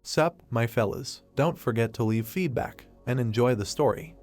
Sup, my fellas, don't forget to leave feedback and enjoy the story.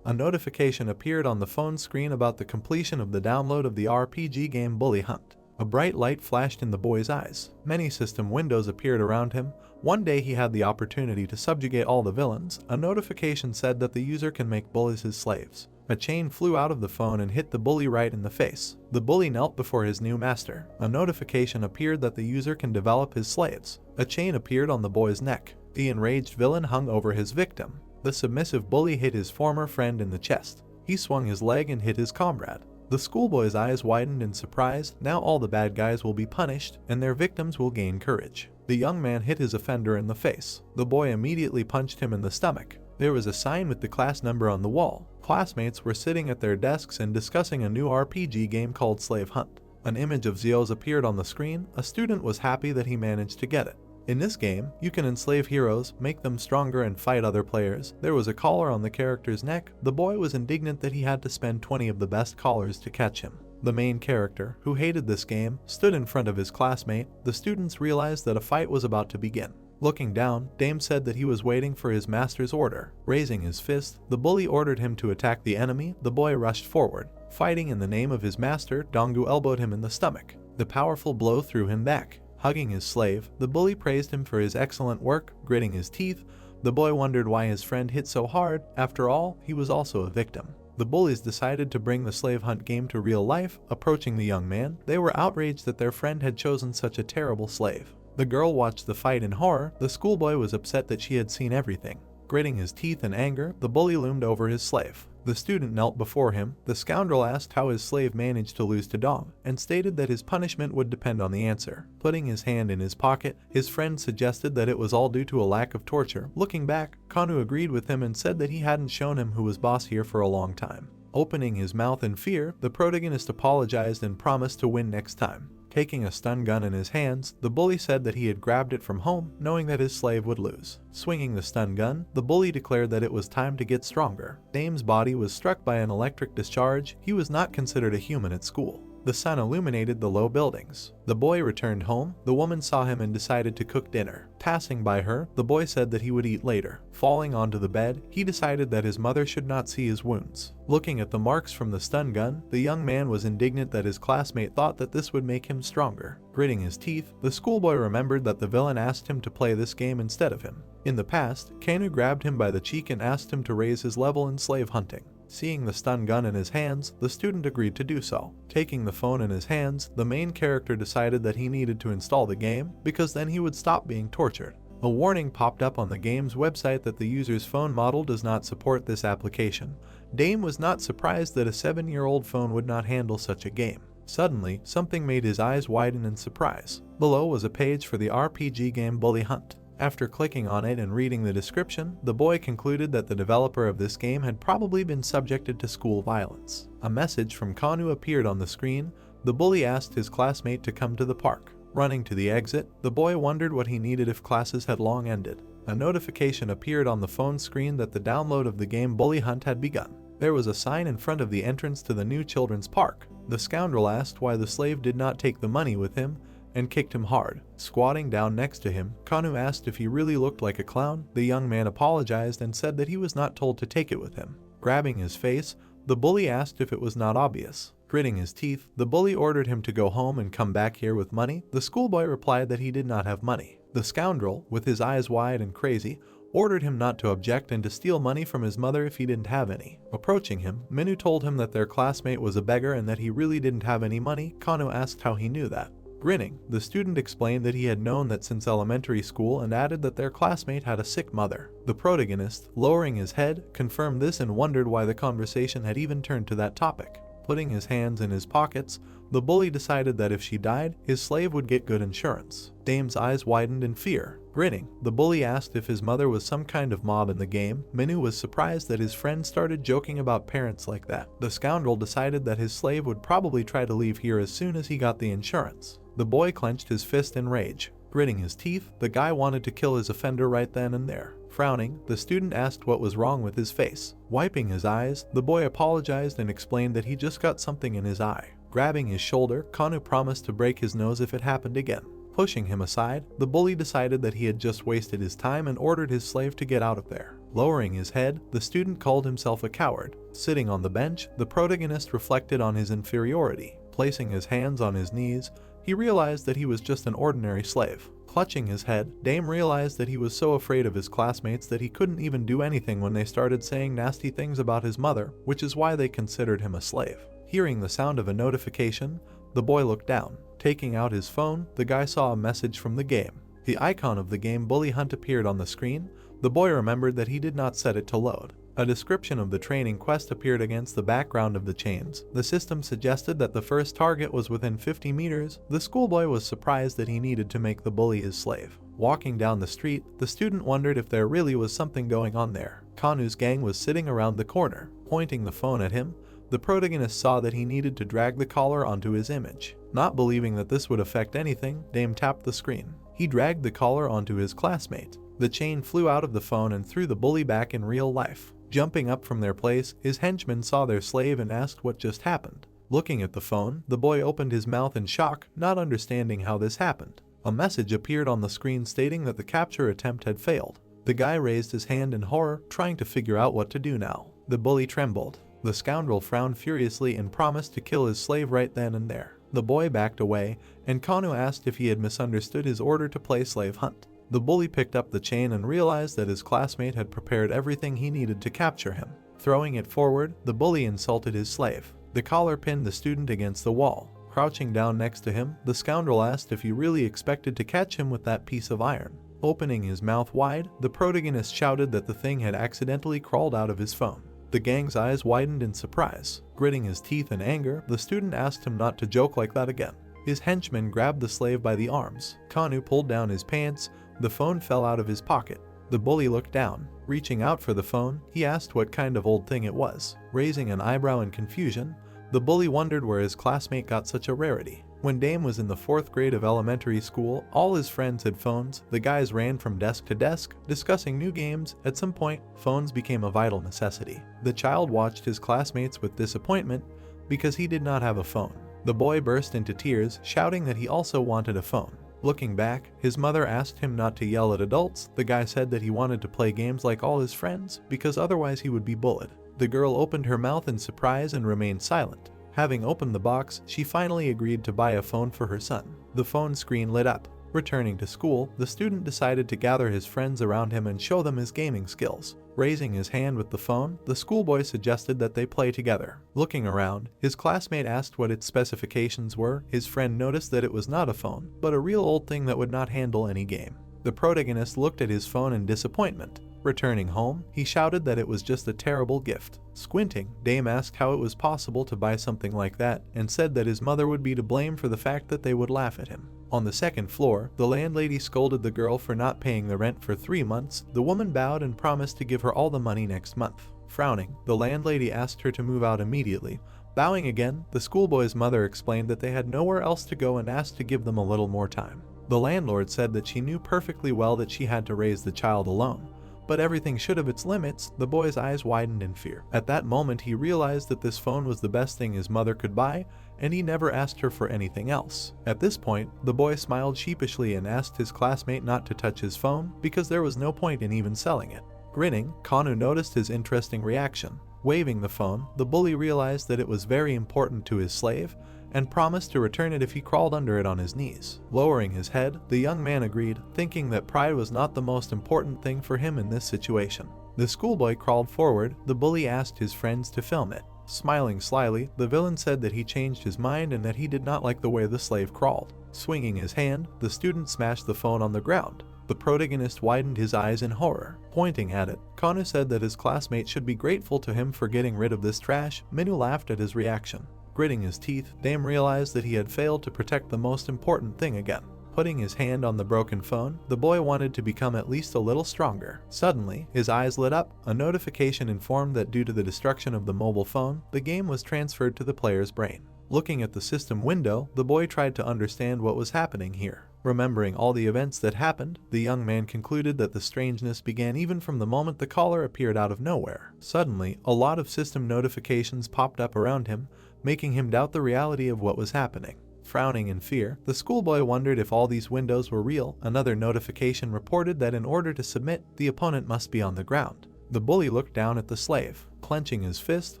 A notification appeared on the phone screen about the completion of the download of the RPG game Bully Hunt. A bright light flashed in the boy's eyes. Many system windows appeared around him. One day he had the opportunity to subjugate all the villains. A notification said that the user can make bullies his slaves. A chain flew out of the phone and hit the bully right in the face. The bully knelt before his new master. A notification appeared that the user can develop his slaves. A chain appeared on the boy's neck. The enraged villain hung over his victim. The submissive bully hit his former friend in the chest. He swung his leg and hit his comrade. The schoolboy's eyes widened in surprise. Now all the bad guys will be punished, and their victims will gain courage. The young man hit his offender in the face. The boy immediately punched him in the stomach. There was a sign with the class number on the wall. Classmates were sitting at their desks and discussing a new RPG game called Slave Hunt. An image of Zeus appeared on the screen. A student was happy that he managed to get it. In this game, you can enslave heroes, make them stronger, and fight other players. There was a collar on the character's neck. The boy was indignant that he had to spend 20 of the best collars to catch him. The main character, who hated this game, stood in front of his classmate. The students realized that a fight was about to begin. Looking down, Dame said that he was waiting for his master's order. Raising his fist, the bully ordered him to attack the enemy. The boy rushed forward. Fighting in the name of his master, Dongu elbowed him in the stomach. The powerful blow threw him back. Hugging his slave, the bully praised him for his excellent work. Gritting his teeth, the boy wondered why his friend hit so hard. After all, he was also a victim. The bullies decided to bring the slave hunt game to real life. Approaching the young man, they were outraged that their friend had chosen such a terrible slave. The girl watched the fight in horror. The schoolboy was upset that she had seen everything. Gritting his teeth in anger, the bully loomed over his slave. The student knelt before him. The scoundrel asked how his slave managed to lose to Dong, and stated that his punishment would depend on the answer. Putting his hand in his pocket, his friend suggested that it was all due to a lack of torture. Looking back, Kanu agreed with him and said that he hadn't shown him who was boss here for a long time. Opening his mouth in fear, the protagonist apologized and promised to win next time. Taking a stun gun in his hands, the bully said that he had grabbed it from home, knowing that his slave would lose. Swinging the stun gun, the bully declared that it was time to get stronger. Dame's body was struck by an electric discharge. He was not considered a human at school. The sun illuminated the low buildings. The boy returned home. The woman saw him and decided to cook dinner. Passing by her, the boy said that he would eat later. Falling onto the bed, he decided that his mother should not see his wounds. Looking at the marks from the stun gun, the young man was indignant that his classmate thought that this would make him stronger. Gritting his teeth, the schoolboy remembered that the villain asked him to play this game instead of him. In the past, Kanu grabbed him by the cheek and asked him to raise his level in slave hunting. Seeing the stun gun in his hands, the student agreed to do so. Taking the phone in his hands, the main character decided that he needed to install the game because then he would stop being tortured. A warning popped up on the game's website that the user's phone model does not support this application. Dame was not surprised that a 7-year-old phone would not handle such a game. Suddenly, something made his eyes widen in surprise. Below was a page for the RPG game Bully Hunt. After clicking on it and reading the description, the boy concluded that the developer of this game had probably been subjected to school violence. A message from Kanu appeared on the screen. The bully asked his classmate to come to the park. Running to the exit, the boy wondered what he needed if classes had long ended. A notification appeared on the phone screen that the download of the game Bully Hunt had begun. There was a sign in front of the entrance to the new children's park. The scoundrel asked why the slave did not take the money with him, and kicked him hard. Squatting down next to him, Kanu asked if he really looked like a clown. The young man apologized and said that he was not told to take it with him. Grabbing his face, the bully asked if it was not obvious. Gritting his teeth, the bully ordered him to go home and come back here with money. The schoolboy replied that he did not have money. The scoundrel, with his eyes wide and crazy, ordered him not to object and to steal money from his mother if he didn't have any. Approaching him, Minu told him that their classmate was a beggar and that he really didn't have any money. Kanu asked how he knew that. Grinning, the student explained that he had known that since elementary school and added that their classmate had a sick mother. The protagonist, lowering his head, confirmed this and wondered why the conversation had even turned to that topic. Putting his hands in his pockets, the bully decided that if she died, his slave would get good insurance. Dame's eyes widened in fear. Grinning, the bully asked if his mother was some kind of mob in the game. Minu was surprised that his friend started joking about parents like that. The scoundrel decided that his slave would probably try to leave here as soon as he got the insurance. The boy clenched his fist in rage. Gritting his teeth, the guy wanted to kill his offender right then and there. Frowning, the student asked what was wrong with his face. Wiping his eyes, the boy apologized and explained that he just got something in his eye. Grabbing his shoulder, Kanu promised to break his nose if it happened again. Pushing him aside, the bully decided that he had just wasted his time and ordered his slave to get out of there. Lowering his head, the student called himself a coward. Sitting on the bench, the protagonist reflected on his inferiority. Placing his hands on his knees, he realized that he was just an ordinary slave. Clutching his head, Dame realized that he was so afraid of his classmates that he couldn't even do anything when they started saying nasty things about his mother, which is why they considered him a slave. Hearing the sound of a notification, the boy looked down. Taking out his phone, the guy saw a message from the game. The icon of the game Bully Hunt appeared on the screen. The boy remembered that he did not set it to load. A description of the training quest appeared against the background of the chains. The system suggested that the first target was within 50 meters. The schoolboy was surprised that he needed to make the bully his slave. Walking down the street, the student wondered if there really was something going on there. Kanu's gang was sitting around the corner. Pointing the phone at him, the protagonist saw that he needed to drag the collar onto his image. Not believing that this would affect anything, Dame tapped the screen. He dragged the collar onto his classmate. The chain flew out of the phone and threw the bully back in real life. Jumping up from their place, his henchmen saw their slave and asked what just happened. Looking at the phone, the boy opened his mouth in shock, not understanding how this happened. A message appeared on the screen stating that the capture attempt had failed. The guy raised his hand in horror, trying to figure out what to do now. The bully trembled. The scoundrel frowned furiously and promised to kill his slave right then and there. The boy backed away, and Kanu asked if he had misunderstood his order to play slave hunt. The bully picked up the chain and realized that his classmate had prepared everything he needed to capture him. Throwing it forward, the bully insulted his slave. The collar pinned the student against the wall. Crouching down next to him, the scoundrel asked if he really expected to catch him with that piece of iron. Opening his mouth wide, the protagonist shouted that the thing had accidentally crawled out of his phone. The gang's eyes widened in surprise. Gritting his teeth in anger, the student asked him not to joke like that again. His henchmen grabbed the slave by the arms. Kanu pulled down his pants. The phone fell out of his pocket. The bully looked down. Reaching out for the phone, he asked what kind of old thing it was. Raising an eyebrow in confusion, the bully wondered where his classmate got such a rarity. When Dame was in the 4th grade of elementary school, all his friends had phones. The guys ran from desk to desk, discussing new games. At some point, phones became a vital necessity. The child watched his classmates with disappointment because he did not have a phone. The boy burst into tears, shouting that he also wanted a phone. Looking back, his mother asked him not to yell at adults. The guy said that he wanted to play games like all his friends because otherwise he would be bullied. The girl opened her mouth in surprise and remained silent. Having opened the box, she finally agreed to buy a phone for her son. The phone screen lit up. Returning to school, the student decided to gather his friends around him and show them his gaming skills. Raising his hand with the phone, the schoolboy suggested that they play together. Looking around, his classmate asked what its specifications were. His friend noticed that it was not a phone, but a real old thing that would not handle any game. The protagonist looked at his phone in disappointment. Returning home, he shouted that it was just a terrible gift. Squinting, Dame asked how it was possible to buy something like that and said that his mother would be to blame for the fact that they would laugh at him. On the 2nd floor, the landlady scolded the girl for not paying the rent for 3 months. The woman bowed and promised to give her all the money next month. Frowning, the landlady asked her to move out immediately. Bowing again, the schoolboy's mother explained that they had nowhere else to go and asked to give them a little more time. The landlord said that she knew perfectly well that she had to raise the child alone, but everything should have its limits. The boy's eyes widened in fear. At that moment, he realized that this phone was the best thing his mother could buy, and he never asked her for anything else. At this point, the boy smiled sheepishly and asked his classmate not to touch his phone because there was no point in even selling it. Grinning, Kanu noticed his interesting reaction. Waving the phone, the bully realized that it was very important to his slave and promised to return it if he crawled under it on his knees. Lowering his head, the young man agreed, thinking that pride was not the most important thing for him in this situation. The schoolboy crawled forward. The bully asked his friends to film it. Smiling slyly, the villain said that he changed his mind and that he did not like the way the slave crawled. Swinging his hand, the student smashed the phone on the ground. The protagonist widened his eyes in horror. Pointing at it, Kanu said that his classmate should be grateful to him for getting rid of this trash. Minu laughed at his reaction. Gritting his teeth, Dame realized that he had failed to protect the most important thing again. Putting his hand on the broken phone, the boy wanted to become at least a little stronger. Suddenly, his eyes lit up. A notification informed that due to the destruction of the mobile phone, the game was transferred to the player's brain. Looking at the system window, the boy tried to understand what was happening here. Remembering all the events that happened, the young man concluded that the strangeness began even from the moment the caller appeared out of nowhere. Suddenly, a lot of system notifications popped up around him, making him doubt the reality of what was happening. Frowning in fear, the schoolboy wondered if all these windows were real. Another notification reported that in order to submit, the opponent must be on the ground. The bully looked down at the slave. Clenching his fist,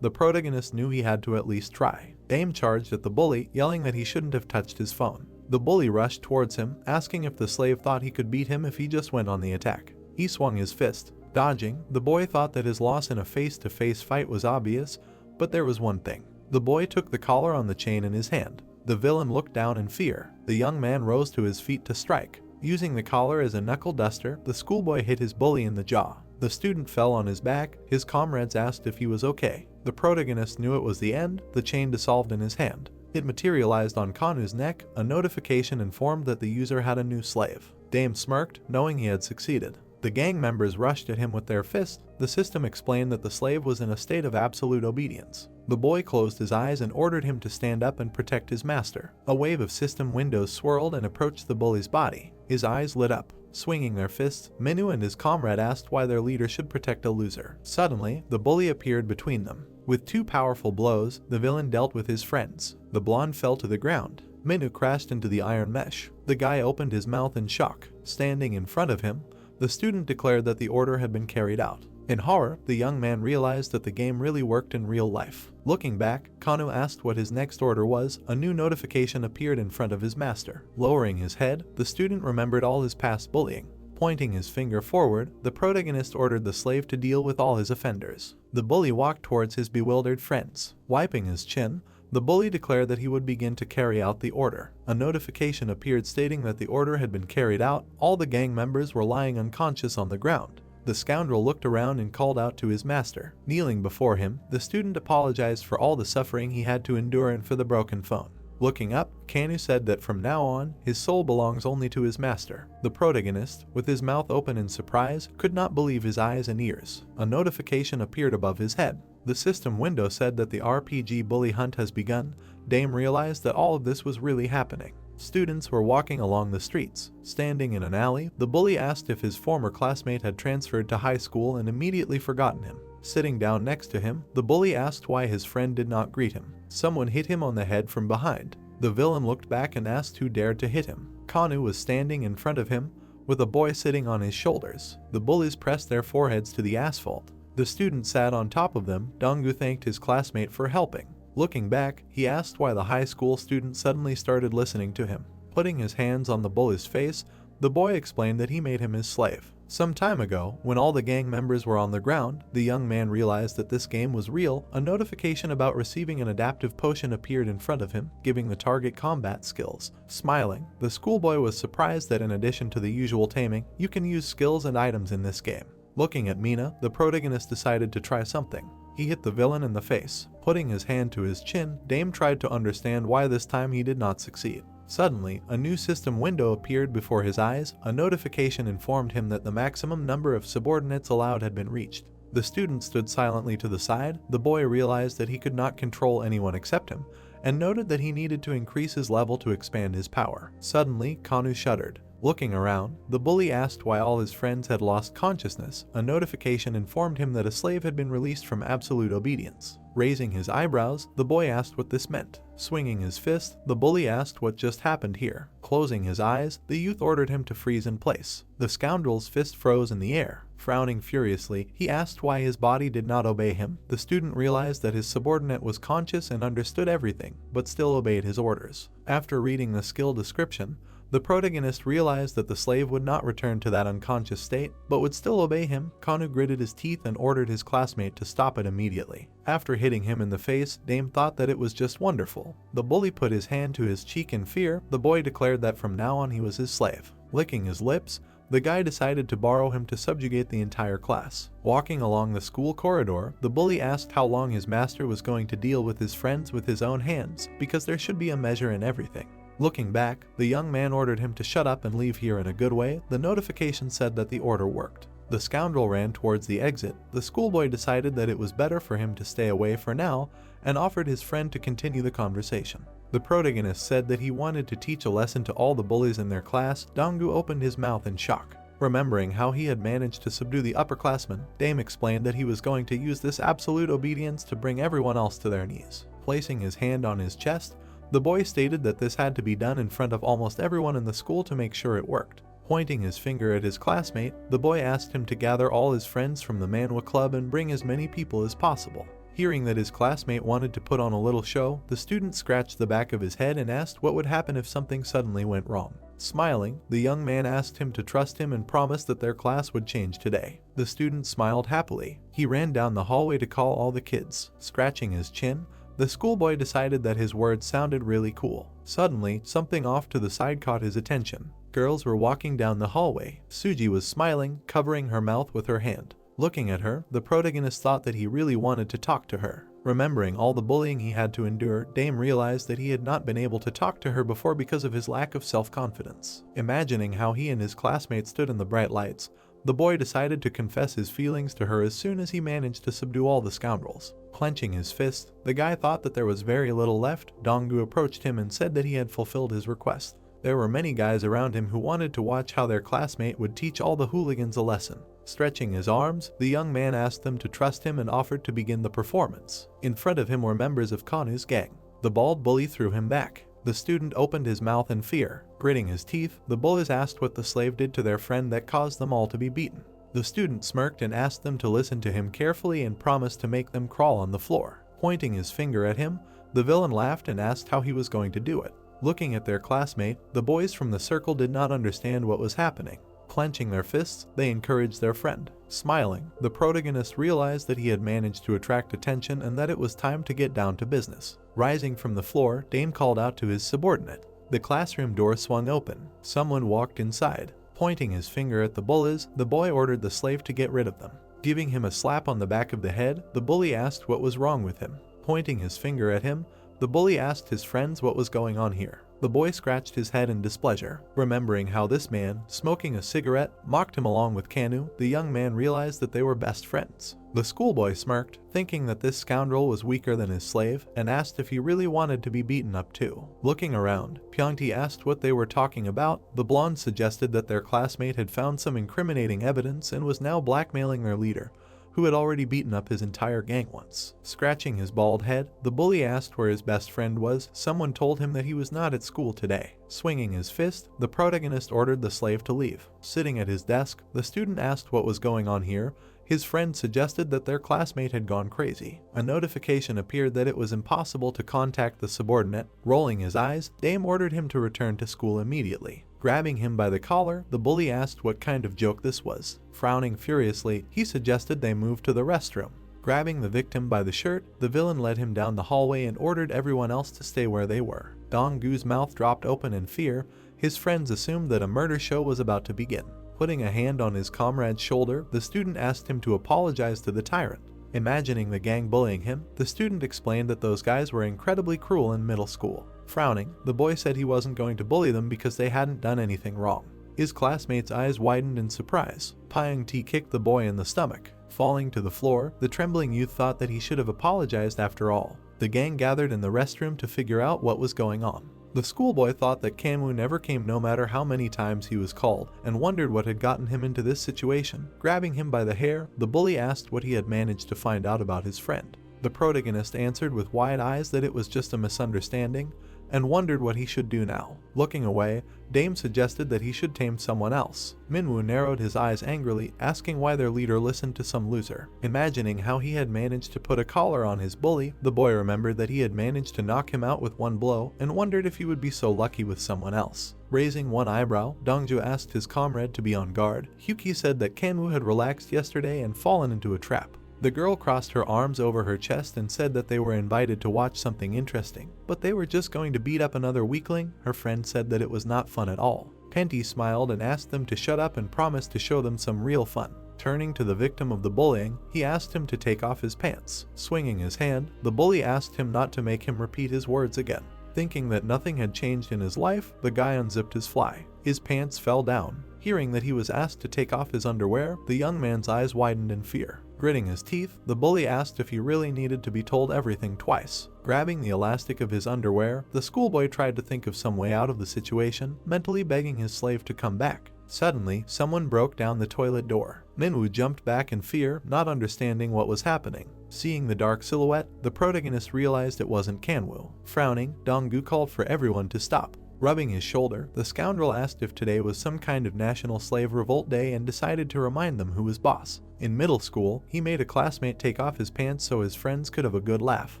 the protagonist knew he had to at least try. Dame charged at the bully, yelling that he shouldn't have touched his phone. The bully rushed towards him, asking if the slave thought he could beat him if he just went on the attack. He swung his fist. Dodging, the boy thought that his loss in a face-to-face fight was obvious, but there was one thing. The boy took the collar on the chain in his hand. The villain looked down in fear. The young man rose to his feet to strike. Using the collar as a knuckle duster, the schoolboy hit his bully in the jaw. The student fell on his back. His comrades asked if he was okay. The protagonist knew it was the end. The chain dissolved in his hand. It materialized on Kanu's neck. A notification informed that the user had a new slave. Dame smirked, knowing he had succeeded. The gang members rushed at him with their fists. The system explained that the slave was in a state of absolute obedience. The boy closed his eyes and ordered him to stand up and protect his master. A wave of system windows swirled and approached the bully's body. His eyes lit up. Swinging their fists, Minu and his comrade asked why their leader should protect a loser. Suddenly, the bully appeared between them. With two powerful blows, the villain dealt with his friends. The blonde fell to the ground. Minu crashed into the iron mesh. The guy opened his mouth in shock. Standing in front of him, the student declared that the order had been carried out. In horror, the young man realized that the game really worked in real life. Looking back, Kanu asked what his next order was. A new notification appeared in front of his master. Lowering his head, the student remembered all his past bullying. Pointing his finger forward, the protagonist ordered the slave to deal with all his offenders. The bully walked towards his bewildered friends. Wiping his chin, the bully declared that he would begin to carry out the order. A notification appeared stating that the order had been carried out. All the gang members were lying unconscious on the ground. The scoundrel looked around and called out to his master. Kneeling before him, the student apologized for all the suffering he had to endure and for the broken phone. Looking up, Kanu said that from now on, his soul belongs only to his master. The protagonist, with his mouth open in surprise, could not believe his eyes and ears. A notification appeared above his head. The system window said that the RPG bully hunt has begun. Dame realized that all of this was really happening. Students were walking along the streets. Standing in an alley, the bully asked if his former classmate had transferred to high school and immediately forgotten him. Sitting down next to him, the bully asked why his friend did not greet him. Someone hit him on the head from behind. The villain looked back and asked who dared to hit him. Kanu was standing in front of him, with a boy sitting on his shoulders. The bullies pressed their foreheads to the asphalt. The student sat on top of them. Dongu thanked his classmate for helping. Looking back, he asked why the high school student suddenly started listening to him. Putting his hands on the bully's face, the boy explained that he made him his slave. Some time ago, when all the gang members were on the ground, the young man realized that this game was real. A notification about receiving an adaptive potion appeared in front of him, giving the target combat skills. Smiling, the schoolboy was surprised that in addition to the usual taming, you can use skills and items in this game. Looking at Mina, the protagonist decided to try something. He hit the villain in the face. Putting his hand to his chin, Dame tried to understand why this time he did not succeed. Suddenly, a new system window appeared before his eyes. A notification informed him that the maximum number of subordinates allowed had been reached. The student stood silently to the side. The boy realized that he could not control anyone except him, and noted that he needed to increase his level to expand his power. Suddenly, Kanu shuddered. Looking around, the bully asked why all his friends had lost consciousness. A notification informed him that a slave had been released from absolute obedience. Raising his eyebrows, the boy asked what this meant. Swinging his fist, the bully asked what just happened here. Closing his eyes, the youth ordered him to freeze in place. The scoundrel's fist froze in the air. Frowning furiously, he asked why his body did not obey him. The student realized that his subordinate was conscious and understood everything, but still obeyed his orders. After reading the skill description, the protagonist realized that the slave would not return to that unconscious state, but would still obey him. Kanu gritted his teeth and ordered his classmate to stop it immediately. After hitting him in the face, Dame thought that it was just wonderful. The bully put his hand to his cheek in fear. The boy declared that from now on he was his slave. Licking his lips, the guy decided to borrow him to subjugate the entire class. Walking along the school corridor, the bully asked how long his master was going to deal with his friends with his own hands, because there should be a measure in everything. Looking back, the young man ordered him to shut up and leave here in a good way. The notification said that the order worked. The scoundrel ran towards the exit. The schoolboy decided that it was better for him to stay away for now and offered his friend to continue the conversation. The protagonist said that he wanted to teach a lesson to all the bullies in their class. Dongu opened his mouth in shock. Remembering how he had managed to subdue the upperclassmen, Dame explained that he was going to use this absolute obedience to bring everyone else to their knees. Placing his hand on his chest, The boy stated that this had to be done in front of almost everyone in the school to make sure it worked. Pointing his finger at his classmate, the boy asked him to gather all his friends from the Manhwa club and bring as many people as possible. Hearing that his classmate wanted to put on a little show, the student scratched the back of his head and asked what would happen if something suddenly went wrong. Smiling, the young man asked him to trust him and promised that their class would change today. The student smiled happily. He ran down the hallway to call all the kids. Scratching his chin, the schoolboy decided that his words sounded really cool. Suddenly, something off to the side caught his attention. Girls were walking down the hallway. Suji was smiling, covering her mouth with her hand. Looking at her, the protagonist thought that he really wanted to talk to her. Remembering all the bullying he had to endure, Dame realized that he had not been able to talk to her before because of his lack of self-confidence. Imagining how he and his classmates stood in the bright lights, the boy decided to confess his feelings to her as soon as he managed to subdue all the scoundrels. Clenching his fist, the guy thought that there was very little left. Donggu approached him and said that he had fulfilled his request. There were many guys around him who wanted to watch how their classmate would teach all the hooligans a lesson. Stretching his arms, the young man asked them to trust him and offered to begin the performance. In front of him were members of Kanu's gang. The bald bully threw him back. The student opened his mouth in fear. Gritting his teeth, the bullies asked what the slave did to their friend that caused them all to be beaten. The student smirked and asked them to listen to him carefully and promised to make them crawl on the floor. Pointing his finger at him, the villain laughed and asked how he was going to do it. Looking at their classmate, the boys from the circle did not understand what was happening. Clenching their fists, they encouraged their friend. Smiling, the protagonist realized that he had managed to attract attention and that it was time to get down to business. Rising from the floor, Dame called out to his subordinate. The classroom door swung open. Someone walked inside. Pointing his finger at the bullies, the boy ordered the slave to get rid of them. Giving him a slap on the back of the head, the bully asked what was wrong with him. Pointing his finger at him, the bully asked his friends what was going on here. The boy scratched his head in displeasure. Remembering how this man, smoking a cigarette, mocked him along with Kanu, the young man realized that they were best friends. The schoolboy smirked, thinking that this scoundrel was weaker than his slave, and asked if he really wanted to be beaten up too. Looking around, Pyongti asked what they were talking about. The blonde suggested that their classmate had found some incriminating evidence and was now blackmailing their leader, who had already beaten up his entire gang once. Scratching his bald head, the bully asked where his best friend was. Someone told him that he was not at school today. Swinging his fist, the protagonist ordered the slave to leave. Sitting at his desk, the student asked what was going on here. His friend suggested that their classmate had gone crazy. A notification appeared that it was impossible to contact the subordinate. Rolling his eyes, Dame ordered him to return to school immediately. Grabbing him by the collar, the bully asked what kind of joke this was. Frowning furiously, he suggested they move to the restroom. Grabbing the victim by the shirt, the villain led him down the hallway and ordered everyone else to stay where they were. Donggu's mouth dropped open in fear. His friends assumed that a murder show was about to begin. Putting a hand on his comrade's shoulder, the student asked him to apologize to the tyrant. Imagining the gang bullying him, the student explained that those guys were incredibly cruel in middle school. Frowning, the boy said he wasn't going to bully them because they hadn't done anything wrong. His classmate's eyes widened in surprise. Pyongti kicked the boy in the stomach. Falling to the floor, the trembling youth thought that he should have apologized after all. The gang gathered in the restroom to figure out what was going on. The schoolboy thought that Kanwoo never came no matter how many times he was called, and wondered what had gotten him into this situation. Grabbing him by the hair, the bully asked what he had managed to find out about his friend. The protagonist answered with wide eyes that it was just a misunderstanding, and wondered what he should do now. Looking away, Dame suggested that he should tame someone else. Minwoo narrowed his eyes angrily, asking why their leader listened to some loser. Imagining how he had managed to put a collar on his bully, the boy remembered that he had managed to knock him out with one blow, and wondered if he would be so lucky with someone else. Raising one eyebrow, Dongju asked his comrade to be on guard. Hyuki said that Kanwoo had relaxed yesterday and fallen into a trap. The girl crossed her arms over her chest and said that they were invited to watch something interesting, but they were just going to beat up another weakling. Her friend said that it was not fun at all. Penti smiled and asked them to shut up and promised to show them some real fun. Turning to the victim of the bullying, he asked him to take off his pants. Swinging his hand, the bully asked him not to make him repeat his words again. Thinking that nothing had changed in his life, the guy unzipped his fly. His pants fell down. Hearing that he was asked to take off his underwear, the young man's eyes widened in fear. Gritting his teeth, the bully asked if he really needed to be told everything twice. Grabbing the elastic of his underwear, the schoolboy tried to think of some way out of the situation, mentally begging his slave to come back. Suddenly, someone broke down the toilet door. Minwoo jumped back in fear, not understanding what was happening. Seeing the dark silhouette, the protagonist realized it wasn't Kanwoo. Frowning, Donggu called for everyone to stop. Rubbing his shoulder, the scoundrel asked if today was some kind of National Slave Revolt Day and decided to remind them who was boss. In middle school, he made a classmate take off his pants so his friends could have a good laugh.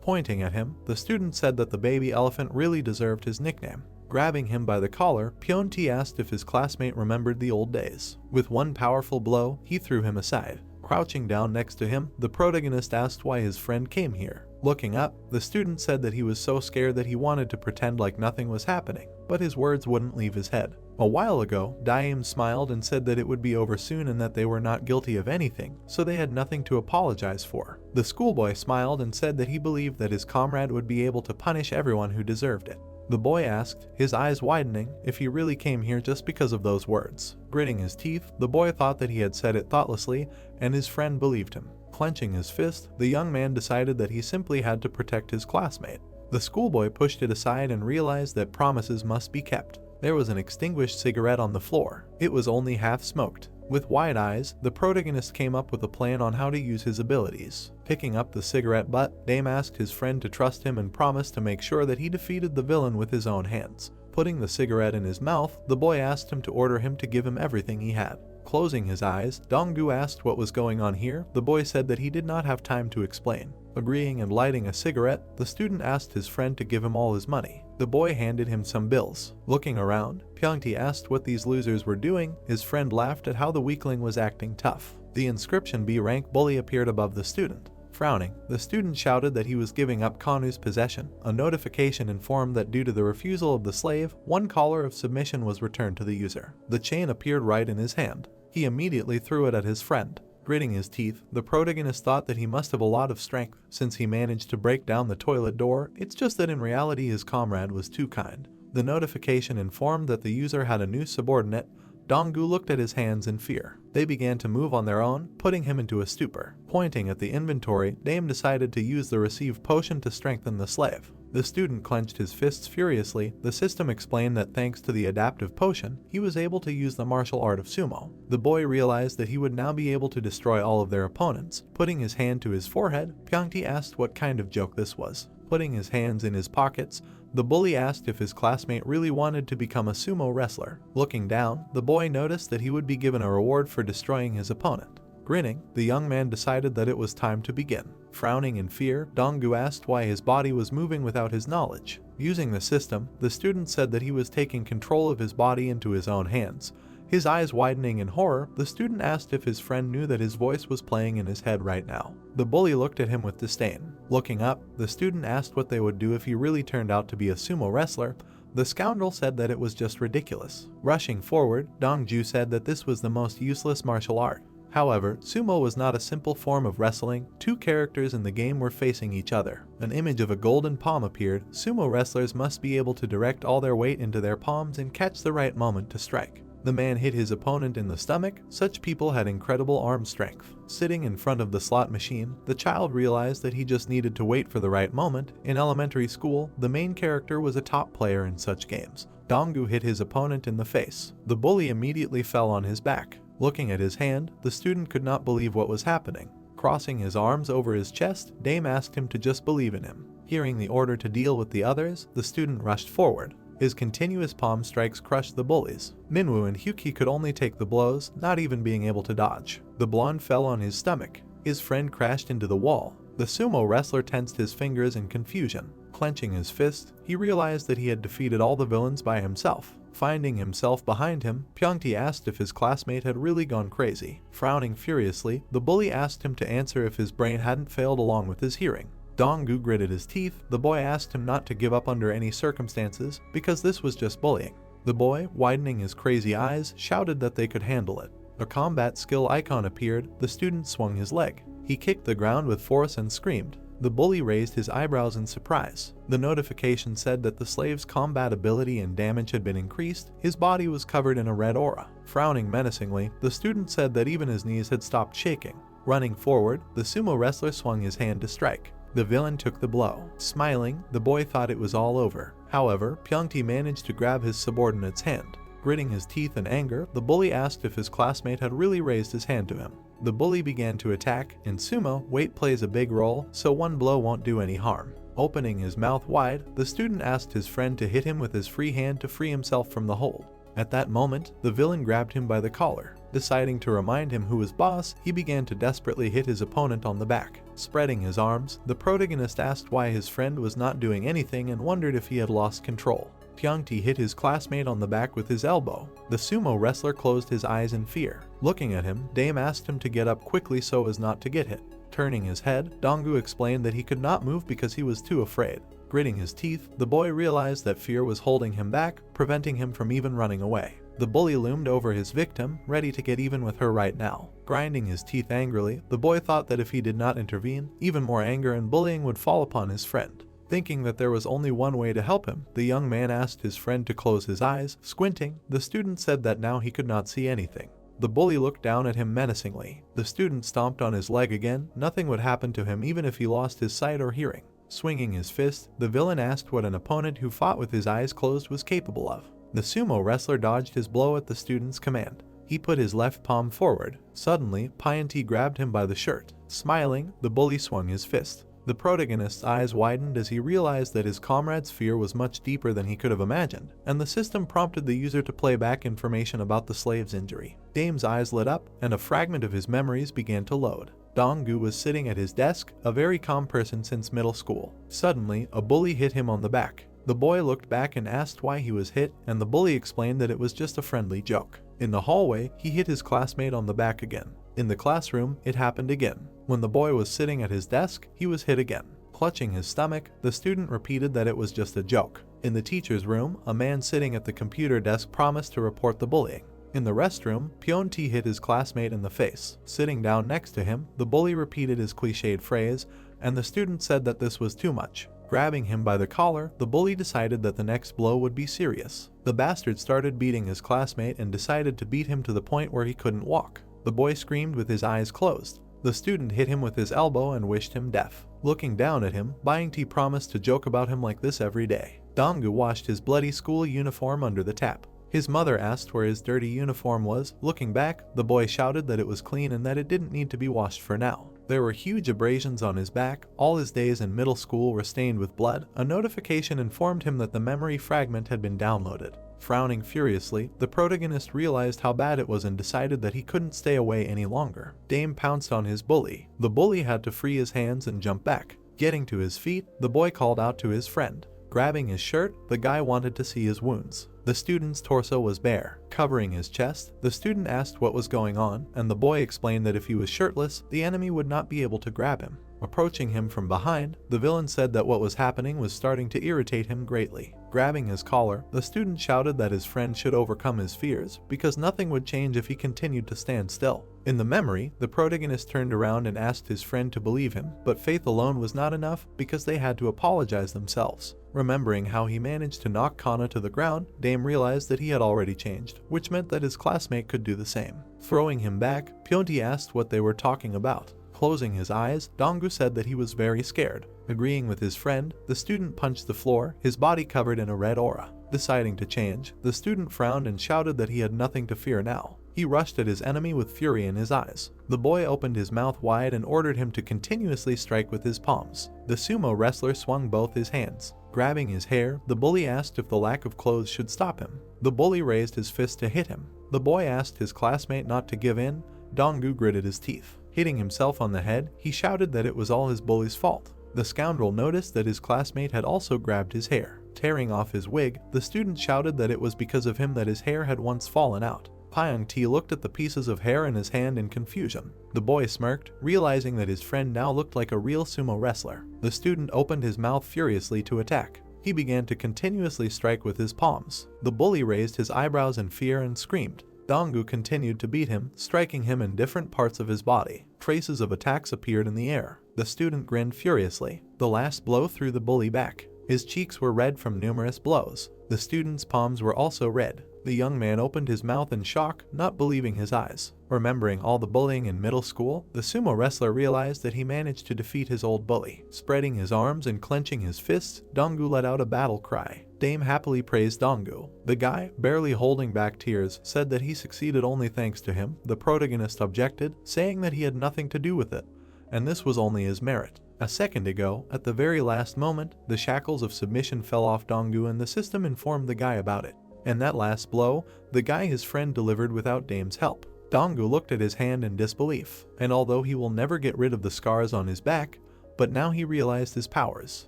Pointing at him, the student said that the baby elephant really deserved his nickname. Grabbing him by the collar, Pyeonti asked if his classmate remembered the old days. With one powerful blow, he threw him aside. Crouching down next to him, the protagonist asked why his friend came here. Looking up, the student said that he was so scared that he wanted to pretend like nothing was happening, but his words wouldn't leave his head. A while ago, Daim smiled and said that it would be over soon and that they were not guilty of anything, so they had nothing to apologize for. The schoolboy smiled and said that he believed that his comrade would be able to punish everyone who deserved it. The boy asked, his eyes widening, if he really came here just because of those words. Gritting his teeth, the boy thought that he had said it thoughtlessly, and his friend believed him. Clenching his fist, the young man decided that he simply had to protect his classmate. The schoolboy pushed it aside and realized that promises must be kept. There was an extinguished cigarette on the floor. It was only half smoked. With wide eyes, the protagonist came up with a plan on how to use his abilities. Picking up the cigarette butt, Dame asked his friend to trust him and promised to make sure that he defeated the villain with his own hands. Putting the cigarette in his mouth, the boy asked him to order him to give him everything he had. Closing his eyes, Donggu asked what was going on here. The boy said that he did not have time to explain. Agreeing and lighting a cigarette, the student asked his friend to give him all his money. The boy handed him some bills. Looking around, Pyeongti asked what these losers were doing. His friend laughed at how the weakling was acting tough. The inscription B rank bully appeared above the student. Frowning, the student shouted that he was giving up Kanu's possession. A notification informed that due to the refusal of the slave, one collar of submission was returned to the user. The chain appeared right in his hand. He immediately threw it at his friend. Gritting his teeth, the protagonist thought that he must have a lot of strength since he managed to break down the toilet door. It's just that in reality his comrade was too kind. The notification informed that the user had a new subordinate. Donggu looked at his hands in fear. They began to move on their own, putting him into a stupor. Pointing at the inventory, Dame decided to use the received potion to strengthen the slave. The student clenched his fists furiously. The system explained that thanks to the adaptive potion, he was able to use the martial art of sumo. The boy realized that he would now be able to destroy all of their opponents. Putting his hand to his forehead, Pyeongti asked what kind of joke this was. Putting his hands in his pockets, the bully asked if his classmate really wanted to become a sumo wrestler. Looking down, the boy noticed that he would be given a reward for destroying his opponent. Grinning, the young man decided that it was time to begin. Frowning in fear, Donggu asked why his body was moving without his knowledge. Using the system, the student said that he was taking control of his body into his own hands. His eyes widening in horror, the student asked if his friend knew that his voice was playing in his head right now. The bully looked at him with disdain. Looking up, the student asked what they would do if he really turned out to be a sumo wrestler. The scoundrel said that it was just ridiculous. Rushing forward, Dongju said that this was the most useless martial art. However, sumo was not a simple form of wrestling. Two characters in the game were facing each other. An image of a golden palm appeared. Sumo wrestlers must be able to direct all their weight into their palms and catch the right moment to strike. The man hit his opponent in the stomach. Such people had incredible arm strength. Sitting in front of the slot machine, the child realized that he just needed to wait for the right moment. In elementary school, the main character was a top player in such games. Donggu hit his opponent in the face. The bully immediately fell on his back. Looking at his hand, the student could not believe what was happening. Crossing his arms over his chest, Dame asked him to just believe in him. Hearing the order to deal with the others, the student rushed forward. His continuous palm strikes crushed the bullies. Minwoo and Hyuki could only take the blows, not even being able to dodge. The blonde fell on his stomach. His friend crashed into the wall. The sumo wrestler tensed his fingers in confusion. Clenching his fist, he realized that he had defeated all the villains by himself. Finding himself behind him, Pyeongti asked if his classmate had really gone crazy. Frowning furiously, the bully asked him to answer if his brain hadn't failed along with his hearing. Donggu gritted his teeth. The boy asked him not to give up under any circumstances, because this was just bullying. The boy, widening his crazy eyes, shouted that they could handle it. A combat skill icon appeared. The student swung his leg. He kicked the ground with force and screamed. The bully raised his eyebrows in surprise. The notification said that the slave's combat ability and damage had been increased. His body was covered in a red aura. Frowning menacingly, the student said that even his knees had stopped shaking. Running forward, the sumo wrestler swung his hand to strike. The villain took the blow. Smiling, the boy thought it was all over. However, Pyeongti managed to grab his subordinate's hand. Gritting his teeth in anger, the bully asked if his classmate had really raised his hand to him. The bully began to attack. In sumo, weight plays a big role, so one blow won't do any harm. Opening his mouth wide, the student asked his friend to hit him with his free hand to free himself from the hold. At that moment, the villain grabbed him by the collar. Deciding to remind him who was boss, he began to desperately hit his opponent on the back. Spreading his arms, the protagonist asked why his friend was not doing anything and wondered if he had lost control. Pyongti hit his classmate on the back with his elbow. The sumo wrestler closed his eyes in fear. Looking at him, Dame asked him to get up quickly so as not to get hit. Turning his head, Donggu explained that he could not move because he was too afraid. Gritting his teeth, the boy realized that fear was holding him back, preventing him from even running away. The bully loomed over his victim, ready to get even with her right now. Grinding his teeth angrily, the boy thought that if he did not intervene, even more anger and bullying would fall upon his friend. Thinking that there was only one way to help him, the young man asked his friend to close his eyes. Squinting, the student said that now he could not see anything. The bully looked down at him menacingly. The student stomped on his leg again. Nothing would happen to him even if he lost his sight or hearing. Swinging his fist, the villain asked what an opponent who fought with his eyes closed was capable of. The sumo wrestler dodged his blow at the student's command. He put his left palm forward. Suddenly, Pyongti grabbed him by the shirt. Smiling, the bully swung his fist. The protagonist's eyes widened as he realized that his comrade's fear was much deeper than he could have imagined, and the system prompted the user to play back information about the slave's injury. Dame's eyes lit up, and a fragment of his memories began to load. Donggu was sitting at his desk, a very calm person since middle school. Suddenly, a bully hit him on the back. The boy looked back and asked why he was hit, and the bully explained that it was just a friendly joke. In the hallway, he hit his classmate on the back again. In the classroom, it happened again. When the boy was sitting at his desk, he was hit again. Clutching his stomach, the student repeated that it was just a joke. In the teacher's room, a man sitting at the computer desk promised to report the bullying. In the restroom, Pyongti hit his classmate in the face. Sitting down next to him, the bully repeated his cliched phrase, and the student said that this was too much. Grabbing him by the collar, the bully decided that the next blow would be serious. The bastard started beating his classmate and decided to beat him to the point where he couldn't walk. The boy screamed with his eyes closed. The student hit him with his elbow and wished him death. Looking down at him, Pyongti promised to joke about him like this every day. Donggu washed his bloody school uniform under the tap. His mother asked where his dirty uniform was. Looking back, the boy shouted that it was clean and that it didn't need to be washed for now. There were huge abrasions on his back. All his days in middle school were stained with blood. A notification informed him that the memory fragment had been downloaded. Frowning furiously, the protagonist realized how bad it was and decided that he couldn't stay away any longer. Dame pounced on his bully. The bully had to free his hands and jump back. Getting to his feet, the boy called out to his friend. Grabbing his shirt, the guy wanted to see his wounds. The student's torso was bare. Covering his chest, the student asked what was going on, and the boy explained that if he was shirtless, the enemy would not be able to grab him. Approaching him from behind, the villain said that what was happening was starting to irritate him greatly. Grabbing his collar, the student shouted that his friend should overcome his fears, because nothing would change if he continued to stand still. In the memory, the protagonist turned around and asked his friend to believe him, but faith alone was not enough because they had to apologize themselves. Remembering how he managed to knock Kana to the ground, Dame realized that he had already changed, which meant that his classmate could do the same. Throwing him back, Pyongti asked what they were talking about. Closing his eyes, Donggu said that he was very scared. Agreeing with his friend, the student punched the floor, his body covered in a red aura. Deciding to change, the student frowned and shouted that he had nothing to fear now. He rushed at his enemy with fury in his eyes. The boy opened his mouth wide and ordered him to continuously strike with his palms. The sumo wrestler swung both his hands. Grabbing his hair, the bully asked if the lack of clothes should stop him. The bully raised his fist to hit him. The boy asked his classmate not to give in. Donggu gritted his teeth. Hitting himself on the head, he shouted that it was all his bully's fault. The scoundrel noticed that his classmate had also grabbed his hair. Tearing off his wig, the student shouted that it was because of him that his hair had once fallen out. Pyongti looked at the pieces of hair in his hand in confusion. The boy smirked, realizing that his friend now looked like a real sumo wrestler. The student opened his mouth furiously to attack. He began to continuously strike with his palms. The bully raised his eyebrows in fear and screamed. Donggu continued to beat him, striking him in different parts of his body. Traces of attacks appeared in the air. The student grinned furiously. The last blow threw the bully back. His cheeks were red from numerous blows. The student's palms were also red. The young man opened his mouth in shock, not believing his eyes. Remembering all the bullying in middle school, the sumo wrestler realized that he managed to defeat his old bully. Spreading his arms and clenching his fists, Donggu let out a battle cry. Dame happily praised Donggu. The guy, barely holding back tears, said that he succeeded only thanks to him. The protagonist objected, saying that he had nothing to do with it, and this was only his merit. A second ago, at the very last moment, the shackles of submission fell off Donggu and the system informed the guy about it. And that last blow, the guy his friend delivered without Dame's help. Donggu looked at his hand in disbelief, and although he will never get rid of the scars on his back, but now he realized his powers.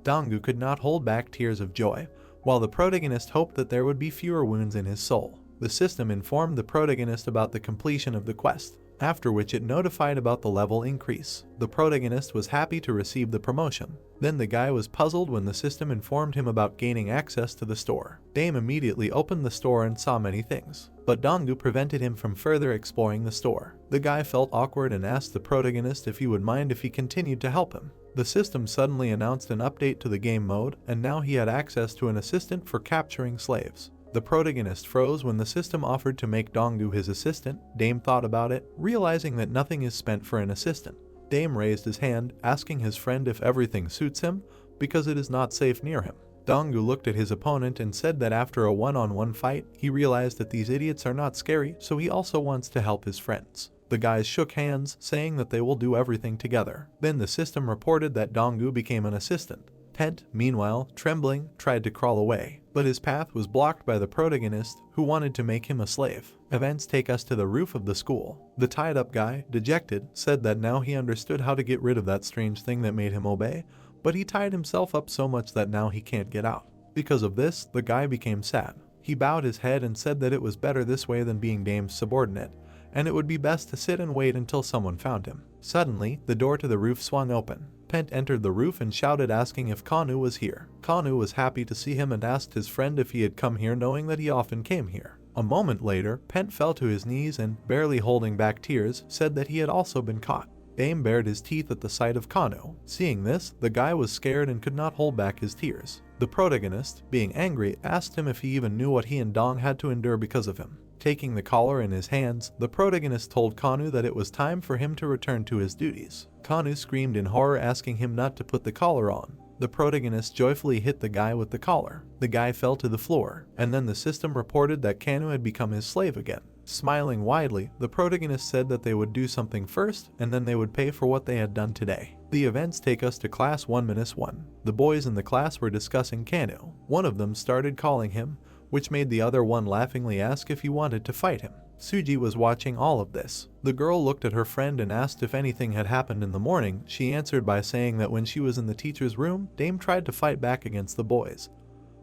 Donggu could not hold back tears of joy, while the protagonist hoped that there would be fewer wounds in his soul. The system informed the protagonist about the completion of the quest, after which it notified about the level increase. The protagonist was happy to receive the promotion. Then the guy was puzzled when the system informed him about gaining access to the store. Dame immediately opened the store and saw many things, but Donggu prevented him from further exploring the store. The guy felt awkward and asked the protagonist if he would mind if he continued to help him. The system suddenly announced an update to the game mode, and now he had access to an assistant for capturing slaves. The protagonist froze when the system offered to make Donggu his assistant. Dame thought about it, realizing that nothing is spent for an assistant. Dame raised his hand, asking his friend if everything suits him, because it is not safe near him. Donggu looked at his opponent and said that after a one-on-one fight, he realized that these idiots are not scary, so he also wants to help his friends. The guys shook hands, saying that they will do everything together. Then the system reported that Donggu became an assistant. Pent, meanwhile, trembling, tried to crawl away, but his path was blocked by the protagonist, who wanted to make him a slave. Events take us to the roof of the school. The tied-up guy, dejected, said that now he understood how to get rid of that strange thing that made him obey, but he tied himself up so much that now he can't get out. Because of this, the guy became sad. He bowed his head and said that it was better this way than being Dame's subordinate, and it would be best to sit and wait until someone found him. Suddenly, the door to the roof swung open. Pent entered the roof and shouted, asking if Kanu was here. Kanu was happy to see him and asked his friend if he had come here, knowing that he often came here. A moment later, Pent fell to his knees and, barely holding back tears, said that he had also been caught. Dame bared his teeth at the sight of Kanu. Seeing this, the guy was scared and could not hold back his tears. The protagonist, being angry, asked him if he even knew what he and Dong had to endure because of him. Taking the collar in his hands, the protagonist told Kanu that it was time for him to return to his duties. Kanu screamed in horror, asking him not to put the collar on. The protagonist joyfully hit the guy with the collar. The guy fell to the floor, and then the system reported that Kanu had become his slave again. Smiling widely, the protagonist said that they would do something first, and then they would pay for what they had done today. The events take us to class 1-1. The boys in the class were discussing Kanu. One of them started calling him, which made the other one laughingly ask if he wanted to fight him. Suji was watching all of this. The girl looked at her friend and asked if anything had happened in the morning. She answered by saying that when she was in the teacher's room, Dame tried to fight back against the boys,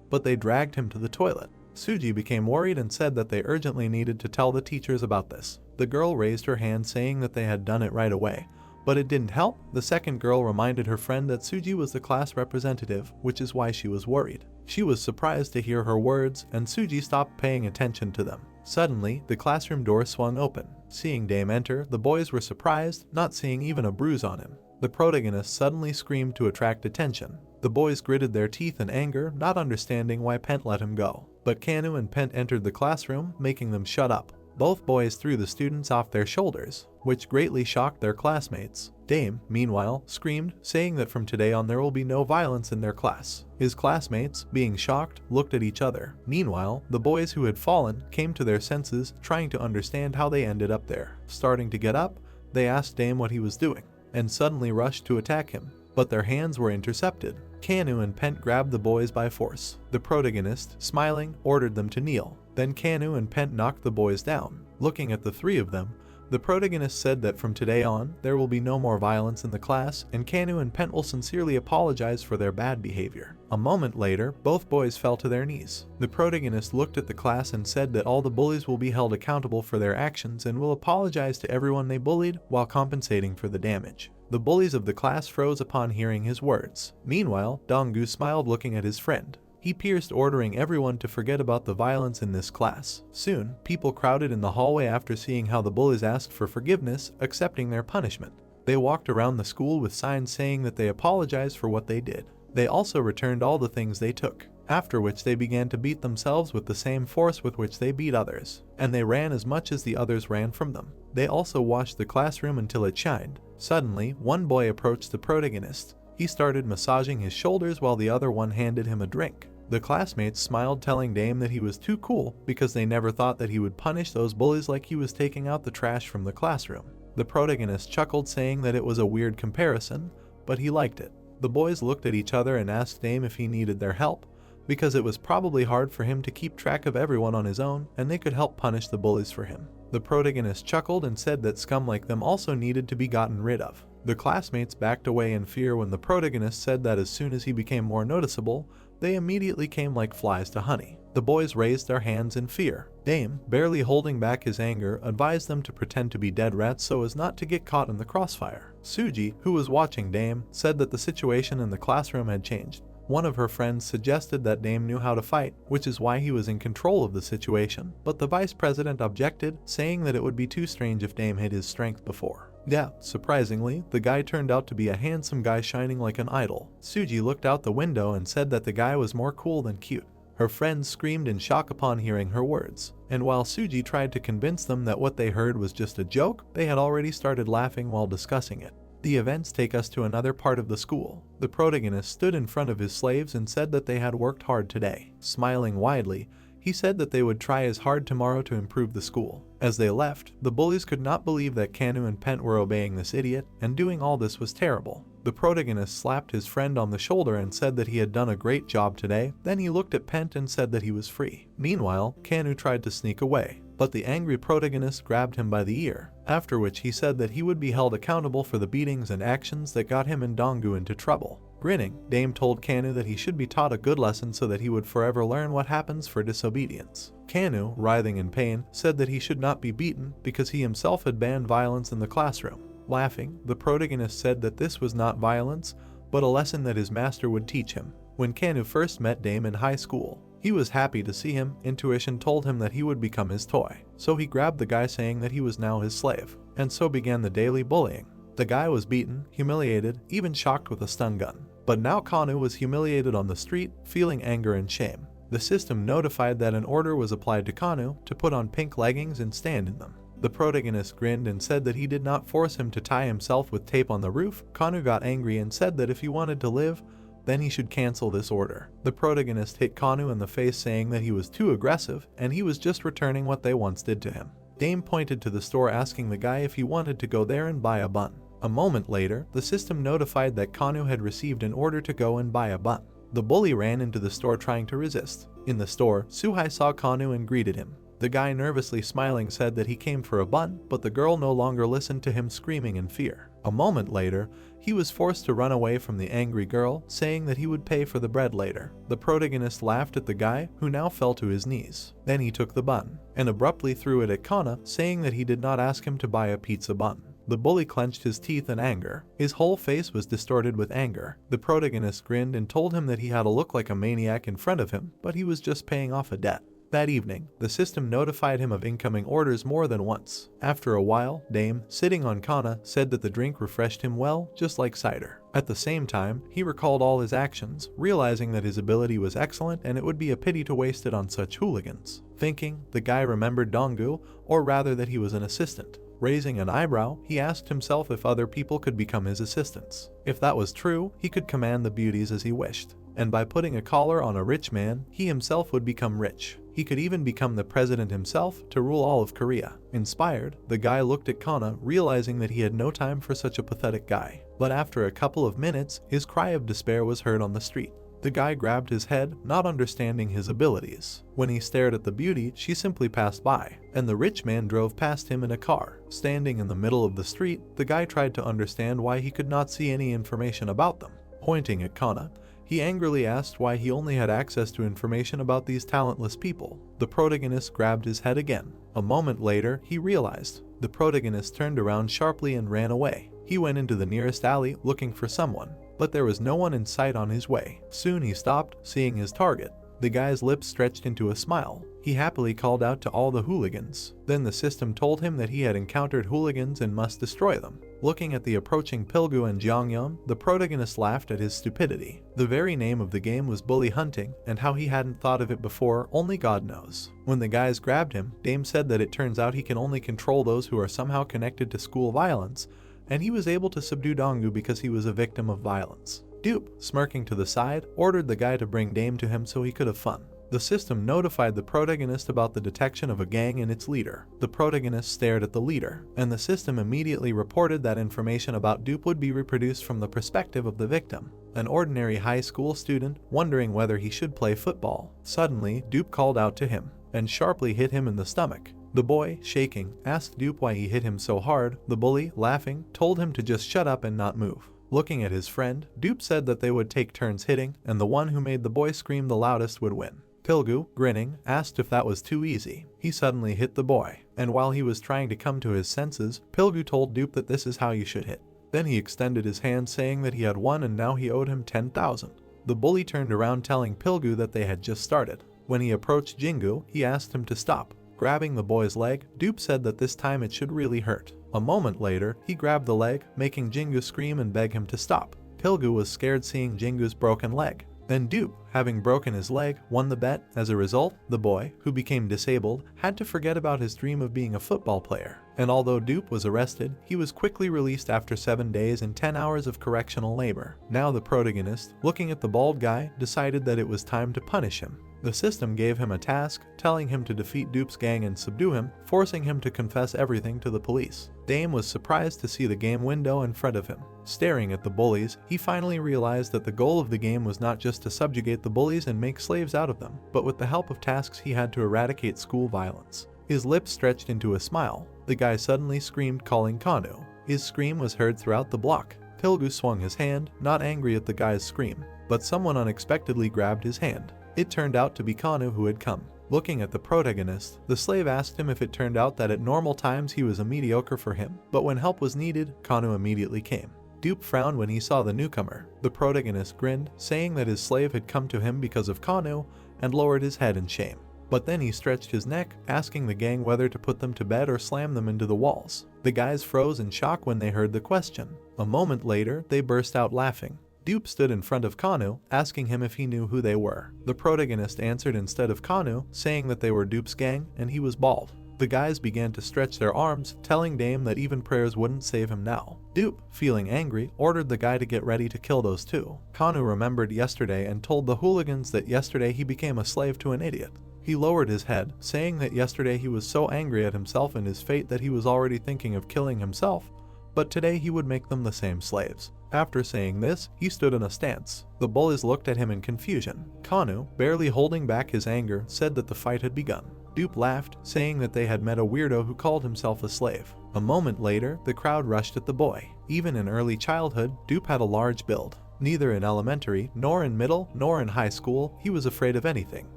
but they dragged him to the toilet. Suji became worried and said that they urgently needed to tell the teachers about this. The girl raised her hand, saying that they had done it right away, but it didn't help. The second girl reminded her friend that Suji was the class representative, which is why she was worried. She was surprised to hear her words, and Suji stopped paying attention to them. Suddenly, the classroom door swung open. Seeing Dame enter, the boys were surprised, not seeing even a bruise on him. The protagonist suddenly screamed to attract attention. The boys gritted their teeth in anger, not understanding why Pent let him go. But Kanu and Pent entered the classroom, making them shut up. Both boys threw the students off their shoulders, which greatly shocked their classmates. Dame, meanwhile, screamed, saying that from today on there will be no violence in their class. His classmates, being shocked, looked at each other. Meanwhile, the boys who had fallen came to their senses, trying to understand how they ended up there. Starting to get up, they asked Dame what he was doing, and suddenly rushed to attack him, but their hands were intercepted. Kanu and Pent grabbed the boys by force. The protagonist, smiling, ordered them to kneel. Then Kanu and Pent knocked the boys down. Looking at the three of them, the protagonist said that from today on, there will be no more violence in the class, and Kanu and Pent will sincerely apologize for their bad behavior. A moment later, both boys fell to their knees. The protagonist looked at the class and said that all the bullies will be held accountable for their actions and will apologize to everyone they bullied while compensating for the damage. The bullies of the class froze upon hearing his words. Meanwhile, Donggu smiled, looking at his friend. He pierced, ordering everyone to forget about the violence in this class. Soon, people crowded in the hallway after seeing how the bullies asked for forgiveness, accepting their punishment. They walked around the school with signs saying that they apologized for what they did. They also returned all the things they took, after which they began to beat themselves with the same force with which they beat others, and they ran as much as the others ran from them. They also washed the classroom until it shined. Suddenly, one boy approached the protagonist. He started massaging his shoulders while the other one handed him a drink. The classmates smiled, telling Dame that he was too cool because they never thought that he would punish those bullies like he was taking out the trash from the classroom. The protagonist chuckled, saying that it was a weird comparison, but he liked it. The boys looked at each other and asked Dame if he needed their help, because it was probably hard for him to keep track of everyone on his own, and they could help punish the bullies for him. The protagonist chuckled and said that scum like them also needed to be gotten rid of. The classmates backed away in fear when the protagonist said that as soon as he became more noticeable, they immediately came like flies to honey. The boys raised their hands in fear. Dame, barely holding back his anger, advised them to pretend to be dead rats so as not to get caught in the crossfire. Suji, who was watching Dame, said that the situation in the classroom had changed. One of her friends suggested that Dame knew how to fight, which is why he was in control of the situation, but the vice president objected, saying that it would be too strange if Dame hid his strength before. Yeah, surprisingly, the guy turned out to be a handsome guy shining like an idol. Suji looked out the window and said that the guy was more cool than cute. Her friends screamed in shock upon hearing her words, and while Suji tried to convince them that what they heard was just a joke, they had already started laughing while discussing it. The events take us to another part of the school. The protagonist stood in front of his slaves and said that they had worked hard today. Smiling widely, he said that they would try as hard tomorrow to improve the school. As they left, the bullies could not believe that Kanu and Pent were obeying this idiot, and doing all this was terrible. The protagonist slapped his friend on the shoulder and said that he had done a great job today. Then he looked at Pent and said that he was free. Meanwhile, Kanu tried to sneak away, but the angry protagonist grabbed him by the ear, after which he said that he would be held accountable for the beatings and actions that got him and Dongu into trouble. Grinning, Dame told Kanu that he should be taught a good lesson so that he would forever learn what happens for disobedience. Kanu, writhing in pain, said that he should not be beaten because he himself had banned violence in the classroom. Laughing, the protagonist said that this was not violence, but a lesson that his master would teach him. When Kanu first met Dame in high school, he was happy to see him. Intuition told him that he would become his toy, so he grabbed the guy, saying that he was now his slave, and so began the daily bullying. The guy was beaten, humiliated, even shocked with a stun gun. But now Kanu was humiliated on the street, feeling anger and shame. The system notified that an order was applied to Kanu to put on pink leggings and stand in them. The protagonist grinned and said that he did not force him to tie himself with tape on the roof. Kanu got angry and said that if he wanted to live, then he should cancel this order. The protagonist hit Kanu in the face, saying that he was too aggressive and he was just returning what they once did to him. Dame pointed to the store, asking the guy if he wanted to go there and buy a bun. A moment later, the system notified that Kanu had received an order to go and buy a bun. The bully ran into the store trying to resist. In the store, Suhai saw Kanu and greeted him. The guy, nervously smiling, said that he came for a bun, but the girl no longer listened to him, screaming in fear. A moment later, he was forced to run away from the angry girl, saying that he would pay for the bread later. The protagonist laughed at the guy, who now fell to his knees. Then he took the bun and abruptly threw it at Kana, saying that he did not ask him to buy a pizza bun. The bully clenched his teeth in anger. His whole face was distorted with anger. The protagonist grinned and told him that he had to look like a maniac in front of him, but he was just paying off a debt. That evening, the system notified him of incoming orders more than once. After a while, Dame, sitting on Kana, said that the drink refreshed him well, just like cider. At the same time, he recalled all his actions, realizing that his ability was excellent and it would be a pity to waste it on such hooligans. Thinking, the guy remembered Dongu, or rather that he was an assistant. Raising an eyebrow, he asked himself if other people could become his assistants. If that was true, he could command the beauties as he wished. And by putting a collar on a rich man, he himself would become rich. He could even become the president himself to rule all of Korea. Inspired, the guy looked at Kana, realizing that he had no time for such a pathetic guy. But after a couple of minutes, his cry of despair was heard on the street. The guy grabbed his head, not understanding his abilities. When he stared at the beauty, she simply passed by, and the rich man drove past him in a car. Standing in the middle of the street, the guy tried to understand why he could not see any information about them. Pointing at Kana, he angrily asked why he only had access to information about these talentless people. The protagonist grabbed his head again. A moment later, he realized. The protagonist turned around sharply and ran away. He went into the nearest alley looking for someone, but there was no one in sight on his way. Soon he stopped, seeing his target. The guy's lips stretched into a smile. He happily called out to all the hooligans. Then the system told him that he had encountered hooligans and must destroy them. Looking at the approaching Pilgu and Jeongyeon, the protagonist laughed at his stupidity. The very name of the game was bully hunting, and how he hadn't thought of it before, only God knows. When the guys grabbed him, Dame said that it turns out he can only control those who are somehow connected to school violence, and he was able to subdue Dongu because he was a victim of violence. Dupe, smirking to the side, ordered the guy to bring Dame to him so he could have fun. The system notified the protagonist about the detection of a gang and its leader. The protagonist stared at the leader, and the system immediately reported that information about Dupe would be reproduced from the perspective of the victim, an ordinary high school student wondering whether he should play football. Suddenly, Dupe called out to him and sharply hit him in the stomach. The boy, shaking, asked Dupe why he hit him so hard. The bully, laughing, told him to just shut up and not move. Looking at his friend, Dupe said that they would take turns hitting, and the one who made the boy scream the loudest would win. Pilgu, grinning, asked if that was too easy. He suddenly hit the boy, and while he was trying to come to his senses, Pilgu told Dupe that this is how you should hit. Then he extended his hand saying that he had won and now he owed him 10,000. The bully turned around telling Pilgu that they had just started. When he approached Jingu, he asked him to stop. Grabbing the boy's leg, Dupe said that this time it should really hurt. A moment later, he grabbed the leg, making Jingu scream and beg him to stop. Pilgu was scared seeing Jingu's broken leg. Then Dupe, having broken his leg, won the bet. As a result, the boy, who became disabled, had to forget about his dream of being a football player. And although Dupe was arrested, he was quickly released after 7 days and 10 hours of correctional labor. Now the protagonist, looking at the bald guy, decided that it was time to punish him. The system gave him a task, telling him to defeat Dupe's gang and subdue him, forcing him to confess everything to the police. Dame was surprised to see the game window in front of him. Staring at the bullies, he finally realized that the goal of the game was not just to subjugate the bullies and make slaves out of them, but with the help of tasks he had to eradicate school violence. His lips stretched into a smile. The guy suddenly screamed, calling Kanu. His scream was heard throughout the block. Pilgu swung his hand, not angry at the guy's scream, but someone unexpectedly grabbed his hand. It turned out to be Kanu who had come. Looking at the protagonist, the slave asked him if it turned out that at normal times he was a mediocre for him, but when help was needed, Kanu immediately came. Dupe frowned when he saw the newcomer. The protagonist grinned, saying that his slave had come to him because of Kanu, and lowered his head in shame. But then he stretched his neck, asking the gang whether to put them to bed or slam them into the walls. The guys froze in shock when they heard the question. A moment later, they burst out laughing. Dupe stood in front of Kanu, asking him if he knew who they were. The protagonist answered instead of Kanu, saying that they were Dupe's gang and he was bald. The guys began to stretch their arms, telling Dame that even prayers wouldn't save him now. Dupe, feeling angry, ordered the guy to get ready to kill those two. Kanu remembered yesterday and told the hooligans that yesterday he became a slave to an idiot. He lowered his head, saying that yesterday he was so angry at himself and his fate that he was already thinking of killing himself, but today he would make them the same slaves. After saying this, he stood in a stance. The bullies looked at him in confusion. Kanu, barely holding back his anger, said that the fight had begun. Dupe laughed, saying that they had met a weirdo who called himself a slave. A moment later, the crowd rushed at the boy. Even in early childhood, Dupe had a large build. Neither in elementary, nor in middle, nor in high school, he was afraid of anything.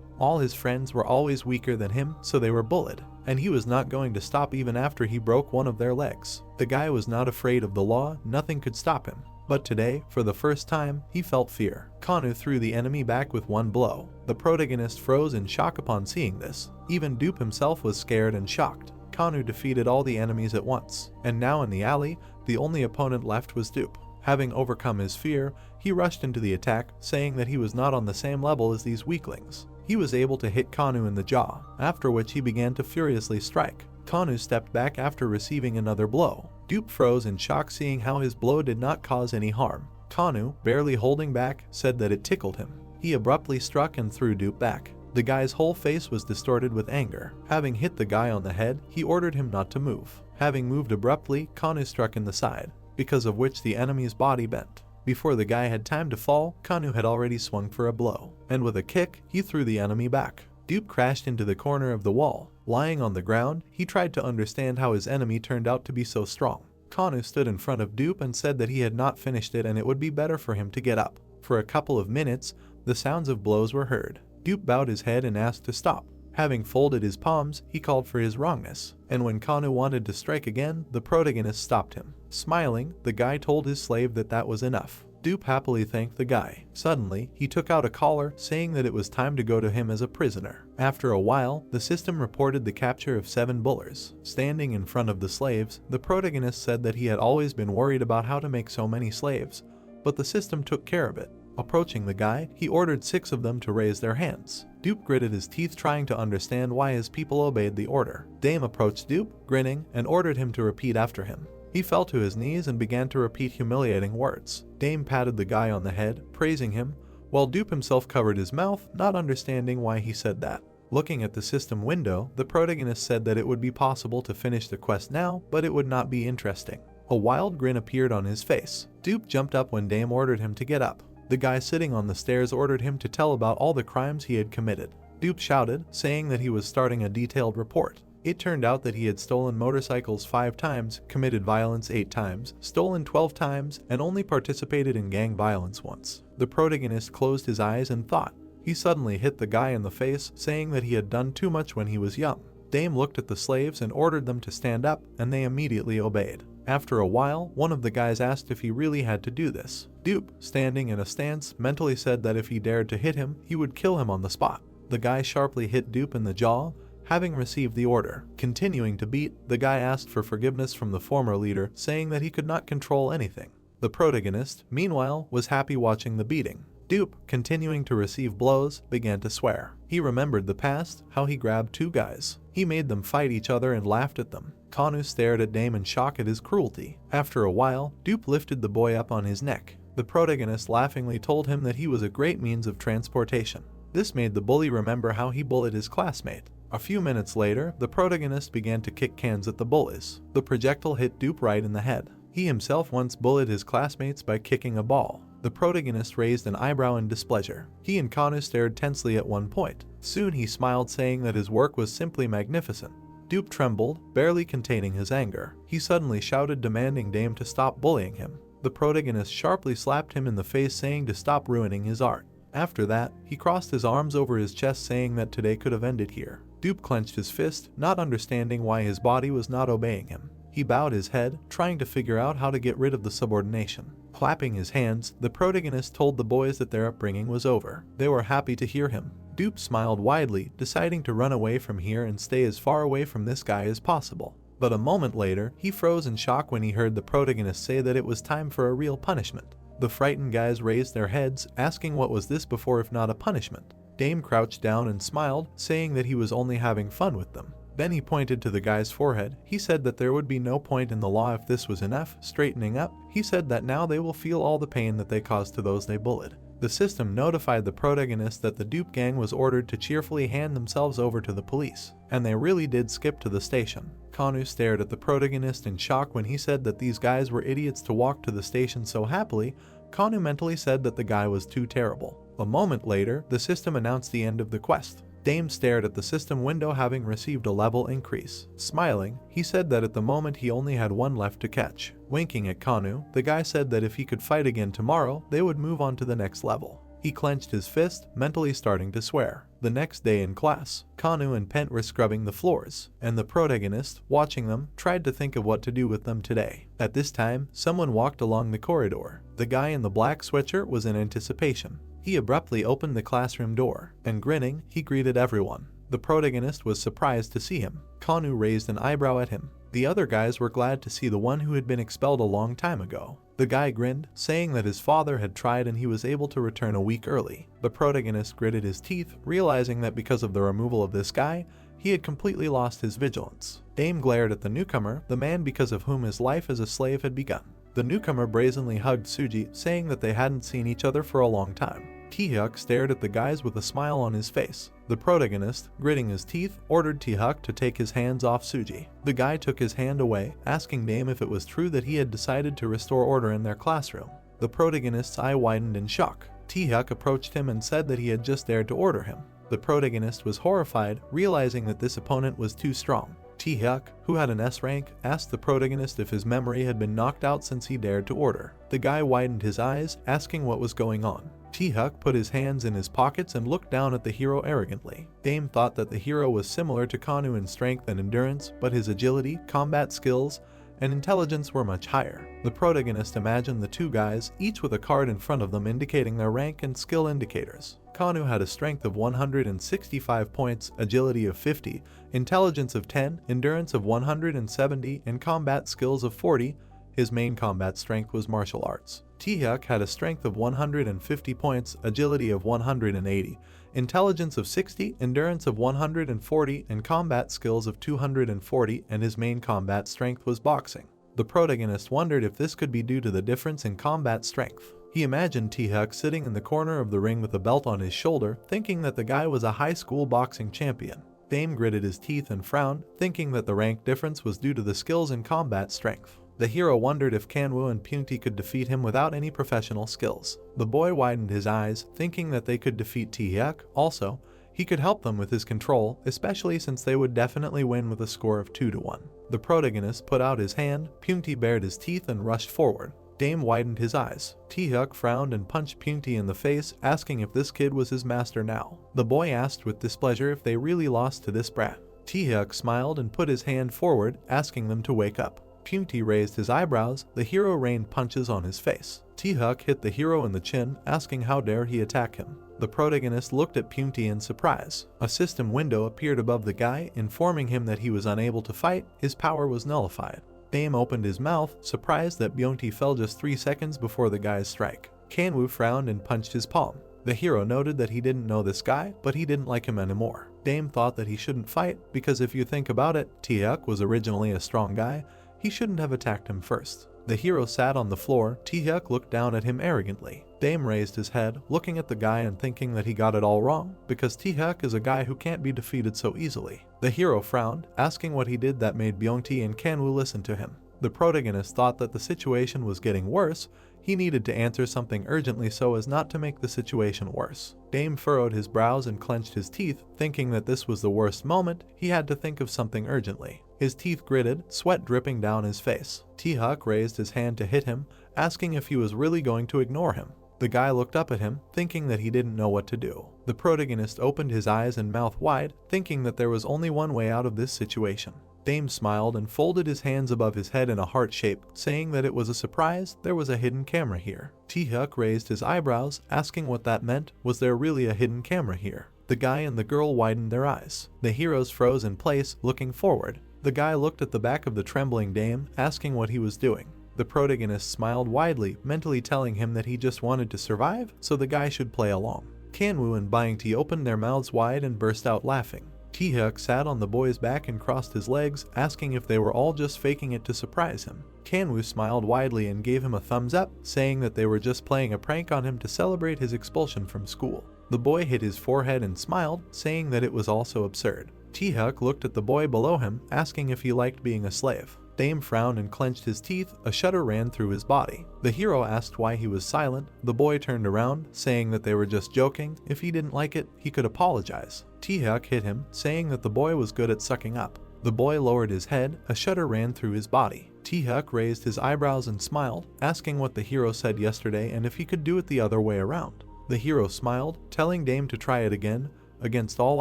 All his friends were always weaker than him, so they were bullied, and he was not going to stop even after he broke one of their legs. The guy was not afraid of the law, nothing could stop him. But today, for the first time, he felt fear. Kanu threw the enemy back with one blow. The protagonist froze in shock upon seeing this. Even Dupe himself was scared and shocked. Kanu defeated all the enemies at once, and now in the alley, the only opponent left was Dupe. Having overcome his fear, he rushed into the attack, saying that he was not on the same level as these weaklings. He was able to hit Kanu in the jaw, after which he began to furiously strike. Kanu stepped back after receiving another blow. Dupe froze in shock seeing how his blow did not cause any harm. Kanu, barely holding back, said that it tickled him. He abruptly struck and threw Dupe back. The guy's whole face was distorted with anger. Having hit the guy on the head, he ordered him not to move. Having moved abruptly, Kanu struck in the side, because of which the enemy's body bent. Before the guy had time to fall, Kanu had already swung for a blow, and with a kick, he threw the enemy back. Dupe crashed into the corner of the wall. Lying on the ground, he tried to understand how his enemy turned out to be so strong. Kanu stood in front of Dupe and said that he had not finished it and it would be better for him to get up. For a couple of minutes, the sounds of blows were heard. Dupe bowed his head and asked to stop. Having folded his palms, he called for his wrongness, and when Kanu wanted to strike again, the protagonist stopped him. Smiling, the guy told his slave that that was enough. Dupe happily thanked the guy. Suddenly, he took out a collar, saying that it was time to go to him as a prisoner. After a while, the system reported the capture of 7 bullers. Standing in front of the slaves, the protagonist said that he had always been worried about how to make so many slaves, but the system took care of it. Approaching the guy, he ordered 6 of them to raise their hands. Dupe gritted his teeth trying to understand why his people obeyed the order. Dame approached Dupe, grinning, and ordered him to repeat after him. He fell to his knees and began to repeat humiliating words. Dame patted the guy on the head, praising him, while Dupe himself covered his mouth, not understanding why he said that. Looking at the system window, the protagonist said that it would be possible to finish the quest now, but it would not be interesting. A wild grin appeared on his face. Dupe jumped up when Dame ordered him to get up. The guy sitting on the stairs ordered him to tell about all the crimes he had committed. Dupe shouted, saying that he was starting a detailed report. It turned out that he had stolen motorcycles 5 times, committed violence 8 times, stolen 12 times, and only participated in gang violence once. The protagonist closed his eyes and thought. He suddenly hit the guy in the face, saying that he had done too much when he was young. Dame looked at the slaves and ordered them to stand up, and they immediately obeyed. After a while, one of the guys asked if he really had to do this. Dupe, standing in a stance, mentally said that if he dared to hit him, he would kill him on the spot. The guy sharply hit Dupe in the jaw, having received the order. Continuing to beat, the guy asked for forgiveness from the former leader, saying that he could not control anything. The protagonist, meanwhile, was happy watching the beating. Dupe, continuing to receive blows, began to swear. He remembered the past, how he grabbed 2 guys. He made them fight each other and laughed at them. Kanu stared at Dame in shock at his cruelty. After a while, Dupe lifted the boy up on his neck. The protagonist laughingly told him that he was a great means of transportation. This made the bully remember how he bullied his classmate. A few minutes later, the protagonist began to kick cans at the bullies. The projectile hit Dupe right in the head. He himself once bullied his classmates by kicking a ball. The protagonist raised an eyebrow in displeasure. He and Kanu stared tensely at one point. Soon he smiled, saying that his work was simply magnificent. Dupe trembled, barely containing his anger. He suddenly shouted, demanding Dame to stop bullying him. The protagonist sharply slapped him in the face, saying to stop ruining his art. After that, he crossed his arms over his chest, saying that today could have ended here. Dupe clenched his fist, not understanding why his body was not obeying him. He bowed his head, trying to figure out how to get rid of the subordination. Clapping his hands, the protagonist told the boys that their upbringing was over. They were happy to hear him. Dupe smiled widely, deciding to run away from here and stay as far away from this guy as possible. But a moment later, he froze in shock when he heard the protagonist say that it was time for a real punishment. The frightened guys raised their heads, asking what was this before if not a punishment. Dame crouched down and smiled, saying that he was only having fun with them. Then he pointed to the guy's forehead. He said that there would be no point in the law if this was enough. Straightening up, he said that now they will feel all the pain that they caused to those they bullied. The system notified the protagonist that the Dupe gang was ordered to cheerfully hand themselves over to the police, and they really did skip to the station. Kanu stared at the protagonist in shock when he said that these guys were idiots to walk to the station so happily. Kanu mentally said that the guy was too terrible. A moment later, the system announced the end of the quest. Dame stared at the system window, having received a level increase. Smiling, he said that at the moment he only had 1 left to catch. Winking at Kanu, the guy said that if he could fight again tomorrow, they would move on to the next level. He clenched his fist, mentally starting to swear. The next day in class, Kanu and Pent were scrubbing the floors, and the protagonist, watching them, tried to think of what to do with them today. At this time, someone walked along the corridor. The guy in the black sweatshirt was in anticipation. He abruptly opened the classroom door, and grinning, he greeted everyone. The protagonist was surprised to see him. Kanu raised an eyebrow at him. The other guys were glad to see the one who had been expelled a long time ago. The guy grinned, saying that his father had tried and he was able to return a week early. The protagonist gritted his teeth, realizing that because of the removal of this guy, he had completely lost his vigilance. Dame glared at the newcomer, the man because of whom his life as a slave had begun. The newcomer brazenly hugged Suji, saying that they hadn't seen each other for a long time. T-Hyuk stared at the guys with a smile on his face. The protagonist, gritting his teeth, ordered T-Hyuk to take his hands off Suji. The guy took his hand away, asking Dame if it was true that he had decided to restore order in their classroom. The protagonist's eye widened in shock. T-Hyuk approached him and said that he had just dared to order him. The protagonist was horrified, realizing that this opponent was too strong. T-Hyuk, who had an S rank, asked the protagonist if his memory had been knocked out since he dared to order. The guy widened his eyes, asking what was going on. T-Hyuk put his hands in his pockets and looked down at the hero arrogantly. Dame thought that the hero was similar to Kanu in strength and endurance, but his agility, combat skills, and intelligence were much higher. The protagonist imagined the 2 guys, each with a card in front of them indicating their rank and skill indicators. Kanu had a strength of 165 points, agility of 50, intelligence of 10, endurance of 170, and combat skills of 40. His main combat strength was martial arts. Taehyuk had a strength of 150 points, agility of 180, intelligence of 60, endurance of 140, and combat skills of 240, and his main combat strength was boxing. The protagonist wondered if this could be due to the difference in combat strength. He imagined Taehyuk sitting in the corner of the ring with a belt on his shoulder, thinking that the guy was a high school boxing champion. Dame gritted his teeth and frowned, thinking that the rank difference was due to the skills in combat strength. The hero wondered if Kanwoo and Punti could defeat him without any professional skills. The boy widened his eyes, thinking that they could defeat Taehyuk. Also, he could help them with his control, especially since they would definitely win with a score of 2-1. The protagonist put out his hand, Punti bared his teeth and rushed forward. Dame widened his eyes. Taehyuk frowned and punched Punti in the face, asking if this kid was his master now. The boy asked with displeasure if they really lost to this brat. Taehyuk smiled and put his hand forward, asking them to wake up. Punti raised his eyebrows. The hero rained punches on his face. Taehyuk hit the hero in the chin, asking how dare he attack him. The protagonist looked at Punti in surprise. A system window appeared above the guy, informing him that he was unable to fight. His power was nullified. Dame opened his mouth, surprised that Byung-tae fell just 3 seconds before the guy's strike. Kanwoo frowned and punched his palm. The hero noted that he didn't know this guy, but he didn't like him anymore. Dame thought that he shouldn't fight, because if you think about it, Taehyuk was originally a strong guy. He shouldn't have attacked him first. The hero sat on the floor. Taehyuk looked down at him arrogantly. Dame raised his head, looking at the guy and thinking that he got it all wrong, because Taehyuk is a guy who can't be defeated so easily. The hero frowned, asking what he did that made Byung-tae and Kanwoo listen to him. The protagonist thought that the situation was getting worse. He needed to answer something urgently so as not to make the situation worse. Dame furrowed his brows and clenched his teeth, thinking that this was the worst moment. He had to think of something urgently. His teeth gritted, sweat dripping down his face. Taehyuk raised his hand to hit him, asking if he was really going to ignore him. The guy looked up at him, thinking that he didn't know what to do. The protagonist opened his eyes and mouth wide, thinking that there was only one way out of this situation. Dame smiled and folded his hands above his head in a heart shape, saying that it was a surprise. There was a hidden camera here. Taehyuk raised his eyebrows, asking what that meant. Was there really a hidden camera here? The guy and the girl widened their eyes. The heroes froze in place, looking forward. The guy looked at the back of the trembling Dame, asking what he was doing. The protagonist smiled widely, mentally telling him that he just wanted to survive, so the guy should play along. Kanwoo and Byung-tae opened their mouths wide and burst out laughing. Taehyuk sat on the boy's back and crossed his legs, asking if they were all just faking it to surprise him. Kanwoo smiled widely and gave him a thumbs up, saying that they were just playing a prank on him to celebrate his expulsion from school. The boy hit his forehead and smiled, saying that it was also absurd. Taehyuk looked at the boy below him, asking if he liked being a slave. Dame frowned and clenched his teeth. A shudder ran through his body. The hero asked why he was silent. The boy turned around, saying that they were just joking. If he didn't like it, he could apologize. Taehyuk hit him, saying that the boy was good at sucking up. The boy lowered his head. A shudder ran through his body. Taehyuk raised his eyebrows and smiled, asking what the hero said yesterday and if he could do it the other way around. The hero smiled, telling Dame to try it again. Against all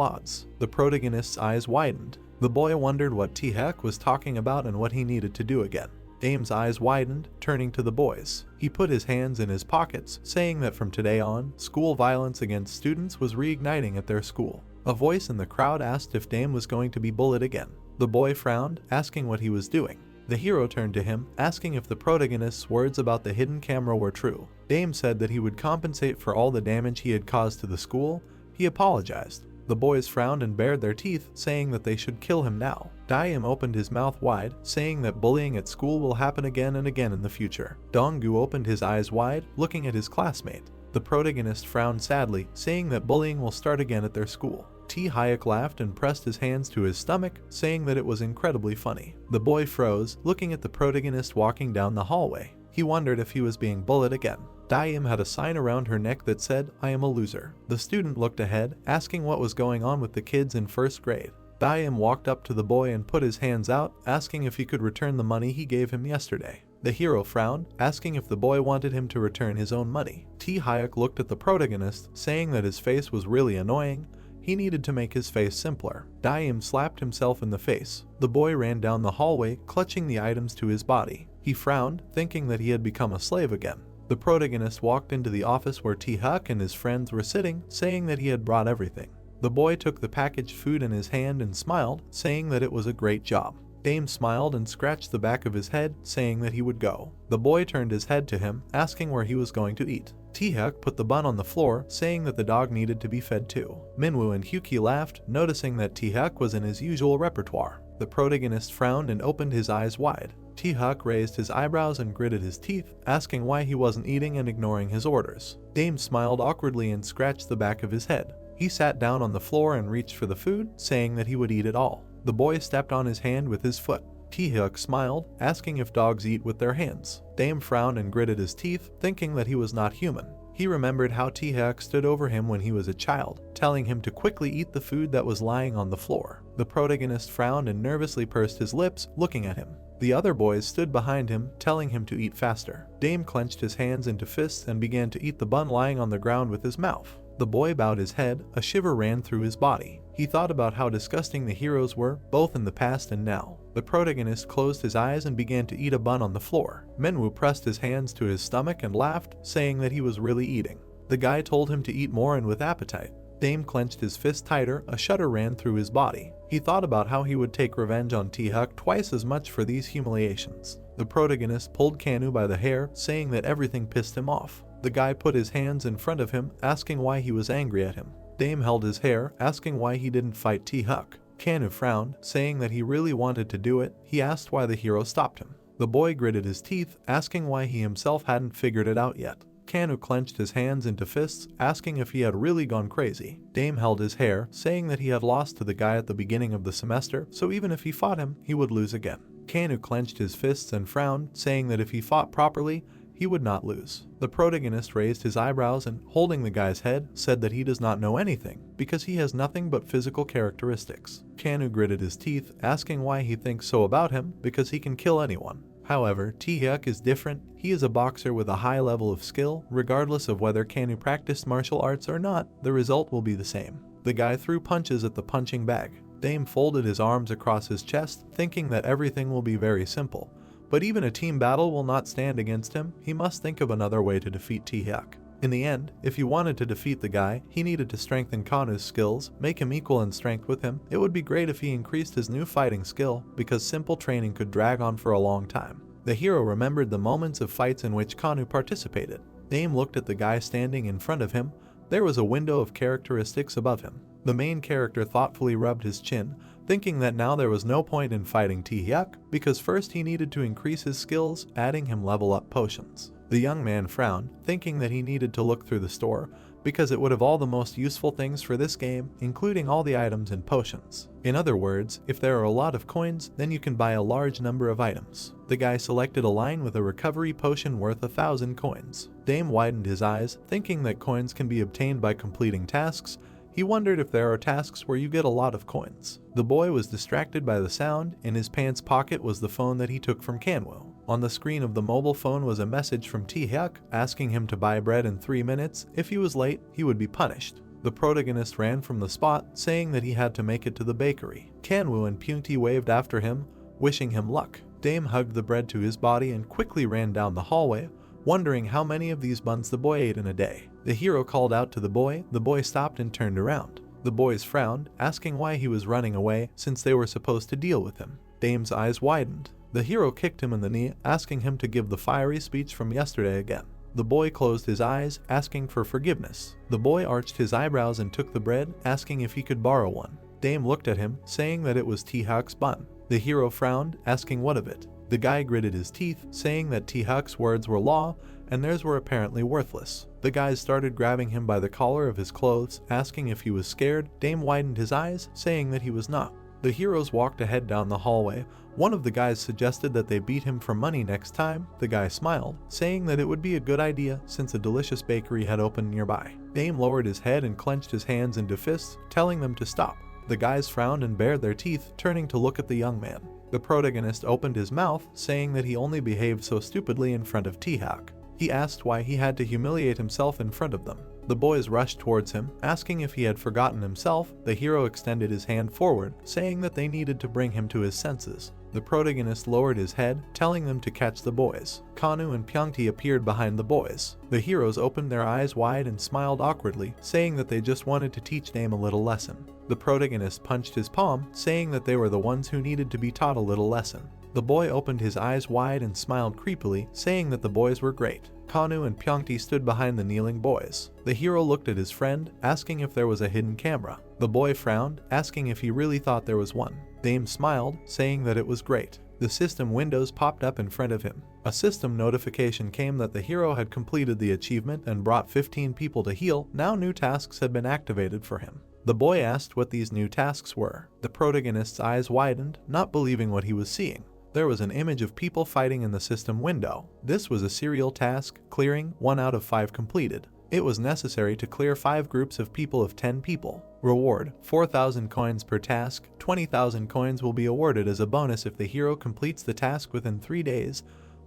odds, the protagonist's eyes widened. The boy wondered what Taehyuk was talking about and what he needed to do again. Dame's eyes widened, turning to the boys. He put his hands in his pockets, saying that from today on, school violence against students was reigniting at their school. A voice in the crowd asked if Dame was going to be bullied again. The boy frowned, asking what he was doing. The hero turned to him, asking if the protagonist's words about the hidden camera were true. Dame said that he would compensate for all the damage he had caused to the school. He apologized. The boys frowned and bared their teeth, saying that they should kill him now. Daeim opened his mouth wide, saying that bullying at school will happen again and again in the future. Donggu opened his eyes wide, looking at his classmate. The protagonist frowned sadly, saying that bullying will start again at their school. Taehyuk laughed and pressed his hands to his stomach, saying that it was incredibly funny. The boy froze, looking at the protagonist walking down the hallway. He wondered if he was being bullied again. Daeim had a sign around her neck that said, "I am a loser." The student looked ahead, asking what was going on with the kids in first grade. Daeim walked up to the boy and put his hands out, asking if he could return the money he gave him yesterday. The hero frowned, asking if the boy wanted him to return his own money. Taehyuk looked at the protagonist, saying that his face was really annoying. He needed to make his face simpler. Daeim slapped himself in the face. The boy ran down the hallway, clutching the items to his body. He frowned, thinking that he had become a slave again. The protagonist walked into the office where Taehyuk and his friends were sitting, saying that he had brought everything. The boy took the packaged food in his hand and smiled, saying that it was a great job. Dame smiled and scratched the back of his head, saying that he would go. The boy turned his head to him, asking where he was going to eat. Taehyuk put the bun on the floor, saying that the dog needed to be fed too. Minwoo and Hyuki laughed, noticing that Taehyuk was in his usual repertoire. The protagonist frowned and opened his eyes wide. Taehyuk raised his eyebrows and gritted his teeth, asking why he wasn't eating and ignoring his orders. Dame smiled awkwardly and scratched the back of his head. He sat down on the floor and reached for the food, saying that he would eat it all. The boy stepped on his hand with his foot. Taehyuk smiled, asking if dogs eat with their hands. Dame frowned and gritted his teeth, thinking that he was not human. He remembered how Taehyuk stood over him when he was a child, telling him to quickly eat the food that was lying on the floor. The protagonist frowned and nervously pursed his lips, looking at him. The other boys stood behind him, telling him to eat faster. Dame clenched his hands into fists and began to eat the bun lying on the ground with his mouth. The boy bowed his head, a shiver ran through his body. He thought about how disgusting the heroes were, both in the past and now. The protagonist closed his eyes and began to eat a bun on the floor. Minwoo pressed his hands to his stomach and laughed, saying that he was really eating. The guy told him to eat more and with appetite. Dame clenched his fist tighter, a shudder ran through his body. He thought about how he would take revenge on Taehyuk twice as much for these humiliations. The protagonist pulled Kanu by the hair, saying that everything pissed him off. The guy put his hands in front of him, asking why he was angry at him. Dame held his hair, asking why he didn't fight Taehyuk. Kanu frowned, saying that he really wanted to do it. He asked why the hero stopped him. The boy gritted his teeth, asking why he himself hadn't figured it out yet. Kanu clenched his hands into fists, asking if he had really gone crazy. Dame held his hair, saying that he had lost to the guy at the beginning of the semester, so even if he fought him, he would lose again. Kanu clenched his fists and frowned, saying that if he fought properly, he would not lose. The protagonist raised his eyebrows and, holding the guy's head, said that he does not know anything, because he has nothing but physical characteristics. Kanu gritted his teeth, asking why he thinks so about him, because he can kill anyone. However, Taehyuk is different. He is a boxer with a high level of skill. Regardless of whether Kanu practiced martial arts or not, the result will be the same. The guy threw punches at the punching bag. Dame folded his arms across his chest, thinking that everything will be very simple. But even a team battle will not stand against him. He must think of another way to defeat Taehyuk. In the end, if he wanted to defeat the guy, he needed to strengthen Kanu's skills, make him equal in strength with him. It would be great if he increased his new fighting skill, because simple training could drag on for a long time. The hero remembered the moments of fights in which Kanu participated. Dame looked at the guy standing in front of him. There was a window of characteristics above him. The main character thoughtfully rubbed his chin, thinking that now there was no point in fighting Taehyuk, because first he needed to increase his skills, adding him level up potions. The young man frowned, thinking that he needed to look through the store, because it would have all the most useful things for this game, including all the items and potions. In other words, if there are a lot of coins, then you can buy a large number of items. The guy selected a line with a recovery potion worth 1,000 coins. Dame widened his eyes, thinking that coins can be obtained by completing tasks. He wondered if there are tasks where you get a lot of coins. The boy was distracted by the sound. In his pants pocket was the phone that he took from Kanwoo. On the screen of the mobile phone was a message from Taehyuk, asking him to buy bread in 3 minutes. If he was late, he would be punished. The protagonist ran from the spot, saying that he had to make it to the bakery. Kanwoo and Pyungti waved after him, wishing him luck. Dame hugged the bread to his body and quickly ran down the hallway, wondering how many of these buns the boy ate in a day. The hero called out to the boy. The boy stopped and turned around. The boys frowned, asking why he was running away since they were supposed to deal with him. Dame's eyes widened. The hero kicked him in the knee, asking him to give the fiery speech from yesterday again. The boy closed his eyes, asking for forgiveness. The boy arched his eyebrows and took the bread, asking if he could borrow one. Dame looked at him, saying that it was Taehyuk's bun. The hero frowned, asking what of it. The guy gritted his teeth, saying that Taehyuk's words were law, and theirs were apparently worthless. The guys started grabbing him by the collar of his clothes, asking if he was scared. Dame widened his eyes, saying that he was not. The heroes walked ahead down the hallway. One of the guys suggested that they beat him for money next time. The guy smiled, saying that it would be a good idea since a delicious bakery had opened nearby. Dame lowered his head and clenched his hands into fists, telling them to stop. The guys frowned and bared their teeth, turning to look at the young man. The protagonist opened his mouth, saying that he only behaved so stupidly in front of Taehyuk. He asked why he had to humiliate himself in front of them. The boys rushed towards him, asking if he had forgotten himself. The hero extended his hand forward, saying that they needed to bring him to his senses. The protagonist lowered his head, telling them to catch the boys. Kanu and Pyeongtae appeared behind the boys. The heroes opened their eyes wide and smiled awkwardly, saying that they just wanted to teach Dame a little lesson. The protagonist punched his palm, saying that they were the ones who needed to be taught a little lesson. The boy opened his eyes wide and smiled creepily, saying that the boys were great. Kanu and Pyeongtae stood behind the kneeling boys. The hero looked at his friend, asking if there was a hidden camera. The boy frowned, asking if he really thought there was one. Dame smiled, saying that it was great. The system windows popped up in front of him. A system notification came that the hero had completed the achievement and brought 15 people to heal. Now new tasks had been activated for him. The boy asked what these new tasks were. The protagonist's eyes widened, not believing what he was seeing. There was an image of people fighting in the system window. This was a serial task, clearing 1 out of 5 completed. It was necessary to clear 5 groups of people of 10 people. Reward: 4,000 coins per task. 20,000 coins will be awarded as a bonus if the hero completes the task within 3 days.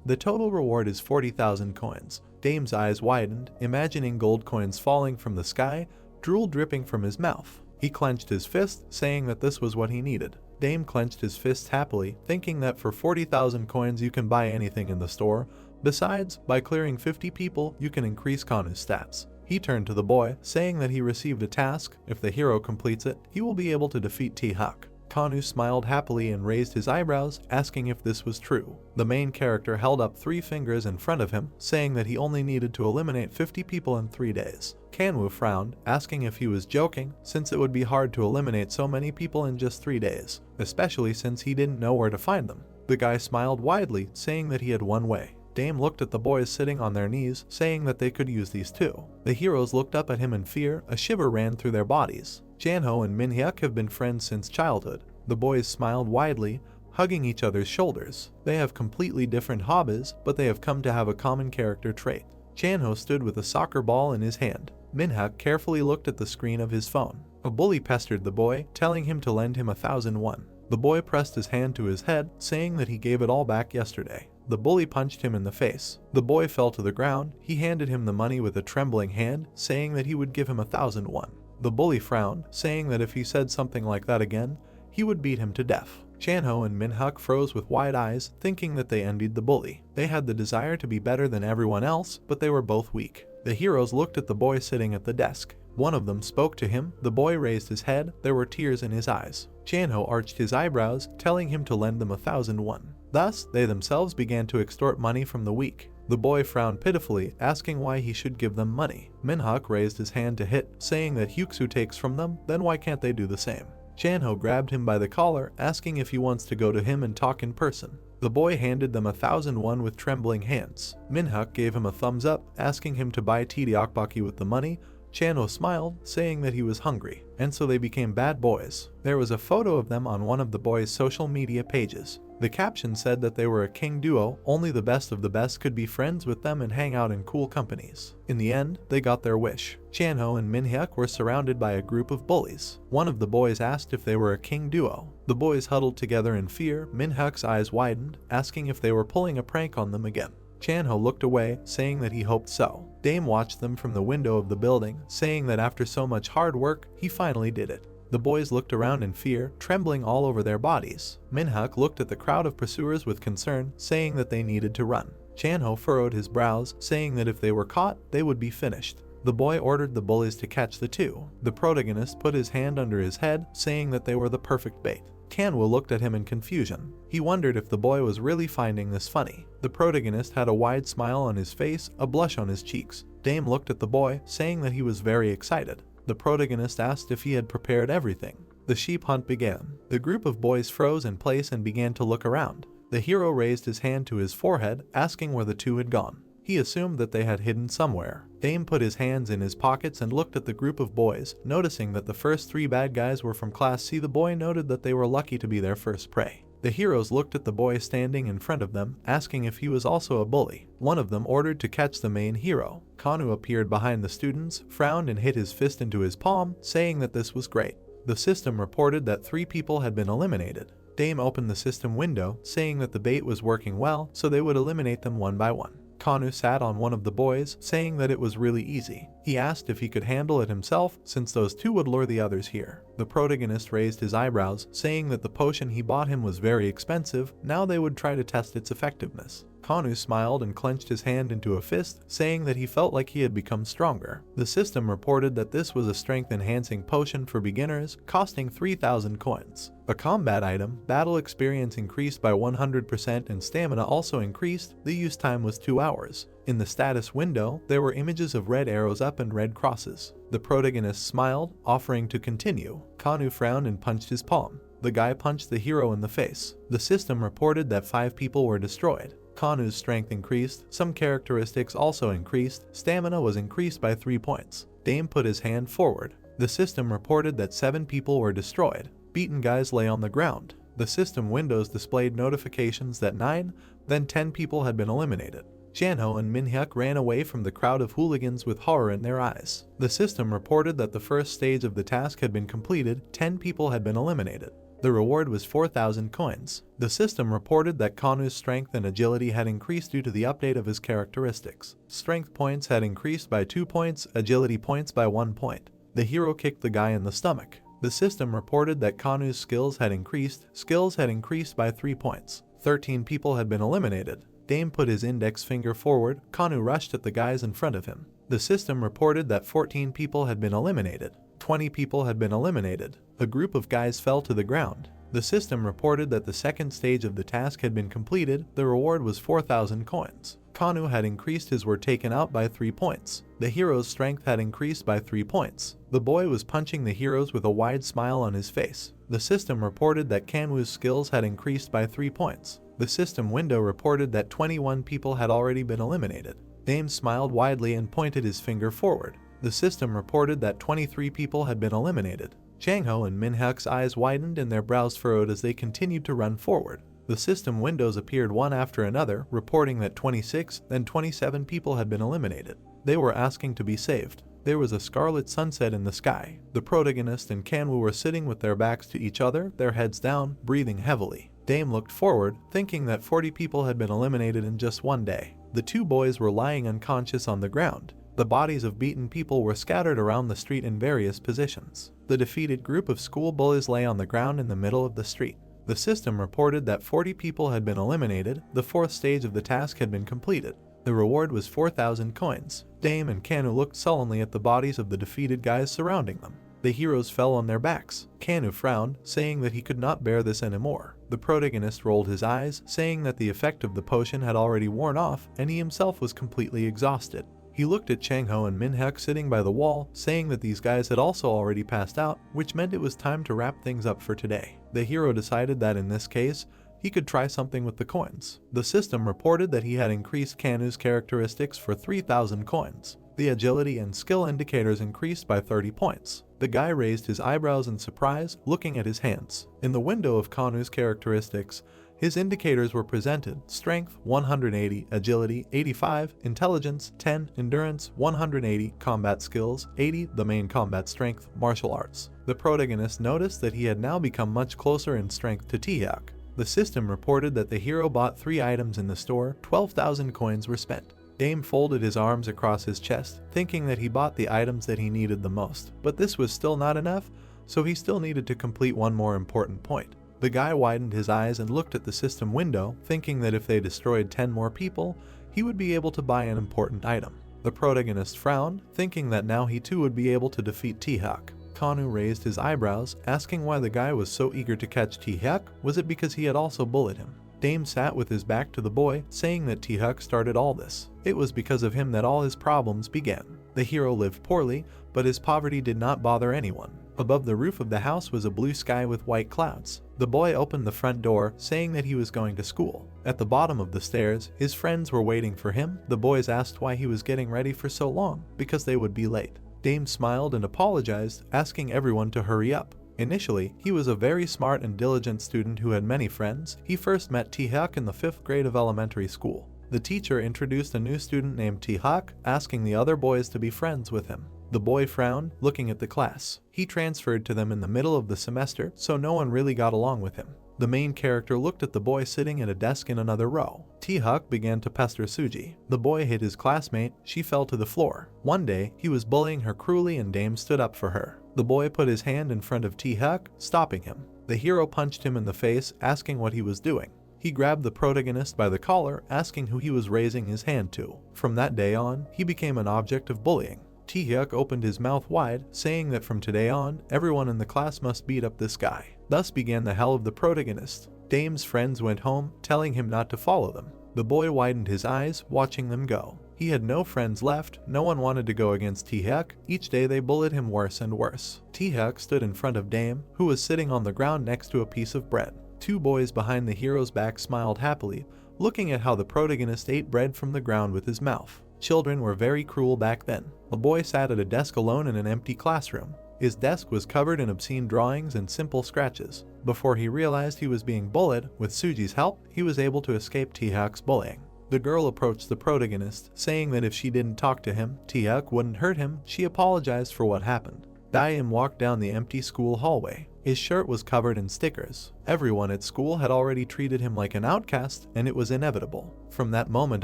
The total reward is 40,000 coins. Dame's eyes widened, imagining gold coins falling from the sky, drool dripping from his mouth. He clenched his fist, saying that this was what he needed. Dame clenched his fists happily, thinking that for 40,000 coins you can buy anything in the store. Besides, by clearing 50 people, you can increase Kanu's stats. He turned to the boy, saying that he received a task. If the hero completes it, he will be able to defeat T-Hawk. Kanu smiled happily and raised his eyebrows, asking if this was true. The main character held up 3 fingers in front of him, saying that he only needed to eliminate 50 people in 3 days. Kanwoo frowned, asking if he was joking, since it would be hard to eliminate so many people in just 3 days, especially since he didn't know where to find them. The guy smiled widely, saying that he had one way. Dame looked at the boys sitting on their knees, saying that they could use these too. The heroes looked up at him in fear. A shiver ran through their bodies. Janho and Minhyuk have been friends since childhood. The boys smiled widely, hugging each other's shoulders. They have completely different hobbies, but they have come to have a common character trait. Janho stood with a soccer ball in his hand. Minhyuk carefully looked at the screen of his phone. A bully pestered the boy, telling him to lend him 1,001. The boy pressed his hand to his head, saying that he gave it all back yesterday. The bully punched him in the face. The boy fell to the ground. He handed him the money with a trembling hand, saying that he would give him 1,001. The bully frowned, saying that if he said something like that again, he would beat him to death. Janho and Minhyuk froze with wide eyes, thinking that they envied the bully. They had the desire to be better than everyone else, but they were both weak. The heroes looked at the boy sitting at the desk. One of them spoke to him. The boy raised his head. There were tears in his eyes. Janho arched his eyebrows, telling him to lend them 1,001. Thus, they themselves began to extort money from the weak. The boy frowned pitifully, asking why he should give them money. Minhyuk raised his hand to hit, saying that Hyuksu takes from them, then why can't they do the same? Janho grabbed him by the collar, asking if he wants to go to him and talk in person. The boy handed them 1,001 with trembling hands. Minhyuk gave him a thumbs up, asking him to buy tteokbokki with the money. Janho smiled, saying that he was hungry, and so they became bad boys. There was a photo of them on one of the boys' social media pages. The caption said that they were a king duo, only the best of the best could be friends with them and hang out in cool companies. In the end, they got their wish. Janho and Minhyuk were surrounded by a group of bullies. One of the boys asked if they were a king duo. The boys huddled together in fear. Minhyuk's eyes widened, asking if they were pulling a prank on them again. Janho looked away, saying that he hoped so. Dame watched them from the window of the building, saying that after so much hard work, he finally did it. The boys looked around in fear, trembling all over their bodies. Minhyuk looked at the crowd of pursuers with concern, saying that they needed to run. Janho furrowed his brows, saying that if they were caught, they would be finished. The boy ordered the bullies to catch the two. The protagonist put his hand under his head, saying that they were the perfect bait. Kanwoo looked at him in confusion. He wondered if the boy was really finding this funny. The protagonist had a wide smile on his face, a blush on his cheeks. Dame looked at the boy, saying that he was very excited. The protagonist asked if he had prepared everything. The sheep hunt began. The group of boys froze in place and began to look around. The hero raised his hand to his forehead, asking where the two had gone. He assumed that they had hidden somewhere. Dame put his hands in his pockets and looked at the group of boys, noticing that the first 3 bad guys were from Class C. The boy noted that they were lucky to be their first prey. The heroes looked at the boy standing in front of them, asking if he was also a bully. One of them ordered to catch the main hero. Kanu appeared behind the students, frowned and hit his fist into his palm, saying that this was great. The system reported that 3 people had been eliminated. Dame opened the system window, saying that the bait was working well, so they would eliminate them one by one. Kanu sat on one of the boys, saying that it was really easy. He asked if he could handle it himself, since those two would lure the others here. The protagonist raised his eyebrows, saying that the potion he bought him was very expensive, now they would try to test its effectiveness. Kanu smiled and clenched his hand into a fist, saying that he felt like he had become stronger. The system reported that this was a strength-enhancing potion for beginners, costing 3,000 coins. A combat item, battle experience increased by 100% and stamina also increased, the use time was 2 hours. In the status window, there were images of red arrows up and red crosses. The protagonist smiled, offering to continue. Kanu frowned and punched his palm. The guy punched the hero in the face. The system reported that 5 people were destroyed. Kanu's strength increased, some characteristics also increased, stamina was increased by 3 points. Dame put his hand forward. The system reported that 7 people were destroyed. Beaten guys lay on the ground. The system windows displayed notifications that 9, then 10 people had been eliminated. Janho and Minhyuk ran away from the crowd of hooligans with horror in their eyes. The system reported that the first stage of the task had been completed, 10 people had been eliminated. The reward was 4,000 coins. The system reported that Kanu's strength and agility had increased due to the update of his characteristics. Strength points had increased by 2 points, agility points by 1 point. The hero kicked the guy in the stomach. The system reported that Kanu's skills had increased by 3 points. 13 people had been eliminated. Dame put his index finger forward. Kanu rushed at the guys in front of him. The system reported that 14 people had been eliminated. 20 people had been eliminated. A group of guys fell to the ground. The system reported that the second stage of the task had been completed. The reward was 4,000 coins. Kanu had increased his were taken out by 3 points. The hero's strength had increased by 3 points. The boy was punching the heroes with a wide smile on his face. The system reported that Kanwoo's skills had increased by 3 points. The system window reported that 21 people had already been eliminated. Dame smiled widely and pointed his finger forward. The system reported that 23 people had been eliminated. Changho and Minhyuk's eyes widened and their brows furrowed as they continued to run forward. The system windows appeared one after another, reporting that 26, then 27 people had been eliminated. They were asking to be saved. There was a scarlet sunset in the sky. The protagonist and Kanwoo were sitting with their backs to each other, their heads down, breathing heavily. Dame looked forward, thinking that 40 people had been eliminated in just one day. The 2 boys were lying unconscious on the ground. The bodies of beaten people were scattered around the street in various positions. The defeated group of school bullies lay on the ground in the middle of the street. The system reported that 40 people had been eliminated. The 4th stage of the task had been completed. The reward was 4,000 coins. Dame and Kanwoo looked sullenly at the bodies of the defeated guys surrounding them. The heroes fell on their backs. Kanwoo frowned, saying that he could not bear this anymore. The protagonist rolled his eyes, saying that the effect of the potion had already worn off and he himself was completely exhausted. He looked at Changho and Minhyuk sitting by the wall, saying that these guys had also already passed out, which meant it was time to wrap things up for today. The hero decided that in this case, he could try something with the coins. The system reported that he had increased Kanwoo's characteristics for 3,000 coins. The agility and skill indicators increased by 30 points. The guy raised his eyebrows in surprise, looking at his hands. In the window of Kanwoo's characteristics, his indicators were presented: strength 180, agility 85, intelligence 10, endurance 180, combat skills 80, the main combat strength, martial arts. The protagonist noticed that he had now become much closer in strength to Taehyuk. The system reported that the hero bought 3 items in the store, 12,000 coins were spent. Dame folded his arms across his chest, thinking that he bought the items that he needed the most. But this was still not enough, so he still needed to complete one more important point. The guy widened his eyes and looked at the system window, thinking that if they destroyed 10 more people, he would be able to buy an important item. The protagonist frowned, thinking that now he too would be able to defeat Taehyuk. Kanwoo raised his eyebrows, asking why the guy was so eager to catch Taehyuk. Was it because he had also bullied him? Dame sat with his back to the boy, saying that Taehyuk started all this. It was because of him that all his problems began. The hero lived poorly, but his poverty did not bother anyone. Above the roof of the house was a blue sky with white clouds. The boy opened the front door, saying that he was going to school. At the bottom of the stairs, his friends were waiting for him. The boys asked why he was getting ready for so long, because they would be late. Dame smiled and apologized, asking everyone to hurry up. Initially, he was a very smart and diligent student who had many friends. He first met Taehyuk in the 5th grade of elementary school. The teacher introduced a new student named Taehyuk, asking the other boys to be friends with him. The boy frowned, looking at the class. He transferred to them in the middle of the semester, so no one really got along with him. The main character looked at the boy sitting at a desk in another row. T-Huk began to pester Suji. The boy hit his classmate, she fell to the floor. One day, he was bullying her cruelly and Dame stood up for her. The boy put his hand in front of T-Huk, stopping him. The hero punched him in the face, asking what he was doing. He grabbed the protagonist by the collar, asking who he was raising his hand to. From that day on, he became an object of bullying. T-Hyuk opened his mouth wide, saying that from today on, everyone in the class must beat up this guy. Thus began the hell of the protagonist. Dame's friends went home, telling him not to follow them. The boy widened his eyes, watching them go. He had no friends left, no one wanted to go against T-Hyuk. Each day they bullied him worse and worse. T-Hyuk stood in front of Dame, who was sitting on the ground next to a piece of bread. Two boys behind the hero's back smiled happily, looking at how the protagonist ate bread from the ground with his mouth. Children were very cruel back then. A boy sat at a desk alone in an empty classroom. His desk was covered in obscene drawings and simple scratches. Before he realized he was being bullied, with Suji's help, he was able to escape T-Hyuk's bullying. The girl approached the protagonist, saying that if she didn't talk to him, T-Hyuk wouldn't hurt him. She apologized for what happened. Daim walked down the empty school hallway. His shirt was covered in stickers. Everyone at school had already treated him like an outcast, and it was inevitable. From that moment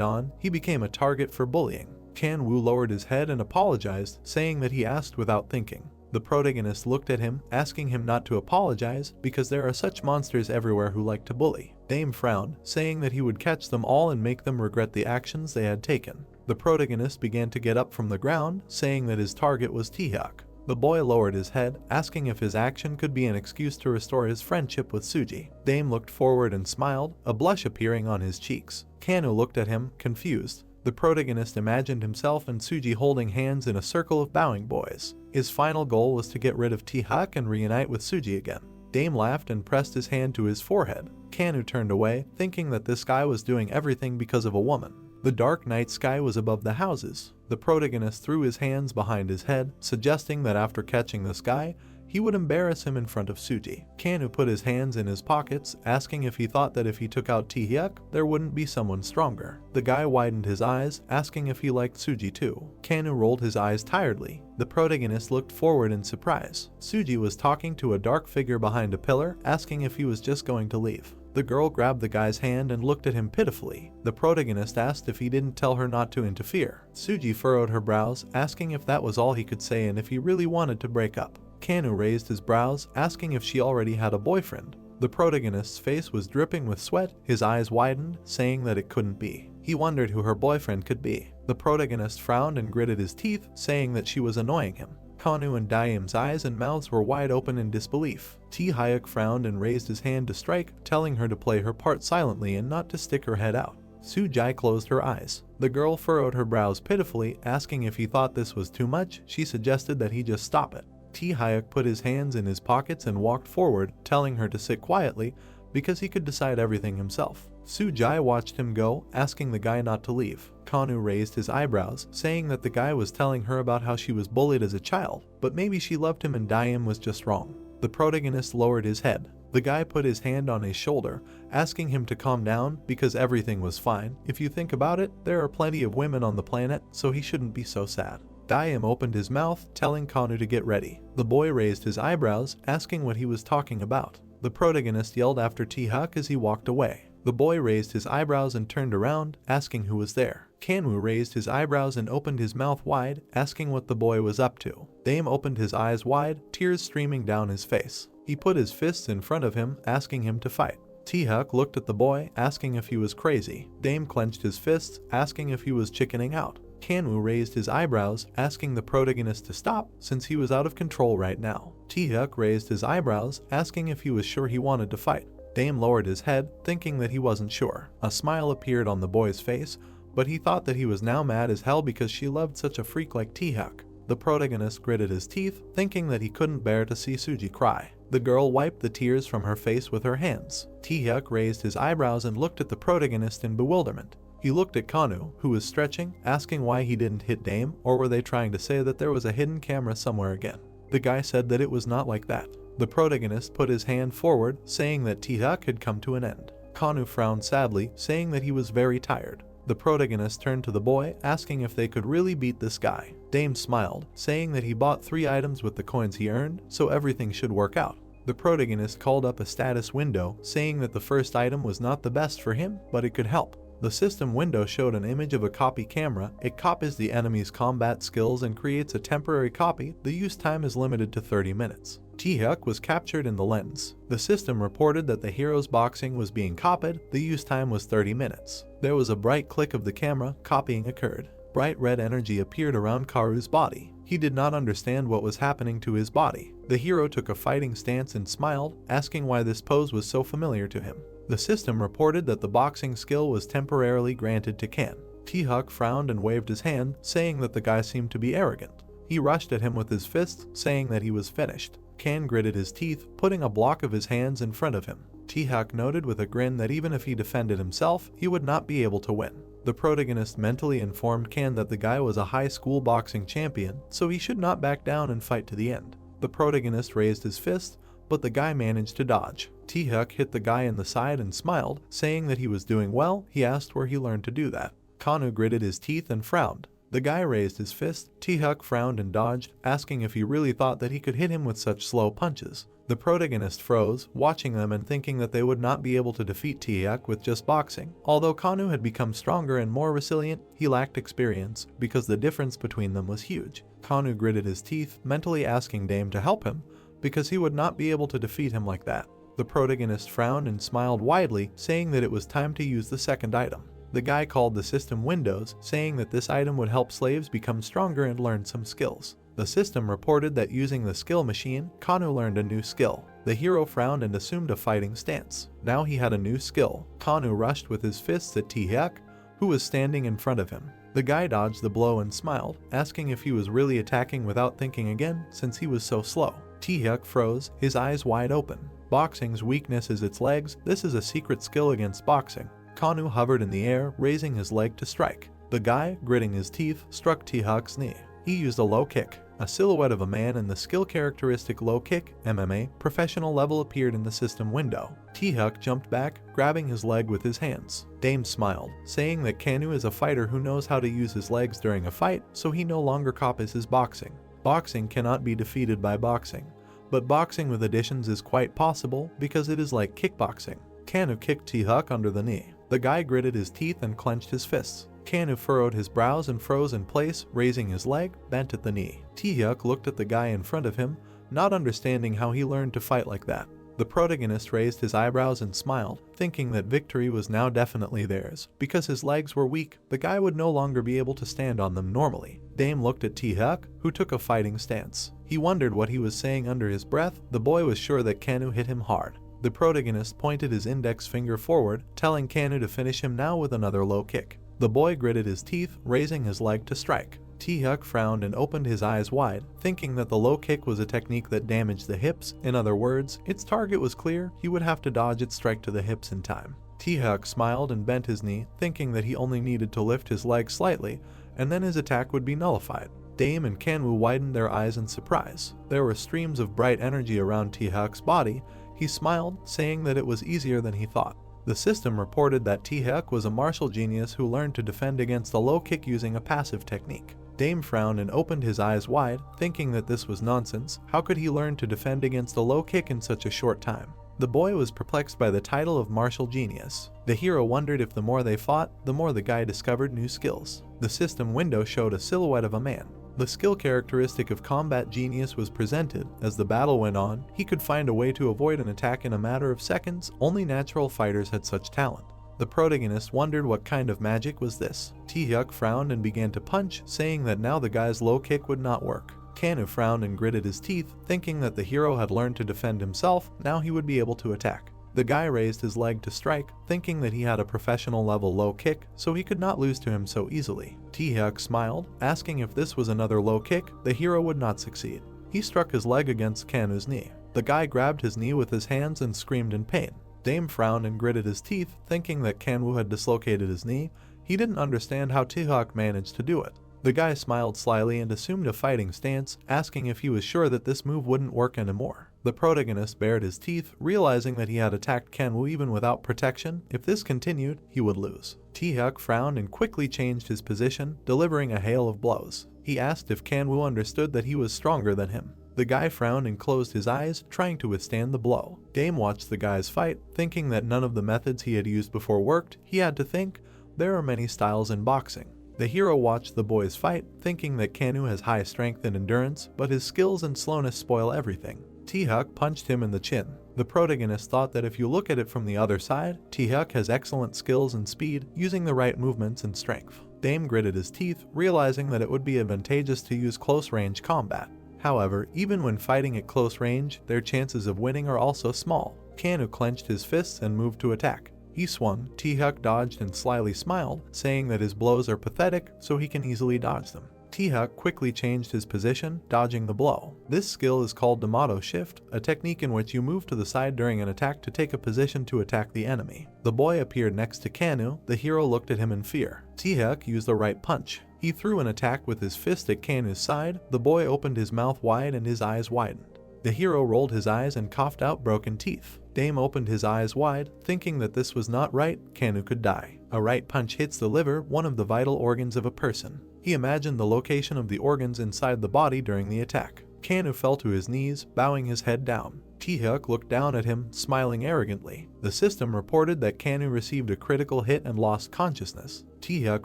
on, he became a target for bullying. Kan-woo lowered his head and apologized, saying that he asked without thinking. The protagonist looked at him, asking him not to apologize because there are such monsters everywhere who like to bully. Dame frowned, saying that he would catch them all and make them regret the actions they had taken. The protagonist began to get up from the ground, saying that his target was T-Hyuk. The boy lowered his head, asking if his action could be an excuse to restore his friendship with Suji. Dame looked forward and smiled, a blush appearing on his cheeks. Kan-woo looked at him, confused. The protagonist imagined himself and Suji holding hands in a circle of bowing boys. His final goal was to get rid of T-Hyuk and reunite with Suji again. Dame laughed and pressed his hand to his forehead. Kan-woo turned away, thinking that this guy was doing everything because of a woman. The dark night sky was above the houses. The protagonist threw his hands behind his head, suggesting that after catching this guy, he would embarrass him in front of Suji. Kan-woo put his hands in his pockets, asking if he thought that if he took out T-Hyuk, there wouldn't be someone stronger. The guy widened his eyes, asking if he liked Suji too. Kan-woo rolled his eyes tiredly. The protagonist looked forward in surprise. Suji was talking to a dark figure behind a pillar, asking if he was just going to leave. The girl grabbed the guy's hand and looked at him pitifully. The protagonist asked if he didn't tell her not to interfere. Suji furrowed her brows, asking if that was all he could say and if he really wanted to break up. Kan-woo raised his brows, asking if she already had a boyfriend. The protagonist's face was dripping with sweat, his eyes widened, saying that it couldn't be. He wondered who her boyfriend could be. The protagonist frowned and gritted his teeth, saying that she was annoying him. Kan-woo and Daim's eyes and mouths were wide open in disbelief. T-Hyuk frowned and raised his hand to strike, telling her to play her part silently and not to stick her head out. Suji closed her eyes. The girl furrowed her brows pitifully, asking if he thought this was too much. She suggested that he just stop it. T-Hyuk put his hands in his pockets and walked forward, telling her to sit quietly because he could decide everything himself. Suji watched him go, asking the guy not to leave. Kan-woo raised his eyebrows, saying that the guy was telling her about how she was bullied as a child, but maybe she loved him and Daim was just wrong. The protagonist lowered his head. The guy put his hand on his shoulder, asking him to calm down because everything was fine. If you think about it, there are plenty of women on the planet, so he shouldn't be so sad. Daim opened his mouth, telling Kan-woo to get ready. The boy raised his eyebrows, asking what he was talking about. The protagonist yelled after T-Hyuk as he walked away. The boy raised his eyebrows and turned around, asking who was there. Kan-woo raised his eyebrows and opened his mouth wide, asking what the boy was up to. Daim opened his eyes wide, tears streaming down his face. He put his fists in front of him, asking him to fight. T-Hyuk looked at the boy, asking if he was crazy. Daim clenched his fists, asking if he was chickening out. Kan-woo raised his eyebrows, asking the protagonist to stop since he was out of control right now. T-Hyuk raised his eyebrows, asking if he was sure he wanted to fight. Daim lowered his head, thinking that he wasn't sure. A smile appeared on the boy's face, but he thought that he was now mad as hell because she loved such a freak like T-Hyuk. The protagonist gritted his teeth, thinking that he couldn't bear to see Suji cry. The girl wiped the tears from her face with her hands. T-Hyuk raised his eyebrows and looked at the protagonist in bewilderment. He looked at Kan-woo, who was stretching, asking why he didn't hit Daim, or were they trying to say that there was a hidden camera somewhere again? The guy said that it was not like that. The protagonist put his hand forward, saying that T-Hyuk had come to an end. Kan-woo frowned sadly, saying that he was very tired. The protagonist turned to the boy, asking if they could really beat this guy. Daim smiled, saying that he bought 3 items with the coins he earned, so everything should work out. The protagonist called up a status window, saying that the first item was not the best for him, but it could help. The system window showed an image of a copy camera. It copies the enemy's combat skills and creates a temporary copy. The use time is limited to 30 minutes. Taehyuk was captured in the lens. The system reported that the hero's boxing was being copied. The use time was 30 minutes. There was a bright click of the camera. Copying occurred. Bright red energy appeared around Karu's body. He did not understand what was happening to his body. The hero took a fighting stance and smiled, asking why this pose was so familiar to him. The system reported that the boxing skill was temporarily granted to Kan. Taehyuk frowned and waved his hand, saying that the guy seemed to be arrogant. He rushed at him with his fists, saying that he was finished. Kan gritted his teeth, putting a block of his hands in front of him. Taehyuk noted with a grin that even if he defended himself, he would not be able to win. The protagonist mentally informed Kan that the guy was a high school boxing champion, so he should not back down and fight to the end. The protagonist raised his fist, but the guy managed to dodge. Taehyuk hit the guy in the side and smiled, saying that he was doing well. He asked where he learned to do that. Kanu gritted his teeth and frowned. The guy raised his fist. Taehyuk frowned and dodged, asking if he really thought that he could hit him with such slow punches. The protagonist froze, watching them and thinking that they would not be able to defeat Taehyuk with just boxing. Although Kanu had become stronger and more resilient, he lacked experience, because the difference between them was huge. Kanu gritted his teeth, mentally asking Dame to help him, because he would not be able to defeat him like that. The protagonist frowned and smiled widely, saying that it was time to use the second item. The guy called the system Windows, saying that this item would help slaves become stronger and learn some skills. The system reported that using the skill machine, Kanu learned a new skill. The hero frowned and assumed a fighting stance. Now he had a new skill. Kanu rushed with his fists at Taehyuk, who was standing in front of him. The guy dodged the blow and smiled, asking if he was really attacking without thinking again, since he was so slow. Taehyuk froze, his eyes wide open. Boxing's weakness is its legs. This is a secret skill against boxing. Kanu hovered in the air, raising his leg to strike. The guy, gritting his teeth, struck Taehyuk's knee. He used a low kick. A silhouette of a man in the skill characteristic low kick, MMA, professional level appeared in the system window. Taehyuk jumped back, grabbing his leg with his hands. Dame smiled, saying that Kanu is a fighter who knows how to use his legs during a fight, so he no longer copies his boxing. Boxing cannot be defeated by boxing, but boxing with additions is quite possible because it is like kickboxing. Kanu kicked Taehyuk under the knee. The guy gritted his teeth and clenched his fists. Kanu furrowed his brows and froze in place, raising his leg, bent at the knee. Taehyuk looked at the guy in front of him, not understanding how he learned to fight like that. The protagonist raised his eyebrows and smiled, thinking that victory was now definitely theirs. Because his legs were weak, the guy would no longer be able to stand on them normally. Dame looked at Taehyuk, who took a fighting stance. He wondered what he was saying under his breath. The boy was sure that Kanu hit him hard. The protagonist pointed his index finger forward, telling Kanu to finish him now with another low kick. The boy gritted his teeth, raising his leg to strike. Taehyuk frowned and opened his eyes wide, thinking that the low kick was a technique that damaged the hips. In other words, its target was clear. He would have to dodge its strike to the hips in time. Taehyuk smiled and bent his knee, thinking that he only needed to lift his leg slightly, and then his attack would be nullified. Dame and Kanwoo widened their eyes in surprise. There were streams of bright energy around Taehyuk's body. He smiled, saying that it was easier than he thought. The system reported that Taehyuk was a martial genius who learned to defend against a low kick using a passive technique. Dame frowned and opened his eyes wide, thinking that this was nonsense. How could he learn to defend against a low kick in such a short time? The boy was perplexed by the title of martial genius. The hero wondered if the more they fought, the more the guy discovered new skills. The system window showed a silhouette of a man. The skill characteristic of combat genius was presented. As the battle went on, he could find a way to avoid an attack in a matter of seconds. Only natural fighters had such talent. The protagonist wondered what kind of magic was this. Taehyuk frowned and began to punch, saying that now the guy's low kick would not work. Kanu frowned and gritted his teeth, thinking that the hero had learned to defend himself. Now he would be able to attack. The guy raised his leg to strike, thinking that he had a professional level low kick, so he could not lose to him so easily. Taehyuk smiled, asking if this was another low kick. The hero would not succeed. He struck his leg against Kanu's knee. The guy grabbed his knee with his hands and screamed in pain. Dame frowned and gritted his teeth, thinking that Kanwoo had dislocated his knee. He didn't understand how Taehyuk managed to do it. The guy smiled slyly and assumed a fighting stance, asking if he was sure that this move wouldn't work anymore. The protagonist bared his teeth, realizing that he had attacked Kanwoo even without protection. If this continued, he would lose. Taehyuk frowned and quickly changed his position, delivering a hail of blows. He asked if Kanwoo understood that he was stronger than him. The guy frowned and closed his eyes, trying to withstand the blow. Dame watched the guys fight, thinking that none of the methods he had used before worked. He had to think, there are many styles in boxing. The hero watched the boys fight, thinking that Kanu has high strength and endurance, but his skills and slowness spoil everything. T-Huck punched him in the chin. The protagonist thought that if you look at it from the other side, T-Huck has excellent skills and speed, using the right movements and strength. Dame gritted his teeth, realizing that it would be advantageous to use close-range combat. However, even when fighting at close range, their chances of winning are also small. Kanu clenched his fists and moved to attack. He swung, T-Huck dodged and slyly smiled, saying that his blows are pathetic, so he can easily dodge them. T-Huck quickly changed his position, dodging the blow. This skill is called Damato Shift, a technique in which you move to the side during an attack to take a position to attack the enemy. The boy appeared next to Kanu. The hero looked at him in fear. T-Huck used the right punch. He threw an attack with his fist at Kanu's side. The boy opened his mouth wide and his eyes widened. The hero rolled his eyes and coughed out broken teeth. Dame opened his eyes wide, thinking that this was not right. Kanu could die. A right punch hits the liver, one of the vital organs of a person. He imagined the location of the organs inside the body during the attack. Kanu fell to his knees, bowing his head down. T-Huck looked down at him, smiling arrogantly. The system reported that Kanu received a critical hit and lost consciousness. T-Huck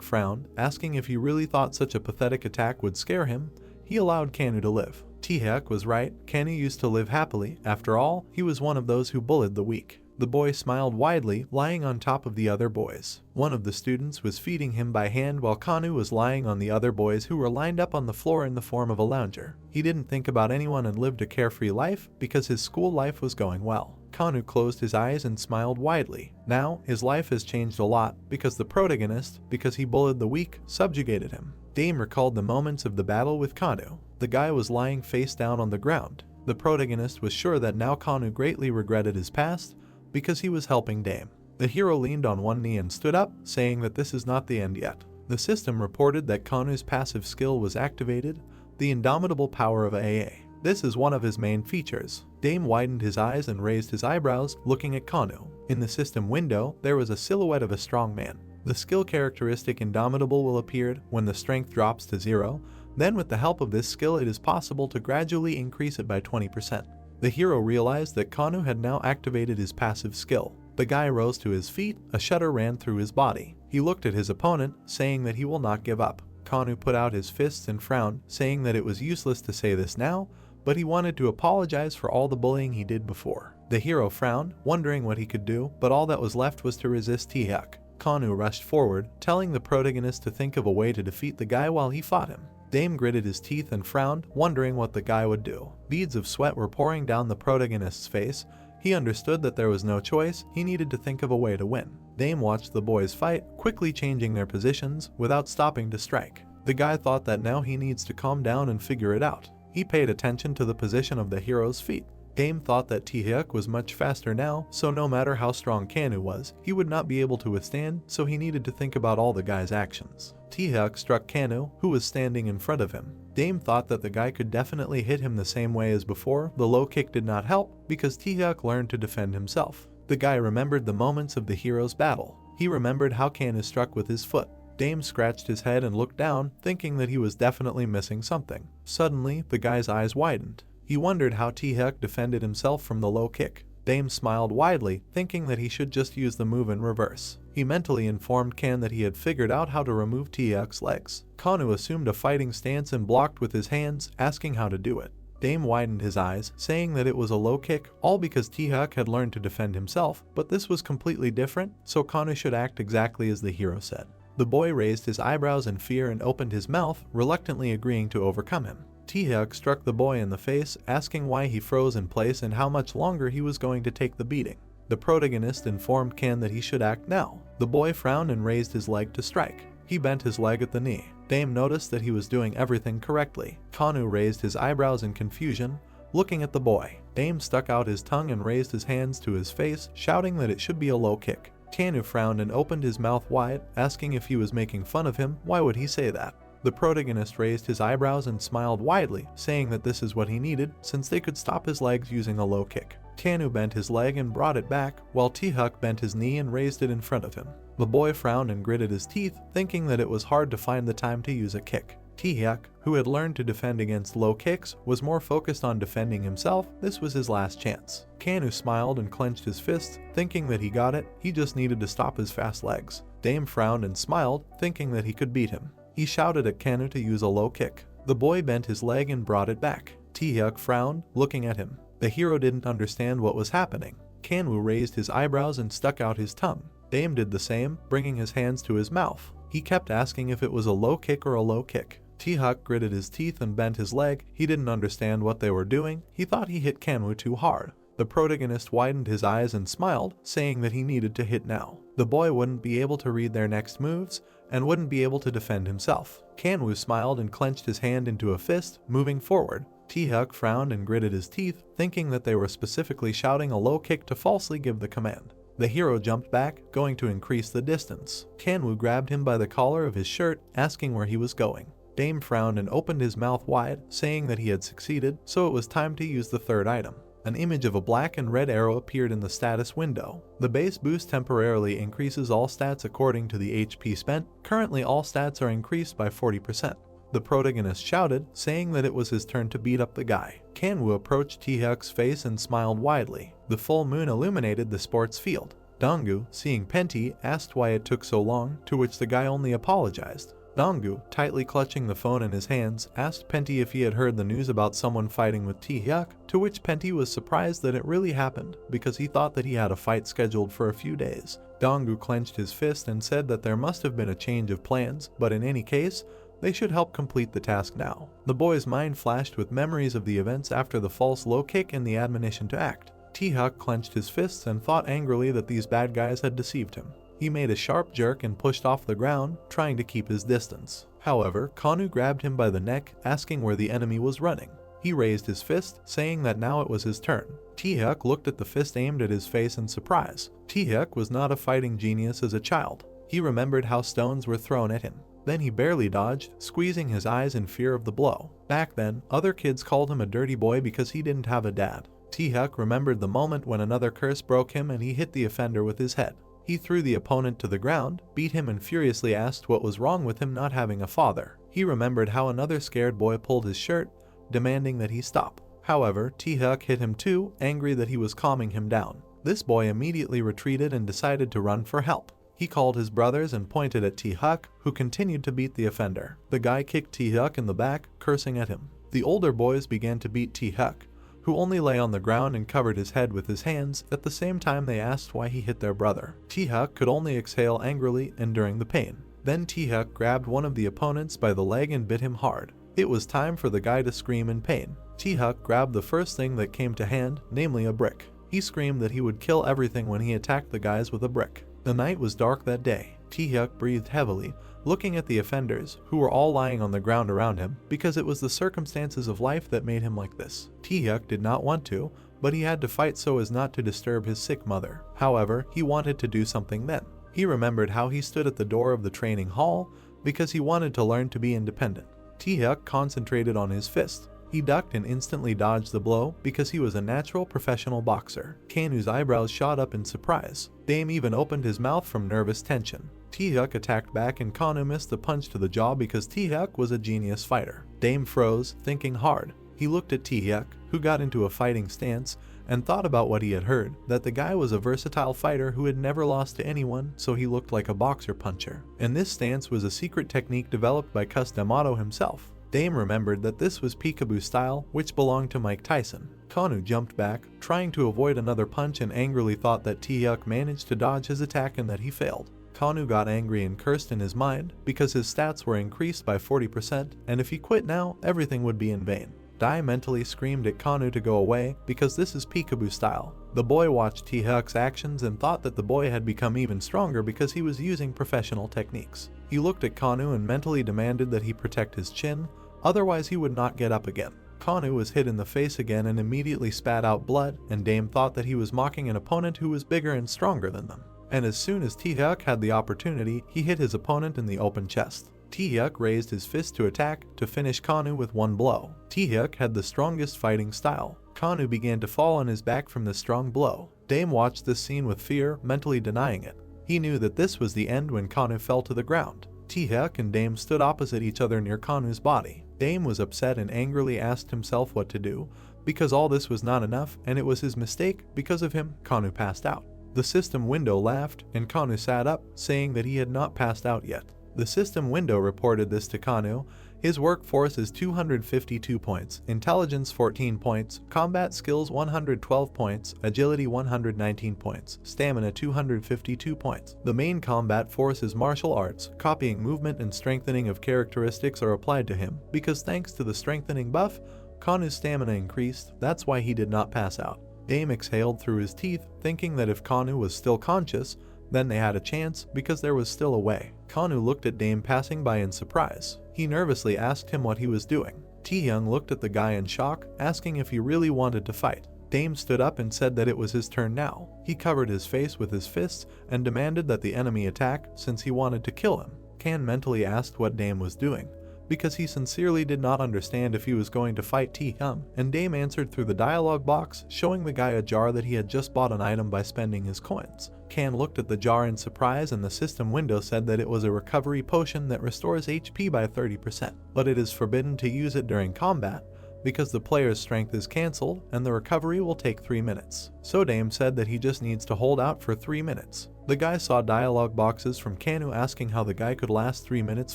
frowned, asking if he really thought such a pathetic attack would scare him. He allowed Kanu to live. T-Huck was right. Kanu used to live happily. After all, he was one of those who bullied the weak. The boy smiled widely, lying on top of the other boys. One of the students was feeding him by hand while Kanu was lying on the other boys who were lined up on the floor in the form of a lounger. He didn't think about anyone and lived a carefree life because his school life was going well. Kanu closed his eyes and smiled widely. Now, his life has changed a lot because the protagonist, because he bullied the weak, subjugated him. Dame recalled the moments of the battle with Kanu. The guy was lying face down on the ground. The protagonist was sure that now Kanu greatly regretted his past, because he was helping Dame. The hero leaned on one knee and stood up, saying that this is not the end yet. The system reported that Kanu's passive skill was activated, the indomitable power of AA. This is one of his main features. Dame widened his eyes and raised his eyebrows, looking at Kanu. In the system window, there was a silhouette of a strong man. The skill characteristic Indomitable will appear when the strength drops to 0. Then with the help of this skill it is possible to gradually increase it by 20%. The hero realized that Kanu had now activated his passive skill. The guy rose to his feet, a shudder ran through his body. He looked at his opponent, saying that he will not give up. Kanu put out his fists and frowned, saying that it was useless to say this now, but he wanted to apologize for all the bullying he did before. The hero frowned, wondering what he could do, but all that was left was to resist T-Huck. Kanu rushed forward, telling the protagonist to think of a way to defeat the guy while he fought him. Dame gritted his teeth and frowned, wondering what the guy would do. Beads of sweat were pouring down the protagonist's face. He understood that there was no choice. He needed to think of a way to win. Dame watched the boys fight, quickly changing their positions without stopping to strike. The guy thought that now he needs to calm down and figure it out. He paid attention to the position of the hero's feet. Dame thought that T-Huck was much faster now, so no matter how strong Kanu was, he would not be able to withstand, so he needed to think about all the guy's actions. T-Huck struck Kanu, who was standing in front of him. Dame thought that the guy could definitely hit him the same way as before. The low kick did not help, because T-Huck learned to defend himself. The guy remembered the moments of the hero's battle. He remembered how Kanu struck with his foot. Dame scratched his head and looked down, thinking that he was definitely missing something. Suddenly, the guy's eyes widened. He wondered how T-Huck defended himself from the low kick. Dame smiled widely, thinking that he should just use the move in reverse. He mentally informed Kan that he had figured out how to remove T-Huck's legs. Kanu assumed a fighting stance and blocked with his hands, asking how to do it. Dame widened his eyes, saying that it was a low kick, all because T-Huck had learned to defend himself, but this was completely different, so Kanu should act exactly as the hero said. The boy raised his eyebrows in fear and opened his mouth, reluctantly agreeing to overcome him. T-Huck struck the boy in the face, asking why he froze in place and how much longer he was going to take the beating. The protagonist informed Kan that he should act now. The boy frowned and raised his leg to strike. He bent his leg at the knee. Dame noticed that he was doing everything correctly. Kanu raised his eyebrows in confusion, looking at the boy. Dame stuck out his tongue and raised his hands to his face, shouting that it should be a low kick. Kanu frowned and opened his mouth wide, asking if he was making fun of him. Why would he say that? The protagonist raised his eyebrows and smiled widely, saying that this is what he needed, since they could stop his legs using a low kick. Kanu bent his leg and brought it back, while T-Huck bent his knee and raised it in front of him. The boy frowned and gritted his teeth, thinking that it was hard to find the time to use a kick. Taehyuk, who had learned to defend against low kicks, was more focused on defending himself. This was his last chance. Kanu smiled and clenched his fists, thinking that he got it. He just needed to stop his fast legs. Dame frowned and smiled, thinking that he could beat him. He shouted at Kanu to use a low kick. The boy bent his leg and brought it back. Taehyuk frowned, looking at him. The hero didn't understand what was happening. Kanu raised his eyebrows and stuck out his tongue. Dame did the same, bringing his hands to his mouth. He kept asking if it was a low kick or a low kick. Taehyuk gritted his teeth and bent his leg. He didn't understand what they were doing. He thought he hit Kanu too hard. The protagonist widened his eyes and smiled, saying that he needed to hit now. The boy wouldn't be able to read their next moves and wouldn't be able to defend himself. Kanu smiled and clenched his hand into a fist, moving forward. Taehyuk frowned and gritted his teeth, thinking that they were specifically shouting a low kick to falsely give the command. The hero jumped back, going to increase the distance. Kanu grabbed him by the collar of his shirt, asking where he was going. Dame frowned and opened his mouth wide, saying that he had succeeded, so it was time to use the third item. An image of a black and red arrow appeared in the status window. The base boost temporarily increases all stats according to the HP spent. Currently all stats are increased by 40%. The protagonist shouted, saying that it was his turn to beat up the guy. Kanu approached Taehyuk's face and smiled widely. The full moon illuminated the sports field. Donggu, seeing Penti, asked why it took so long, to which the guy only apologized. Donggu, tightly clutching the phone in his hands, asked Penti if he had heard the news about someone fighting with Taehyuk, to which Penti was surprised that it really happened, because he thought that he had a fight scheduled for a few days. Donggu clenched his fist and said that there must have been a change of plans, but in any case, they should help complete the task now. The boy's mind flashed with memories of the events after the false low kick and the admonition to act. Taehyuk clenched his fists and thought angrily that these bad guys had deceived him. He made a sharp jerk and pushed off the ground, trying to keep his distance. However, Kanu grabbed him by the neck, asking where the enemy was running. He raised his fist, saying that now it was his turn. Taehyuk looked at the fist aimed at his face in surprise. Taehyuk was not a fighting genius as a child. He remembered how stones were thrown at him. Then he barely dodged, squeezing his eyes in fear of the blow. Back then, other kids called him a dirty boy because he didn't have a dad. Taehyuk remembered the moment when another curse broke him and he hit the offender with his head. He threw the opponent to the ground, beat him and furiously asked what was wrong with him not having a father. He remembered how another scared boy pulled his shirt, demanding that he stop. However, Taehyuk hit him too, angry that he was calming him down. This boy immediately retreated and decided to run for help. He called his brothers and pointed at Taehyuk, who continued to beat the offender. The guy kicked Taehyuk in the back, cursing at him. The older boys began to beat Taehyuk, who only lay on the ground and covered his head with his hands. At the same time they asked why he hit their brother. Taehyuk could only exhale angrily, enduring the pain. Then Taehyuk grabbed one of the opponents by the leg and bit him hard. It was time for the guy to scream in pain. Taehyuk grabbed the first thing that came to hand, namely a brick. He screamed that he would kill everything when he attacked the guys with a brick. The night was dark that day. Taehyuk breathed heavily, looking at the offenders, who were all lying on the ground around him, because it was the circumstances of life that made him like this. Taehyuk did not want to, but he had to fight so as not to disturb his sick mother. However, he wanted to do something then. He remembered how he stood at the door of the training hall, because he wanted to learn to be independent. Taehyuk concentrated on his fist. He ducked and instantly dodged the blow because he was a natural professional boxer. Kanu's eyebrows shot up in surprise. Dame even opened his mouth from nervous tension. Taehyuk attacked back and Kanu missed the punch to the jaw because Taehyuk was a genius fighter. Dame froze, thinking hard. He looked at Taehyuk, who got into a fighting stance, and thought about what he had heard, that the guy was a versatile fighter who had never lost to anyone, so he looked like a boxer puncher. And this stance was a secret technique developed by Cus D'Amato himself. Dame remembered that this was peekaboo style, which belonged to Mike Tyson. Kanu jumped back, trying to avoid another punch, and angrily thought that Taehyuk managed to dodge his attack and that he failed. Kanu got angry and cursed in his mind, because his stats were increased by 40%, and if he quit now, everything would be in vain. Dai mentally screamed at Kanu to go away, because this is peekaboo style. The boy watched Taehyuk's actions and thought that the boy had become even stronger because he was using professional techniques. He looked at Kanu and mentally demanded that he protect his chin, otherwise he would not get up again. Kanu was hit in the face again and immediately spat out blood, and Dame thought that he was mocking an opponent who was bigger and stronger than them. And as soon as Taehyuk had the opportunity, he hit his opponent in the open chest. Taehyuk raised his fist to attack, to finish Kanu with one blow. Taehyuk had the strongest fighting style. Kanu began to fall on his back from the strong blow. Dame watched this scene with fear, mentally denying it. He knew that this was the end when Kanu fell to the ground. Taehyuk and Dame stood opposite each other near Kanu's body. Dame was upset and angrily asked himself what to do, because all this was not enough and it was his mistake. Because of him, Kanu passed out. The system window laughed and Kanu sat up, saying that he had not passed out yet. The system window reported this to Kanu. His workforce is 252 points, intelligence 14 points, combat skills 112 points, agility 119 points, stamina 252 points. The main combat force is martial arts. Copying movement and strengthening of characteristics are applied to him, because thanks to the strengthening buff, Kanu's stamina increased. That's why he did not pass out. Dame exhaled through his teeth, thinking that if Kanu was still conscious, then they had a chance, because there was still a way. Kanu looked at Dame passing by in surprise. He nervously asked him what he was doing. Taehyung looked at the guy in shock, asking if he really wanted to fight. Dame stood up and said that it was his turn now. He covered his face with his fists and demanded that the enemy attack, since he wanted to kill him. Kan mentally asked what Dame was doing, because he sincerely did not understand if he was going to fight Taehyung, and Dame answered through the dialogue box, showing the guy a jar that he had just bought an item by spending his coins. Kan looked at the jar in surprise, and the system window said that it was a recovery potion that restores HP by 30%, but it is forbidden to use it during combat, because the player's strength is cancelled and the recovery will take 3 minutes. So Dame said that he just needs to hold out for 3 minutes. The guy saw dialogue boxes from Kanu asking how the guy could last 3 minutes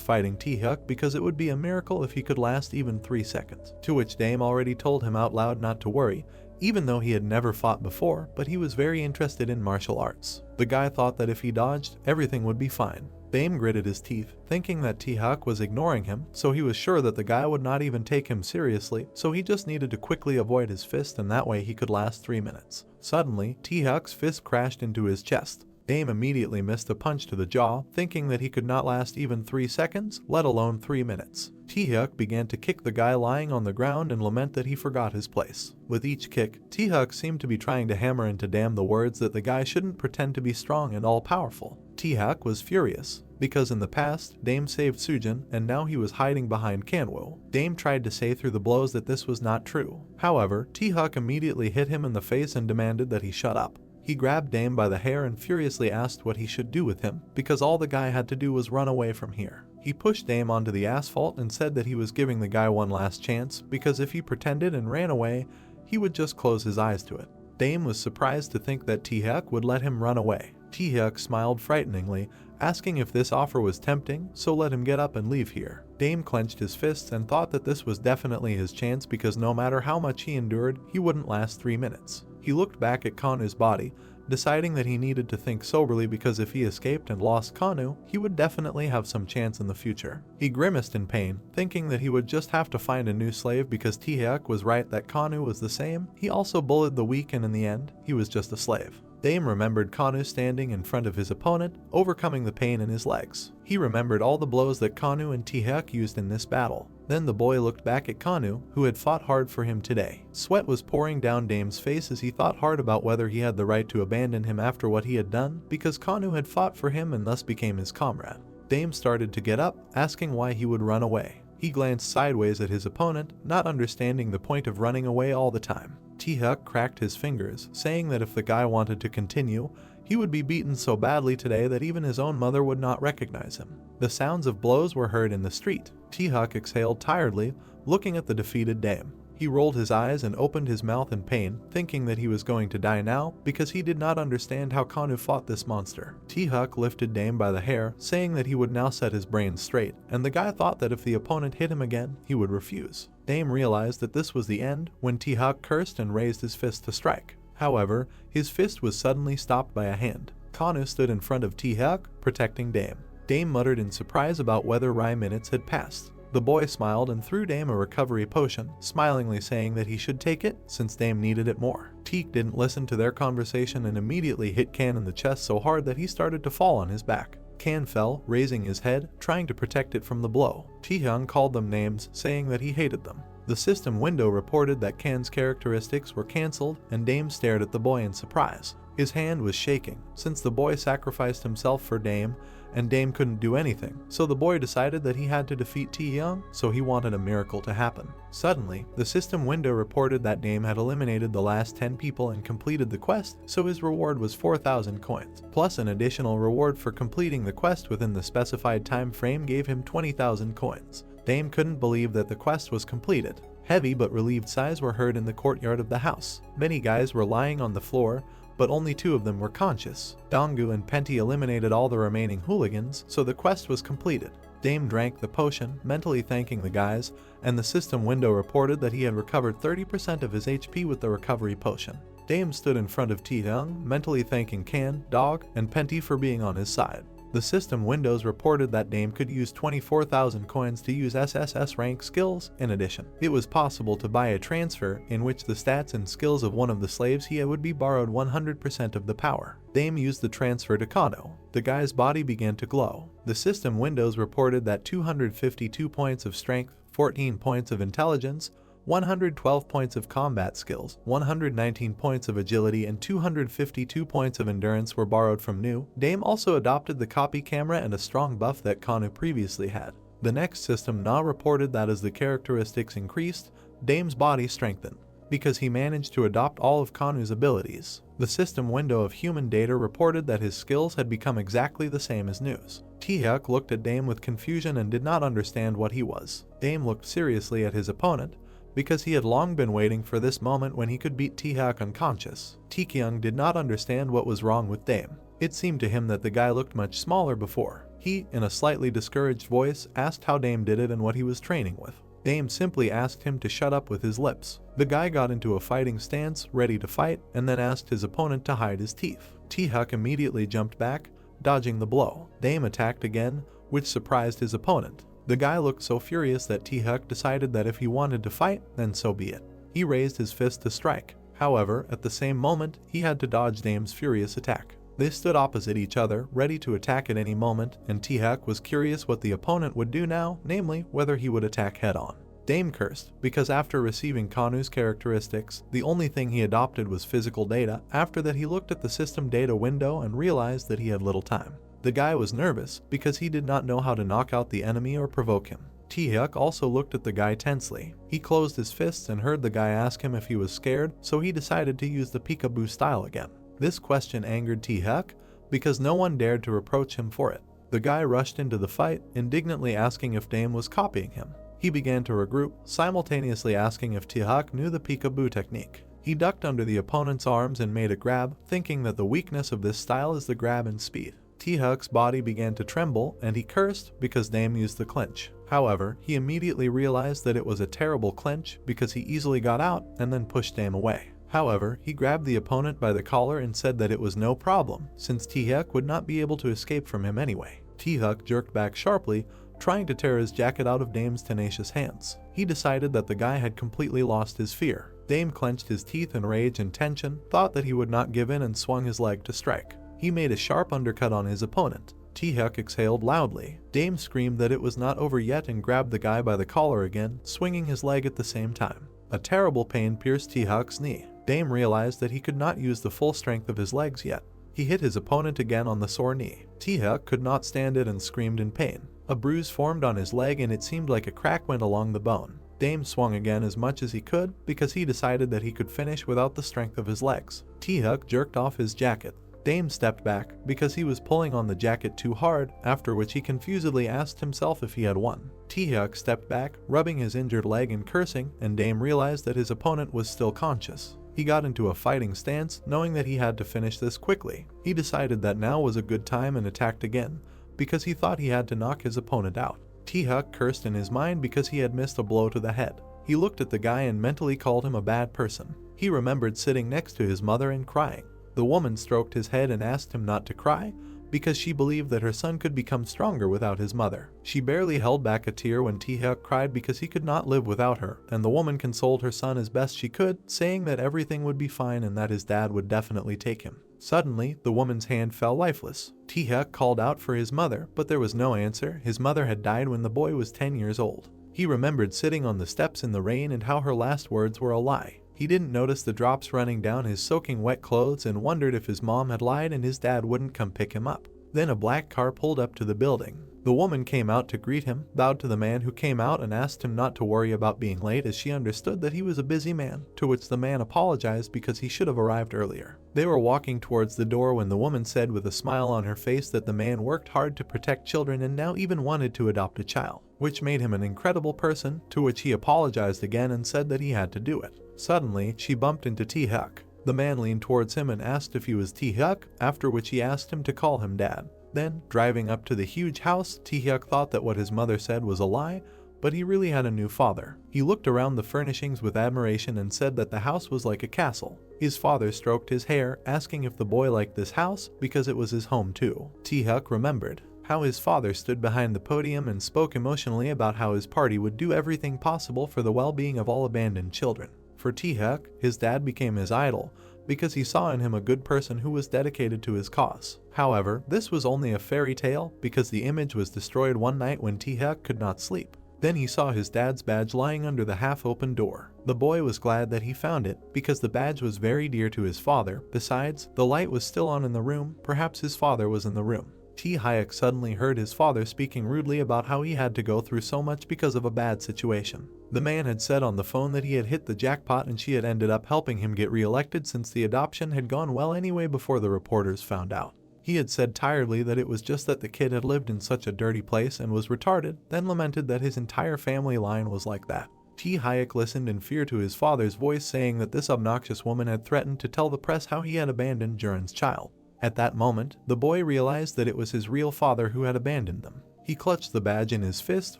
fighting Taehyuk, because it would be a miracle if he could last even 3 seconds. To which Dame already told him out loud not to worry, even though he had never fought before, but he was very interested in martial arts. The guy thought that if he dodged, everything would be fine. Dame gritted his teeth, thinking that Taehyuk was ignoring him, so he was sure that the guy would not even take him seriously, so he just needed to quickly avoid his fist, and that way he could last 3 minutes. Suddenly, Taehyuk's fist crashed into his chest. Dame immediately missed a punch to the jaw, thinking that he could not last even 3 seconds, let alone 3 minutes. Taehyuk began to kick the guy lying on the ground and lament that he forgot his place. With each kick, Taehyuk seemed to be trying to hammer into Dame the words that the guy shouldn't pretend to be strong and all-powerful. Taehyuk was furious, because in the past, Dame saved Sujin and now he was hiding behind Kanwoo. Dame tried to say through the blows that this was not true. However, Taehyuk immediately hit him in the face and demanded that he shut up. He grabbed Dame by the hair and furiously asked what he should do with him, because all the guy had to do was run away from here. He pushed Dame onto the asphalt and said that he was giving the guy one last chance, because if he pretended and ran away, he would just close his eyes to it. Dame was surprised to think that Taehyuk would let him run away. Taehyuk smiled frighteningly, asking if this offer was tempting, so let him get up and leave here. Dame clenched his fists and thought that this was definitely his chance, because no matter how much he endured, he wouldn't last 3 minutes. He looked back at Kanu's body, deciding that he needed to think soberly, because if he escaped and lost Kanu, he would definitely have some chance in the future. He grimaced in pain, thinking that he would just have to find a new slave, because Taehyuk was right that Kanu was the same. He also bullied the weak, and in the end, he was just a slave. Dame remembered Kanu standing in front of his opponent, overcoming the pain in his legs. He remembered all the blows that Kanu and Taehyuk used in this battle. Then the boy looked back at Kanu, who had fought hard for him today. Sweat was pouring down Dame's face as he thought hard about whether he had the right to abandon him after what he had done, because Kanu had fought for him and thus became his comrade. Dame started to get up, asking why he would run away. He glanced sideways at his opponent, not understanding the point of running away all the time. Taehyuk cracked his fingers, saying that if the guy wanted to continue, he would be beaten so badly today that even his own mother would not recognize him. The sounds of blows were heard in the street. Taehyuk exhaled tiredly, looking at the defeated Dame. He rolled his eyes and opened his mouth in pain, thinking that he was going to die now, because he did not understand how Kanu fought this monster. Taehyuk lifted Dame by the hair, saying that he would now set his brain straight, and the guy thought that if the opponent hit him again, he would refuse. Dame realized that this was the end when Taehyuk cursed and raised his fist to strike. However, his fist was suddenly stopped by a hand. Kanu stood in front of Taehyuk, protecting Dame. Dame muttered in surprise about whether 3 minutes had passed. The boy smiled and threw Dame a recovery potion, smilingly saying that he should take it since Dame needed it more. Teak didn't listen to their conversation and immediately hit Kan in the chest so hard that he started to fall on his back. Kan fell, raising his head, trying to protect it from the blow. Taehyung called them names, saying that he hated them. The system window reported that Kan's characteristics were cancelled, and Dame stared at the boy in surprise, His hand was shaking, since the boy sacrificed himself for Dame, and Dame couldn't do anything, so the boy decided that he had to defeat Taehyung, so he wanted a miracle to happen. Suddenly, the system window reported that Dame had eliminated the last 10 people and completed the quest, so his reward was 4,000 coins, plus an additional reward for completing the quest within the specified time frame gave him 20,000 coins. Dame couldn't believe that the quest was completed. Heavy but relieved sighs were heard in the courtyard of the house. Many guys were lying on the floor, but only 2 of them were conscious. Donggu and Penti eliminated all the remaining hooligans, so the quest was completed. Dame drank the potion, mentally thanking the guys, and the system window reported that he had recovered 30% of his HP with the recovery potion. Dame stood in front of Taehyung, mentally thanking Kan, Dog, and Penti for being on his side. The system windows reported that Dame could use 24,000 coins to use SSS rank skills. In addition, it was possible to buy a transfer in which the stats and skills of one of the slaves he had would be borrowed 100% of the power. Dame used the transfer to Kano. The guy's body began to glow. The system windows reported that 252 points of strength, 14 points of intelligence, 112 points of combat skills, 119 points of agility, and 252 points of endurance were borrowed from New. Dame also adopted the copy camera and a strong buff that Kanu previously had. The next system now reported that as the characteristics increased, Dame's body strengthened, because he managed to adopt all of Kanu's abilities. The system window of human data reported that his skills had become exactly the same as Nu's. Taehyung looked at Dame with confusion and did not understand what he was. Dame looked seriously at his opponent, because he had long been waiting for this moment when he could beat Taehyung unconscious. Taehyung did not understand what was wrong with Dame. It seemed to him that the guy looked much smaller before. He, in a slightly discouraged voice, asked how Dame did it and what he was training with. Dame simply asked him to shut up with his lips. The guy got into a fighting stance, ready to fight, and then asked his opponent to hide his teeth. Taehyung immediately jumped back, dodging the blow. Dame attacked again, which surprised his opponent. The guy looked so furious that Taehyung decided that if he wanted to fight, then so be it. He raised his fist to strike. However, at the same moment, he had to dodge Dame's furious attack. They stood opposite each other, ready to attack at any moment, and Taehyung was curious what the opponent would do now, namely, whether he would attack head-on. Dame cursed, because after receiving Kanu's characteristics, the only thing he adopted was physical data. After that, he looked at the system data window and realized that he had little time. The guy was nervous because he did not know how to knock out the enemy or provoke him. Taehyung also looked at the guy tensely. He closed his fists and heard the guy ask him if he was scared, so he decided to use the peekaboo style again. This question angered Taehyung because no one dared to reproach him for it. The guy rushed into the fight, indignantly asking if Dame was copying him. He began to regroup, simultaneously asking if Taehyung knew the peekaboo technique. He ducked under the opponent's arms and made a grab, thinking that the weakness of this style is the grab and speed. Taehyung's body began to tremble, and he cursed because Dame used the clinch. However, he immediately realized that it was a terrible clinch because he easily got out and then pushed Dame away. However, he grabbed the opponent by the collar and said that it was no problem, since Taehyung would not be able to escape from him anyway. Taehyung jerked back sharply, trying to tear his jacket out of Dame's tenacious hands. He decided that the guy had completely lost his fear. Dame clenched his teeth in rage and tension, thought that he would not give in, and swung his leg to strike. He made a sharp undercut on his opponent. Taehyung exhaled loudly. Dame screamed that it was not over yet and grabbed the guy by the collar again, swinging his leg at the same time. A terrible pain pierced Taehyung's knee. Dame realized that he could not use the full strength of his legs yet. He hit his opponent again on the sore knee. Taehyung could not stand it and screamed in pain. A bruise formed on his leg and it seemed like a crack went along the bone. Dame swung again as much as he could because he decided that he could finish without the strength of his legs. Taehyung jerked off his jacket. Dame stepped back because he was pulling on the jacket too hard, after which he confusedly asked himself if he had won. Taehyung stepped back, rubbing his injured leg and cursing, and Dame realized that his opponent was still conscious. He got into a fighting stance, knowing that he had to finish this quickly. He decided that now was a good time and attacked again, because he thought he had to knock his opponent out. Taehyung cursed in his mind because he had missed a blow to the head. He looked at the guy and mentally called him a bad person. He remembered sitting next to his mother and crying. The woman stroked his head and asked him not to cry, because she believed that her son could become stronger without his mother. She barely held back a tear when Taehyung cried because he could not live without her, and the woman consoled her son as best she could, saying that everything would be fine and that his dad would definitely take him. Suddenly, the woman's hand fell lifeless. Taehyung called out for his mother, but there was no answer. His mother had died when the boy was 10 years old. He remembered sitting on the steps in the rain and how her last words were a lie. He didn't notice the drops running down his soaking wet clothes and wondered if his mom had lied and his dad wouldn't come pick him up. Then a black car pulled up to the building. The woman came out to greet him, bowed to the man who came out and asked him not to worry about being late as she understood that he was a busy man, to which the man apologized because he should have arrived earlier. They were walking towards the door when the woman said with a smile on her face that the man worked hard to protect children and now even wanted to adopt a child, which made him an incredible person, to which he apologized again and said that he had to do it. Suddenly, she bumped into T-Huck. The man leaned towards him and asked if he was T-Huck, after which he asked him to call him Dad. Then, driving up to the huge house, T-Huck thought that what his mother said was a lie, but he really had a new father. He looked around the furnishings with admiration and said that the house was like a castle. His father stroked his hair, asking if the boy liked this house, because it was his home too. T-Huck remembered how his father stood behind the podium and spoke emotionally about how his party would do everything possible for the well-being of all abandoned children. For T-Huck, his dad became his idol, because he saw in him a good person who was dedicated to his cause. However, this was only a fairy tale because the image was destroyed one night when T-Huck could not sleep. Then he saw his dad's badge lying under the half-open door. The boy was glad that he found it because the badge was very dear to his father. Besides, the light was still on in the room, perhaps his father was in the room. T-Hyuk suddenly heard his father speaking rudely about how he had to go through so much because of a bad situation. The man had said on the phone that he had hit the jackpot and she had ended up helping him get re-elected since the adoption had gone well anyway before the reporters found out. He had said tiredly that it was just that the kid had lived in such a dirty place and was retarded, then lamented that his entire family line was like that. T-Hyuk listened in fear to his father's voice saying that this obnoxious woman had threatened to tell the press how he had abandoned Juren's child. At that moment, the boy realized that it was his real father who had abandoned them. He clutched the badge in his fist,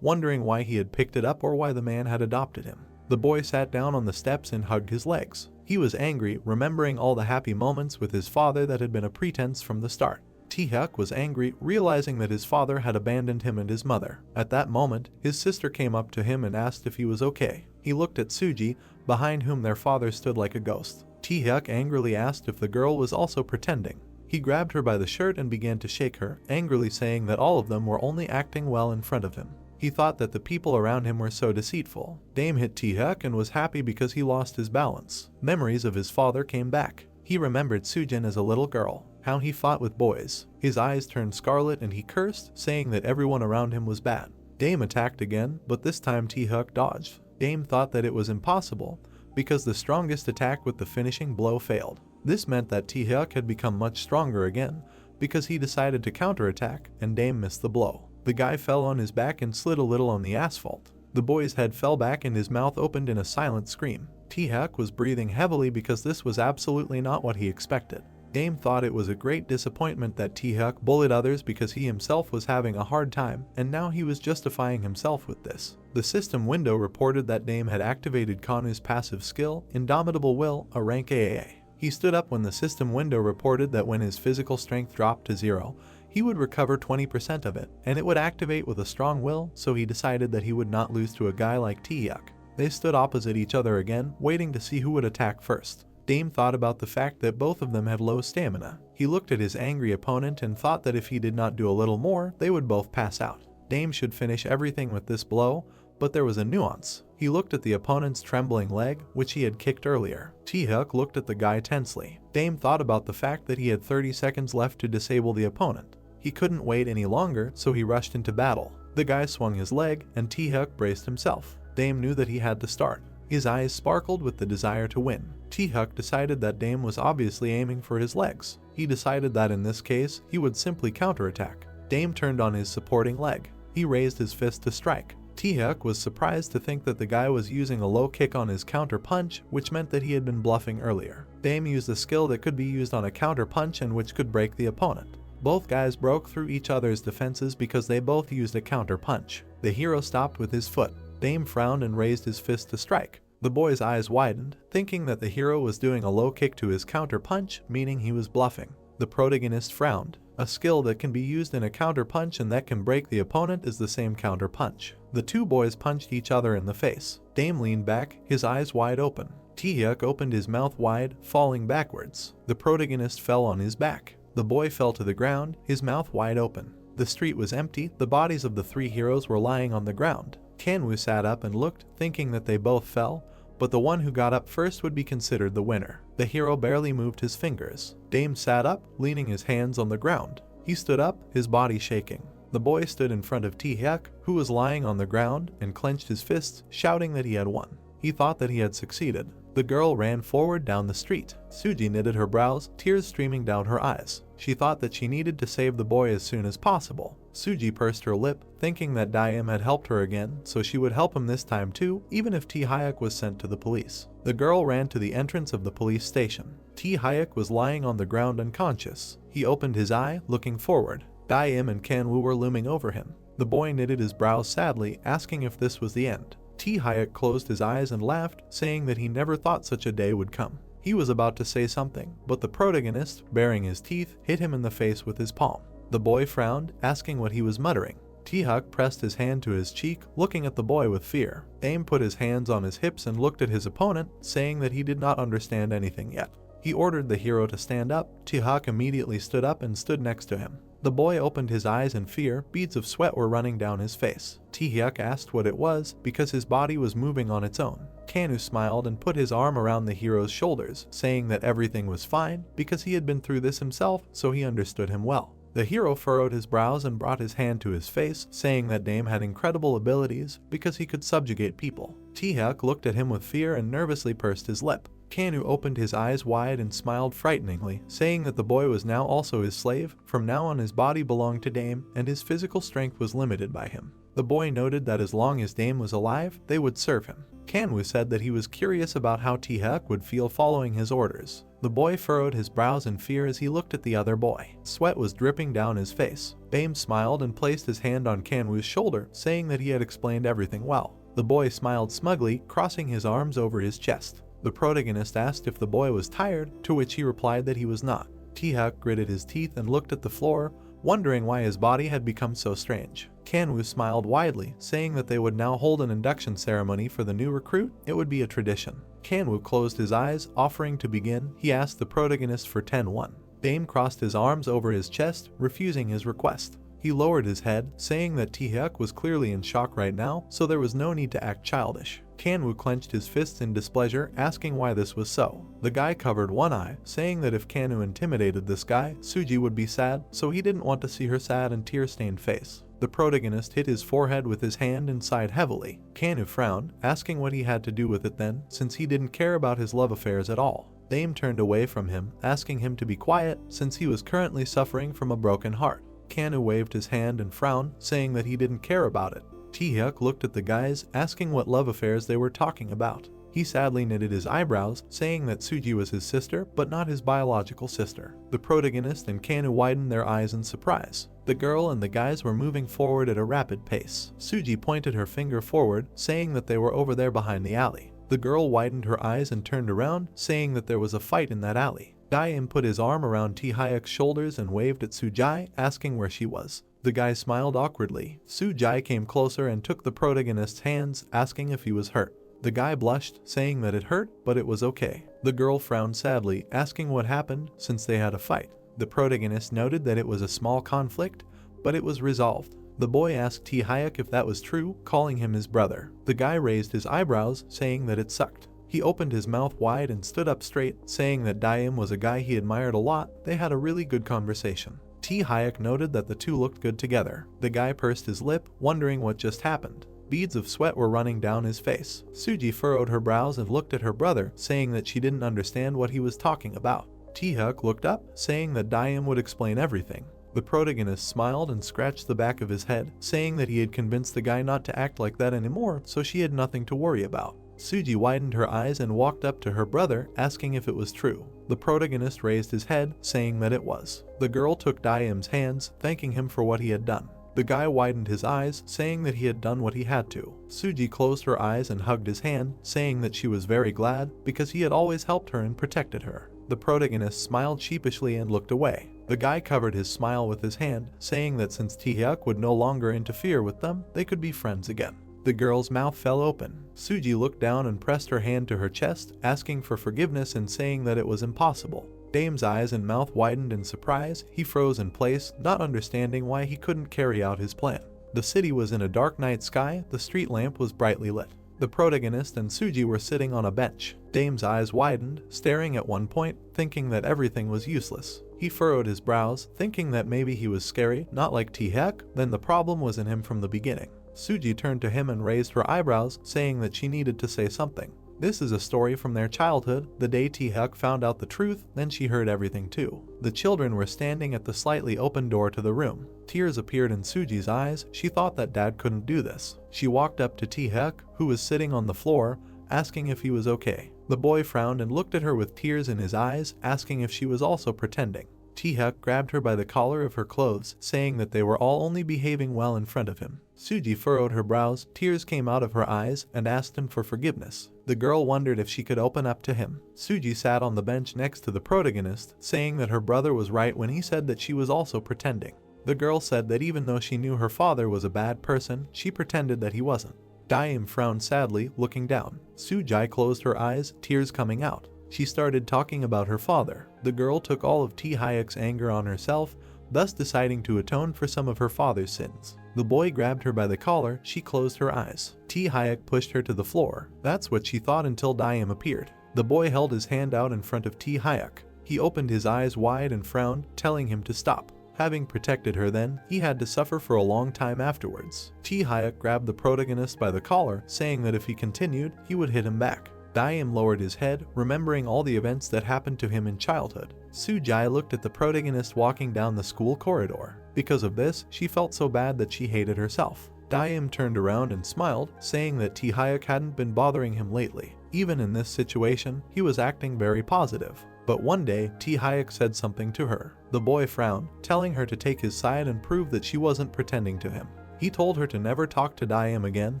wondering why he had picked it up or why the man had adopted him. The boy sat down on the steps and hugged his legs. He was angry, remembering all the happy moments with his father that had been a pretense from the start. T-Hyuk was angry, realizing that his father had abandoned him and his mother. At that moment, his sister came up to him and asked if he was okay. He looked at Suji, behind whom their father stood like a ghost. T-Hyuk angrily asked if the girl was also pretending. He grabbed her by the shirt and began to shake her, angrily saying that all of them were only acting well in front of him. He thought that the people around him were so deceitful. Dame hit T-Hyuk and was happy because he lost his balance. Memories of his father came back. He remembered Sujin as a little girl, how he fought with boys. His eyes turned scarlet and he cursed, saying that everyone around him was bad. Dame attacked again, but this time T-Hyuk dodged. Dame thought that it was impossible, because the strongest attack with the finishing blow failed. This meant that T-Hyuk had become much stronger again, because he decided to counterattack, and Dame missed the blow. The guy fell on his back and slid a little on the asphalt. The boy's head fell back and his mouth opened in a silent scream. T-Hyuk was breathing heavily because this was absolutely not what he expected. Dame thought it was a great disappointment that T-Hyuk bullied others because he himself was having a hard time, and now he was justifying himself with this. The system window reported that Dame had activated Kanu's passive skill, Indomitable Will, a rank AAA. He stood up when the system window reported that when his physical strength dropped to 0, he would recover 20% of it, and it would activate with a strong will, so he decided that he would not lose to a guy like T-Hyuk. They stood opposite each other again, waiting to see who would attack first. Dame thought about the fact that both of them had low stamina. He looked at his angry opponent and thought that if he did not do a little more, they would both pass out. Dame should finish everything with this blow, but there was a nuance. He looked at the opponent's trembling leg, which he had kicked earlier. T-Hyuk looked at the guy tensely. Dame thought about the fact that he had 30 seconds left to disable the opponent. He couldn't wait any longer, so he rushed into battle. The guy swung his leg, and T-Hyuk braced himself. Dame knew that he had to start. His eyes sparkled with the desire to win. T-Hyuk decided that Dame was obviously aiming for his legs. He decided that in this case, he would simply counterattack. Dame turned on his supporting leg. He raised his fist to strike. T-Hyuk was surprised to think that the guy was using a low kick on his counter punch, which meant that he had been bluffing earlier. Dame used a skill that could be used on a counter punch and which could break the opponent. Both guys broke through each other's defenses because they both used a counter punch. The hero stopped with his foot. Dame frowned and raised his fist to strike. The boy's eyes widened, thinking that the hero was doing a low kick to his counter punch, meaning he was bluffing. The protagonist frowned. A skill that can be used in a counter punch and that can break the opponent is the same counter punch. The two boys punched each other in the face. Dame leaned back, his eyes wide open. T-Hyuk opened his mouth wide, falling backwards. The protagonist fell on his back. The boy fell to the ground, his mouth wide open. The street was empty, the bodies of the three heroes were lying on the ground. Kanwoo sat up and looked, thinking that they both fell, but the one who got up first would be considered the winner. The hero barely moved his fingers. Dame sat up, leaning his hands on the ground. He stood up, his body shaking. The boy stood in front of Taehyuk, who was lying on the ground, and clenched his fists, shouting that he had won. He thought that he had succeeded. The girl ran forward down the street. Suji knitted her brows, tears streaming down her eyes. She thought that she needed to save the boy as soon as possible. Suji pursed her lip, thinking that Daim had helped her again, so she would help him this time too, even if Taehyuk was sent to the police. The girl ran to the entrance of the police station. Taehyuk was lying on the ground unconscious. He opened his eye, looking forward. Daim and Kanwoo were looming over him. The boy knitted his brows sadly, asking if this was the end. Taehyuk closed his eyes and laughed, saying that he never thought such a day would come. He was about to say something, but the protagonist, baring his teeth, hit him in the face with his palm. The boy frowned, asking what he was muttering. Taehyuk pressed his hand to his cheek, looking at the boy with fear. Daim put his hands on his hips and looked at his opponent, saying that he did not understand anything yet. He ordered the hero to stand up. Taehyuk immediately stood up and stood next to him. The boy opened his eyes in fear. Beads of sweat were running down his face. Taehyuk asked what it was, because his body was moving on its own. Kanwoo smiled and put his arm around the hero's shoulders, saying that everything was fine, because he had been through this himself, so he understood him well. The hero furrowed his brows and brought his hand to his face, saying that Daim had incredible abilities, because he could subjugate people. Taehyuk looked at him with fear and nervously pursed his lip. Kanwoo opened his eyes wide and smiled frighteningly, saying that the boy was now also his slave. From now on his body belonged to Daim, and his physical strength was limited by him. The boy noted that as long as Daim was alive, they would serve him. Kanwoo said that he was curious about how Taehyuk would feel following his orders. The boy furrowed his brows in fear as he looked at the other boy. Sweat was dripping down his face. Daim smiled and placed his hand on Kanwoo's shoulder, saying that he had explained everything well. The boy smiled smugly, crossing his arms over his chest. The protagonist asked if the boy was tired, to which he replied that he was not. Taehyuk gritted his teeth and looked at the floor, wondering why his body had become so strange. Kanwoo smiled widely, saying that they would now hold an induction ceremony for the new recruit. It would be a tradition. Kanwoo closed his eyes, offering to begin. He asked the protagonist for 10-1. Daim crossed his arms over his chest, refusing his request. He lowered his head, saying that Taehyuk was clearly in shock right now, so there was no need to act childish. Kanwoo clenched his fists in displeasure, asking why this was so. The guy covered one eye, saying that if Kanwoo intimidated this guy, Suji would be sad, so he didn't want to see her sad and tear-stained face. The protagonist hit his forehead with his hand and sighed heavily. Kanwoo frowned, asking what he had to do with it then, since he didn't care about his love affairs at all. Daim turned away from him, asking him to be quiet, since he was currently suffering from a broken heart. Kanwoo waved his hand and frowned, saying that he didn't care about it. Taehyuk looked at the guys, asking what love affairs they were talking about. He sadly knitted his eyebrows, saying that Suji was his sister, but not his biological sister. The protagonist and Kanwoo widened their eyes in surprise. The girl and the guys were moving forward at a rapid pace. Suji pointed her finger forward, saying that they were over there behind the alley. The girl widened her eyes and turned around, saying that there was a fight in that alley. Daim put his arm around Taehyuk's shoulders and waved at Sujai, asking where she was. The guy smiled awkwardly. Sujai came closer and took the protagonist's hands, asking if he was hurt. The guy blushed, saying that it hurt, but it was okay. The girl frowned sadly, asking what happened, since they had a fight. The protagonist noted that it was a small conflict, but it was resolved. The boy asked Taehyuk if that was true, calling him his brother. The guy raised his eyebrows, saying that it sucked. He opened his mouth wide and stood up straight, saying that Daim was a guy he admired a lot. They had a really good conversation. Taehyuk noted that the two looked good together. The guy pursed his lip, wondering what just happened. Beads of sweat were running down his face. Suji furrowed her brows and looked at her brother, saying that she didn't understand what he was talking about. Taehyuk looked up, saying that Daim would explain everything. The protagonist smiled and scratched the back of his head, saying that he had convinced the guy not to act like that anymore, so she had nothing to worry about. Suji widened her eyes and walked up to her brother, asking if it was true. The protagonist raised his head, saying that it was. The girl took Daim's hands, thanking him for what he had done. The guy widened his eyes, saying that he had done what he had to. Suji closed her eyes and hugged his hand, saying that she was very glad, because he had always helped her and protected her. The protagonist smiled sheepishly and looked away. The guy covered his smile with his hand, saying that since Taehyuk would no longer interfere with them, they could be friends again. The girl's mouth fell open. Suji looked down and pressed her hand to her chest, asking for forgiveness and saying that it was impossible. Daim's eyes and mouth widened in surprise. He froze in place, not understanding why he couldn't carry out his plan. The city was in a dark night sky. The street lamp was brightly lit. The protagonist and Suji were sitting on a bench. Dame's eyes widened, staring at one point, thinking that everything was useless. He furrowed his brows, thinking that maybe he was scary, not like Tae-hyuk, then the problem was in him from the beginning. Suji turned to him and raised her eyebrows, saying that she needed to say something. This is a story from their childhood. The day Tae-hyuk found out the truth, then she heard everything too. The children were standing at the slightly open door to the room. Tears appeared in Suji's eyes. She thought that dad couldn't do this. She walked up to Tae-hyuk, who was sitting on the floor, asking if he was okay. The boy frowned and looked at her with tears in his eyes, asking if she was also pretending. Tae-hyuk grabbed her by the collar of her clothes, saying that they were all only behaving well in front of him. Suji furrowed her brows, tears came out of her eyes, and asked him for forgiveness. The girl wondered if she could open up to him. Suji sat on the bench next to the protagonist, saying that her brother was right when he said that she was also pretending. The girl said that even though she knew her father was a bad person, she pretended that he wasn't. Daim frowned sadly, looking down. Suji closed her eyes, tears coming out. She started talking about her father. The girl took all of Tae-hyuk's anger on herself, thus deciding to atone for some of her father's sins. The boy grabbed her by the collar. She closed her eyes. Tae-hyuk pushed her to the floor. That's what she thought until Daim appeared. The boy held his hand out in front of Tae-hyuk. He opened his eyes wide and frowned, telling him to stop. Having protected her then, he had to suffer for a long time afterwards. Tae-hyuk grabbed the protagonist by the collar, saying that if he continued, he would hit him back. Daim lowered his head, remembering all the events that happened to him in childhood. Suji looked at the protagonist walking down the school corridor. Because of this, she felt so bad that she hated herself. Daim turned around and smiled, saying that Tae-hyuk hadn't been bothering him lately. Even in this situation, he was acting very positive. But one day, Tae-hyuk said something to her. The boy frowned, telling her to take his side and prove that she wasn't pretending to him. He told her to never talk to Daim again.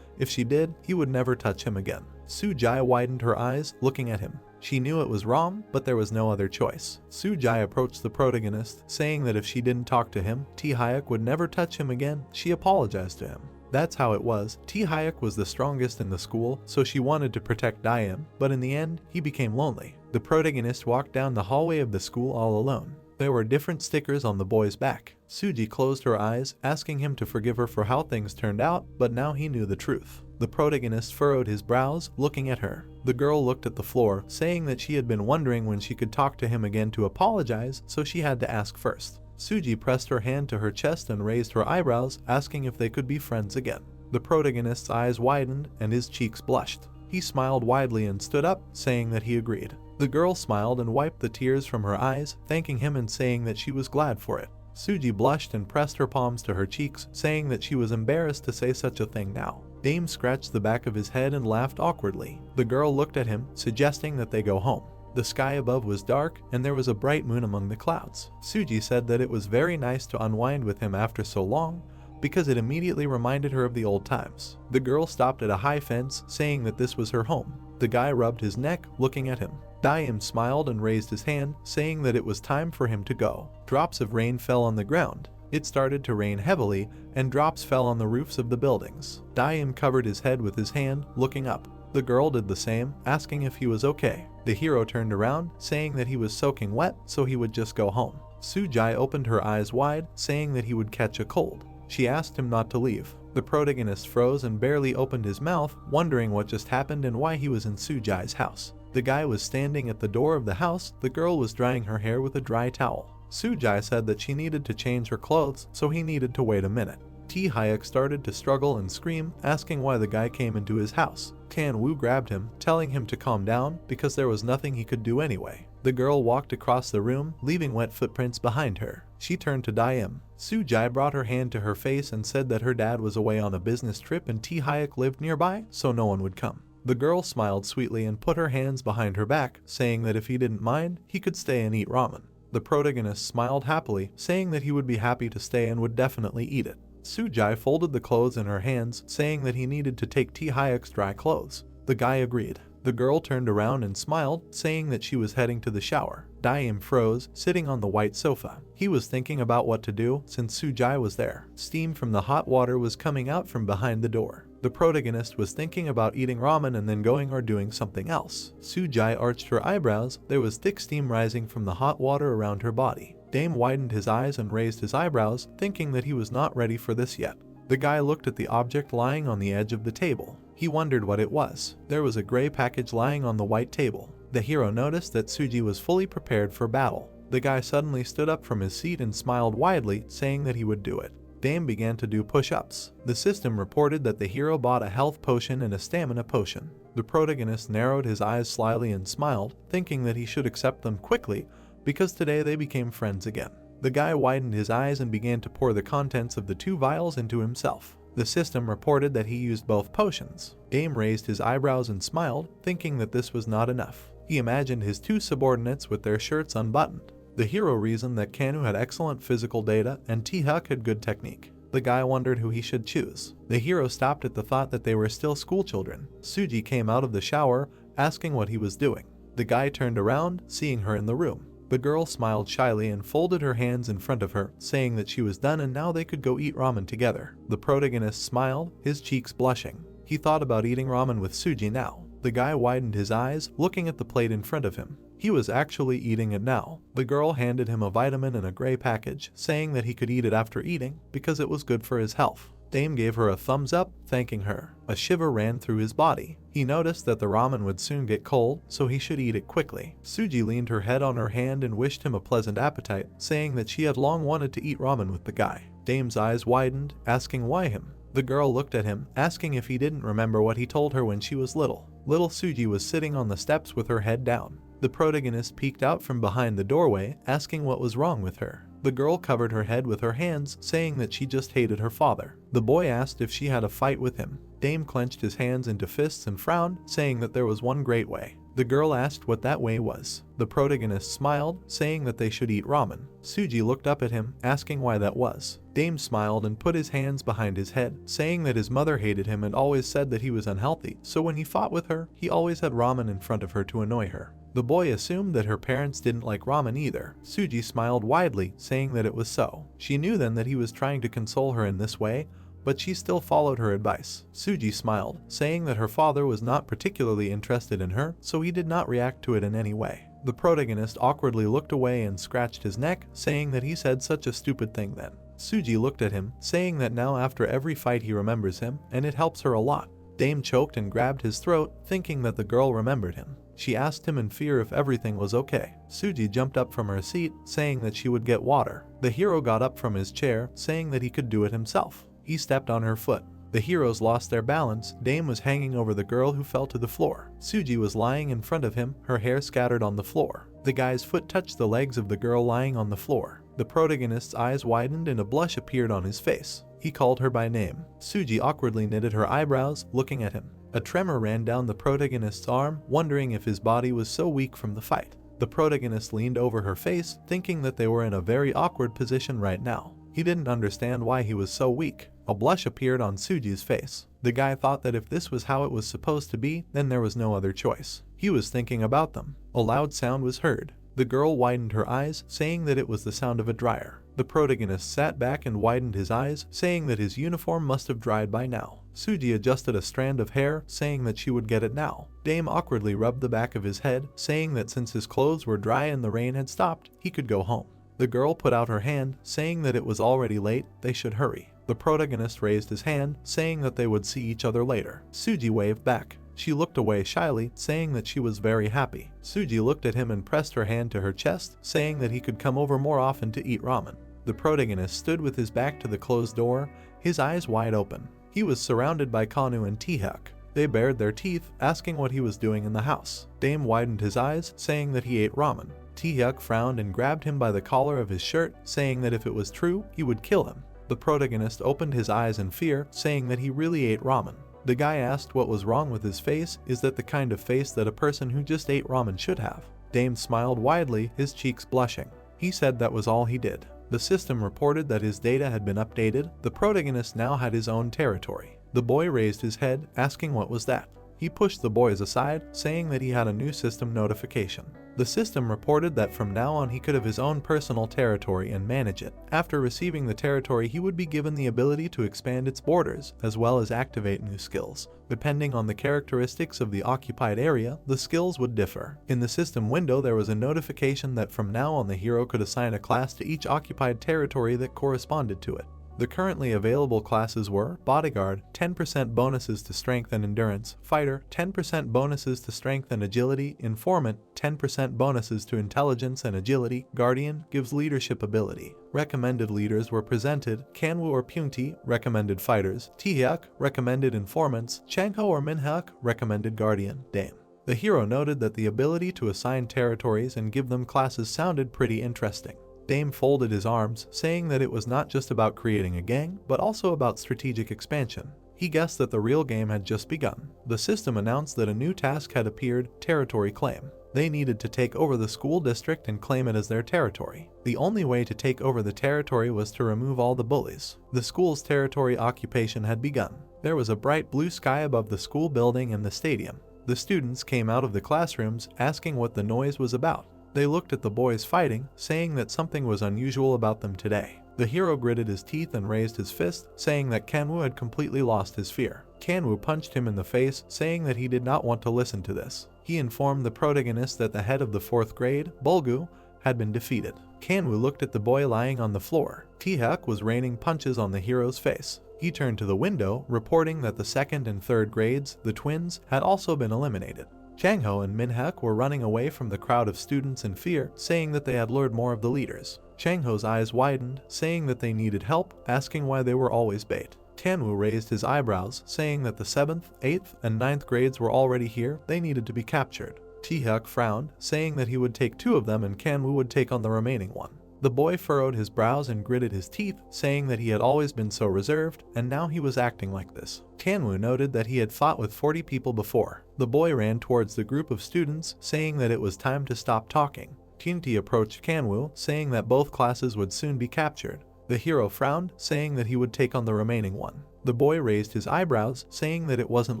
If she did, he would never touch him again. Suji widened her eyes, looking at him. She knew it was wrong, but there was no other choice. Suji approached the protagonist, saying that if she didn't talk to him, Tae-hyuk would never touch him again. She apologized to him. That's how it was. Tae-hyuk was the strongest in the school, so she wanted to protect Daim, but in the end, he became lonely. The protagonist walked down the hallway of the school all alone. There were different stickers on the boy's back. Suji closed her eyes, asking him to forgive her for how things turned out, but now he knew the truth. The protagonist furrowed his brows, looking at her. The girl looked at the floor, saying that she had been wondering when she could talk to him again to apologize, so she had to ask first. Suji pressed her hand to her chest and raised her eyebrows, asking if they could be friends again. The protagonist's eyes widened, and his cheeks blushed. He smiled widely and stood up, saying that he agreed. The girl smiled and wiped the tears from her eyes, thanking him and saying that she was glad for it. Suji blushed and pressed her palms to her cheeks, saying that she was embarrassed to say such a thing now. Daim scratched the back of his head and laughed awkwardly. The girl looked at him, suggesting that they go home. The sky above was dark, and there was a bright moon among the clouds. Suji said that it was very nice to unwind with him after so long, because it immediately reminded her of the old times. The girl stopped at a high fence, saying that this was her home. The guy rubbed his neck, looking at him. Daim smiled and raised his hand, saying that it was time for him to go. Drops of rain fell on the ground. It started to rain heavily, and drops fell on the roofs of the buildings. Daim covered his head with his hand, looking up. The girl did the same, asking if he was okay. The hero turned around, saying that he was soaking wet, so he would just go home. Suji opened her eyes wide, saying that he would catch a cold. She asked him not to leave. The protagonist froze and barely opened his mouth, wondering what just happened and why he was in Suji's house. The guy was standing at the door of the house. The girl was drying her hair with a dry towel. Suji said that she needed to change her clothes, so he needed to wait a minute. Tae-hyuk started to struggle and scream, asking why the guy came into his house. Kan-woo grabbed him, telling him to calm down because there was nothing he could do anyway. The girl walked across the room, leaving wet footprints behind her. She turned to Daim. Suji brought her hand to her face and said that her dad was away on a business trip and Tae-hyuk lived nearby, so no one would come. The girl smiled sweetly and put her hands behind her back, saying that if he didn't mind, he could stay and eat ramen. The protagonist smiled happily, saying that he would be happy to stay and would definitely eat it. Suji folded the clothes in her hands, saying that he needed to take Tae-hyuk's dry clothes. The guy agreed. The girl turned around and smiled, saying that she was heading to the shower. Daim froze, sitting on the white sofa. He was thinking about what to do since Suji was there. Steam from the hot water was coming out from behind the door. The protagonist was thinking about eating ramen and then going or doing something else. Suji arched her eyebrows. There was thick steam rising from the hot water around her body. Daim widened his eyes and raised his eyebrows, thinking that he was not ready for this yet. The guy looked at the object lying on the edge of the table. He wondered what it was. There was a gray package lying on the white table. The hero noticed that Suji was fully prepared for battle. The guy suddenly stood up from his seat and smiled widely, saying that he would do it. Dame began to do push-ups. The system reported that the hero bought a health potion and a stamina potion. The protagonist narrowed his eyes slyly and smiled, thinking that he should accept them quickly because today they became friends again. The guy widened his eyes and began to pour the contents of the 2 vials into himself. The system reported that he used both potions. Dame raised his eyebrows and smiled, thinking that this was not enough. He imagined his 2 subordinates with their shirts unbuttoned. The hero reasoned that Kanu had excellent physical data and T-Huck had good technique. The guy wondered who he should choose. The hero stopped at the thought that they were still schoolchildren. Suji came out of the shower, asking what he was doing. The guy turned around, seeing her in the room. The girl smiled shyly and folded her hands in front of her, saying that she was done and now they could go eat ramen together. The protagonist smiled, his cheeks blushing. He thought about eating ramen with Suji now. The guy widened his eyes, looking at the plate in front of him. He was actually eating it now. The girl handed him a vitamin in a gray package, saying that he could eat it after eating because it was good for his health. Dame gave her a thumbs up, thanking her. A shiver ran through his body. He noticed that the ramen would soon get cold, so he should eat it quickly. Suji leaned her head on her hand and wished him a pleasant appetite, saying that she had long wanted to eat ramen with the guy. Dame's eyes widened, asking why him. The girl looked at him, asking if he didn't remember what he told her when she was little. Little Suji was sitting on the steps with her head down. The protagonist peeked out from behind the doorway, asking what was wrong with her. The girl covered her head with her hands, saying that she just hated her father. The boy asked if she had a fight with him. Dame clenched his hands into fists and frowned, saying that there was one great way. The girl asked what that way was. The protagonist smiled, saying that they should eat ramen. Suji looked up at him, asking why that was. Dame smiled and put his hands behind his head, saying that his mother hated him and always said that he was unhealthy, so when he fought with her, he always had ramen in front of her to annoy her. The boy assumed that her parents didn't like ramen either. Suji smiled widely, saying that it was so. She knew then that he was trying to console her in this way, but she still followed her advice. Suji smiled, saying that her father was not particularly interested in her, so he did not react to it in any way. The protagonist awkwardly looked away and scratched his neck, saying that he said such a stupid thing then. Suji looked at him, saying that now after every fight he remembers him, and it helps her a lot. Dame choked and grabbed his throat, thinking that the girl remembered him. She asked him in fear if everything was okay. Suji jumped up from her seat, saying that she would get water. The hero got up from his chair, saying that he could do it himself. He stepped on her foot. The heroes lost their balance. Dame was hanging over the girl who fell to the floor. Suji was lying in front of him, her hair scattered on the floor. The guy's foot touched the legs of the girl lying on the floor. The protagonist's eyes widened and a blush appeared on his face. He called her by name. Suji awkwardly knitted her eyebrows, looking at him. A tremor ran down the protagonist's arm, wondering if his body was so weak from the fight. The protagonist leaned over her face, thinking that they were in a very awkward position right now. He didn't understand why he was so weak. A blush appeared on Suji's face. The guy thought that if this was how it was supposed to be, then there was no other choice. He was thinking about them. A loud sound was heard. The girl widened her eyes, saying that it was the sound of a dryer. The protagonist sat back and widened his eyes, saying that his uniform must have dried by now. Suji adjusted a strand of hair, saying that she would get it now. Dame awkwardly rubbed the back of his head, saying that since his clothes were dry and the rain had stopped, he could go home. The girl put out her hand, saying that it was already late, they should hurry. The protagonist raised his hand, saying that they would see each other later. Suji waved back. She looked away shyly, saying that she was very happy. Suji looked at him and pressed her hand to her chest, saying that he could come over more often to eat ramen. The protagonist stood with his back to the closed door, his eyes wide open. He was surrounded by Kanu and T-Huck. They bared their teeth, asking what he was doing in the house. Dame widened his eyes, saying that he ate ramen. T-Huck frowned and grabbed him by the collar of his shirt, saying that if it was true, he would kill him. The protagonist opened his eyes in fear, saying that he really ate ramen. The guy asked what was wrong with his face. Is that the kind of face that a person who just ate ramen should have? Dame smiled widely, his cheeks blushing. He said that was all he did. The system reported that his data had been updated. The protagonist now had his own territory. The boy raised his head, asking what was that. He pushed the boys aside, saying that he had a new system notification. The system reported that from now on he could have his own personal territory and manage it. After receiving the territory, he would be given the ability to expand its borders, as well as activate new skills. Depending on the characteristics of the occupied area, the skills would differ. In the system window, there was a notification that from now on the hero could assign a class to each occupied territory that corresponded to it. The currently available classes were Bodyguard, 10% bonuses to Strength and Endurance, Fighter, 10% bonuses to Strength and Agility, Informant, 10% bonuses to Intelligence and Agility, Guardian, gives leadership ability. Recommended leaders were presented: Kanwoo or Punti, recommended fighters; Taehyuk, recommended informants; Changho or Minhyuk, recommended guardian. Dame. The hero noted that the ability to assign territories and give them classes sounded pretty interesting. Dame folded his arms, saying that it was not just about creating a gang, but also about strategic expansion. He guessed that the real game had just begun. The system announced that a new task had appeared: territory claim. They needed to take over the school district and claim it as their territory. The only way to take over the territory was to remove all the bullies. The school's territory occupation had begun. There was a bright blue sky above the school building and the stadium. The students came out of the classrooms asking what the noise was about. They looked at the boys fighting, saying that something was unusual about them today. The hero gritted his teeth and raised his fist, saying that Kanwoo had completely lost his fear. Kanwoo punched him in the face, saying that he did not want to listen to this. He informed the protagonist that the head of the 4th grade, Bulgu, had been defeated. Kanwoo looked at the boy lying on the floor. Taehyuk was raining punches on the hero's face. He turned to the window, reporting that the 2nd and 3rd grades, the twins, had also been eliminated. Changho and Minhyuk were running away from the crowd of students in fear, saying that they had lured more of the leaders. Changho's eyes widened, saying that they needed help, asking why they were always bait. Kanwoo raised his eyebrows, saying that the 7th, 8th, and 9th grades were already here, they needed to be captured. Taehyuk frowned, saying that he would take 2 of them and Kanwoo would take on the remaining one. The boy furrowed his brows and gritted his teeth, saying that he had always been so reserved, and now he was acting like this. Kanwoo noted that he had fought with 40 people before. The boy ran towards the group of students, saying that it was time to stop talking. Punti approached Kanwoo, saying that both classes would soon be captured. The hero frowned, saying that he would take on the remaining one. The boy raised his eyebrows, saying that it wasn't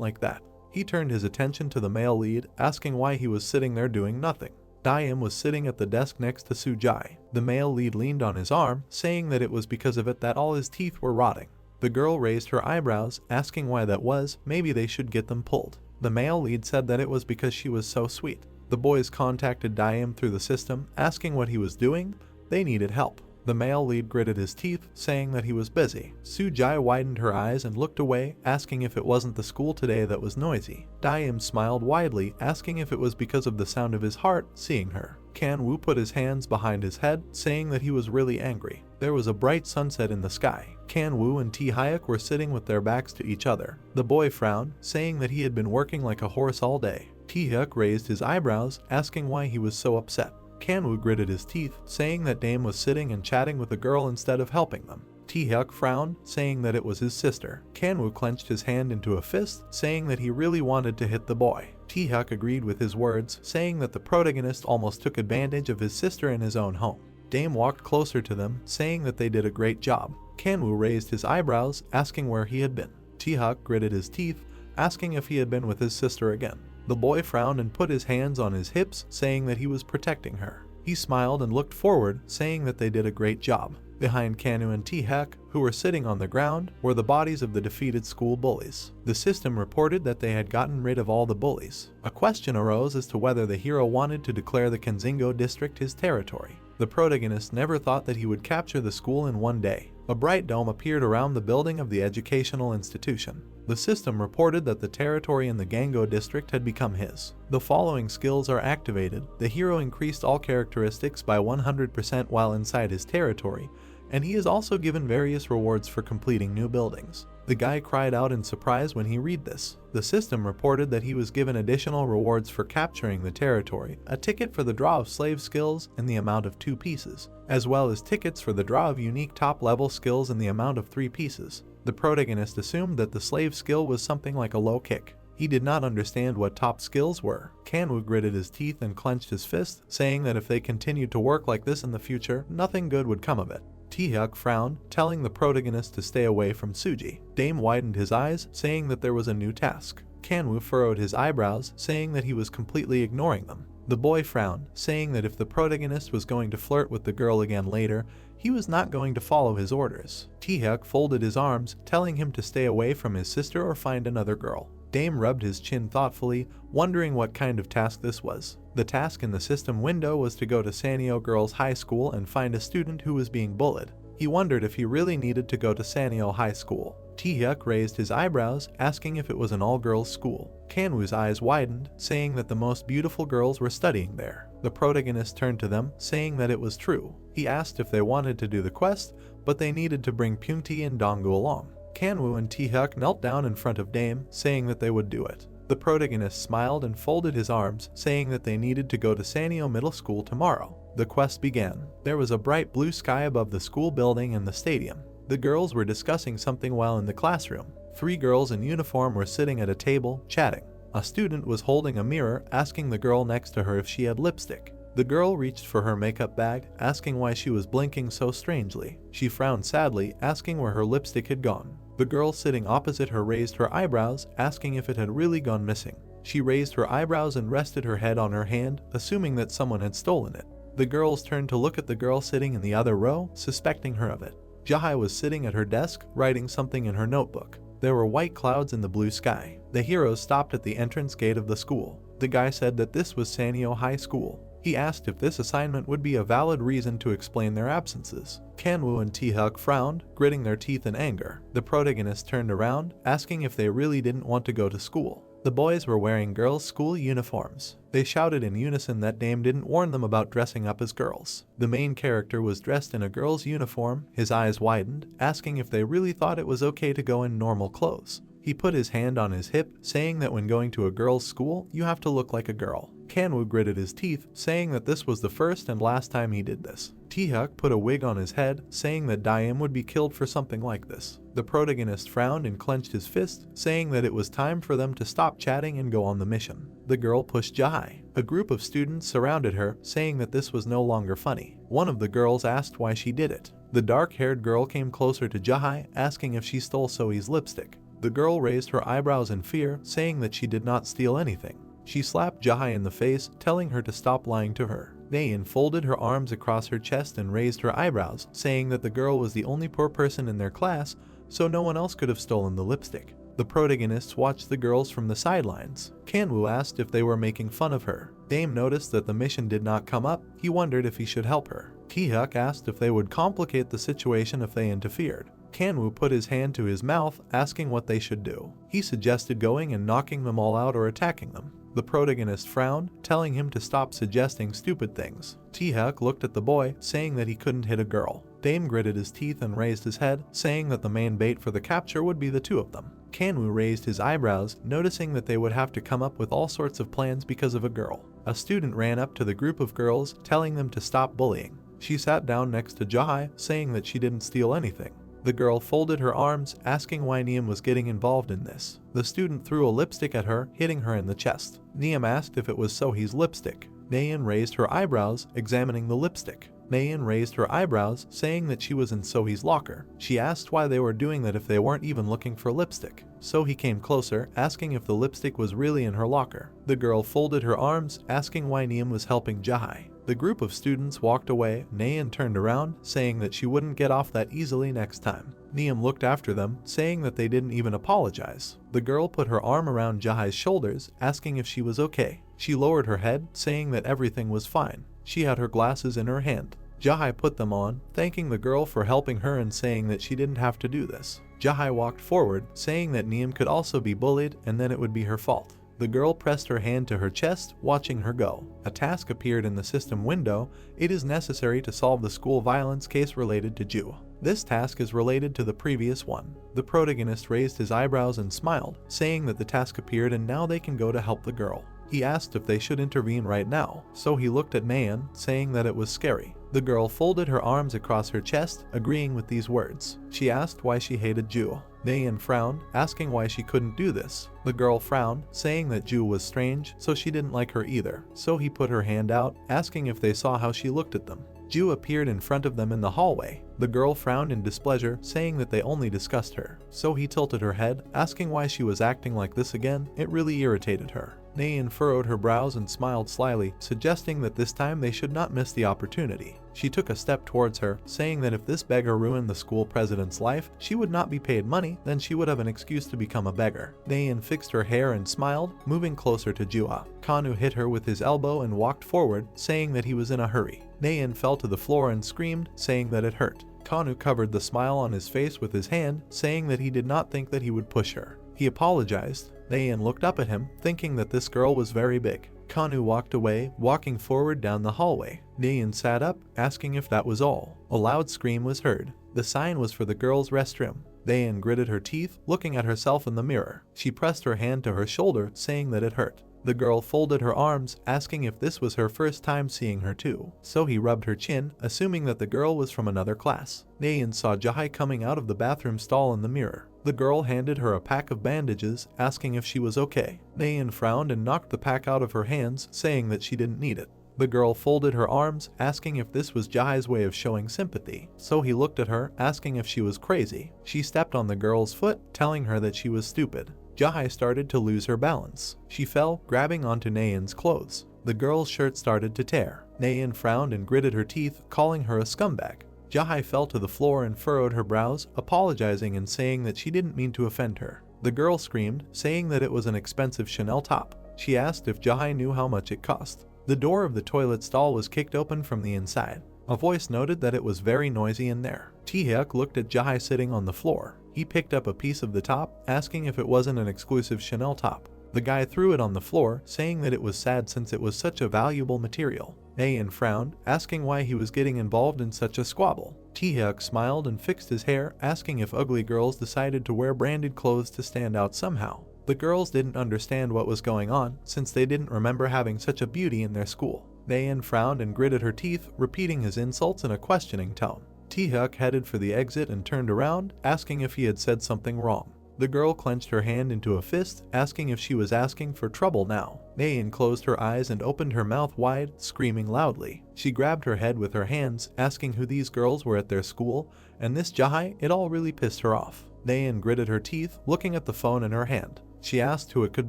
like that. He turned his attention to the male lead, asking why he was sitting there doing nothing. Daim was sitting at the desk next to Sujai. The male lead leaned on his arm, saying that it was because of it that all his teeth were rotting. The girl raised her eyebrows, asking why that was. Maybe they should get them pulled. The male lead said that it was because she was so sweet. The boys contacted Daim through the system, asking what he was doing. They needed help. The male lead gritted his teeth, saying that he was busy. Sujai widened her eyes and looked away, asking if it wasn't the school today that was noisy. Daim smiled widely, asking if it was because of the sound of his heart seeing her. Kanwoo put his hands behind his head, saying that he was really angry. There was a bright sunset in the sky. Kanwoo and Taehyuk were sitting with their backs to each other. The boy frowned, saying that he had been working like a horse all day. Taehyuk raised his eyebrows, asking why he was so upset. Kanwoo gritted his teeth, saying that Dame was sitting and chatting with a girl instead of helping them. Taehyuk frowned, saying that it was his sister. Kanwoo clenched his hand into a fist, saying that he really wanted to hit the boy. Taehyuk agreed with his words, saying that the protagonist almost took advantage of his sister in his own home. Dame walked closer to them, saying that they did a great job. Kanwoo raised his eyebrows, asking where he had been. Taehyuk gritted his teeth, asking if he had been with his sister again. The boy frowned and put his hands on his hips, saying that he was protecting her. He smiled and looked forward, saying that they did a great job. Behind Kanwoo and Taehyuk, who were sitting on the ground, were the bodies of the defeated school bullies. The system reported that they had gotten rid of all the bullies. A question arose as to whether the hero wanted to declare the Kenzingo district his territory. The protagonist never thought that he would capture the school in one day. A bright dome appeared around the building of the educational institution. The system reported that the territory in the Gango district had become his. The following skills are activated. The hero increased all characteristics by 100% while inside his territory, and he is also given various rewards for completing new buildings. The guy cried out in surprise when he read this. The system reported that he was given additional rewards for capturing the territory, a ticket for the draw of slave skills in the amount of 2 pieces, as well as tickets for the draw of unique top-level skills in the amount of 3 pieces. The protagonist assumed that the slave skill was something like a low kick. He did not understand what top skills were. Kanwoo gritted his teeth and clenched his fist, saying that if they continued to work like this in the future, nothing good would come of it. Taehyuk frowned, telling the protagonist to stay away from Suji. Dame widened his eyes, saying that there was a new task. Kanwoo furrowed his eyebrows, saying that he was completely ignoring them. The boy frowned, saying that if the protagonist was going to flirt with the girl again later, he was not going to follow his orders. Taehyuk folded his arms, telling him to stay away from his sister or find another girl. Dame rubbed his chin thoughtfully, wondering what kind of task this was. The task in the system window was to go to Sanyo Girls High School and find a student who was being bullied. He wondered if he really needed to go to Sanyo High School. Taehyuk raised his eyebrows, asking if it was an all-girls school. Kanwoo's eyes widened, saying that the most beautiful girls were studying there. The protagonist turned to them, saying that it was true. He asked if they wanted to do the quest, but they needed to bring Pyeongtae and Donggu along. Kanwoo and Taehyuk knelt down in front of Dame, saying that they would do it. The protagonist smiled and folded his arms, saying that they needed to go to Sanyo Middle School tomorrow. The quest began. There was a bright blue sky above the school building and the stadium. The girls were discussing something while in the classroom. 3 girls in uniform were sitting at a table, chatting. A student was holding a mirror, asking the girl next to her if she had lipstick. The girl reached for her makeup bag, asking why she was blinking so strangely. She frowned sadly, asking where her lipstick had gone. The girl sitting opposite her raised her eyebrows, asking if it had really gone missing. She raised her eyebrows and rested her head on her hand, assuming that someone had stolen it. The girls turned to look at the girl sitting in the other row, suspecting her of it. Jae was sitting at her desk, writing something in her notebook. There were white clouds in the blue sky. The heroes stopped at the entrance gate of the school. The guy said that this was Sanyo High School. He asked if this assignment would be a valid reason to explain their absences. Kanwoo and Taehyuk frowned, gritting their teeth in anger. The protagonist turned around, asking if they really didn't want to go to school. The boys were wearing girls' school uniforms. They shouted in unison that Dame didn't warn them about dressing up as girls. The main character was dressed in a girl's uniform. His eyes widened, asking if they really thought it was okay to go in normal clothes. He put his hand on his hip, saying that when going to a girl's school, you have to look like a girl. Kanwoo gritted his teeth, saying that this was the first and last time he did this. Taehyuk put a wig on his head, saying that Daeum would be killed for something like this. The protagonist frowned and clenched his fist, saying that it was time for them to stop chatting and go on the mission. The girl pushed Jae. A group of students surrounded her, saying that this was no longer funny. One of the girls asked why she did it. The dark-haired girl came closer to Jae, asking if she stole Soi's lipstick. The girl raised her eyebrows in fear, saying that she did not steal anything. She slapped Jae in the face, telling her to stop lying to her. Naeun folded her arms across her chest and raised her eyebrows, saying that the girl was the only poor person in their class, so no one else could have stolen the lipstick. The protagonists watched the girls from the sidelines. Kanwoo asked if they were making fun of her. Dame noticed that the mission did not come up. He wondered if he should help her. Taehyuk asked if they would complicate the situation if they interfered. Kanwoo put his hand to his mouth, asking what they should do. He suggested going and knocking them all out or attacking them. The protagonist frowned, telling him to stop suggesting stupid things. Taehyuk looked at the boy, saying that he couldn't hit a girl. Dame gritted his teeth and raised his head, saying that the main bait for the capture would be the 2 of them. Kanwoo raised his eyebrows, noticing that they would have to come up with all sorts of plans because of a girl. A student ran up to the group of girls, telling them to stop bullying. She sat down next to Jae, saying that she didn't steal anything. The girl folded her arms, asking why Naeum was getting involved in this. The student threw a lipstick at her, hitting her in the chest. Naeum asked if it was Sohee's lipstick. Naeun raised her eyebrows, examining the lipstick. Naeun raised her eyebrows, saying that she was in Sohee's locker. She asked why they were doing that if they weren't even looking for lipstick. Sohee came closer, asking if the lipstick was really in her locker. The girl folded her arms, asking why Naeum was helping Jae. The group of students walked away. Naeun turned around, saying that she wouldn't get off that easily next time. Naeum looked after them, saying that they didn't even apologize. The girl put her arm around Jae's shoulders, asking if she was okay. She lowered her head, saying that everything was fine. She had her glasses in her hand. Jae put them on, thanking the girl for helping her and saying that she didn't have to do this. Jae walked forward, saying that Naeum could also be bullied and then it would be her fault. The girl pressed her hand to her chest, watching her go. A task appeared in the system window. It is necessary to solve the school violence case related to Ju. This task is related to the previous one. The protagonist raised his eyebrows and smiled, saying that the task appeared and now they can go to help the girl. He asked if they should intervene right now, so he looked at Naeun, saying that it was scary. The girl folded her arms across her chest, agreeing with these words. She asked why she hated Ju. Naeun frowned, asking why she couldn't do this. The girl frowned, saying that Ju was strange, so she didn't like her either. So he put her hand out, asking if they saw how she looked at them. Ju appeared in front of them in the hallway. The girl frowned in displeasure, saying that they only discussed her. So he tilted her head, asking why she was acting like this again. It really irritated her. Naeun furrowed her brows and smiled slyly, suggesting that this time they should not miss the opportunity. She took a step towards her, saying that if this beggar ruined the school president's life, she would not be paid money, then she would have an excuse to become a beggar. Naeun fixed her hair and smiled, moving closer to Jua. Kanu hit her with his elbow and walked forward, saying that he was in a hurry. Naeun fell to the floor and screamed, saying that it hurt. Kanu covered the smile on his face with his hand, saying that he did not think that he would push her. He apologized. Naeun looked up at him, thinking that this girl was very big. Kanu walked away, walking forward down the hallway. Naeun sat up, asking if that was all. A loud scream was heard. The sign was for the girls' restroom. Naeun gritted her teeth, looking at herself in the mirror. She pressed her hand to her shoulder, saying that it hurt. The girl folded her arms, asking if this was her first time seeing her too. So he rubbed her chin, assuming that the girl was from another class. Naeun saw Jahai coming out of the bathroom stall in the mirror. The girl handed her a pack of bandages, asking if she was okay. Naeun frowned and knocked the pack out of her hands, saying that she didn't need it. The girl folded her arms, asking if this was Jahai's way of showing sympathy. So he looked at her, asking if she was crazy. She stepped on the girl's foot, telling her that she was stupid. Jahai started to lose her balance. She fell, grabbing onto Naeun's clothes. The girl's shirt started to tear. Naeun frowned and gritted her teeth, calling her a scumbag. Jahai fell to the floor and furrowed her brows, apologizing and saying that she didn't mean to offend her. The girl screamed, saying that it was an expensive Chanel top. She asked if Jahai knew how much it cost. The door of the toilet stall was kicked open from the inside. A voice noted that it was very noisy in there. Taehyuk looked at Jahai sitting on the floor. He picked up a piece of the top, asking if it wasn't an exclusive Chanel top. The guy threw it on the floor, saying that it was sad since it was such a valuable material. Naeun frowned, asking why he was getting involved in such a squabble. Taehyuk smiled and fixed his hair, asking if ugly girls decided to wear branded clothes to stand out somehow. The girls didn't understand what was going on, since they didn't remember having such a beauty in their school. Naeun frowned and gritted her teeth, repeating his insults in a questioning tone. Taehyuk headed for the exit and turned around, asking if he had said something wrong. The girl clenched her hand into a fist, asking if she was asking for trouble now. Naeun closed her eyes and opened her mouth wide, screaming loudly. She grabbed her head with her hands, asking who these girls were at their school, and this Jahai, it all really pissed her off. Naeun gritted her teeth, looking at the phone in her hand. She asked who it could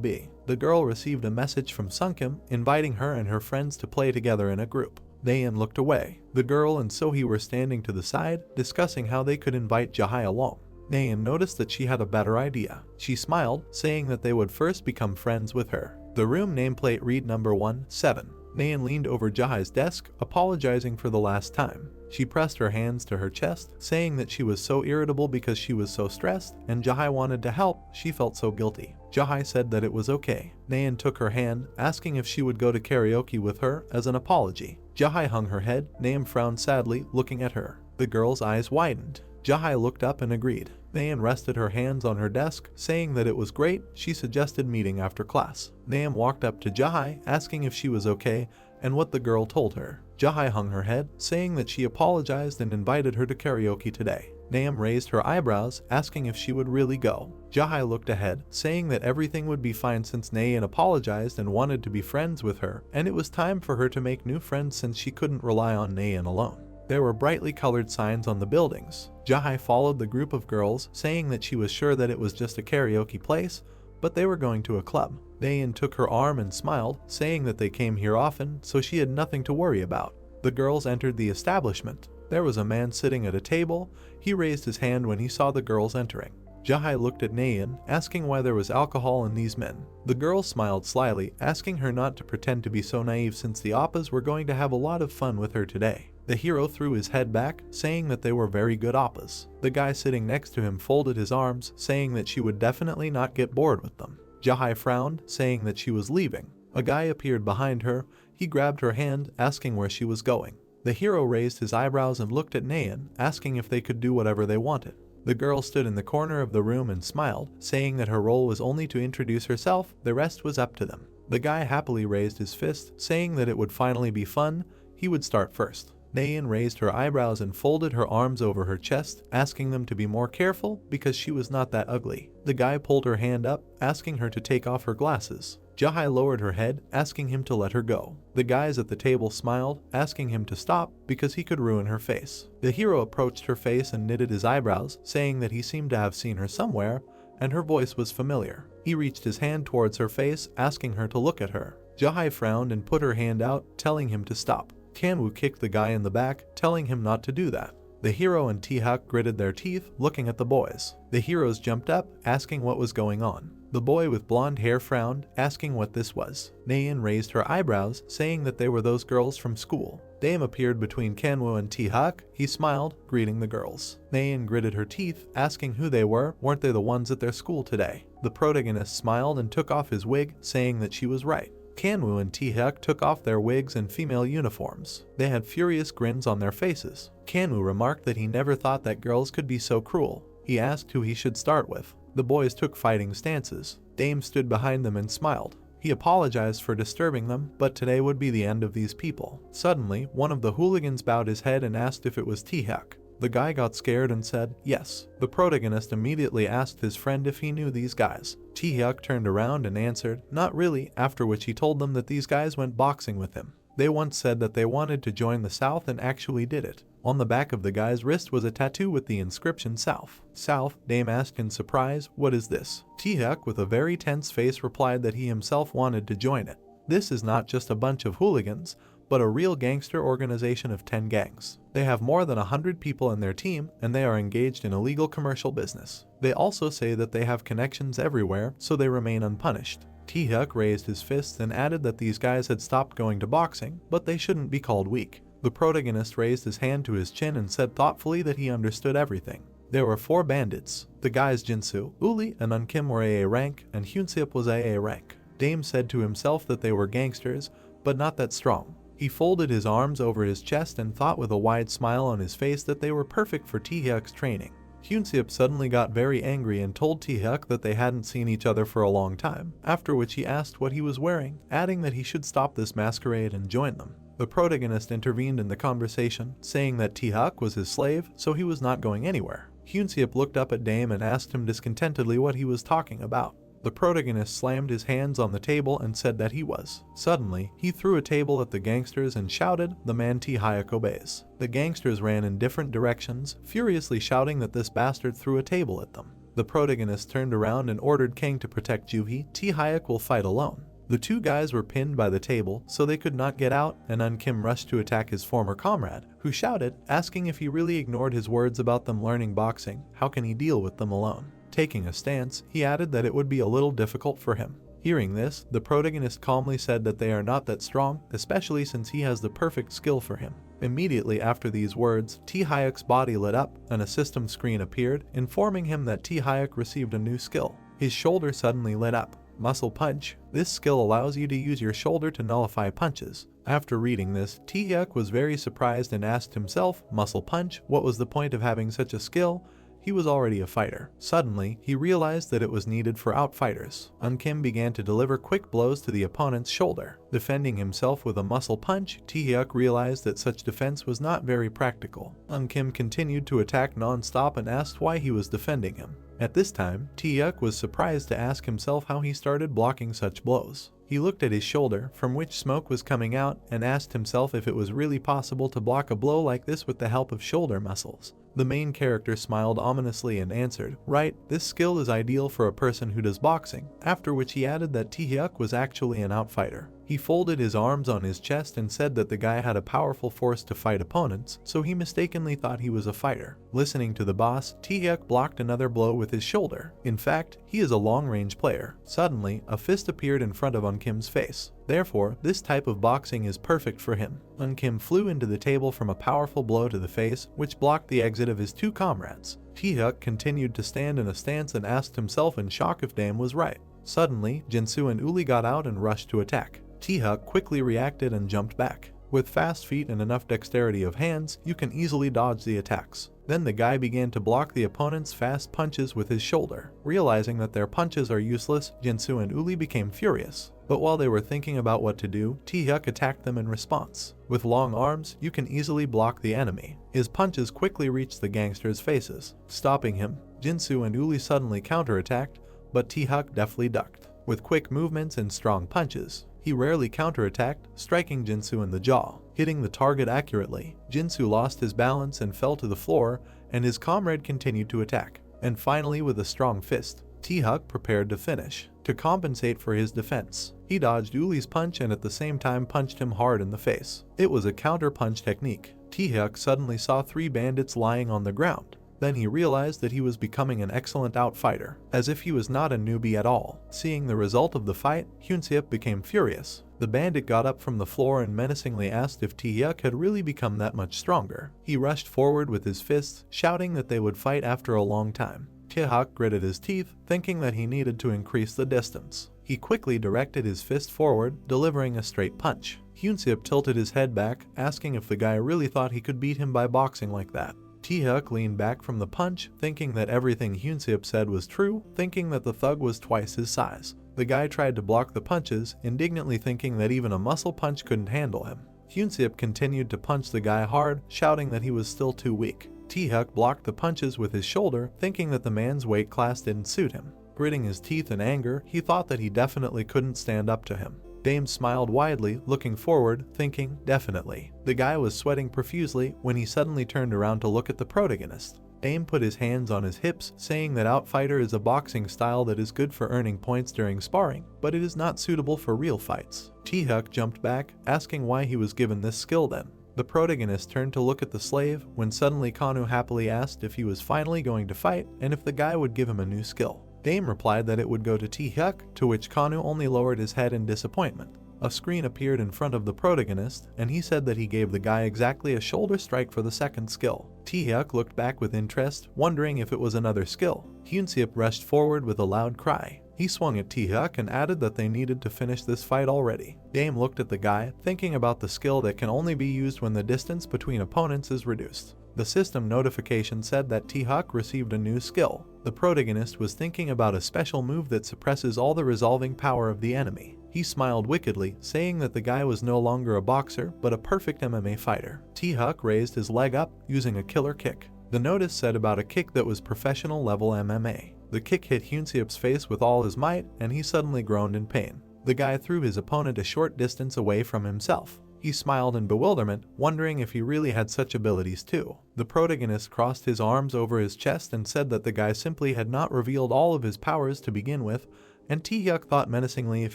be. The girl received a message from Sunkim, inviting her and her friends to play together in a group. Naeun looked away. The girl and Sohee were standing to the side, discussing how they could invite Jahai along. Naeun noticed that she had a better idea. She smiled, saying that they would first become friends with her. The room nameplate read number 17. Naeun leaned over Jahai's desk, apologizing for the last time. She pressed her hands to her chest, saying that she was so irritable because she was so stressed, and Jahai wanted to help. She felt so guilty. Jahai said that it was okay. Naeun took her hand, asking if she would go to karaoke with her as an apology. Jahai hung her head. Naeun frowned sadly, looking at her. The girl's eyes widened. Jahai looked up and agreed. Naeun rested her hands on her desk, saying that it was great. She suggested meeting after class. Naeun walked up to Jahai, asking if she was okay and what the girl told her. Jahai hung her head, saying that she apologized and invited her to karaoke today. Naeun raised her eyebrows, asking if she would really go. Jahai looked ahead, saying that everything would be fine since Naeun apologized and wanted to be friends with her, and it was time for her to make new friends since she couldn't rely on Naeun alone. There were brightly colored signs on the buildings. Jahai followed the group of girls, saying that she was sure that it was just a karaoke place, but they were going to a club. Naeun took her arm and smiled, saying that they came here often, so she had nothing to worry about. The girls entered the establishment. There was a man sitting at a table. He raised his hand when he saw the girls entering. Jahai looked at Naeun, asking why there was alcohol in these men. The girl smiled slyly, asking her not to pretend to be so naive since the oppas were going to have a lot of fun with her today. The hero threw his head back, saying that they were very good oppas. The guy sitting next to him folded his arms, saying that she would definitely not get bored with them. Jahai frowned, saying that she was leaving. A guy appeared behind her. He grabbed her hand, asking where she was going. The hero raised his eyebrows and looked at Naeun, asking if they could do whatever they wanted. The girl stood in the corner of the room and smiled, saying that her role was only to introduce herself, the rest was up to them. The guy happily raised his fist, saying that it would finally be fun. He would start first. Naeun raised her eyebrows and folded her arms over her chest, asking them to be more careful because she was not that ugly. The guy pulled her hand up, asking her to take off her glasses. Jahai lowered her head, asking him to let her go. The guys at the table smiled, asking him to stop because he could ruin her face. The hero approached her face and knitted his eyebrows, saying that he seemed to have seen her somewhere, and her voice was familiar. He reached his hand towards her face, asking her to look at her. Jahai frowned and put her hand out, telling him to stop. Kanwoo kicked the guy in the back, telling him not to do that. The hero and Taehyuk gritted their teeth, looking at the boys. The heroes jumped up, asking what was going on. The boy with blonde hair frowned, asking what this was. Naeun raised her eyebrows, saying that they were those girls from school. Dame appeared between Kanwoo and T-Huk. He smiled, greeting the girls. Naeun gritted her teeth, asking who they were. Weren't they the ones at their school today? The protagonist smiled and took off his wig, saying that she was right. Kanwoo and T-Huk took off their wigs and female uniforms. They had furious grins on their faces. Kanwoo remarked that he never thought that girls could be so cruel. He asked who he should start with. The boys took fighting stances. Dame stood behind them and smiled. He apologized for disturbing them, but today would be the end of these people. Suddenly, one of the hooligans bowed his head and asked if it was T-Huk. The guy got scared and said, yes. The protagonist immediately asked his friend if he knew these guys. T-Huk turned around and answered, not really, after which he told them that these guys went boxing with him. They once said that they wanted to join the South and actually did it. On the back of the guy's wrist was a tattoo with the inscription South. South, Dame asked in surprise, what is this? T-Huk with a very tense face replied that he himself wanted to join it. This is not just a bunch of hooligans, but a real gangster organization of 10 gangs. They have more than 100 people in their team, and they are engaged in illegal commercial business. They also say that they have connections everywhere, so they remain unpunished. T-Huk raised his fists and added that these guys had stopped going to boxing, but they shouldn't be called weak. The protagonist raised his hand to his chin and said thoughtfully that he understood everything. There were 4 bandits. The guys Jinsu, Uli, and Unkim were AA rank, and Hyunseop was AA rank. Dame said to himself that they were gangsters, but not that strong. He folded his arms over his chest and thought with a wide smile on his face that they were perfect for T-Huk's training. Hyunseop suddenly got very angry and told T-Huk that they hadn't seen each other for a long time, after which he asked what he was wearing, adding that he should stop this masquerade and join them. The protagonist intervened in the conversation, saying that T-Huk was his slave, so he was not going anywhere. Hyunseop looked up at Dame and asked him discontentedly what he was talking about. The protagonist slammed his hands on the table and said that he was. Suddenly, he threw a table at the gangsters and shouted, the man T-Huk obeys. The gangsters ran in different directions, furiously shouting that this bastard threw a table at them. The protagonist turned around and ordered Kang to protect Juhi. T-Huk will fight alone. The 2 guys were pinned by the table, so they could not get out, and Unkim rushed to attack his former comrade, who shouted, asking if he really ignored his words about them learning boxing, how can he deal with them alone? Taking a stance, he added that it would be a little difficult for him. Hearing this, the protagonist calmly said that they are not that strong, especially since he has the perfect skill for him. Immediately after these words, T-Huk's body lit up, and a system screen appeared, informing him that T-Huk received a new skill. His shoulder suddenly lit up. Muscle Punch. This skill allows you to use your shoulder to nullify punches. After reading this, T-Huk was very surprised and asked himself, Muscle Punch, what was the point of having such a skill? He was already a fighter. Suddenly, he realized that it was needed for outfighters. Unkim began to deliver quick blows to the opponent's shoulder. Defending himself with a muscle punch, T-Huk realized that such defense was not very practical. Unkim continued to attack non-stop and asked why he was defending him. At this time, T-Huk was surprised to ask himself how he started blocking such blows. He looked at his shoulder, from which smoke was coming out, and asked himself if it was really possible to block a blow like this with the help of shoulder muscles. The main character smiled ominously and answered, right, this skill is ideal for a person who does boxing, after which he added that T-Huk was actually an outfighter. He folded his arms on his chest and said that the guy had a powerful force to fight opponents, so he mistakenly thought he was a fighter. Listening to the boss, T-Huk blocked another blow with his shoulder. In fact, he is a long-range player. Suddenly, a fist appeared in front of Unkim's face. Therefore, this type of boxing is perfect for him. Unkim flew into the table from a powerful blow to the face, which blocked the exit of his 2 comrades. T-Huk continued to stand in a stance and asked himself in shock if Dame was right. Suddenly, Jinsu and Uli got out and rushed to attack. T-Huk quickly reacted and jumped back. With fast feet and enough dexterity of hands, you can easily dodge the attacks. Then the guy began to block the opponent's fast punches with his shoulder. Realizing that their punches are useless, Jinsu and Uli became furious. But while they were thinking about what to do, T-Huk attacked them in response. With long arms, you can easily block the enemy. His punches quickly reached the gangsters' faces. Stopping him, Jinsu and Uli suddenly counterattacked, but T-Huk deftly ducked. With quick movements and strong punches, he rarely counterattacked, striking Jinsu in the jaw. Hitting the target accurately, Jinsu lost his balance and fell to the floor, and his comrade continued to attack. And finally, with a strong fist, T-Huk prepared to finish. To compensate for his defense, he dodged Uli's punch and at the same time punched him hard in the face. It was a counter-punch technique. T-Huk suddenly saw 3 bandits lying on the ground. Then he realized that he was becoming an excellent outfighter, as if he was not a newbie at all. Seeing the result of the fight, Hyunseop became furious. The bandit got up from the floor and menacingly asked if Taehyuk had really become that much stronger. He rushed forward with his fists, shouting that they would fight after a long time. Taehyuk gritted his teeth, thinking that he needed to increase the distance. He quickly directed his fist forward, delivering a straight punch. Hyunseop tilted his head back, asking if the guy really thought he could beat him by boxing like that. Taehyuk leaned back from the punch, thinking that everything Hyunseop said was true, thinking that the thug was twice his size. The guy tried to block the punches, indignantly thinking that even a muscle punch couldn't handle him. Hyunseop continued to punch the guy hard, shouting that he was still too weak. Taehyuk blocked the punches with his shoulder, thinking that the man's weight class didn't suit him. Gritting his teeth in anger, he thought that he definitely couldn't stand up to him. Dame smiled widely, looking forward, thinking, definitely. The guy was sweating profusely when he suddenly turned around to look at the protagonist. Dame put his hands on his hips, saying that outfighter is a boxing style that is good for earning points during sparring, but it is not suitable for real fights. Taehyuk jumped back, asking why he was given this skill then. The protagonist turned to look at the slave when suddenly Kanu happily asked if he was finally going to fight and if the guy would give him a new skill. Dame replied that it would go to Taehyuk, to which Kanu only lowered his head in disappointment. A screen appeared in front of the protagonist, and he said that he gave the guy exactly a shoulder strike for the second skill. Taehyuk looked back with interest, wondering if it was another skill. Hyunseop rushed forward with a loud cry. He swung at Taehyuk and added that they needed to finish this fight already. Dame looked at the guy, thinking about the skill that can only be used when the distance between opponents is reduced. The system notification said that Taehyuk received a new skill. The protagonist was thinking about a special move that suppresses all the resolving power of the enemy. He smiled wickedly, saying that the guy was no longer a boxer, but a perfect MMA fighter. Taehyuk raised his leg up, using a killer kick. The notice said about a kick that was professional level MMA. The kick hit Hyunseop's face with all his might, and he suddenly groaned in pain. The guy threw his opponent a short distance away from himself. He smiled in bewilderment, wondering if he really had such abilities too. The protagonist crossed his arms over his chest and said that the guy simply had not revealed all of his powers to begin with, and Taehyuk thought menacingly if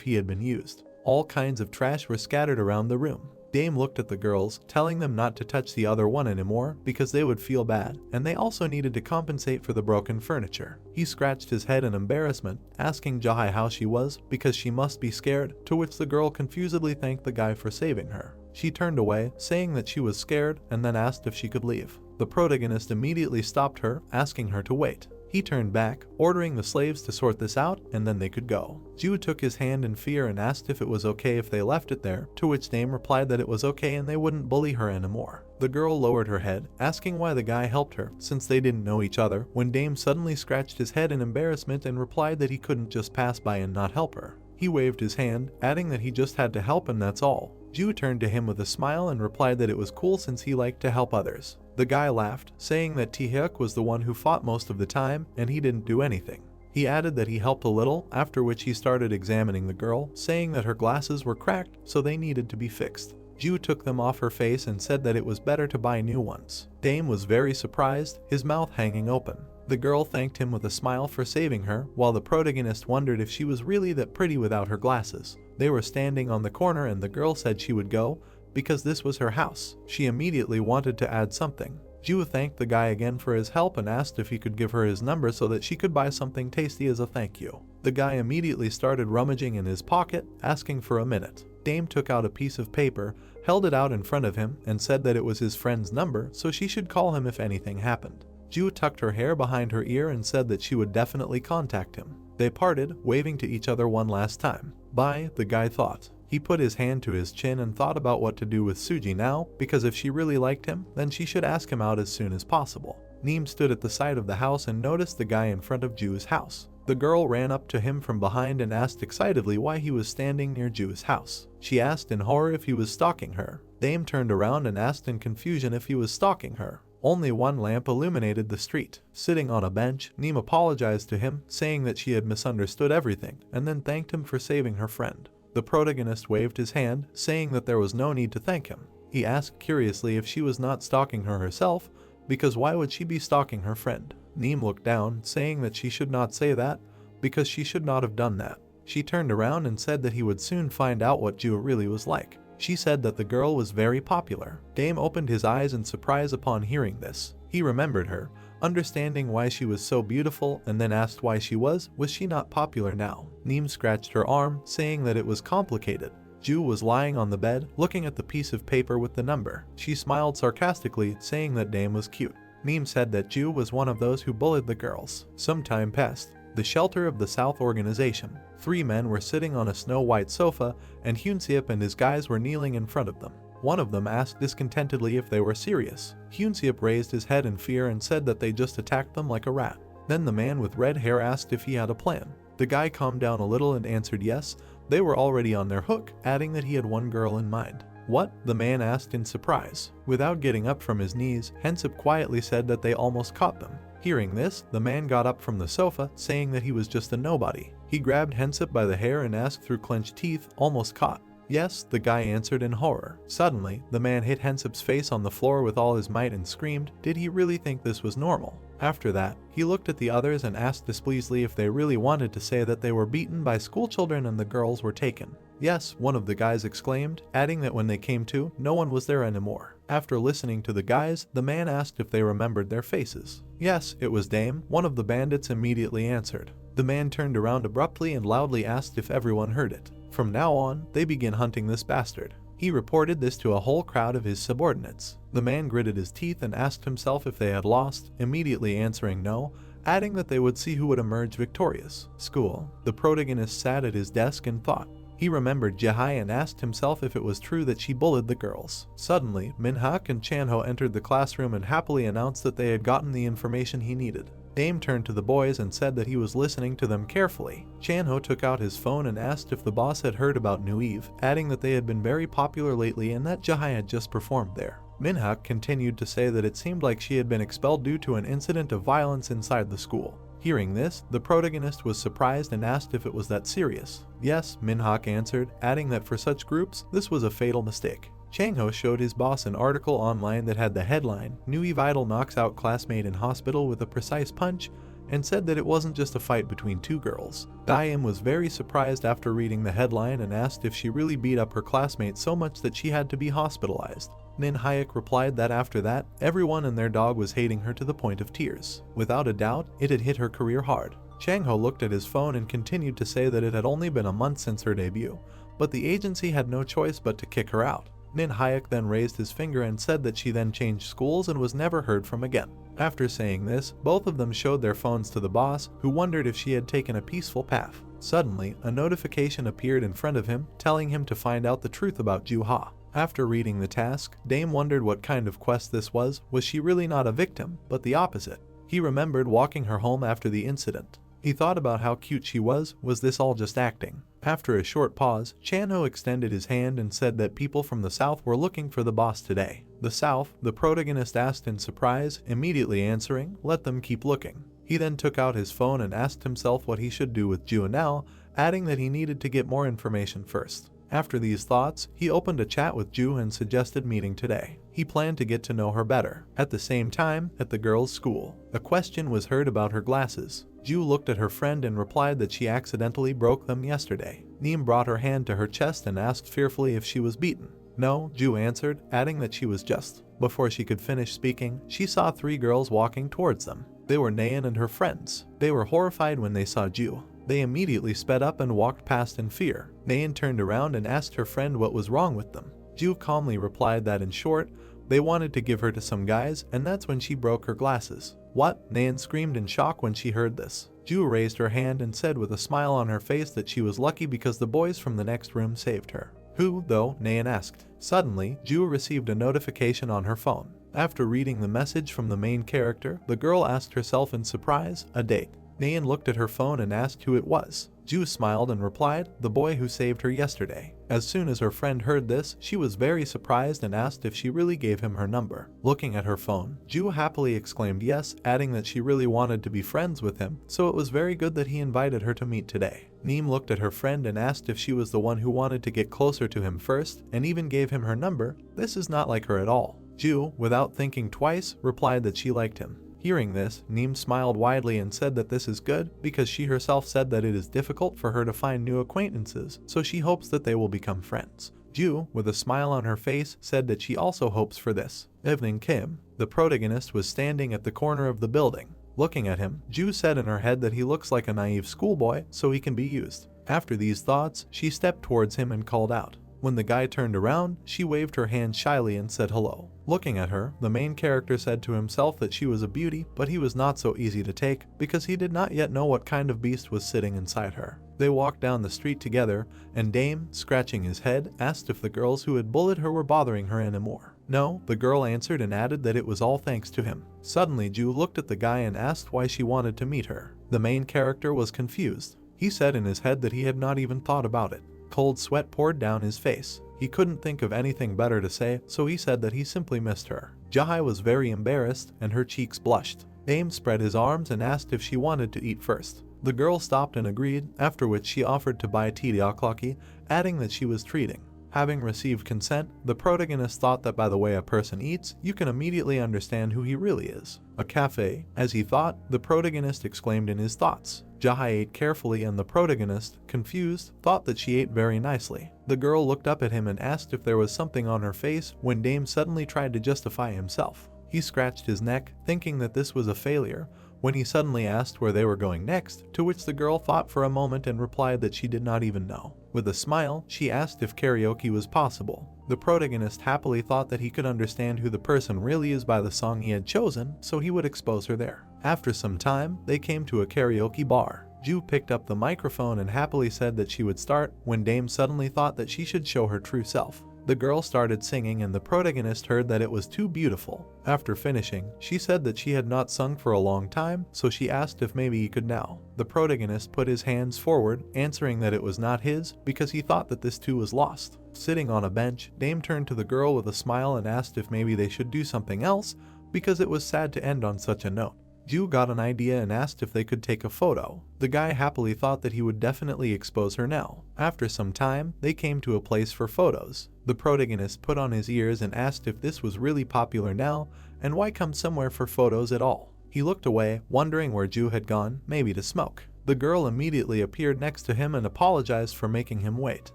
he had been used. All kinds of trash were scattered around the room. Dame looked at the girls, telling them not to touch the other one anymore because they would feel bad, and they also needed to compensate for the broken furniture. He scratched his head in embarrassment, asking Jahai how she was because she must be scared, to which the girl confusedly thanked the guy for saving her. She turned away, saying that she was scared, and then asked if she could leave. The protagonist immediately stopped her, asking her to wait. He turned back, ordering the slaves to sort this out, and then they could go. Ju took his hand in fear and asked if it was okay if they left it there, to which Dame replied that it was okay and they wouldn't bully her anymore. The girl lowered her head, asking why the guy helped her, since they didn't know each other, when Dame suddenly scratched his head in embarrassment and replied that he couldn't just pass by and not help her. He waved his hand, adding that he just had to help and that's all. Ju turned to him with a smile and replied that it was cool since he liked to help others. The guy laughed, saying that Taehyuk was the one who fought most of the time and he didn't do anything. He added that he helped a little, after which he started examining the girl, saying that her glasses were cracked so they needed to be fixed. Ju took them off her face and said that it was better to buy new ones. Dame was very surprised, his mouth hanging open. The girl thanked him with a smile for saving her, while the protagonist wondered if she was really that pretty without her glasses. They were standing on the corner and the girl said she would go, because this was her house. She immediately wanted to add something. Ju thanked the guy again for his help and asked if he could give her his number so that she could buy something tasty as a thank you. The guy immediately started rummaging in his pocket, asking for a minute. Dame took out a piece of paper, held it out in front of him, and said that it was his friend's number, so she should call him if anything happened. Ju tucked her hair behind her ear and said that she would definitely contact him. They parted, waving to each other one last time. Bye, the guy thought. He put his hand to his chin and thought about what to do with Suji now, because if she really liked him, then she should ask him out as soon as possible. Neem stood at the side of the house and noticed the guy in front of Ju's house. The girl ran up to him from behind and asked excitedly why he was standing near Ju's house. She asked in horror if he was stalking her. Dame turned around and asked in confusion if he was stalking her. Only one lamp illuminated the street. Sitting on a bench, Neem apologized to him, saying that she had misunderstood everything, and then thanked him for saving her friend. The protagonist waved his hand, saying that there was no need to thank him. He asked curiously if she was not stalking her herself, because why would she be stalking her friend? Neem looked down, saying that she should not say that, because she should not have done that. She turned around and said that he would soon find out what Ju really was like. She said that the girl was very popular. Dame opened his eyes in surprise upon hearing this. He remembered her, understanding why she was so beautiful, and then asked why she was she not popular now. Neem scratched her arm, saying that it was complicated. Ju was lying on the bed, looking at the piece of paper with the number. She smiled sarcastically, saying that Dame was cute. Neem said that Ju was one of those who bullied the girls. Some time passed. The shelter of the South organization. 3 men were sitting on a snow-white sofa, and Hyunseop and his guys were kneeling in front of them. One of them asked discontentedly if they were serious. Hyunseop raised his head in fear and said that they just attacked them like a rat. Then the man with red hair asked if he had a plan. The guy calmed down a little and answered yes, they were already on their hook, adding that he had one girl in mind. What? The man asked in surprise. Without getting up from his knees, Hyunseop quietly said that they almost caught them. Hearing this, the man got up from the sofa, saying that he was just a nobody. He grabbed Hyunseop by the hair and asked through clenched teeth, almost caught. Yes, the guy answered in horror. Suddenly, the man hit Hyunseop's face on the floor with all his might and screamed, did he really think this was normal? After that, he looked at the others and asked displeasedly if they really wanted to say that they were beaten by schoolchildren and the girls were taken. Yes, one of the guys exclaimed, adding that when they came to, no one was there anymore. After listening to the guys, the man asked if they remembered their faces. Yes, it was Dame, one of the bandits immediately answered. The man turned around abruptly and loudly asked if everyone heard it. From now on, they began hunting this bastard. He reported this to a whole crowd of his subordinates. The man gritted his teeth and asked himself if they had lost, immediately answering no, adding that they would see who would emerge victorious. School. The protagonist sat at his desk and thought. He remembered Jihai and asked himself if it was true that she bullied the girls. Suddenly, Minhak and Chanho entered the classroom and happily announced that they had gotten the information he needed. Dame turned to the boys and said that he was listening to them carefully. Chanho took out his phone and asked if the boss had heard about New Eve, adding that they had been very popular lately and that Jihai had just performed there. Minhak continued to say that it seemed like she had been expelled due to an incident of violence inside the school. Hearing this, the protagonist was surprised and asked if it was that serious. Yes, Minhak answered, adding that for such groups, this was a fatal mistake. Changho showed his boss an article online that had the headline, New Eve Idol knocks out classmate in hospital with a precise punch, and said that it wasn't just a fight between 2 girls. Daim was very surprised after reading the headline and asked if she really beat up her classmate so much that she had to be hospitalized. Nin Hayek replied that after that, everyone and their dog was hating her to the point of tears. Without a doubt, it had hit her career hard. Changho looked at his phone and continued to say that it had only been a month since her debut, but the agency had no choice but to kick her out. Nin Hayek then raised his finger and said that she then changed schools and was never heard from again. After saying this, both of them showed their phones to the boss, who wondered if she had taken a peaceful path. Suddenly, a notification appeared in front of him, telling him to find out the truth about Juha. After reading the task, Dame wondered what kind of quest this was she really not a victim, but the opposite? He remembered walking her home after the incident. He thought about how cute she was this all just acting? After a short pause, Chanho extended his hand and said that people from the south were looking for the boss today. The south, the protagonist asked in surprise, immediately answering, let them keep looking. He then took out his phone and asked himself what he should do with Juanel, adding that he needed to get more information first. After these thoughts, he opened a chat with Ju and suggested meeting today. He planned to get to know her better. At the same time, at the girls' school, a question was heard about her glasses. Ju looked at her friend and replied that she accidentally broke them yesterday. Neem brought her hand to her chest and asked fearfully if she was beaten. No, Ju answered, adding that she was just. Before she could finish speaking, she saw 3 girls walking towards them. They were Nayan and her friends. They were horrified when they saw Ju. They immediately sped up and walked past in fear. Nayan turned around and asked her friend what was wrong with them. Ju calmly replied that in short, they wanted to give her to some guys, and that's when she broke her glasses. What? Nayan screamed in shock when she heard this. Ju raised her hand and said with a smile on her face that she was lucky because the boys from the next room saved her. Who, though? Nayan asked. Suddenly, Ju received a notification on her phone. After reading the message from the main character, the girl asked herself in surprise, a date. Nayan looked at her phone and asked who it was. Ju smiled and replied, the boy who saved her yesterday. As soon as her friend heard this, she was very surprised and asked if she really gave him her number. Looking at her phone, Ju happily exclaimed yes, adding that she really wanted to be friends with him, so it was very good that he invited her to meet today. Neem looked at her friend and asked if she was the one who wanted to get closer to him first, and even gave him her number. This is not like her at all. Ju, without thinking twice, replied that she liked him. Hearing this, Neem smiled widely and said that this is good because she herself said that it is difficult for her to find new acquaintances, so she hopes that they will become friends. Ju, with a smile on her face, said that she also hopes for this. Evening came. The protagonist was standing at the corner of the building. Looking at him, Ju said in her head that he looks like a naive schoolboy, so he can be used. After these thoughts, she stepped towards him and called out. When the guy turned around, she waved her hand shyly and said hello. Looking at her, the main character said to himself that she was a beauty, but he was not so easy to take because he did not yet know what kind of beast was sitting inside her. They walked down the street together, and Dame, scratching his head, asked if the girls who had bullied her were bothering her anymore. No, the girl answered and added that it was all thanks to him. Suddenly, Ju looked at the guy and asked why she wanted to meet her. The main character was confused. He said in his head that he had not even thought about it. Cold sweat poured down his face. He couldn't think of anything better to say, so he said that he simply missed her. Jahai was very embarrassed, and her cheeks blushed. Aim spread his arms and asked if she wanted to eat first. The girl stopped and agreed, after which she offered to buy tteokbokki, adding that she was treating. Having received consent, the protagonist thought that by the way a person eats, you can immediately understand who he really is. A cafe. As he thought, the protagonist exclaimed in his thoughts. Jahai ate carefully and the protagonist, confused, thought that she ate very nicely. The girl looked up at him and asked if there was something on her face when Dame suddenly tried to justify himself. He scratched his neck, thinking that this was a failure, when he suddenly asked where they were going next, to which the girl thought for a moment and replied that she did not even know. With a smile, she asked if karaoke was possible. The protagonist happily thought that he could understand who the person really is by the song he had chosen, so he would expose her there. After some time, they came to a karaoke bar. Ju picked up the microphone and happily said that she would start, when Dame suddenly thought that she should show her true self. The girl started singing and the protagonist heard that it was too beautiful. After finishing, she said that she had not sung for a long time, so she asked if maybe he could now. The protagonist put his hands forward, answering that it was not his, because he thought that this too was lost. Sitting on a bench, Dame turned to the girl with a smile and asked if maybe they should do something else, because it was sad to end on such a note. Ju got an idea and asked if they could take a photo. The guy happily thought that he would definitely expose her now. After some time, they came to a place for photos. The protagonist put on his ears and asked if this was really popular now, and why come somewhere for photos at all. He looked away, wondering where Ju had gone, maybe to smoke. The girl immediately appeared next to him and apologized for making him wait.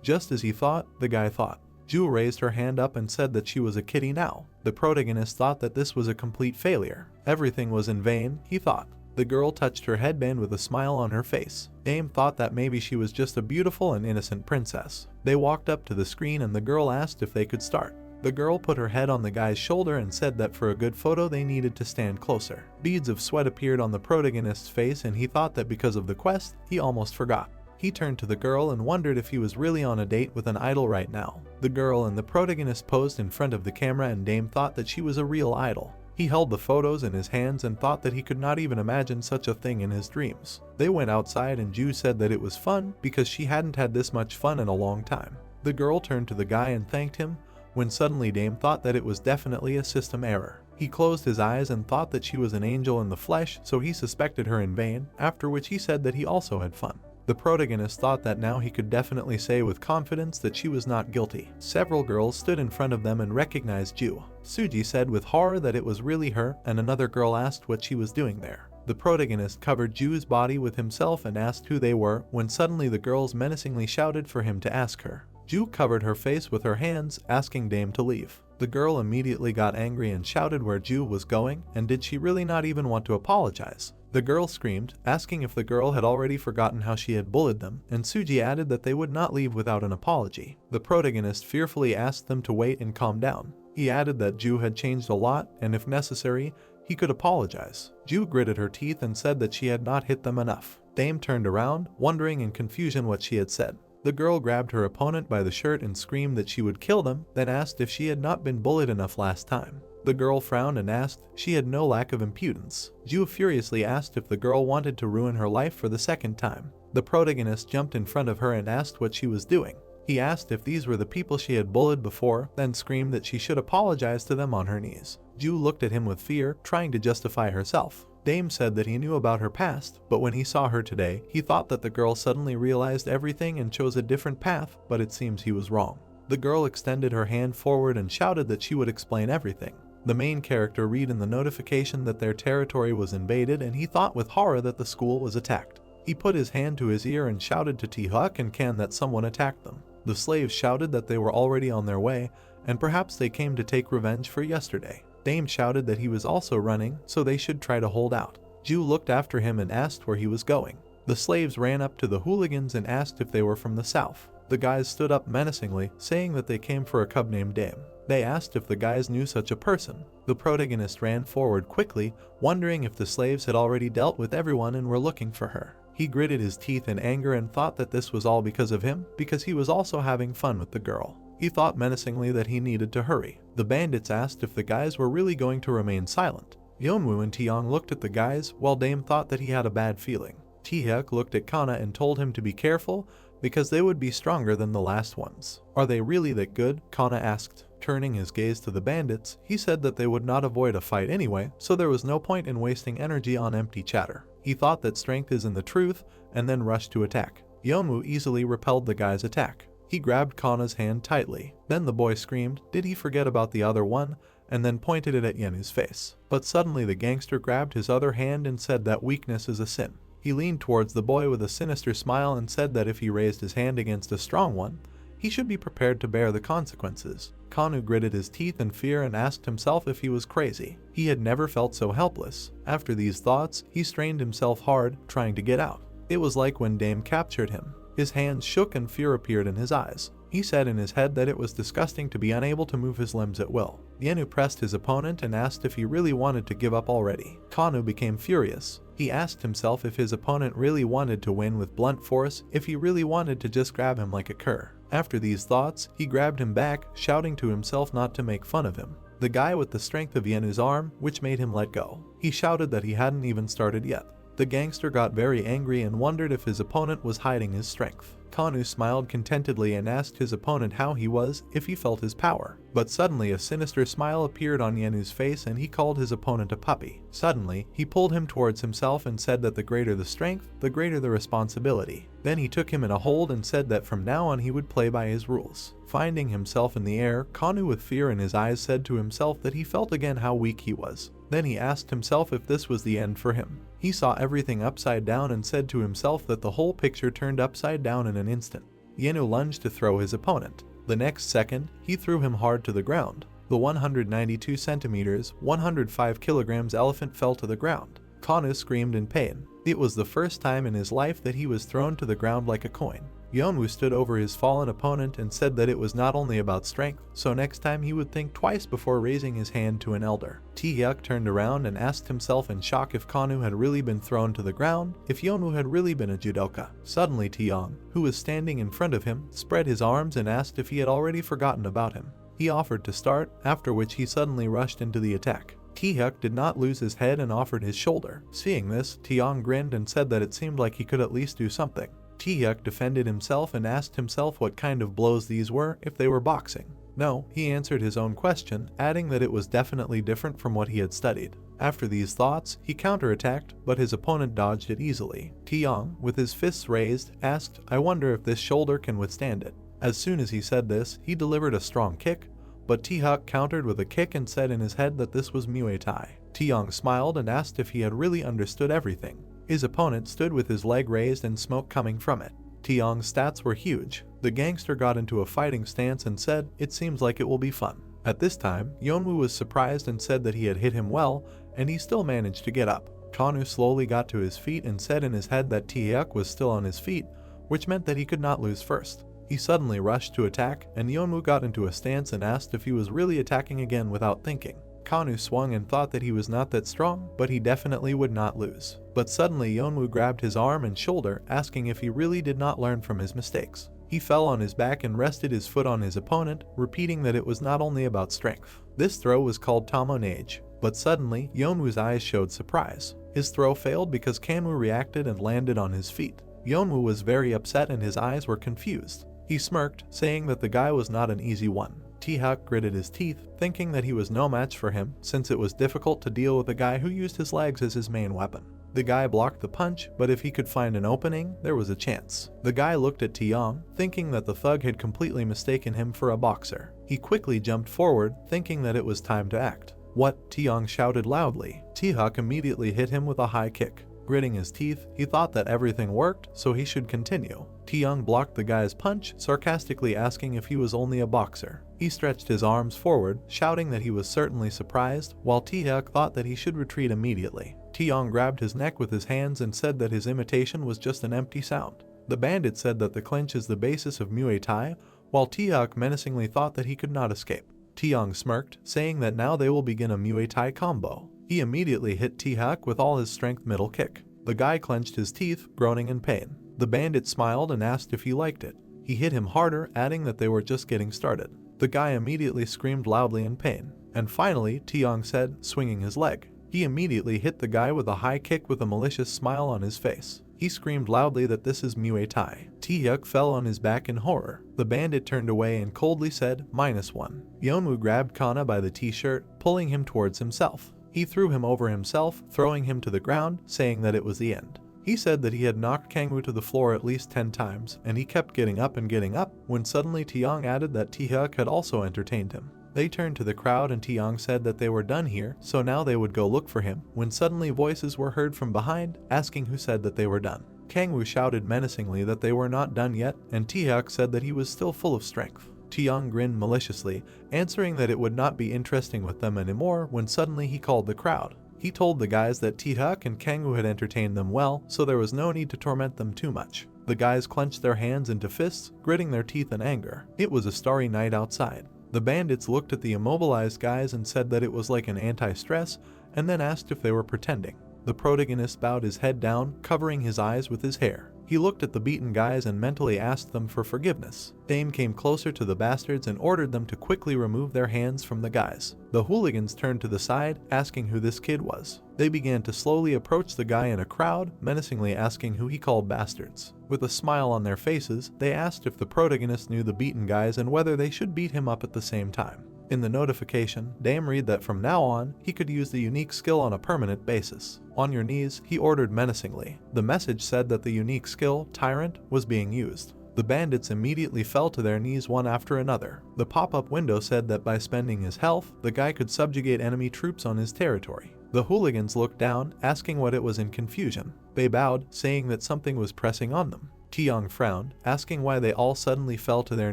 Just as he thought, the guy thought. Ju raised her hand up and said that she was a kitty now. The protagonist thought that this was a complete failure. Everything was in vain, he thought. The girl touched her headband with a smile on her face. Aim thought that maybe she was just a beautiful and innocent princess. They walked up to the screen and the girl asked if they could start. The girl put her head on the guy's shoulder and said that for a good photo they needed to stand closer. Beads of sweat appeared on the protagonist's face and he thought that because of the quest, he almost forgot. He turned to the girl and wondered if he was really on a date with an idol right now. The girl and the protagonist posed in front of the camera and Dame thought that she was a real idol. He held the photos in his hands and thought that he could not even imagine such a thing in his dreams. They went outside and Ju said that it was fun because she hadn't had this much fun in a long time. The girl turned to the guy and thanked him, when suddenly Dame thought that it was definitely a system error. He closed his eyes and thought that she was an angel in the flesh, so he suspected her in vain, after which he said that he also had fun. The protagonist thought that now he could definitely say with confidence that she was not guilty. Several girls stood in front of them and recognized Ju. Suji said with horror that it was really her, and another girl asked what she was doing there. The protagonist covered Ju's body with himself and asked who they were, when suddenly the girls menacingly shouted for him to ask her. Ju covered her face with her hands, asking Dame to leave. The girl immediately got angry and shouted where Ju was going, and did she really not even want to apologize? The girl screamed, asking if the girl had already forgotten how she had bullied them, and Suji added that they would not leave without an apology. The protagonist fearfully asked them to wait and calm down. He added that Ju had changed a lot, and if necessary, he could apologize. Ju gritted her teeth and said that she had not hit them enough. Dame turned around, wondering in confusion what she had said. The girl grabbed her opponent by the shirt and screamed that she would kill them, then asked if she had not been bullied enough last time. The girl frowned and asked she had no lack of impudence. Ju furiously asked if the girl wanted to ruin her life for the second time. The protagonist jumped in front of her and asked what she was doing. He asked if these were the people she had bullied before, then screamed that she should apologize to them on her knees. Ju looked at him with fear, trying to justify herself. Dame said that he knew about her past, but when he saw her today, he thought that the girl suddenly realized everything and chose a different path, but it seems he was wrong. The girl extended her hand forward and shouted that she would explain everything. The main character read in the notification that their territory was invaded and he thought with horror that the school was attacked. He put his hand to his ear and shouted to T-Huck and Ken that someone attacked them. The slaves shouted that they were already on their way, and perhaps they came to take revenge for yesterday. Dame shouted that he was also running, so they should try to hold out. Ju looked after him and asked where he was going. The slaves ran up to the hooligans and asked if they were from the south. The guys stood up menacingly, saying that they came for a cub named Dame. They asked if the guys knew such a person. The protagonist ran forward quickly, wondering if the slaves had already dealt with everyone and were looking for her. He gritted his teeth in anger and thought that this was all because of him, because he was also having fun with the girl. He thought menacingly that he needed to hurry. The bandits asked if the guys were really going to remain silent. Yeonwoo and Taeyong looked at the guys, while Dame thought that he had a bad feeling. Taehyuk looked at Kana and told him to be careful, because they would be stronger than the last ones. Are they really that good? Kana asked. Turning his gaze to the bandits, he said that they would not avoid a fight anyway, so there was no point in wasting energy on empty chatter. He thought that strength is in the truth, and then rushed to attack. Yeonwoo easily repelled the guy's attack. He grabbed Kana's hand tightly. Then the boy screamed, did he forget about the other one? And then pointed it at Yeonwoo's face. But suddenly the gangster grabbed his other hand and said that weakness is a sin. He leaned towards the boy with a sinister smile and said that if he raised his hand against a strong one, he should be prepared to bear the consequences. Kanu gritted his teeth in fear and asked himself if he was crazy. He had never felt so helpless. After these thoughts, he strained himself hard, trying to get out. It was like when Dame captured him. His hands shook and fear appeared in his eyes. He said in his head that it was disgusting to be unable to move his limbs at will. Yeonwoo pressed his opponent and asked if he really wanted to give up already. Kanu became furious. He asked himself if his opponent really wanted to win with blunt force, if he really wanted to just grab him like a cur. After these thoughts, he grabbed him back, shouting to himself not to make fun of him. The guy with the strength of Yeonwoo's arm, which made him let go. He shouted that he hadn't even started yet. The gangster got very angry and wondered if his opponent was hiding his strength. Kanu smiled contentedly and asked his opponent how he was, if he felt his power. But suddenly a sinister smile appeared on Yeonwoo's face and he called his opponent a puppy. Suddenly, he pulled him towards himself and said that the greater the strength, the greater the responsibility. Then he took him in a hold and said that from now on he would play by his rules. Finding himself in the air, Kanu with fear in his eyes said to himself that he felt again how weak he was. Then he asked himself if this was the end for him. He saw everything upside down and said to himself that the whole picture turned upside down in an instant. Yeonwoo lunged to throw his opponent. The next second, he threw him hard to the ground. The 192 centimeters, 105 kilograms elephant fell to the ground. Kanu screamed in pain. It was the first time in his life that he was thrown to the ground like a coin. Yeonwoo stood over his fallen opponent and said that it was not only about strength, so next time he would think twice before raising his hand to an elder. Taehyuk turned around and asked himself in shock if Kanu had really been thrown to the ground, if Yeonwoo had really been a judoka. Suddenly Taeyong, who was standing in front of him, spread his arms and asked if he had already forgotten about him. He offered to start, after which he suddenly rushed into the attack. Taehyuk did not lose his head and offered his shoulder. Seeing this, Taeyong grinned and said that it seemed like he could at least do something. Taehyuk defended himself and asked himself what kind of blows these were if they were boxing. No, he answered his own question, adding that it was definitely different from what he had studied. After these thoughts, he counterattacked, but his opponent dodged it easily. Taeyong, with his fists raised, asked, I wonder if this shoulder can withstand it. As soon as he said this, he delivered a strong kick, but Taehyuk countered with a kick and said in his head that this was Muay Thai. Taeyong smiled and asked if he had really understood everything. His opponent stood with his leg raised and smoke coming from it. Taeyong's stats were huge. The gangster got into a fighting stance and said, it seems like it will be fun. At this time, Yeonwoo was surprised and said that he had hit him well, and he still managed to get up. Kanu slowly got to his feet and said in his head that Taehyuk was still on his feet, which meant that he could not lose first. He suddenly rushed to attack, and Yeonwoo got into a stance and asked if he was really attacking again without thinking. Kanu swung and thought that he was not that strong, but he definitely would not lose. But suddenly Yeonwoo grabbed his arm and shoulder, asking if he really did not learn from his mistakes. He fell on his back and rested his foot on his opponent, repeating that it was not only about strength. This throw was called Tomonage. But suddenly, Yeonwoo's eyes showed surprise. His throw failed because Kanwoo reacted and landed on his feet. Yeonwoo was very upset and his eyes were confused. He smirked, saying that the guy was not an easy one. Taehyuk gritted his teeth, thinking that he was no match for him, since it was difficult to deal with a guy who used his legs as his main weapon. The guy blocked the punch, but if he could find an opening, there was a chance. The guy looked at Taeyong, thinking that the thug had completely mistaken him for a boxer. He quickly jumped forward, thinking that it was time to act. What? Taeyong shouted loudly. Taehyuk immediately hit him with a high kick. Gritting his teeth, he thought that everything worked, so he should continue. Tae-young blocked the guy's punch, sarcastically asking if he was only a boxer. He stretched his arms forward, shouting that he was certainly surprised, while Tae-hyuk thought that he should retreat immediately. Tae-young grabbed his neck with his hands and said that his imitation was just an empty sound. The bandit said that the clinch is the basis of Muay Thai, while Tae-hyuk menacingly thought that he could not escape. Tae-young smirked, saying that now they will begin a Muay Thai combo. He immediately hit Tae-hyuk with all his strength middle kick. The guy clenched his teeth, groaning in pain. The bandit smiled and asked if he liked it. He hit him harder, adding that they were just getting started. The guy immediately screamed loudly in pain. And finally, Tae-young said, swinging his leg. He immediately hit the guy with a high kick with a malicious smile on his face. He screamed loudly that this is Muay Thai. Tae-hyuk fell on his back in horror. The bandit turned away and coldly said, -1. Yeonwoo grabbed Kana by the t-shirt, pulling him towards himself. He threw him over himself, throwing him to the ground, saying that it was the end. He said that he had knocked Kangwoo to the floor at least 10 times, and he kept getting up and getting up, when suddenly Tae-young added that Tae-hyuk had also entertained him. They turned to the crowd and Tae-young said that they were done here, so now they would go look for him, when suddenly voices were heard from behind, asking who said that they were done. Kangwoo shouted menacingly that they were not done yet, and Tae-hyuk said that he was still full of strength. Tae-young grinned maliciously, answering that it would not be interesting with them anymore, when suddenly he called the crowd. He told the guys that Tae-hyuk and Kangwoo had entertained them well, so there was no need to torment them too much. The guys clenched their hands into fists, gritting their teeth in anger. It was a starry night outside. The bandits looked at the immobilized guys and said that it was like an anti-stress, and then asked if they were pretending. The protagonist bowed his head down, covering his eyes with his hair. He looked at the beaten guys and mentally asked them for forgiveness. Dame came closer to the bastards and ordered them to quickly remove their hands from the guys. The hooligans turned to the side, asking who this kid was. They began to slowly approach the guy in a crowd, menacingly asking who he called bastards. With a smile on their faces, they asked if the protagonist knew the beaten guys and whether they should beat him up at the same time. In the notification, Dame read that from now on, he could use the unique skill on a permanent basis. On your knees, he ordered menacingly. The message said that the unique skill, Tyrant, was being used. The bandits immediately fell to their knees one after another. The pop-up window said that by spending his health, the guy could subjugate enemy troops on his territory. The hooligans looked down, asking what it was in confusion. They bowed, saying that something was pressing on them. Tae-young frowned, asking why they all suddenly fell to their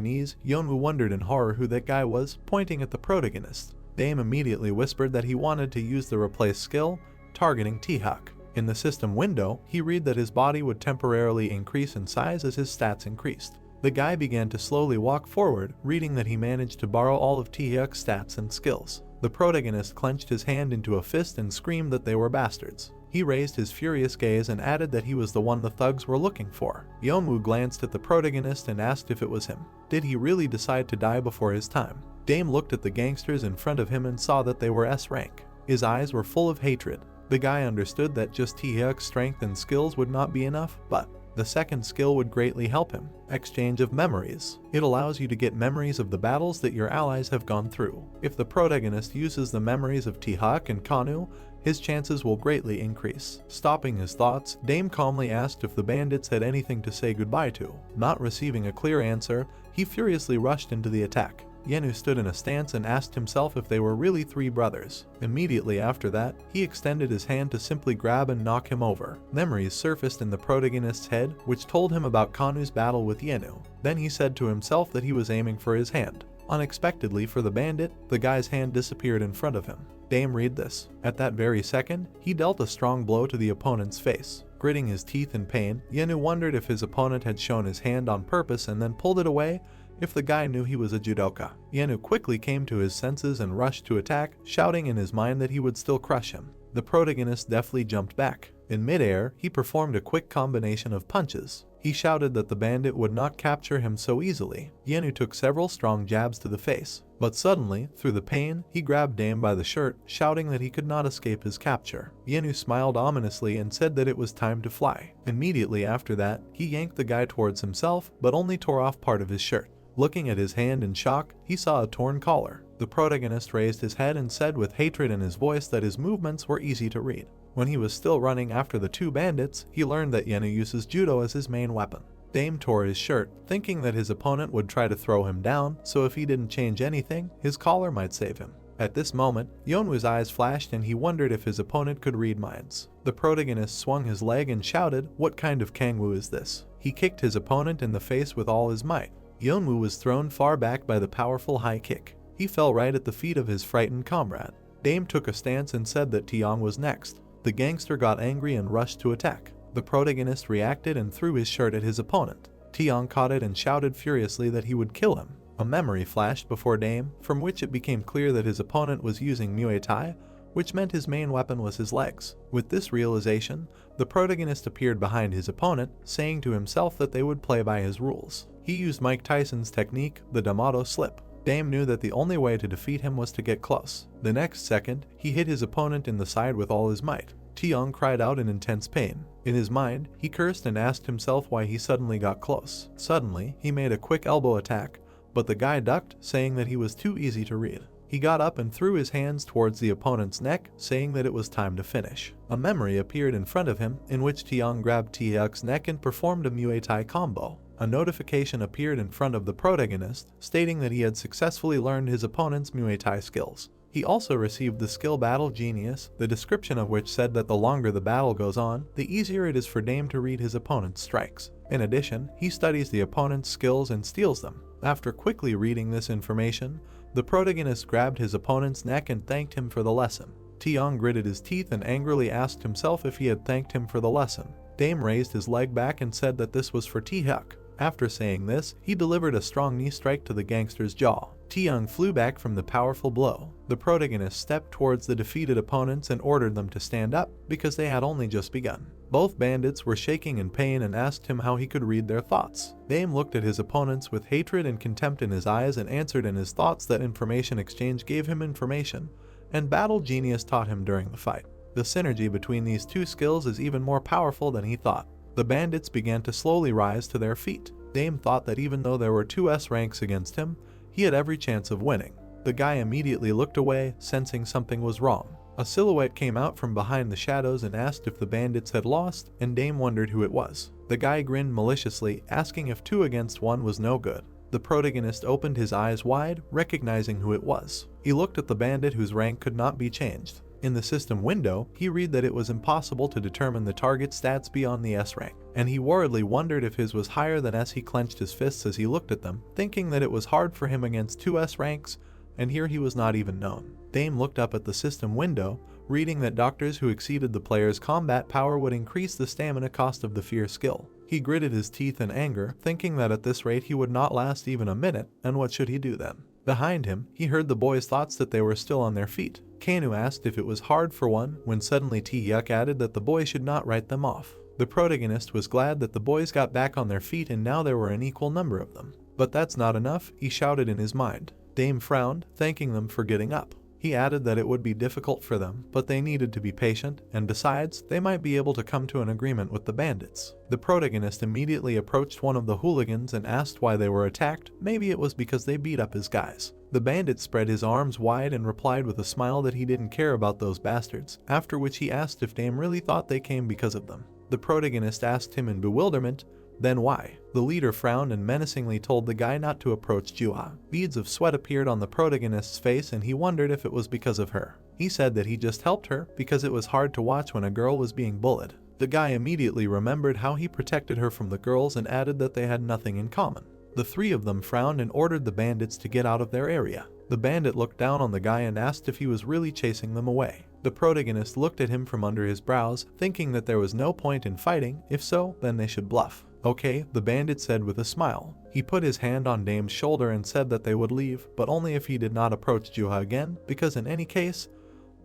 knees. Yeonwoo wondered in horror who that guy was, pointing at the protagonist. Dame immediately whispered that he wanted to use the replace skill, targeting Tae-hyuk. In the system window, he read that his body would temporarily increase in size as his stats increased. The guy began to slowly walk forward, reading that he managed to borrow all of Tae-hyuk's stats and skills. The protagonist clenched his hand into a fist and screamed that they were bastards. He raised his furious gaze and added that he was the one the thugs were looking for. Yeonwoo glanced at the protagonist and asked if it was him. Did he really decide to die before his time? Dame looked at the gangsters in front of him and saw that they were S rank. His eyes were full of hatred. The guy understood that just Tae-hyuk's strength and skills would not be enough, but the second skill would greatly help him. Exchange of memories. It allows you to get memories of the battles that your allies have gone through. If the protagonist uses the memories of Tae-hyuk and Kanu, his chances will greatly increase. Stopping his thoughts, Dame calmly asked if the bandits had anything to say goodbye to. Not receiving a clear answer, he furiously rushed into the attack. Yeonwoo stood in a stance and asked himself if they were really three brothers. Immediately after that, he extended his hand to simply grab and knock him over. Memories surfaced in the protagonist's head, which told him about Kanu's battle with Yeonwoo. Then he said to himself that he was aiming for his hand. Unexpectedly for the bandit, the guy's hand disappeared in front of him. Dame read this. At that very second, he dealt a strong blow to the opponent's face. Gritting his teeth in pain, Yeonwoo wondered if his opponent had shown his hand on purpose and then pulled it away, if the guy knew he was a judoka. Yeonwoo quickly came to his senses and rushed to attack, shouting in his mind that he would still crush him. The protagonist deftly jumped back. In midair, he performed a quick combination of punches. He shouted that the bandit would not capture him so easily. Yeonwoo took several strong jabs to the face, but suddenly, through the pain, he grabbed Dame by the shirt, shouting that he could not escape his capture. Yeonwoo smiled ominously and said that it was time to fly. Immediately after that, he yanked the guy towards himself, but only tore off part of his shirt. Looking at his hand in shock, he saw a torn collar. The protagonist raised his head and said with hatred in his voice that his movements were easy to read. When he was still running after the two bandits, he learned that Yeonwoo uses judo as his main weapon. Dame tore his shirt, thinking that his opponent would try to throw him down, so if he didn't change anything, his collar might save him. At this moment, Yeonwoo's eyes flashed and he wondered if his opponent could read minds. The protagonist swung his leg and shouted, "What kind of Kangwoo is this?" He kicked his opponent in the face with all his might. Yeonwoo was thrown far back by the powerful high kick. He fell right at the feet of his frightened comrade. Dame took a stance and said that Taeyong was next. The gangster got angry and rushed to attack. The protagonist reacted and threw his shirt at his opponent. Taeyong caught it and shouted furiously that he would kill him. A memory flashed before Dame, from which it became clear that his opponent was using Muay Thai, which meant his main weapon was his legs. With this realization, the protagonist appeared behind his opponent, saying to himself that they would play by his rules. He used Mike Tyson's technique, the Damato slip. Dame knew that the only way to defeat him was to get close. The next second, he hit his opponent in the side with all his might. Taeyong cried out in intense pain. In his mind, he cursed and asked himself why he suddenly got close. Suddenly, he made a quick elbow attack, but the guy ducked, saying that he was too easy to read. He got up and threw his hands towards the opponent's neck, saying that it was time to finish. A memory appeared in front of him, in which Taeyong grabbed Taeyong's neck and performed a Muay Thai combo. A notification appeared in front of the protagonist, stating that he had successfully learned his opponent's Muay Thai skills. He also received the skill Battle Genius, the description of which said that the longer the battle goes on, the easier it is for Dame to read his opponent's strikes. In addition, he studies the opponent's skills and steals them. After quickly reading this information, the protagonist grabbed his opponent's neck and thanked him for the lesson. Taeyong gritted his teeth and angrily asked himself if he had thanked him for the lesson. Dame raised his leg back and said that this was for Taeyong. After saying this, he delivered a strong knee strike to the gangster's jaw. Taeyong flew back from the powerful blow. The protagonist stepped towards the defeated opponents and ordered them to stand up, because they had only just begun. Both bandits were shaking in pain and asked him how he could read their thoughts. Dame looked at his opponents with hatred and contempt in his eyes and answered in his thoughts that information exchange gave him information, and Battle Genius taught him during the fight. The synergy between these two skills is even more powerful than he thought. The bandits began to slowly rise to their feet. Dame thought that even though there were 2 S ranks against him, he had every chance of winning. The guy immediately looked away, sensing something was wrong. A silhouette came out from behind the shadows and asked if the bandits had lost, and Dame wondered who it was. The guy grinned maliciously, asking if 2 against 1 was no good. The protagonist opened his eyes wide, recognizing who it was. He looked at the bandit whose rank could not be changed. In the system window, he read that it was impossible to determine the target's stats beyond the S rank, and he worriedly wondered if his was higher than S. He clenched his fists as he looked at them, thinking that it was hard for him against 2 S ranks, and here he was not even known. Dame looked up at the system window, reading that doctors who exceeded the player's combat power would increase the stamina cost of the fear skill. He gritted his teeth in anger, thinking that at this rate he would not last even a minute, and what should he do then? Behind him, he heard the boys' thoughts that they were still on their feet. Kanu asked if it was hard for one, when suddenly Taeyong added that the boys should not write them off. The protagonist was glad that the boys got back on their feet and now there were an equal number of them. But that's not enough, he shouted in his mind. Dame frowned, thanking them for getting up. He added that it would be difficult for them, but they needed to be patient, and besides, they might be able to come to an agreement with the bandits. The protagonist immediately approached one of the hooligans and asked why they were attacked. Maybe it was because they beat up his guys. The bandit spread his arms wide and replied with a smile that he didn't care about those bastards, after which he asked if Dame really thought they came because of them. The protagonist asked him in bewilderment, then why? The leader frowned and menacingly told the guy not to approach Juha. Beads of sweat appeared on the protagonist's face and he wondered if it was because of her. He said that he just helped her because it was hard to watch when a girl was being bullied. The guy immediately remembered how he protected her from the girls and added that they had nothing in common. The 3 of them frowned and ordered the bandits to get out of their area. The bandit looked down on the guy and asked if he was really chasing them away. The protagonist looked at him from under his brows, thinking that there was no point in fighting. If so, then they should bluff. Okay, the bandit said with a smile. He put his hand on Dame's shoulder and said that they would leave, but only if he did not approach Juha again, because in any case,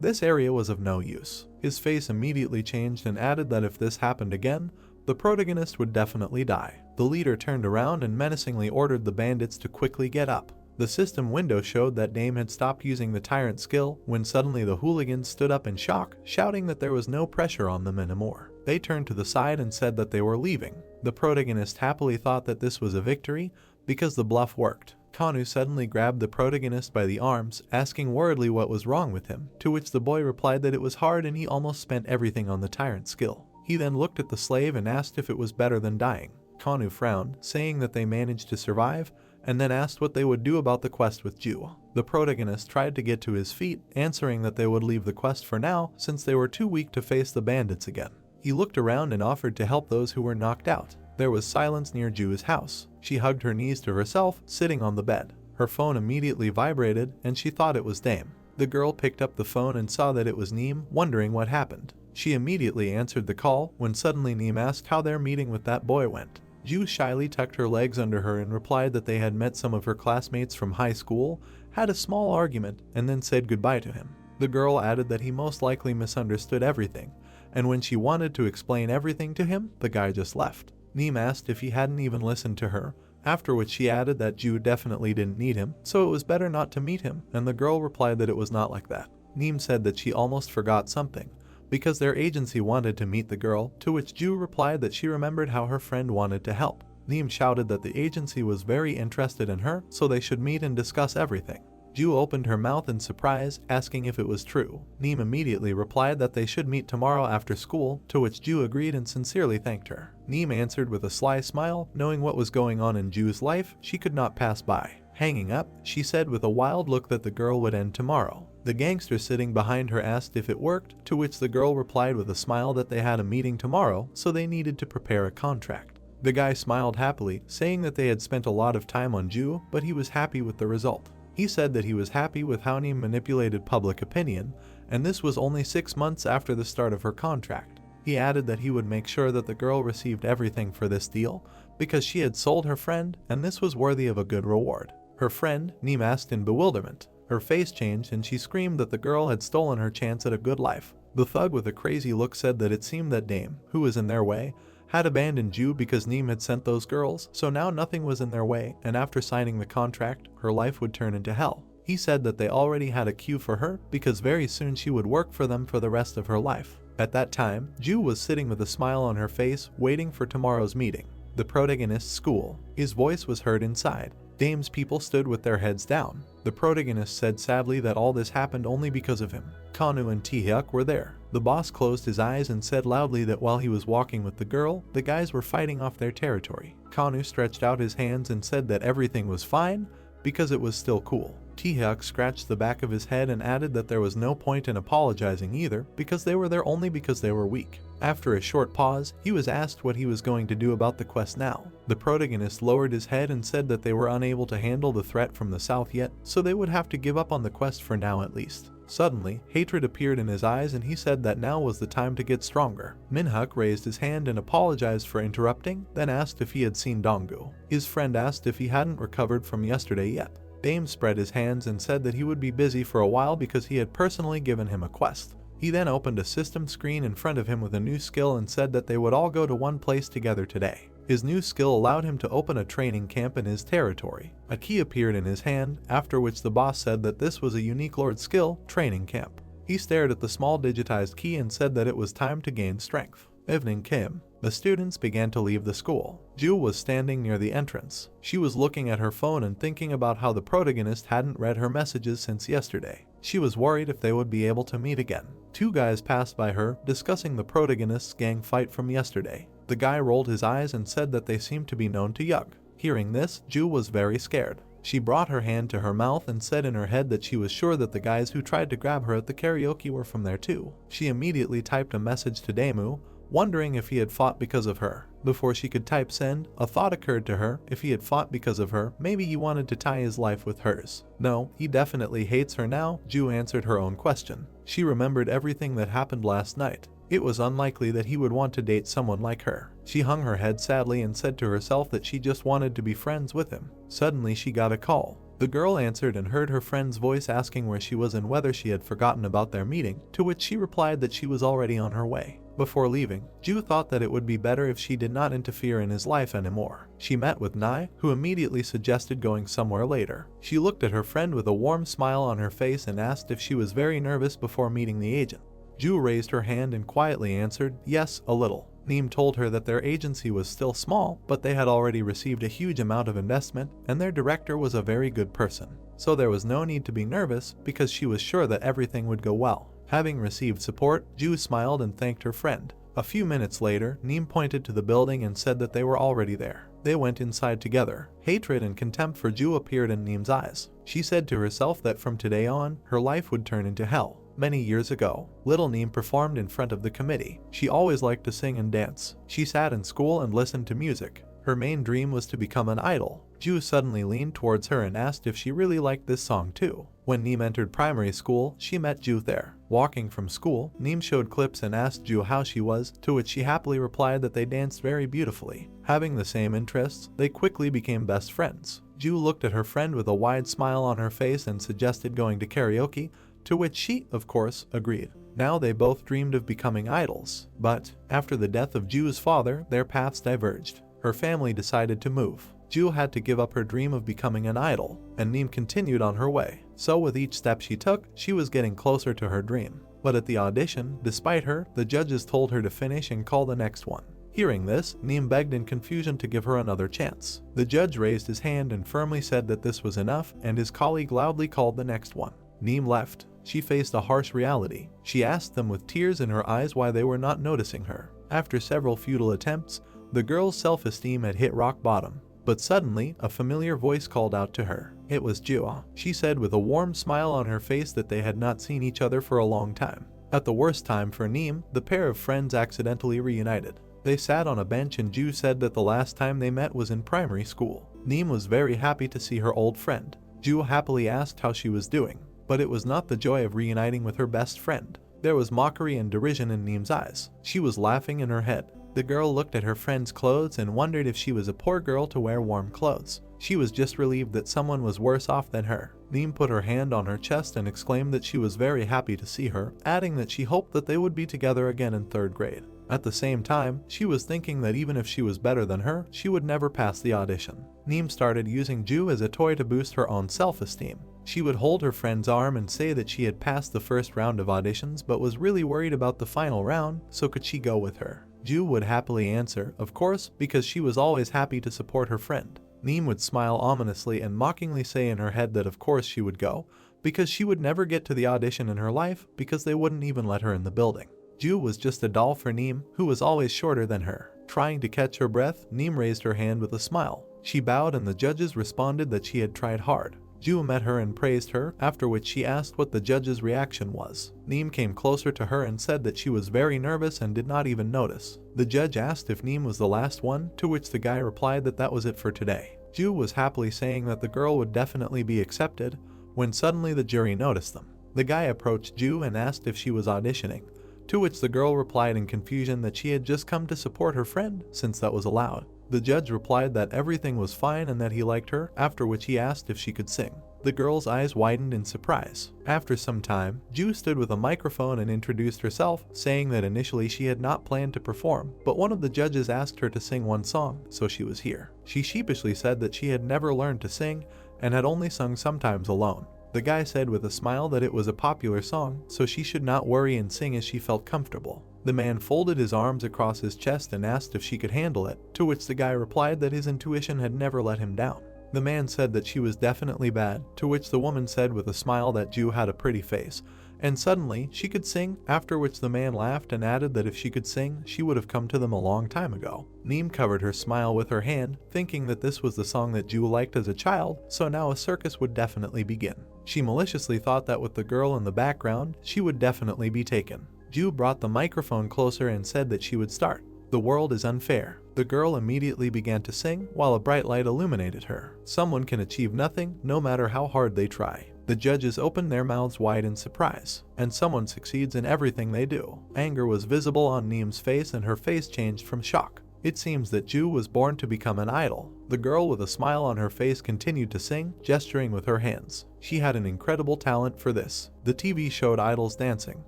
this area was of no use. His face immediately changed and added that if this happened again, the protagonist would definitely die. The leader turned around and menacingly ordered the bandits to quickly get up. The system window showed that Dame had stopped using the tyrant skill when suddenly the hooligans stood up in shock, shouting that there was no pressure on them anymore. They turned to the side and said that they were leaving. The protagonist happily thought that this was a victory because the bluff worked. Kanu suddenly grabbed the protagonist by the arms, asking worriedly what was wrong with him, to which the boy replied that it was hard and he almost spent everything on the tyrant skill. He then looked at the slave and asked if it was better than dying. Kanu frowned, saying that they managed to survive, and then asked what they would do about the quest with Ju. The protagonist tried to get to his feet, answering that they would leave the quest for now since they were too weak to face the bandits again. He looked around and offered to help those who were knocked out. There was silence near Ju's house. She hugged her knees to herself, sitting on the bed. Her phone immediately vibrated, and she thought it was Dame. The girl picked up the phone and saw that it was Neem, wondering what happened. She immediately answered the call, when suddenly Neem asked how their meeting with that boy went. Ju shyly tucked her legs under her and replied that they had met some of her classmates from high school, had a small argument, and then said goodbye to him. The girl added that he most likely misunderstood everything, and when she wanted to explain everything to him, the guy just left. Neem asked if he hadn't even listened to her, after which she added that Ju definitely didn't need him, so it was better not to meet him, and the girl replied that it was not like that. Neem said that she almost forgot something, because their agency wanted to meet the girl, to which Ju replied that she remembered how her friend wanted to help. Neem shouted that the agency was very interested in her, so they should meet and discuss everything. Ju opened her mouth in surprise, asking if it was true. Neem immediately replied that they should meet tomorrow after school, to which Ju agreed and sincerely thanked her. Neem answered with a sly smile, knowing what was going on in Ju's life, she could not pass by. Hanging up, she said with a wild look that the girl would end tomorrow. The gangster sitting behind her asked if it worked, to which the girl replied with a smile that they had a meeting tomorrow, so they needed to prepare a contract. The guy smiled happily, saying that they had spent a lot of time on Ju, but he was happy with the result. He said that he was happy with how Neem manipulated public opinion, and this was only 6 months after the start of her contract. He added that he would make sure that the girl received everything for this deal, because she had sold her friend, and this was worthy of a good reward. Her friend, Neem asked in bewilderment. Her face changed and she screamed that the girl had stolen her chance at a good life. The thug with a crazy look said that it seemed that Dame, who was in their way, had abandoned Ju because Neem had sent those girls, so now nothing was in their way, and after signing the contract, her life would turn into hell. He said that they already had a queue for her, because very soon she would work for them for the rest of her life. At that time, Ju was sitting with a smile on her face, waiting for tomorrow's meeting. The protagonist's school. His voice was heard inside. Dame's people stood with their heads down. The protagonist said sadly that all this happened only because of him. Kanu and Taehyuk were there. The boss closed his eyes and said loudly that while he was walking with the girl, the guys were fighting off their territory. Kanu stretched out his hands and said that everything was fine, because it was still cool. Taehyuk scratched the back of his head and added that there was no point in apologizing either, because they were there only because they were weak. After a short pause, he was asked what he was going to do about the quest now. The protagonist lowered his head and said that they were unable to handle the threat from the south yet, so they would have to give up on the quest for now at least. Suddenly, hatred appeared in his eyes and he said that now was the time to get stronger. Minhyuk raised his hand and apologized for interrupting, then asked if he had seen Donggu. His friend asked if he hadn't recovered from yesterday yet. Dame spread his hands and said that he would be busy for a while because he had personally given him a quest. He then opened a system screen in front of him with a new skill and said that they would all go to one place together today. His new skill allowed him to open a training camp in his territory. A key appeared in his hand, after which the boss said that this was a unique Lord skill, training camp. He stared at the small digitized key and said that it was time to gain strength. Evening came. The students began to leave the school. Ju was standing near the entrance. She was looking at her phone and thinking about how the protagonist hadn't read her messages since yesterday. She was worried if they would be able to meet again. Two guys passed by her, discussing the protagonist's gang fight from yesterday. The guy rolled his eyes and said that they seemed to be known to Yug. Hearing this, Ju was very scared. She brought her hand to her mouth and said in her head that she was sure that the guys who tried to grab her at the karaoke were from there too. She immediately typed a message to Damu, wondering if he had fought because of her. Before she could type send, a thought occurred to her. If he had fought because of her, maybe he wanted to tie his life with hers. No, he definitely hates her now. Ju answered her own question. She remembered everything that happened last night. It was unlikely that he would want to date someone like her. She hung her head sadly and said to herself that she just wanted to be friends with him. Suddenly she got a call. The girl answered and heard her friend's voice asking where she was and whether she had forgotten about their meeting, to which she replied that she was already on her way. Before leaving, Ju thought that it would be better if she did not interfere in his life anymore. She met with Nai, who immediately suggested going somewhere later. She looked at her friend with a warm smile on her face and asked if she was very nervous before meeting the agent. Ju raised her hand and quietly answered, yes, a little. Neem told her that their agency was still small, but they had already received a huge amount of investment, and their director was a very good person. So there was no need to be nervous, because she was sure that everything would go well. Having received support, Ju smiled and thanked her friend. A few minutes later, Neem pointed to the building and said that they were already there. They went inside together. Hatred and contempt for Ju appeared in Neem's eyes. She said to herself that from today on, her life would turn into hell. Many years ago, little Neem performed in front of the committee. She always liked to sing and dance. She sat in school and listened to music. Her main dream was to become an idol. Ju suddenly leaned towards her and asked if she really liked this song too. When Neem entered primary school, she met Ju there. Walking from school, Neem showed clips and asked Ju how she was, to which she happily replied that they danced very beautifully. Having the same interests, they quickly became best friends. Ju looked at her friend with a wide smile on her face and suggested going to karaoke, to which she, of course, agreed. Now they both dreamed of becoming idols, but after the death of Ju's father, their paths diverged. Her family decided to move. Ju had to give up her dream of becoming an idol, and Neem continued on her way. So with each step she took, she was getting closer to her dream. But at the audition, despite her, the judges told her to finish and call the next one. Hearing this, Neem begged in confusion to give her another chance. The judge raised his hand and firmly said that this was enough, and his colleague loudly called the next one. Neem left. She faced a harsh reality. She asked them with tears in her eyes why they were not noticing her. After several futile attempts, the girl's self-esteem had hit rock bottom. But suddenly, a familiar voice called out to her. It was Ju. She said with a warm smile on her face that they had not seen each other for a long time. At the worst time for Neem, the pair of friends accidentally reunited. They sat on a bench and Ju said that the last time they met was in primary school. Neem was very happy to see her old friend. Ju happily asked how she was doing. But it was not the joy of reuniting with her best friend. There was mockery and derision in Neem's eyes. She was laughing in her head. The girl looked at her friend's clothes and wondered if she was a poor girl to wear warm clothes. She was just relieved that someone was worse off than her. Neem put her hand on her chest and exclaimed that she was very happy to see her, adding that she hoped that they would be together again in 3rd grade. At the same time, she was thinking that even if she was better than her, she would never pass the audition. Neem started using Ju as a toy to boost her own self-esteem. She would hold her friend's arm and say that she had passed the first round of auditions but was really worried about the final round, so could she go with her? Ju would happily answer, of course, because she was always happy to support her friend. Neem would smile ominously and mockingly say in her head that of course she would go, because she would never get to the audition in her life because they wouldn't even let her in the building. Ju was just a doll for Neem, who was always shorter than her. Trying to catch her breath, Neem raised her hand with a smile. She bowed and the judges responded that she had tried hard. Ju met her and praised her, after which she asked what the judge's reaction was. Neem came closer to her and said that she was very nervous and did not even notice. The judge asked if Neem was the last one, to which the guy replied that that was it for today. Ju was happily saying that the girl would definitely be accepted, when suddenly the jury noticed them. The guy approached Ju and asked if she was auditioning, to which the girl replied in confusion that she had just come to support her friend, since that was allowed. The judge replied that everything was fine and that he liked her, after which he asked if she could sing. The girl's eyes widened in surprise. After some time, Ju stood with a microphone and introduced herself, saying that initially she had not planned to perform, but one of the judges asked her to sing one song, so she was here. She sheepishly said that she had never learned to sing and had only sung sometimes alone. The guy said with a smile that it was a popular song, so she should not worry and sing as she felt comfortable. The man folded his arms across his chest and asked if she could handle it, to which the guy replied that his intuition had never let him down. The man said that she was definitely bad, to which the woman said with a smile that Ju had a pretty face, and suddenly she could sing, after which the man laughed and added that if she could sing, she would have come to them a long time ago. Neem covered her smile with her hand, thinking that this was the song that Ju liked as a child, so now a circus would definitely begin. She maliciously thought that with the girl in the background, she would definitely be taken. Ju brought the microphone closer and said that she would start. The world is unfair. The girl immediately began to sing, while a bright light illuminated her. Someone can achieve nothing, no matter how hard they try. The judges opened their mouths wide in surprise, and someone succeeds in everything they do. Anger was visible on Neem's face and her face changed from shock. It seems that Ju was born to become an idol. The girl with a smile on her face continued to sing, gesturing with her hands. She had an incredible talent for this. The TV showed idols dancing.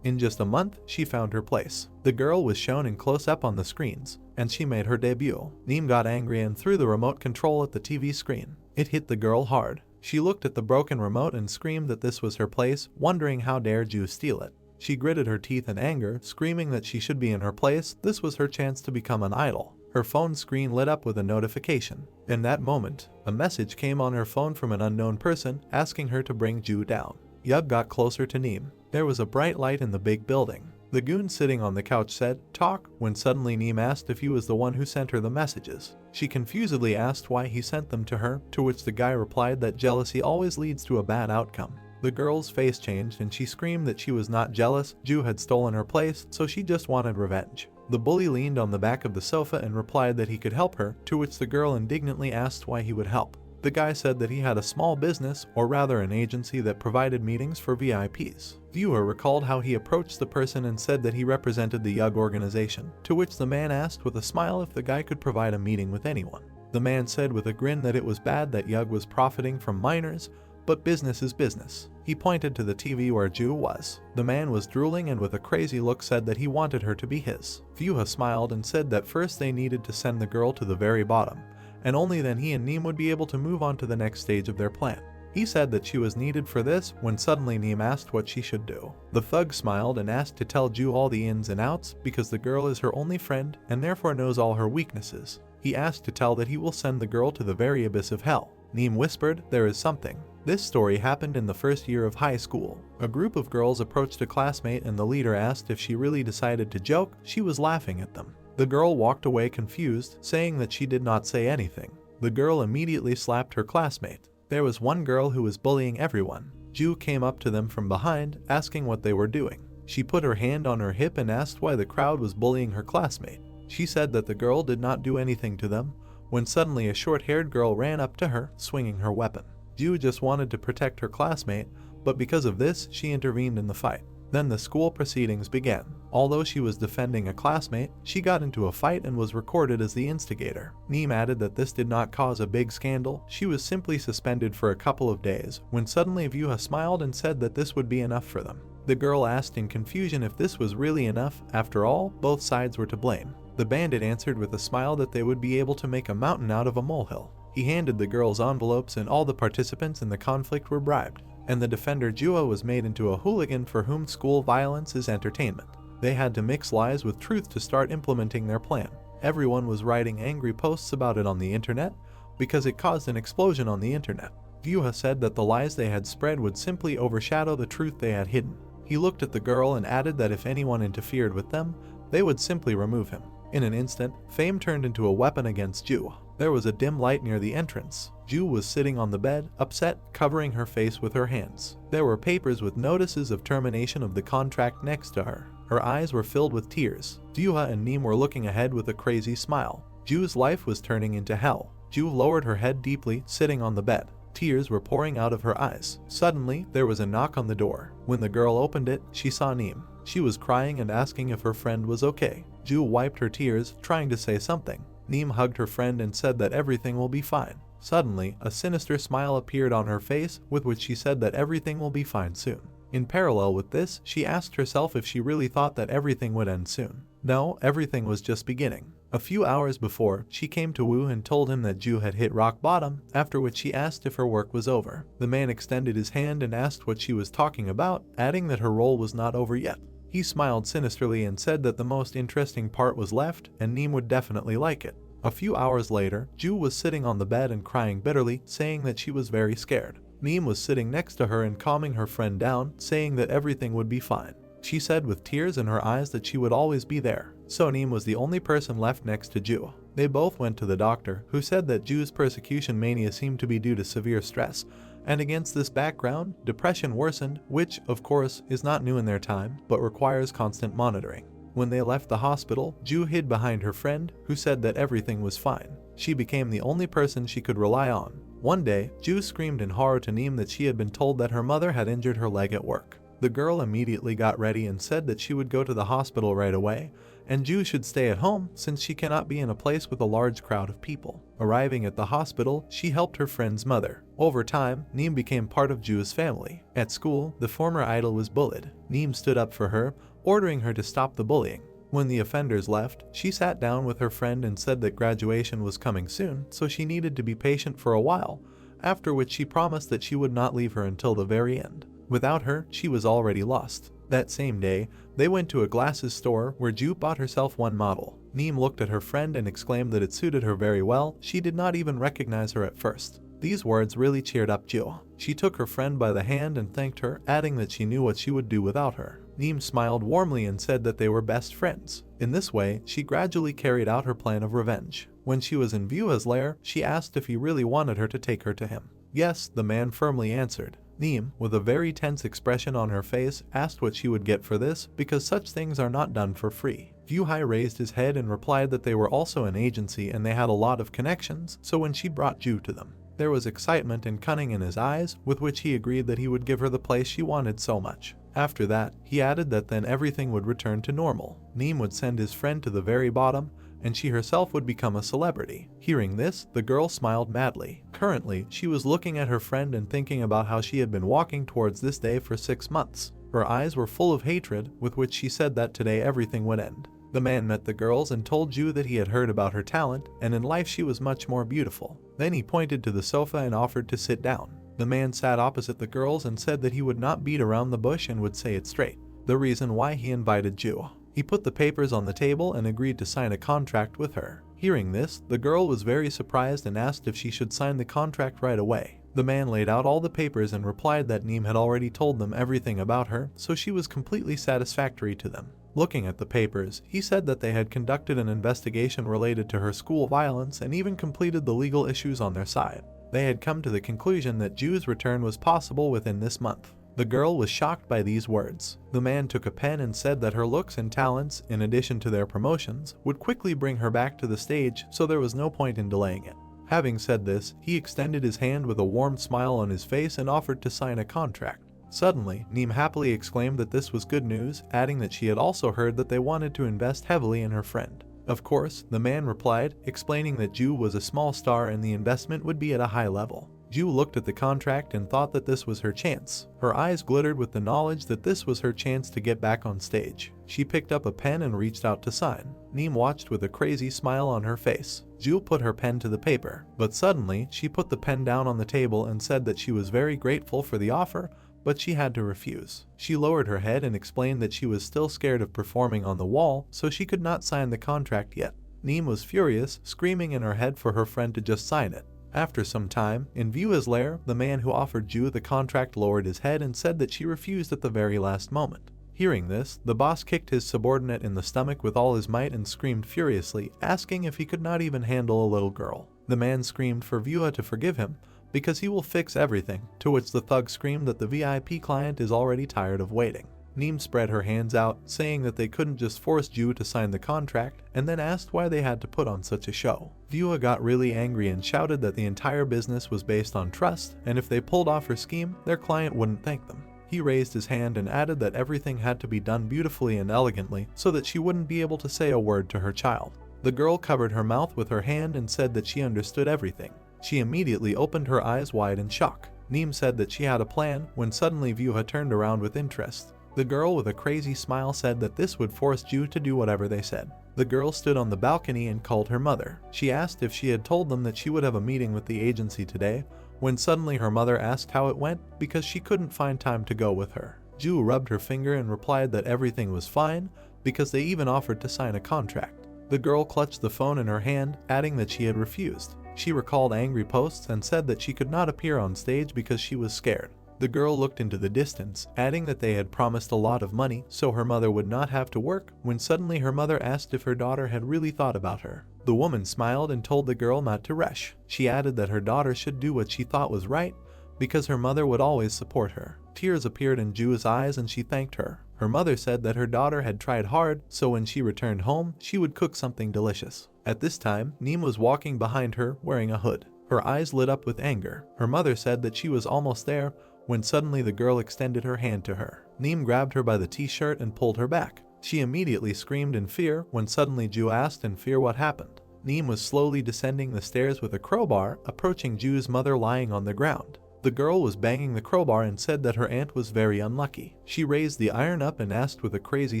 In just a month, she found her place. The girl was shown in close-up on the screens, and she made her debut. Neem got angry and threw the remote control at the TV screen. It hit the girl hard. She looked at the broken remote and screamed that this was her place, wondering how dare Ju steal it. She gritted her teeth in anger, screaming that she should be in her place. This was her chance to become an idol. Her phone screen lit up with a notification. In that moment, a message came on her phone from an unknown person asking her to bring Ju down. Yug got closer to Neem. There was a bright light in the big building. The goon sitting on the couch said, "Talk," when suddenly Neem asked if he was the one who sent her the messages. She confusedly asked why he sent them to her, to which the guy replied that jealousy always leads to a bad outcome. The girl's face changed and she screamed that she was not jealous, Ju had stolen her place, so she just wanted revenge. The bully leaned on the back of the sofa and replied that he could help her, to which the girl indignantly asked why he would help. The guy said that he had a small business, or rather an agency that provided meetings for VIPs. Viewer recalled how he approached the person and said that he represented the YUG organization, to which the man asked with a smile if the guy could provide a meeting with anyone. The man said with a grin that it was bad that YUG was profiting from minors, but business is business. He pointed to the TV where Ju was. The man was drooling and with a crazy look said that he wanted her to be his. Vyuha smiled and said that first they needed to send the girl to the very bottom, and only then he and Neem would be able to move on to the next stage of their plan. He said that she was needed for this when suddenly Neem asked what she should do. The thug smiled and asked to tell Ju all the ins and outs because the girl is her only friend and therefore knows all her weaknesses. He asked to tell that he will send the girl to the very abyss of hell. Neem whispered, "There is something." This story happened in the first year of high school. A group of girls approached a classmate and the leader asked if she really decided to joke. She was laughing at them. The girl walked away confused, saying that she did not say anything. The girl immediately slapped her classmate. There was one girl who was bullying everyone. Ju came up to them from behind, asking what they were doing. She put her hand on her hip and asked why the crowd was bullying her classmate. She said that the girl did not do anything to them, when suddenly a short-haired girl ran up to her, swinging her weapon. Ju just wanted to protect her classmate, but because of this, she intervened in the fight. Then the school proceedings began. Although she was defending a classmate, she got into a fight and was recorded as the instigator. Neem added that this did not cause a big scandal, she was simply suspended for a couple of days, when suddenly Vyuha smiled and said that this would be enough for them. The girl asked in confusion if this was really enough. After all, both sides were to blame. The bandit answered with a smile that they would be able to make a mountain out of a molehill. He handed the girls envelopes and all the participants in the conflict were bribed, and the defender Jua was made into a hooligan for whom school violence is entertainment. They had to mix lies with truth to start implementing their plan. Everyone was writing angry posts about it on the internet because it caused an explosion on the internet. Vyuha said that the lies they had spread would simply overshadow the truth they had hidden. He looked at the girl and added that if anyone interfered with them, they would simply remove him. In an instant, fame turned into a weapon against Ju. There was a dim light near the entrance. Ju was sitting on the bed, upset, covering her face with her hands. There were papers with notices of termination of the contract next to her. Her eyes were filled with tears. Vyuha and Neem were looking ahead with a crazy smile. Ju's life was turning into hell. Ju lowered her head deeply, sitting on the bed. Tears were pouring out of her eyes. Suddenly, there was a knock on the door. When the girl opened it, she saw Neem. She was crying and asking if her friend was okay. Ju wiped her tears, trying to say something. Neem hugged her friend and said that everything will be fine. Suddenly, a sinister smile appeared on her face, with which she said that everything will be fine soon. In parallel with this, she asked herself if she really thought that everything would end soon. No, everything was just beginning. A few hours before, she came to Wu and told him that Ju had hit rock bottom, after which she asked if her work was over. The man extended his hand and asked what she was talking about, adding that her role was not over yet. He smiled sinisterly and said that the most interesting part was left, and Neem would definitely like it. A few hours later, Ju was sitting on the bed and crying bitterly, saying that she was very scared. Neem was sitting next to her and calming her friend down, saying that everything would be fine. She said with tears in her eyes that she would always be there. So Neem was the only person left next to Ju. They both went to the doctor, who said that Ju's persecution mania seemed to be due to severe stress, and against this background, depression worsened, which, of course, is not new in their time, but requires constant monitoring. When they left the hospital, Ju hid behind her friend, who said that everything was fine. She became the only person she could rely on. One day, Ju screamed in horror to Neem that she had been told that her mother had injured her leg at work. The girl immediately got ready and said that she would go to the hospital right away, and Ju should stay at home since she cannot be in a place with a large crowd of people. Arriving at the hospital, she helped her friend's mother. Over time, Neem became part of Ju's family. At school, the former idol was bullied. Neem stood up for her, ordering her to stop the bullying. When the offenders left, she sat down with her friend and said that graduation was coming soon, so she needed to be patient for a while, after which she promised that she would not leave her until the very end. Without her, she was already lost. That same day, they went to a glasses store where Ju bought herself one model. Neem looked at her friend and exclaimed that it suited her very well. She did not even recognize her at first. These words really cheered up Ju. She took her friend by the hand and thanked her, adding that she knew what she would do without her. Neem smiled warmly and said that they were best friends. In this way, she gradually carried out her plan of revenge. When she was in Vyuha's lair, she asked if he really wanted her to take her to him. Yes, the man firmly answered. Neem, with a very tense expression on her face, asked what she would get for this because such things are not done for free. Dupae raised his head and replied that they were also an agency and they had a lot of connections, so when she brought Ju to them, there was excitement and cunning in his eyes, with which he agreed that he would give her the place she wanted so much. After that, he added that then everything would return to normal. Neem would send his friend to the very bottom, and she herself would become a celebrity. Hearing this, the girl smiled madly. Currently, she was looking at her friend and thinking about how she had been walking towards this day for 6 months. Her eyes were full of hatred, with which she said that today everything would end. The man met the girls and told Ju that he had heard about her talent, and in life she was much more beautiful. Then he pointed to the sofa and offered to sit down. The man sat opposite the girls and said that he would not beat around the bush and would say it straight. The reason why he invited Ju. He put the papers on the table and agreed to sign a contract with her. Hearing this, the girl was very surprised and asked if she should sign the contract right away. The man laid out all the papers and replied that Neem had already told them everything about her, so she was completely satisfactory to them. Looking at the papers, he said that they had conducted an investigation related to her school violence and even completed the legal issues on their side. They had come to the conclusion that Ju's return was possible within this month. The girl was shocked by these words. The man took a pen and said that her looks and talents, in addition to their promotions, would quickly bring her back to the stage, so there was no point in delaying it. Having said this, he extended his hand with a warm smile on his face and offered to sign a contract. Suddenly, Neem happily exclaimed that this was good news, adding that she had also heard that they wanted to invest heavily in her friend. Of course, the man replied, explaining that Ju was a small star and the investment would be at a high level. Ju looked at the contract and thought that this was her chance. Her eyes glittered with the knowledge that this was her chance to get back on stage. She picked up a pen and reached out to sign. Neem watched with a crazy smile on her face. Ju put her pen to the paper, but suddenly she put the pen down on the table and said that she was very grateful for the offer, but she had to refuse. She lowered her head and explained that she was still scared of performing on the wall, so she could not sign the contract yet. Neem was furious, screaming in her head for her friend to just sign it. After some time, in Vua's lair, the man who offered Ju the contract lowered his head and said that she refused at the very last moment. Hearing this, the boss kicked his subordinate in the stomach with all his might and screamed furiously, asking if he could not even handle a little girl. The man screamed for Vua to forgive him, because he will fix everything, to which the thug screamed that the VIP client is already tired of waiting. Neem spread her hands out, saying that they couldn't just force Ju to sign the contract, and then asked why they had to put on such a show. Vua got really angry and shouted that the entire business was based on trust, and if they pulled off her scheme, their client wouldn't thank them. He raised his hand and added that everything had to be done beautifully and elegantly, so that she wouldn't be able to say a word to her child. The girl covered her mouth with her hand and said that she understood everything. She immediately opened her eyes wide in shock. Neem said that she had a plan, when suddenly Vua turned around with interest. The girl with a crazy smile said that this would force Ju to do whatever they said. The girl stood on the balcony and called her mother. She asked if she had told them that she would have a meeting with the agency today, when suddenly her mother asked how it went because she couldn't find time to go with her. Ju rubbed her finger and replied that everything was fine, because they even offered to sign a contract. The girl clutched the phone in her hand, adding that she had refused. She recalled angry posts and said that she could not appear on stage because she was scared. The girl looked into the distance, adding that they had promised a lot of money so her mother would not have to work, when suddenly her mother asked if her daughter had really thought about her. The woman smiled and told the girl not to rush. She added that her daughter should do what she thought was right, because her mother would always support her. Tears appeared in Ju's eyes and she thanked her. Her mother said that her daughter had tried hard, so when she returned home, she would cook something delicious. At this time, Neem was walking behind her, wearing a hood. Her eyes lit up with anger. Her mother said that she was almost there, when suddenly the girl extended her hand to her. Neem grabbed her by the t-shirt and pulled her back. She immediately screamed in fear, when suddenly Ju asked in fear what happened. Neem was slowly descending the stairs with a crowbar, approaching Ju's mother lying on the ground. The girl was banging the crowbar and said that her aunt was very unlucky. She raised the iron up and asked with a crazy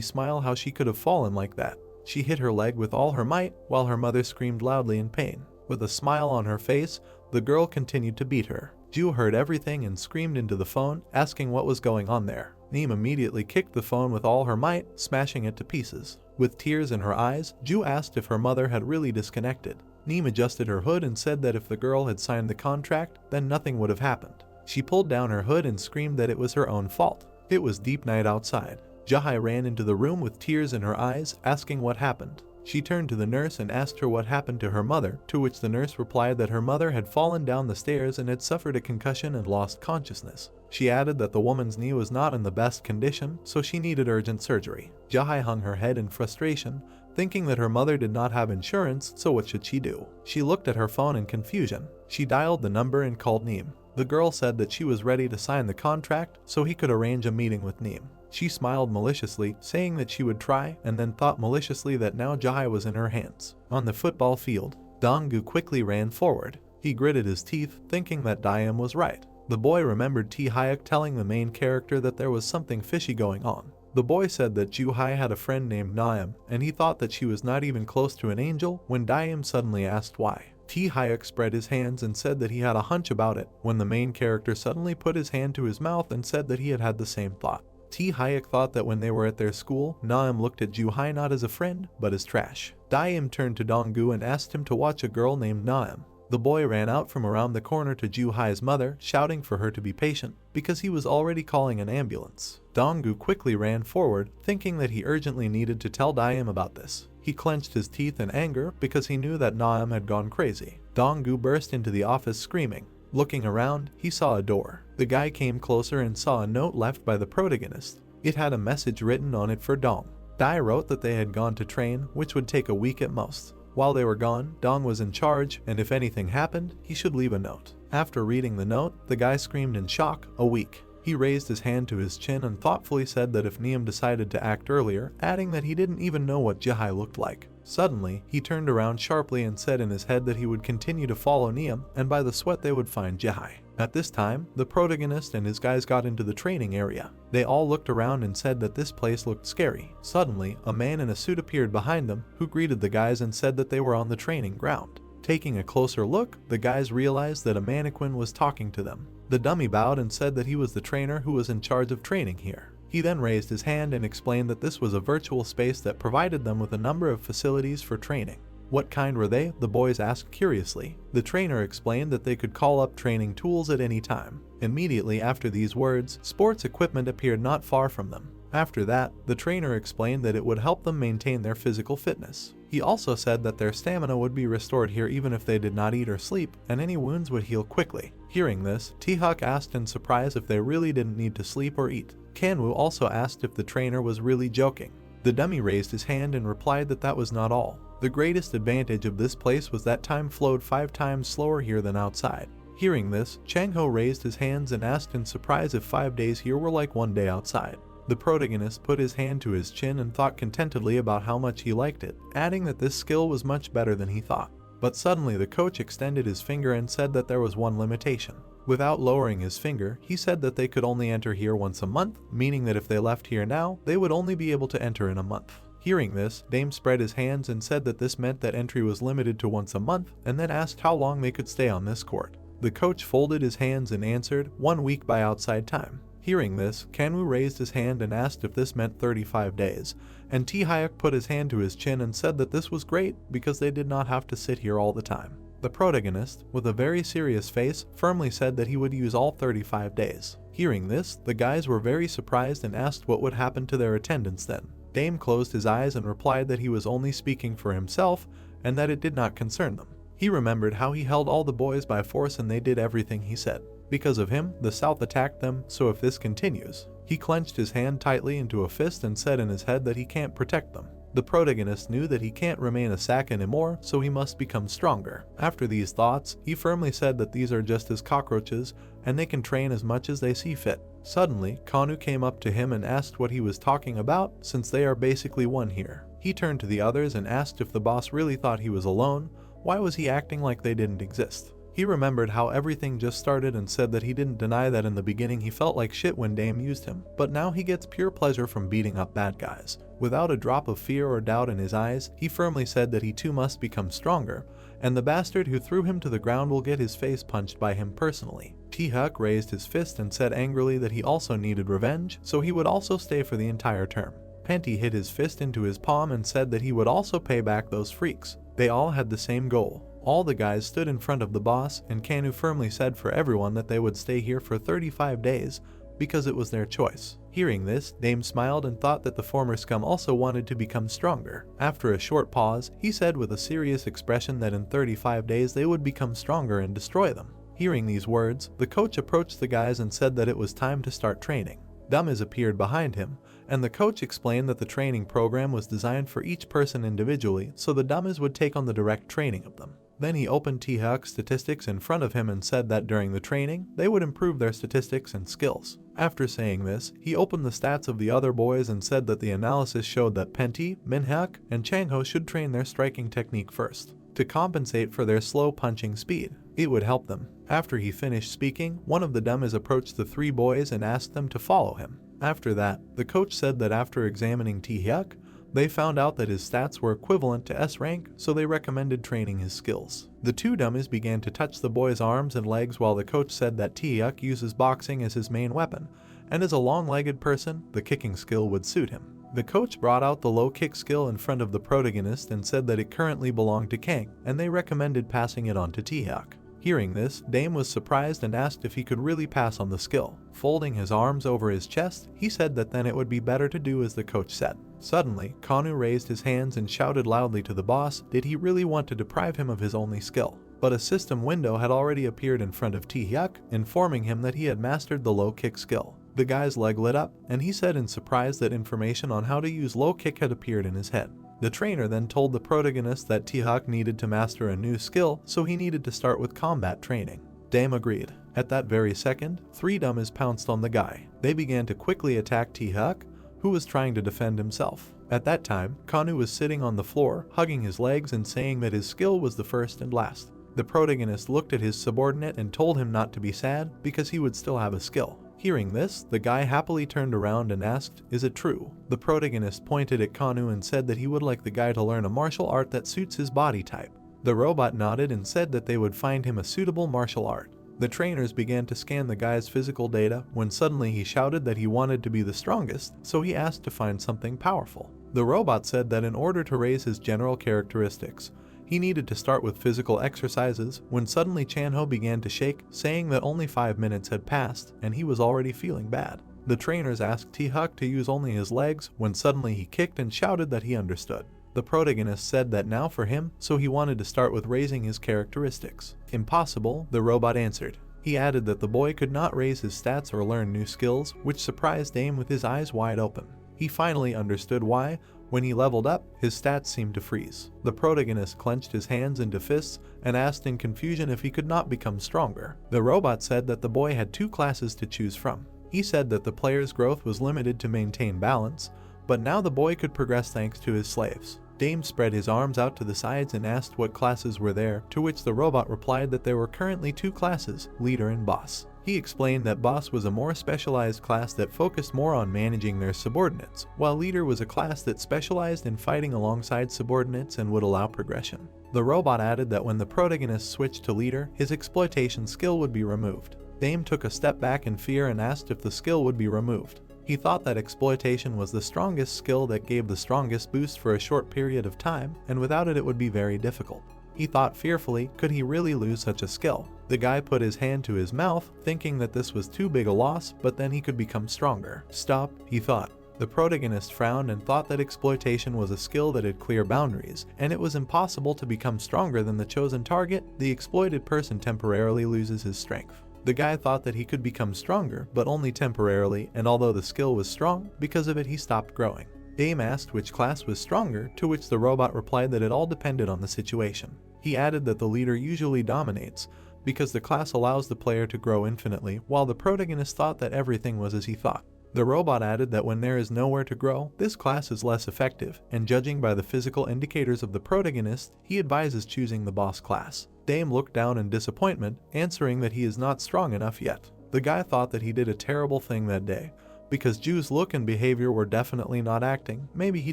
smile how she could have fallen like that. She hit her leg with all her might, while her mother screamed loudly in pain. With a smile on her face, the girl continued to beat her. Ju heard everything and screamed into the phone, asking what was going on there. Neem immediately kicked the phone with all her might, smashing it to pieces. With tears in her eyes, Ju asked if her mother had really disconnected. Neem adjusted her hood and said that if the girl had signed the contract, then nothing would have happened. She pulled down her hood and screamed that it was her own fault. It was deep night outside. Jahai ran into the room with tears in her eyes, asking what happened. She turned to the nurse and asked her what happened to her mother, to which the nurse replied that her mother had fallen down the stairs and had suffered a concussion and lost consciousness. She added that the woman's knee was not in the best condition, so she needed urgent surgery. Jae hung her head in frustration, thinking that her mother did not have insurance, so what should she do? She looked at her phone in confusion. She dialed the number and called Neem. The girl said that she was ready to sign the contract so he could arrange a meeting with Neem. She smiled maliciously, saying that she would try, and then thought maliciously that now Jae was in her hands. On the football field, Donggu quickly ran forward. He gritted his teeth, thinking that Daeum was right. The boy remembered Tae-hyuk telling the main character that there was something fishy going on. The boy said that Joo-hai had a friend named Naeum, and he thought that she was not even close to an angel when Daeum suddenly asked why. Tae-hyuk spread his hands and said that he had a hunch about it, when the main character suddenly put his hand to his mouth and said that he had had the same thought. Tae-hyuk thought that when they were at their school, Naeum looked at Joo-hai not as a friend, but as trash. Daeum turned to Donggu and asked him to watch a girl named Naeum. The boy ran out from around the corner to Joo-hai's mother, shouting for her to be patient, because he was already calling an ambulance. Donggu quickly ran forward, thinking that he urgently needed to tell Daeum about this. He clenched his teeth in anger because he knew that Naeum had gone crazy. Donggu burst into the office screaming. Looking around, he saw a door. The guy came closer and saw a note left by the protagonist. It had a message written on it for Dong. Dai wrote that they had gone to train, which would take a week at most. While they were gone, Dong was in charge, and if anything happened, he should leave a note. After reading the note, the guy screamed in shock, "A week." He raised his hand to his chin and thoughtfully said that if Neem decided to act earlier, adding that he didn't even know what Jae looked like. Suddenly, he turned around sharply and said in his head that he would continue to follow Neem, and by the sweat they would find Jae. At this time, the protagonist and his guys got into the training area. They all looked around and said that this place looked scary. Suddenly, a man in a suit appeared behind them, who greeted the guys and said that they were on the training ground. Taking a closer look, the guys realized that a mannequin was talking to them. The dummy bowed and said that he was the trainer who was in charge of training here. He then raised his hand and explained that this was a virtual space that provided them with a number of facilities for training. What kind were they? The boys asked curiously. The trainer explained that they could call up training tools at any time. Immediately after these words, sports equipment appeared not far from them. After that, the trainer explained that it would help them maintain their physical fitness. He also said that their stamina would be restored here even if they did not eat or sleep, and any wounds would heal quickly. Hearing this, Tae-hyuk asked in surprise if they really didn't need to sleep or eat. Kanwoo also asked if the trainer was really joking. The dummy raised his hand and replied that that was not all. The greatest advantage of this place was that time flowed 5 times slower here than outside. Hearing this, Chang-ho raised his hands and asked in surprise if 5 days here were like 1 day outside. The protagonist put his hand to his chin and thought contentedly about how much he liked it, adding that this skill was much better than he thought. But suddenly the coach extended his finger and said that there was one limitation. Without lowering his finger, he said that they could only enter here once a month, meaning that if they left here now, they would only be able to enter in a month. Hearing this, Dame spread his hands and said that this meant that entry was limited to once a month, and then asked how long they could stay on this court. The coach folded his hands and answered, 1 week by outside time. Hearing this, Kanwoo raised his hand and asked if this meant 35 days, and Tae-hyuk put his hand to his chin and said that this was great because they did not have to sit here all the time. The protagonist, with a very serious face, firmly said that he would use all 35 days. Hearing this, the guys were very surprised and asked what would happen to their attendance then. Dame closed his eyes and replied that he was only speaking for himself and that it did not concern them. He remembered how he held all the boys by force and they did everything he said. Because of him, the South attacked them, so if this continues, he clenched his hand tightly into a fist and said in his head that he can't protect them. The protagonist knew that he can't remain a sack anymore, so he must become stronger. After these thoughts, he firmly said that these are just as cockroaches, and they can train as much as they see fit. Suddenly, Kanwoo came up to him and asked what he was talking about, since they are basically one here. He turned to the others and asked if the boss really thought he was alone. Why was he acting like they didn't exist? He remembered how everything just started and said that he didn't deny that in the beginning he felt like shit when Dame used him, but now he gets pure pleasure from beating up bad guys. Without a drop of fear or doubt in his eyes, he firmly said that he too must become stronger, and the bastard who threw him to the ground will get his face punched by him personally. Tae-hyuk raised his fist and said angrily that he also needed revenge, so he would also stay for the entire term. Panty hit his fist into his palm and said that he would also pay back those freaks. They all had the same goal. All the guys stood in front of the boss, and Kanwoo firmly said for everyone that they would stay here for 35 days, because it was their choice. Hearing this, Dame smiled and thought that the former scum also wanted to become stronger. After a short pause, he said with a serious expression that in 35 days they would become stronger and destroy them. Hearing these words, the coach approached the guys and said that it was time to start training. Dummies appeared behind him, and the coach explained that the training program was designed for each person individually so the dummies would take on the direct training of them. Then he opened T-Huck's statistics in front of him and said that during the training, they would improve their statistics and skills. After saying this, he opened the stats of the other boys and said that the analysis showed that Penti, Minhyuk, and Changho should train their striking technique first, to compensate for their slow punching speed. It would help them. After he finished speaking, one of the dummies approached the 3 boys and asked them to follow him. After that, the coach said that after examining T-Hyuk, they found out that his stats were equivalent to S rank, so they recommended training his skills. The 2 dummies began to touch the boy's arms and legs while the coach said that T-Hyuk uses boxing as his main weapon, and as a long-legged person, the kicking skill would suit him. The coach brought out the low kick skill in front of the protagonist and said that it currently belonged to Kang, and they recommended passing it on to T-Hyuk. Hearing this, Dame was surprised and asked if he could really pass on the skill. Folding his arms over his chest, he said that then it would be better to do as the coach said. Suddenly, Kanu raised his hands and shouted loudly to the boss, did he really want to deprive him of his only skill? But a system window had already appeared in front of T-Hyuk, informing him that he had mastered the low kick skill. The guy's leg lit up, and he said in surprise that information on how to use low kick had appeared in his head. The trainer then told the protagonist that T-Hyuk needed to master a new skill, so he needed to start with combat training. Dame agreed. At that very second, 3 dummies pounced on the guy. They began to quickly attack T-Hyuk, who was trying to defend himself. At that time, Kanu was sitting on the floor, hugging his legs and saying that his skill was the first and last. The protagonist looked at his subordinate and told him not to be sad because he would still have a skill. Hearing this, the guy happily turned around and asked, is it true? The protagonist pointed at Kanu and said that he would like the guy to learn a martial art that suits his body type. The robot nodded and said that they would find him a suitable martial art. The trainers began to scan the guy's physical data when suddenly he shouted that he wanted to be the strongest, so he asked to find something powerful. The robot said that in order to raise his general characteristics, he needed to start with physical exercises when suddenly Chanho began to shake, saying that only 5 minutes had passed and he was already feeling bad. The trainers asked T-Hyuk to use only his legs when suddenly he kicked and shouted that he understood. The protagonist said that now for him, so he wanted to start with raising his characteristics. Impossible, the robot answered. He added that the boy could not raise his stats or learn new skills, which surprised Dame with his eyes wide open. He finally understood why, when he leveled up, his stats seemed to freeze. The protagonist clenched his hands into fists and asked in confusion if he could not become stronger. The robot said that the boy had 2 classes to choose from. He said that the player's growth was limited to maintain balance, but now the boy could progress thanks to his slaves. Dame spread his arms out to the sides and asked what classes were there, to which the robot replied that there were currently 2 classes, Leader and Boss. He explained that Boss was a more specialized class that focused more on managing their subordinates, while Leader was a class that specialized in fighting alongside subordinates and would allow progression. The robot added that when the protagonist switched to Leader, his exploitation skill would be removed. Dame took a step back in fear and asked if the skill would be removed. He thought that exploitation was the strongest skill that gave the strongest boost for a short period of time, and without it would be very difficult. He thought fearfully, could he really lose such a skill? The guy put his hand to his mouth, thinking that this was too big a loss, but then he could become stronger. Stop, he thought. The protagonist frowned and thought that exploitation was a skill that had clear boundaries, and it was impossible to become stronger than the chosen target. The exploited person temporarily loses his strength. The guy thought that he could become stronger, but only temporarily, and although the skill was strong, because of it he stopped growing. Dame asked which class was stronger, to which the robot replied that it all depended on the situation. He added that the leader usually dominates, because the class allows the player to grow infinitely, while the protagonist thought that everything was as he thought. The robot added that when there is nowhere to grow, this class is less effective, and judging by the physical indicators of the protagonist, he advises choosing the boss class. Dame looked down in disappointment, answering that he is not strong enough yet. The guy thought that he did a terrible thing that day, because Ju's look and behavior were definitely not acting. Maybe he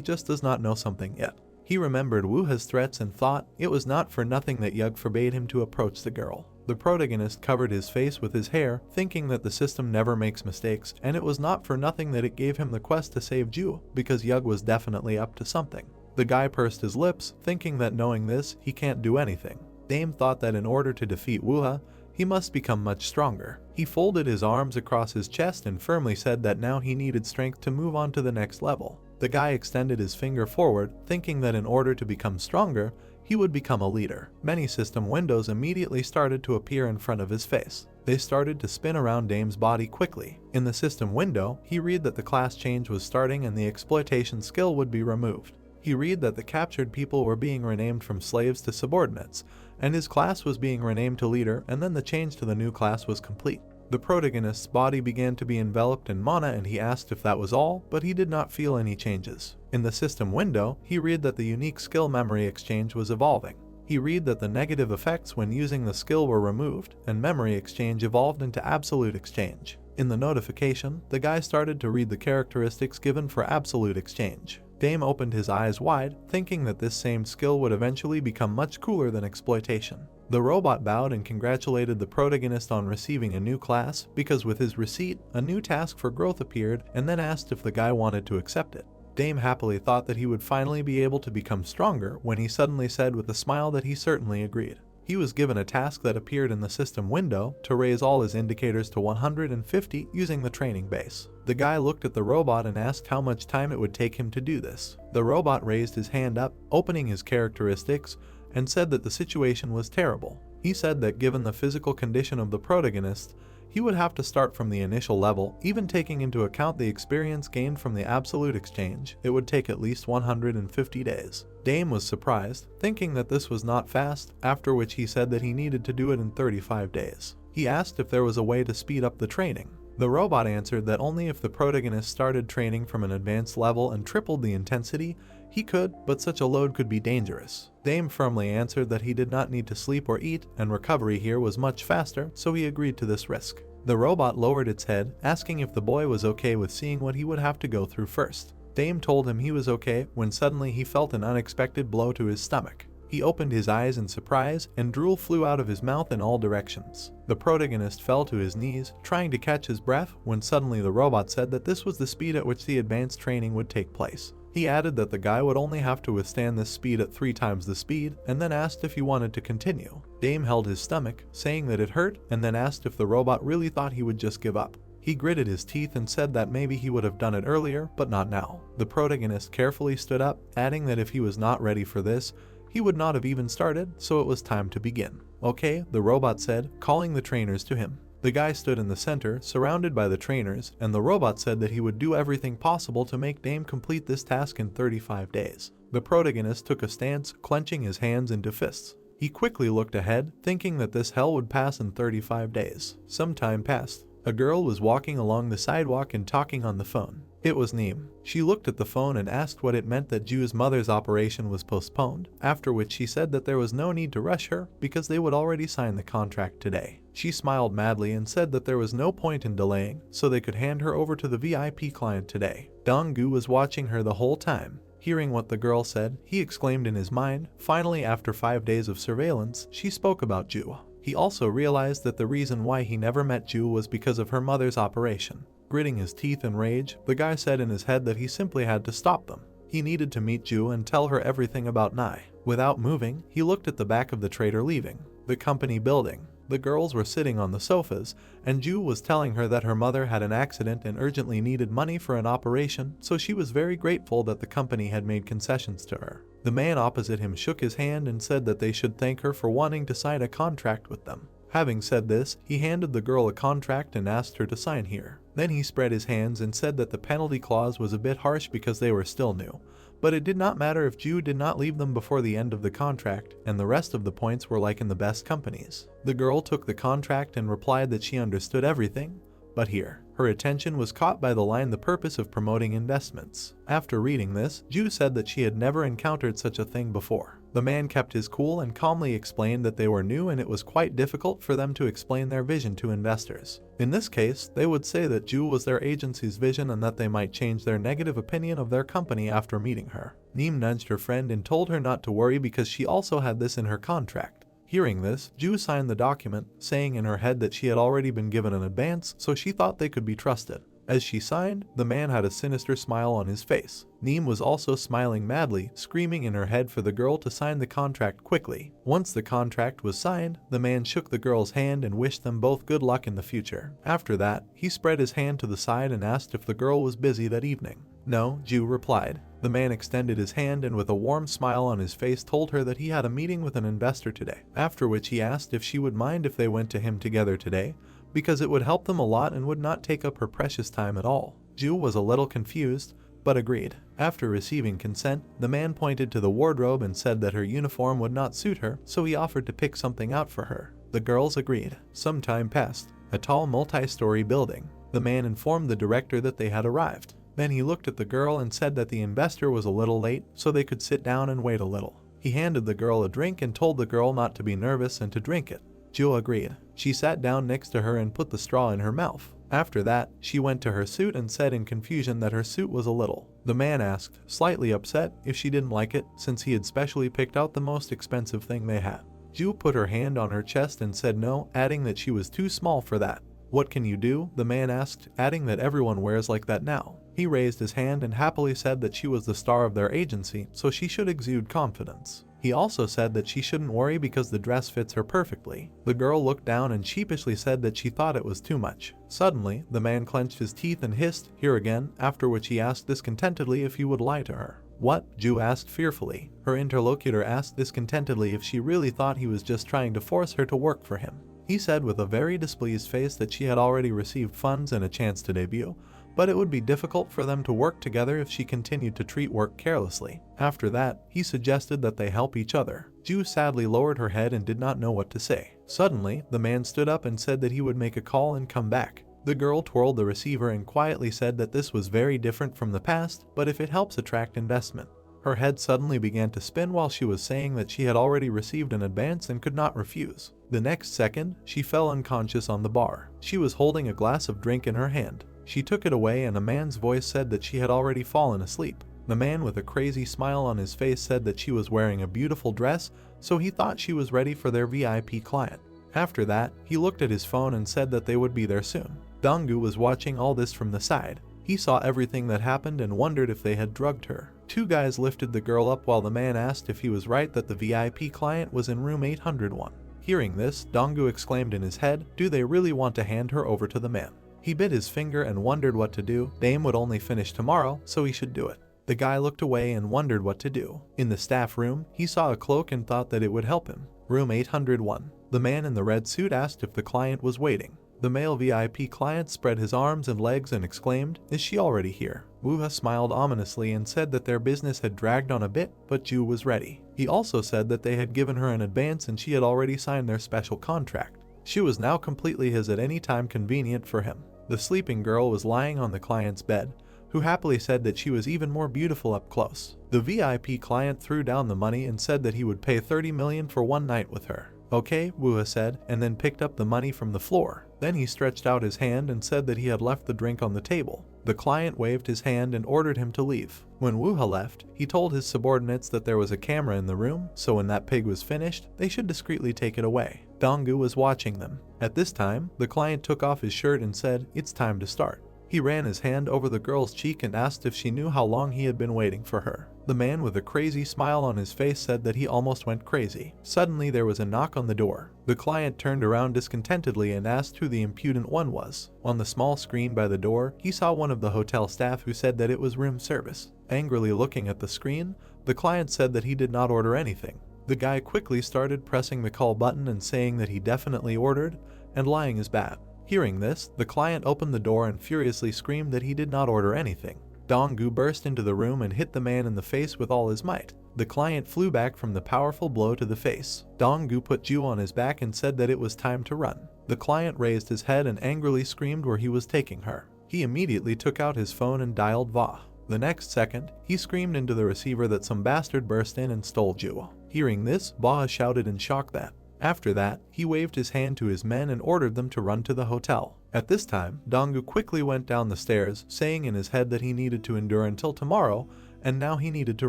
just does not know something yet. He remembered Wuha's threats and thought it was not for nothing that Yug forbade him to approach the girl. The protagonist covered his face with his hair, thinking that the system never makes mistakes, and it was not for nothing that it gave him the quest to save Ju, because Yug was definitely up to something. The guy pursed his lips, thinking that knowing this, he can't do anything. Dame thought that in order to defeat Wuha, He must become much stronger. He folded his arms across his chest and firmly said that now he needed strength to move on to the next level. The guy extended his finger forward, thinking that in order to become stronger, he would become a leader. Many system windows immediately started to appear in front of his face. They started to spin around Dame's body quickly. In the system window, he read that the class change was starting and the exploitation skill would be removed. He read that the captured people were being renamed from slaves to subordinates, and his class was being renamed to leader, and then the change to the new class was complete. The protagonist's body began to be enveloped in mana and he asked if that was all, but he did not feel any changes. In the system window, he read that the unique skill memory exchange was evolving. He read that the negative effects when using the skill were removed, and memory exchange evolved into absolute exchange. In the notification, the guy started to read the characteristics given for absolute exchange. Dame opened his eyes wide, thinking that this same skill would eventually become much cooler than exploitation. The robot bowed and congratulated the protagonist on receiving a new class, because with his receipt, a new task for growth appeared, and then asked if the guy wanted to accept it. Dame happily thought that he would finally be able to become stronger when he suddenly said with a smile that he certainly agreed. He was given a task that appeared in the system window to raise all his indicators to 150 using the training base. The guy looked at the robot and asked how much time it would take him to do this. The robot raised his hand up, opening his characteristics, and said that the situation was terrible. He said that given the physical condition of the protagonist, he would have to start from the initial level, even taking into account the experience gained from the absolute exchange. It would take at least 150 days. Dame was surprised, thinking that this was not fast, after which he said that he needed to do it in 35 days. He asked if there was a way to speed up the training. The robot answered that only if the protagonist started training from an advanced level and tripled the intensity, he could, but such a load could be dangerous. Dame firmly answered that he did not need to sleep or eat, and recovery here was much faster, so he agreed to this risk. The robot lowered its head, asking if the boy was okay with seeing what he would have to go through first. Dame told him he was okay when suddenly he felt an unexpected blow to his stomach. He opened his eyes in surprise, and drool flew out of his mouth in all directions. The protagonist fell to his knees, trying to catch his breath, when suddenly the robot said that this was the speed at which the advanced training would take place. He added that the guy would only have to withstand this speed at 3 times the speed, and then asked if he wanted to continue. Dame held his stomach, saying that it hurt, and then asked if the robot really thought he would just give up. He gritted his teeth and said that maybe he would have done it earlier, but not now. The protagonist carefully stood up, adding that if he was not ready for this, he would not have even started, so it was time to begin. Okay, the robot said, calling the trainers to him. The guy stood in the center, surrounded by the trainers, and the robot said that he would do everything possible to make Dame complete this task in 35 days. The protagonist took a stance, clenching his hands into fists. He quickly looked ahead, thinking that this hell would pass in 35 days. Some time passed. A girl was walking along the sidewalk and talking on the phone. It was Neem. She looked at the phone and asked what it meant that Ju's mother's operation was postponed, after which she said that there was no need to rush her because they would already sign the contract today. She smiled madly and said that there was no point in delaying, so they could hand her over to the VIP client today. Dong-gu was watching her the whole time. Hearing what the girl said, he exclaimed in his mind. Finally, after 5 days of surveillance, she spoke about Ju. He also realized that the reason why he never met Ju was because of her mother's operation. Gritting his teeth in rage, the guy said in his head that he simply had to stop them. He needed to meet Ju and tell her everything about Nai. Without moving, he looked at the back of the trader leaving the company building. The girls were sitting on the sofas, and Ju was telling her that her mother had an accident and urgently needed money for an operation, so she was very grateful that the company had made concessions to her. The man opposite him shook his hand and said that they should thank her for wanting to sign a contract with them. Having said this, he handed the girl a contract and asked her to sign here. Then he spread his hands and said that the penalty clause was a bit harsh because they were still new. But it did not matter if Ju did not leave them before the end of the contract, and the rest of the points were like in the best companies. The girl took the contract and replied that she understood everything, but here, her attention was caught by the line "the purpose of promoting investments." After reading this, Ju said that she had never encountered such a thing before. The man kept his cool and calmly explained that they were new and it was quite difficult for them to explain their vision to investors. In this case, they would say that Ju was their agency's vision and that they might change their negative opinion of their company after meeting her. Neem nudged her friend and told her not to worry because she also had this in her contract. Hearing this, Ju signed the document, saying in her head that she had already been given an advance, so she thought they could be trusted. As she signed, the man had a sinister smile on his face. Neem was also smiling madly, screaming in her head for the girl to sign the contract quickly. Once the contract was signed, the man shook the girl's hand and wished them both good luck in the future. After that, he spread his hand to the side and asked if the girl was busy that evening. No, Ju replied. The man extended his hand and with a warm smile on his face told her that he had a meeting with an investor today, after which he asked if she would mind if they went to him together today, because it would help them a lot and would not take up her precious time at all. Ju was a little confused, but agreed. After receiving consent, the man pointed to the wardrobe and said that her uniform would not suit her, so he offered to pick something out for her. The girls agreed. Some time passed. A tall multi-story building. The man informed the director that they had arrived. Then he looked at the girl and said that the investor was a little late, so they could sit down and wait a little. He handed the girl a drink and told the girl not to be nervous and to drink it. Ju agreed. She sat down next to her and put the straw in her mouth. After that, she went to her suit and said in confusion that her suit was a little. The man asked, slightly upset, if she didn't like it, since he had specially picked out the most expensive thing they had. Ju put her hand on her chest and said no, adding that she was too small for that. What can you do? The man asked, adding that everyone wears like that now. He raised his hand and happily said that she was the star of their agency, so she should exude confidence. He also said that she shouldn't worry because the dress fits her perfectly. The girl looked down and sheepishly said that she thought it was too much. Suddenly, the man clenched his teeth and hissed, "Here again," after which he asked discontentedly if he would lie to her. What? Ju asked fearfully. Her interlocutor asked discontentedly if she really thought he was just trying to force her to work for him. He said with a very displeased face that she had already received funds and a chance to debut, but it would be difficult for them to work together if she continued to treat work carelessly. After that, he suggested that they help each other. Ju sadly lowered her head and did not know what to say. Suddenly, the man stood up and said that he would make a call and come back. The girl twirled the receiver and quietly said that this was very different from the past, but if it helps attract investment. Her head suddenly began to spin while she was saying that she had already received an advance and could not refuse. The next second, she fell unconscious on the bar. She was holding a glass of drink in her hand. She took it away and a man's voice said that she had already fallen asleep. The man with a crazy smile on his face said that she was wearing a beautiful dress, so he thought she was ready for their VIP client. After that, he looked at his phone and said that they would be there soon. Donggu was watching all this from the side. He saw everything that happened and wondered if they had drugged her. Two guys lifted the girl up while the man asked if he was right that the VIP client was in room 801. Hearing this, Donggu exclaimed in his head, "Do they really want to hand her over to the man?" He bit his finger and wondered what to do. Dame would only finish tomorrow, so he should do it. The guy looked away and wondered what to do. In the staff room, he saw a cloak and thought that it would help him. Room 801. The man in the red suit asked if the client was waiting. The male VIP client spread his arms and legs and exclaimed, "Is she already here?" Wuha smiled ominously and said that their business had dragged on a bit, but Ju was ready. He also said that they had given her an advance and she had already signed their special contract. She was now completely his at any time convenient for him. The sleeping girl was lying on the client's bed, who happily said that she was even more beautiful up close. The VIP client threw down the money and said that he would pay 30 million for one night with her. "Okay," Wuha said, and then picked up the money from the floor. Then he stretched out his hand and said that he had left the drink on the table. The client waved his hand and ordered him to leave. When Wuha left, he told his subordinates that there was a camera in the room, so when that pig was finished, they should discreetly take it away. Donggu was watching them. At this time, the client took off his shirt and said, "It's time to start." He ran his hand over the girl's cheek and asked if she knew how long he had been waiting for her. The man with a crazy smile on his face said that he almost went crazy. Suddenly there was a knock on the door. The client turned around discontentedly and asked who the impudent one was. On the small screen by the door, he saw one of the hotel staff who said that it was room service. Angrily looking at the screen, the client said that he did not order anything. The guy quickly started pressing the call button and saying that he definitely ordered, and lying is bad. Hearing this, the client opened the door and furiously screamed that he did not order anything. Donggu burst into the room and hit the man in the face with all his might. The client flew back from the powerful blow to the face. Donggu put Ju on his back and said that it was time to run. The client raised his head and angrily screamed where he was taking her. He immediately took out his phone and dialed Va. The next second, he screamed into the receiver that some bastard burst in and stole Ju. Hearing this, Va shouted in shock that. After that, he waved his hand to his men and ordered them to run to the hotel. At this time, Donggu quickly went down the stairs, saying in his head that he needed to endure until tomorrow, and now he needed to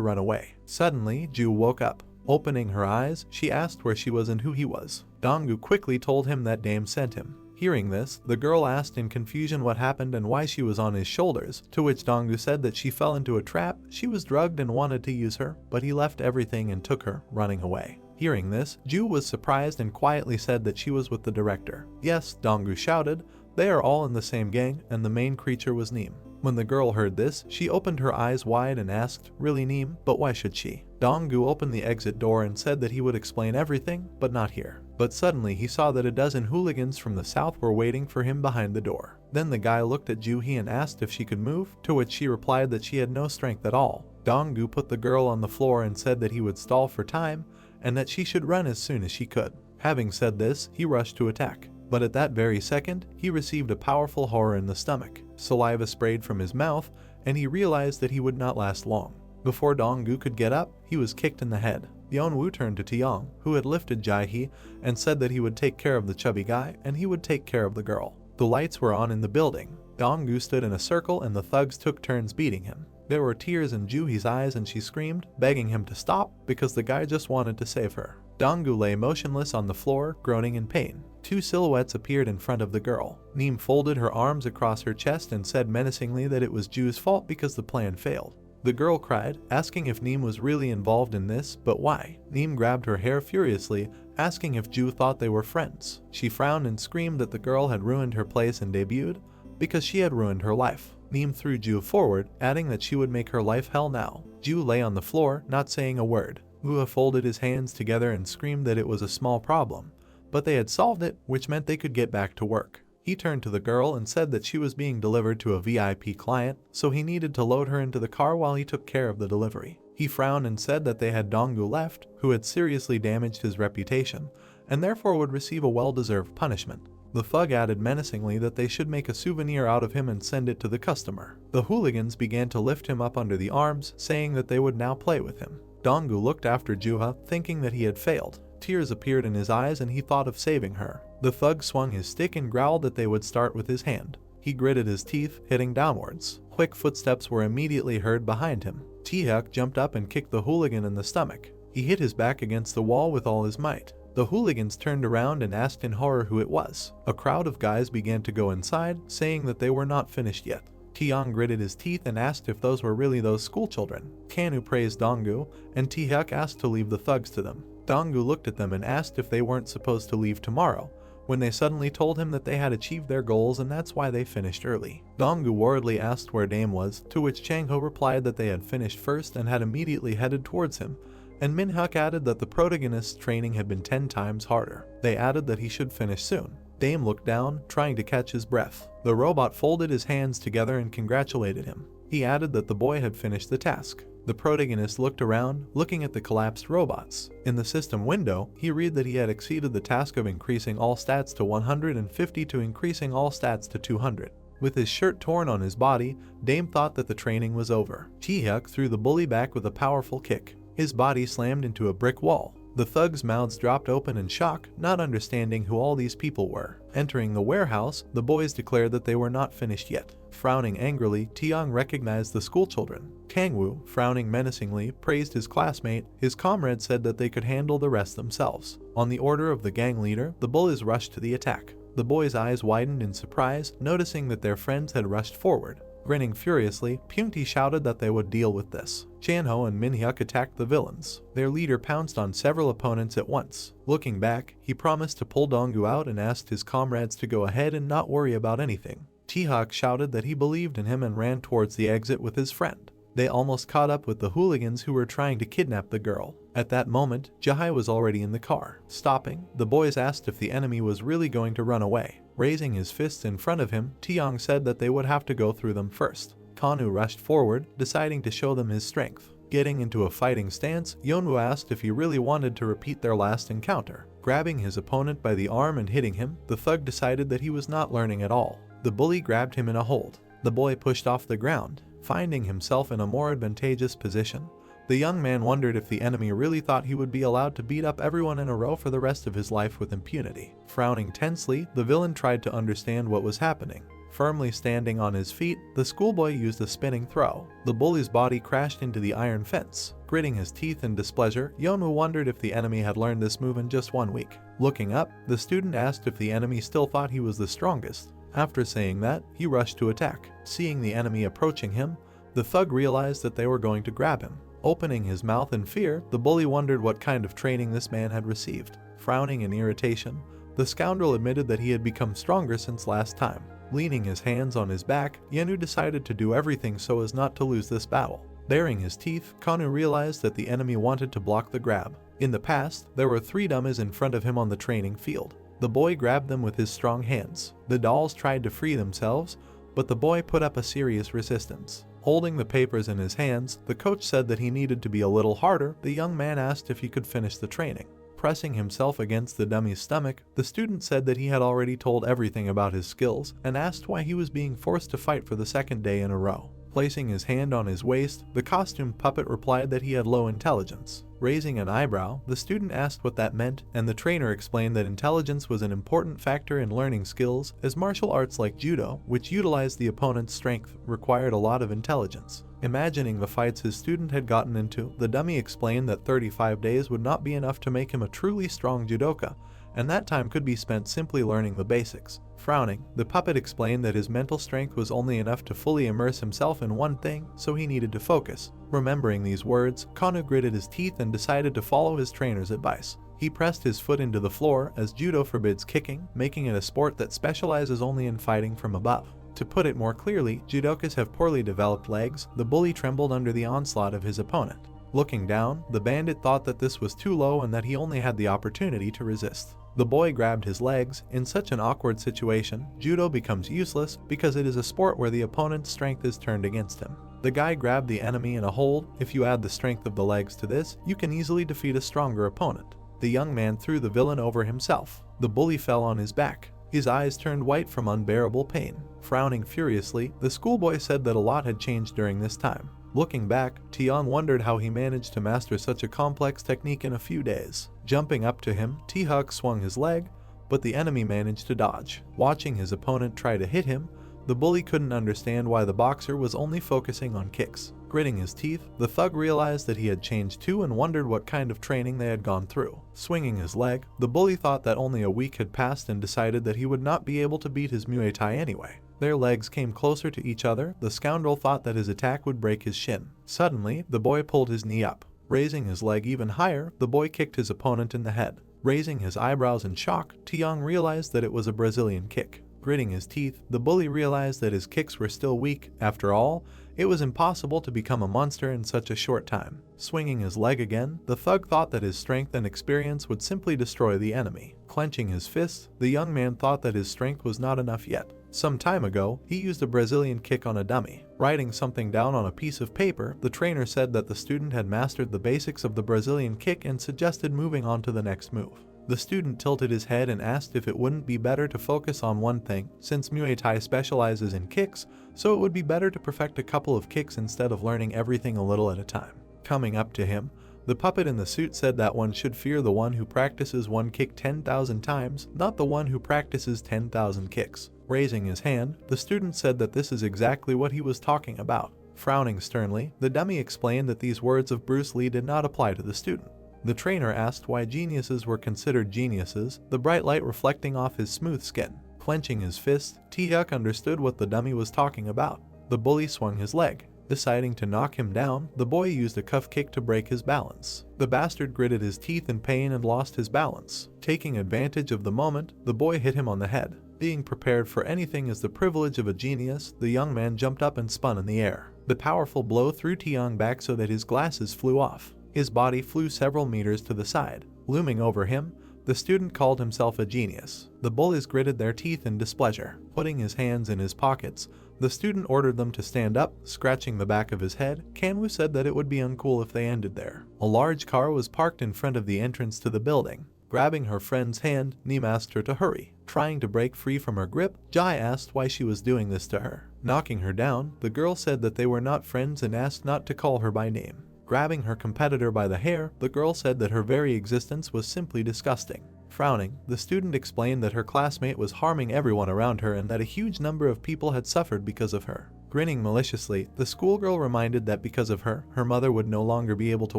run away. Suddenly, Ju woke up. Opening her eyes, she asked where she was and who he was. Donggu quickly told him that Dame sent him. Hearing this, the girl asked in confusion what happened and why she was on his shoulders, to which Donggu said that she fell into a trap, she was drugged and wanted to use her, but he left everything and took her, running away. Hearing this, Ju was surprised and quietly said that she was with the director. Yes, Donggu shouted, they are all in the same gang, and the main creature was Neem. When the girl heard this, she opened her eyes wide and asked, really Neem, but why should she? Donggu opened the exit door and said that he would explain everything, but not here. But suddenly he saw that a dozen hooligans from the south were waiting for him behind the door. Then the guy looked at Juhee and asked if she could move, to which she replied that she had no strength at all. Donggu put the girl on the floor and said that he would stall for time, and that she should run as soon as she could. Having said this, he rushed to attack. But at that very second, he received a powerful horror in the stomach. Saliva sprayed from his mouth, and he realized that he would not last long. Before Donggu could get up, he was kicked in the head. Yeonwoo turned to Taeyong, who had lifted Jae-hee, and said that he would take care of the chubby guy, and he would take care of the girl. The lights were on in the building. Donggu stood in a circle and the thugs took turns beating him. There were tears in Juhee's eyes and she screamed, begging him to stop because the guy just wanted to save her. Donggu lay motionless on the floor, groaning in pain. Two silhouettes appeared in front of the girl. Neem folded her arms across her chest and said menacingly that it was Ju's fault because the plan failed. The girl cried, asking if Neem was really involved in this, but why? Neem grabbed her hair furiously, asking if Ju thought they were friends. She frowned and screamed that the girl had ruined her place and debuted, because she had ruined her life. Neem threw Ju forward, adding that she would make her life hell now. Ju lay on the floor, not saying a word. Woo folded his hands together and screamed that it was a small problem, but they had solved it, which meant they could get back to work. He turned to the girl and said that she was being delivered to a VIP client, so he needed to load her into the car while he took care of the delivery. He frowned and said that they had Donggu left, who had seriously damaged his reputation, and therefore would receive a well-deserved punishment. The thug added menacingly that they should make a souvenir out of him and send it to the customer. The hooligans began to lift him up under the arms, saying that they would now play with him. Donggu looked after Juha, thinking that he had failed. Tears appeared in his eyes and he thought of saving her. The thug swung his stick and growled that they would start with his hand. He gritted his teeth, hitting downwards. Quick footsteps were immediately heard behind him. Taehyuk jumped up and kicked the hooligan in the stomach. He hit his back against the wall with all his might. The hooligans turned around and asked in horror who it was. A crowd of guys began to go inside, saying that they were not finished yet. Taeyong gritted his teeth and asked if those were really those schoolchildren. Kanu praised Donggu, and Taehyuk asked to leave the thugs to them. Donggu looked at them and asked if they weren't supposed to leave tomorrow, when they suddenly told him that they had achieved their goals and that's why they finished early. Donggu worriedly asked where Dame was, to which Changho replied that they had finished first and had immediately headed towards him, and Minhyuk added that the protagonist's training had been 10 times harder. They added that he should finish soon. Dame looked down, trying to catch his breath. The robot folded his hands together and congratulated him. He added that the boy had finished the task. The protagonist looked around, looking at the collapsed robots. In the system window, he read that he had exceeded the task of increasing all stats to 150 to increasing all stats to 200. With his shirt torn on his body, Dame thought that the training was over. Taehyuk threw the bully back with a powerful kick. His body slammed into a brick wall. The thugs' mouths dropped open in shock, not understanding who all these people were. Entering the warehouse, the boys declared that they were not finished yet. Frowning angrily, Taeyong recognized the schoolchildren. Kangwoo, frowning menacingly, praised his classmate. His comrade said that they could handle the rest themselves. On the order of the gang leader, the bullies rushed to the attack. The boys' eyes widened in surprise, noticing that their friends had rushed forward. Grinning furiously, Pyungti shouted that they would deal with this. Chanho and Minhyuk attacked the villains. Their leader pounced on several opponents at once. Looking back, he promised to pull Donggu out and asked his comrades to go ahead and not worry about anything. Taehyuk shouted that he believed in him and ran towards the exit with his friend. They almost caught up with the hooligans who were trying to kidnap the girl. At that moment, Jae was already in the car. Stopping, the boys asked if the enemy was really going to run away. Raising his fists in front of him, Taeyong said that they would have to go through them first. Kanu rushed forward, deciding to show them his strength. Getting into a fighting stance, Yeonwoo asked if he really wanted to repeat their last encounter. Grabbing his opponent by the arm and hitting him, the thug decided that he was not learning at all. The bully grabbed him in a hold. The boy pushed off the ground. Finding himself in a more advantageous position, the young man wondered if the enemy really thought he would be allowed to beat up everyone in a row for the rest of his life with impunity. Frowning tensely, the villain tried to understand what was happening. Firmly standing on his feet, the schoolboy used a spinning throw. The bully's body crashed into the iron fence. Gritting his teeth in displeasure, Yonwoo wondered if the enemy had learned this move in just 1 week. Looking up, the student asked if the enemy still thought he was the strongest. After saying that, he rushed to attack. Seeing the enemy approaching him, the thug realized that they were going to grab him. Opening his mouth in fear, the bully wondered what kind of training this man had received. Frowning in irritation, the scoundrel admitted that he had become stronger since last time. Leaning his hands on his back, Yonwoo decided to do everything so as not to lose this battle. Baring his teeth, Kanu realized that the enemy wanted to block the grab. In the past, there were 3 dummies in front of him on the training field. The boy grabbed them with his strong hands. The dolls tried to free themselves, but the boy put up a serious resistance. Holding the papers in his hands, the coach said that he needed to be a little harder. The young man asked if he could finish the training. Pressing himself against the dummy's stomach, the student said that he had already told everything about his skills and asked why he was being forced to fight for the 2nd day in a row. Placing his hand on his waist, the costume puppet replied that he had low intelligence. Raising an eyebrow, the student asked what that meant, and the trainer explained that intelligence was an important factor in learning skills, as martial arts like judo, which utilized the opponent's strength, required a lot of intelligence. Imagining the fights his student had gotten into, the dummy explained that 35 days would not be enough to make him a truly strong judoka, and that time could be spent simply learning the basics. Frowning, the puppet explained that his mental strength was only enough to fully immerse himself in one thing, so he needed to focus. Remembering these words, Kanu gritted his teeth and decided to follow his trainer's advice. He pressed his foot into the floor, as judo forbids kicking, making it a sport that specializes only in fighting from above. To put it more clearly, judokas have poorly developed legs. The bully trembled under the onslaught of his opponent. Looking down, the bandit thought that this was too low and that he only had the opportunity to resist. The boy grabbed his legs. In such an awkward situation, judo becomes useless because it is a sport where the opponent's strength is turned against him. The guy grabbed the enemy in a hold. If you add the strength of the legs to this, you can easily defeat a stronger opponent. The young man threw the villain over himself. The bully fell on his back. His eyes turned white from unbearable pain. Frowning furiously, the schoolboy said that a lot had changed during this time. Looking back, Taeyong wondered how he managed to master such a complex technique in a few days. Jumping up to him, Taeyong swung his leg, but the enemy managed to dodge. Watching his opponent try to hit him, the bully couldn't understand why the boxer was only focusing on kicks. Gritting his teeth, the thug realized that he had changed too and wondered what kind of training they had gone through. Swinging his leg, the bully thought that only a week had passed and decided that he would not be able to beat his Muay Thai anyway. Their legs came closer to each other. The scoundrel thought that his attack would break his shin. Suddenly, the boy pulled his knee up. Raising his leg even higher, the boy kicked his opponent in the head. Raising his eyebrows in shock, Taeyong realized that it was a Brazilian kick. Gritting his teeth, the bully realized that his kicks were still weak. After all, it was impossible to become a monster in such a short time. Swinging his leg again, the thug thought that his strength and experience would simply destroy the enemy. Clenching his fists, the young man thought that his strength was not enough yet. Some time ago, he used a Brazilian kick on a dummy. Writing something down on a piece of paper, the trainer said that the student had mastered the basics of the Brazilian kick and suggested moving on to the next move. The student tilted his head and asked if it wouldn't be better to focus on one thing, since Muay Thai specializes in kicks, so it would be better to perfect a couple of kicks instead of learning everything a little at a time. Coming up to him, the puppet in the suit said that one should fear the one who practices one kick 10,000 times, not the one who practices 10,000 kicks. Raising his hand, the student said that this is exactly what he was talking about. Frowning sternly, the dummy explained that these words of Bruce Lee did not apply to the student. The trainer asked why geniuses were considered geniuses, the bright light reflecting off his smooth skin. Clenching his fist, Taeyong understood what the dummy was talking about. The bully swung his leg. Deciding to knock him down, the boy used a cuff kick to break his balance. The bastard gritted his teeth in pain and lost his balance. Taking advantage of the moment, the boy hit him on the head. Being prepared for anything is the privilege of a genius, the young man jumped up and spun in the air. The powerful blow threw Taeyong back so that his glasses flew off. His body flew several meters to the side. Looming over him, the student called himself a genius. The bullies gritted their teeth in displeasure. Putting his hands in his pockets, the student ordered them to stand up. Scratching the back of his head, Kanwoo said that it would be uncool if they ended there. A large car was parked in front of the entrance to the building. Grabbing her friend's hand, Neem asked her to hurry. Trying to break free from her grip, Jai asked why she was doing this to her. Knocking her down, the girl said that they were not friends and asked not to call her by name. Grabbing her competitor by the hair, the girl said that her very existence was simply disgusting. Frowning, the student explained that her classmate was harming everyone around her and that a huge number of people had suffered because of her. Grinning maliciously, the schoolgirl reminded that because of her, her mother would no longer be able to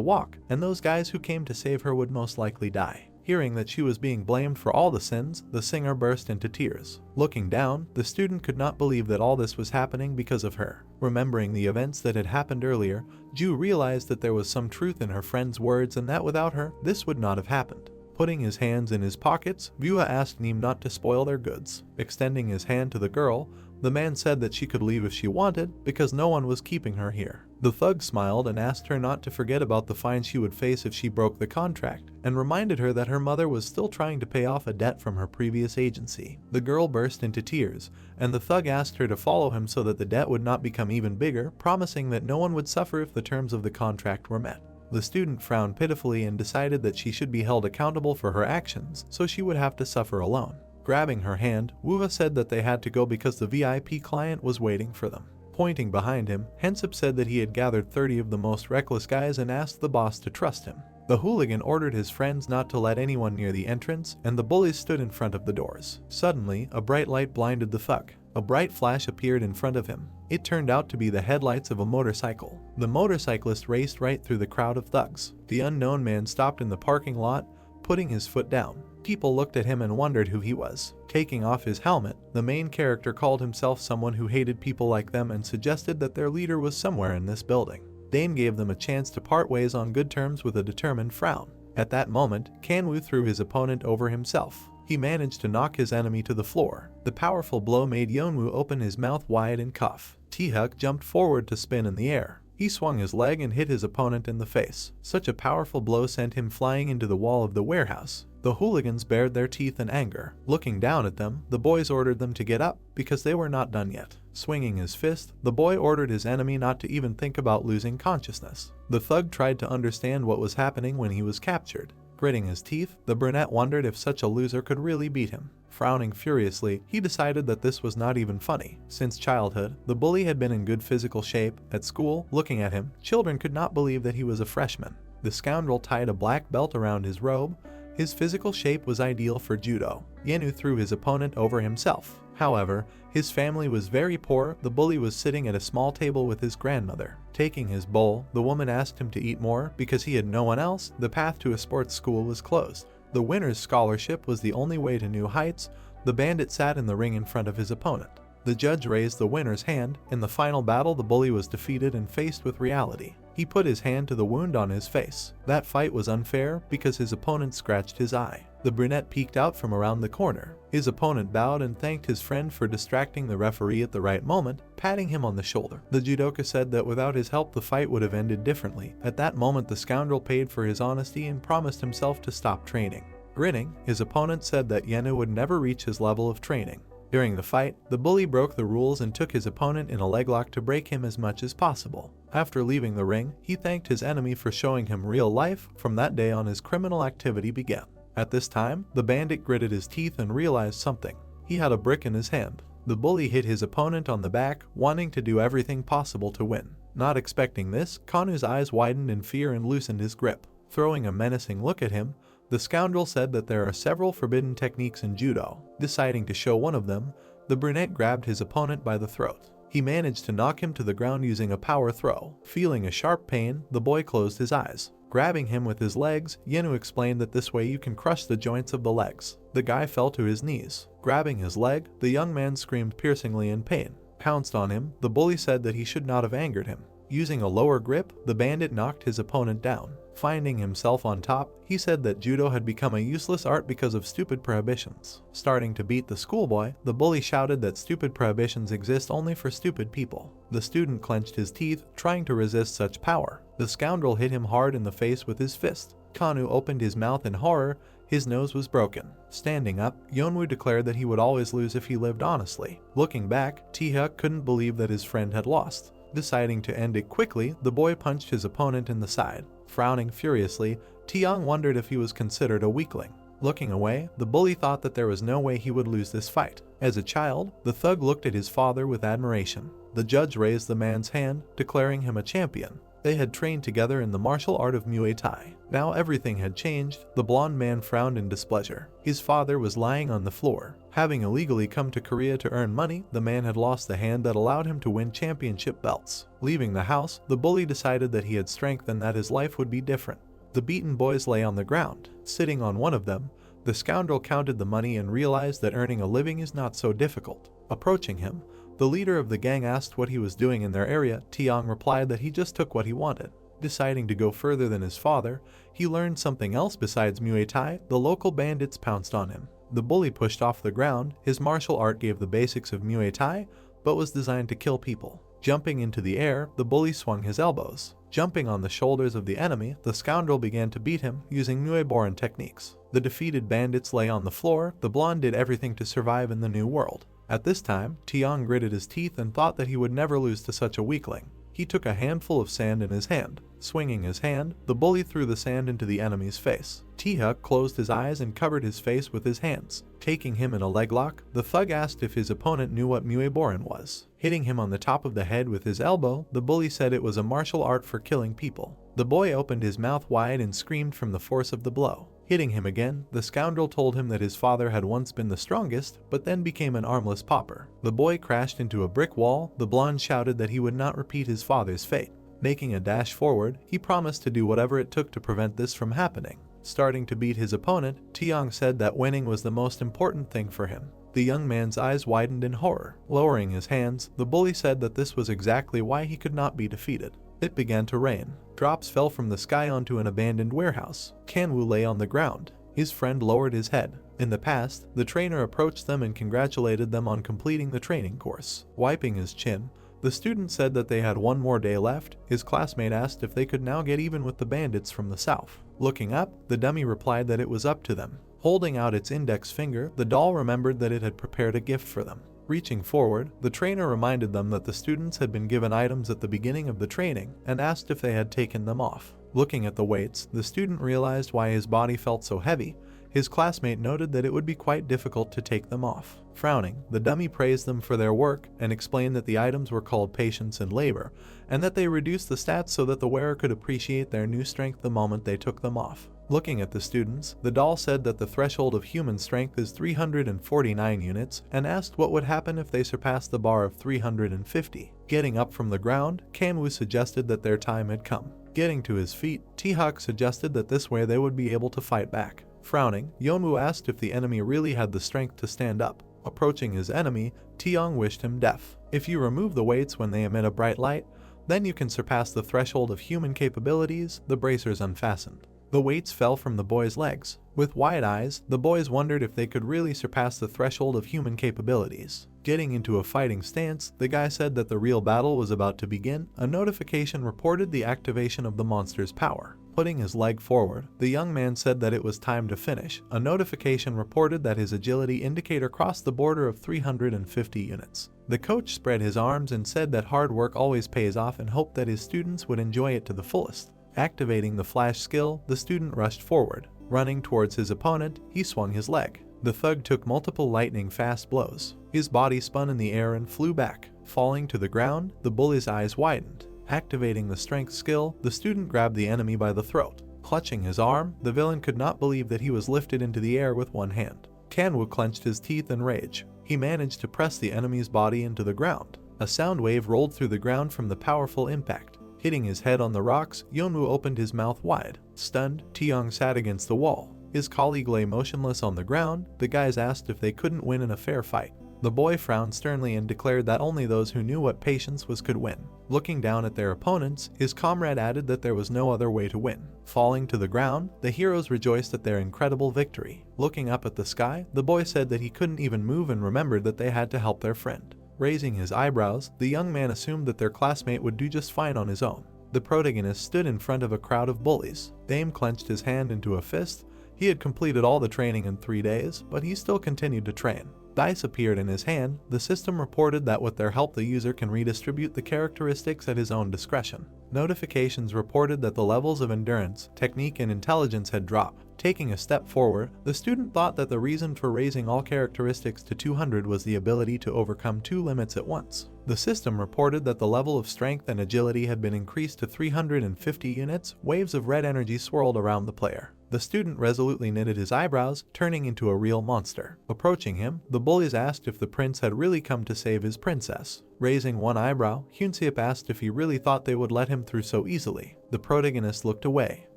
walk, and those guys who came to save her would most likely die. Hearing that she was being blamed for all the sins, the singer burst into tears. Looking down, the student could not believe that all this was happening because of her. Remembering the events that had happened earlier, Ju realized that there was some truth in her friend's words and that without her, this would not have happened. Putting his hands in his pockets, Vua asked Neem not to spoil their goods. Extending his hand to the girl, the man said that she could leave if she wanted because no one was keeping her here. The thug smiled and asked her not to forget about the fine she would face if she broke the contract, and reminded her that her mother was still trying to pay off a debt from her previous agency. The girl burst into tears, and the thug asked her to follow him so that the debt would not become even bigger, promising that no one would suffer if the terms of the contract were met. The student frowned pitifully and decided that she should be held accountable for her actions, so she would have to suffer alone. Grabbing her hand, Wuva said that they had to go because the VIP client was waiting for them. Pointing behind him, Hensip said that he had gathered 30 of the most reckless guys and asked the boss to trust him. The hooligan ordered his friends not to let anyone near the entrance, and the bullies stood in front of the doors. Suddenly, a bright light blinded the thug. A bright flash appeared in front of him. It turned out to be the headlights of a motorcycle. The motorcyclist raced right through the crowd of thugs. The unknown man stopped in the parking lot, putting his foot down. People looked at him and wondered who he was. Taking off his helmet, the main character called himself someone who hated people like them and suggested that their leader was somewhere in this building. Dane gave them a chance to part ways on good terms with a determined frown. At that moment, Kanwoo threw his opponent over himself. He managed to knock his enemy to the floor. The powerful blow made Yeonwoo open his mouth wide and cough. Taehyuk jumped forward to spin in the air. He swung his leg and hit his opponent in the face. Such a powerful blow sent him flying into the wall of the warehouse. The hooligans bared their teeth in anger. Looking down at them, the boys ordered them to get up because they were not done yet. Swinging his fist, the boy ordered his enemy not to even think about losing consciousness. The thug tried to understand what was happening when he was captured. Gritting his teeth, the brunette wondered if such a loser could really beat him. Frowning furiously, he decided that this was not even funny. Since childhood, the bully had been in good physical shape. At school, looking at him, children could not believe that he was a freshman. The scoundrel tied a black belt around his robe. His physical shape was ideal for judo. Yeonwoo threw his opponent over himself. However, his family was very poor. The bully was sitting at a small table with his grandmother. Taking his bowl, the woman asked him to eat more because he had no one else. The path to a sports school was closed. The winner's scholarship was the only way to new heights. The bandit sat in the ring in front of his opponent. The judge raised the winner's hand. In the final battle, the bully was defeated and faced with reality. He put his hand to the wound on his face. That fight was unfair because his opponent scratched his eye. The brunette peeked out from around the corner. His opponent bowed and thanked his friend for distracting the referee at the right moment, patting him on the shoulder. The judoka said that without his help the fight would have ended differently. At that moment the scoundrel paid for his honesty and promised himself to stop training. Grinning, his opponent said that Yeonwoo would never reach his level of training. During the fight, the bully broke the rules and took his opponent in a leglock to break him as much as possible. After leaving the ring, he thanked his enemy for showing him real life. From that day on, his criminal activity began. At this time, the bandit gritted his teeth and realized something. He had a brick in his hand. The bully hit his opponent on the back, wanting to do everything possible to win. Not expecting this, Kanwoo's eyes widened in fear and loosened his grip. Throwing a menacing look at him, the scoundrel said that there are several forbidden techniques in judo. Deciding to show one of them, the brunette grabbed his opponent by the throat. He managed to knock him to the ground using a power throw. Feeling a sharp pain, the boy closed his eyes. Grabbing him with his legs, Yeonwoo explained that this way you can crush the joints of the legs. The guy fell to his knees. Grabbing his leg, the young man screamed piercingly in pain. Pounced on him, the bully said that he should not have angered him. Using a lower grip, the bandit knocked his opponent down. Finding himself on top, he said that judo had become a useless art because of stupid prohibitions. Starting to beat the schoolboy, the bully shouted that stupid prohibitions exist only for stupid people. The student clenched his teeth, trying to resist such power. The scoundrel hit him hard in the face with his fist. Kanwoo opened his mouth in horror. His nose was broken. Standing up, Yeonwoo declared that he would always lose if he lived honestly. Looking back, Taehyuk couldn't believe that his friend had lost. Deciding to end it quickly, the boy punched his opponent in the side. Frowning furiously, Taehyung wondered if he was considered a weakling. Looking away, the bully thought that there was no way he would lose this fight. As a child, the thug looked at his father with admiration. The judge raised the man's hand, declaring him a champion. They had trained together in the martial art of Muay Thai. Now everything had changed. The blonde man frowned in displeasure. His father was lying on the floor. Having illegally come to Korea to earn money, the man had lost the hand that allowed him to win championship belts. Leaving the house, the bully decided that he had strength and that his life would be different. The beaten boys lay on the ground. Sitting on one of them, the scoundrel counted the money and realized that earning a living is not so difficult. Approaching him, the leader of the gang asked what he was doing in their area. Tiong replied that he just took what he wanted. Deciding to go further than his father, he learned something else besides Muay Thai. The local bandits pounced on him. The bully pushed off the ground. His martial art gave the basics of Muay Thai, but was designed to kill people. Jumping into the air, the bully swung his elbows. Jumping on the shoulders of the enemy, the scoundrel began to beat him using Muay techniques. The defeated bandits lay on the floor. The blonde did everything to survive in the new world. At this time, Tiong gritted his teeth and thought that he would never lose to such a weakling. He took a handful of sand in his hand. Swinging his hand, the bully threw the sand into the enemy's face. T-Huk closed his eyes and covered his face with his hands. Taking him in a leg lock, the thug asked if his opponent knew what Muay was. Hitting him on the top of the head with his elbow, the bully said it was a martial art for killing people. The boy opened his mouth wide and screamed from the force of the blow. Hitting him again, the scoundrel told him that his father had once been the strongest, but then became an armless pauper. The boy crashed into a brick wall. The blonde shouted that he would not repeat his father's fate. Making a dash forward, he promised to do whatever it took to prevent this from happening. Starting to beat his opponent, Tiong said that winning was the most important thing for him. The young man's eyes widened in horror. Lowering his hands, the bully said that this was exactly why he could not be defeated. It began to rain. Drops fell from the sky onto an abandoned warehouse. Kanwoo lay on the ground. His friend lowered his head. In the past, the trainer approached them and congratulated them on completing the training course. Wiping his chin, the student said that they had one more day left. His classmate asked if they could now get even with the bandits from the south. Looking up, the dummy replied that it was up to them. Holding out its index finger, the doll remembered that it had prepared a gift for them. Reaching forward, the trainer reminded them that the students had been given items at the beginning of the training and asked if they had taken them off. Looking at the weights, the student realized why his body felt so heavy. His classmate noted that it would be quite difficult to take them off. Frowning, the dummy praised them for their work and explained that the items were called patience and labor, and that they reduced the stats so that the wearer could appreciate their new strength the moment they took them off. Looking at the students, the doll said that the threshold of human strength is 349 units and asked what would happen if they surpassed the bar of 350. Getting up from the ground, Kanwoo suggested that their time had come. Getting to his feet, T-Hawk suggested that this way they would be able to fight back. Frowning, Yeonwoo asked if the enemy really had the strength to stand up. Approaching his enemy, Tiong wished him death. If you remove the weights when they emit a bright light, then you can surpass the threshold of human capabilities. The bracers unfastened. The weights fell from the boy's legs. With wide eyes, the boys wondered if they could really surpass the threshold of human capabilities. Getting into a fighting stance, the guy said that the real battle was about to begin. A notification reported the activation of the monster's power. Putting his leg forward, the young man said that it was time to finish. A notification reported that his agility indicator crossed the border of 350 units. The coach spread his arms and said that hard work always pays off and hoped that his students would enjoy it to the fullest. Activating the flash skill, the student rushed forward. Running towards his opponent, he swung his leg. The thug took multiple lightning-fast blows. His body spun in the air and flew back. Falling to the ground, the bully's eyes widened. Activating the strength skill, the student grabbed the enemy by the throat. Clutching his arm, the villain could not believe that he was lifted into the air with one hand. Kanwoo clenched his teeth in rage. He managed to press the enemy's body into the ground. A sound wave rolled through the ground from the powerful impact. Hitting his head on the rocks, Yeonwoo opened his mouth wide. Stunned, Tiong sat against the wall. His colleague lay motionless on the ground. The guys asked if they couldn't win in a fair fight. The boy frowned sternly and declared that only those who knew what patience was could win. Looking down at their opponents, his comrade added that there was no other way to win. Falling to the ground, the heroes rejoiced at their incredible victory. Looking up at the sky, the boy said that he couldn't even move and remembered that they had to help their friend. Raising his eyebrows, the young man assumed that their classmate would do just fine on his own. The protagonist stood in front of a crowd of bullies. Dame clenched his hand into a fist. He had completed all the training in 3 days, but he still continued to train. Dice appeared in his hand. The system reported that with their help the user can redistribute the characteristics at his own discretion. Notifications reported that the levels of endurance, technique, and intelligence had dropped. Taking a step forward, the student thought that the reason for raising all characteristics to 200 was the ability to overcome 2 limits at once. The system reported that the level of strength and agility had been increased to 350 units. Waves of red energy swirled around the player. The student resolutely knitted his eyebrows, turning into a real monster. Approaching him, the bullies asked if the prince had really come to save his princess. Raising one eyebrow, Hyunseop asked if he really thought they would let him through so easily. The protagonist looked away.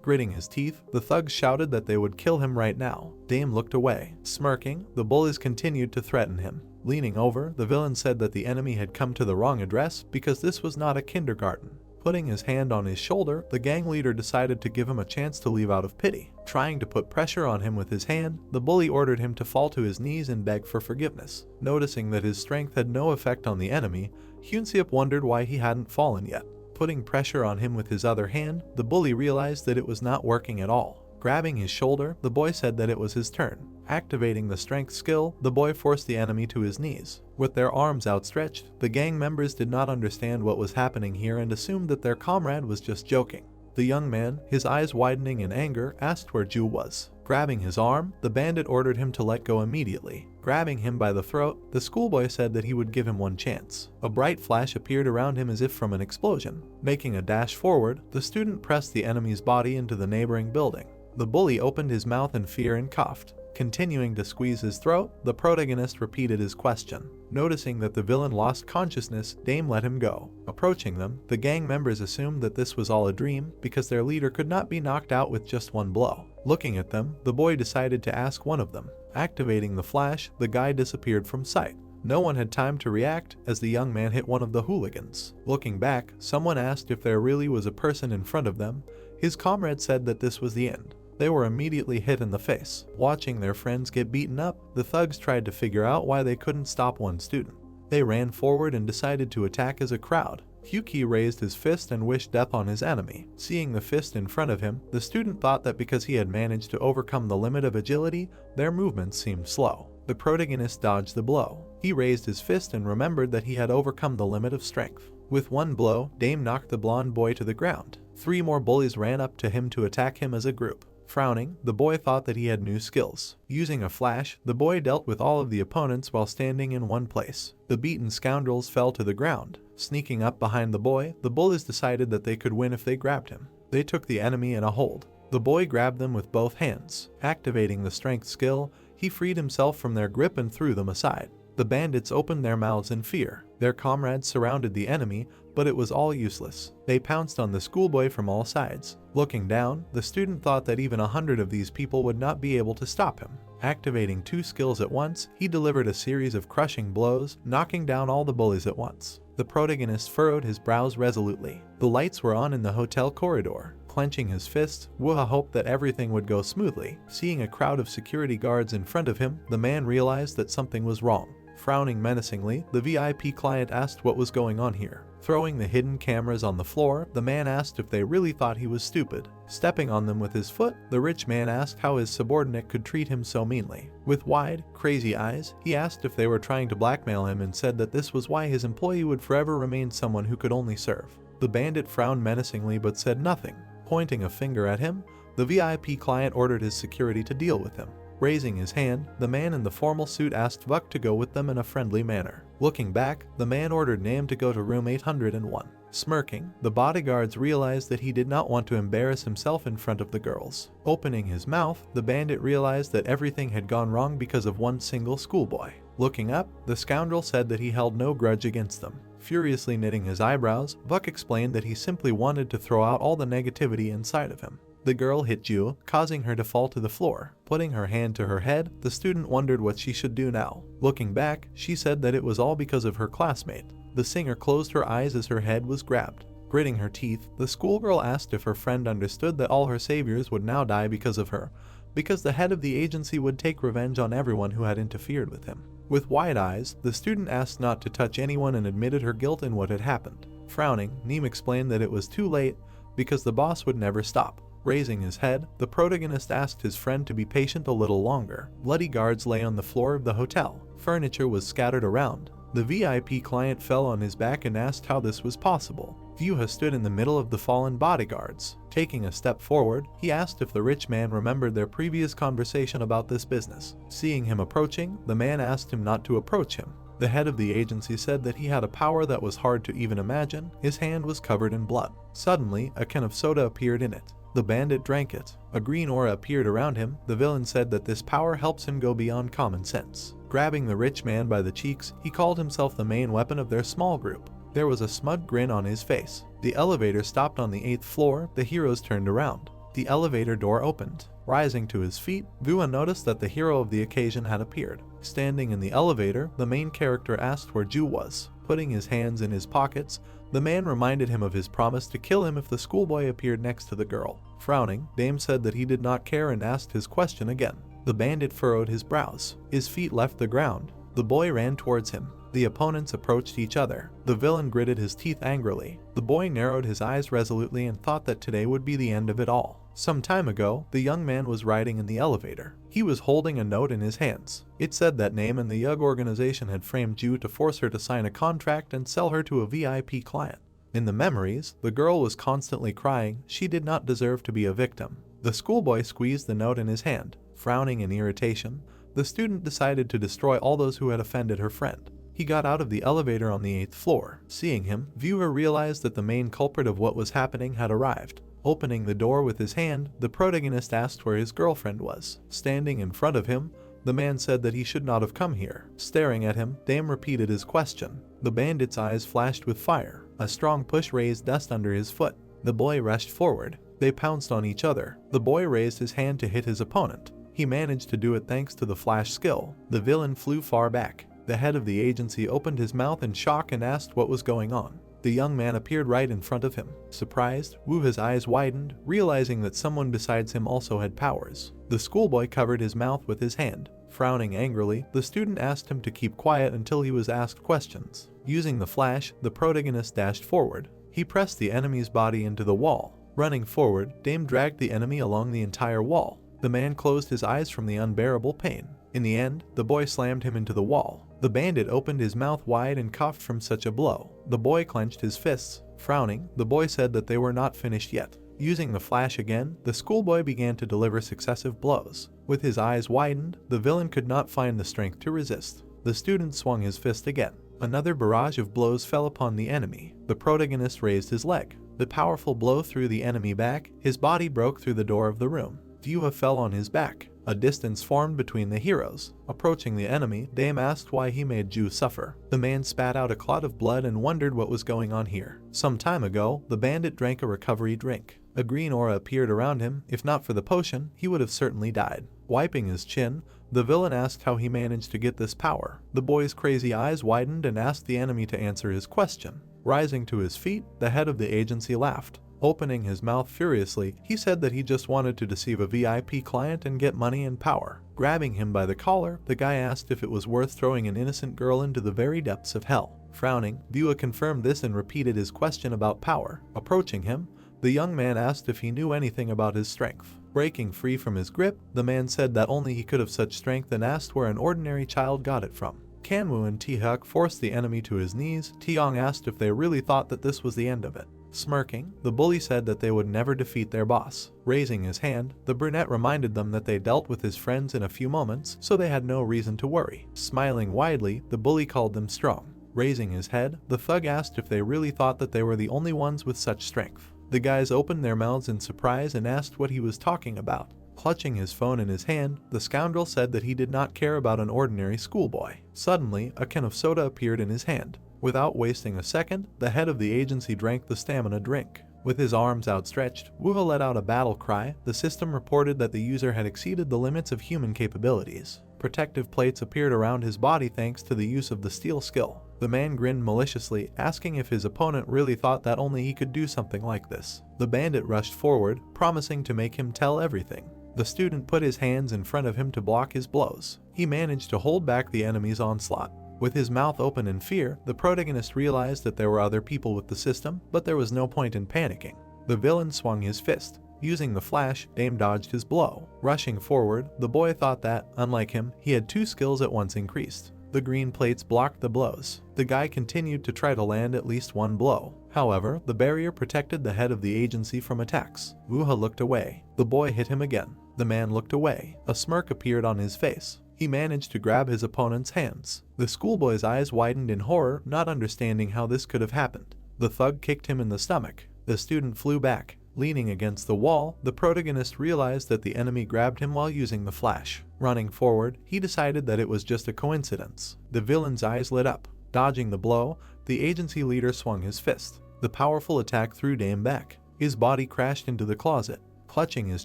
Gritting his teeth, the thugs shouted that they would kill him right now. Dame looked away. Smirking, the bullies continued to threaten him. Leaning over, the villain said that the enemy had come to the wrong address because this was not a kindergarten. Putting his hand on his shoulder, the gang leader decided to give him a chance to leave out of pity. Trying to put pressure on him with his hand, the bully ordered him to fall to his knees and beg for forgiveness. Noticing that his strength had no effect on the enemy, Hyunseop wondered why he hadn't fallen yet. Putting pressure on him with his other hand, the bully realized that it was not working at all. Grabbing his shoulder, the boy said that it was his turn. Activating the strength skill, the boy forced the enemy to his knees. With their arms outstretched, the gang members did not understand what was happening here and assumed that their comrade was just joking. The young man, his eyes widening in anger, asked where Ju was. Grabbing his arm, the bandit ordered him to let go immediately. Grabbing him by the throat, the schoolboy said that he would give him one chance. A bright flash appeared around him as if from an explosion. Making a dash forward, the student pressed the enemy's body into the neighboring building. The bully opened his mouth in fear and coughed. Continuing to squeeze his throat, the protagonist repeated his question. Noticing that the villain lost consciousness, Dame let him go. Approaching them, the gang members assumed that this was all a dream because their leader could not be knocked out with just one blow. Looking at them, the boy decided to ask one of them. Activating the flash, the guy disappeared from sight. No one had time to react as the young man hit one of the hooligans. Looking back, someone asked if there really was a person in front of them. His comrade said that this was the end. They were immediately hit in the face. Watching their friends get beaten up, the thugs tried to figure out why they couldn't stop one student. They ran forward and decided to attack as a crowd. Hyuki raised his fist and wished death on his enemy. Seeing the fist in front of him, the student thought that because he had managed to overcome the limit of agility, their movements seemed slow. The protagonist dodged the blow. He raised his fist and remembered that he had overcome the limit of strength. With one blow, Dame knocked the blonde boy to the ground. 3 more bullies ran up to him to attack him as a group. Frowning, the boy thought that he had new skills. Using a flash, the boy dealt with all of the opponents while standing in one place. The beaten scoundrels fell to the ground. Sneaking up behind the boy, the bullies decided that they could win if they grabbed him. They took the enemy in a hold. The boy grabbed them with both hands. Activating the strength skill, he freed himself from their grip and threw them aside. The bandits opened their mouths in fear. Their comrades surrounded the enemy, but it was all useless. They pounced on the schoolboy from all sides. Looking down, the student thought that even 100 of these people would not be able to stop him. Activating 2 skills at once, he delivered a series of crushing blows, knocking down all the bullies at once. The protagonist furrowed his brows resolutely. The lights were on in the hotel corridor. Clenching his fists, Wuha hoped that everything would go smoothly. Seeing a crowd of security guards in front of him, the man realized that something was wrong. Frowning menacingly, the VIP client asked what was going on here. Throwing the hidden cameras on the floor, the man asked if they really thought he was stupid. Stepping on them with his foot, the rich man asked how his subordinate could treat him so meanly. With wide, crazy eyes, he asked if they were trying to blackmail him and said that this was why his employee would forever remain someone who could only serve. The bandit frowned menacingly but said nothing. Pointing a finger at him, the VIP client ordered his security to deal with him. Raising his hand, the man in the formal suit asked Vuk to go with them in a friendly manner. Looking back, the man ordered Nam to go to room 801. Smirking, the bodyguards realized that he did not want to embarrass himself in front of the girls. Opening his mouth, the bandit realized that everything had gone wrong because of one single schoolboy. Looking up, the scoundrel said that he held no grudge against them. Furiously knitting his eyebrows, Vuk explained that he simply wanted to throw out all the negativity inside of him. The girl hit Ju, causing her to fall to the floor. Putting her hand to her head, the student wondered what she should do now. Looking back, she said that it was all because of her classmate. The singer closed her eyes as her head was grabbed. Gritting her teeth, the schoolgirl asked if her friend understood that all her saviors would now die because of her, because the head of the agency would take revenge on everyone who had interfered with him. With wide eyes, the student asked not to touch anyone and admitted her guilt in what had happened. Frowning, Neem explained that it was too late because the boss would never stop. Raising his head, the protagonist asked his friend to be patient a little longer. Bloody guards lay on the floor of the hotel. Furniture was scattered around. The VIP client fell on his back and asked how this was possible. Vyuha stood in the middle of the fallen bodyguards. Taking a step forward, he asked if the rich man remembered their previous conversation about this business. Seeing him approaching, the man asked him not to approach him. The head of the agency said that he had a power that was hard to even imagine. His hand was covered in blood. Suddenly, a can of soda appeared in it. The bandit drank it. A green aura appeared around him. The villain said that this power helps him go beyond common sense. Grabbing the rich man by the cheeks, he called himself the main weapon of their small group. There was a smug grin on his face. The elevator stopped on the 8th floor. The heroes turned around. The elevator door opened. Rising to his feet, Vyuha noticed that the hero of the occasion had appeared. Standing in the elevator, the main character asked where Ju was. Putting his hands in his pockets, the man reminded him of his promise to kill him if the schoolboy appeared next to the girl. Frowning, Dame said that he did not care and asked his question again. The bandit furrowed his brows. His feet left the ground. The boy ran towards him. The opponents approached each other. The villain gritted his teeth angrily. The boy narrowed his eyes resolutely and thought that today would be the end of it all. Some time ago, the young man was riding in the elevator. He was holding a note in his hands. It said that Name and the Yug organization had framed Ju to force her to sign a contract and sell her to a VIP client. In the memories, the girl was constantly crying. She did not deserve to be a victim. The schoolboy squeezed the note in his hand. Frowning in irritation, the student decided to destroy all those who had offended her friend. He got out of the elevator on the 8th floor. Seeing him, Vyuha realized that the main culprit of what was happening had arrived. Opening the door with his hand, the protagonist asked where his girlfriend was. Standing in front of him, the man said that he should not have come here. Staring at him, Dame repeated his question. The bandit's eyes flashed with fire. A strong push raised dust under his foot. The boy rushed forward. They pounced on each other. The boy raised his hand to hit his opponent. He managed to do it thanks to the flash skill. The villain flew far back. The head of the agency opened his mouth in shock and asked what was going on. The young man appeared right in front of him. Surprised, Wuha's eyes widened, realizing that someone besides him also had powers. The schoolboy covered his mouth with his hand. Frowning angrily, the student asked him to keep quiet until he was asked questions. Using the flash, the protagonist dashed forward. He pressed the enemy's body into the wall. Running forward, Dame dragged the enemy along the entire wall. The man closed his eyes from the unbearable pain. In the end, the boy slammed him into the wall. The bandit opened his mouth wide and coughed from such a blow. The boy clenched his fists. Frowning, the boy said that they were not finished yet. Using the flash again, the schoolboy began to deliver successive blows. With his eyes widened, the villain could not find the strength to resist. The student swung his fist again. Another barrage of blows fell upon the enemy. The protagonist raised his leg. The powerful blow threw the enemy back. His body broke through the door of the room. Vyuha fell on his back. A distance formed between the heroes. Approaching the enemy, Dame asked why he made Ju suffer. The man spat out a clot of blood and wondered what was going on here. Some time ago, the bandit drank a recovery drink. A green aura appeared around him. If not for the potion, he would have certainly died. Wiping his chin, the villain asked how he managed to get this power. The boy's crazy eyes widened and asked the enemy to answer his question. Rising to his feet, the head of the agency laughed. Opening his mouth furiously, he said that he just wanted to deceive a VIP client and get money and power. Grabbing him by the collar, the guy asked if it was worth throwing an innocent girl into the very depths of hell. Frowning, Vyuha confirmed this and repeated his question about power. Approaching him, the young man asked if he knew anything about his strength. Breaking free from his grip, the man said that only he could have such strength and asked where an ordinary child got it from. Kanwoo and T-Huk forced the enemy to his knees. T-Yong asked if they really thought that this was the end of it. Smirking, the bully said that they would never defeat their boss. Raising his hand, the brunette reminded them that they dealt with his friends in a few moments, so they had no reason to worry. Smiling widely, the bully called them strong. Raising his head, the thug asked if they really thought that they were the only ones with such strength. The guys opened their mouths in surprise and asked what he was talking about. Clutching his phone in his hand, the scoundrel said that he did not care about an ordinary schoolboy. Suddenly, a can of soda appeared in his hand. Without wasting a second, the head of the agency drank the stamina drink. With his arms outstretched, Wuha let out a battle cry. The system reported that the user had exceeded the limits of human capabilities. Protective plates appeared around his body thanks to the use of the steel skill. The man grinned maliciously, asking if his opponent really thought that only he could do something like this. The bandit rushed forward, promising to make him tell everything. The student put his hands in front of him to block his blows. He managed to hold back the enemy's onslaught. With his mouth open in fear, the protagonist realized that there were other people with the system, but there was no point in panicking. The villain swung his fist. Using the flash, Dame dodged his blow. Rushing forward, the boy thought that, unlike him, he had two skills at once increased. The green plates blocked the blows. The guy continued to try to land at least one blow. However, the barrier protected the head of the agency from attacks. Wuha looked away. The boy hit him again. The man looked away. A smirk appeared on his face. He managed to grab his opponent's hands. The schoolboy's eyes widened in horror, not understanding how this could have happened. The thug kicked him in the stomach. The student flew back. Leaning against the wall, the protagonist realized that the enemy grabbed him while using the flash. Running forward, he decided that it was just a coincidence. The villain's eyes lit up. Dodging the blow, the agency leader swung his fist. The powerful attack threw Dame back. His body crashed into the closet. Clutching his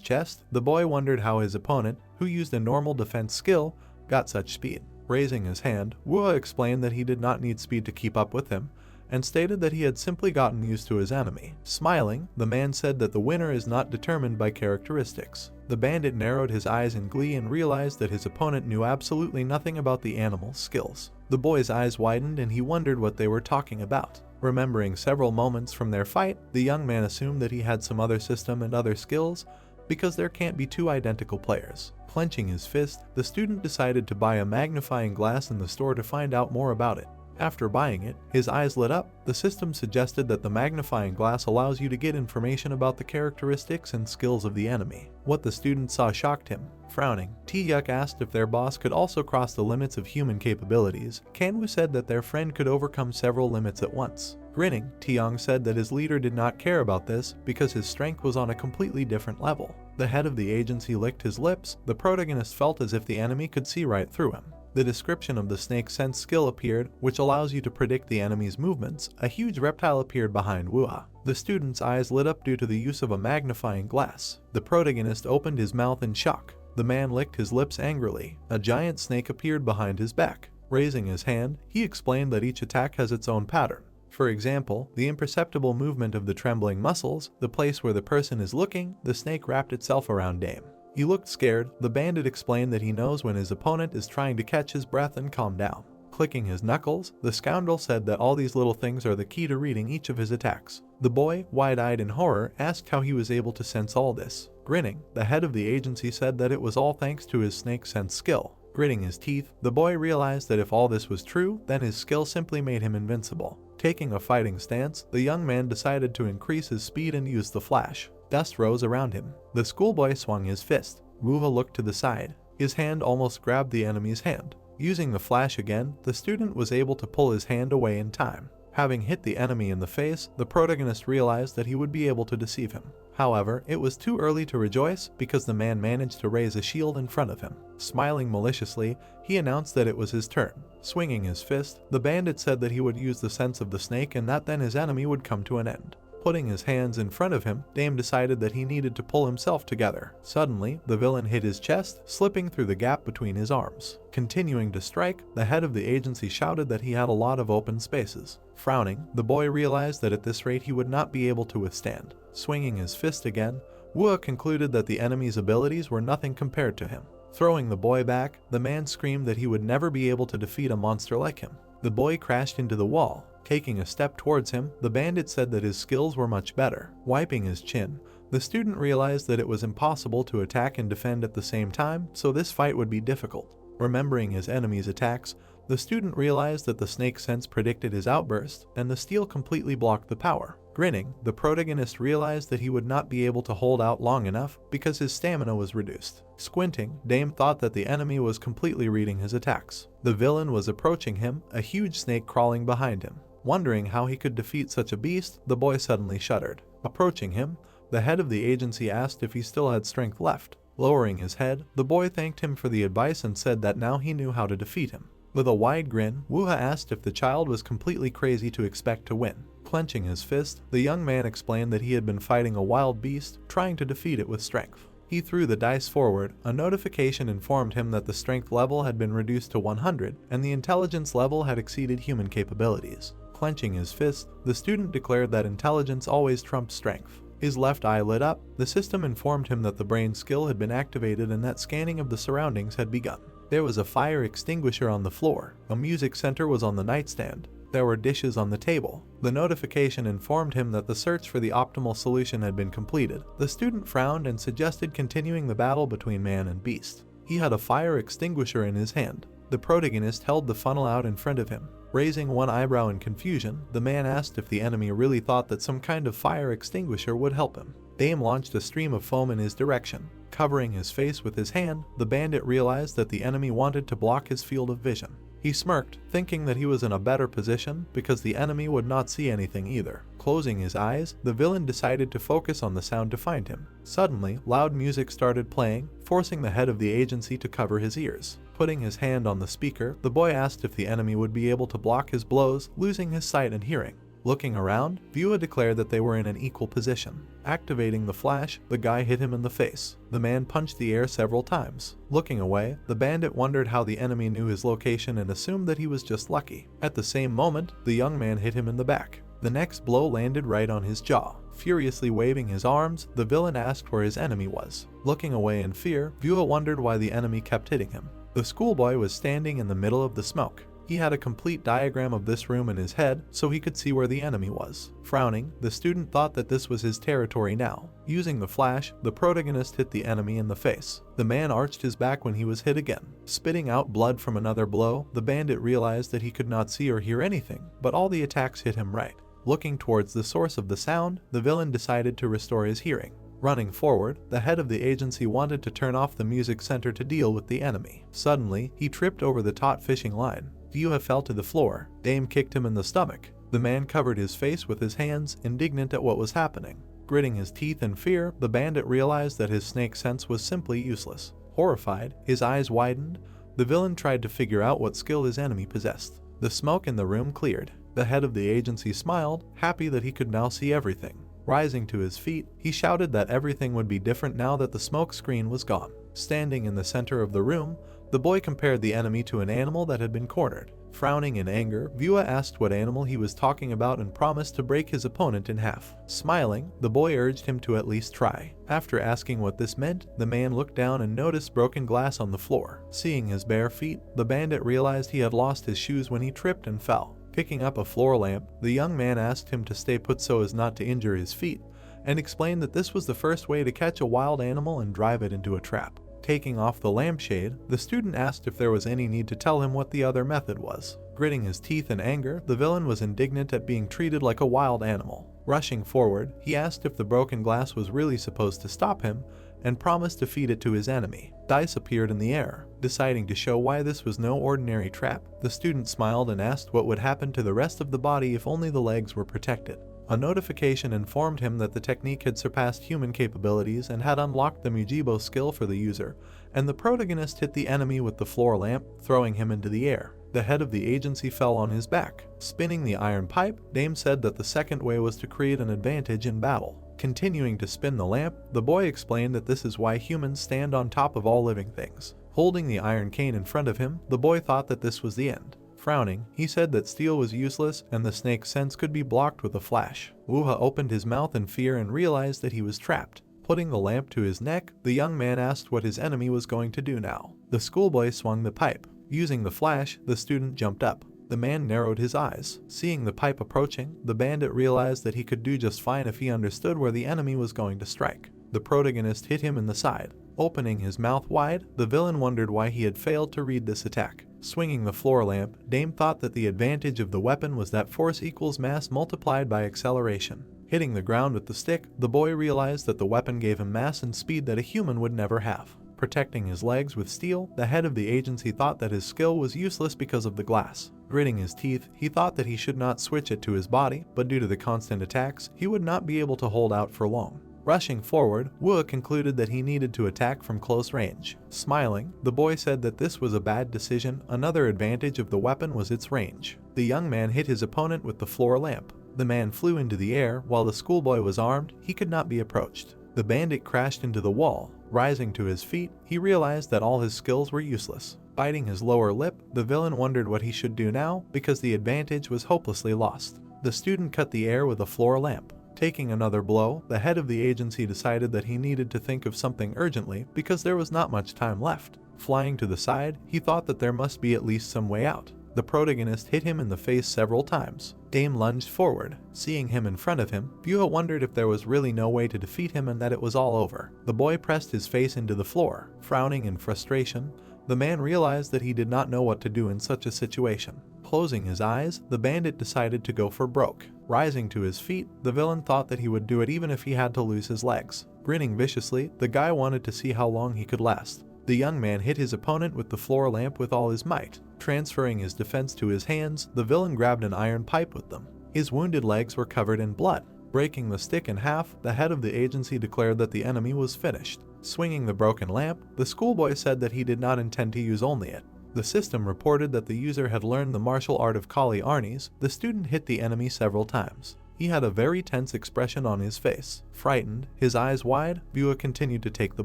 chest, the boy wondered how his opponent, who used a normal defense skill, got such speed. Raising his hand, Wuha explained that he did not need speed to keep up with him, and stated that he had simply gotten used to his enemy. Smiling, the man said that the winner is not determined by characteristics. The bandit narrowed his eyes in glee and realized that his opponent knew absolutely nothing about the animal's skills. The boy's eyes widened and he wondered what they were talking about. Remembering several moments from their fight, the young man assumed that he had some other system and other skills, because there can't be two identical players. Clenching his fist, the student decided to buy a magnifying glass in the store to find out more about it. After buying it, his eyes lit up. The system suggested that the magnifying glass allows you to get information about the characteristics and skills of the enemy. What the student saw shocked him. Frowning, T-Yuk asked if their boss could also cross the limits of human capabilities. Kanwoo said that their friend could overcome several limits at once. Grinning, Tiong said that his leader did not care about this because his strength was on a completely different level. The head of the agency licked his lips. The protagonist felt as if the enemy could see right through him. The description of the snake sense skill appeared, which allows you to predict the enemy's movements. A huge reptile appeared behind Wuha. The student's eyes lit up due to the use of a magnifying glass. The protagonist opened his mouth in shock. The man licked his lips angrily. A giant snake appeared behind his back. Raising his hand, he explained that each attack has its own pattern. For example, the imperceptible movement of the trembling muscles, the place where the person is looking. The snake wrapped itself around Dame. He looked scared. The bandit explained that he knows when his opponent is trying to catch his breath and calm down. Clicking his knuckles, the scoundrel said that all these little things are the key to reading each of his attacks. The boy, wide-eyed in horror, asked how he was able to sense all this. Grinning, the head of the agency said that it was all thanks to his snake sense skill. Gritting his teeth, the boy realized that if all this was true, then his skill simply made him invincible. Taking a fighting stance, the young man decided to increase his speed and use the flash. Dust rose around him. The schoolboy swung his fist. Wuha looked to the side. His hand almost grabbed the enemy's hand. Using the flash again, the student was able to pull his hand away in time. Having hit the enemy in the face, the protagonist realized that he would be able to deceive him. However, it was too early to rejoice because the man managed to raise a shield in front of him. Smiling maliciously, he announced that it was his turn. Swinging his fist, the bandit said that he would use the sense of the snake and that then his enemy would come to an end. Putting his hands in front of him, Dame decided that he needed to pull himself together. Suddenly, the villain hit his chest, slipping through the gap between his arms. Continuing to strike, the head of the agency shouted that he had a lot of open spaces. Frowning, the boy realized that at this rate he would not be able to withstand. Swinging his fist again, Wuha concluded that the enemy's abilities were nothing compared to him. Throwing the boy back, the man screamed that he would never be able to defeat a monster like him. The boy crashed into the wall. Taking a step towards him, the bandit said that his skills were much better. Wiping his chin, the student realized that it was impossible to attack and defend at the same time, so this fight would be difficult. Remembering his enemy's attacks, the student realized that the snake sense predicted his outburst, and the steel completely blocked the power. Grinning, the protagonist realized that he would not be able to hold out long enough because his stamina was reduced. Squinting, Dame thought that the enemy was completely reading his attacks. The villain was approaching him, a huge snake crawling behind him. Wondering how he could defeat such a beast, the boy suddenly shuddered. Approaching him, the head of the agency asked if he still had strength left. Lowering his head, the boy thanked him for the advice and said that now he knew how to defeat him. With a wide grin, Wuha asked if the child was completely crazy to expect to win. Clenching his fist, the young man explained that he had been fighting a wild beast, trying to defeat it with strength. He threw the dice forward. A notification informed him that the strength level had been reduced to 100 and the intelligence level had exceeded human capabilities. Clenching his fist, the student declared that intelligence always trumped strength. His left eye lit up. The system informed him that the brain skill had been activated and that scanning of the surroundings had begun. There was a fire extinguisher on the floor. A music center was on the nightstand. There were dishes on the table. The notification informed him that the search for the optimal solution had been completed. The student frowned and suggested continuing the battle between man and beast. He had a fire extinguisher in his hand. The protagonist held the funnel out in front of him. Raising one eyebrow in confusion, the man asked if the enemy really thought that some kind of fire extinguisher would help him. Dame launched a stream of foam in his direction. Covering his face with his hand, the bandit realized that the enemy wanted to block his field of vision. He smirked, thinking that he was in a better position because the enemy would not see anything either. Closing his eyes, the villain decided to focus on the sound to find him. Suddenly, loud music started playing, forcing the head of the agency to cover his ears. Putting his hand on the speaker, the boy asked if the enemy would be able to block his blows, losing his sight and hearing. Looking around, Vua declared that they were in an equal position. Activating the flash, the guy hit him in the face. The man punched the air several times. Looking away, the bandit wondered how the enemy knew his location and assumed that he was just lucky. At the same moment, the young man hit him in the back. The next blow landed right on his jaw. Furiously waving his arms, the villain asked where his enemy was. Looking away in fear, Vua wondered why the enemy kept hitting him. The schoolboy was standing in the middle of the smoke. He had a complete diagram of this room in his head so he could see where the enemy was. Frowning, the student thought that this was his territory now. Using the flash, the protagonist hit the enemy in the face. The man arched his back when he was hit again. Spitting out blood from another blow, the bandit realized that he could not see or hear anything, but all the attacks hit him right. Looking towards the source of the sound, the villain decided to restore his hearing. Running forward, the head of the agency wanted to turn off the music center to deal with the enemy. Suddenly, he tripped over the taut fishing line. Vua fell to the floor. Dame kicked him in the stomach. The man covered his face with his hands, indignant at what was happening. Gritting his teeth in fear, the bandit realized that his snake sense was simply useless. Horrified, his eyes widened, the villain tried to figure out what skill his enemy possessed. The smoke in the room cleared. The head of the agency smiled, happy that he could now see everything. Rising to his feet, he shouted that everything would be different now that the smoke screen was gone. Standing in the center of the room, the boy compared the enemy to an animal that had been cornered. Frowning in anger, Vua asked what animal he was talking about and promised to break his opponent in half. Smiling, the boy urged him to at least try. After asking what this meant, the man looked down and noticed broken glass on the floor. Seeing his bare feet, the bandit realized he had lost his shoes when he tripped and fell. Picking up a floor lamp, the young man asked him to stay put so as not to injure his feet, and explained that this was the first way to catch a wild animal and drive it into a trap. Taking off the lampshade, the student asked if there was any need to tell him what the other method was. Gritting his teeth in anger, the villain was indignant at being treated like a wild animal. Rushing forward, he asked if the broken glass was really supposed to stop him, and promised to feed it to his enemy. Dice appeared in the air. Deciding to show why this was no ordinary trap, the student smiled and asked what would happen to the rest of the body if only the legs were protected. A notification informed him that the technique had surpassed human capabilities and had unlocked the Mujibo skill for the user, and the protagonist hit the enemy with the floor lamp, throwing him into the air. The head of the agency fell on his back. Spinning the iron pipe, Dame said that the second way was to create an advantage in battle. Continuing to spin the lamp, the boy explained that this is why humans stand on top of all living things. Holding the iron cane in front of him, the boy thought that this was the end. Frowning, he said that steel was useless and the snake's sense could be blocked with a flash. Wuha opened his mouth in fear and realized that he was trapped. Putting the lamp to his neck, the young man asked what his enemy was going to do now. The schoolboy swung the pipe. Using the flash, the student jumped up. The man narrowed his eyes. Seeing the pipe approaching, the bandit realized that he could do just fine if he understood where the enemy was going to strike. The protagonist hit him in the side. Opening his mouth wide, the villain wondered why he had failed to read this attack. Swinging the floor lamp, Dame thought that the advantage of the weapon was that force equals mass multiplied by acceleration. Hitting the ground with the stick, the boy realized that the weapon gave him mass and speed that a human would never have. Protecting his legs with steel, the head of the agency thought that his skill was useless because of the glass. Gritting his teeth, he thought that he should not switch it to his body, but due to the constant attacks, he would not be able to hold out for long. Rushing forward, Wu concluded that he needed to attack from close range. Smiling, the boy said that this was a bad decision. Another advantage of the weapon was its range. The young man hit his opponent with the floor lamp. The man flew into the air. While the schoolboy was armed, he could not be approached. The bandit crashed into the wall. Rising to his feet, he realized that all his skills were useless. Biting his lower lip, the villain wondered what he should do now because the advantage was hopelessly lost. The student cut the air with a floor lamp. Taking another blow, the head of the agency decided that he needed to think of something urgently because there was not much time left. Flying to the side, he thought that there must be at least some way out. The protagonist hit him in the face several times. Dame lunged forward. Seeing him in front of him, Bua wondered if there was really no way to defeat him and that it was all over. The boy pressed his face into the floor. Frowning in frustration, The man realized that he did not know what to do in such a situation. Closing his eyes, the bandit decided to go for broke. Rising to his feet, the villain thought that he would do it even if he had to lose his legs. Grinning viciously, the guy wanted to see how long he could last. The young man hit his opponent with the floor lamp with all his might. Transferring his defense to his hands, the villain grabbed an iron pipe with them. His wounded legs were covered in blood. Breaking the stick in half, the head of the agency declared that the enemy was finished. Swinging the broken lamp, the schoolboy said that he did not intend to use only it. The system reported that the user had learned the martial art of Kali Arnis. The student hit the enemy several times. He had a very tense expression on his face. Frightened, his eyes wide, Bua continued to take the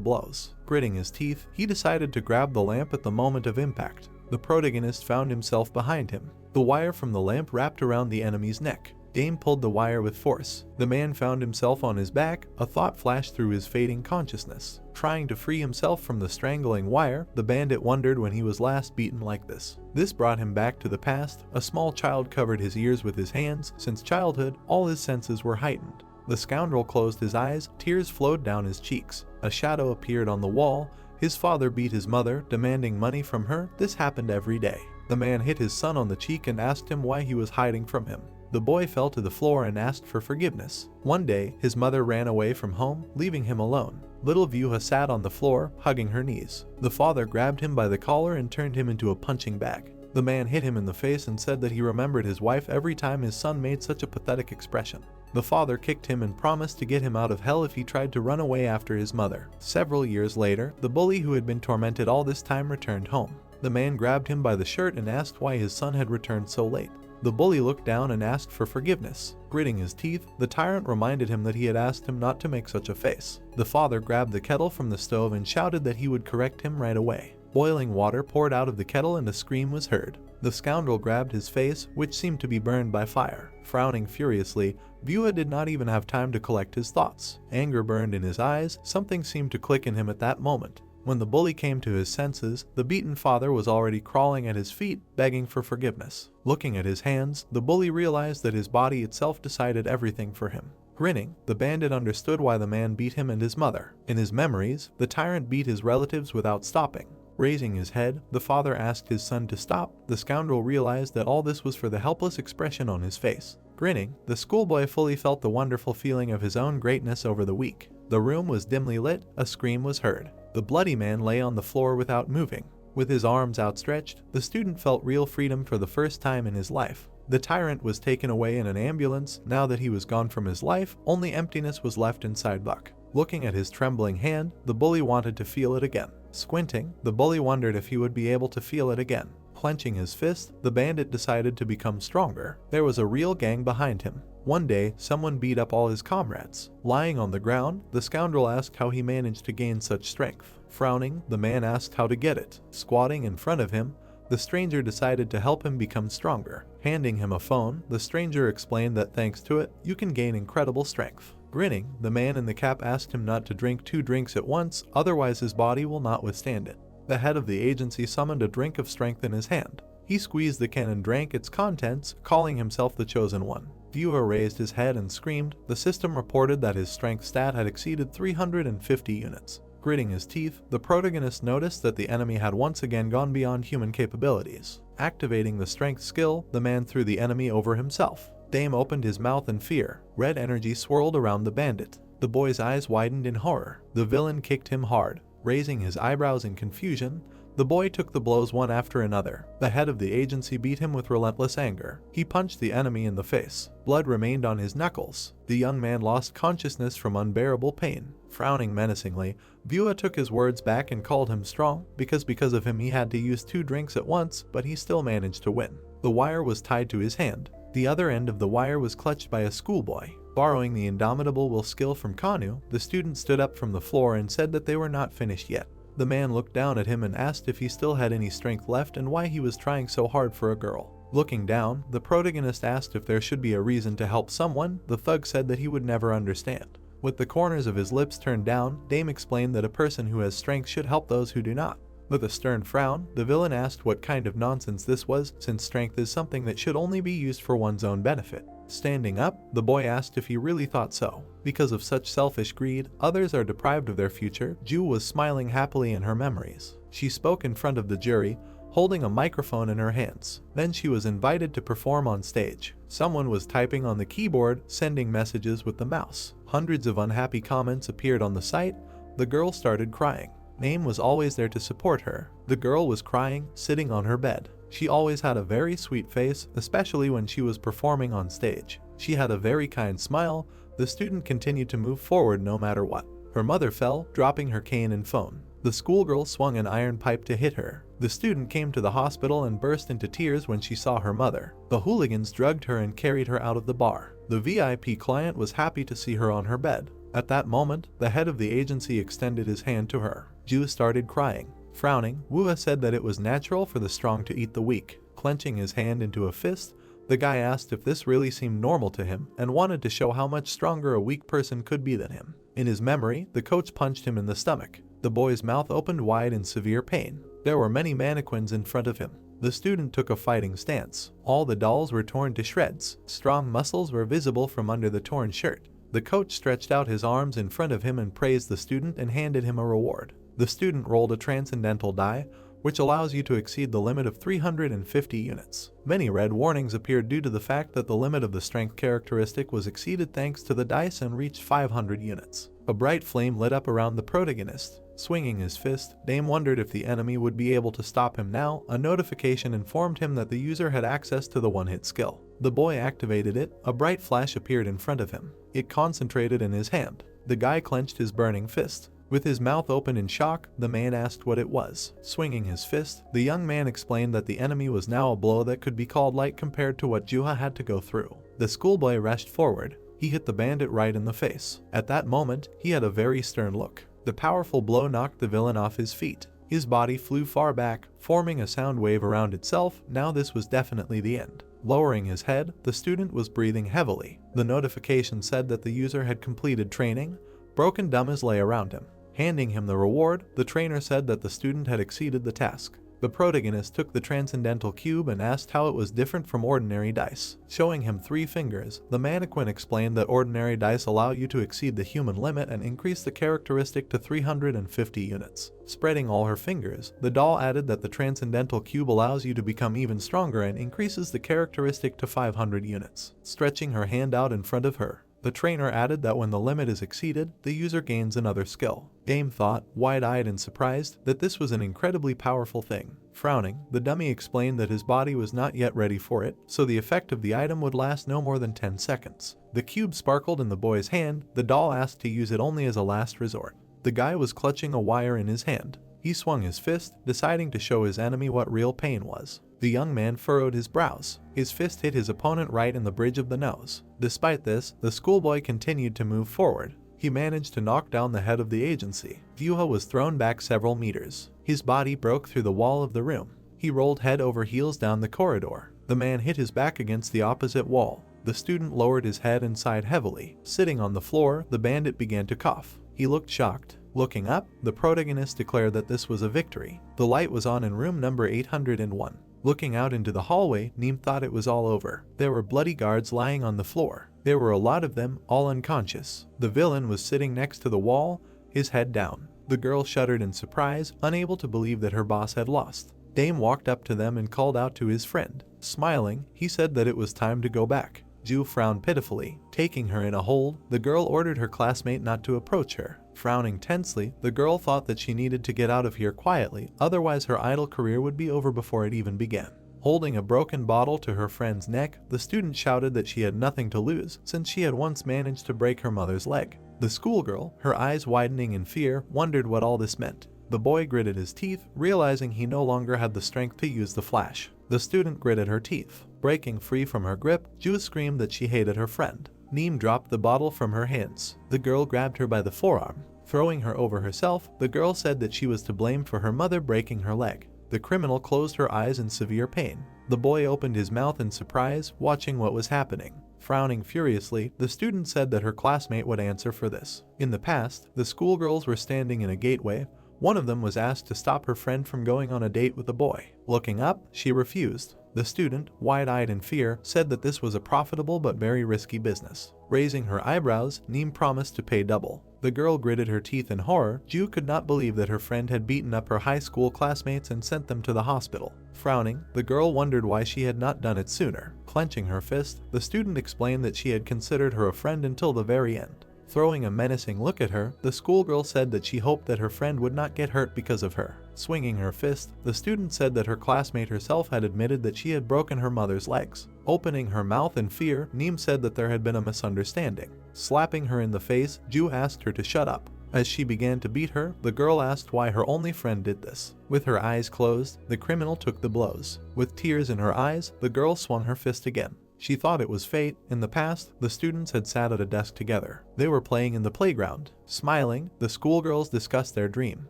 blows. Gritting his teeth, he decided to grab the lamp at the moment of impact. The protagonist found himself behind him. The wire from the lamp wrapped around the enemy's neck. Dame pulled the wire with force. The man found himself on his back. A thought flashed through his fading consciousness. Trying to free himself from the strangling wire, the bandit wondered when he was last beaten like this. This brought him back to the past. A small child covered his ears with his hands. Since childhood, all his senses were heightened. The scoundrel closed his eyes. Tears flowed down his cheeks. A shadow appeared on the wall. His father beat his mother, demanding money from her. This happened every day. The man hit his son on the cheek and asked him why he was hiding from him. The boy fell to the floor and asked for forgiveness. One day, his mother ran away from home, leaving him alone. Little Vyuha sat on the floor, hugging her knees. The father grabbed him by the collar and turned him into a punching bag. The man hit him in the face and said that he remembered his wife every time his son made such a pathetic expression. The father kicked him and promised to get him out of hell if he tried to run away after his mother. Several years later, the bully who had been tormented all this time returned home. The man grabbed him by the shirt and asked why his son had returned so late. The bully looked down and asked for forgiveness. Gritting his teeth, the tyrant reminded him that he had asked him not to make such a face. The father grabbed the kettle from the stove and shouted that he would correct him right away. Boiling water poured out of the kettle and a scream was heard. The scoundrel grabbed his face, which seemed to be burned by fire. Frowning furiously, Vyuha did not even have time to collect his thoughts. Anger burned in his eyes. Something seemed to click in him at that moment. When the bully came to his senses, the beaten father was already crawling at his feet, begging for forgiveness. Looking at his hands, the bully realized that his body itself decided everything for him. Grinning, the bandit understood why the man beat him and his mother. In his memories, the tyrant beat his relatives without stopping. Raising his head, the father asked his son to stop. The scoundrel realized that all this was for the helpless expression on his face. Grinning, the schoolboy fully felt the wonderful feeling of his own greatness over the week. The room was dimly lit. A scream was heard. The bloody man lay on the floor without moving. With his arms outstretched, the student felt real freedom for the first time in his life. The tyrant was taken away in an ambulance. Now that he was gone from his life, only emptiness was left inside Buck. Looking at his trembling hand, the bully wanted to feel it again. Squinting, the bully wondered if he would be able to feel it again. Clenching his fist, the bandit decided to become stronger. There was a real gang behind him. One day, someone beat up all his comrades. Lying on the ground, the scoundrel asked how he managed to gain such strength. Frowning, the man asked how to get it. Squatting in front of him, the stranger decided to help him become stronger. Handing him a phone, the stranger explained that thanks to it, you can gain incredible strength. Grinning, the man in the cap asked him not to drink 2 drinks at once, otherwise his body will not withstand it. The head of the agency summoned a drink of strength in his hand. He squeezed the can and drank its contents, calling himself the chosen one. Vyuha raised his head and screamed. The system reported that his strength stat had exceeded 350 units. Gritting his teeth, the protagonist noticed that the enemy had once again gone beyond human capabilities. Activating the strength skill, the man threw the enemy over himself. Dame opened his mouth in fear. Red energy swirled around the bandit. The boy's eyes widened in horror. The villain kicked him hard. Raising his eyebrows in confusion, the boy took the blows one after another. The head of the agency beat him with relentless anger. He punched the enemy in the face. Blood remained on his knuckles. The young man lost consciousness from unbearable pain. Frowning menacingly, Vyuha took his words back and called him strong, because of him he had to use 2 drinks at once, but he still managed to win. The wire was tied to his hand. The other end of the wire was clutched by a schoolboy. Borrowing the indomitable will skill from Kanu, the student stood up from the floor and said that they were not finished yet. The man looked down at him and asked if he still had any strength left and why he was trying so hard for a girl. Looking down, the protagonist asked if there should be a reason to help someone. The thug said that he would never understand. With the corners of his lips turned down, Dame explained that a person who has strength should help those who do not. With a stern frown, the villain asked what kind of nonsense this was, since strength is something that should only be used for one's own benefit. Standing up, the boy asked if he really thought so. Because of such selfish greed, others are deprived of their future. Ju was smiling happily in her memories. She spoke in front of the jury, holding a microphone in her hands. Then she was invited to perform on stage. Someone was typing on the keyboard, sending messages with the mouse. Hundreds of unhappy comments appeared on the site. The girl started crying. Naim was always there to support her. The girl was crying, sitting on her bed. She always had a very sweet face, especially when she was performing on stage. She had a very kind smile. The student continued to move forward no matter what. Her mother fell, dropping her cane and phone. The schoolgirl swung an iron pipe to hit her. The student came to the hospital and burst into tears when she saw her mother. The hooligans drugged her and carried her out of the bar. The VIP client was happy to see her on her bed. At that moment, the head of the agency extended his hand to her. Ju started crying. Frowning, Wu said that it was natural for the strong to eat the weak. Clenching his hand into a fist, the guy asked if this really seemed normal to him and wanted to show how much stronger a weak person could be than him. In his memory, the coach punched him in the stomach. The boy's mouth opened wide in severe pain. There were many mannequins in front of him. The student took a fighting stance. All the dolls were torn to shreds. Strong muscles were visible from under the torn shirt. The coach stretched out his arms in front of him and praised the student and handed him a reward. The student rolled a transcendental die, which allows you to exceed the limit of 350 units. Many red warnings appeared due to the fact that the limit of the strength characteristic was exceeded thanks to the dice and reached 500 units. A bright flame lit up around the protagonist. Swinging his fist, Dame wondered if the enemy would be able to stop him now. A notification informed him that the user had access to the one-hit skill. The boy activated it. A bright flash appeared in front of him. It concentrated in his hand. The guy clenched his burning fist. With his mouth open in shock, the man asked what it was. Swinging his fist, the young man explained that the enemy was now a blow that could be called light compared to what Juha had to go through. The schoolboy rushed forward. He hit the bandit right in the face. At that moment, he had a very stern look. The powerful blow knocked the villain off his feet. His body flew far back, forming a sound wave around itself. Now this was definitely the end. Lowering his head, the student was breathing heavily. The notification said that the user had completed training. Broken dummies lay around him. Handing him the reward, the trainer said that the student had exceeded the task. The protagonist took the transcendental cube and asked how it was different from ordinary dice. Showing him 3 fingers, the mannequin explained that ordinary dice allow you to exceed the human limit and increase the characteristic to 350 units. Spreading all her fingers, the doll added that the transcendental cube allows you to become even stronger and increases the characteristic to 500 units. Stretching her hand out in front of her, the trainer added that when the limit is exceeded, the user gains another skill. Dame thought, wide-eyed and surprised, that this was an incredibly powerful thing. Frowning, the dummy explained that his body was not yet ready for it, so the effect of the item would last no more than 10 seconds. The cube sparkled in the boy's hand. The doll asked to use it only as a last resort. The guy was clutching a wire in his hand. He swung his fist, deciding to show his enemy what real pain was. The young man furrowed his brows. His fist hit his opponent right in the bridge of the nose. Despite this, the schoolboy continued to move forward. He managed to knock down the head of the agency. Juha was thrown back several meters. His body broke through the wall of the room. He rolled head over heels down the corridor. The man hit his back against the opposite wall. The student lowered his head and sighed heavily. Sitting on the floor, the bandit began to cough. He looked shocked. Looking up, the protagonist declared that this was a victory. The light was on in room number 801. Looking out into the hallway, Neem thought it was all over. There were bloody guards lying on the floor. There were a lot of them, all unconscious. The villain was sitting next to the wall, his head down. The girl shuddered in surprise, unable to believe that her boss had lost. Dame walked up to them and called out to his friend. Smiling, he said that it was time to go back. Ju frowned pitifully. Taking her in a hold, the girl ordered her classmate not to approach her. Frowning tensely, the girl thought that she needed to get out of here quietly, otherwise her idol career would be over before it even began. Holding a broken bottle to her friend's neck, the student shouted that she had nothing to lose, since she had once managed to break her mother's leg. The schoolgirl, her eyes widening in fear, wondered what all this meant. The boy gritted his teeth, realizing he no longer had the strength to use the flash. The student gritted her teeth. Breaking free from her grip, Ju screamed that she hated her friend. Neem dropped the bottle from her hands. The girl grabbed her by the forearm. Throwing her over herself, the girl said that she was to blame for her mother breaking her leg. The criminal closed her eyes in severe pain. The boy opened his mouth in surprise, watching what was happening. Frowning furiously, the student said that her classmate would answer for this. In the past, the schoolgirls were standing in a gateway. One of them was asked to stop her friend from going on a date with the boy. Looking up, she refused. The student, wide-eyed in fear, said that this was a profitable but very risky business. Raising her eyebrows, Neem promised to pay double. The girl gritted her teeth in horror. Ju could not believe that her friend had beaten up her high school classmates and sent them to the hospital. Frowning, the girl wondered why she had not done it sooner. Clenching her fist, the student explained that she had considered her a friend until the very end. Throwing a menacing look at her, the schoolgirl said that she hoped that her friend would not get hurt because of her. Swinging her fist, the student said that her classmate herself had admitted that she had broken her mother's legs. Opening her mouth in fear, Neem said that there had been a misunderstanding. Slapping her in the face, Ju asked her to shut up. As she began to beat her, the girl asked why her only friend did this. With her eyes closed, the criminal took the blows. With tears in her eyes, the girl swung her fist again. She thought it was fate. In the past, the students had sat at a desk together. They were playing in the playground. Smiling, the schoolgirls discussed their dream.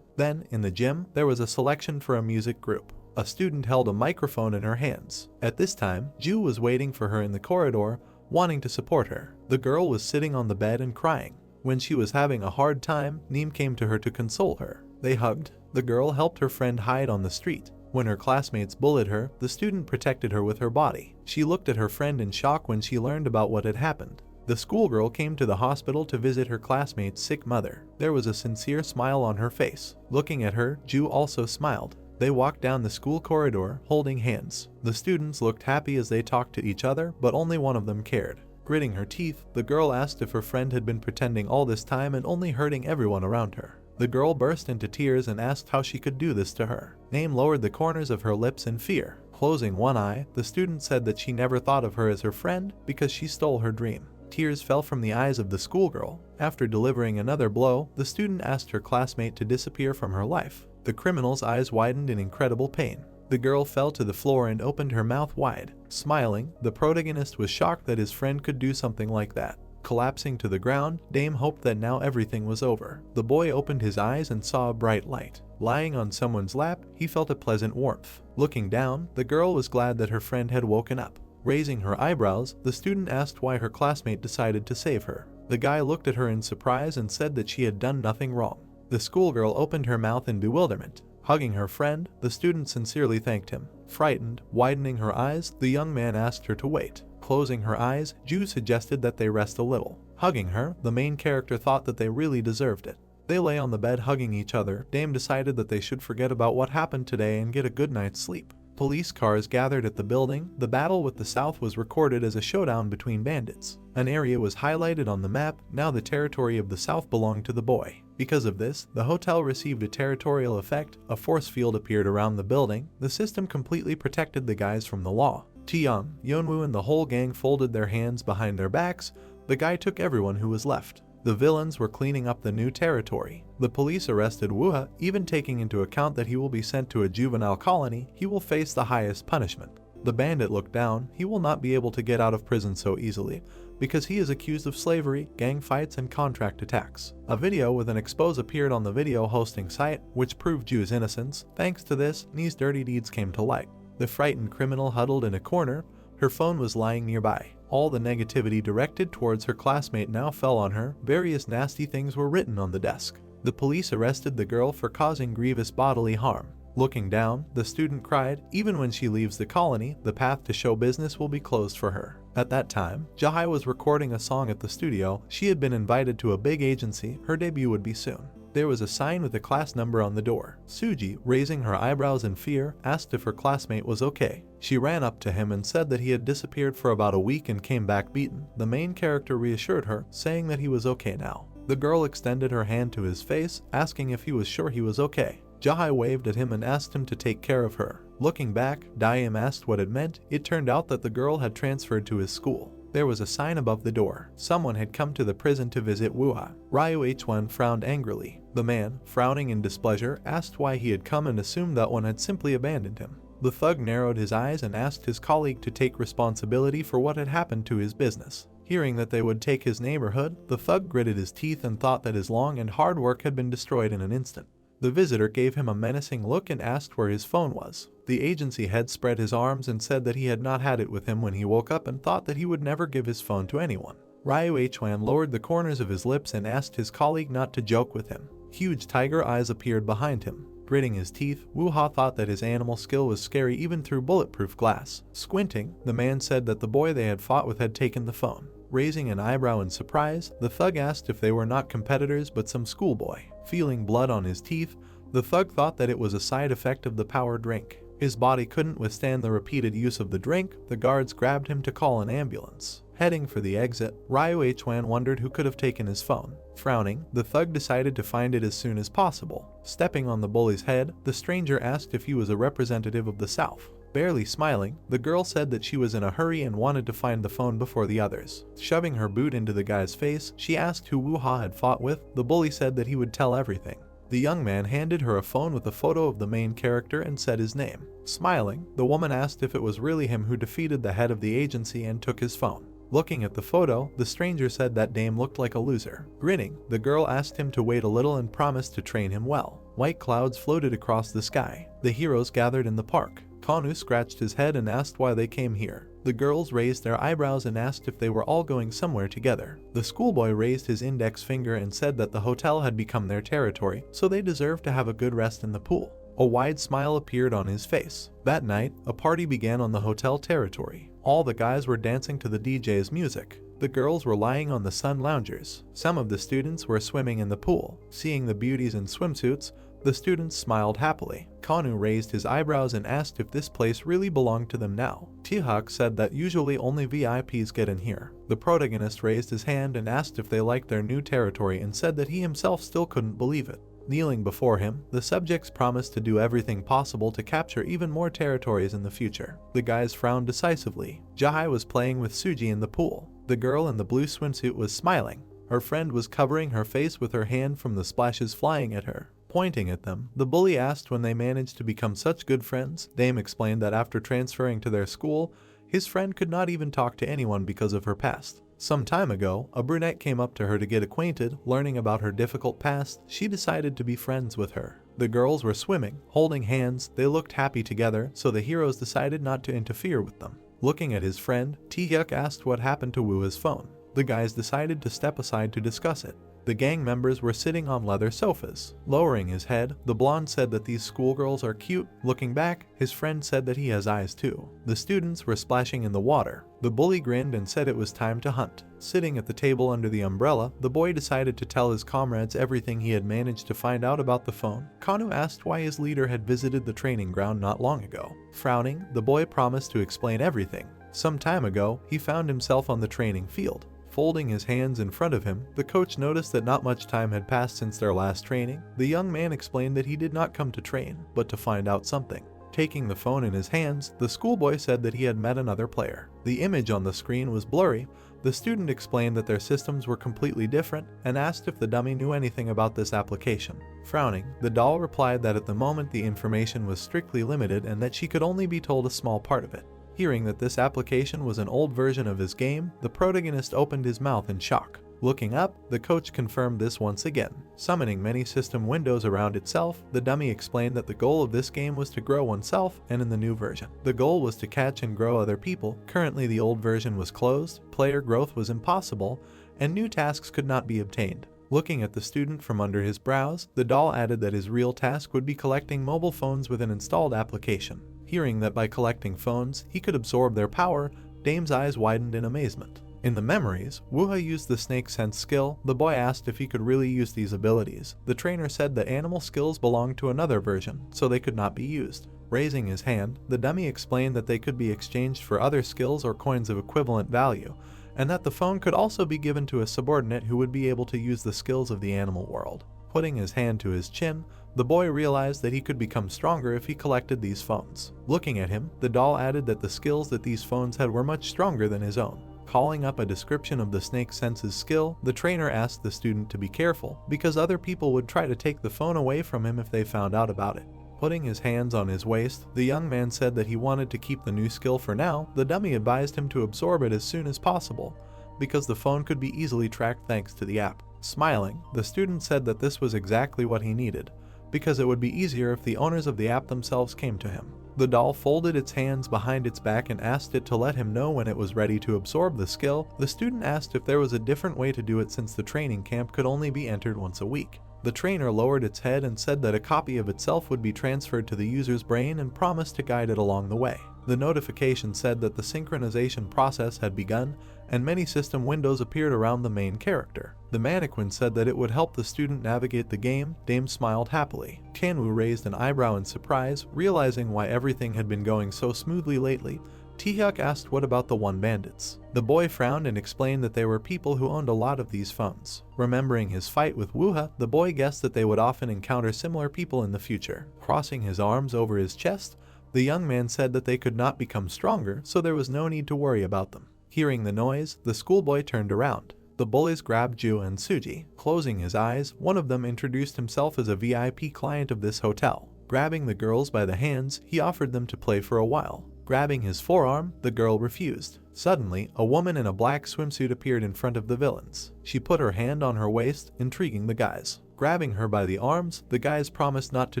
Then, in the gym, there was a selection for a music group. A student held a microphone in her hands. At this time, Ju was waiting for her in the corridor, wanting to support her. The girl was sitting on the bed and crying. When she was having a hard time, Neem came to her to console her. They hugged. The girl helped her friend hide on the street. When her classmates bullied her, the student protected her with her body. She looked at her friend in shock when she learned about what had happened. The schoolgirl came to the hospital to visit her classmate's sick mother. There was a sincere smile on her face. Looking at her, Ju also smiled. They walked down the school corridor, holding hands. The students looked happy as they talked to each other, but only one of them cared. Gritting her teeth, the girl asked if her friend had been pretending all this time and only hurting everyone around her. The girl burst into tears and asked how she could do this to her. Neem lowered the corners of her lips in fear. Closing one eye, the student said that she never thought of her as her friend because she stole her dream. Tears fell from the eyes of the schoolgirl. After delivering another blow, the student asked her classmate to disappear from her life. The criminal's eyes widened in incredible pain. The girl fell to the floor and opened her mouth wide. Smiling, the protagonist was shocked that his friend could do something like that. Collapsing to the ground, Dame hoped that now everything was over. The boy opened his eyes and saw a bright light. Lying on someone's lap, he felt a pleasant warmth. Looking down, the girl was glad that her friend had woken up. Raising her eyebrows, the student asked why her classmate decided to save her. The guy looked at her in surprise and said that she had done nothing wrong. The schoolgirl opened her mouth in bewilderment. Hugging her friend, the student sincerely thanked him. Frightened, widening her eyes, the young man asked her to wait. Closing her eyes, Ju suggested that they rest a little. Hugging her, the main character thought that they really deserved it. They lay on the bed hugging each other. Dame decided that they should forget about what happened today and get a good night's sleep. Police cars gathered at the building. The battle with the South was recorded as a showdown between bandits. An area was highlighted on the map. Now the territory of the South belonged to the boy. Because of this, the hotel received a territorial effect. A force field appeared around the building. The system completely protected the guys from the law. Taeyang, Yeonwoo and the whole gang folded their hands behind their backs. The guy took everyone who was left. The villains were cleaning up the new territory. The police arrested Wooha, even taking into account that he will be sent to a juvenile colony. He will face the highest punishment. The bandit looked down. He will not be able to get out of prison so easily, because he is accused of slavery, gang fights, and contract attacks. A video with an expose appeared on the video hosting site, which proved Ju's innocence. Thanks to this, Nee's dirty deeds came to light. The frightened criminal huddled in a corner. Her phone was lying nearby. All the negativity directed towards her classmate now fell on her. Various nasty things were written on the desk. The police arrested the girl for causing grievous bodily harm. Looking down, the student cried. Even when she leaves the colony, the path to show business will be closed for her. At that time, Jae was recording a song at the studio. She had been invited to a big agency. Her debut would be soon. There was a sign with a class number on the door. Suji, raising her eyebrows in fear, asked if her classmate was okay. She ran up to him and said that he had disappeared for about a week and came back beaten. The main character reassured her, saying that he was okay now. The girl extended her hand to his face, asking if he was sure he was okay. Jae waved at him and asked him to take care of her. Looking back, Daim asked what it meant. It turned out that the girl had transferred to his school. There was a sign above the door. Someone had come to the prison to visit Wuha. Ryu H1 frowned angrily. The man, frowning in displeasure, asked why he had come and assumed that one had simply abandoned him. The thug narrowed his eyes and asked his colleague to take responsibility for what had happened to his business. Hearing that they would take his neighborhood, the thug gritted his teeth and thought that his long and hard work had been destroyed in an instant. The visitor gave him a menacing look and asked where his phone was. The agency head spread his arms and said that he had not had it with him when he woke up and thought that he would never give his phone to anyone. Ryu H1 lowered the corners of his lips and asked his colleague not to joke with him. Huge tiger eyes appeared behind him. Gritting his teeth, Wu-ha thought that his animal skill was scary even through bulletproof glass. Squinting, the man said that the boy they had fought with had taken the phone. Raising an eyebrow in surprise, the thug asked if they were not competitors but some schoolboy. Feeling blood on his teeth, the thug thought that it was a side effect of the power drink. His body couldn't withstand the repeated use of the drink. The guards grabbed him to call an ambulance. Heading for the exit, Ryu Hwan wondered who could have taken his phone. Frowning, the thug decided to find it as soon as possible. Stepping on the bully's head, the stranger asked if he was a representative of the South. Barely smiling, the girl said that she was in a hurry and wanted to find the phone before the others. Shoving her boot into the guy's face, she asked who Wu-ha had fought with. The bully said that he would tell everything. The young man handed her a phone with a photo of the main character and said his name. Smiling, the woman asked if it was really him who defeated the head of the agency and took his phone. Looking at the photo, the stranger said that Dame looked like a loser. Grinning, the girl asked him to wait a little and promised to train him well. White clouds floated across the sky. The heroes gathered in the park. Kanu scratched his head and asked why they came here. The girls raised their eyebrows and asked if they were all going somewhere together. The schoolboy raised his index finger and said that the hotel had become their territory, so they deserved to have a good rest in the pool. A wide smile appeared on his face. That night, a party began on the hotel territory. All the guys were dancing to the DJ's music. The girls were lying on the sun loungers. Some of the students were swimming in the pool. Seeing the beauties in swimsuits, the students smiled happily. Kanu raised his eyebrows and asked if this place really belonged to them now. Tihak said that usually only VIPs get in here. The protagonist raised his hand and asked if they liked their new territory and said that he himself still couldn't believe it. Kneeling before him, the subjects promised to do everything possible to capture even more territories in the future. The guys frowned decisively. Jahai was playing with Suji in the pool. The girl in the blue swimsuit was smiling. Her friend was covering her face with her hand from the splashes flying at her. Pointing at them, the bully asked when they managed to become such good friends. Dame explained that after transferring to their school, his friend could not even talk to anyone because of her past. Some time ago, a brunette came up to her to get acquainted. Learning about her difficult past, she decided to be friends with her. The girls were swimming, holding hands. They looked happy together, so the heroes decided not to interfere with them. Looking at his friend, Taehyuk asked what happened to Woo's phone. The guys decided to step aside to discuss it. The gang members were sitting on leather sofas. Lowering his head, the blonde said that these schoolgirls are cute. Looking back, his friend said that he has eyes too. The students were splashing in the water. The bully grinned and said it was time to hunt. Sitting at the table under the umbrella, the boy decided to tell his comrades everything he had managed to find out about the phone. Kanu asked why his leader had visited the training ground not long ago. Frowning, the boy promised to explain everything. Some time ago, he found himself on the training field. Folding his hands in front of him, the coach noticed that not much time had passed since their last training. The young man explained that he did not come to train, but to find out something. Taking the phone in his hands, the schoolboy said that he had met another player. The image on the screen was blurry. The student explained that their systems were completely different and asked if the dummy knew anything about this application. Frowning, the doll replied that at the moment the information was strictly limited and that she could only be told a small part of it. Hearing that this application was an old version of his game, the protagonist opened his mouth in shock. Looking up, the coach confirmed this once again. Summoning many system windows around itself, the dummy explained that the goal of this game was to grow oneself, and in the new version, the goal was to catch and grow other people. Currently, the old version was closed, player growth was impossible, and new tasks could not be obtained. Looking at the student from under his brows, the doll added that his real task would be collecting mobile phones with an installed application. Hearing that by collecting phones, he could absorb their power, Dame's eyes widened in amazement. In the memories, Wu-ha used the snake sense skill. The boy asked if he could really use these abilities. The trainer said that animal skills belonged to another version, so they could not be used. Raising his hand, the dummy explained that they could be exchanged for other skills or coins of equivalent value, and that the phone could also be given to a subordinate who would be able to use the skills of the animal world. Putting his hand to his chin, the boy realized that he could become stronger if he collected these phones. Looking at him, the doll added that the skills that these phones had were much stronger than his own. Calling up a description of the snake senses skill, the trainer asked the student to be careful, because other people would try to take the phone away from him if they found out about it. Putting his hands on his waist, the young man said that he wanted to keep the new skill for now. The dummy advised him to absorb it as soon as possible, because the phone could be easily tracked thanks to the app. Smiling, the student said that this was exactly what he needed, because it would be easier if the owners of the app themselves came to him. The doll folded its hands behind its back and asked it to let him know when it was ready to absorb the skill. The student asked if there was a different way to do it since the training camp could only be entered once a week. The trainer lowered its head and said that a copy of itself would be transferred to the user's brain and promised to guide it along the way. The notification said that the synchronization process had begun, and many system windows appeared around the main character. The mannequin said that it would help the student navigate the game. Dame smiled happily. Kanwoo raised an eyebrow in surprise, realizing why everything had been going so smoothly lately. Taehyuk asked what about the one bandits. The boy frowned and explained that they were people who owned a lot of these phones. Remembering his fight with Wooha, the boy guessed that they would often encounter similar people in the future. Crossing his arms over his chest, the young man said that they could not become stronger, so there was no need to worry about them. Hearing the noise, the schoolboy turned around. The bullies grabbed Ju and Suji. Closing his eyes, one of them introduced himself as a VIP client of this hotel. Grabbing the girls by the hands, he offered them to play for a while. Grabbing his forearm, the girl refused. Suddenly, a woman in a black swimsuit appeared in front of the villains. She put her hand on her waist, intriguing the guys. Grabbing her by the arms, the guys promised not to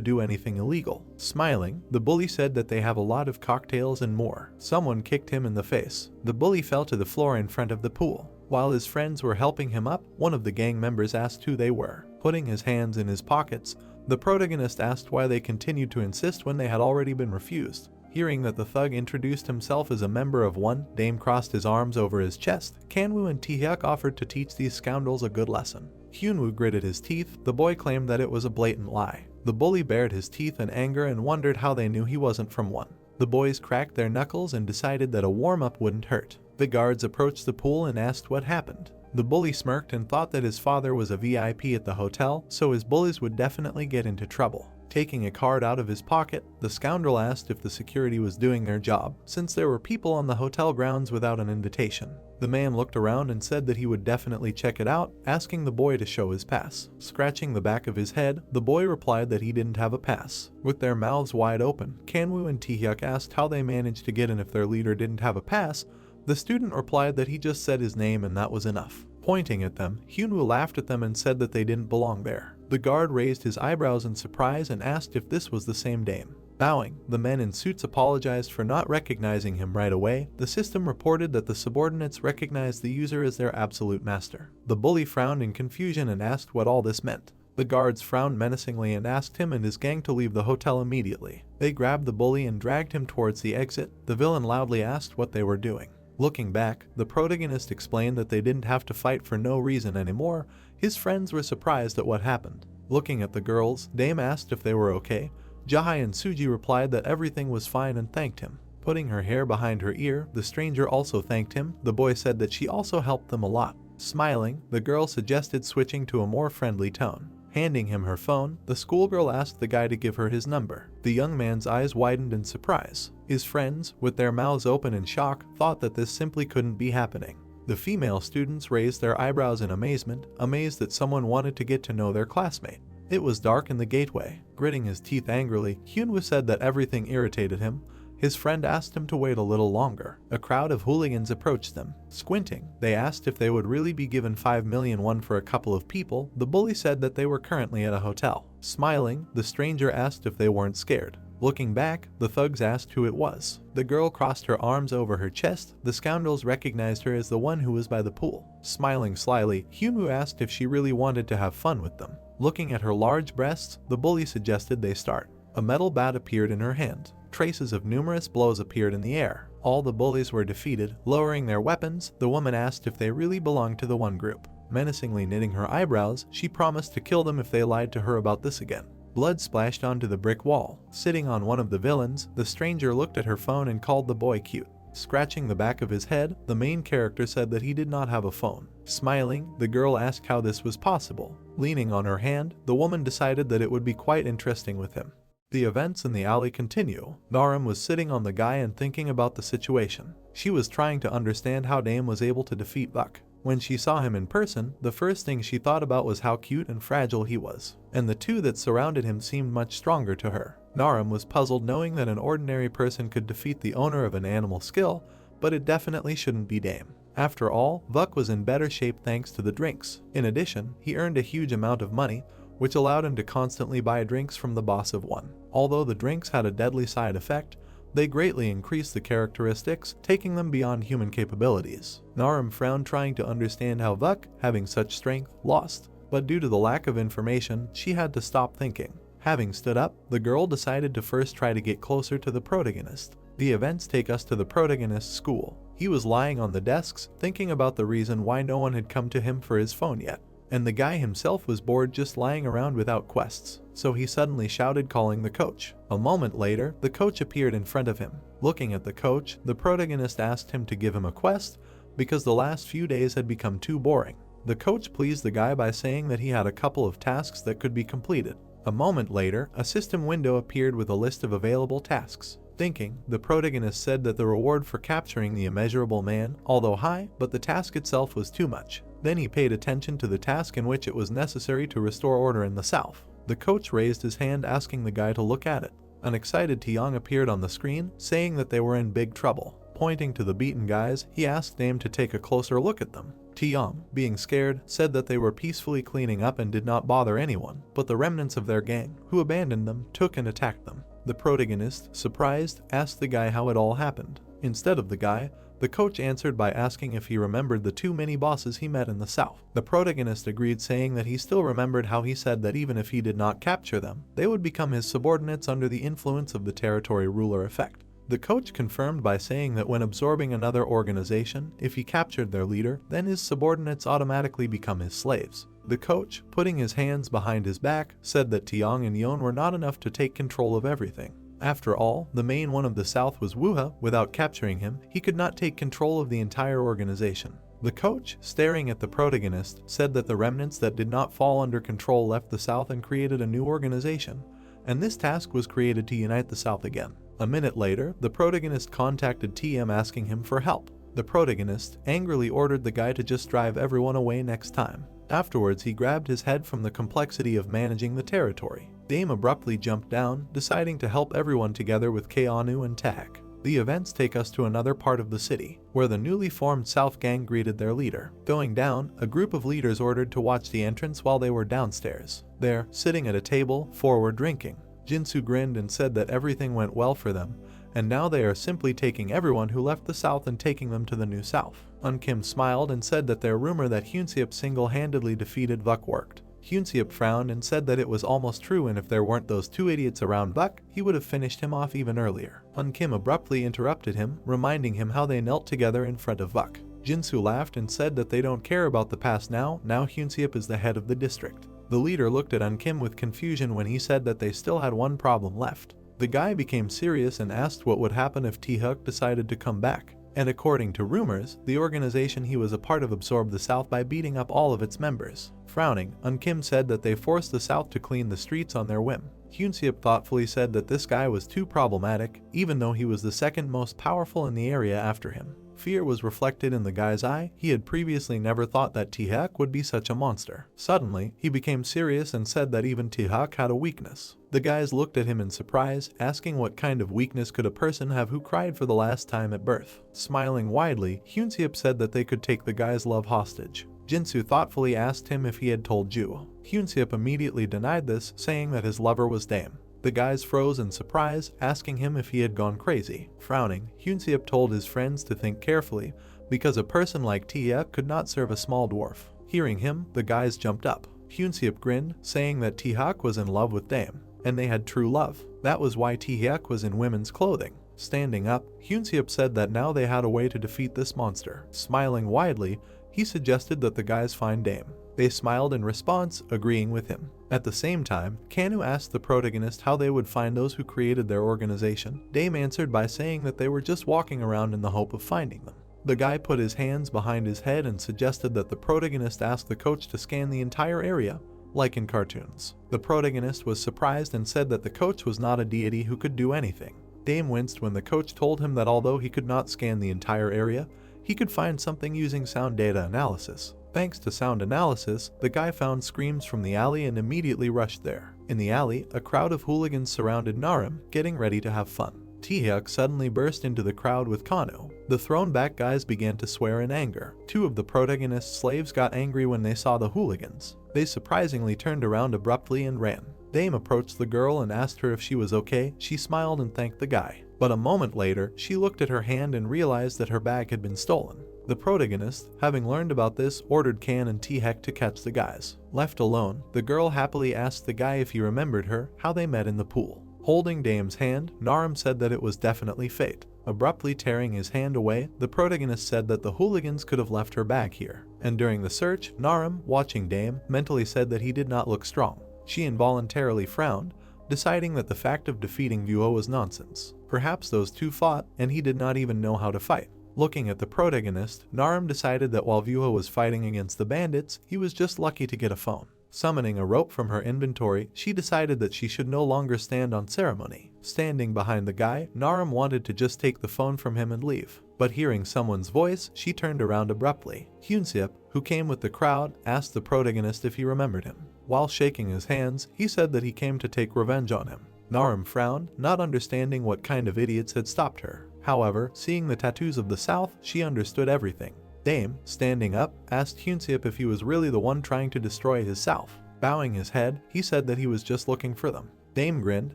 do anything illegal. Smiling, the bully said that they have a lot of cocktails and more. Someone kicked him in the face. The bully fell to the floor in front of the pool. While his friends were helping him up, one of the gang members asked who they were. Putting his hands in his pockets, the protagonist asked why they continued to insist when they had already been refused. Hearing that the thug introduced himself as a member of one, Dame crossed his arms over his chest. Kanwoo and Taehyuk offered to teach these scoundrels a good lesson. Hyunwoo gritted his teeth. The boy claimed that it was a blatant lie. The bully bared his teeth in anger and wondered how they knew he wasn't from one. The boys cracked their knuckles and decided that a warm-up wouldn't hurt. The guards approached the pool and asked what happened. The bully smirked and thought that his father was a VIP at the hotel, so his bullies would definitely get into trouble. Taking a card out of his pocket, the scoundrel asked if the security was doing their job, since there were people on the hotel grounds without an invitation. The man looked around and said that he would definitely check it out, asking the boy to show his pass. Scratching the back of his head, the boy replied that he didn't have a pass. With their mouths wide open, Kanwoo and Taehyuk asked how they managed to get in if their leader didn't have a pass. The student replied that he just said his name and that was enough. Pointing at them, Hyunwoo laughed at them and said that they didn't belong there. The guard raised his eyebrows in surprise and asked if this was the same Dame. Bowing, the men in suits apologized for not recognizing him right away. The system reported that the subordinates recognized the user as their absolute master. The bully frowned in confusion and asked what all this meant. The guards frowned menacingly and asked him and his gang to leave the hotel immediately. They grabbed the bully and dragged him towards the exit. The villain loudly asked what they were doing. Looking back, the protagonist explained that they didn't have to fight for no reason anymore. His friends were surprised at what happened. Looking at the girls, Dame asked if they were okay. Jahai and Suji replied that everything was fine and thanked him. Putting her hair behind her ear, the stranger also thanked him. The boy said that she also helped them a lot. Smiling, the girl suggested switching to a more friendly tone. Handing him her phone, the schoolgirl asked the guy to give her his number. The young man's eyes widened in surprise. His friends, with their mouths open in shock, thought that this simply couldn't be happening. The female students raised their eyebrows in amazement, amazed that someone wanted to get to know their classmate. It was dark in the gateway. Gritting his teeth angrily, Hyunwoo said that everything irritated him. His friend asked him to wait a little longer. A crowd of hooligans approached them. Squinting, they asked if they would really be given 5 million won for a couple of people. The bully said that they were currently at a hotel. Smiling, the stranger asked if they weren't scared. Looking back, the thugs asked who it was. The girl crossed her arms over her chest. The scoundrels recognized her as the one who was by the pool. Smiling slyly, Hyunwoo asked if she really wanted to have fun with them. Looking at her large breasts, the bully suggested they start. A metal bat appeared in her hand. Traces of numerous blows appeared in the air. All the bullies were defeated. Lowering their weapons, the woman asked if they really belonged to the one group. Menacingly knitting her eyebrows, she promised to kill them if they lied to her about this again. Blood splashed onto the brick wall. Sitting on one of the villains, the stranger looked at her phone and called the boy cute. Scratching the back of his head, the main character said that he did not have a phone. Smiling, the girl asked how this was possible. Leaning on her hand, the woman decided that it would be quite interesting with him. The events in the alley continue. Naram was sitting on the guy and thinking about the situation. She was trying to understand how Dame was able to defeat Buck. When she saw him in person, the first thing she thought about was how cute and fragile he was, and the two that surrounded him seemed much stronger to her. Naram was puzzled knowing that an ordinary person could defeat the owner of an animal skill, but it definitely shouldn't be Dame. After all, Vuk was in better shape thanks to the drinks. In addition, he earned a huge amount of money, which allowed him to constantly buy drinks from the boss of one. Although the drinks had a deadly side effect, they greatly increased the characteristics, taking them beyond human capabilities. Naram frowned trying to understand how Vuk, having such strength, lost. but due to the lack of information, she had to stop thinking. Having stood up, the girl decided to first try to get closer to the protagonist. The events take us to the protagonist's school. He was lying on the desks, thinking about the reason why no one had come to him for his phone yet. And the guy himself was bored just lying around without quests, so he suddenly shouted, calling the coach. A moment later, the coach appeared in front of him. Looking at the coach, the protagonist asked him to give him a quest because the last few days had become too boring. The coach pleased the guy by saying that he had a couple of tasks that could be completed. A moment later, a system window appeared with a list of available tasks. Thinking, the protagonist said that the reward for capturing the immeasurable man, although high, but the task itself was too much. Then he paid attention to the task in which it was necessary to restore order in the south. The coach raised his hand asking the guy to look at it. An excited Taeyong appeared on the screen, saying that they were in big trouble. Pointing to the beaten guys, he asked Dame to take a closer look at them. Taeyong, being scared, said that they were peacefully cleaning up and did not bother anyone, but the remnants of their gang, who abandoned them, took and attacked them. The protagonist, surprised, asked the guy how it all happened. Instead of the guy, the coach answered by asking if he remembered the two mini-bosses he met in the south. The protagonist agreed, saying that he still remembered how he said that even if he did not capture them, they would become his subordinates under the influence of the territory ruler effect. The coach confirmed by saying that when absorbing another organization, if he captured their leader, then his subordinates automatically become his slaves. The coach, putting his hands behind his back, said that Taeyong and Yeon were not enough to take control of everything. After all, the main one of the south was Wuha. Without capturing him, he could not take control of the entire organization. The coach, staring at the protagonist, said that the remnants that did not fall under control left the south and created a new organization, and this task was created to unite the south again. A minute later, the protagonist contacted TM asking him for help. The protagonist angrily ordered the guy to just drive everyone away next time. Afterwards, he grabbed his head from the complexity of managing the territory. Dame abruptly jumped down, deciding to help everyone together with Keanu and Tahak. The events take us to another part of the city, where the newly formed South Gang greeted their leader. Going down, a group of leaders ordered to watch the entrance while they were downstairs. There, sitting at a table, four were drinking. Jinsu grinned and said that everything went well for them, and now they are simply taking everyone who left the south and taking them to the new south. Kim smiled and said that their rumor that Hyunseop single-handedly defeated Vuk worked. Hyunseop frowned and said that it was almost true, and if there weren't those two idiots around Vuk, he would have finished him off even earlier. Kim abruptly interrupted him, reminding him how they knelt together in front of Vuk. Jinsu laughed and said that they don't care about the past now Hyunseop is the head of the district. The leader looked at Kim with confusion when he said that they still had one problem left. The guy became serious and asked what would happen if Taehak decided to come back. And according to rumors, the organization he was a part of absorbed the South by beating up all of its members. Frowning, Kim said that they forced the South to clean the streets on their whim. Hyunseop thoughtfully said that this guy was too problematic, even though he was the second most powerful in the area after him. Fear was reflected in the guy's eye. He had previously never thought that Taehak would be such a monster. Suddenly, he became serious and said that even Taehak had a weakness. The guys looked at him in surprise, asking what kind of weakness could a person have who cried for the last time at birth. Smiling widely, Hyunseop said that they could take the guy's love hostage. Jinsu thoughtfully asked him if he had told Ju. Hyunseop immediately denied this, saying that his lover was Dame. The guys froze in surprise, asking him if he had gone crazy. Frowning, Hyunseop told his friends to think carefully, because a person like Tia could not serve a small dwarf. Hearing him, the guys jumped up. Hyunseop grinned, saying that Taehak was in love with Dame, and they had true love. That was why Taehak was in women's clothing. Standing up, Hyunseop said that now they had a way to defeat this monster. Smiling widely, he suggested that the guys find Dame. They smiled in response, agreeing with him. At the same time, Kanu asked the protagonist how they would find those who created their organization. Dame answered by saying that they were just walking around in the hope of finding them. The guy put his hands behind his head and suggested that the protagonist ask the coach to scan the entire area, like in cartoons. The protagonist was surprised and said that the coach was not a deity who could do anything. Dame winced when the coach told him that although he could not scan the entire area, he could find something using sound data analysis. Thanks to sound analysis, the guy found screams from the alley and immediately rushed there. In the alley, a crowd of hooligans surrounded Narim, getting ready to have fun. Taehak suddenly burst into the crowd with Kanu. The thrown-back guys began to swear in anger. Two of the protagonist's slaves got angry when they saw the hooligans. They surprisingly turned around abruptly and ran. Dame approached the girl and asked her if she was okay. She smiled and thanked the guy. But a moment later, she looked at her hand and realized that her bag had been stolen. The protagonist, having learned about this, ordered Kan and T-Hek to catch the guys. Left alone, the girl happily asked the guy if he remembered her, how they met in the pool. Holding Dame's hand, Naram said that it was definitely fate. Abruptly tearing his hand away, the protagonist said that the hooligans could have left her bag here. And during the search, Naram, watching Dame, mentally said that he did not look strong. She involuntarily frowned, deciding that the fact of defeating Vuo was nonsense. Perhaps those two fought, and he did not even know how to fight. Looking at the protagonist, Naram decided that while Vuo was fighting against the bandits, he was just lucky to get a phone. Summoning a rope from her inventory, she decided that she should no longer stand on ceremony. Standing behind the guy, Naram wanted to just take the phone from him and leave. But hearing someone's voice, she turned around abruptly. Hyunseop, who came with the crowd, asked the protagonist if he remembered him. While shaking his hands, he said that he came to take revenge on him. Naram frowned, not understanding what kind of idiots had stopped her. However, seeing the tattoos of the South, she understood everything. Dame, standing up, asked Hyunseop if he was really the one trying to destroy his South. Bowing his head, he said that he was just looking for them. Dame grinned,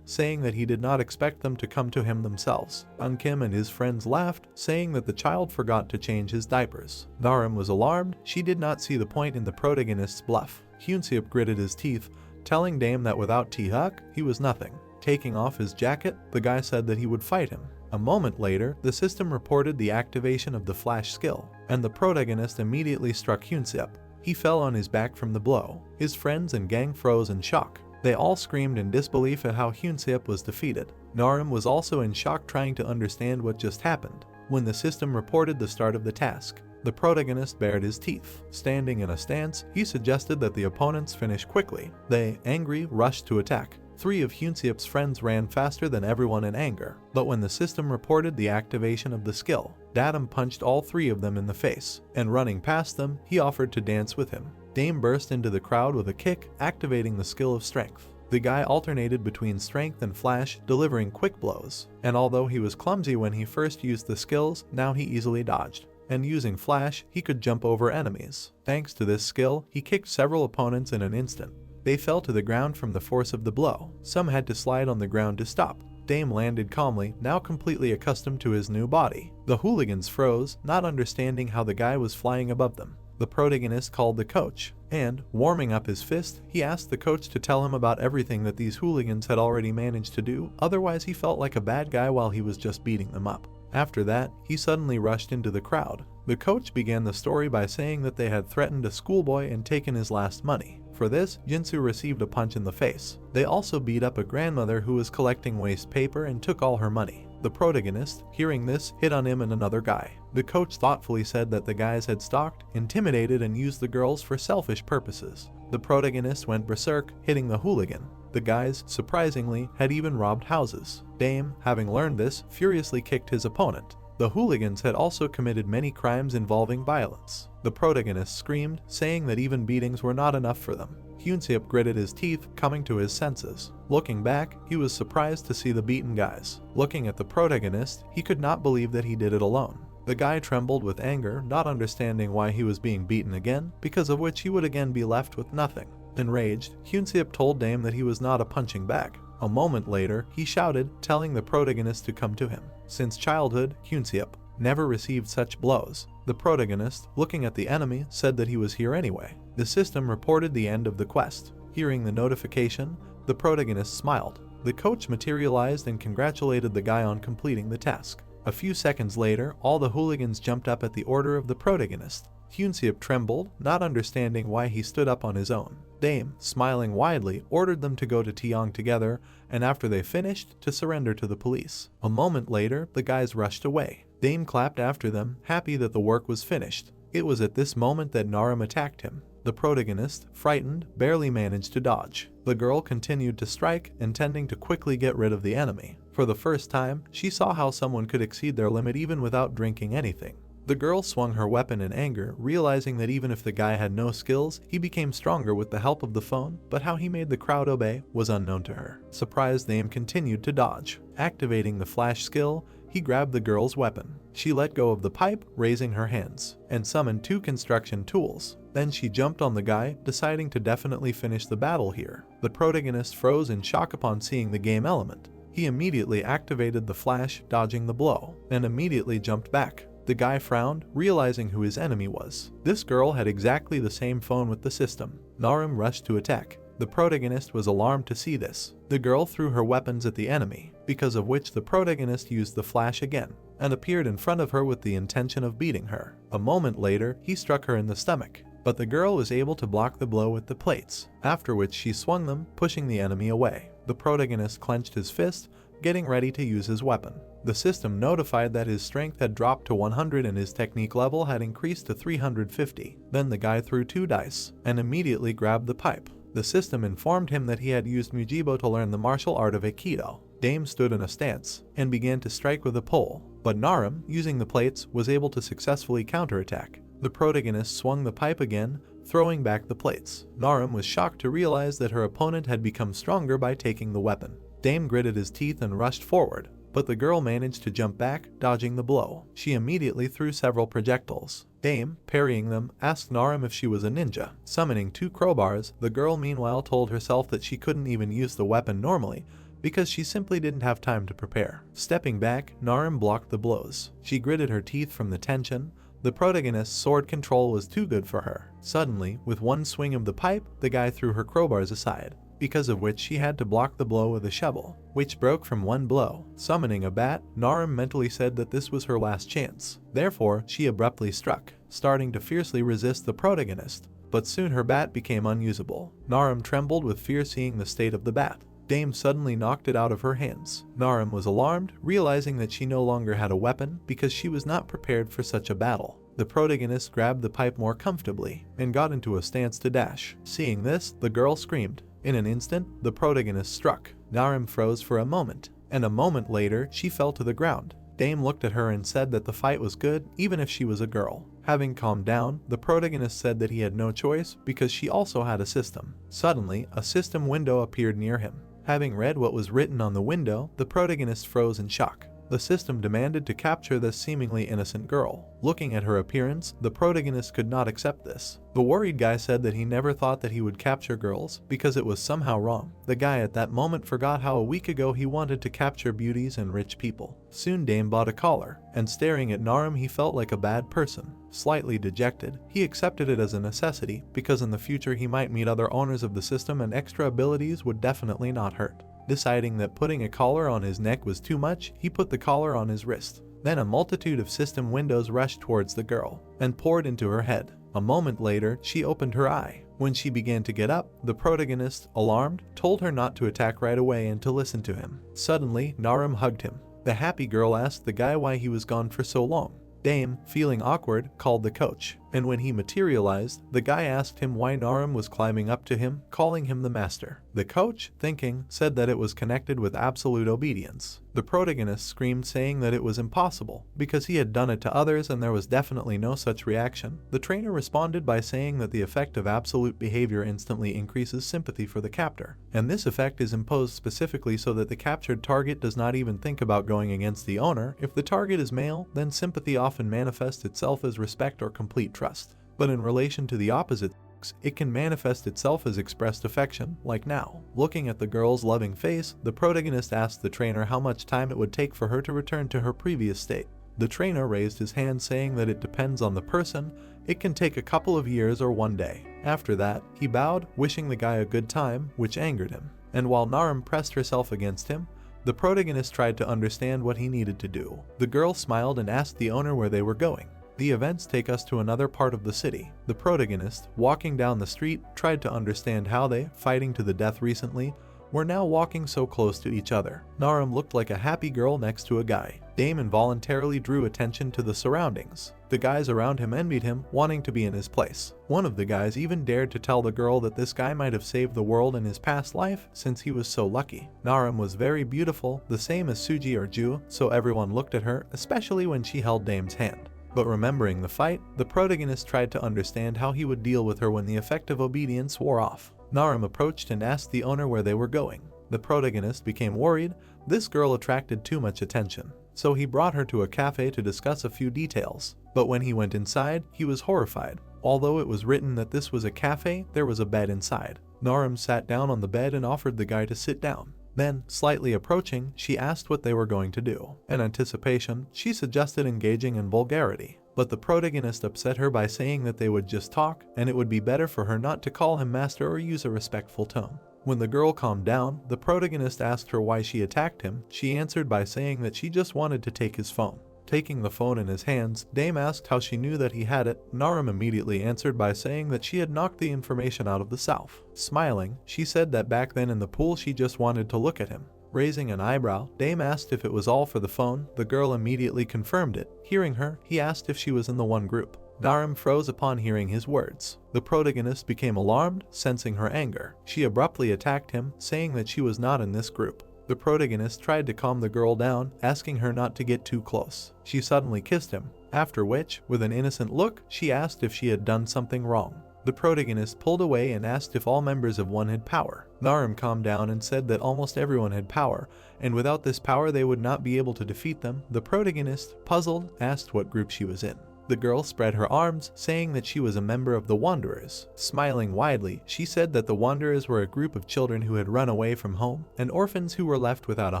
saying that he did not expect them to come to him themselves. Kim and his friends laughed, saying that the child forgot to change his diapers. Naram was alarmed. She did not see the point in the protagonist's bluff. Hyunseop gritted his teeth, telling Dame that without T-Huk, he was nothing. Taking off his jacket, the guy said that he would fight him. A moment later, the system reported the activation of the flash skill, and the protagonist immediately struck Hyunseop. He fell on his back from the blow. His friends and gang froze in shock. They all screamed in disbelief at how Hyunseop was defeated. Naram was also in shock, trying to understand what just happened. When the system reported the start of the task, the protagonist bared his teeth. Standing in a stance, he suggested that the opponents finish quickly. They, angry, rushed to attack. 3 of Hyunseop's friends ran faster than everyone in anger, but when the system reported the activation of the skill, Datum punched all 3 of them in the face, and running past them, he offered to dance with him. Dame burst into the crowd with a kick, activating the skill of strength. The guy alternated between strength and flash, delivering quick blows, and although he was clumsy when he first used the skills, now he easily dodged. And using flash, he could jump over enemies. Thanks to this skill, he kicked several opponents in an instant. They fell to the ground from the force of the blow. Some had to slide on the ground to stop. Dame landed calmly, now completely accustomed to his new body. The hooligans froze, not understanding how the guy was flying above them. The protagonist called the coach, and, warming up his fist, he asked the coach to tell him about everything that these hooligans had already managed to do, otherwise he felt like a bad guy while he was just beating them up. After that, he suddenly rushed into the crowd. The coach began the story by saying that they had threatened a schoolboy and taken his last money. For this, Jinsu received a punch in the face. They also beat up a grandmother who was collecting waste paper and took all her money. The protagonist, hearing this, hit on him and another guy. The coach thoughtfully said that the guys had stalked, intimidated, and used the girls for selfish purposes. The protagonist went berserk, hitting the hooligan. The guys, surprisingly, had even robbed houses. Dame, having learned this, furiously kicked his opponent. The hooligans had also committed many crimes involving violence. The protagonist screamed, saying that even beatings were not enough for them. Hyunseop gritted his teeth, coming to his senses. Looking back, he was surprised to see the beaten guys. Looking at the protagonist, he could not believe that he did it alone. The guy trembled with anger, not understanding why he was being beaten again, because of which he would again be left with nothing. Enraged, Hyunseop told Dame that he was not a punching bag. A moment later, he shouted, telling the protagonist to come to him. Since childhood, Hyunseop never received such blows. The protagonist, looking at the enemy, said that he was here anyway. The system reported the end of the quest. Hearing the notification, the protagonist smiled. The coach materialized and congratulated the guy on completing the task. A few seconds later, all the hooligans jumped up at the order of the protagonist. Hyunseop trembled, not understanding why he stood up on his own. Dame, smiling widely, ordered them to go to Tiong together, and after they finished, to surrender to the police. A moment later, the guys rushed away. Dame clapped after them, happy that the work was finished. It was at this moment that Naram attacked him. The protagonist, frightened, barely managed to dodge. The girl continued to strike, intending to quickly get rid of the enemy. For the first time, she saw how someone could exceed their limit even without drinking anything. The girl swung her weapon in anger, realizing that even if the guy had no skills, he became stronger with the help of the phone, but how he made the crowd obey was unknown to her. Surprised, Dame continued to dodge. Activating the flash skill, he grabbed the girl's weapon. She let go of the pipe, raising her hands, and summoned 2 construction tools. Then she jumped on the guy, deciding to definitely finish the battle here. The protagonist froze in shock upon seeing the game element. He immediately activated the flash, dodging the blow, and immediately jumped back. The guy frowned, realizing who his enemy was. This girl had exactly the same phone with the system. Narum rushed to attack. The protagonist was alarmed to see this. The girl threw her weapons at the enemy, because of which the protagonist used the flash again, and appeared in front of her with the intention of beating her. A moment later, he struck her in the stomach, but the girl was able to block the blow with the plates, after which she swung them, pushing the enemy away. The protagonist clenched his fist, getting ready to use his weapon. The system notified that his strength had dropped to 100 and his technique level had increased to 350. Then the guy threw 2 dice, and immediately grabbed the pipe. The system informed him that he had used Mujibo to learn the martial art of Aikido. Dame stood in a stance, and began to strike with a pole, but Narum, using the plates, was able to successfully counterattack. The protagonist swung the pipe again, throwing back the plates. Narum was shocked to realize that her opponent had become stronger by taking the weapon. Dame gritted his teeth and rushed forward, but the girl managed to jump back, dodging the blow. She immediately threw several projectiles. Dame, parrying them, asked Narum if she was a ninja. Summoning 2 crowbars, the girl meanwhile told herself that she couldn't even use the weapon normally, because she simply didn't have time to prepare. Stepping back, Narum blocked the blows. She gritted her teeth from the tension. The protagonist's sword control was too good for her. Suddenly, with one swing of the pipe, the guy threw her crowbars aside, because of which she had to block the blow with a shovel, which broke from one blow. Summoning a bat, Narum mentally said that this was her last chance. Therefore, she abruptly struck, starting to fiercely resist the protagonist, but soon her bat became unusable. Narum trembled with fear seeing the state of the bat. Dame suddenly knocked it out of her hands. Narum was alarmed, realizing that she no longer had a weapon because she was not prepared for such a battle. The protagonist grabbed the pipe more comfortably and got into a stance to dash. Seeing this, the girl screamed. In an instant, the protagonist struck. Narum froze for a moment, and a moment later, she fell to the ground. Dame looked at her and said that the fight was good, even if she was a girl. Having calmed down, the protagonist said that he had no choice because she also had a system. Suddenly, a system window appeared near him. Having read what was written on the window, the protagonist froze in shock. The system demanded to capture this seemingly innocent girl. Looking at her appearance, the protagonist could not accept this. The worried guy said that he never thought that he would capture girls because it was somehow wrong. The guy at that moment forgot how a week ago he wanted to capture beauties and rich people. Soon Dame bought a collar, and staring at Narum he felt like a bad person. Slightly dejected, he accepted it as a necessity because in the future he might meet other owners of the system and extra abilities would definitely not hurt. Deciding that putting a collar on his neck was too much, he put the collar on his wrist. Then a multitude of system windows rushed towards the girl and poured into her head. A moment later, she opened her eye. When she began to get up, the protagonist, alarmed, told her not to attack right away and to listen to him. Suddenly, Narum hugged him. The happy girl asked the guy why he was gone for so long. Dame, feeling awkward, called the coach, and when he materialized, the guy asked him why Narum was climbing up to him, calling him the master. The coach, thinking, said that it was connected with absolute obedience. The protagonist screamed saying that it was impossible, because he had done it to others and there was definitely no such reaction. The trainer responded by saying that the effect of absolute behavior instantly increases sympathy for the captor, and this effect is imposed specifically so that the captured target does not even think about going against the owner. If the target is male, then sympathy often manifests itself as respect or complete trust. But in relation to the opposite sex, it can manifest itself as expressed affection, like now. Looking at the girl's loving face, the protagonist asked the trainer how much time it would take for her to return to her previous state. The trainer raised his hand saying that it depends on the person, it can take a couple of years or one day. After that, he bowed, wishing the guy a good time, which angered him. And while Narum pressed herself against him, the protagonist tried to understand what he needed to do. The girl smiled and asked the owner where they were going. The events take us to another part of the city. The protagonist, walking down the street, tried to understand how they, fighting to the death recently, were now walking so close to each other. Narum looked like a happy girl next to a guy. Dame involuntarily drew attention to the surroundings. The guys around him envied him, wanting to be in his place. One of the guys even dared to tell the girl that this guy might have saved the world in his past life since he was so lucky. Narum was very beautiful, the same as Suji or Ju, so everyone looked at her, especially when she held Dame's hand. But remembering the fight, the protagonist tried to understand how he would deal with her when the effect of obedience wore off. Narum approached and asked the owner where they were going. The protagonist became worried. This girl attracted too much attention, so he brought her to a cafe to discuss a few details. But when he went inside, he was horrified. Although it was written that this was a cafe, there was a bed inside. Narum sat down on the bed and offered the guy to sit down. Then, slightly approaching, she asked what they were going to do. In anticipation, she suggested engaging in vulgarity, but the protagonist upset her by saying that they would just talk, and it would be better for her not to call him master or use a respectful tone. When the girl calmed down, the protagonist asked her why she attacked him. She answered by saying that she just wanted to take his phone. Taking the phone in his hands, Dame asked how she knew that he had it. Narum immediately answered by saying that she had knocked the information out of the South. Smiling, she said that back then in the pool she just wanted to look at him. Raising an eyebrow, Dame asked if it was all for the phone. The girl immediately confirmed it. Hearing her, he asked if she was in the one group. Narum froze upon hearing his words. The protagonist became alarmed, sensing her anger. She abruptly attacked him, saying that she was not in this group. The protagonist tried to calm the girl down, asking her not to get too close. She suddenly kissed him, after which, with an innocent look, she asked if she had done something wrong. The protagonist pulled away and asked if all members of one had power. Narum calmed down and said that almost everyone had power, and without this power they would not be able to defeat them. The protagonist, puzzled, asked what group she was in. The girl spread her arms, saying that she was a member of the Wanderers. Smiling widely, she said that the Wanderers were a group of children who had run away from home, and orphans who were left without a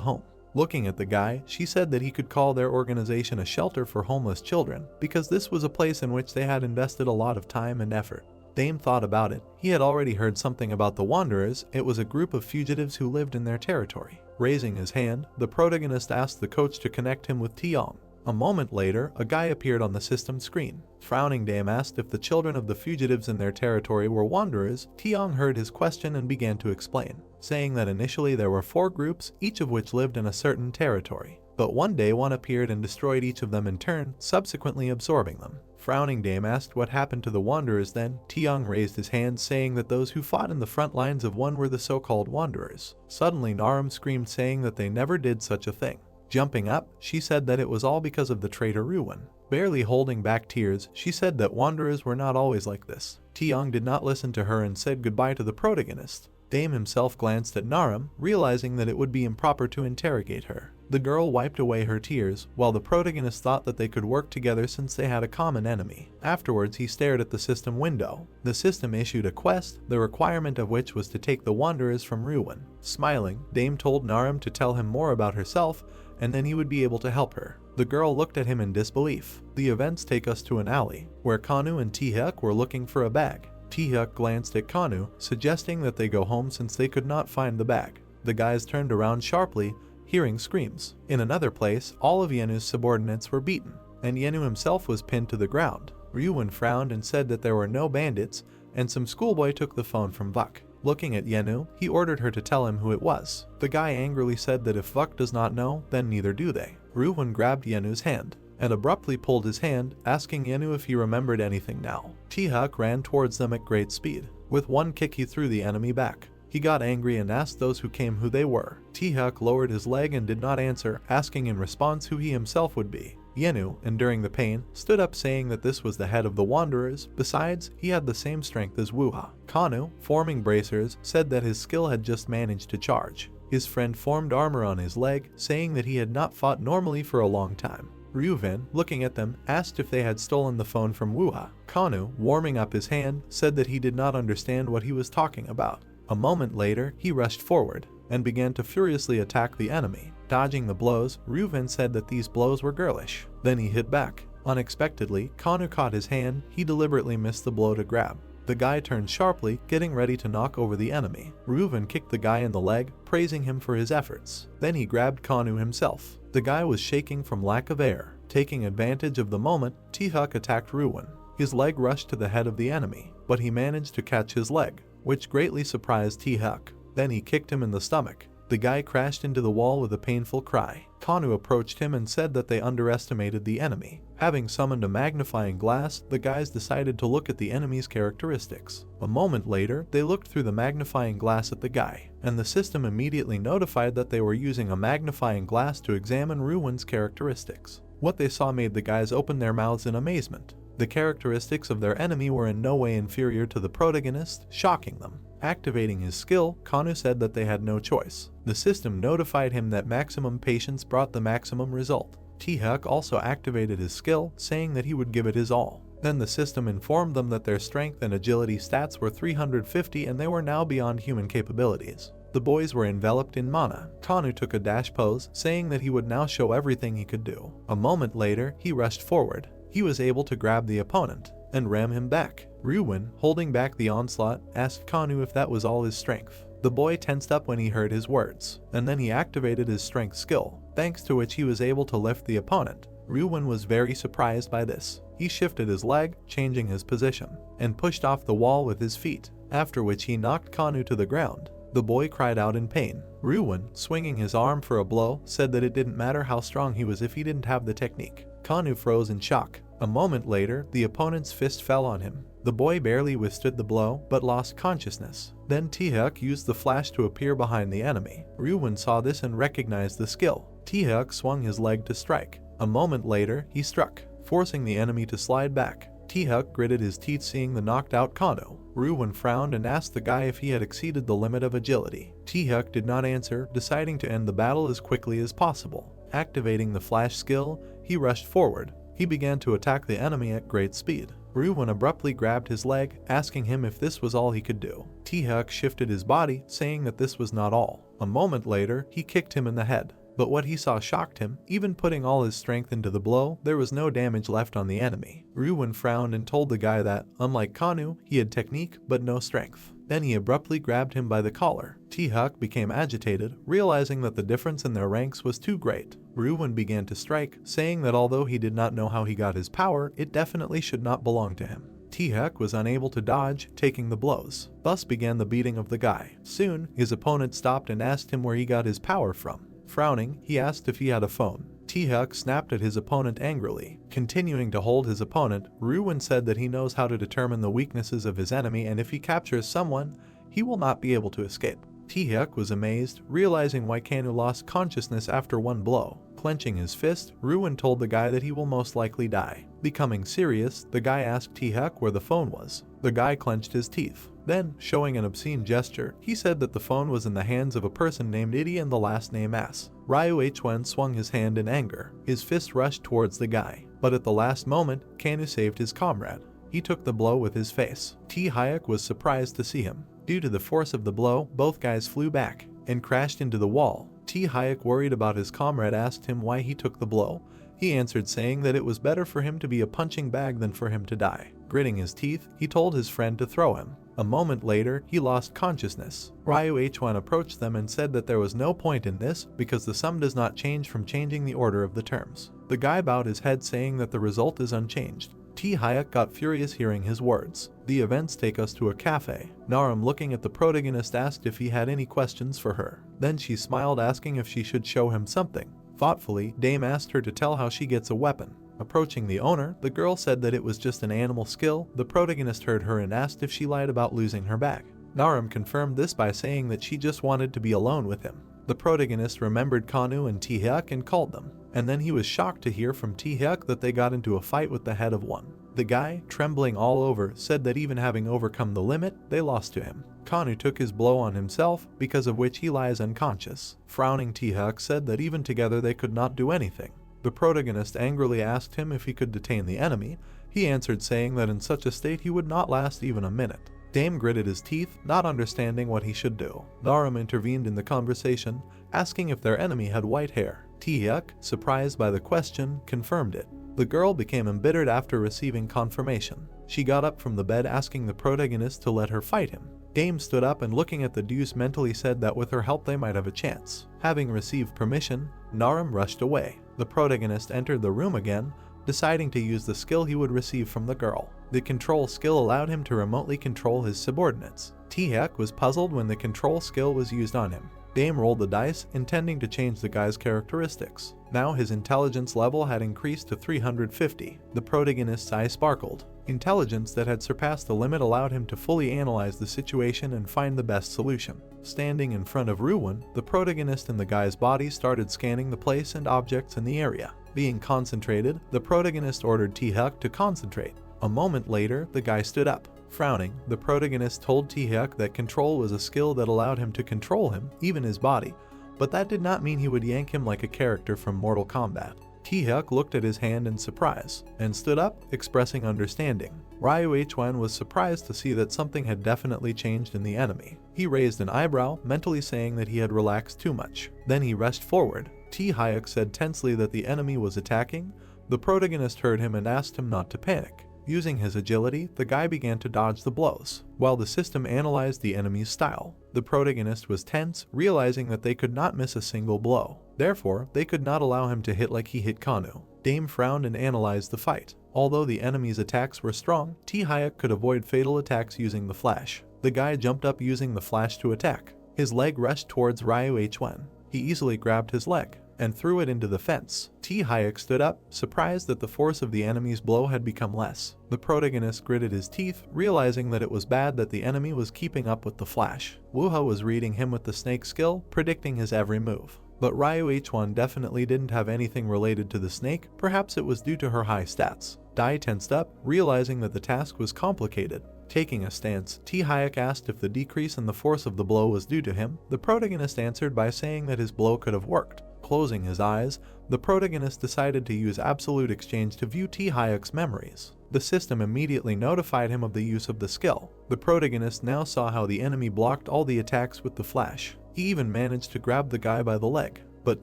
home. Looking at the guy, she said that he could call their organization a shelter for homeless children, because this was a place in which they had invested a lot of time and effort. Dame thought about it. He had already heard something about the Wanderers. It was a group of fugitives who lived in their territory. Raising his hand, the protagonist asked the coach to connect him with Tiong. A moment later, a guy appeared on the system screen. Frowning, Dame asked if the children of the fugitives in their territory were wanderers. Tiong heard his question and began to explain, saying that initially there were 4 groups, each of which lived in a certain territory. But one day one appeared and destroyed each of them in turn, subsequently absorbing them. Frowning, Dame asked what happened to the wanderers then. Tiong raised his hand, saying that those who fought in the front lines of one were the so-called wanderers. Suddenly Narum screamed, saying that they never did such a thing. Jumping up, she said that it was all because of the traitor Ruin. Barely holding back tears, she said that wanderers were not always like this. Tiong did not listen to her and said goodbye to the protagonist. Dame himself glanced at Narum, realizing that it would be improper to interrogate her. The girl wiped away her tears, while the protagonist thought that they could work together since they had a common enemy. Afterwards, he stared at the system window. The system issued a quest, the requirement of which was to take the wanderers from Ruin. Smiling, Dame told Narum to tell him more about herself, and then he would be able to help her. The girl looked at him in disbelief. The events take us to an alley, where Kanu and Taehyuk were looking for a bag. Taehyuk glanced at Kanu, suggesting that they go home since they could not find the bag. The guys turned around sharply, hearing screams. In another place, all of Yenu's subordinates were beaten, and Yenu himself was pinned to the ground. Ryuwon frowned and said that there were no bandits, and some schoolboy took the phone from Vuk. Looking at Yenu, he ordered her to tell him who it was. The guy angrily said that if Vuk does not know, then neither do they. Ryuwon grabbed Yenu's hand and abruptly pulled his hand, asking Yenu if he remembered anything now. Taehyuk ran towards them at great speed. With one kick he threw the enemy back. He got angry and asked those who came who they were. Taehyuk lowered his leg and did not answer, asking in response who he himself would be. Yenu, enduring the pain, stood up, saying that this was the head of the Wanderers. Besides, he had the same strength as Wuha. Kanu, forming bracers, said that his skill had just managed to charge. His friend formed armor on his leg, saying that he had not fought normally for a long time. Ryuwon, looking at them, asked if they had stolen the phone from Wuha. Kanu, warming up his hand, said that he did not understand what he was talking about. A moment later, he rushed forward and began to furiously attack the enemy. Dodging the blows, Ryuwon said that these blows were girlish. Then he hit back. Unexpectedly, Kanu caught his hand. He deliberately missed the blow to grab. The guy turned sharply, getting ready to knock over the enemy. Ryuwon kicked the guy in the leg, praising him for his efforts. Then he grabbed Kanu himself. The guy was shaking from lack of air. Taking advantage of the moment, Taehyuk attacked Ryuwon. His leg rushed to the head of the enemy, but he managed to catch his leg, which greatly surprised Taehyuk. Then he kicked him in the stomach. The guy crashed into the wall with a painful cry. Kanu approached him and said that they underestimated the enemy. Having summoned a magnifying glass, the guys decided to look at the enemy's characteristics. A moment later, they looked through the magnifying glass at the guy, and the system immediately notified that they were using a magnifying glass to examine Ryuwon's characteristics. What they saw made the guys open their mouths in amazement. The characteristics of their enemy were in no way inferior to the protagonist, shocking them. Activating his skill, Kanu said that they had no choice. The system notified him that maximum patience brought the maximum result. Taehyuk also activated his skill, saying that he would give it his all. Then the system informed them that their strength and agility stats were 350 and they were now beyond human capabilities. The boys were enveloped in mana. Kanu took a dash pose, saying that he would now show everything he could do. A moment later, he rushed forward. He was able to grab the opponent and ram him back. Ryuwon, holding back the onslaught, asked Kanu if that was all his strength. The boy tensed up when he heard his words, and then he activated his strength skill, thanks to which he was able to lift the opponent. Ryuwon was very surprised by this. He shifted his leg, changing his position, and pushed off the wall with his feet, after which he knocked Kanu to the ground. The boy cried out in pain. Ryuwon, swinging his arm for a blow, said that it didn't matter how strong he was if he didn't have the technique. Kanu froze in shock. A moment later, the opponent's fist fell on him. The boy barely withstood the blow, but lost consciousness. Then T-Hyuk used the flash to appear behind the enemy. Ryuwon saw this and recognized the skill. T-Hyuk swung his leg to strike. A moment later, he struck, forcing the enemy to slide back. T-Hyuk gritted his teeth seeing the knocked out Kanu. Ryuwon frowned and asked the guy if he had exceeded the limit of agility. T-Hyuk did not answer, deciding to end the battle as quickly as possible. Activating the flash skill, he rushed forward. He began to attack the enemy at great speed. Ryuwon abruptly grabbed his leg, asking him if this was all he could do. T-Hyuk shifted his body, saying that this was not all. A moment later, he kicked him in the head. But what he saw shocked him. Even putting all his strength into the blow, there was no damage left on the enemy. Ryuwon frowned and told the guy that, unlike Kanu, he had technique but no strength. Then he abruptly grabbed him by the collar. T-Hyuk became agitated, realizing that the difference in their ranks was too great. Ryuwon began to strike, saying that although he did not know how he got his power, it definitely should not belong to him. T-Hyuk was unable to dodge, taking the blows. Thus began the beating of the guy. Soon, his opponent stopped and asked him where he got his power from. Frowning, he asked if he had a phone. T-Hyuk snapped at his opponent angrily. Continuing to hold his opponent, Ryuwon said that he knows how to determine the weaknesses of his enemy, and if he captures someone, he will not be able to escape. T-Hyuk was amazed, realizing why Kanu lost consciousness after one blow. Clenching his fist, Ryuwon told the guy that he will most likely die. Becoming serious, the guy asked T-Hyuk where the phone was. The guy clenched his teeth. Then, showing an obscene gesture, he said that the phone was in the hands of a person named Idi and the last name Ass. Ryu Hwen swung his hand in anger. His fist rushed towards the guy. But at the last moment, Kanu saved his comrade. He took the blow with his face. T-Hyuk was surprised to see him. Due to the force of the blow, both guys flew back and crashed into the wall. T-Hyuk, worried about his comrade, asked him why he took the blow. He answered, saying that it was better for him to be a punching bag than for him to die. Gritting his teeth, he told his friend to throw him. A moment later, he lost consciousness. Ryu Hwen approached them and said that there was no point in this because the sum does not change from changing the order of the terms. The guy bowed his head, saying that the result is unchanged. T-Hyuk got furious hearing his words. The events take us to a cafe. Narum, looking at the protagonist, asked if he had any questions for her. Then she smiled, asking if she should show him something. Thoughtfully, Dame asked her to tell how she gets a weapon. Approaching the owner, the girl said that it was just an animal skill. The protagonist heard her and asked if she lied about losing her bag. Narum confirmed this by saying that she just wanted to be alone with him. The protagonist remembered Kanu and T-Hyuk and called them, and then he was shocked to hear from T-Hyuk that they got into a fight with the head of one. The guy, trembling all over, said that even having overcome the limit, they lost to him. Kanu took his blow on himself, because of which he lies unconscious. Frowning, T-Hyuk said that even together they could not do anything. The protagonist angrily asked him if he could detain the enemy. He answered, saying that in such a state he would not last even a minute. Dame gritted his teeth, not understanding what he should do. Narum intervened in the conversation, asking if their enemy had white hair. T-Hyuk, surprised by the question, confirmed it. The girl became embittered after receiving confirmation. She got up from the bed, asking the protagonist to let her fight him. Dame stood up and, looking at the deuce, mentally said that with her help they might have a chance. Having received permission, Narum rushed away. The protagonist entered the room again, deciding to use the skill he would receive from the girl. The control skill allowed him to remotely control his subordinates. T-Hyuk was puzzled when the control skill was used on him. Dame rolled the dice, intending to change the guy's characteristics. Now his intelligence level had increased to 350. The protagonist's eye sparkled. Intelligence that had surpassed the limit allowed him to fully analyze the situation and find the best solution. Standing in front of Ryuwon, the protagonist and the guy's body started scanning the place and objects in the area. Being concentrated, the protagonist ordered T-Hyuk to concentrate. A moment later, the guy stood up. Frowning, the protagonist told T-Hyuk that control was a skill that allowed him to control him, even his body, but that did not mean he would yank him like a character from Mortal Kombat. T-Hyuk looked at his hand in surprise, and stood up, expressing understanding. Ryu-Hwan was surprised to see that something had definitely changed in the enemy. He raised an eyebrow, mentally saying that he had relaxed too much. Then he rushed forward. T-Hyuk said tensely that the enemy was attacking. The protagonist heard him and asked him not to panic. Using his agility, the guy began to dodge the blows. While the system analyzed the enemy's style, the protagonist was tense, realizing that they could not miss a single blow. Therefore, they could not allow him to hit like he hit Kanu. Dame frowned and analyzed the fight. Although the enemy's attacks were strong, T-Hyuk could avoid fatal attacks using the flash. The guy jumped up using the flash to attack. His leg rushed towards Ryu-Hwan. He easily grabbed his leg and threw it into the fence. T-Hyuk stood up, surprised that the force of the enemy's blow had become less. The protagonist gritted his teeth, realizing that it was bad that the enemy was keeping up with the flash. Wuha was reading him with the snake skill, predicting his every move. But Ryu-Hwan definitely didn't have anything related to the snake, perhaps it was due to her high stats. Dai tensed up, realizing that the task was complicated. Taking a stance, T-Hyuk asked if the decrease in the force of the blow was due to him. The protagonist answered by saying that his blow could have worked. Closing his eyes, the protagonist decided to use absolute exchange to view T-Hyuk's memories. The system immediately notified him of the use of the skill. The protagonist now saw how the enemy blocked all the attacks with the flash. He even managed to grab the guy by the leg. But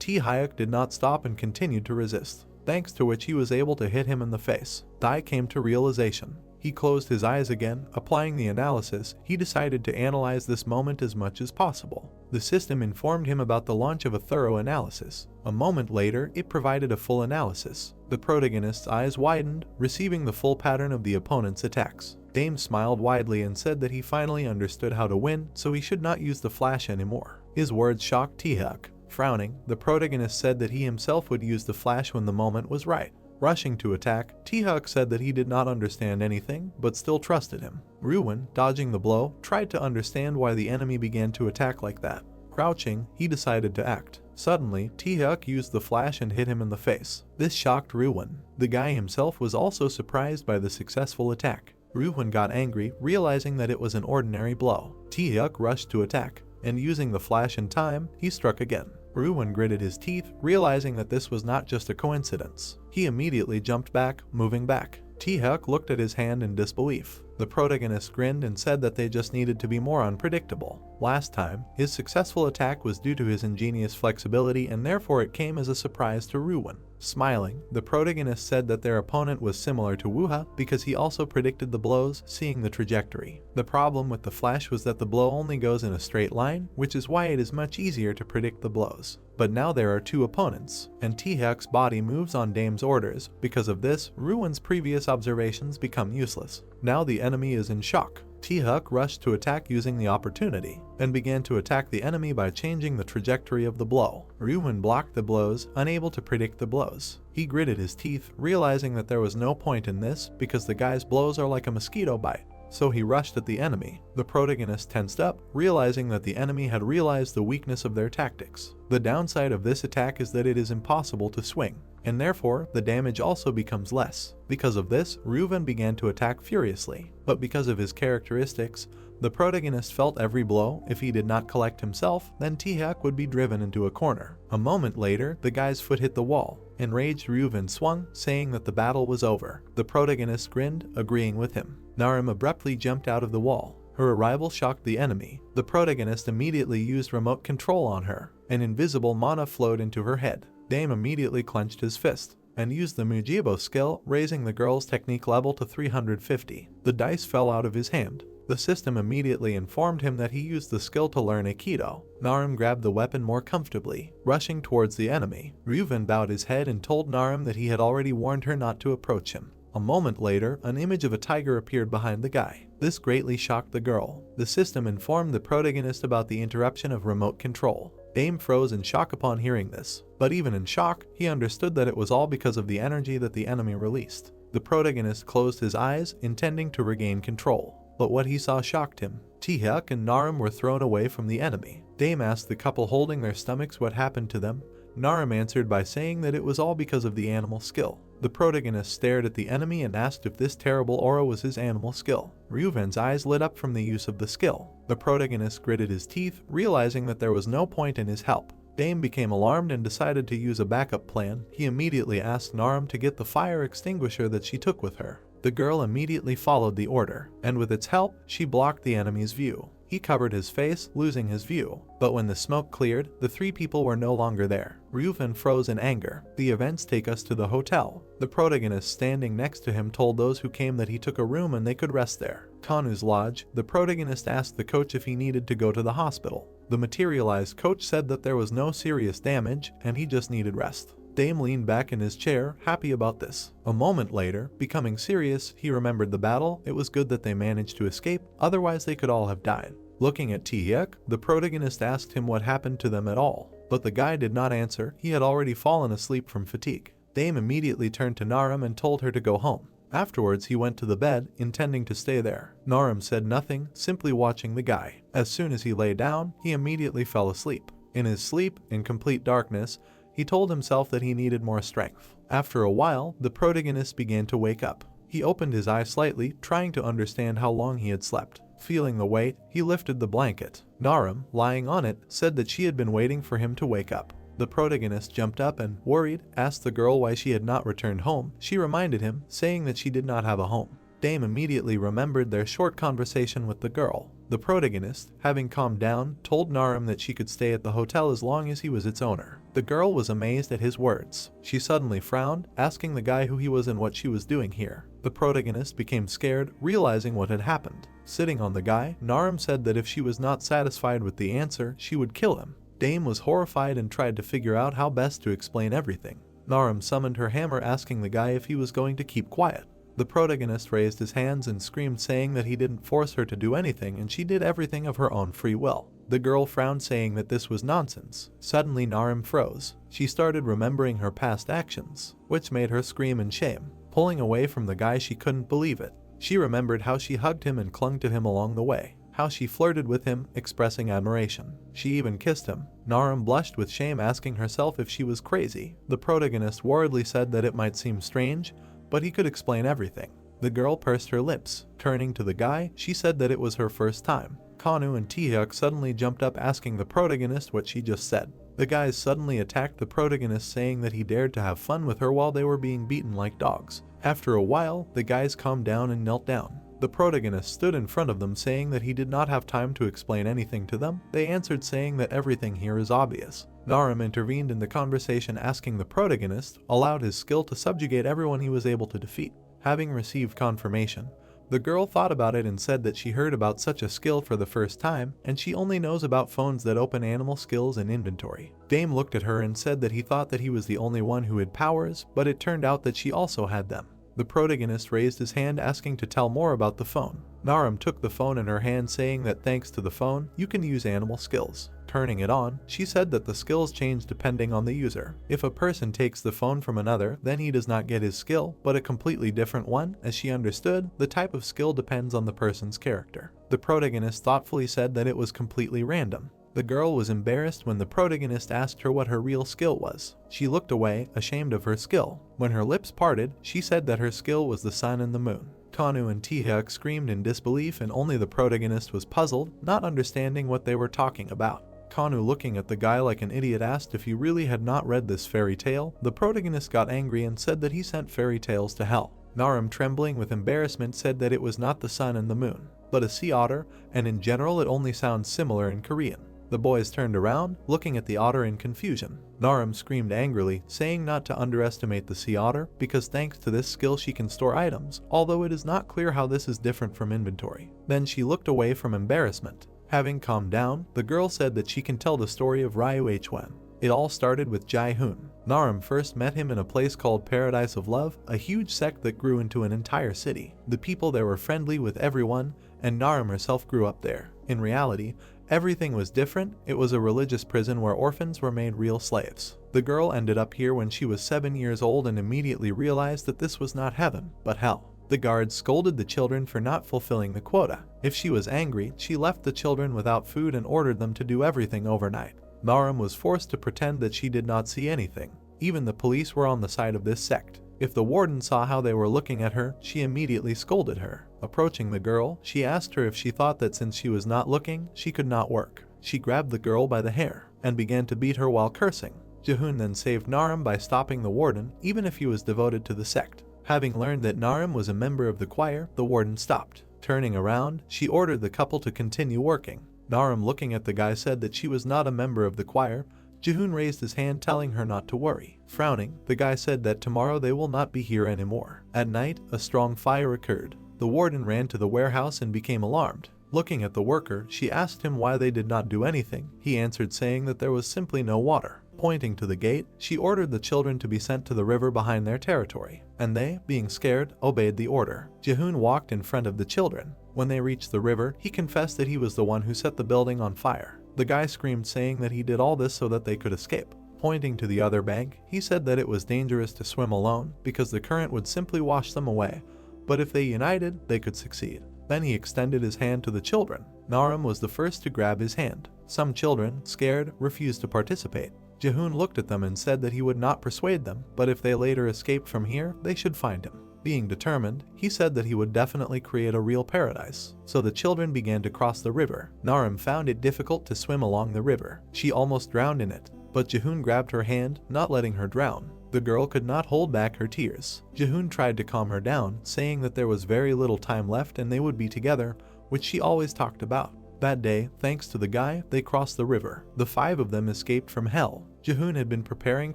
T-Hyuk did not stop and continued to resist, thanks to which he was able to hit him in the face. Dai came to realization. He closed his eyes again. Applying the analysis, he decided to analyze this moment as much as possible. The system informed him about the launch of a thorough analysis. A moment later, it provided a full analysis. The protagonist's eyes widened, receiving the full pattern of the opponent's attacks. Dame smiled widely and said that he finally understood how to win, so he should not use the flash anymore. His words shocked T-Hyuk. Frowning, the protagonist said that he himself would use the flash when the moment was right. Rushing to attack, T-Hyuk said that he did not understand anything, but still trusted him. Ruin, dodging the blow, tried to understand why the enemy began to attack like that. Crouching, he decided to act. Suddenly, T-Hyuk used the flash and hit him in the face. This shocked Ruin. The guy himself was also surprised by the successful attack. Ruin got angry, realizing that it was an ordinary blow. T-Hyuk rushed to attack, and using the flash in time, he struck again. Ruin gritted his teeth, realizing that this was not just a coincidence. He immediately jumped back, moving back. T-Hyuk looked at his hand in disbelief. The protagonist grinned and said that they just needed to be more unpredictable. Last time, his successful attack was due to his ingenious flexibility and therefore it came as a surprise to Ruin. Smiling, the protagonist said that their opponent was similar to Wuha because he also predicted the blows, seeing the trajectory. The problem with the flash was that the blow only goes in a straight line, which is why it is much easier to predict the blows. But now there are two opponents, and T-Hyuk's body moves on Dame's orders. Because of this, Ruin's previous observations become useless. Now the enemy is in shock. T-Hyuk rushed to attack using the opportunity, and began to attack the enemy by changing the trajectory of the blow. Ruin blocked the blows, unable to predict the blows. He gritted his teeth, realizing that there was no point in this because the guy's blows are like a mosquito bite. So he rushed at the enemy. The protagonist tensed up, realizing that the enemy had realized the weakness of their tactics. The downside of this attack is that it is impossible to swing, and therefore the damage also becomes less. Because of this, Ruven began to attack furiously, but because of his characteristics, the protagonist felt every blow. If he did not collect himself, then T-Hyuk would be driven into a corner. A moment later, the guy's foot hit the wall. Enraged, Ruven swung, saying that the battle was over. The protagonist grinned, agreeing with him. Narim abruptly jumped out of the wall. Her arrival shocked the enemy. The protagonist immediately used remote control on her. An invisible mana flowed into her head. Dame immediately clenched his fist and used the Mujibo skill, raising the girl's technique level to 350. The dice fell out of his hand. The system immediately informed him that he used the skill to learn Aikido. Narim grabbed the weapon more comfortably, rushing towards the enemy. Ruven bowed his head and told Narim that he had already warned her not to approach him. A moment later, an image of a tiger appeared behind the guy. This greatly shocked the girl. The system informed the protagonist about the interruption of remote control. Dame froze in shock upon hearing this, but even in shock, he understood that it was all because of the energy that the enemy released. The protagonist closed his eyes, intending to regain control. But what he saw shocked him. T-Hyuk and Narim were thrown away from the enemy. Dame asked the couple holding their stomachs what happened to them. Narim answered by saying that it was all because of the animal skill. The protagonist stared at the enemy and asked if this terrible aura was his animal skill. Ryuven's eyes lit up from the use of the skill. The protagonist gritted his teeth, realizing that there was no point in his help. Dame became alarmed and decided to use a backup plan. He immediately asked Narim to get the fire extinguisher that she took with her. The girl immediately followed the order, and with its help, she blocked the enemy's view. He covered his face, losing his view. But when the smoke cleared, the three people were no longer there. Ryufen froze in anger. The events take us to the hotel. The protagonist standing next to him told those who came that he took a room and they could rest there. Kanu's lodge, the protagonist asked the coach if he needed to go to the hospital. The materialized coach said that there was no serious damage and he just needed rest. Dame leaned back in his chair, happy about this. A moment later, becoming serious, he remembered the battle. It was good that they managed to escape, otherwise they could all have died. Looking at Taehyuk, the protagonist asked him what happened to them at all. But the guy did not answer, he had already fallen asleep from fatigue. Dame immediately turned to Naram and told her to go home. Afterwards he went to the bed, intending to stay there. Naram said nothing, simply watching the guy. As soon as he lay down, he immediately fell asleep. In his sleep, in complete darkness, he told himself that he needed more strength. After a while, the protagonist began to wake up. He opened his eyes slightly, trying to understand how long he had slept. Feeling the weight, he lifted the blanket. Naram, lying on it, said that she had been waiting for him to wake up. The protagonist jumped up and, worried, asked the girl why she had not returned home. She reminded him, saying that she did not have a home. Dame immediately remembered their short conversation with the girl. The protagonist, having calmed down, told Naram that she could stay at the hotel as long as he was its owner. The girl was amazed at his words. She suddenly frowned, asking the guy who he was and what she was doing here. The protagonist became scared, realizing what had happened. Sitting on the guy, Naram said that if she was not satisfied with the answer, she would kill him. Dame was horrified and tried to figure out how best to explain everything. Naram summoned her hammer, asking the guy if he was going to keep quiet. The protagonist raised his hands and screamed, saying that he didn't force her to do anything and she did everything of her own free will. The girl frowned, saying that this was nonsense. Suddenly Naram froze. She started remembering her past actions, which made her scream in shame. Pulling away from the guy, she couldn't believe it. She remembered how she hugged him and clung to him along the way, how she flirted with him, expressing admiration. She even kissed him. Naram blushed with shame, asking herself if she was crazy. The protagonist worriedly said that it might seem strange, but he could explain everything. The girl pursed her lips. Turning to the guy, she said that it was her first time. Kanu and Taehyuk suddenly jumped up, asking the protagonist what she just said. The guys suddenly attacked the protagonist, saying that he dared to have fun with her while they were being beaten like dogs. After a while, the guys calmed down and knelt down. The protagonist stood in front of them, saying that he did not have time to explain anything to them. They answered, saying that everything here is obvious. Naram intervened in the conversation, asking the protagonist, allowed his skill to subjugate everyone he was able to defeat. Having received confirmation, the girl thought about it and said that she heard about such a skill for the first time, and she only knows about phones that open animal skills and inventory. Dame looked at her and said that he thought that he was the only one who had powers, but it turned out that she also had them. The protagonist raised his hand, asking to tell more about the phone. Naram took the phone in her hand, saying that thanks to the phone, you can use animal skills. Turning it on, she said that the skills change depending on the user. If a person takes the phone from another, then he does not get his skill, but a completely different one. As she understood, the type of skill depends on the person's character. The protagonist thoughtfully said that it was completely random. The girl was embarrassed when the protagonist asked her what her real skill was. She looked away, ashamed of her skill. When her lips parted, she said that her skill was the sun and the moon. Kanu and Taehyuk screamed in disbelief, and only the protagonist was puzzled, not understanding what they were talking about. Kanu, looking at the guy like an idiot, asked if he really had not read this fairy tale. The protagonist got angry and said that he sent fairy tales to hell. Naram, trembling with embarrassment, said that it was not the sun and the moon, but a sea otter, and in general it only sounds similar in Korean. The boys turned around, looking at the otter in confusion. Naram screamed angrily, saying not to underestimate the sea otter, because thanks to this skill she can store items, although it is not clear how this is different from inventory. Then she looked away from embarrassment. Having calmed down, the girl said that she can tell the story of Ryu Hwen. It all started with Jae-hoon. Naram first met him in a place called Paradise of Love, a huge sect that grew into an entire city. The people there were friendly with everyone, and Naram herself grew up there. In reality, everything was different. It was a religious prison where orphans were made real slaves. The girl ended up here when she was 7 years old and immediately realized that this was not heaven, but hell. The guards scolded the children for not fulfilling the quota. If she was angry, she left the children without food and ordered them to do everything overnight. Naram was forced to pretend that she did not see anything. Even the police were on the side of this sect. If the warden saw how they were looking at her, she immediately scolded her. Approaching the girl, she asked her if she thought that since she was not looking, she could not work. She grabbed the girl by the hair and began to beat her while cursing. Jae-hoon then saved Naram by stopping the warden, even if he was devoted to the sect. Having learned that Narim was a member of the choir, the warden stopped. Turning around, she ordered the couple to continue working. Narim, looking at the guy, said that she was not a member of the choir. Jihoon raised his hand, telling her not to worry. Frowning, the guy said that tomorrow they will not be here anymore. At night, a strong fire occurred. The warden ran to the warehouse and became alarmed. Looking at the worker, she asked him why they did not do anything. He answered saying that there was simply no water. Pointing to the gate, she ordered the children to be sent to the river behind their territory, and they, being scared, obeyed the order. Jihoon walked in front of the children. When they reached the river, he confessed that he was the one who set the building on fire. The guy screamed, saying that he did all this so that they could escape. Pointing to the other bank, he said that it was dangerous to swim alone because the current would simply wash them away, but if they united, they could succeed. Then he extended his hand to the children. Narim was the first to grab his hand. Some children, scared, refused to participate. Jihoon looked at them and said that he would not persuade them, but if they later escaped from here, they should find him. Being determined, he said that he would definitely create a real paradise. So the children began to cross the river. Narim found it difficult to swim along the river. She almost drowned in it, but Jihoon grabbed her hand, not letting her drown. The girl could not hold back her tears. Jihoon tried to calm her down, saying that there was very little time left and they would be together, which she always talked about. That day, thanks to the guy, they crossed the river. The 5 of them escaped from hell. Jihoon had been preparing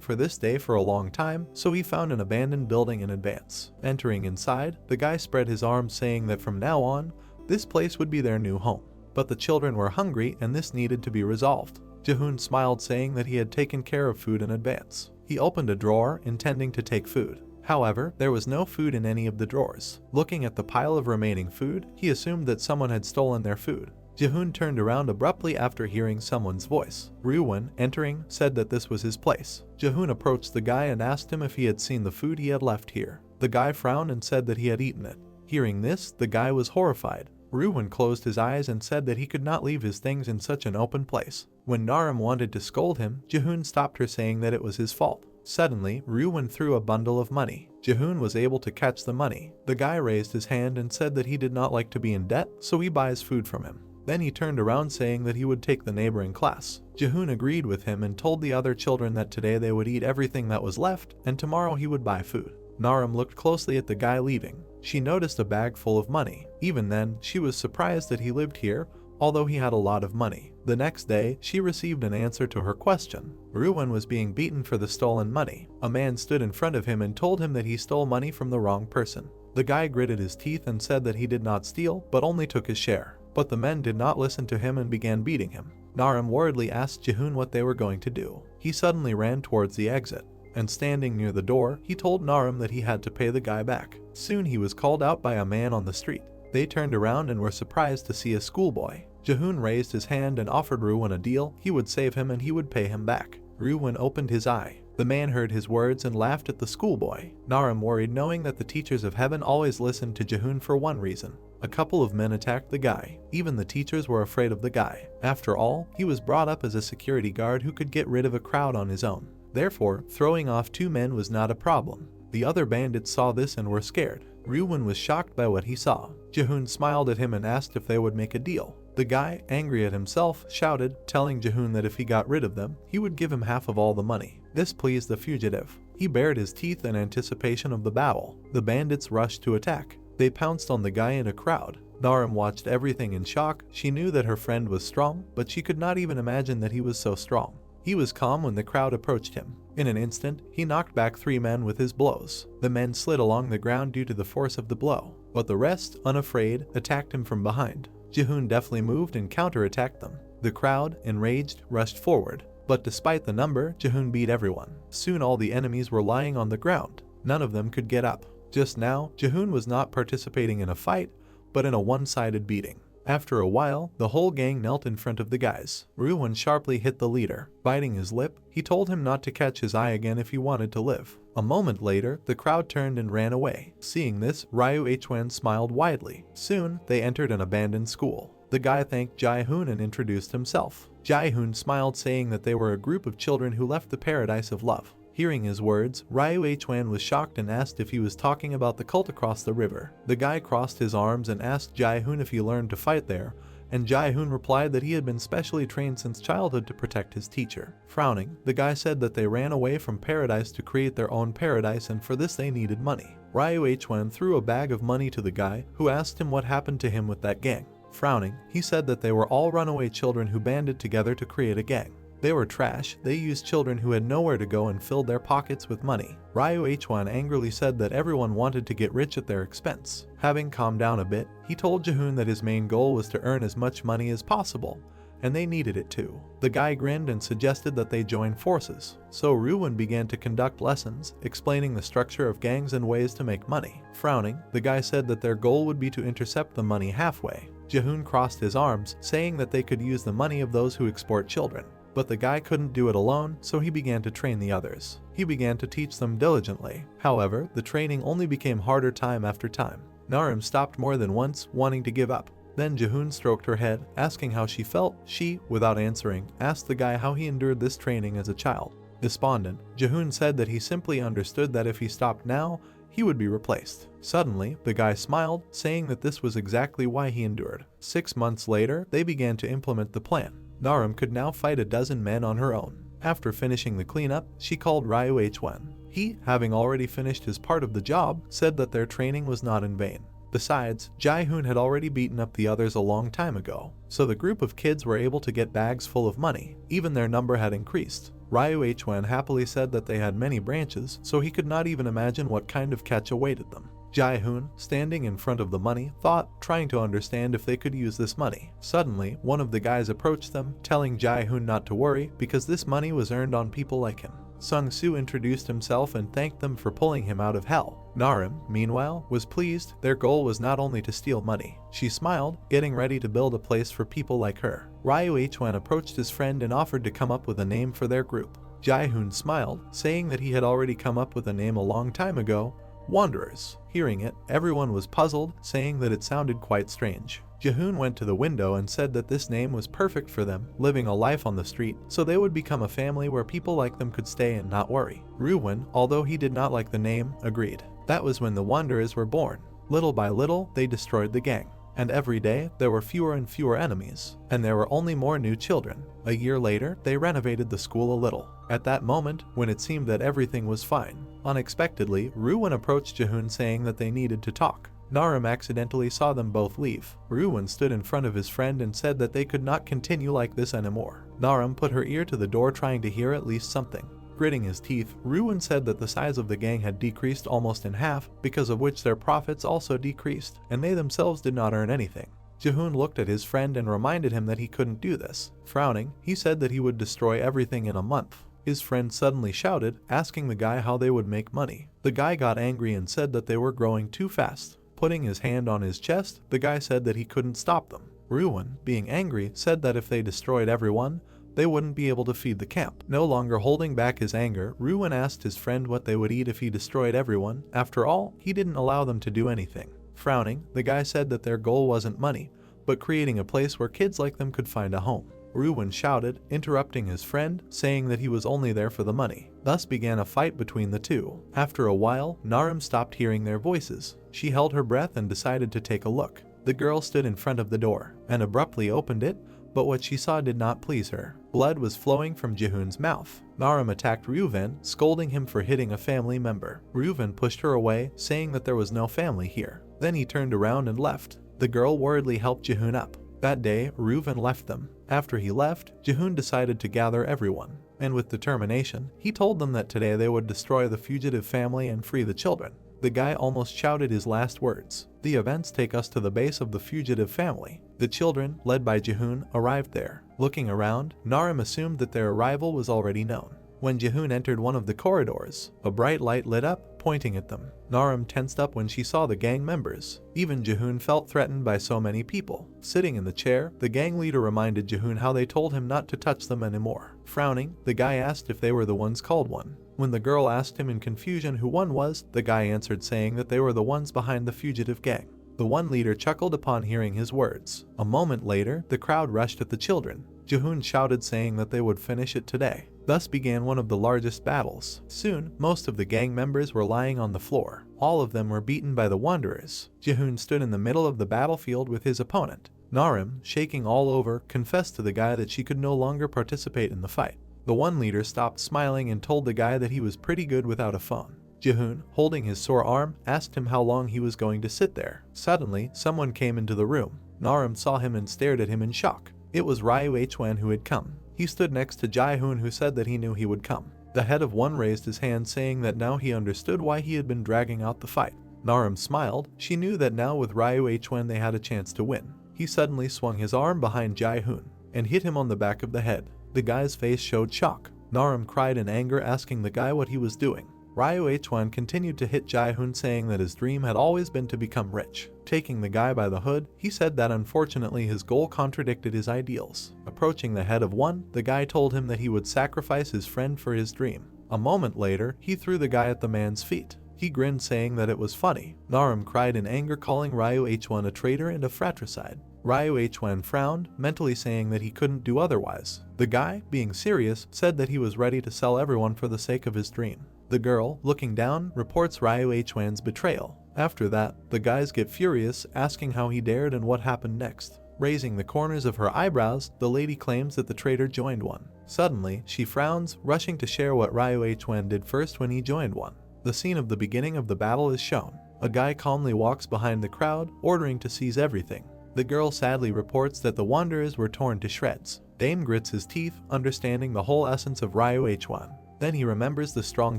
for this day for a long time, so he found an abandoned building in advance. Entering inside, the guy spread his arms, saying that from now on, this place would be their new home. But the children were hungry and this needed to be resolved. Jihoon smiled, saying that he had taken care of food in advance. He opened a drawer, intending to take food. However, there was no food in any of the drawers. Looking at the pile of remaining food, he assumed that someone had stolen their food. Jihoon turned around abruptly after hearing someone's voice. Ryuwon, entering, said that this was his place. Jihoon approached the guy and asked him if he had seen the food he had left here. The guy frowned and said that he had eaten it. Hearing this, the guy was horrified. Ryuwon closed his eyes and said that he could not leave his things in such an open place. When Narim wanted to scold him, Jihoon stopped her, saying that it was his fault. Suddenly, Ryuwon threw a bundle of money. Jihoon was able to catch the money. The guy raised his hand and said that he did not like to be in debt, so he buys food from him. Then he turned around, saying that he would take the neighboring class. Jihoon agreed with him and told the other children that today they would eat everything that was left, and tomorrow he would buy food. Narim looked closely at the guy leaving. She noticed a bag full of money. Even then, she was surprised that he lived here, although he had a lot of money. The next day, she received an answer to her question. Ryuwon was being beaten for the stolen money. A man stood in front of him and told him that he stole money from the wrong person. The guy gritted his teeth and said that he did not steal, but only took his share. But the men did not listen to him and began beating him. Narim worriedly asked Jihoon what they were going to do. He suddenly ran towards the exit, and standing near the door, he told Narim that he had to pay the guy back. Soon he was called out by a man on the street. They turned around and were surprised to see a schoolboy. Jihoon raised his hand and offered Ryuwon a deal. He would save him and he would pay him back. Ryuwon opened his eye. The man heard his words and laughed at the schoolboy. Narim worried, knowing that the teachers of heaven always listened to Jihoon for one reason. A couple of men attacked the guy. Even the teachers were afraid of the guy. After all, he was brought up as a security guard who could get rid of a crowd on his own. Therefore, throwing off 2 men was not a problem. The other bandits saw this and were scared. Ryuwon was shocked by what he saw. Jihoon smiled at him and asked if they would make a deal. The guy, angry at himself, shouted, telling Jihoon that if he got rid of them, he would give him half of all the money. This pleased the fugitive. He bared his teeth in anticipation of the battle. The bandits rushed to attack. They pounced on the guy in a crowd. Narim watched everything in shock. She knew that her friend was strong, but she could not even imagine that he was so strong. He was calm when the crowd approached him. In an instant, he knocked back 3 men with his blows. The men slid along the ground due to the force of the blow, but the rest, unafraid, attacked him from behind. Jihoon deftly moved and counterattacked them. The crowd, enraged, rushed forward, but despite the number, Jihoon beat everyone. Soon all the enemies were lying on the ground. None of them could get up. Just now, Jihoon was not participating in a fight, but in a one-sided beating. After a while, the whole gang knelt in front of the guys. Ryuwon sharply hit the leader. Biting his lip, he told him not to catch his eye again if he wanted to live. A moment later, the crowd turned and ran away. Seeing this, Ryuhwan smiled widely. Soon, they entered an abandoned school. The guy thanked Jihoon and introduced himself. Jihoon smiled, saying that they were a group of children who left the paradise of love. Hearing his words, Ryuhwan was shocked and asked if he was talking about the cult across the river. The guy crossed his arms and asked Jihoon if he learned to fight there, and Jihoon replied that he had been specially trained since childhood to protect his teacher. Frowning, the guy said that they ran away from paradise to create their own paradise, and for this they needed money. Ryu Hwan threw a bag of money to the guy, who asked him what happened to him with that gang. Frowning, he said that they were all runaway children who banded together to create a gang. They were trash, they used children who had nowhere to go and filled their pockets with money. Ryu Hwan angrily said that everyone wanted to get rich at their expense. Having calmed down a bit, he told Jaehoon that his main goal was to earn as much money as possible, and they needed it too. The guy grinned and suggested that they join forces. So Ryuwon began to conduct lessons, explaining the structure of gangs and ways to make money. Frowning, the guy said that their goal would be to intercept the money halfway. Jaehoon crossed his arms, saying that they could use the money of those who export children. But the guy couldn't do it alone, so he began to train the others. He began to teach them diligently. However, the training only became harder time after time. Narim stopped more than once, wanting to give up. Then Jaehoon stroked her head, asking how she felt. She, without answering, asked the guy how he endured this training as a child. Despondent, Jaehoon said that he simply understood that if he stopped now, he would be replaced. Suddenly, the guy smiled, saying that this was exactly why he endured. 6 months later, they began to implement the plan. Narim could now fight a dozen men on her own. After finishing the cleanup, she called Ryu Hwan. He, having already finished his part of the job, said that their training was not in vain. Besides, Jaehoon had already beaten up the others a long time ago, so the group of kids were able to get bags full of money. Even their number had increased. Ryu Hwan happily said that they had many branches, so he could not even imagine what kind of catch awaited them. Jaehoon, standing in front of the money, thought, trying to understand if they could use this money. Suddenly, one of the guys approached them, telling Jaehoon not to worry because this money was earned on people like him. Sung-soo introduced himself and thanked them for pulling him out of hell. Narim, meanwhile, was pleased. Their goal was not only to steal money. She smiled, getting ready to build a place for people like her. Ryu Hwan approached his friend and offered to come up with a name for their group. Jaehoon smiled, saying that he had already come up with a name a long time ago, Wanderers. Hearing it, everyone was puzzled, saying that it sounded quite strange. Jaehoon went to the window and said that this name was perfect for them, living a life on the street, so they would become a family where people like them could stay and not worry. Ryuwon, although he did not like the name, agreed. That was when the Wanderers were born. Little by little, they destroyed the gang. And every day, there were fewer and fewer enemies, and there were only more new children. A year later, they renovated the school a little. At that moment, when it seemed that everything was fine, unexpectedly, Ryuwon approached Jaehoon saying that they needed to talk. Narim accidentally saw them both leave. Ryuwon stood in front of his friend and said that they could not continue like this anymore. Narim put her ear to the door trying to hear at least something. Gritting his teeth, Ryuwon said that the size of the gang had decreased almost in half, because of which their profits also decreased, and they themselves did not earn anything. Jaehoon looked at his friend and reminded him that he couldn't do this. Frowning, he said that he would destroy everything in a month. His friend suddenly shouted, asking the guy how they would make money. The guy got angry and said that they were growing too fast. Putting his hand on his chest, the guy said that he couldn't stop them. Ryuwon, being angry, said that if they destroyed everyone, they wouldn't be able to feed the camp. No longer holding back his anger, Ryuwon asked his friend what they would eat if he destroyed everyone. After all, he didn't allow them to do anything. Frowning, the guy said that their goal wasn't money, but creating a place where kids like them could find a home. Ryuwon shouted, interrupting his friend, saying that he was only there for the money. Thus began a fight between the two. After a while, Narim stopped hearing their voices. She held her breath and decided to take a look. The girl stood in front of the door and abruptly opened it, but what she saw did not please her. Blood was flowing from Jaehoon's mouth. Narim attacked Ryuwon, scolding him for hitting a family member. Ryuwon pushed her away, saying that there was no family here. Then he turned around and left. The girl worriedly helped Jaehoon up. That day, Ryuwon left them. After he left, Jaehoon decided to gather everyone, and with determination, he told them that today they would destroy the fugitive family and free the children. The guy almost shouted his last words. The events take us to the base of the fugitive family. The children, led by Jaehoon, arrived there. Looking around, Narim assumed that their arrival was already known. When Jaehoon entered one of the corridors, a bright light lit up, pointing at them. Narim tensed up when she saw the gang members. Even Jaehoon felt threatened by so many people. Sitting in the chair, the gang leader reminded Jaehoon how they told him not to touch them anymore. Frowning, the guy asked if they were the ones called one. When the girl asked him in confusion who one was, the guy answered saying that they were the ones behind the fugitive gang. The one leader chuckled upon hearing his words. A moment later, the crowd rushed at the children. Jaehoon shouted saying that they would finish it today. Thus began one of the largest battles. Soon, most of the gang members were lying on the floor. All of them were beaten by the Wanderers. Jaehoon stood in the middle of the battlefield with his opponent. Narim, shaking all over, confessed to the guy that she could no longer participate in the fight. The one leader stopped smiling and told the guy that he was pretty good without a phone. Jihoon, holding his sore arm, asked him how long he was going to sit there. Suddenly, someone came into the room. Naram saw him and stared at him in shock. It was Ryu Hwan who had come. He stood next to Jihoon, who said that he knew he would come. The head of one raised his hand, saying that now he understood why he had been dragging out the fight. Naram smiled. She knew that now with Ryu Hwan they had a chance to win. He suddenly swung his arm behind Jihoon and hit him on the back of the head. The guy's face showed shock. Naram cried in anger, asking the guy what he was doing. Ryu Hwan continued to hit Jihoon, saying that his dream had always been to become rich. Taking the guy by the hood, he said that unfortunately his goal contradicted his ideals. Approaching the head of one, the guy told him that he would sacrifice his friend for his dream. A moment later, he threw the guy at the man's feet. He grinned, saying that it was funny. Naram cried in anger, calling Ryu Hwan a traitor and a fratricide. Ryu Hwan frowned, mentally saying that he couldn't do otherwise. The guy, being serious, said that he was ready to sell everyone for the sake of his dream. The girl, looking down, reports Ryu Hwan's betrayal. After that, the guys get furious, asking how he dared and what happened next. Raising the corners of her eyebrows, the lady claims that the traitor joined one. Suddenly, she frowns, rushing to share what Ryu Hwan did first when he joined one. The scene of the beginning of the battle is shown. A guy calmly walks behind the crowd, ordering to seize everything. The girl sadly reports that the wanderers were torn to shreds. Dame grits his teeth, understanding the whole essence of Ryu Hwan. Then he remembers the strong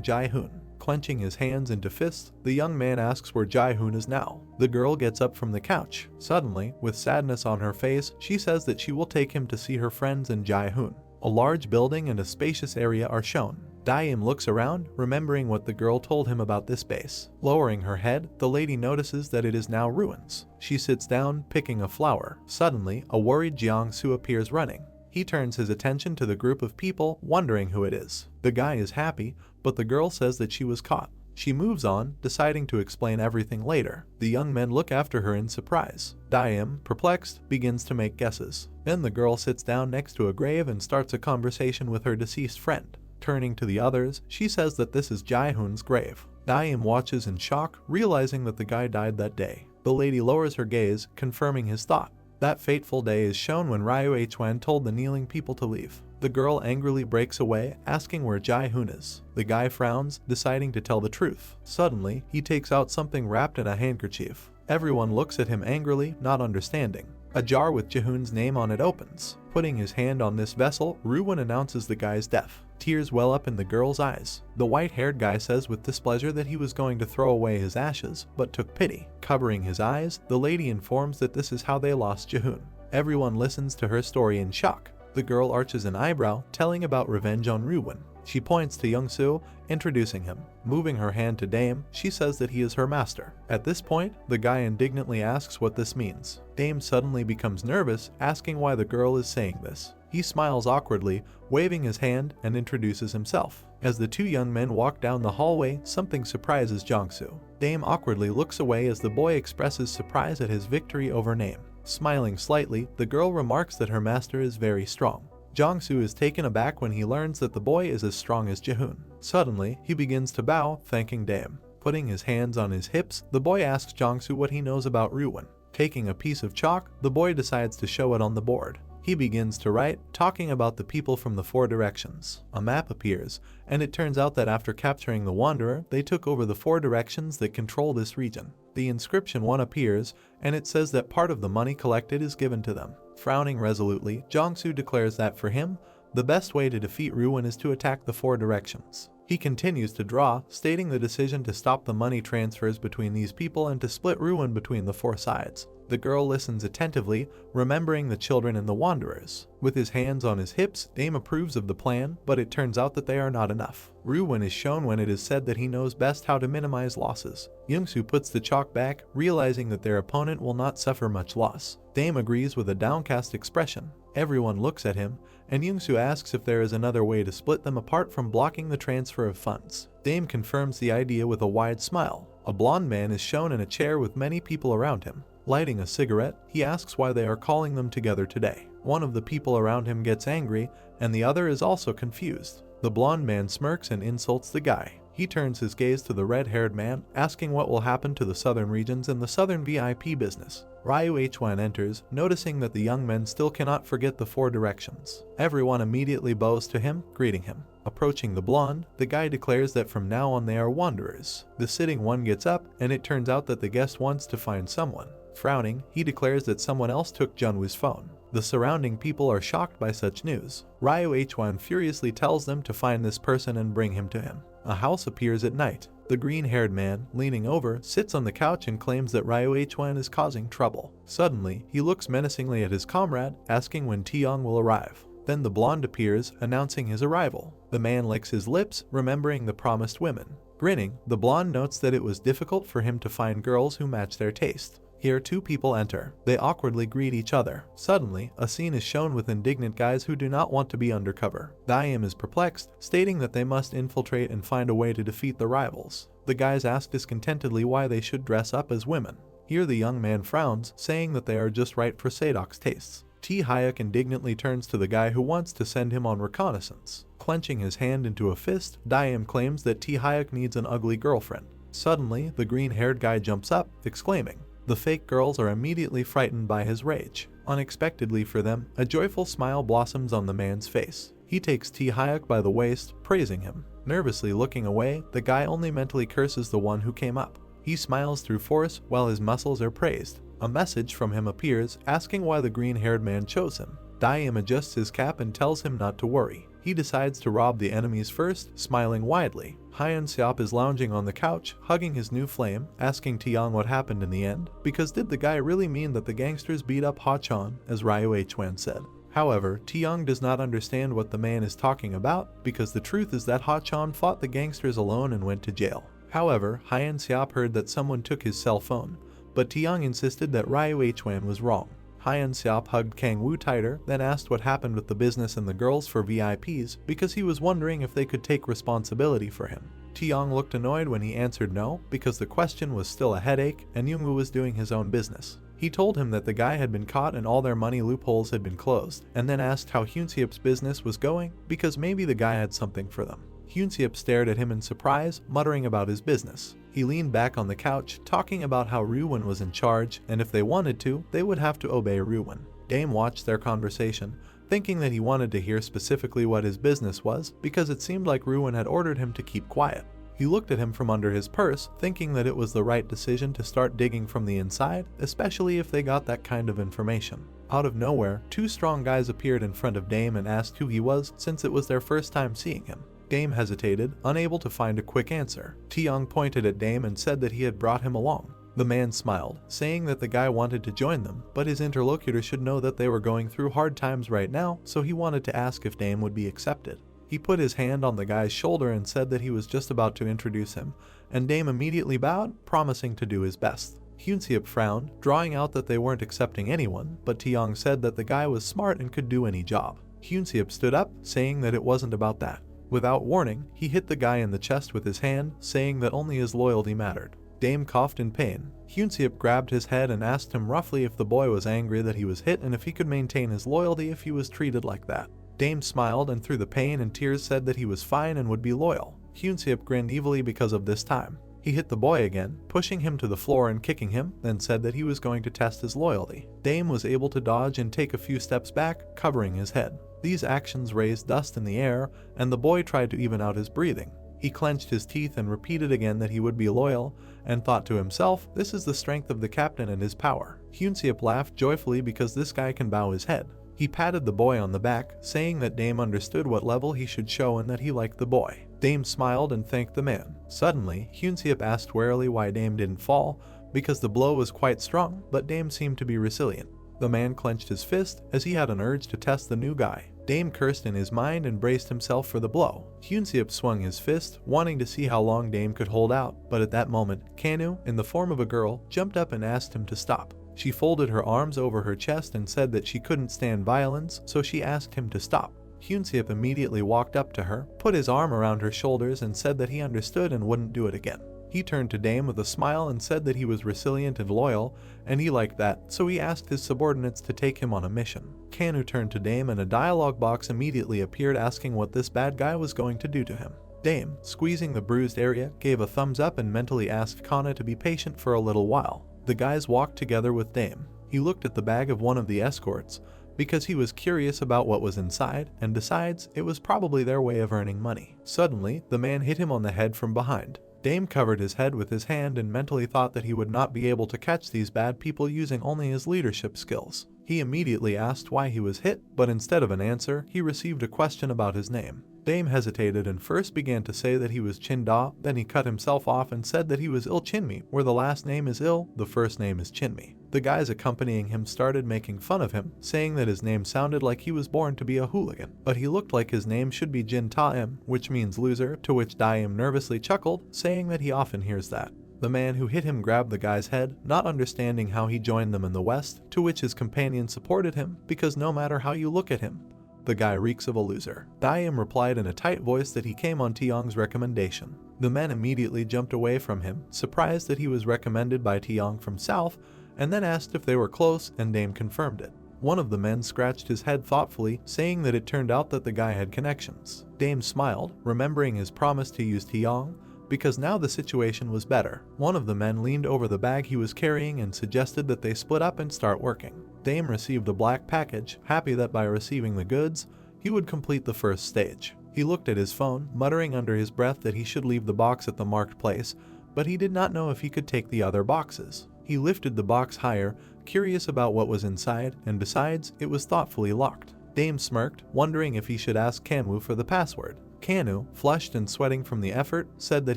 Jihoon. Clenching his hands into fists, the young man asks where Jihoon is now. The girl gets up from the couch. Suddenly, with sadness on her face, she says that she will take him to see her friends and Jihoon. A large building and a spacious area are shown. Daim looks around, remembering what the girl told him about this base. Lowering her head, the lady notices that it is now ruins. She sits down, picking a flower. Suddenly, a worried Jiangsu appears running. He turns his attention to the group of people, wondering who it is. The guy is happy, but the girl says that she was caught. She moves on, deciding to explain everything later. The young men look after her in surprise. Daim, perplexed, begins to make guesses. Then the girl sits down next to a grave and starts a conversation with her deceased friend. Turning to the others, she says that this is Jihoon's grave. Daim watches in shock, realizing that the guy died that day. The lady lowers her gaze, confirming his thought. That fateful day is shown when Ryu Hwan told the kneeling people to leave. The girl angrily breaks away, asking where Jihoon is. The guy frowns, deciding to tell the truth. Suddenly, he takes out something wrapped in a handkerchief. Everyone looks at him angrily, not understanding. A jar with Jihoon's name on it opens. Putting his hand on this vessel, Ruin announces the guy's death. Tears well up in the girl's eyes. The white-haired guy says with displeasure that he was going to throw away his ashes, but took pity. Covering his eyes, the lady informs that this is how they lost Jihoon. Everyone listens to her story in shock. The girl arches an eyebrow, telling about revenge on Ruin. She points to Young-soo, introducing him. Moving her hand to Dame, she says that he is her master. At this point, the guy indignantly asks what this means. Dame suddenly becomes nervous, asking why the girl is saying this. He smiles awkwardly, waving his hand, and introduces himself. As the two young men walk down the hallway, something surprises Jongsu. Dame awkwardly looks away as the boy expresses surprise at his victory over Name. Smiling slightly, the girl remarks that her master is very strong. Jongsu is taken aback when he learns that the boy is as strong as Jihoon. Suddenly, he begins to bow, thanking Dame. Putting his hands on his hips, the boy asks Jongsu what he knows about Ruin. Taking a piece of chalk, the boy decides to show it on the board. He begins to write, talking about the people from the four directions. A map appears, and it turns out that after capturing the Wanderer, they took over the four directions that control this region. The inscription 1 appears, and it says that part of the money collected is given to them. Frowning resolutely, Jongsu declares that for him, the best way to defeat Ruin is to attack the four directions. He continues to draw, stating the decision to stop the money transfers between these people and to split Ruin between the four sides. The girl listens attentively, remembering the children and the Wanderers. With his hands on his hips, Dame approves of the plan, but it turns out that they are not enough. Ruin is shown when it is said that he knows best how to minimize losses. Youngsu puts the chalk back, realizing that their opponent will not suffer much loss. Dame agrees with a downcast expression. Everyone looks at him, and Youngsu asks if there is another way to split them apart from blocking the transfer of funds. Dame confirms the idea with a wide smile. A blonde man is shown in a chair with many people around him. Lighting a cigarette, he asks why they are calling them together today. One of the people around him gets angry, and the other is also confused. The blonde man smirks and insults the guy. He He turns his gaze to the red-haired man, asking what will happen to the southern regions in the southern VIP business. Ryu H1 enters, noticing that the young men still cannot forget the 4 directions. Everyone immediately bows to him, greeting him. Approaching the blonde, the guy declares that from now on they are wanderers. The sitting one gets up, and it turns out that the guest wants to find someone. Frowning, he declares that someone else took Junwoo's phone. The surrounding people are shocked by such news. Ryu H1 furiously tells them to find this person and bring him to him. A house appears at night. The green-haired man, leaning over, sits on the couch and claims that Ryu H1 is causing trouble. Suddenly, he looks menacingly at his comrade, asking when Taeyong will arrive. Then the blonde appears, announcing his arrival. The man licks his lips, remembering the promised women. Grinning, the blonde notes that it was difficult for him to find girls who match their taste. Here 2 people enter. They awkwardly greet each other. Suddenly, a scene is shown with indignant guys who do not want to be undercover. Daim is perplexed, stating that they must infiltrate and find a way to defeat the rivals. The guys ask discontentedly why they should dress up as women. Here the young man frowns, saying that they are just right for Sadok's tastes. T-Hyuk indignantly turns to the guy who wants to send him on reconnaissance. Clenching his hand into a fist, Daim claims that T-Hyuk needs an ugly girlfriend. Suddenly, the green-haired guy jumps up, exclaiming. The fake girls are immediately frightened by his rage. Unexpectedly for them, a joyful smile blossoms on the man's face. He takes T-Hyuk by the waist, praising him. Nervously looking away, the guy only mentally curses the one who came up. He smiles through force while his muscles are praised. A message from him appears, asking why the green-haired man chose him. Daim adjusts his cap and tells him not to worry. He decides to rob the enemies first, smiling widely. Hyun Seop is lounging on the couch, hugging his new flame, asking Taeyong what happened in the end, because did the guy really mean that the gangsters beat up Ha-chan, as Ryu H1 said. However, Taeyong does not understand what the man is talking about, because the truth is that Ha-chan fought the gangsters alone and went to jail. However, Hyun Seop heard that someone took his cell phone, but Taeyong insisted that Ryu H1 was wrong. Hyun Seop hugged Kang Woo tighter, then asked what happened with the business and the girls for VIPs because he was wondering if they could take responsibility for him. Taeyong looked annoyed when he answered no, because the question was still a headache and Youngwoo was doing his own business. He told him that the guy had been caught and all their money loopholes had been closed, and then asked how Hyunseop's business was going because maybe the guy had something for them. Hyunseop stared at him in surprise, muttering about his business. He leaned back on the couch, talking about how Ruwon was in charge, and if they wanted to, they would have to obey Ruwon. Dame watched their conversation, thinking that he wanted to hear specifically what his business was, because it seemed like Ruwon had ordered him to keep quiet. He looked at him from under his purse, thinking that it was the right decision to start digging from the inside, especially if they got that kind of information. Out of nowhere, 2 strong guys appeared in front of Dame and asked who he was, since it was their first time seeing him. Dame hesitated, unable to find a quick answer. Taeyong pointed at Dame and said that he had brought him along. The man smiled, saying that the guy wanted to join them, but his interlocutor should know that they were going through hard times right now, so he wanted to ask if Dame would be accepted. He put his hand on the guy's shoulder and said that he was just about to introduce him, and Dame immediately bowed, promising to do his best. Hyunseop frowned, drawing out that they weren't accepting anyone, but Taeyong said that the guy was smart and could do any job. Hyunseop stood up, saying that it wasn't about that. Without warning, he hit the guy in the chest with his hand, saying that only his loyalty mattered. Dame coughed in pain. Hyunseop grabbed his head and asked him roughly if the boy was angry that he was hit and if he could maintain his loyalty if he was treated like that. Dame smiled and through the pain and tears said that he was fine and would be loyal. Hyunseop grinned evilly because of this time. He hit the boy again, pushing him to the floor and kicking him, then said that he was going to test his loyalty. Dame was able to dodge and take a few steps back, covering his head. These actions raised dust in the air, and the boy tried to even out his breathing. He clenched his teeth and repeated again that he would be loyal, and thought to himself, this is the strength of the captain and his power. Hyunseop laughed joyfully because this guy can bow his head. He patted the boy on the back, saying that Dame understood what level he should show and that he liked the boy. Dame smiled and thanked the man. Suddenly, Hyunseop asked warily why Dame didn't fall, because the blow was quite strong, but Dame seemed to be resilient. The man clenched his fist, as he had an urge to test the new guy. Dame cursed in his mind and braced himself for the blow. Hyunseop swung his fist, wanting to see how long Dame could hold out, but at that moment, Kanu, in the form of a girl, jumped up and asked him to stop. She folded her arms over her chest and said that she couldn't stand violence, so she asked him to stop. Hyunseop immediately walked up to her, put his arm around her shoulders and said that he understood and wouldn't do it again. He turned to Dame with a smile and said that he was resilient and loyal, and he liked that, so he asked his subordinates to take him on a mission. Kanu turned to Dame and a dialogue box immediately appeared asking what this bad guy was going to do to him. Dame, squeezing the bruised area, gave a thumbs up and mentally asked Kana to be patient for a little while. The guys walked together with Dame. He looked at the bag of one of the escorts because he was curious about what was inside and decides it was probably their way of earning money. Suddenly, the man hit him on the head from behind. Dame covered his head with his hand and mentally thought that he would not be able to catch these bad people using only his leadership skills. He immediately asked why he was hit, but instead of an answer, he received a question about his name. Dame hesitated and first began to say that he was Chinda, then he cut himself off and said that he was Il Chinmi, where the last name is Il, the first name is Chinmi. The guys accompanying him started making fun of him, saying that his name sounded like he was born to be a hooligan, but he looked like his name should be Jin Taim, which means loser, to which Daim nervously chuckled, saying that he often hears that. The man who hit him grabbed the guy's head, not understanding how he joined them in the West, to which his companion supported him, because no matter how you look at him, the guy reeks of a loser. Daim replied in a tight voice that he came on Tiong's recommendation. The men immediately jumped away from him, surprised that he was recommended by Tiong from South, and then asked if they were close, and Dame confirmed it. One of the men scratched his head thoughtfully, saying that it turned out that the guy had connections. Dame smiled, remembering his promise to use Tiong, because now the situation was better. One of the men leaned over the bag he was carrying and suggested that they split up and start working. Dame received a black package, happy that by receiving the goods, he would complete the first stage. He looked at his phone, muttering under his breath that he should leave the box at the marked place, but he did not know if he could take the other boxes. He lifted the box higher, curious about what was inside, and besides, it was thoughtfully locked. Dame smirked, wondering if he should ask Kanwoo for the password. Kanu, flushed and sweating from the effort, said that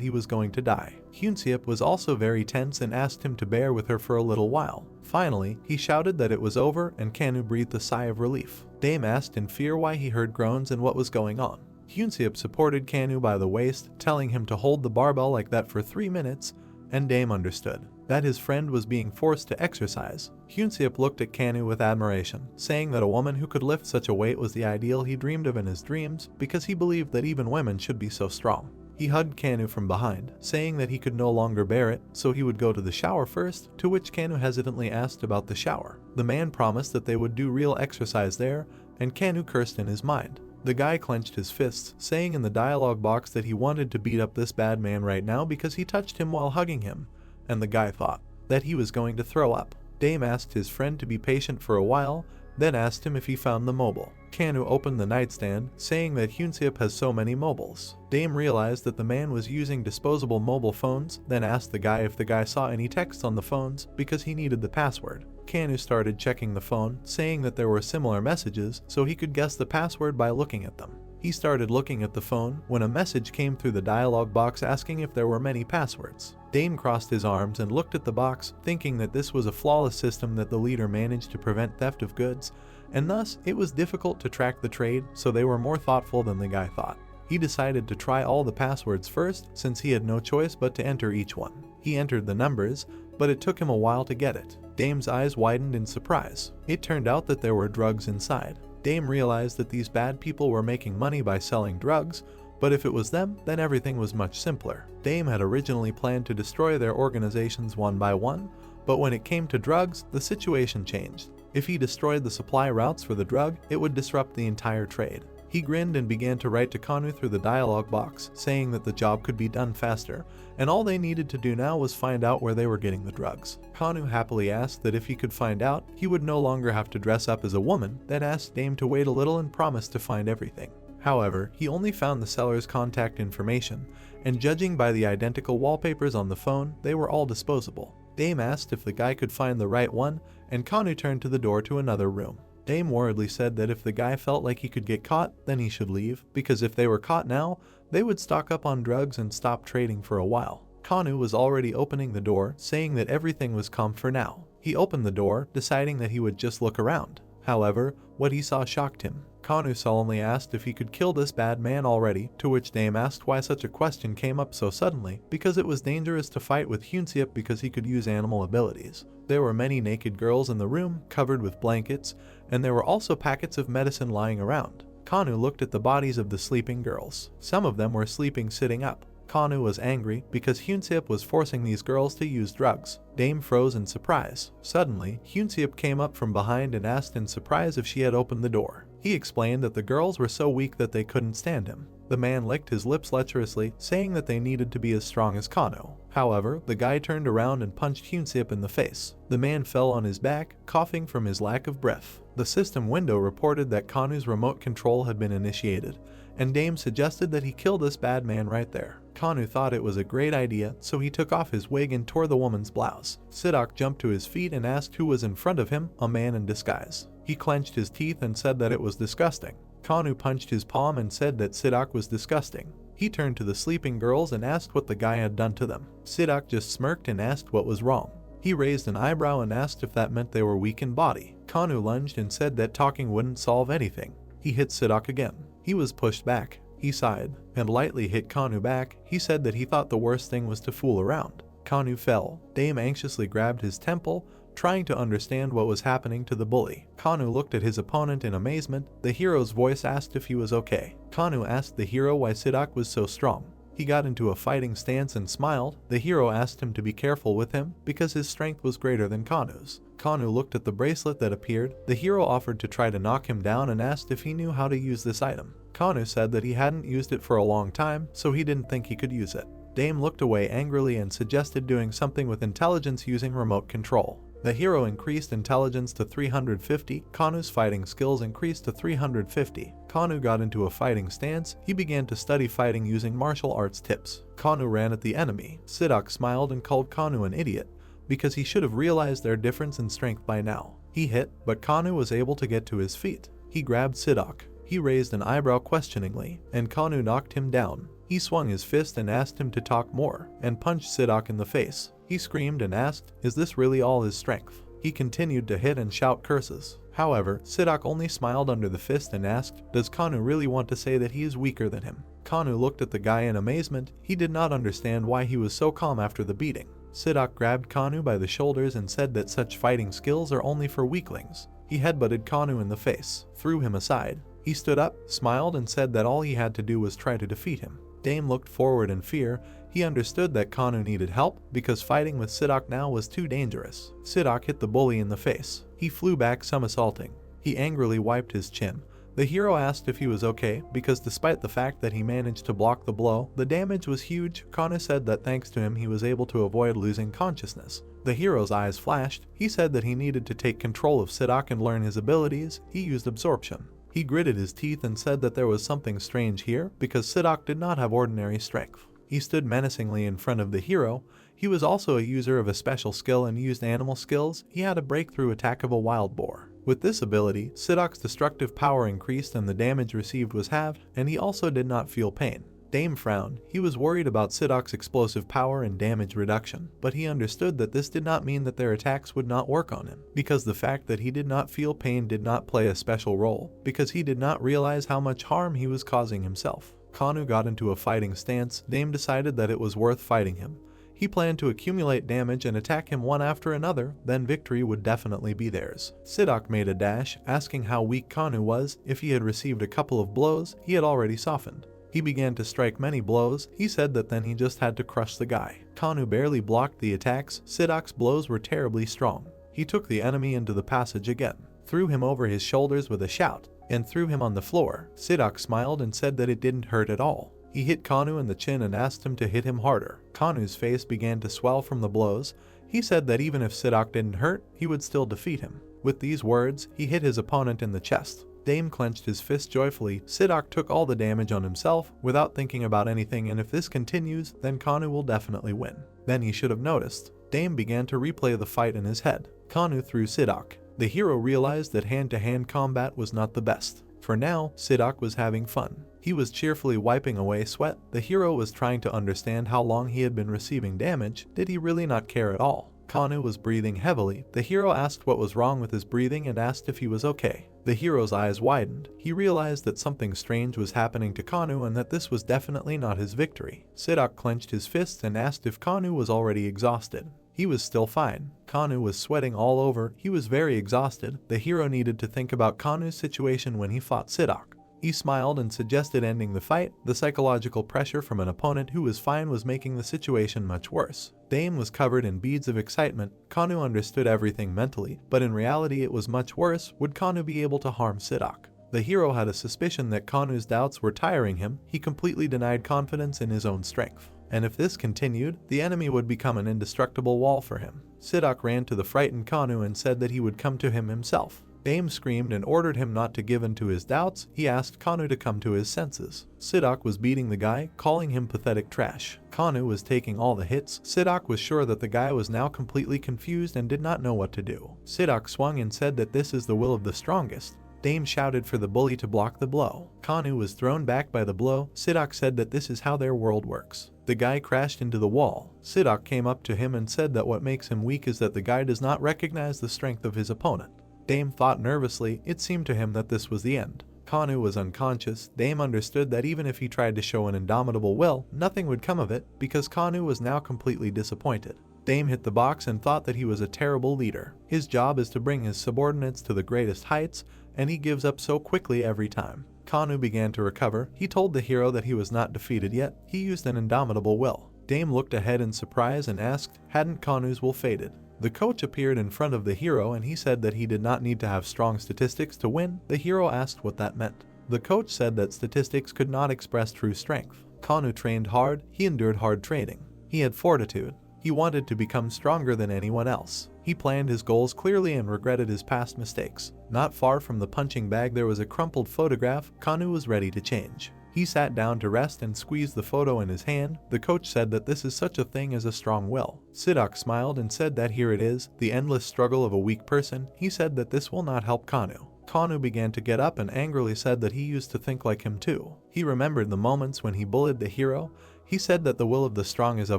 he was going to die. Hyunseop was also very tense and asked him to bear with her for a little while. Finally, he shouted that it was over and Kanu breathed a sigh of relief. Dame asked in fear why he heard groans and what was going on. Hyunseop supported Kanu by the waist, telling him to hold the barbell like that for 3 minutes, and Dame understood that his friend was being forced to exercise. Hyunseop looked at Kanu with admiration, saying that a woman who could lift such a weight was the ideal he dreamed of in his dreams because he believed that even women should be so strong. He hugged Kanu from behind, saying that he could no longer bear it, so he would go to the shower first, to which Kanu hesitantly asked about the shower. The man promised that they would do real exercise there, and Kanu cursed in his mind. The guy clenched his fists, saying in the dialogue box that he wanted to beat up this bad man right now because he touched him while hugging him, and the guy thought that he was going to throw up. Dame asked his friend to be patient for a while, then asked him if he found the mobile. Kanu opened the nightstand, saying that Hyunseop has so many mobiles. Dame realized that the man was using disposable mobile phones, then asked the guy if the guy saw any texts on the phones because he needed the password. Kanu started checking the phone, saying that there were similar messages, so he could guess the password by looking at them. He started looking at the phone when a message came through the dialogue box asking if there were many passwords. Dame crossed his arms and looked at the box, thinking that this was a flawless system that the leader managed to prevent theft of goods, and thus it was difficult to track the trade, so they were more thoughtful than the guy thought. He decided to try all the passwords first, since he had no choice but to enter each one. He entered the numbers, but it took him a while to get it. Dame's eyes widened in surprise. It turned out that there were drugs inside. Dame realized that these bad people were making money by selling drugs, but if it was them, then everything was much simpler. Dame had originally planned to destroy their organizations one by one, but when it came to drugs, the situation changed. If he destroyed the supply routes for the drug, it would disrupt the entire trade. He grinned and began to write to Kanu through the dialogue box, saying that the job could be done faster, and all they needed to do now was find out where they were getting the drugs. Kanu happily asked that if he could find out, he would no longer have to dress up as a woman, then asked Dame to wait a little and promised to find everything. However, he only found the seller's contact information, and judging by the identical wallpapers on the phone, they were all disposable. Dame asked if the guy could find the right one, and Kanu turned to the door to another room. Dame worriedly said that if the guy felt like he could get caught, then he should leave, because if they were caught now, they would stock up on drugs and stop trading for a while. Kanu was already opening the door, saying that everything was calm for now. He opened the door, deciding that he would just look around. However, what he saw shocked him. Kanu solemnly asked if he could kill this bad man already, to which Dame asked why such a question came up so suddenly, because it was dangerous to fight with Hyunseop because he could use animal abilities. There were many naked girls in the room, covered with blankets, and there were also packets of medicine lying around. Kanu looked at the bodies of the sleeping girls. Some of them were sleeping sitting up. Kanu was angry because Hyunseop was forcing these girls to use drugs. Dame froze in surprise. Suddenly, Hyunseop came up from behind and asked in surprise if she had opened the door. He explained that the girls were so weak that they couldn't stand him. The man licked his lips lecherously, saying that they needed to be as strong as Kano. However, the guy turned around and punched Hyunsip in the face. The man fell on his back, coughing from his lack of breath. The system window reported that Kanu's remote control had been initiated, and Dame suggested that he kill this bad man right there. Kanu thought it was a great idea, so he took off his wig and tore the woman's blouse. Sidok jumped to his feet and asked who was in front of him, a man in disguise. He clenched his teeth and said that it was disgusting. Kanu punched his palm and said that Sidok was disgusting. He turned to the sleeping girls and asked what the guy had done to them. Sidok just smirked and asked what was wrong. He raised an eyebrow and asked if that meant they were weak in body. Kanu lunged and said that talking wouldn't solve anything. He hit Sidok again. He was pushed back. He sighed and lightly hit Kanu back. He said that he thought the worst thing was to fool around. Kanu fell. Dame anxiously grabbed his temple, trying to understand what was happening to the bully. Kanu looked at his opponent in amazement. The hero's voice asked if he was okay. Kanu asked the hero why Sidok was so strong. He got into a fighting stance and smiled. The hero asked him to be careful with him because his strength was greater than Kanu's. Kanu looked at the bracelet that appeared. The hero offered to try to knock him down and asked if he knew how to use this item. Kanu said that he hadn't used it for a long time, so he didn't think he could use it. Dame looked away angrily and suggested doing something with intelligence using remote control. The hero increased intelligence to 350, Kanu's fighting skills increased to 350. Kanu got into a fighting stance. He began to study fighting using martial arts tips. Kanu ran at the enemy. Sidok smiled and called Kanu an idiot, because he should have realized their difference in strength by now. He hit, but Kanu was able to get to his feet. He grabbed Sidok. He raised an eyebrow questioningly, and Kanu knocked him down. He swung his fist and asked him to talk more, and punched Sidok in the face. He screamed and asked, "Is this really all his strength?" He continued to hit and shout curses. However, Sidok only smiled under the fist and asked, "Does Kanu really want to say that he is weaker than him?" Kanu looked at the guy in amazement. He did not understand why he was so calm after the beating. Sidok grabbed Kanu by the shoulders and said that such fighting skills are only for weaklings. He headbutted Kanu in the face, threw him aside. He stood up, smiled, and said that all he had to do was try to defeat him. Dame looked forward in fear. He understood that Kanu needed help because fighting with Sidok now was too dangerous. Sidok hit the bully in the face. He flew back somersaulting. He angrily wiped his chin. The hero asked if he was okay because despite the fact that he managed to block the blow, the damage was huge. Kanu said that thanks to him he was able to avoid losing consciousness. The hero's eyes flashed. He said that he needed to take control of Sidok and learn his abilities. He used absorption. He gritted his teeth and said that there was something strange here because Sidok did not have ordinary strength. He stood menacingly in front of the hero. He was also a user of a special skill and used animal skills. He had a breakthrough attack of a wild boar. With this ability, Sidok's destructive power increased and the damage received was halved, and he also did not feel pain. Dame frowned. He was worried about Sidok's explosive power and damage reduction, but he understood that this did not mean that their attacks would not work on him, because the fact that he did not feel pain did not play a special role, because he did not realize how much harm he was causing himself. Kanu got into a fighting stance. Dame decided that it was worth fighting him. He planned to accumulate damage and attack him one after another, then victory would definitely be theirs. Sidok made a dash, asking how weak Kanu was. If he had received a couple of blows, he had already softened. He began to strike many blows. He said that then he just had to crush the guy. Kanu barely blocked the attacks. Sidok's blows were terribly strong. He took the enemy into the passage again, threw him over his shoulders with a shout, and threw him on the floor. Sidok smiled and said that it didn't hurt at all. He hit Kanu in the chin and asked him to hit him harder. Kanu's face began to swell from the blows. He said that even if Sidok didn't hurt, he would still defeat him. With these words, he hit his opponent in the chest. Dame clenched his fist joyfully. Sidok took all the damage on himself without thinking about anything, and if this continues, then Kanu will definitely win. Then he should have noticed. Dame began to replay the fight in his head. Kanu threw Sidok. The hero realized that hand-to-hand combat was not the best. For now, Sidok was having fun. He was cheerfully wiping away sweat. The hero was trying to understand how long he had been receiving damage. Did he really not care at all? Kanu was breathing heavily. The hero asked what was wrong with his breathing and asked if he was okay. The hero's eyes widened. He realized that something strange was happening to Kanu and that this was definitely not his victory. Sidok clenched his fists and asked if Kanu was already exhausted. He was still fine. Kanu was sweating all over. He was very exhausted. The hero needed to think about Kanu's situation when he fought Sidok. He smiled and suggested ending the fight. The psychological pressure from an opponent who was fine was making the situation much worse. Dame was covered in beads of excitement. Kanu understood everything mentally, but in reality it was much worse. Would Kanu be able to harm Sidok? The hero had a suspicion that Kanu's doubts were tiring him. He completely denied confidence in his own strength. And if this continued, the enemy would become an indestructible wall for him. Sidak ran to the frightened Kanu and said that he would come to him himself. Dame screamed and ordered him not to give in to his doubts. He asked Kanu to come to his senses. Sidak was beating the guy, calling him pathetic trash. Kanu was taking all the hits. Sidak was sure that the guy was now completely confused and did not know what to do. Sidak swung and said that this is the will of the strongest. Dame shouted for the bully to block the blow. Kanu was thrown back by the blow. Sidak said that this is how their world works. The guy crashed into the wall. Sidak came up to him and said that what makes him weak is that the guy does not recognize the strength of his opponent. Dame thought nervously. It seemed to him that this was the end. Kanu was unconscious. Dame understood that even if he tried to show an indomitable will, nothing would come of it because Kanu was now completely disappointed. Dame hit the box and thought that he was a terrible leader. His job is to bring his subordinates to the greatest heights, and he gives up so quickly every time. Kanu began to recover. He told the hero that he was not defeated yet. He used an indomitable will. Dame looked ahead in surprise and asked, hadn't Kanu's will faded? The coach appeared in front of the hero and he said that he did not need to have strong statistics to win. The hero asked what that meant. The coach said that statistics could not express true strength. Kanu trained hard. He endured hard training. He had fortitude. He wanted to become stronger than anyone else. He planned his goals clearly and regretted his past mistakes. Not far from the punching bag there was a crumpled photograph. Kanu was ready to change. He sat down to rest and squeezed the photo in his hand. The coach said that this is such a thing as a strong will. Sidak smiled and said that here it is, the endless struggle of a weak person. He said that this will not help Kanu. Kanu began to get up and angrily said that he used to think like him too. He remembered the moments when he bullied the hero. He said that the will of the strong is a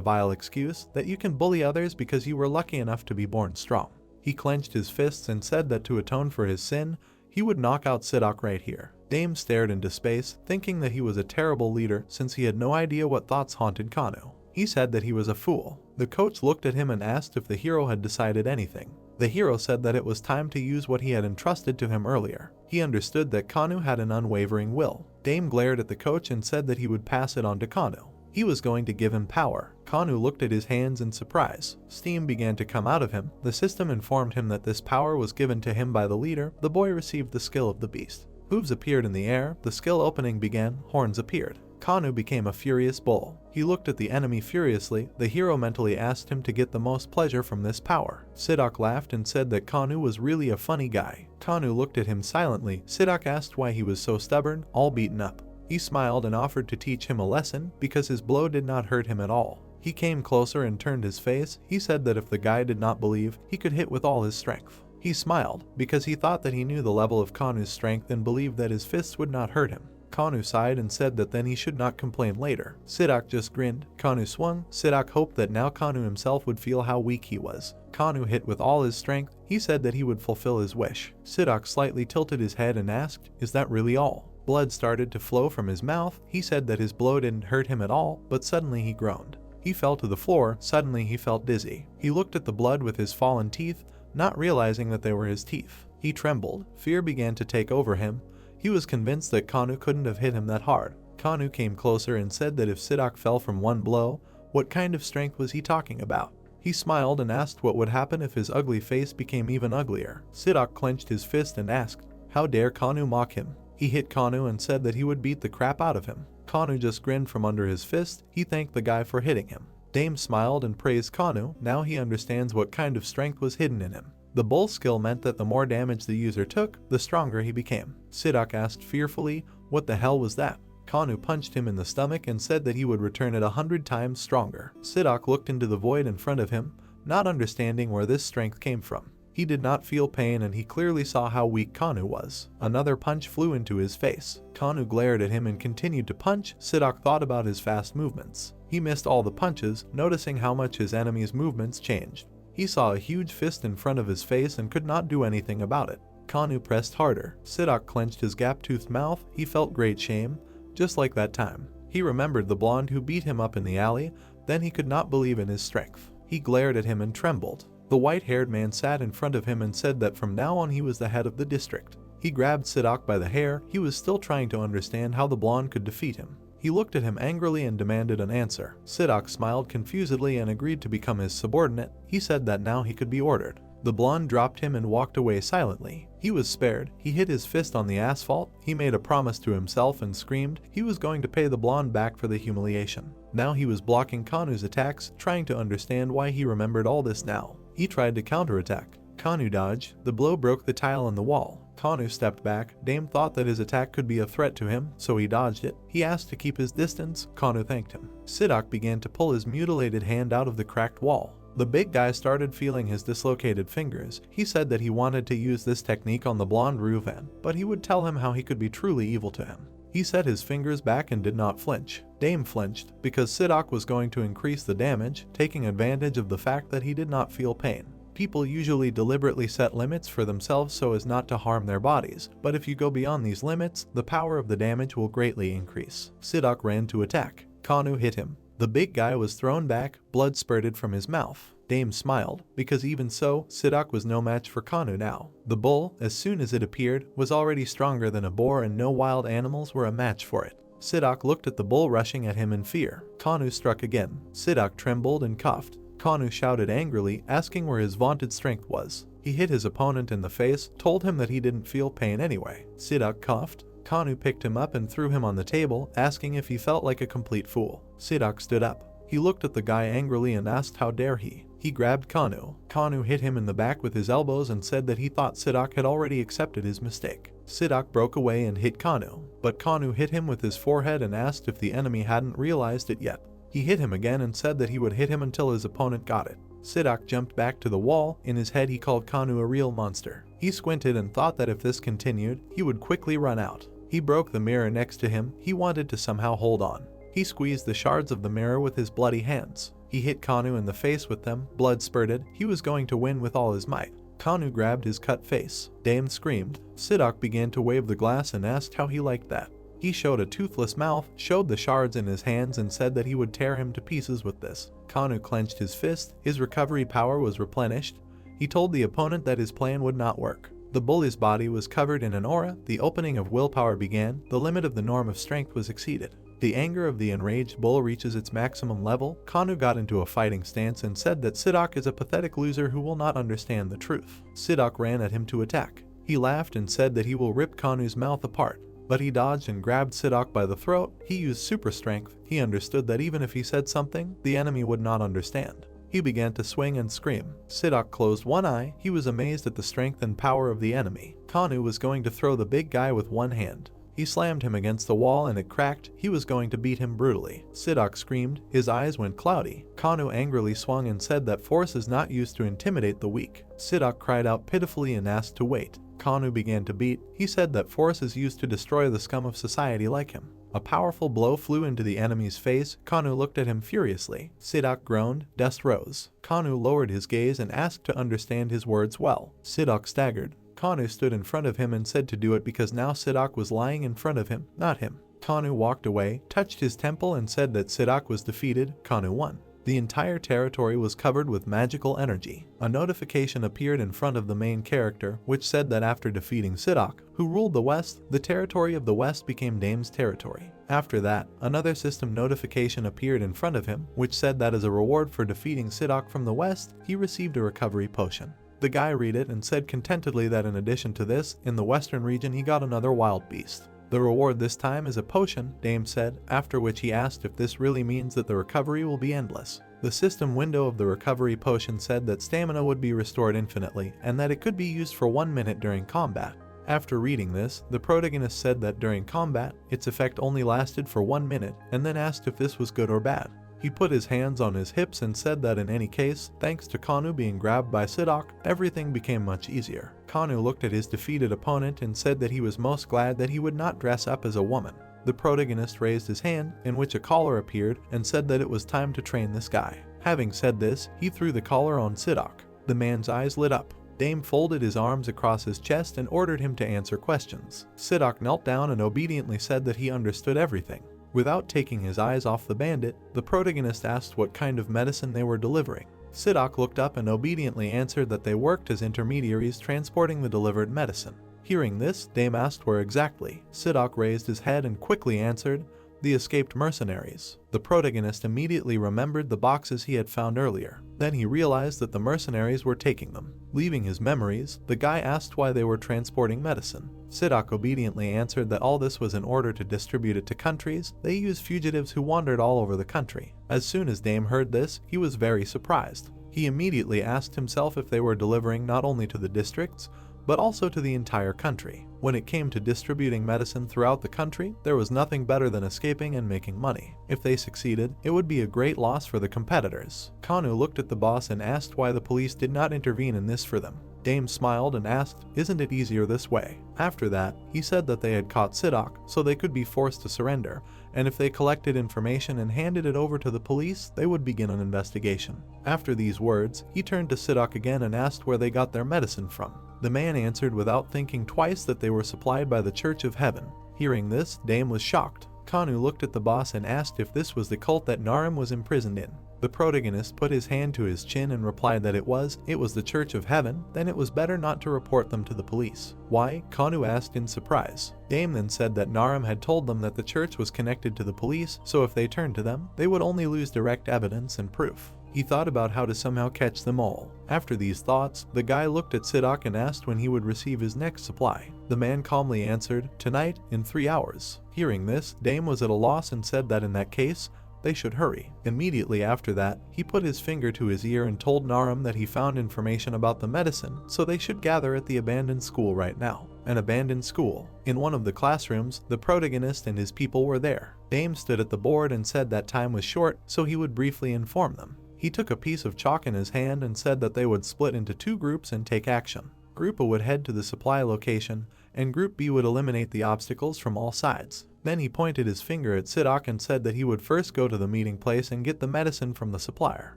vile excuse, that you can bully others because you were lucky enough to be born strong. He clenched his fists and said that to atone for his sin, he would knock out Sidak right here. Dame stared into space, thinking that he was a terrible leader since he had no idea what thoughts haunted Kanu. He said that he was a fool. The coach looked at him and asked if the hero had decided anything. The hero said that it was time to use what he had entrusted to him earlier. He understood that Kanu had an unwavering will. Dame glared at the coach and said that he would pass it on to Kanu. He was going to give him power. Kanu looked at his hands in surprise. Steam began to come out of him. The system informed him that this power was given to him by the leader. The boy received the skill of the beast. Hooves appeared in the air. The skill opening began. Horns appeared. Kanu became a furious bull. He looked at the enemy furiously. The hero mentally asked him to get the most pleasure from this power. Sidak laughed and said that Kanu was really a funny guy. Kanu looked at him silently. Sidak asked why he was so stubborn, all beaten up. He smiled and offered to teach him a lesson because his blow did not hurt him at all. He came closer and turned his face. He said that if the guy did not believe, he could hit with all his strength. He smiled because he thought that he knew the level of Kanu's strength and believed that his fists would not hurt him. Kanu sighed and said that then he should not complain later. Sidak just grinned. Kanu swung. Sidak hoped that now Kanu himself would feel how weak he was. Kanu hit with all his strength. He said that he would fulfill his wish. Sidak slightly tilted his head and asked, "Is that really all?" Blood started to flow from his mouth. He said that his blow didn't hurt him at all, but suddenly he groaned. He fell to the floor. Suddenly he felt dizzy. He looked at the blood with his fallen teeth, not realizing that they were his teeth. He trembled. Fear began to take over him. He was convinced that Kanu couldn't have hit him that hard. Kanu came closer and said that if Sidak fell from one blow, what kind of strength was he talking about? He smiled and asked what would happen if his ugly face became even uglier. Sidak clenched his fist and asked, how dare Kanu mock him? He hit Kanu and said that he would beat the crap out of him. Kanu just grinned from under his fist. He thanked the guy for hitting him. Dame smiled and praised Kanu. Now he understands what kind of strength was hidden in him. The bull skill meant that the more damage the user took, the stronger he became. Sidak asked fearfully, what the hell was that? Kanu punched him in the stomach and said that he would return it 100 times stronger. Sidak looked into the void in front of him, not understanding where this strength came from. He did not feel pain and he clearly saw how weak Kanu was. Another punch flew into his face. Kanu glared at him and continued to punch. Sidak thought about his fast movements. He missed all the punches, noticing how much his enemy's movements changed. He saw a huge fist in front of his face and could not do anything about it. Kanu pressed harder. Sidak clenched his gap-toothed mouth. He felt great shame, just like that time. He remembered the blonde who beat him up in the alley. Then he could not believe in his strength. He glared at him and trembled. The white-haired man sat in front of him and said that from now on he was the head of the district. He grabbed Sidak by the hair. He was still trying to understand how the blonde could defeat him. He looked at him angrily and demanded an answer. Sidak smiled confusedly and agreed to become his subordinate. He said that now he could be ordered. The blonde dropped him and walked away silently. He was spared. He hit his fist on the asphalt. He made a promise to himself and screamed he was going to pay the blonde back for the humiliation. Now he was blocking Kanu's attacks, trying to understand why he remembered all this now. He tried to counterattack. Kanu dodged. The blow broke the tile on the wall. Kanu stepped back. Dame thought that his attack could be a threat to him, so he dodged it. He asked to keep his distance. Kanu thanked him. Sidok began to pull his mutilated hand out of the cracked wall. The big guy started feeling his dislocated fingers. He said that he wanted to use this technique on the blonde Ruvan, but he would tell him how he could be truly evil to him. He set his fingers back and did not flinch. Dame flinched, because Sidok was going to increase the damage, taking advantage of the fact that he did not feel pain. People usually deliberately set limits for themselves so as not to harm their bodies, but if you go beyond these limits, the power of the damage will greatly increase. Sidok ran to attack. Kanu hit him. The big guy was thrown back, blood spurted from his mouth. Dame smiled, because even so, Sidok was no match for Kanu now. The bull, as soon as it appeared, was already stronger than a boar and no wild animals were a match for it. Sidok looked at the bull rushing at him in fear. Kanu struck again. Sidok trembled and coughed. Kanu shouted angrily, asking where his vaunted strength was. He hit his opponent in the face, told him that he didn't feel pain anyway. Sidok coughed. Kanu picked him up and threw him on the table, asking if he felt like a complete fool. Sidok stood up. He looked at the guy angrily and asked how dare he. He grabbed Kanu. Kanu hit him in the back with his elbows and said that he thought Sidok had already accepted his mistake. Sidok broke away and hit Kanu, but Kanu hit him with his forehead and asked if the enemy hadn't realized it yet. He hit him again and said that he would hit him until his opponent got it. Sidok jumped back to the wall. In his head he called Kanu a real monster. He squinted and thought that if this continued, he would quickly run out. He broke the mirror next to him. He wanted to somehow hold on. He squeezed the shards of the mirror with his bloody hands. He hit Kanu in the face with them. Blood spurted. He was going to win with all his might. Kanu grabbed his cut face. Dame screamed. Sidok began to wave the glass and asked how he liked that. He showed a toothless mouth, showed the shards in his hands and said that he would tear him to pieces with this. Kanu clenched his fist. His recovery power was replenished. He told the opponent that his plan would not work. The bully's body was covered in an aura. The opening of willpower began. The limit of the norm of strength was exceeded. The anger of the enraged bull reaches its maximum level. Kanu got into a fighting stance and said that Sidok is a pathetic loser who will not understand the truth. Sidok ran at him to attack. He laughed and said that he will rip Kanu's mouth apart. But he dodged and grabbed Sidok by the throat. He used super strength. He understood that even if he said something, the enemy would not understand. He began to swing and scream. Sidok closed one eye. He was amazed at the strength and power of the enemy. Kanu was going to throw the big guy with one hand. He slammed him against the wall and it cracked. He was going to beat him brutally. Sidok screamed. His eyes went cloudy. Kanu angrily swung and said that force is not used to intimidate the weak. Sidok cried out pitifully and asked to wait. Kanu began to beat. He said that force is used to destroy the scum of society like him. A powerful blow flew into the enemy's face. Kanu looked at him furiously. Sidok groaned. Dust rose. Kanu lowered his gaze and asked to understand his words well. Sidok staggered. Kanu stood in front of him and said to do it because now Sidok was lying in front of him, not him. Kanu walked away, touched his temple and said that Sidok was defeated. Kanu won. The entire territory was covered with magical energy. A notification appeared in front of the main character, which said that after defeating Sidok, who ruled the West, the territory of the West became Dame's territory. After that, another system notification appeared in front of him, which said that as a reward for defeating Sidok from the West, he received a recovery potion. The guy read it and said contentedly that in addition to this, in the Western region he got another wild beast. The reward this time is a potion, Dame said, after which he asked if this really means that the recovery will be endless. The system window of the recovery potion said that stamina would be restored infinitely, and that it could be used for 1 minute during combat. After reading this, the protagonist said that during combat, its effect only lasted for 1 minute, and then asked if this was good or bad. He put his hands on his hips and said that in any case, thanks to Kanu being grabbed by Sidok, everything became much easier. Kanu looked at his defeated opponent and said that he was most glad that he would not dress up as a woman. The protagonist raised his hand, in which a collar appeared, and said that it was time to train this guy. Having said this, he threw the collar on Sidok. The man's eyes lit up. Dame folded his arms across his chest and ordered him to answer questions. Sidok knelt down and obediently said that he understood everything. Without taking his eyes off the bandit, the protagonist asked what kind of medicine they were delivering. Sidok looked up and obediently answered that they worked as intermediaries transporting the delivered medicine. Hearing this, Dame asked where exactly. Sidok raised his head and quickly answered, The escaped mercenaries. The protagonist immediately remembered the boxes he had found earlier. Then he realized that the mercenaries were taking them. Leaving his memories, the guy asked why they were transporting medicine. Sidak obediently answered that all this was in order to distribute it to countries. They used fugitives who wandered all over the country. As soon as Dame heard this, he was very surprised. He immediately asked himself if they were delivering not only to the districts, but also to the entire country. When it came to distributing medicine throughout the country, there was nothing better than escaping and making money. If they succeeded, it would be a great loss for the competitors. Kanu looked at the boss and asked why the police did not intervene in this for them. Dame smiled and asked, "Isn't it easier this way?" After that, he said that they had caught Sidak, so they could be forced to surrender, and if they collected information and handed it over to the police, they would begin an investigation. After these words, he turned to Sidak again and asked where they got their medicine from. The man answered without thinking twice that they were supplied by the Church of Heaven. Hearing this, Dame was shocked. Kanu looked at the boss and asked if this was the cult that Naram was imprisoned in. The protagonist put his hand to his chin and replied that it was the Church of Heaven, then it was better not to report them to the police. Why? Kanu asked in surprise. Dame then said that Naram had told them that the church was connected to the police, so if they turned to them, they would only lose direct evidence and proof. He thought about how to somehow catch them all. After these thoughts, the guy looked at Sidak and asked when he would receive his next supply. The man calmly answered, "Tonight, in 3 hours." Hearing this, Dame was at a loss and said that in that case, they should hurry. Immediately after that, he put his finger to his ear and told Naram that he found information about the medicine, so they should gather at the abandoned school right now. An abandoned school. In one of the classrooms, the protagonist and his people were there. Dame stood at the board and said that time was short, so he would briefly inform them. He took a piece of chalk in his hand and said that they would split into 2 groups and take action. Group A would head to the supply location, and Group B would eliminate the obstacles from all sides. Then he pointed his finger at Sidak and said that he would first go to the meeting place and get the medicine from the supplier.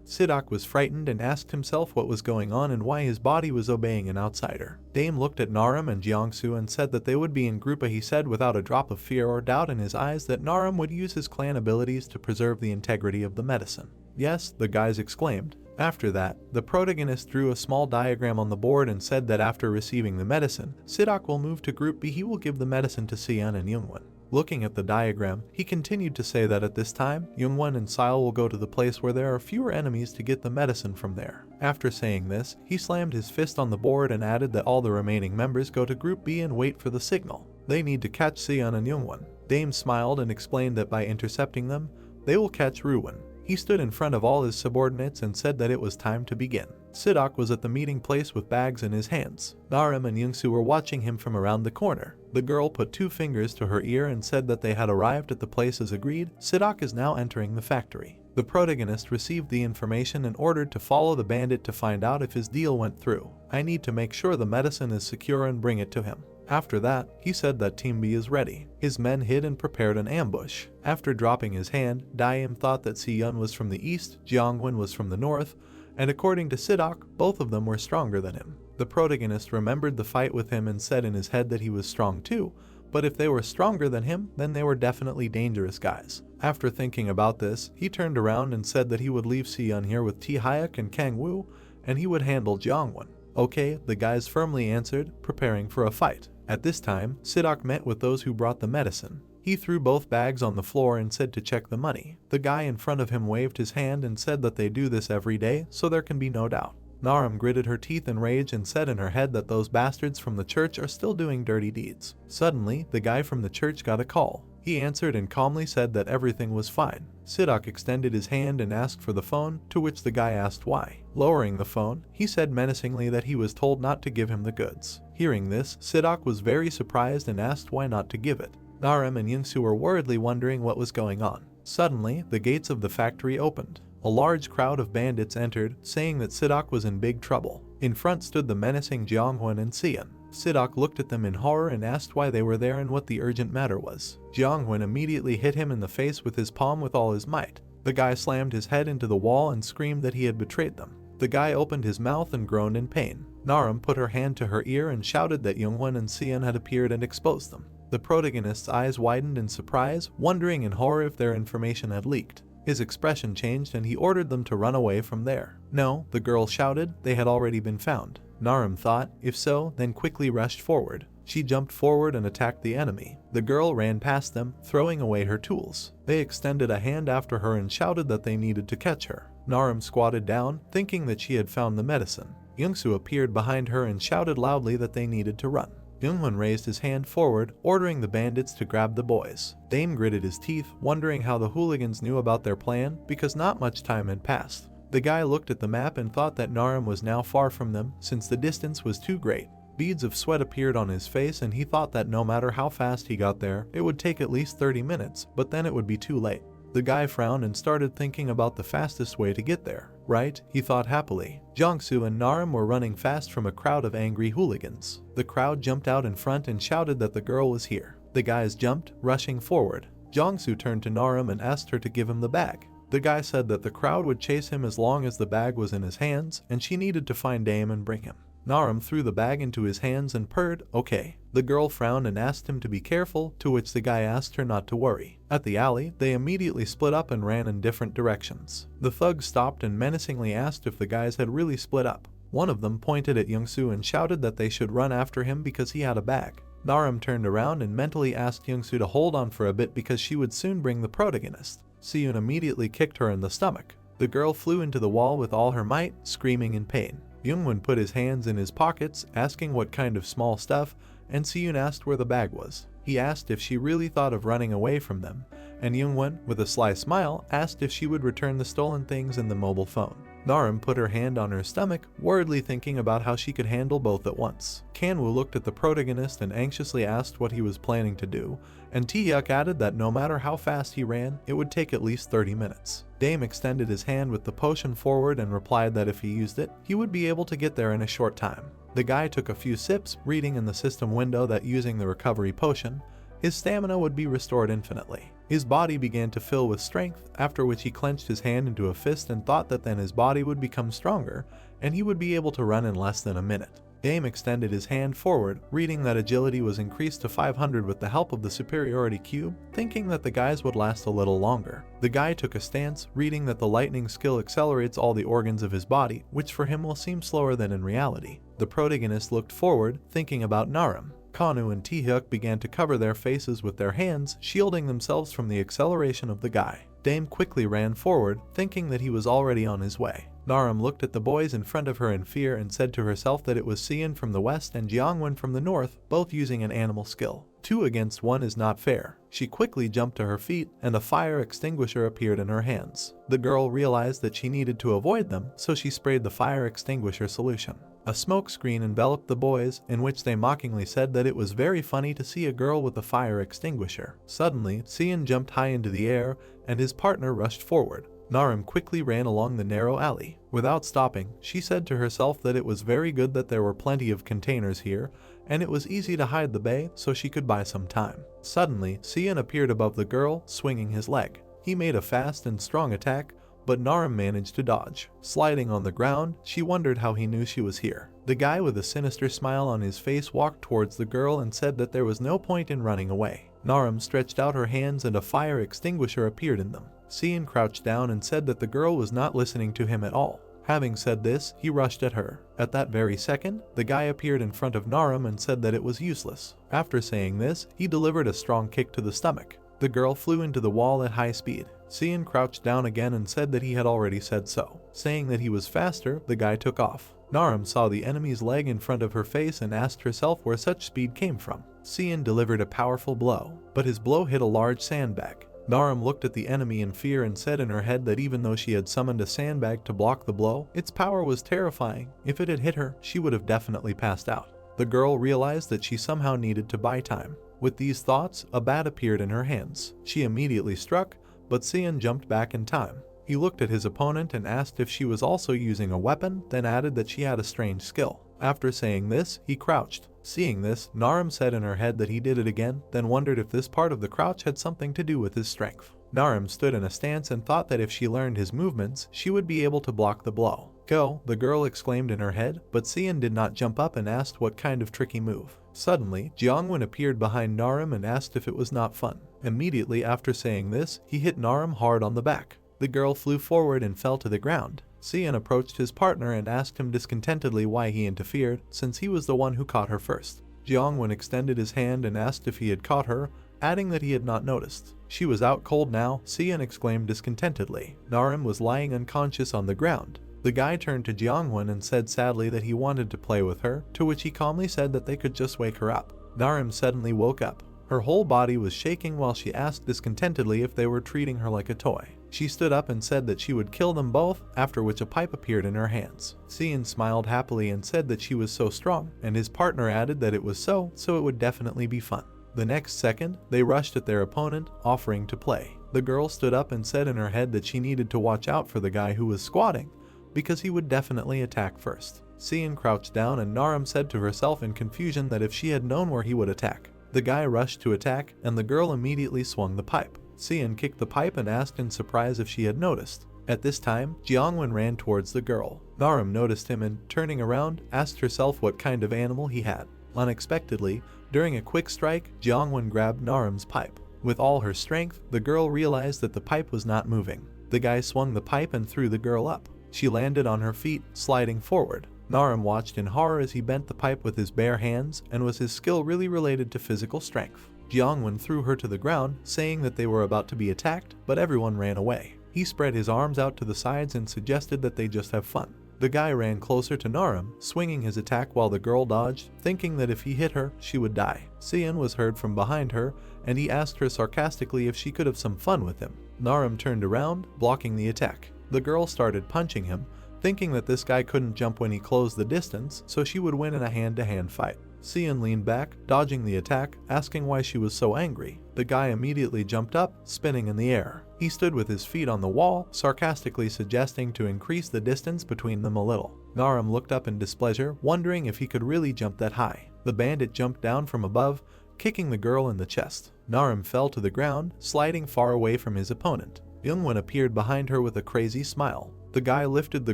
Sidak was frightened and asked himself what was going on and why his body was obeying an outsider. Dame looked at Naram and Jiangsu and said that they would be in Group A. He said without a drop of fear or doubt in his eyes that Naram would use his clan abilities to preserve the integrity of the medicine. "Yes," the guys exclaimed. After that, the protagonist drew a small diagram on the board and said that after receiving the medicine, Sidak will move to Group B. He will give the medicine to Sion and Youngwon. Looking at the diagram, he continued to say that at this time, Youngwon and Sil will go to the place where there are fewer enemies to get the medicine from there. After saying this, he slammed his fist on the board and added that all the remaining members go to Group B and wait for the signal. They need to catch Sion and Youngwon. Dame smiled and explained that by intercepting them, they will catch Ruwen. He stood in front of all his subordinates and said that it was time to begin. Sidak was at the meeting place with bags in his hands. Naram and Youngsu were watching him from around the corner. The girl put 2 fingers to her ear and said that they had arrived at the place as agreed. Sidak is now entering the factory. The protagonist received the information and ordered to follow the bandit to find out if his deal went through. "I need to make sure the medicine is secure and bring it to him." After that, he said that Team B is ready. His men hid and prepared an ambush. After dropping his hand, Daim thought that Si-yun was from the east, Jiangwon was from the north, and according to Sidak, both of them were stronger than him. The protagonist remembered the fight with him and said in his head that he was strong too, but if they were stronger than him, then they were definitely dangerous guys. After thinking about this, he turned around and said that he would leave Si-yun here with T-Hyuk and Kang Woo, and he would handle Jiangwon. "Okay," the guys firmly answered, preparing for a fight. At this time, Sidak met with those who brought the medicine. He threw both bags on the floor and said to check the money. The guy in front of him waved his hand and said that they do this every day, so there can be no doubt. Naram gritted her teeth in rage and said in her head that those bastards from the church are still doing dirty deeds. Suddenly, the guy from the church got a call. He answered and calmly said that everything was fine. Sidak extended his hand and asked for the phone, to which the guy asked why. Lowering the phone, he said menacingly that he was told not to give him the goods. Hearing this, Sidak was very surprised and asked why not to give it. Naram and Yunsu were worriedly wondering what was going on. Suddenly, the gates of the factory opened. A large crowd of bandits entered, saying that Sidak was in big trouble. In front stood the menacing Jiangwon and Sion. Sidak looked at them in horror and asked why they were there and what the urgent matter was. Jiangwon immediately hit him in the face with his palm with all his might. The guy slammed his head into the wall and screamed that he had betrayed them. The guy opened his mouth and groaned in pain. Naram put her hand to her ear and shouted that Youngwon and Sion had appeared and exposed them. The protagonist's eyes widened in surprise, wondering in horror if their information had leaked. His expression changed and he ordered them to run away from there. "No," the girl shouted, "they had already been found." Naram thought, if so, then quickly rushed forward. She jumped forward and attacked the enemy. The girl ran past them, throwing away her tools. They extended a hand after her and shouted that they needed to catch her. Narum squatted down, thinking that she had found the medicine. Youngsu appeared behind her and shouted loudly that they needed to run. Youngwon raised his hand forward, ordering the bandits to grab the boys. Dame gritted his teeth, wondering how the hooligans knew about their plan because not much time had passed. The guy looked at the map and thought that Narum was now far from them since the distance was too great. Beads of sweat appeared on his face and he thought that no matter how fast he got there, it would take at least 30 minutes, but then it would be too late. The guy frowned and started thinking about the fastest way to get there. Right, he thought happily. Jiangsu and Narum were running fast from a crowd of angry hooligans. The crowd jumped out in front and shouted that the girl was here. The guys jumped, rushing forward. Jiangsu turned to Narum and asked her to give him the bag. The guy said that the crowd would chase him as long as the bag was in his hands, and she needed to find Dame and bring him. Narum threw the bag into his hands and purred, "Okay." The girl frowned and asked him to be careful, to which the guy asked her not to worry. At the alley, they immediately split up and ran in different directions. The thugs stopped and menacingly asked if the guys had really split up. One of them pointed at Youngsu and shouted that they should run after him because he had a bag. Narum turned around and mentally asked Youngsu to hold on for a bit because she would soon bring the protagonist. Siyun immediately kicked her in the stomach. The girl flew into the wall with all her might, screaming in pain. Youngwon put his hands in his pockets, asking what kind of small stuff, and Siyun asked where the bag was. He asked if she really thought of running away from them, and Youngwon, with a sly smile, asked if she would return the stolen things in the mobile phone. Narum put her hand on her stomach, worriedly thinking about how she could handle both at once. Kanwoo looked at the protagonist and anxiously asked what he was planning to do, and Taehyuk added that no matter how fast he ran, it would take at least 30 minutes. Dame extended his hand with the potion forward and replied that if he used it, he would be able to get there in a short time. The guy took a few sips, reading in the system window that using the recovery potion, his stamina would be restored infinitely. His body began to fill with strength, after which he clenched his hand into a fist and thought that then his body would become stronger, and he would be able to run in less than a minute. Dame extended his hand forward, reading that agility was increased to 500 with the help of the superiority cube, thinking that the guys would last a little longer. The guy took a stance, reading that the lightning skill accelerates all the organs of his body, which for him will seem slower than in reality. The protagonist looked forward, thinking about Narum. Kanwoo and Taehyuk began to cover their faces with their hands, shielding themselves from the acceleration of the guy. Dame quickly ran forward, thinking that he was already on his way. Narum looked at the boys in front of her in fear and said to herself that it was Siyun from the west and Jiangwon from the north, both using an animal skill. 2 against 1 is not fair. She quickly jumped to her feet, and a fire extinguisher appeared in her hands. The girl realized that she needed to avoid them, so she sprayed the fire extinguisher solution. A smoke screen enveloped the boys, in which they mockingly said that it was very funny to see a girl with a fire extinguisher. Suddenly, Siyun jumped high into the air, and his partner rushed forward. Narum quickly ran along the narrow alley. Without stopping, she said to herself that it was very good that there were plenty of containers here, and it was easy to hide the bay so she could buy some time. Suddenly, Siyun appeared above the girl, swinging his leg. He made a fast and strong attack, but Narum managed to dodge. Sliding on the ground, she wondered how he knew she was here. The guy with a sinister smile on his face walked towards the girl and said that there was no point in running away. Narum stretched out her hands and a fire extinguisher appeared in them. Siyun crouched down and said that the girl was not listening to him at all. Having said this, he rushed at her. At that very second, the guy appeared in front of Narum and said that it was useless. After saying this, he delivered a strong kick to the stomach. The girl flew into the wall at high speed. Siyun crouched down again and said that he had already said so. Saying that he was faster, the guy took off. Narum saw the enemy's leg in front of her face and asked herself where such speed came from. Siyun delivered a powerful blow, but his blow hit a large sandbag. Narum looked at the enemy in fear and said in her head that even though she had summoned a sandbag to block the blow, its power was terrifying. If it had hit her, she would have definitely passed out. The girl realized that she somehow needed to buy time. With these thoughts, a bat appeared in her hands. She immediately struck, but Siyun jumped back in time. He looked at his opponent and asked if she was also using a weapon, then added that she had a strange skill. After saying this, he crouched. Seeing this, Narum said in her head that he did it again, then wondered if this part of the crouch had something to do with his strength. Narum stood in a stance and thought that if she learned his movements, she would be able to block the blow. "Go," the girl exclaimed in her head, but Siyun did not jump up and asked what kind of tricky move. Suddenly, Jiangwon appeared behind Narum and asked if it was not fun. Immediately after saying this, he hit Narum hard on the back. The girl flew forward and fell to the ground. Siyun approached his partner and asked him discontentedly why he interfered, since he was the one who caught her first. Jiangwen extended his hand and asked if he had caught her, adding that he had not noticed. She was out cold now, Xian exclaimed discontentedly. Narim was lying unconscious on the ground. The guy turned to Jiangwen and said sadly that he wanted to play with her, to which he calmly said that they could just wake her up. Narim suddenly woke up. Her whole body was shaking while she asked discontentedly if they were treating her like a toy. She stood up and said that she would kill them both, after which a pipe appeared in her hands. Xian smiled happily and said that she was so strong, and his partner added that it was so it would definitely be fun. The next second, they rushed at their opponent, offering to play. The girl stood up and said in her head that she needed to watch out for the guy who was squatting, because he would definitely attack first. Xian crouched down and Narim said to herself in confusion that if she had known where he would attack. The guy rushed to attack, and the girl immediately swung the pipe. Xian kicked the pipe and asked in surprise if she had noticed. At this time, Jiangwen ran towards the girl. Narim noticed him and, turning around, asked herself what kind of animal he had. Unexpectedly, during a quick strike, Jiangwen grabbed Narim's pipe. With all her strength, the girl realized that the pipe was not moving. The guy swung the pipe and threw the girl up. She landed on her feet, sliding forward. Narim watched in horror as he bent the pipe with his bare hands, and was his skill really related to physical strength. Jiangwen threw her to the ground, saying that they were about to be attacked, but everyone ran away. He spread his arms out to the sides and suggested that they just have fun. The guy ran closer to Narim, swinging his attack while the girl dodged, thinking that if he hit her, she would die. Xian was heard from behind her, and he asked her sarcastically if she could have some fun with him. Narim turned around, blocking the attack. The girl started punching him, thinking that this guy couldn't jump when he closed the distance, so she would win in a hand-to-hand fight. Xian leaned back, dodging the attack, asking why she was so angry. The guy immediately jumped up, spinning in the air. He stood with his feet on the wall, sarcastically suggesting to increase the distance between them a little. Narim looked up in displeasure, wondering if he could really jump that high. The bandit jumped down from above, kicking the girl in the chest. Narim fell to the ground, sliding far away from his opponent. Youngwon appeared behind her with a crazy smile. The guy lifted the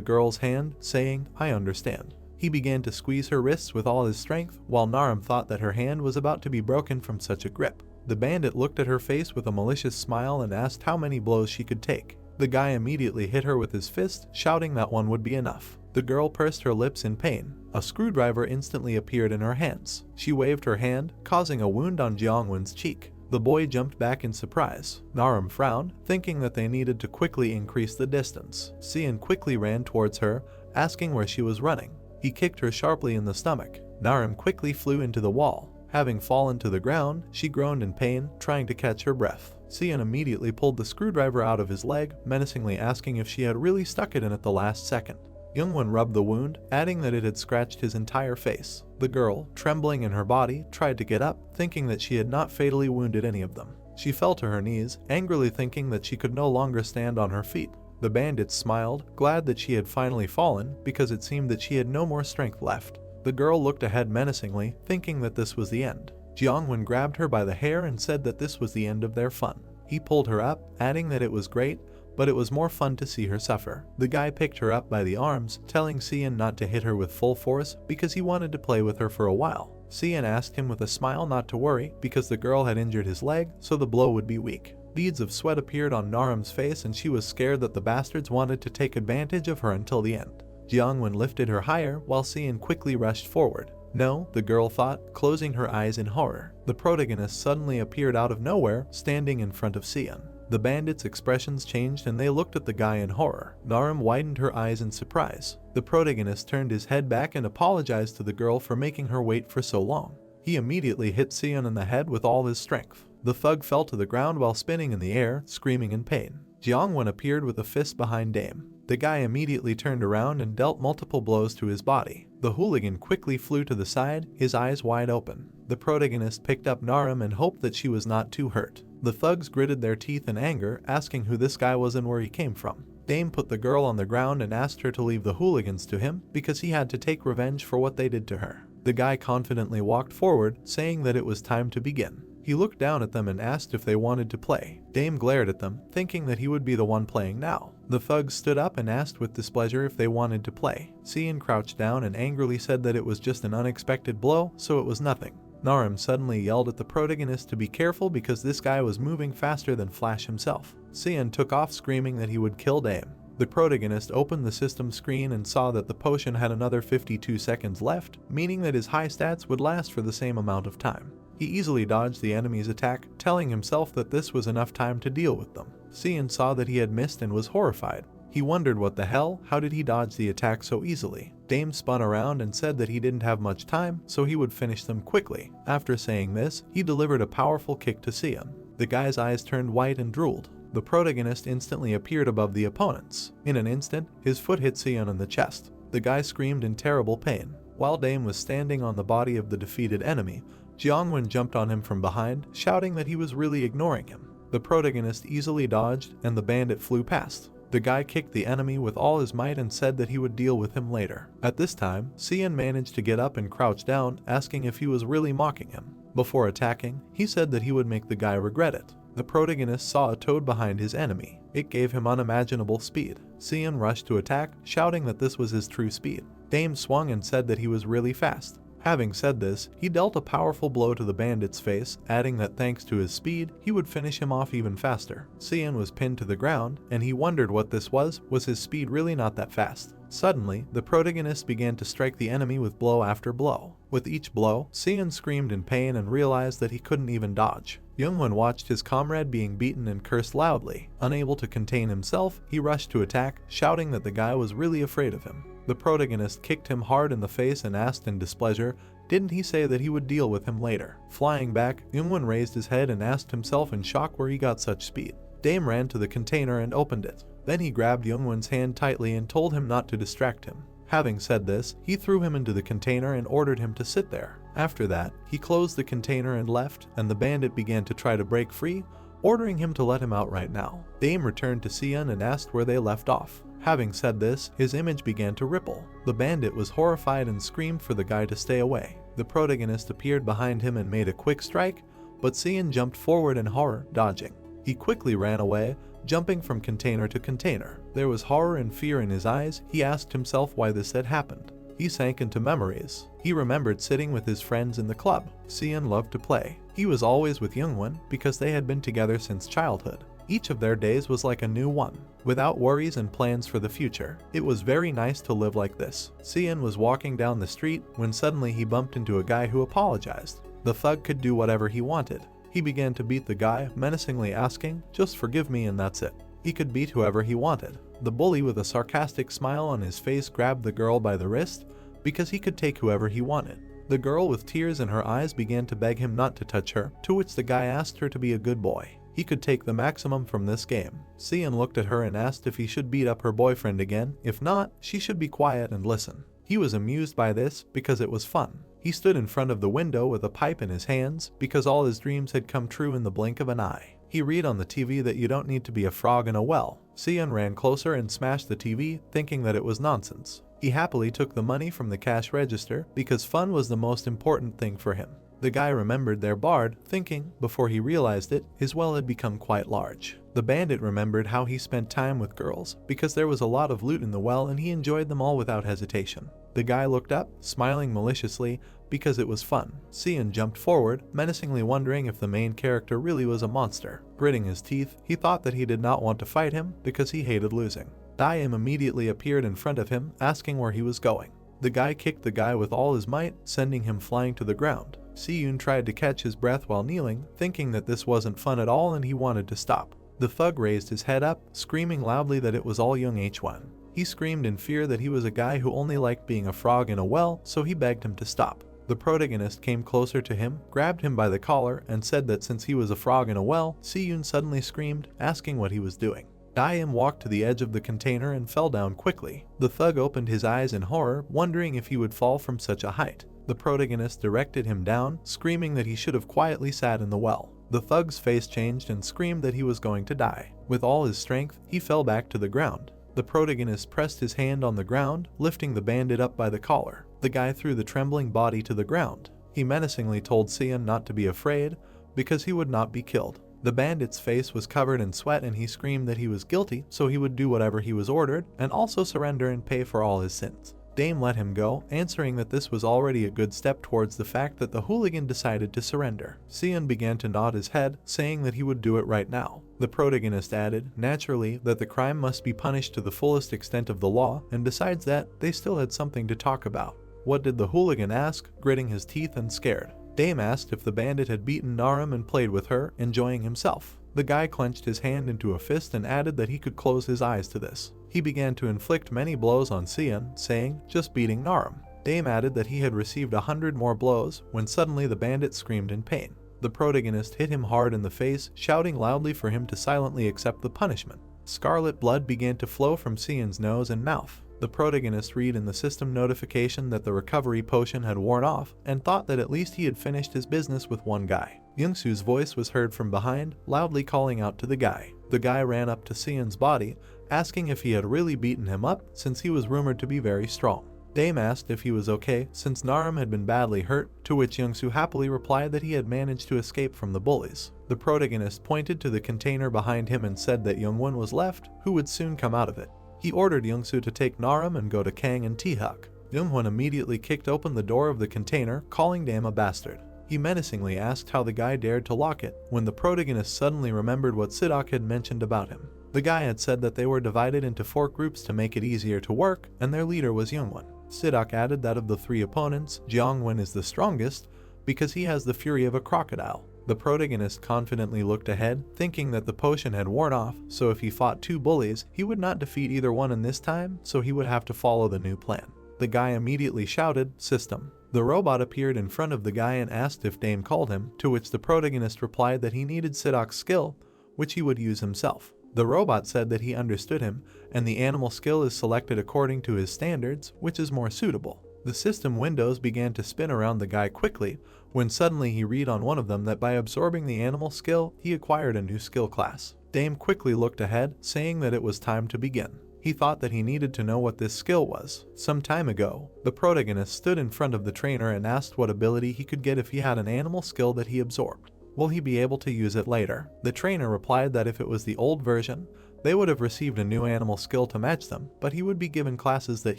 girl's hand, saying, "I understand." He began to squeeze her wrists with all his strength, while Narim thought that her hand was about to be broken from such a grip. The bandit looked at her face with a malicious smile and asked how many blows she could take. The guy immediately hit her with his fist, shouting that one would be enough. The girl pursed her lips in pain. A screwdriver instantly appeared in her hands. She waved her hand, causing a wound on Jiangwen's cheek. The boy jumped back in surprise. Narim frowned, thinking that they needed to quickly increase the distance. Xian quickly ran towards her, asking where she was running. He kicked her sharply in the stomach. Narim quickly flew into the wall. Having fallen to the ground, she groaned in pain, trying to catch her breath. Xian immediately pulled the screwdriver out of his leg, menacingly asking if she had really stuck it in at the last second. Youngwon rubbed the wound, adding that it had scratched his entire face. The girl, trembling in her body, tried to get up, thinking that she had not fatally wounded any of them. She fell to her knees, angrily thinking that she could no longer stand on her feet. The bandit smiled, glad that she had finally fallen, because it seemed that she had no more strength left. The girl looked ahead menacingly, thinking that this was the end. Jiangwen grabbed her by the hair and said that this was the end of their fun. He pulled her up, adding that it was great, but it was more fun to see her suffer. The guy picked her up by the arms, telling Xian not to hit her with full force because he wanted to play with her for a while. Xian asked him with a smile not to worry because the girl had injured his leg, so the blow would be weak. Beads of sweat appeared on Narim's face and she was scared that the bastards wanted to take advantage of her until the end. Jiangwen lifted her higher while Xian quickly rushed forward. No, the girl thought, closing her eyes in horror. The protagonist suddenly appeared out of nowhere, standing in front of Xian. The bandits' expressions changed and they looked at the guy in horror. Narim widened her eyes in surprise. The protagonist turned his head back and apologized to the girl for making her wait for so long. He immediately hit Xian in the head with all his strength. The thug fell to the ground while spinning in the air, screaming in pain. Jiangwen appeared with a fist behind Dame. The guy immediately turned around and dealt multiple blows to his body. The hooligan quickly flew to the side, his eyes wide open. The protagonist picked up Narim and hoped that she was not too hurt. The thugs gritted their teeth in anger, asking who this guy was and where he came from. Dame put the girl on the ground and asked her to leave the hooligans to him because he had to take revenge for what they did to her. The guy confidently walked forward, saying that it was time to begin. He looked down at them and asked if they wanted to play. Dame glared at them, thinking that he would be the one playing now. The thugs stood up and asked with displeasure if they wanted to play. Xian crouched down and angrily said that it was just an unexpected blow, so it was nothing. Narim suddenly yelled at the protagonist to be careful because this guy was moving faster than Flash himself. Xian took off screaming that he would kill Dame. The protagonist opened the system screen and saw that the potion had another 52 seconds left, meaning that his high stats would last for the same amount of time. He easily dodged the enemy's attack, telling himself that this was enough time to deal with them. Seiun saw that he had missed and was horrified. He wondered what the hell, how did he dodge the attack so easily? Dame spun around and said that he didn't have much time, so he would finish them quickly. After saying this, he delivered a powerful kick to Seiun. The guy's eyes turned white and drooled. The protagonist instantly appeared above the opponents. In an instant, his foot hit Seiun in the chest. The guy screamed in terrible pain. While Dame was standing on the body of the defeated enemy, Jiangwen jumped on him from behind, shouting that he was really ignoring him. The protagonist easily dodged, and the bandit flew past. The guy kicked the enemy with all his might and said that he would deal with him later. At this time, Seiun managed to get up and crouch down, asking if he was really mocking him. Before attacking, he said that he would make the guy regret it. The protagonist saw a toad behind his enemy. It gave him unimaginable speed. Seiun rushed to attack, shouting that this was his true speed. Dame swung and said that he was really fast. Having said this, he dealt a powerful blow to the bandit's face, adding that thanks to his speed, he would finish him off even faster. Seiun was pinned to the ground, and he wondered what this was his speed really not that fast? Suddenly, the protagonist began to strike the enemy with blow after blow. With each blow, Seiun screamed in pain and realized that he couldn't even dodge. Youngwon watched his comrade being beaten and cursed loudly. Unable to contain himself, he rushed to attack, shouting that the guy was really afraid of him. The protagonist kicked him hard in the face and asked in displeasure, didn't he say that he would deal with him later? Flying back, Youngwon raised his head and asked himself in shock where he got such speed. Dame ran to the container and opened it. Then he grabbed Youngwon's hand tightly and told him not to distract him. Having said this, he threw him into the container and ordered him to sit there. After that, he closed the container and left, and the bandit began to try to break free, ordering him to let him out right now. Dame returned to Seiun and asked where they left off. Having said this, his image began to ripple. The bandit was horrified and screamed for the guy to stay away. The protagonist appeared behind him and made a quick strike, but Seiun jumped forward in horror, dodging. He quickly ran away, jumping from container to container. There was horror and fear in his eyes. He asked himself why this had happened. He sank into memories. He remembered sitting with his friends in the club. Seiun loved to play. He was always with Youngwon because they had been together since childhood. Each of their days was like a new one, without worries and plans for the future. It was very nice to live like this. Seiun was walking down the street when suddenly he bumped into a guy who apologized. The thug could do whatever he wanted. He began to beat the guy, menacingly asking, just forgive me and that's it. He could beat whoever he wanted. The bully with a sarcastic smile on his face grabbed the girl by the wrist because he could take whoever he wanted. The girl with tears in her eyes began to beg him not to touch her, to which the guy asked her to be a good boy. He could take the maximum from this game. Seiun looked at her and asked if he should beat up her boyfriend again. If not, she should be quiet and listen. He was amused by this because it was fun. He stood in front of the window with a pipe in his hands because all his dreams had come true in the blink of an eye. He read on the TV that you don't need to be a frog in a well. Seiun ran closer and smashed the TV, thinking that it was nonsense. He happily took the money from the cash register because fun was the most important thing for him. The guy remembered their bard, thinking, before he realized it, his well had become quite large. The bandit remembered how he spent time with girls, because there was a lot of loot in the well and he enjoyed them all without hesitation. The guy looked up, smiling maliciously, because it was fun. Seiun jumped forward, menacingly wondering if the main character really was a monster. Gritting his teeth, he thought that he did not want to fight him because he hated losing. Daim immediately appeared in front of him, asking where he was going. The guy kicked the guy with all his might, sending him flying to the ground. Seiun tried to catch his breath while kneeling, thinking that this wasn't fun at all and he wanted to stop. The thug raised his head up, screaming loudly that it was all young H1. He screamed in fear that he was a guy who only liked being a frog in a well, so he begged him to stop. The protagonist came closer to him, grabbed him by the collar, and said that since he was a frog in a well, Seiun suddenly screamed, asking what he was doing. Daim walked to the edge of the container and fell down quickly. The thug opened his eyes in horror, wondering if he would fall from such a height. The protagonist directed him down, screaming that he should have quietly sat in the well. The thug's face changed and screamed that he was going to die. With all his strength, he fell back to the ground. The protagonist pressed his hand on the ground, lifting the bandit up by the collar. The guy threw the trembling body to the ground. He menacingly told Seiun not to be afraid, because he would not be killed. The bandit's face was covered in sweat and he screamed that he was guilty, so he would do whatever he was ordered, and also surrender and pay for all his sins. Dame let him go, answering that this was already a good step towards the fact that the hooligan decided to surrender. Sion began to nod his head, saying that he would do it right now. The protagonist added, naturally, that the crime must be punished to the fullest extent of the law, and besides that, they still had something to talk about. What did the hooligan ask, gritting his teeth and scared? Dame asked if the bandit had beaten Narum and played with her, enjoying himself. The guy clenched his hand into a fist and added that he could close his eyes to this. He began to inflict many blows on Sion, saying, just beating Narum. Dame added that he had received 100 more blows, when suddenly the bandit screamed in pain. The protagonist hit him hard in the face, shouting loudly for him to silently accept the punishment. Scarlet blood began to flow from Sion's nose and mouth. The protagonist read in the system notification that the recovery potion had worn off, and thought that at least he had finished his business with one guy. Youngsu's voice was heard from behind, loudly calling out to the guy. The guy ran up to Sion's body, asking if he had really beaten him up, since he was rumored to be very strong. Dame asked if he was okay, since Narum had been badly hurt, to which Youngsu happily replied that he had managed to escape from the bullies. The protagonist pointed to the container behind him and said that Youngwon was left, who would soon come out of it. He ordered Youngsu to take Narum and go to Kang and T-Huk. Youngwon immediately kicked open the door of the container, calling Dame a bastard. He menacingly asked how the guy dared to lock it, when the protagonist suddenly remembered what Sidok had mentioned about him. The guy had said that they were divided into 4 groups to make it easier to work, and their leader was Youngwon. Sidok added that of the 3 opponents, Jeongwon is the strongest, because he has the fury of a crocodile. The protagonist confidently looked ahead, thinking that the potion had worn off, so if he fought 2 bullies, he would not defeat either one in this time, so he would have to follow the new plan. The guy immediately shouted, "System." The robot appeared in front of the guy and asked if Dame called him, to which the protagonist replied that he needed Sidok's skill, which he would use himself. The robot said that he understood him, and the animal skill is selected according to his standards, which is more suitable. The system windows began to spin around the guy quickly, when suddenly he read on one of them that by absorbing the animal skill, he acquired a new skill class. Dame quickly looked ahead, saying that it was time to begin. He thought that he needed to know what this skill was. Some time ago, the protagonist stood in front of the trainer and asked what ability he could get if he had an animal skill that he absorbed. Will he be able to use it later? The trainer replied that if it was the old version, they would have received a new animal skill to match them, but he would be given classes that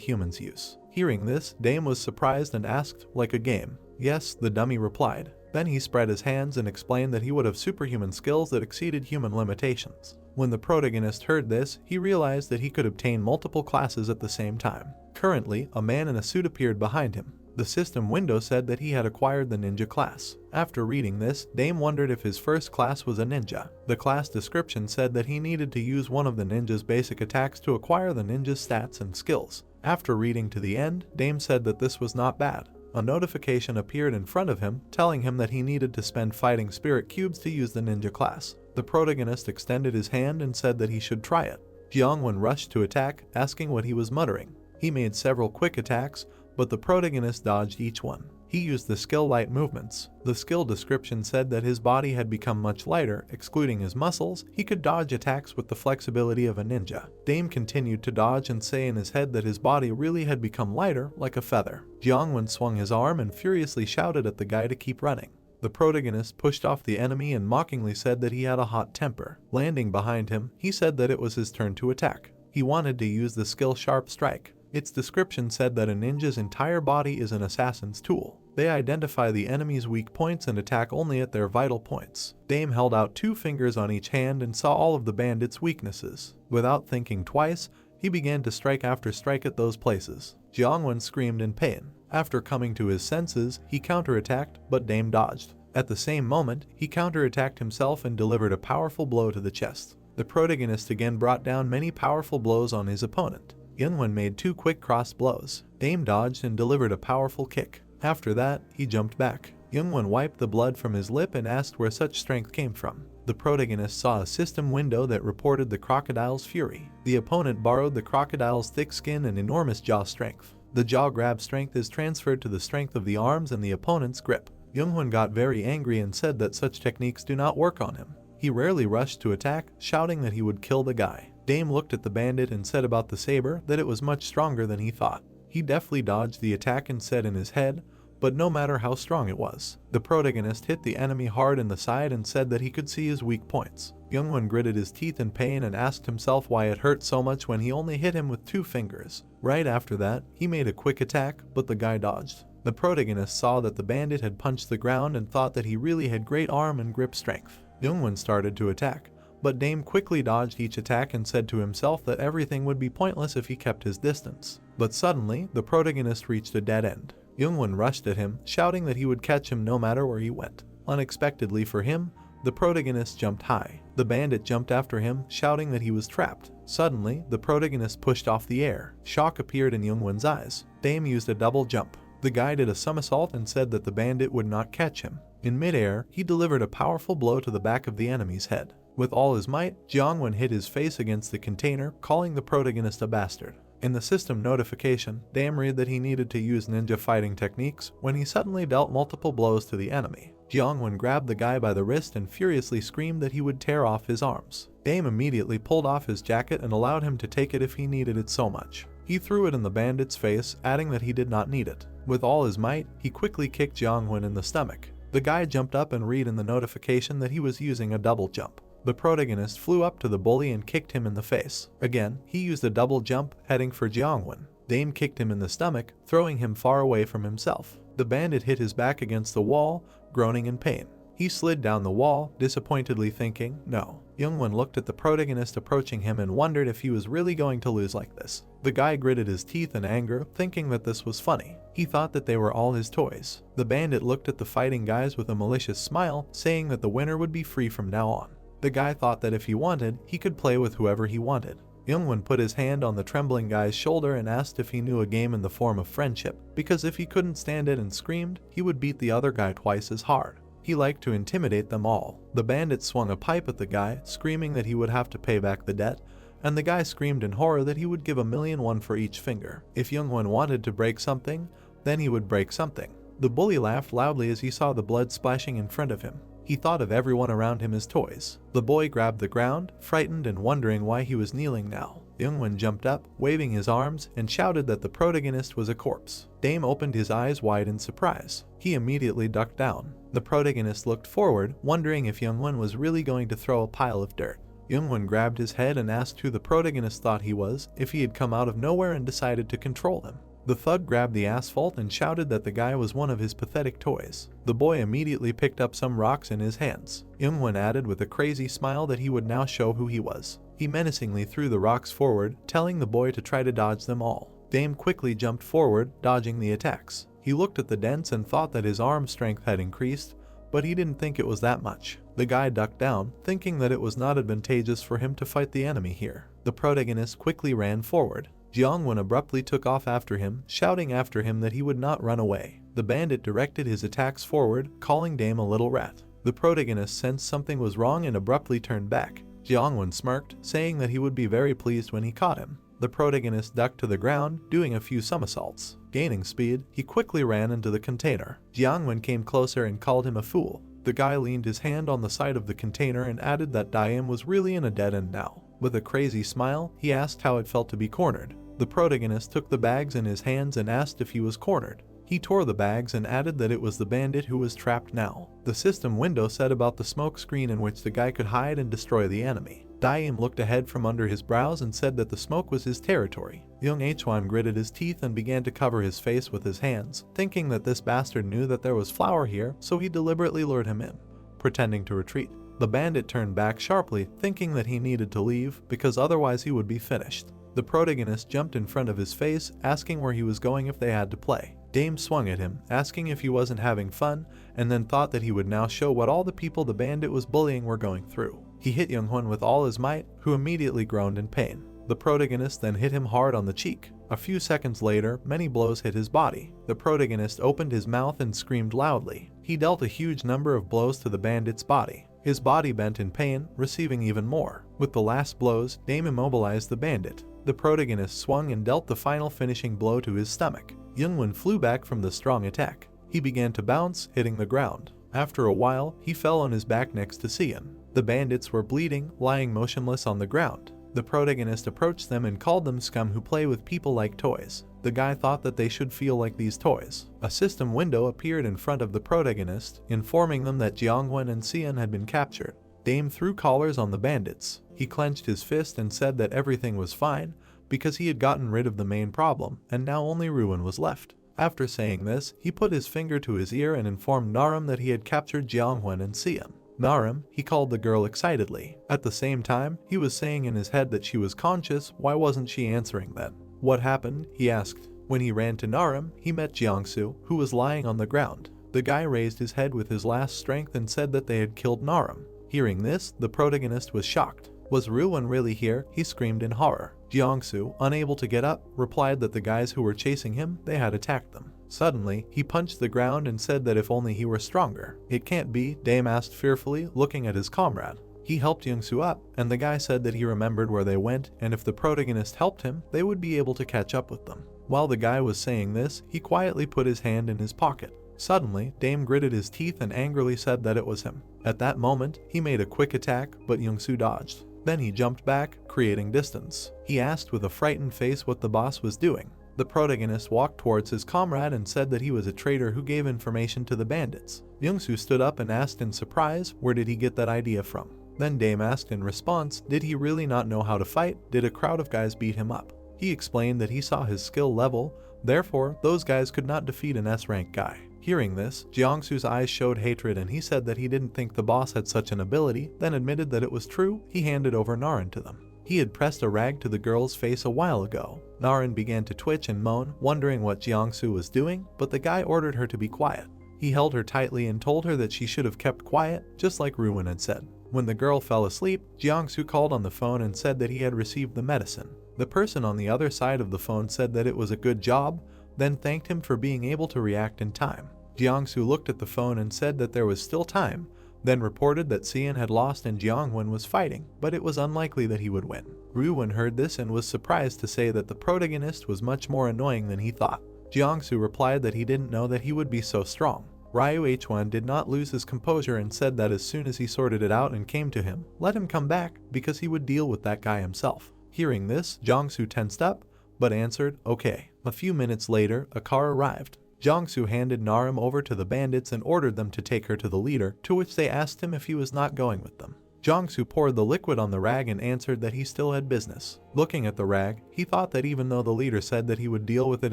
humans use. Hearing this, Dame was surprised and asked, like a game. Yes, the dummy replied. Then he spread his hands and explained that he would have superhuman skills that exceeded human limitations. When the protagonist heard this, he realized that he could obtain multiple classes at the same time. Currently, a man in a suit appeared behind him. The system window said that he had acquired the ninja class. After reading this, Dame wondered if his first class was a ninja. The class description said that he needed to use one of the ninja's basic attacks to acquire the ninja's stats and skills. After reading to the end, Dame said that this was not bad. A notification appeared in front of him, telling him that he needed to spend fighting spirit cubes to use the ninja class. The protagonist extended his hand and said that he should try it. Jeongwon rushed to attack, asking what he was muttering. He made several quick attacks, but the protagonist dodged each one. He used the skill light movements. The skill description said that his body had become much lighter, excluding his muscles. He could dodge attacks with the flexibility of a ninja. Dame continued to dodge and say in his head that his body really had become lighter, like a feather. Jeongwon swung his arm and furiously shouted at the guy to keep running. The protagonist pushed off the enemy and mockingly said that he had a hot temper. Landing behind him, he said that it was his turn to attack. He wanted to use the skill Sharp Strike. Its description said that a ninja's entire body is an assassin's tool. They identify the enemy's weak points and attack only at their vital points. Dame held out 2 fingers on each hand and saw all of the bandits' weaknesses. Without thinking twice, he began to strike after strike at those places. Jeongwon screamed in pain. After coming to his senses, he counterattacked, but Dame dodged. At the same moment, he counterattacked himself and delivered a powerful blow to the chest. The protagonist again brought down many powerful blows on his opponent. Yeonwon made 2 quick cross blows. Dame dodged and delivered a powerful kick. After that, he jumped back. Yeonwon wiped the blood from his lip and asked where such strength came from. The protagonist saw a system window that reported the crocodile's fury. The opponent borrowed the crocodile's thick skin and enormous jaw strength. The jaw grab strength is transferred to the strength of the arms and the opponent's grip. Yeonwon got very angry and said that such techniques do not work on him. He rarely rushed to attack, shouting that he would kill the guy. Dame looked at the bandit and said about the saber that it was much stronger than he thought. He deftly dodged the attack and said in his head, but no matter how strong it was. The protagonist hit the enemy hard in the side and said that he could see his weak points. Youngwon gritted his teeth in pain and asked himself why it hurt so much when he only hit him with 2 fingers. Right after that, he made a quick attack, but the guy dodged. The protagonist saw that the bandit had punched the ground and thought that he really had great arm and grip strength. Youngwon started to attack, but Dame quickly dodged each attack and said to himself that everything would be pointless if he kept his distance. But suddenly, the protagonist reached a dead end. Youngwon rushed at him, shouting that he would catch him no matter where he went. Unexpectedly for him, the protagonist jumped high. The bandit jumped after him, shouting that he was trapped. Suddenly, the protagonist pushed off the air. Shock appeared in Youngwon's eyes. Dame used a double jump. The guy did a somersault and said that the bandit would not catch him. In midair, he delivered a powerful blow to the back of the enemy's head. With all his might, Jeongwon hit his face against the container, calling the protagonist a bastard. In the system notification, Dame read that he needed to use ninja fighting techniques when he suddenly dealt multiple blows to the enemy. Jeongwon grabbed the guy by the wrist and furiously screamed that he would tear off his arms. Dame immediately pulled off his jacket and allowed him to take it if he needed it so much. He threw it in the bandit's face, adding that he did not need it. With all his might, he quickly kicked Jeongwon in the stomach. The guy jumped up and read in the notification that he was using a double jump. The protagonist flew up to the bully and kicked him in the face. Again, he used a double jump, heading for Jeongwon. Dame kicked him in the stomach, throwing him far away from himself. The bandit hit his back against the wall, groaning in pain. He slid down the wall, disappointedly thinking, no. Youngwon looked at the protagonist approaching him and wondered if he was really going to lose like this. The guy gritted his teeth in anger, thinking that this was funny. He thought that they were all his toys. The bandit looked at the fighting guys with a malicious smile, saying that the winner would be free from now on. The guy thought that if he wanted, he could play with whoever he wanted. Youngwon put his hand on the trembling guy's shoulder and asked if he knew a game in the form of friendship, because if he couldn't stand it and screamed, he would beat the other guy twice as hard. He liked to intimidate them all. The bandit swung a pipe at the guy, screaming that he would have to pay back the debt, and the guy screamed in horror that he would give 1,000,001 for each finger. If Youngwon wanted to break something, then he would break something. The bully laughed loudly as he saw the blood splashing in front of him. He thought of everyone around him as toys. The boy grabbed the ground, frightened and wondering why he was kneeling now. Youngwon jumped up, waving his arms, and shouted that the protagonist was a corpse. Dame opened his eyes wide in surprise. He immediately ducked down. The protagonist looked forward, wondering if Youngwon was really going to throw a pile of dirt. Youngwon grabbed his head and asked who the protagonist thought he was, if he had come out of nowhere and decided to control him. The thug grabbed the asphalt and shouted that the guy was one of his pathetic toys. The boy immediately picked up some rocks in his hands. Youngwon added with a crazy smile that he would now show who he was. He menacingly threw the rocks forward, telling the boy to try to dodge them all. Dame quickly jumped forward, dodging the attacks. He looked at the dents and thought that his arm strength had increased, but he didn't think it was that much. The guy ducked down, thinking that it was not advantageous for him to fight the enemy here. The protagonist quickly ran forward. Jeongwon abruptly took off after him, shouting after him that he would not run away. The bandit directed his attacks forward, calling Dame a little rat. The protagonist sensed something was wrong and abruptly turned back. Jeongwon smirked, saying that he would be very pleased when he caught him. The protagonist ducked to the ground, doing a few somersaults. Gaining speed, he quickly ran into the container. Jeongwon came closer and called him a fool. The guy leaned his hand on the side of the container and added that Daim was really in a dead end now. With a crazy smile, he asked how it felt to be cornered. The protagonist took the bags in his hands and asked if he was cornered. He tore the bags and added that it was the bandit who was trapped now. The system window said about the smoke screen in which the guy could hide and destroy the enemy. Daim looked ahead from under his brows and said that the smoke was his territory. Young Hwan gritted his teeth and began to cover his face with his hands, thinking that this bastard knew that there was flour here, so he deliberately lured him in. Pretending to retreat, the bandit turned back sharply, thinking that he needed to leave because otherwise he would be finished. The protagonist jumped in front of his face, asking where he was going if they had to play. Dame swung at him, asking if he wasn't having fun, and then thought that he would now show what all the people the bandit was bullying were going through. He hit Younghwan with all his might, who immediately groaned in pain. The protagonist then hit him hard on the cheek. A few seconds later, many blows hit his body. The protagonist opened his mouth and screamed loudly. He dealt a huge number of blows to the bandit's body. His body bent in pain, receiving even more. With the last blows, Dame immobilized the bandit. The protagonist swung and dealt the final finishing blow to his stomach. Youngwon flew back from the strong attack. He began to bounce, hitting the ground. After a while, he fell on his back next to Sian. The bandits were bleeding, lying motionless on the ground. The protagonist approached them and called them scum who play with people like toys. The guy thought that they should feel like these toys. A system window appeared in front of the protagonist, informing them that Jeongwon and Sian had been captured. Dame threw collars on the bandits. He clenched his fist and said that everything was fine because he had gotten rid of the main problem and now only Ruin was left. After saying this, he put his finger to his ear and informed Narim that he had captured Jiangwen and Xian. Narim, he called the girl excitedly. At the same time, he was saying in his head that she was conscious. Why wasn't she answering then? What happened? He asked. When he ran to Narim, he met Jiangsu, who was lying on the ground. The guy raised his head with his last strength and said that they had killed Narim. Hearing this, the protagonist was shocked. Was Ruin really here? He screamed in horror. Jiangsu, unable to get up, replied that the guys who were chasing him, they had attacked them. Suddenly, he punched the ground and said that if only he were stronger. It can't be, Dame asked fearfully, looking at his comrade. He helped Jiangsu up, and the guy said that he remembered where they went, and if the protagonist helped him, they would be able to catch up with them. While the guy was saying this, he quietly put his hand in his pocket. Suddenly, Dame gritted his teeth and angrily said that it was him. At that moment, he made a quick attack, but Jiangsu dodged. Then he jumped back, creating distance. He asked with a frightened face what the boss was doing. The protagonist walked towards his comrade and said that he was a traitor who gave information to the bandits. Jiangsu stood up and asked in surprise, where did he get that idea from? Then Dame asked in response, did he really not know how to fight? Did a crowd of guys beat him up? He explained that he saw his skill level, therefore those guys could not defeat an S-rank guy. Hearing this, Jiangsu's eyes showed hatred and he said that he didn't think the boss had such an ability, then admitted that it was true. He handed over Narin to them. He had pressed a rag to the girl's face a while ago. Narin began to twitch and moan, wondering what Jiangsu was doing, but the guy ordered her to be quiet. He held her tightly and told her that she should have kept quiet, just like Ruin had said. When the girl fell asleep, Jiangsu called on the phone and said that he had received the medicine. The person on the other side of the phone said that it was a good job, then thanked him for being able to react in time. Jiangsu looked at the phone and said that there was still time, then reported that Xian had lost and Jiangwen was fighting, but it was unlikely that he would win. Ruin heard this and was surprised to say that the protagonist was much more annoying than he thought. Jiangsu replied that he didn't know that he would be so strong. Ryu H1 did not lose his composure and said that as soon as he sorted it out and came to him, let him come back because he would deal with that guy himself. Hearing this, Jiangsu tensed up, but answered, okay. A few minutes later, a car arrived. Jiangsu handed Narim over to the bandits and ordered them to take her to the leader, to which they asked him if he was not going with them. Jiangsu poured the liquid on the rag and answered that he still had business. Looking at the rag, he thought that even though the leader said that he would deal with it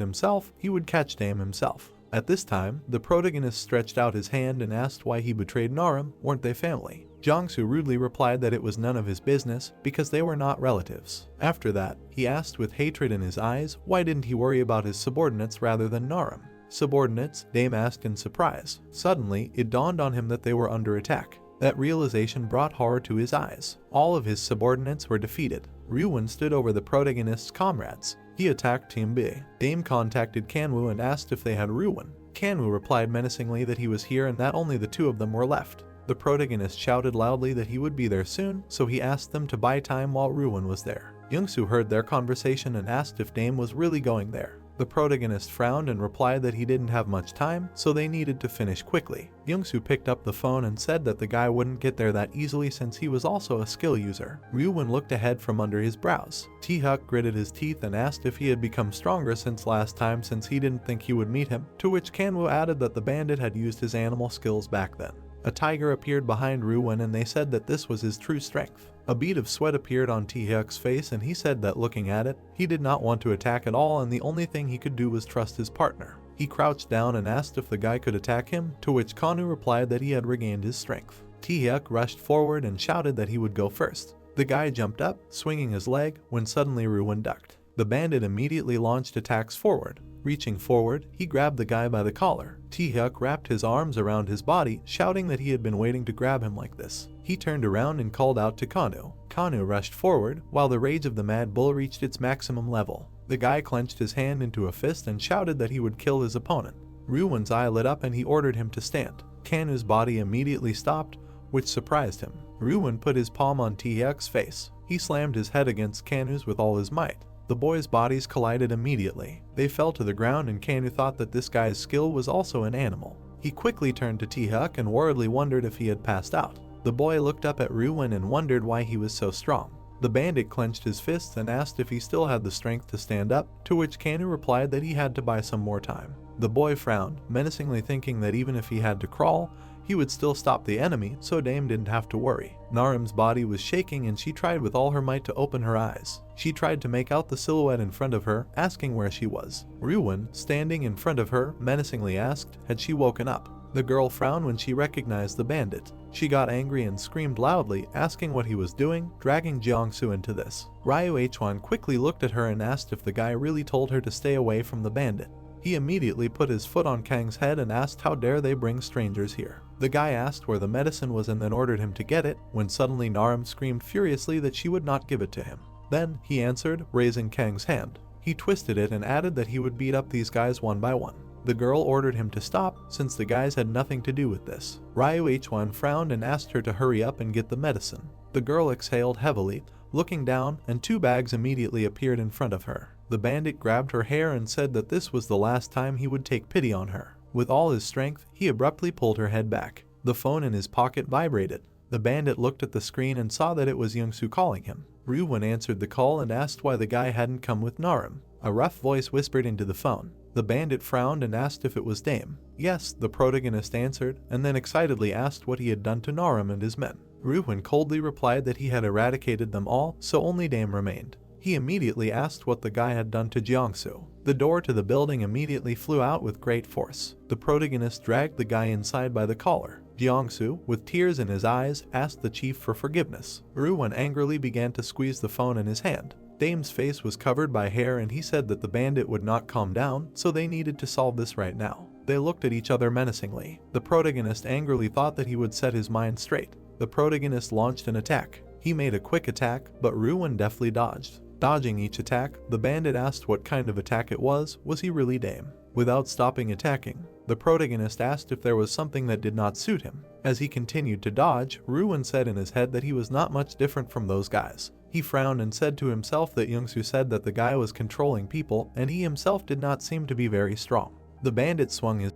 himself, he would catch Dame himself. At this time, the protagonist stretched out his hand and asked why he betrayed Narim. Weren't they family? Jiangsu rudely replied that it was none of his business because they were not relatives. After that, he asked with hatred in his eyes, why didn't he worry about his subordinates rather than Narim? Subordinates? Dame asked in surprise. Suddenly, it dawned on him that they were under attack. That realization brought horror to his eyes. All of his subordinates were defeated. Ruin stood over the protagonist's comrades. He attacked Team B. Dame contacted Kanwu and asked if they had Ruin. Kanwu replied menacingly that he was here and that only the two of them were left. The protagonist shouted loudly that he would be there soon, so he asked them to buy time while Ruin was there. Jiangsu heard their conversation and asked if Dame was really going there. The protagonist frowned and replied that he didn't have much time, so they needed to finish quickly. Jiangsu picked up the phone and said that the guy wouldn't get there that easily since he was also a skill user. Ruin looked ahead from under his brows. T-Huck gritted his teeth and asked if he had become stronger since last time since he didn't think he would meet him, to which Kanwu added that the bandit had used his animal skills back then. A tiger appeared behind Ruin and they said that this was his true strength. A bead of sweat appeared on T-Huck's face and he said that looking at it, he did not want to attack at all and the only thing he could do was trust his partner. He crouched down and asked if the guy could attack him, to which Kanu replied that he had regained his strength. T-Huck rushed forward and shouted that he would go first. The guy jumped up, swinging his leg, when suddenly Ruin ducked. The bandit immediately launched attacks forward. Reaching forward, he grabbed the guy by the collar. T-Huck wrapped his arms around his body, shouting that he had been waiting to grab him like this. He turned around and called out to Kanu. Kanu rushed forward, while the rage of the Mad Bull reached its maximum level. The guy clenched his hand into a fist and shouted that he would kill his opponent. Ruin's eye lit up and he ordered him to stand. Kanu's body immediately stopped, which surprised him. Ruin put his palm on T-Huck's face. He slammed his head against Kanu's with all his might. The boys' bodies collided immediately. They fell to the ground and Kanu thought that this guy's skill was also an animal. He quickly turned to T-Huck and worriedly wondered if he had passed out. The boy looked up at Ruin and wondered why he was so strong. The bandit clenched his fists and asked if he still had the strength to stand up, to which Kanu replied that he had to buy some more time. The boy frowned, menacingly thinking that even if he had to crawl, he would still stop the enemy, so Dame didn't have to worry. Narim's body was shaking and she tried with all her might to open her eyes. She tried to make out the silhouette in front of her, asking where she was. Ryuwon, standing in front of her, menacingly asked, had she woken up? The girl frowned when she recognized the bandit. She got angry and screamed loudly, asking what he was doing, dragging Jiangsu into this. Ryu Hwan quickly looked at her and asked if the guy really told her to stay away from the bandit. He immediately put his foot on Kang's head and asked how dare they bring strangers here. The guy asked where the medicine was and then ordered him to get it, when suddenly Narim screamed furiously that she would not give it to him. Then, he answered, raising Kang's hand. He twisted it and added that he would beat up these guys one by one. The girl ordered him to stop, since the guys had nothing to do with this. Ryu Hwan frowned and asked her to hurry up and get the medicine. The girl exhaled heavily, looking down, and 2 bags immediately appeared in front of her. The bandit grabbed her hair and said that this was the last time he would take pity on her. With all his strength, he abruptly pulled her head back. The phone in his pocket vibrated. The bandit looked at the screen and saw that it was Youngsu calling him. Ryuwon answered the call and asked why the guy hadn't come with Narim. A rough voice whispered into the phone. The bandit frowned and asked if it was Dame. Yes, the protagonist answered, and then excitedly asked what he had done to Narim and his men. Ryuwon coldly replied that he had eradicated them all, so only Dame remained. He immediately asked what the guy had done to Jiangsu. The door to the building immediately flew out with great force. The protagonist dragged the guy inside by the collar. Jiangsu, with tears in his eyes, asked the chief for forgiveness. Ryuwon angrily began to squeeze the phone in his hand. Dame's face was covered by hair and he said that the bandit would not calm down, so they needed to solve this right now. They looked at each other menacingly. The protagonist angrily thought that he would set his mind straight. The protagonist launched an attack. He made a quick attack, but Ryuwon deftly dodged. Dodging each attack, the bandit asked what kind of attack it was he really Dame? Without stopping attacking, the protagonist asked if there was something that did not suit him. As he continued to dodge, Ryuwon said in his head that he was not much different from those guys. He frowned and said to himself that Youngsu said that the guy was controlling people and he himself did not seem to be very strong. The bandit swung his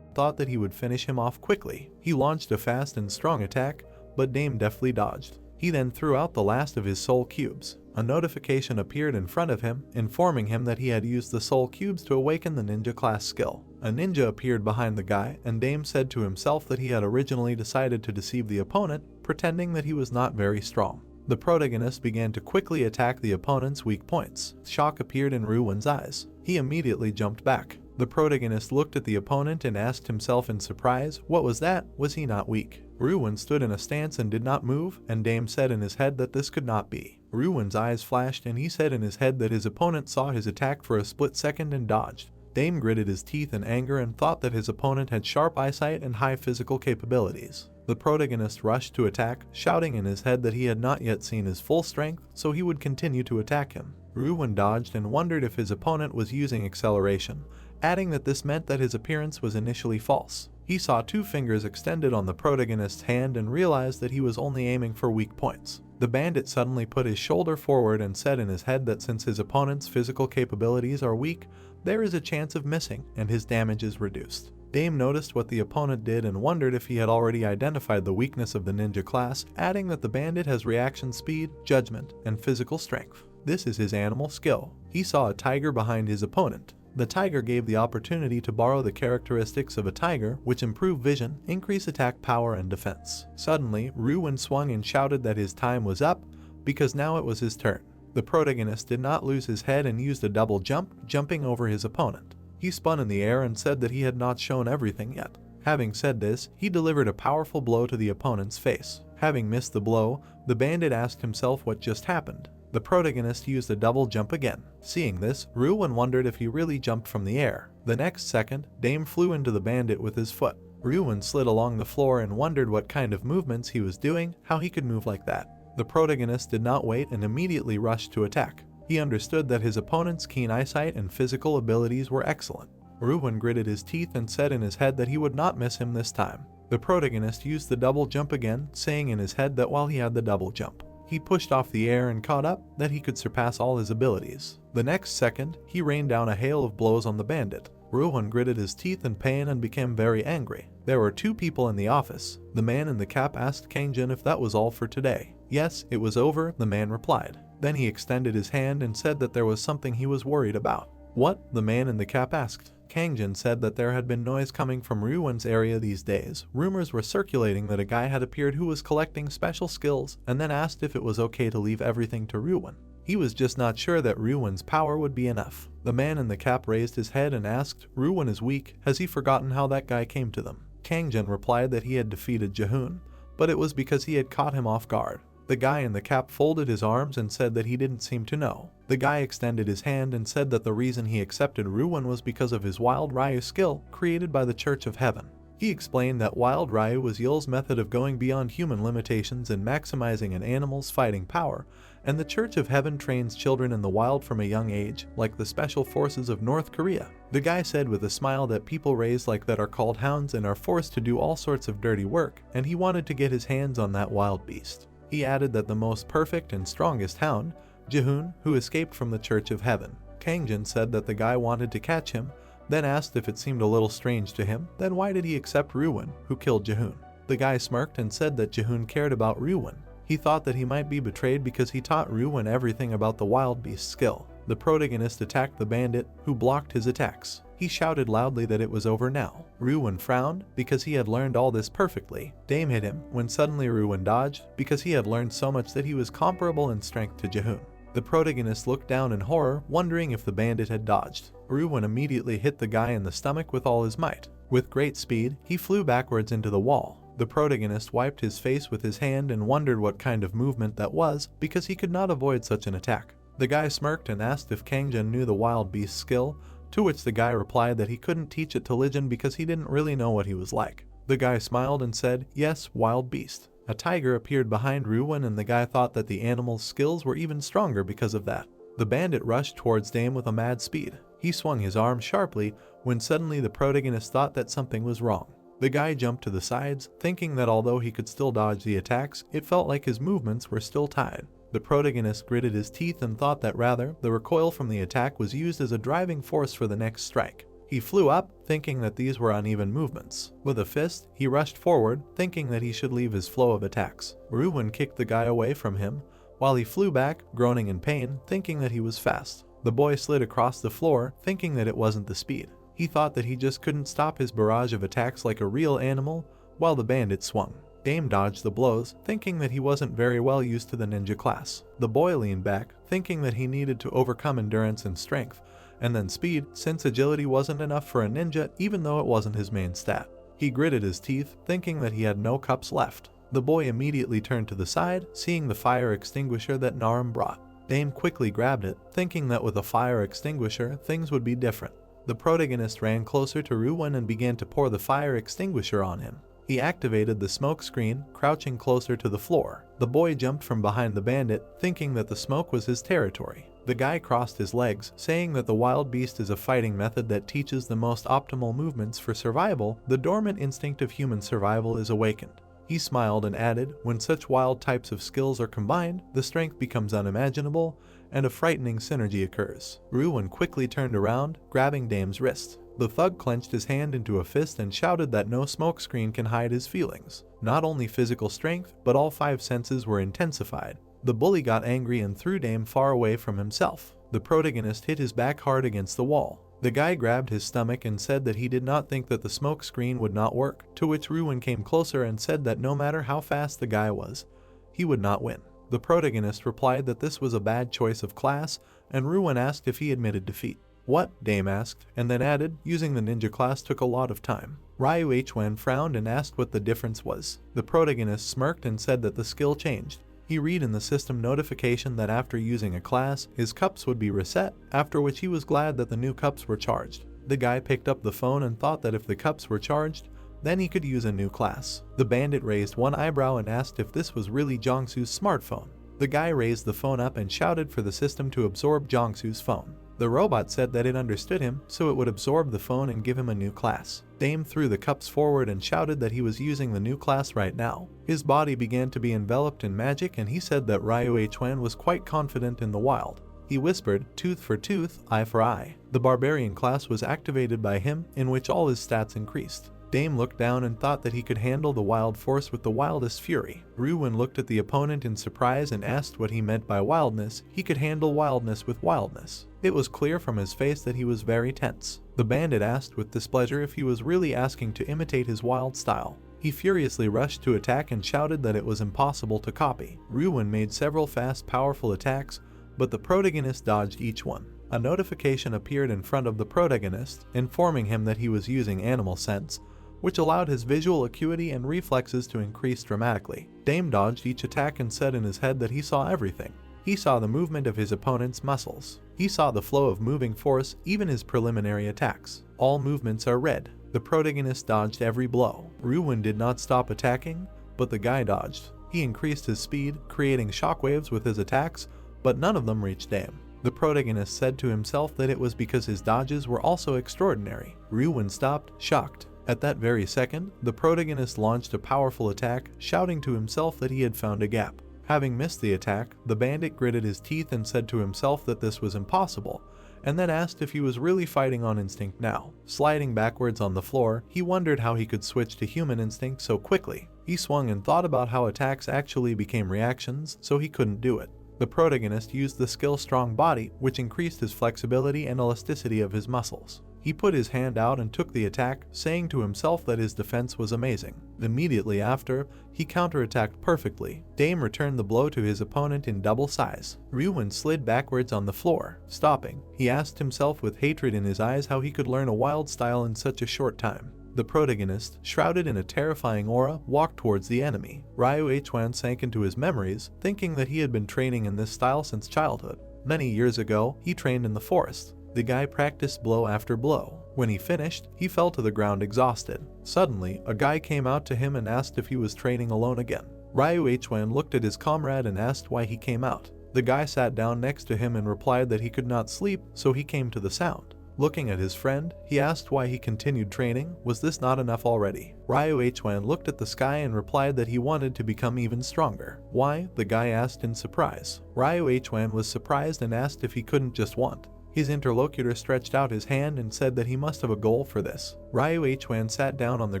thought that he would finish him off quickly. He launched a fast and strong attack, but Dame deftly dodged. He then threw out the last of his soul cubes. A notification appeared in front of him, informing him that he had used the soul cubes to awaken the ninja class skill. A ninja appeared behind the guy, and Dame said to himself that he had originally decided to deceive the opponent, pretending that he was not very strong. The protagonist began to quickly attack the opponent's weak points. Shock appeared in Ryuwon's eyes. He immediately jumped back. The protagonist looked at the opponent and asked himself in surprise, what was that? Was he not weak? Ryuwon stood in a stance and did not move, and Dame said in his head that this could not be. Ryuwon's eyes flashed and he said in his head that his opponent saw his attack for a split second and dodged. Dame gritted his teeth in anger and thought that his opponent had sharp eyesight and high physical capabilities. The protagonist rushed to attack, shouting in his head that he had not yet seen his full strength, so he would continue to attack him. Ryuwon dodged and wondered if his opponent was using acceleration, adding that this meant that his appearance was initially false. He saw 2 fingers extended on the protagonist's hand and realized that he was only aiming for weak points. The bandit suddenly put his shoulder forward and said in his head that since his opponent's physical capabilities are weak, there is a chance of missing and his damage is reduced. Dame noticed what the opponent did and wondered if he had already identified the weakness of the ninja class, adding that the bandit has reaction speed, judgment, and physical strength. This is his animal skill. He saw a tiger behind his opponent. The tiger gave the opportunity to borrow the characteristics of a tiger, which improve vision, increase attack power, and defense. Suddenly, Ryuwon swung and shouted that his time was up, because now it was his turn. The protagonist did not lose his head and used a double jump, jumping over his opponent. He spun in the air and said that he had not shown everything yet. Having said this, he delivered a powerful blow to the opponent's face. Having missed the blow, the bandit asked himself what just happened. The protagonist used a double jump again. Seeing this, Ryuwon wondered if he really jumped from the air. The next second, Dame flew into the bandit with his foot. Ryuwon slid along the floor and wondered what kind of movements he was doing, how he could move like that. The protagonist did not wait and immediately rushed to attack. He understood that his opponent's keen eyesight and physical abilities were excellent. Ryuwon gritted his teeth and said in his head that he would not miss him this time. The protagonist used the double jump again, saying in his head that while he had the double jump, he pushed off the air and caught up, that he could surpass all his abilities. The next second, he rained down a hail of blows on the bandit. Ryuwon gritted his teeth in pain and became very angry. There were 2 people in the office. The man in the cap asked Kangjin if that was all for today. Yes, it was over, the man replied. Then he extended his hand and said that there was something he was worried about. What? The man in the cap asked. Kangjin said that there had been noise coming from Ryuwon's area these days. Rumors were circulating that a guy had appeared who was collecting special skills, and then asked if it was okay to leave everything to Ryuwon. He was just not sure that Ryuwon's power would be enough. The man in the cap raised his head and asked, Ryuwon is weak, has he forgotten how that guy came to them? Kangjin replied that he had defeated Jahoon, but it was because he had caught him off guard. The guy in the cap folded his arms and said that he didn't seem to know. The guy extended his hand and said that the reason he accepted Ryuwon was because of his Wild Ryu skill created by the Church of Heaven. He explained that Wild Ryu was Yul's method of going beyond human limitations and maximizing an animal's fighting power, and the Church of Heaven trains children in the wild from a young age, like the Special Forces of North Korea. The guy said with a smile that people raised like that are called hounds and are forced to do all sorts of dirty work, and he wanted to get his hands on that wild beast. He added that the most perfect and strongest hound, Jahoon, who escaped from the Church of Heaven. Kangjin said that the guy wanted to catch him, then asked if it seemed a little strange to him, then why did he accept Ryuwon, who killed Jahoon? The guy smirked and said that Jahoon cared about Ryuwon. He thought that he might be betrayed because he taught Ryuwon everything about the wild beast skill. The protagonist attacked the bandit, who blocked his attacks. He shouted loudly that it was over now. Ryuwon frowned because he had learned all this perfectly. Dame hit him when suddenly Ryuwon dodged because he had learned so much that he was comparable in strength to Jahoon. The protagonist looked down in horror, wondering if the bandit had dodged. Ryuwon immediately hit the guy in the stomach with all his might. With great speed, he flew backwards into the wall. The protagonist wiped his face with his hand and wondered what kind of movement that was because he could not avoid such an attack. The guy smirked and asked if Kangjin knew the wild beast skill, to which the guy replied that he couldn't teach it to Lijin because he didn't really know what he was like. The guy smiled and said, yes, wild beast. A tiger appeared behind Ryuwon and the guy thought that the animal's skills were even stronger because of that. The bandit rushed towards Dame with a mad speed. He swung his arm sharply when suddenly the protagonist thought that something was wrong. The guy jumped to the sides, thinking that although he could still dodge the attacks, it felt like his movements were still tied. The protagonist gritted his teeth and thought that rather, the recoil from the attack was used as a driving force for the next strike. He flew up, thinking that these were uneven movements. With a fist, he rushed forward, thinking that he should leave his flow of attacks. Ryuwon kicked the guy away from him, while he flew back, groaning in pain, thinking that he was fast. The boy slid across the floor, thinking that it wasn't the speed. He thought that he just couldn't stop his barrage of attacks like a real animal, while the bandit swung. Dame dodged the blows, thinking that he wasn't very well used to the ninja class. The boy leaned back, thinking that he needed to overcome endurance and strength, and then speed, since agility wasn't enough for a ninja even though it wasn't his main stat. He gritted his teeth, thinking that he had no cups left. The boy immediately turned to the side, seeing the fire extinguisher that Narum brought. Dame quickly grabbed it, thinking that with a fire extinguisher, things would be different. The protagonist ran closer to Ryuwon and began to pour the fire extinguisher on him. He activated the smoke screen, crouching closer to the floor. The boy jumped from behind the bandit, thinking that the smoke was his territory. The guy crossed his legs, saying that the wild beast is a fighting method that teaches the most optimal movements for survival. The dormant instinct of human survival is awakened. He smiled and added, when such wild types of skills are combined, the strength becomes unimaginable, and a frightening synergy occurs. Ryuwon quickly turned around, grabbing Dame's wrist. The thug clenched his hand into a fist and shouted that no smokescreen can hide his feelings. Not only physical strength, but all 5 senses were intensified. The bully got angry and threw Dame far away from himself. The protagonist hit his back hard against the wall. The guy grabbed his stomach and said that he did not think that the smoke screen would not work, to which Ryuwon came closer and said that no matter how fast the guy was, he would not win. The protagonist replied that this was a bad choice of class, and Ryuwon asked if he admitted defeat. What? Dame asked, and then added, using the ninja class took a lot of time. Ryu Hwen frowned and asked what the difference was. The protagonist smirked and said that the skill changed. He read in the system notification that after using a class, his cups would be reset, after which he was glad that the new cups were charged. The guy picked up the phone and thought that if the cups were charged, then he could use a new class. The bandit raised one eyebrow and asked if this was really Jongsu's smartphone. The guy raised the phone up and shouted for the system to absorb Jongsu's phone. The robot said that it understood him, so it would absorb the phone and give him a new class. Dame threw the cups forward and shouted that he was using the new class right now. His body began to be enveloped in magic and he said that Ryu Hwen was quite confident in the wild. He whispered, tooth for tooth, eye for eye. The barbarian class was activated by him, in which all his stats increased. Dame looked down and thought that he could handle the wild force with the wildest fury. Ruin looked at the opponent in surprise and asked what he meant by wildness. He could handle wildness with wildness. It was clear from his face that he was very tense. The bandit asked with displeasure if he was really asking to imitate his wild style. He furiously rushed to attack and shouted that it was impossible to copy. Ruin made several fast, powerful attacks, but the protagonist dodged each one. A notification appeared in front of the protagonist, informing him that he was using animal sense, which allowed his visual acuity and reflexes to increase dramatically. Dame dodged each attack and said in his head that he saw everything. He saw the movement of his opponent's muscles. He saw the flow of moving force, even his preliminary attacks. All movements are read. The protagonist dodged every blow. Ruin did not stop attacking, but the guy dodged. He increased his speed, creating shockwaves with his attacks, but none of them reached Dame. The protagonist said to himself that it was because his dodges were also extraordinary. Ruin stopped, shocked. At that very second, the protagonist launched a powerful attack, shouting to himself that he had found a gap. Having missed the attack, the bandit gritted his teeth and said to himself that this was impossible, and then asked if he was really fighting on instinct now. Sliding backwards on the floor, he wondered how he could switch to human instinct so quickly. He swung and thought about how attacks actually became reactions, so he couldn't do it. The protagonist used the skill Strong Body, which increased his flexibility and elasticity of his muscles. He put his hand out and took the attack, saying to himself that his defense was amazing. Immediately after, he counterattacked perfectly. Dame returned the blow to his opponent in double size. Ruin slid backwards on the floor, stopping. He asked himself with hatred in his eyes how he could learn a wild style in such a short time. The protagonist, shrouded in a terrifying aura, walked towards the enemy. Ryu Hwan sank into his memories, thinking that he had been training in this style since childhood. Many years ago, he trained in the forest. The guy practiced blow after blow. When he finished, he fell to the ground exhausted. Suddenly, a guy came out to him and asked if he was training alone again. Ryu Hwan looked at his comrade and asked why he came out. The guy sat down next to him and replied that he could not sleep, so he came to the sound. Looking at his friend, he asked why he continued training. Was this not enough already? Ryu Hwan looked at the sky and replied that he wanted to become even stronger. Why? The guy asked in surprise. Ryu Hwan was surprised and asked if he couldn't just want. His interlocutor stretched out his hand and said that he must have a goal for this. Ryu Hwan sat down on the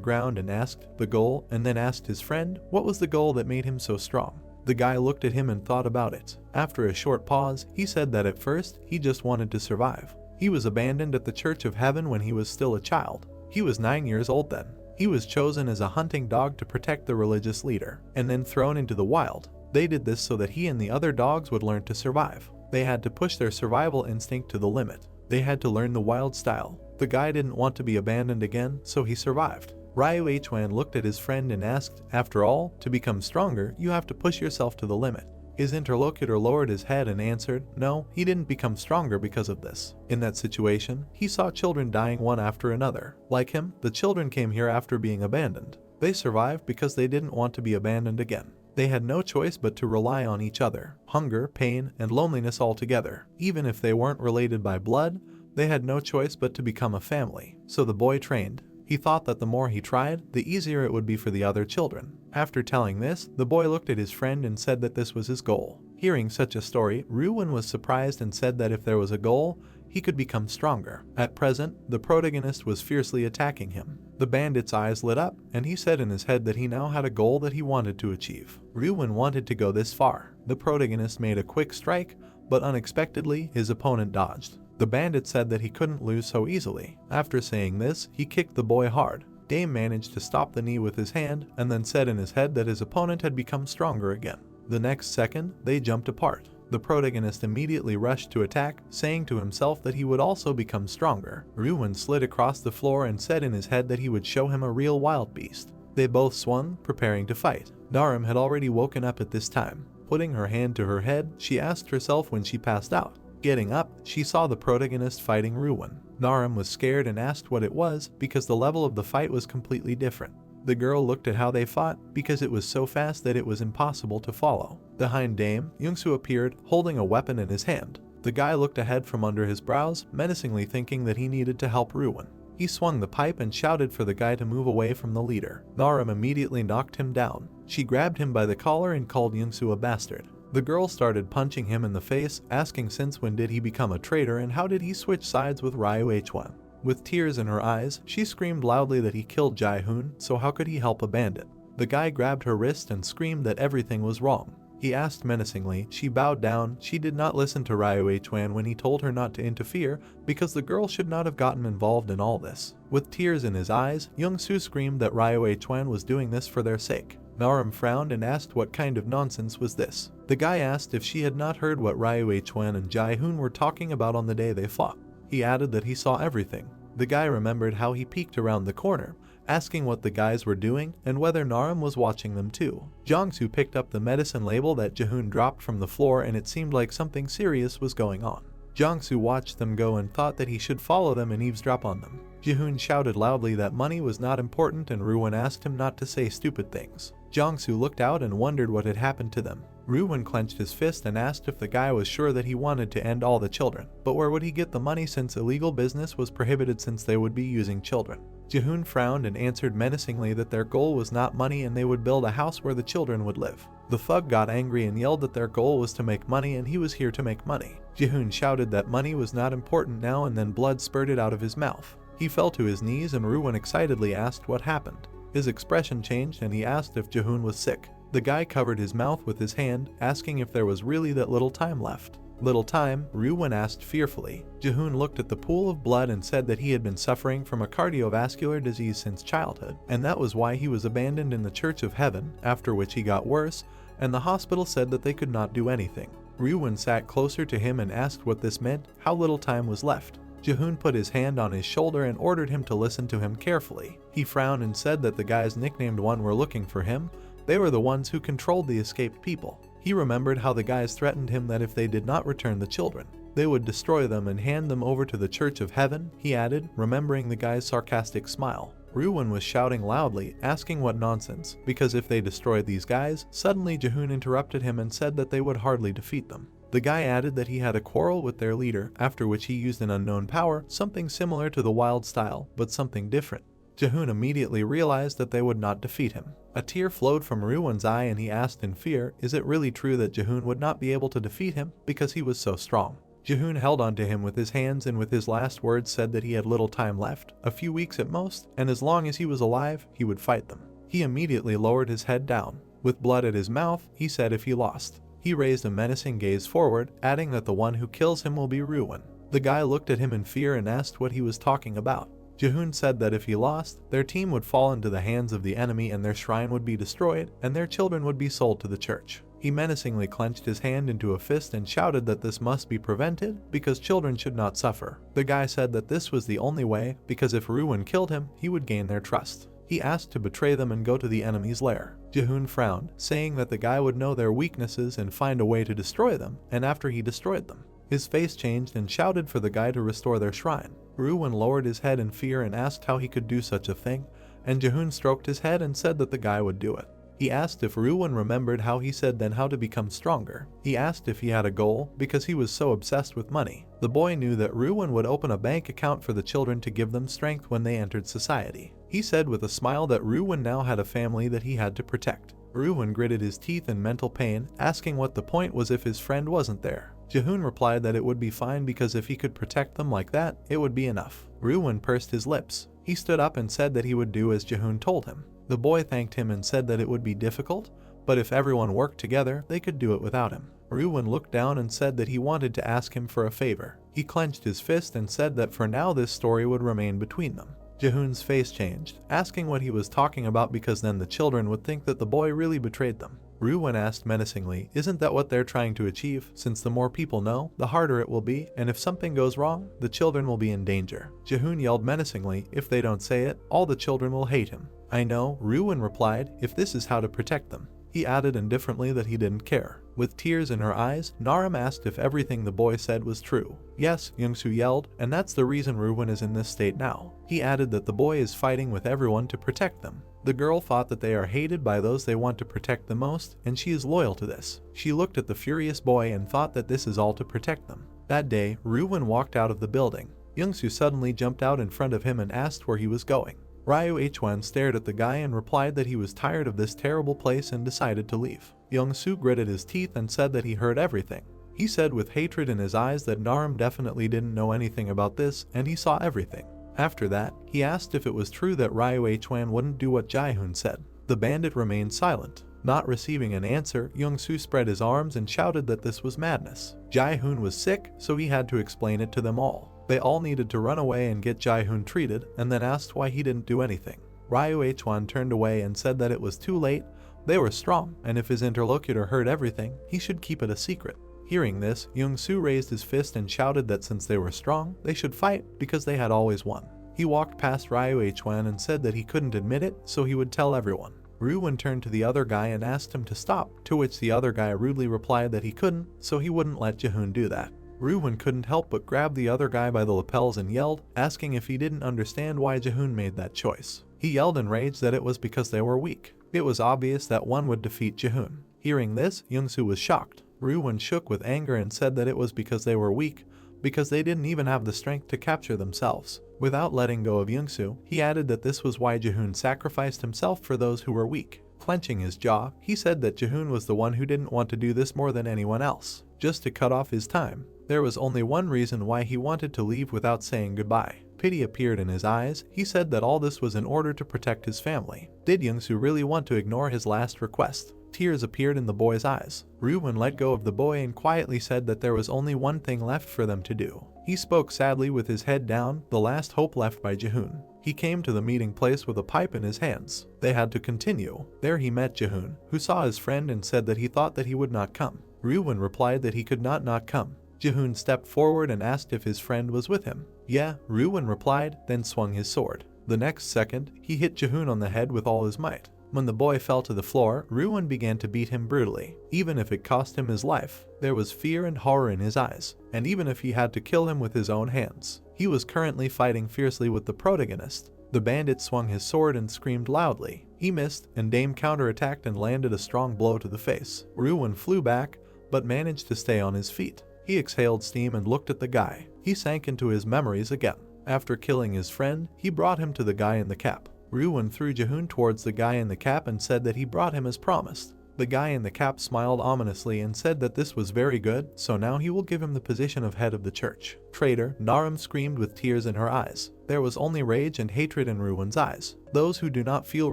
ground and asked the goal, and then asked his friend what was the goal that made him so strong. The guy looked at him and thought about it. After a short pause, he said that at first, he just wanted to survive. He was abandoned at the Church of Heaven when he was still a child. He was 9 years old then. He was chosen as a hunting dog to protect the religious leader, and then thrown into the wild. They did this so that he and the other dogs would learn to survive. They had to push their survival instinct to the limit. They had to learn the wild style. The guy didn't want to be abandoned again, so he survived. Ryu Hwan looked at his friend and asked, after all, to become stronger, you have to push yourself to the limit. His interlocutor lowered his head and answered, no, he didn't become stronger because of this. In that situation, he saw children dying one after another. Like him, the children came here after being abandoned. They survived because they didn't want to be abandoned again. They had no choice but to rely on each other. Hunger, pain, and loneliness all together. Even if they weren't related by blood, they had no choice but to become a family. So the boy trained. He thought that the more he tried, the easier it would be for the other children. After telling this, the boy looked at his friend and said that this was his goal. Hearing such a story, Ruin was surprised and said that if there was a goal, he could become stronger. At present, the protagonist was fiercely attacking him. The bandit's eyes lit up, and he said in his head that he now had a goal that he wanted to achieve. Ruin wanted to go this far. The protagonist made a quick strike, but unexpectedly, his opponent dodged. The bandit said that he couldn't lose so easily. After saying this, he kicked the boy hard. Dame managed to stop the knee with his hand, and then said in his head that his opponent had become stronger again. The next second, they jumped apart. The protagonist immediately rushed to attack, saying to himself that he would also become stronger. Ruin slid across the floor and said in his head that he would show him a real wild beast. They both swung, preparing to fight. Narim had already woken up at this time. Putting her hand to her head, she asked herself when she passed out. Getting up, she saw the protagonist fighting Ruin. Narim was scared and asked what it was because the level of the fight was completely different. The girl looked at how they fought because it was so fast that it was impossible to follow. Behind Dame, Youngsu appeared, holding a weapon in his hand. The guy looked ahead from under his brows, menacingly thinking that he needed to help Ruin. He swung the pipe and shouted for the guy to move away from the leader. Narim immediately knocked him down. She grabbed him by the collar and called Youngsu a bastard. The girl started punching him in the face, asking since when did he become a traitor and how did he switch sides with Ryu Hwan. With tears in her eyes, she screamed loudly that he killed Jae-hoon, so how could he help a bandit? The guy grabbed her wrist and screamed that everything was wrong. He asked menacingly. She bowed down. She did not listen to Ryo Chwan when he told her not to interfere because the girl should not have gotten involved in all this. With tears in his eyes, Young-soo screamed that Ryo Chwan was doing this for their sake. Naram frowned and asked what kind of nonsense was this. The guy asked if she had not heard what Ryo Chwan and Jae-hoon were talking about on the day they fought. He added that he saw everything. The guy remembered how he peeked around the corner, asking what the guys were doing and whether Naram was watching them too. Jong-soo picked up the medicine label that Jae-hoon dropped from the floor and it seemed like something serious was going on. Jong-soo watched them go and thought that he should follow them and eavesdrop on them. Jae-hoon shouted loudly that money was not important and Ruwon asked him not to say stupid things. Jong-soo looked out and wondered what had happened to them. Ruwon clenched his fist and asked if the guy was sure that he wanted to end all the children, but where would he get the money since illegal business was prohibited since they would be using children. Jae-hoon frowned and answered menacingly that their goal was not money and they would build a house where the children would live. The thug got angry and yelled that their goal was to make money and he was here to make money. Jae-hoon shouted that money was not important now and then blood spurted out of his mouth. He fell to his knees and Ruwon excitedly asked what happened. His expression changed and he asked if Jae-hoon was sick. The guy covered his mouth with his hand, asking if there was really that little time left. Little time? Ruwon asked fearfully. Jae-hoon looked at the pool of blood and said that he had been suffering from a cardiovascular disease since childhood, and that was why he was abandoned in the Church of Heaven, after which he got worse, and the hospital said that they could not do anything. Ruwon sat closer to him and asked what this meant, how little time was left. Jae-hoon put his hand on his shoulder and ordered him to listen to him carefully. He frowned and said that the guys nicknamed one were looking for him. They were the ones who controlled the escaped people. He remembered how the guys threatened him that if they did not return the children, they would destroy them and hand them over to the Church of Heaven, he added, remembering the guy's sarcastic smile. Ruwon was shouting loudly, asking what nonsense, because if they destroyed these guys, suddenly Jae-hoon interrupted him and said that they would hardly defeat them. The guy added that he had a quarrel with their leader, after which he used an unknown power, something similar to the wild style, but something different. Jae-hoon immediately realized that they would not defeat him. A tear flowed from Ruwon's eye and he asked in fear, is it really true that Jae-hoon would not be able to defeat him because he was so strong? Jae-hoon held onto him with his hands and with his last words said that he had little time left, a few weeks at most, and as long as he was alive, he would fight them. He immediately lowered his head down. With blood at his mouth, he said if he lost. He raised a menacing gaze forward, adding that the one who kills him will be Ruwon. The guy looked at him in fear and asked what he was talking about. Jae-hoon said that if he lost, their team would fall into the hands of the enemy and their shrine would be destroyed, and their children would be sold to the church. He menacingly clenched his hand into a fist and shouted that this must be prevented because children should not suffer. The guy said that this was the only way because if Ruwon killed him, he would gain their trust. He asked to betray them and go to the enemy's lair. Jae-hoon frowned, saying that the guy would know their weaknesses and find a way to destroy them, and after he destroyed them, his face changed and shouted for the guy to restore their shrine. Ruwon lowered his head in fear and asked how he could do such a thing, and Jae-hoon stroked his head and said that the guy would do it. He asked if Ruwon remembered how he said then how to become stronger. He asked if he had a goal, because he was so obsessed with money. The boy knew that Ruwon would open a bank account for the children to give them strength when they entered society. He said with a smile that Ruwon now had a family that he had to protect. Ruwon gritted his teeth in mental pain, asking what the point was if his friend wasn't there. Jae-hoon replied that it would be fine because if he could protect them like that, it would be enough. Ruwon pursed his lips. He stood up and said that he would do as Jae-hoon told him. The boy thanked him and said that it would be difficult, but if everyone worked together, they could do it without him. Ruwon looked down and said that he wanted to ask him for a favor. He clenched his fist and said that for now this story would remain between them. Jae-hoon's face changed, asking what he was talking about because then the children would think that the boy really betrayed them. Ruwon asked menacingly, isn't that what they're trying to achieve, since the more people know, the harder it will be, and if something goes wrong, the children will be in danger. Jae-hoon yelled menacingly, if they don't say it, all the children will hate him. I know, Ruwon replied, if this is how to protect them. He added indifferently that he didn't care. With tears in her eyes, Naram asked if everything the boy said was true. Yes, Young-soo yelled, and that's the reason Ruwon is in this state now. He added that the boy is fighting with everyone to protect them. The girl thought that they are hated by those they want to protect the most, and she is loyal to this. She looked at the furious boy and thought that this is all to protect them. That day, Ruwon walked out of the building. Young-soo suddenly jumped out in front of him and asked where he was going. Ryo Hwan stared at the guy and replied that he was tired of this terrible place and decided to leave. Young-soo gritted his teeth and said that he heard everything. He said with hatred in his eyes that Naram definitely didn't know anything about this and he saw everything. After that, he asked if it was true that Ryu Hwan wouldn't do what Jae-hoon said. The bandit remained silent. Not receiving an answer, Young-soo spread his arms and shouted that this was madness. Jae-hoon was sick, so he had to explain it to them all. They all needed to run away and get Jae-hoon treated, and then asked why he didn't do anything. Ryu Hwan turned away and said that it was too late. They were strong, and if his interlocutor heard everything, he should keep it a secret. Hearing this, Young-soo raised his fist and shouted that since they were strong, they should fight because they had always won. He walked past Ryu Hwan and said that he couldn't admit it, so he would tell everyone. Ryuwon turned to the other guy and asked him to stop, to which the other guy rudely replied that he couldn't, so he wouldn't let Jae-hoon do that. Ryuwon couldn't help but grab the other guy by the lapels and yelled, asking if he didn't understand why Jae-hoon made that choice. He yelled in rage that it was because they were weak. It was obvious that one would defeat Jae-hoon. Hearing this, Young-soo was shocked. Ryuwon shook with anger and said that it was because they were weak, because they didn't even have the strength to capture themselves. Without letting go of Young-soo, he added that this was why Jae-hoon sacrificed himself for those who were weak. Clenching his jaw, he said that Jae-hoon was the one who didn't want to do this more than anyone else, just to cut off his time. There was only one reason why he wanted to leave without saying goodbye. Pity appeared in his eyes. He said that all this was in order to protect his family. Did Young-soo really want to ignore his last request? Tears appeared in the boy's eyes. Ryuwon let go of the boy and quietly said that there was only one thing left for them to do. He spoke sadly with his head down, the last hope left by Jae-hoon. He came to the meeting place with a pipe in his hands. They had to continue. There he met Jae-hoon, who saw his friend and said that he thought that he would not come. Ryuwon replied that he could not come. Jae-hoon stepped forward and asked if his friend was with him. Yeah, Ryuwon replied, then swung his sword. The next second, he hit Jae-hoon on the head with all his might. When the boy fell to the floor, Ryuwon began to beat him brutally. Even if it cost him his life, there was fear and horror in his eyes, and even if he had to kill him with his own hands. He was currently fighting fiercely with the protagonist. The bandit swung his sword and screamed loudly. He missed, and Dame counterattacked and landed a strong blow to the face. Ryuwon flew back, but managed to stay on his feet. He exhaled steam and looked at the guy. He sank into his memories again. After killing his friend, he brought him to the guy in the cap. Ryuwon threw Jae-hoon towards the guy in the cap and said that he brought him as promised. The guy in the cap smiled ominously and said that this was very good, so now he will give him the position of head of the church. Traitor, Narum screamed with tears in her eyes. There was only rage and hatred in Ryuwon's eyes. Those who do not feel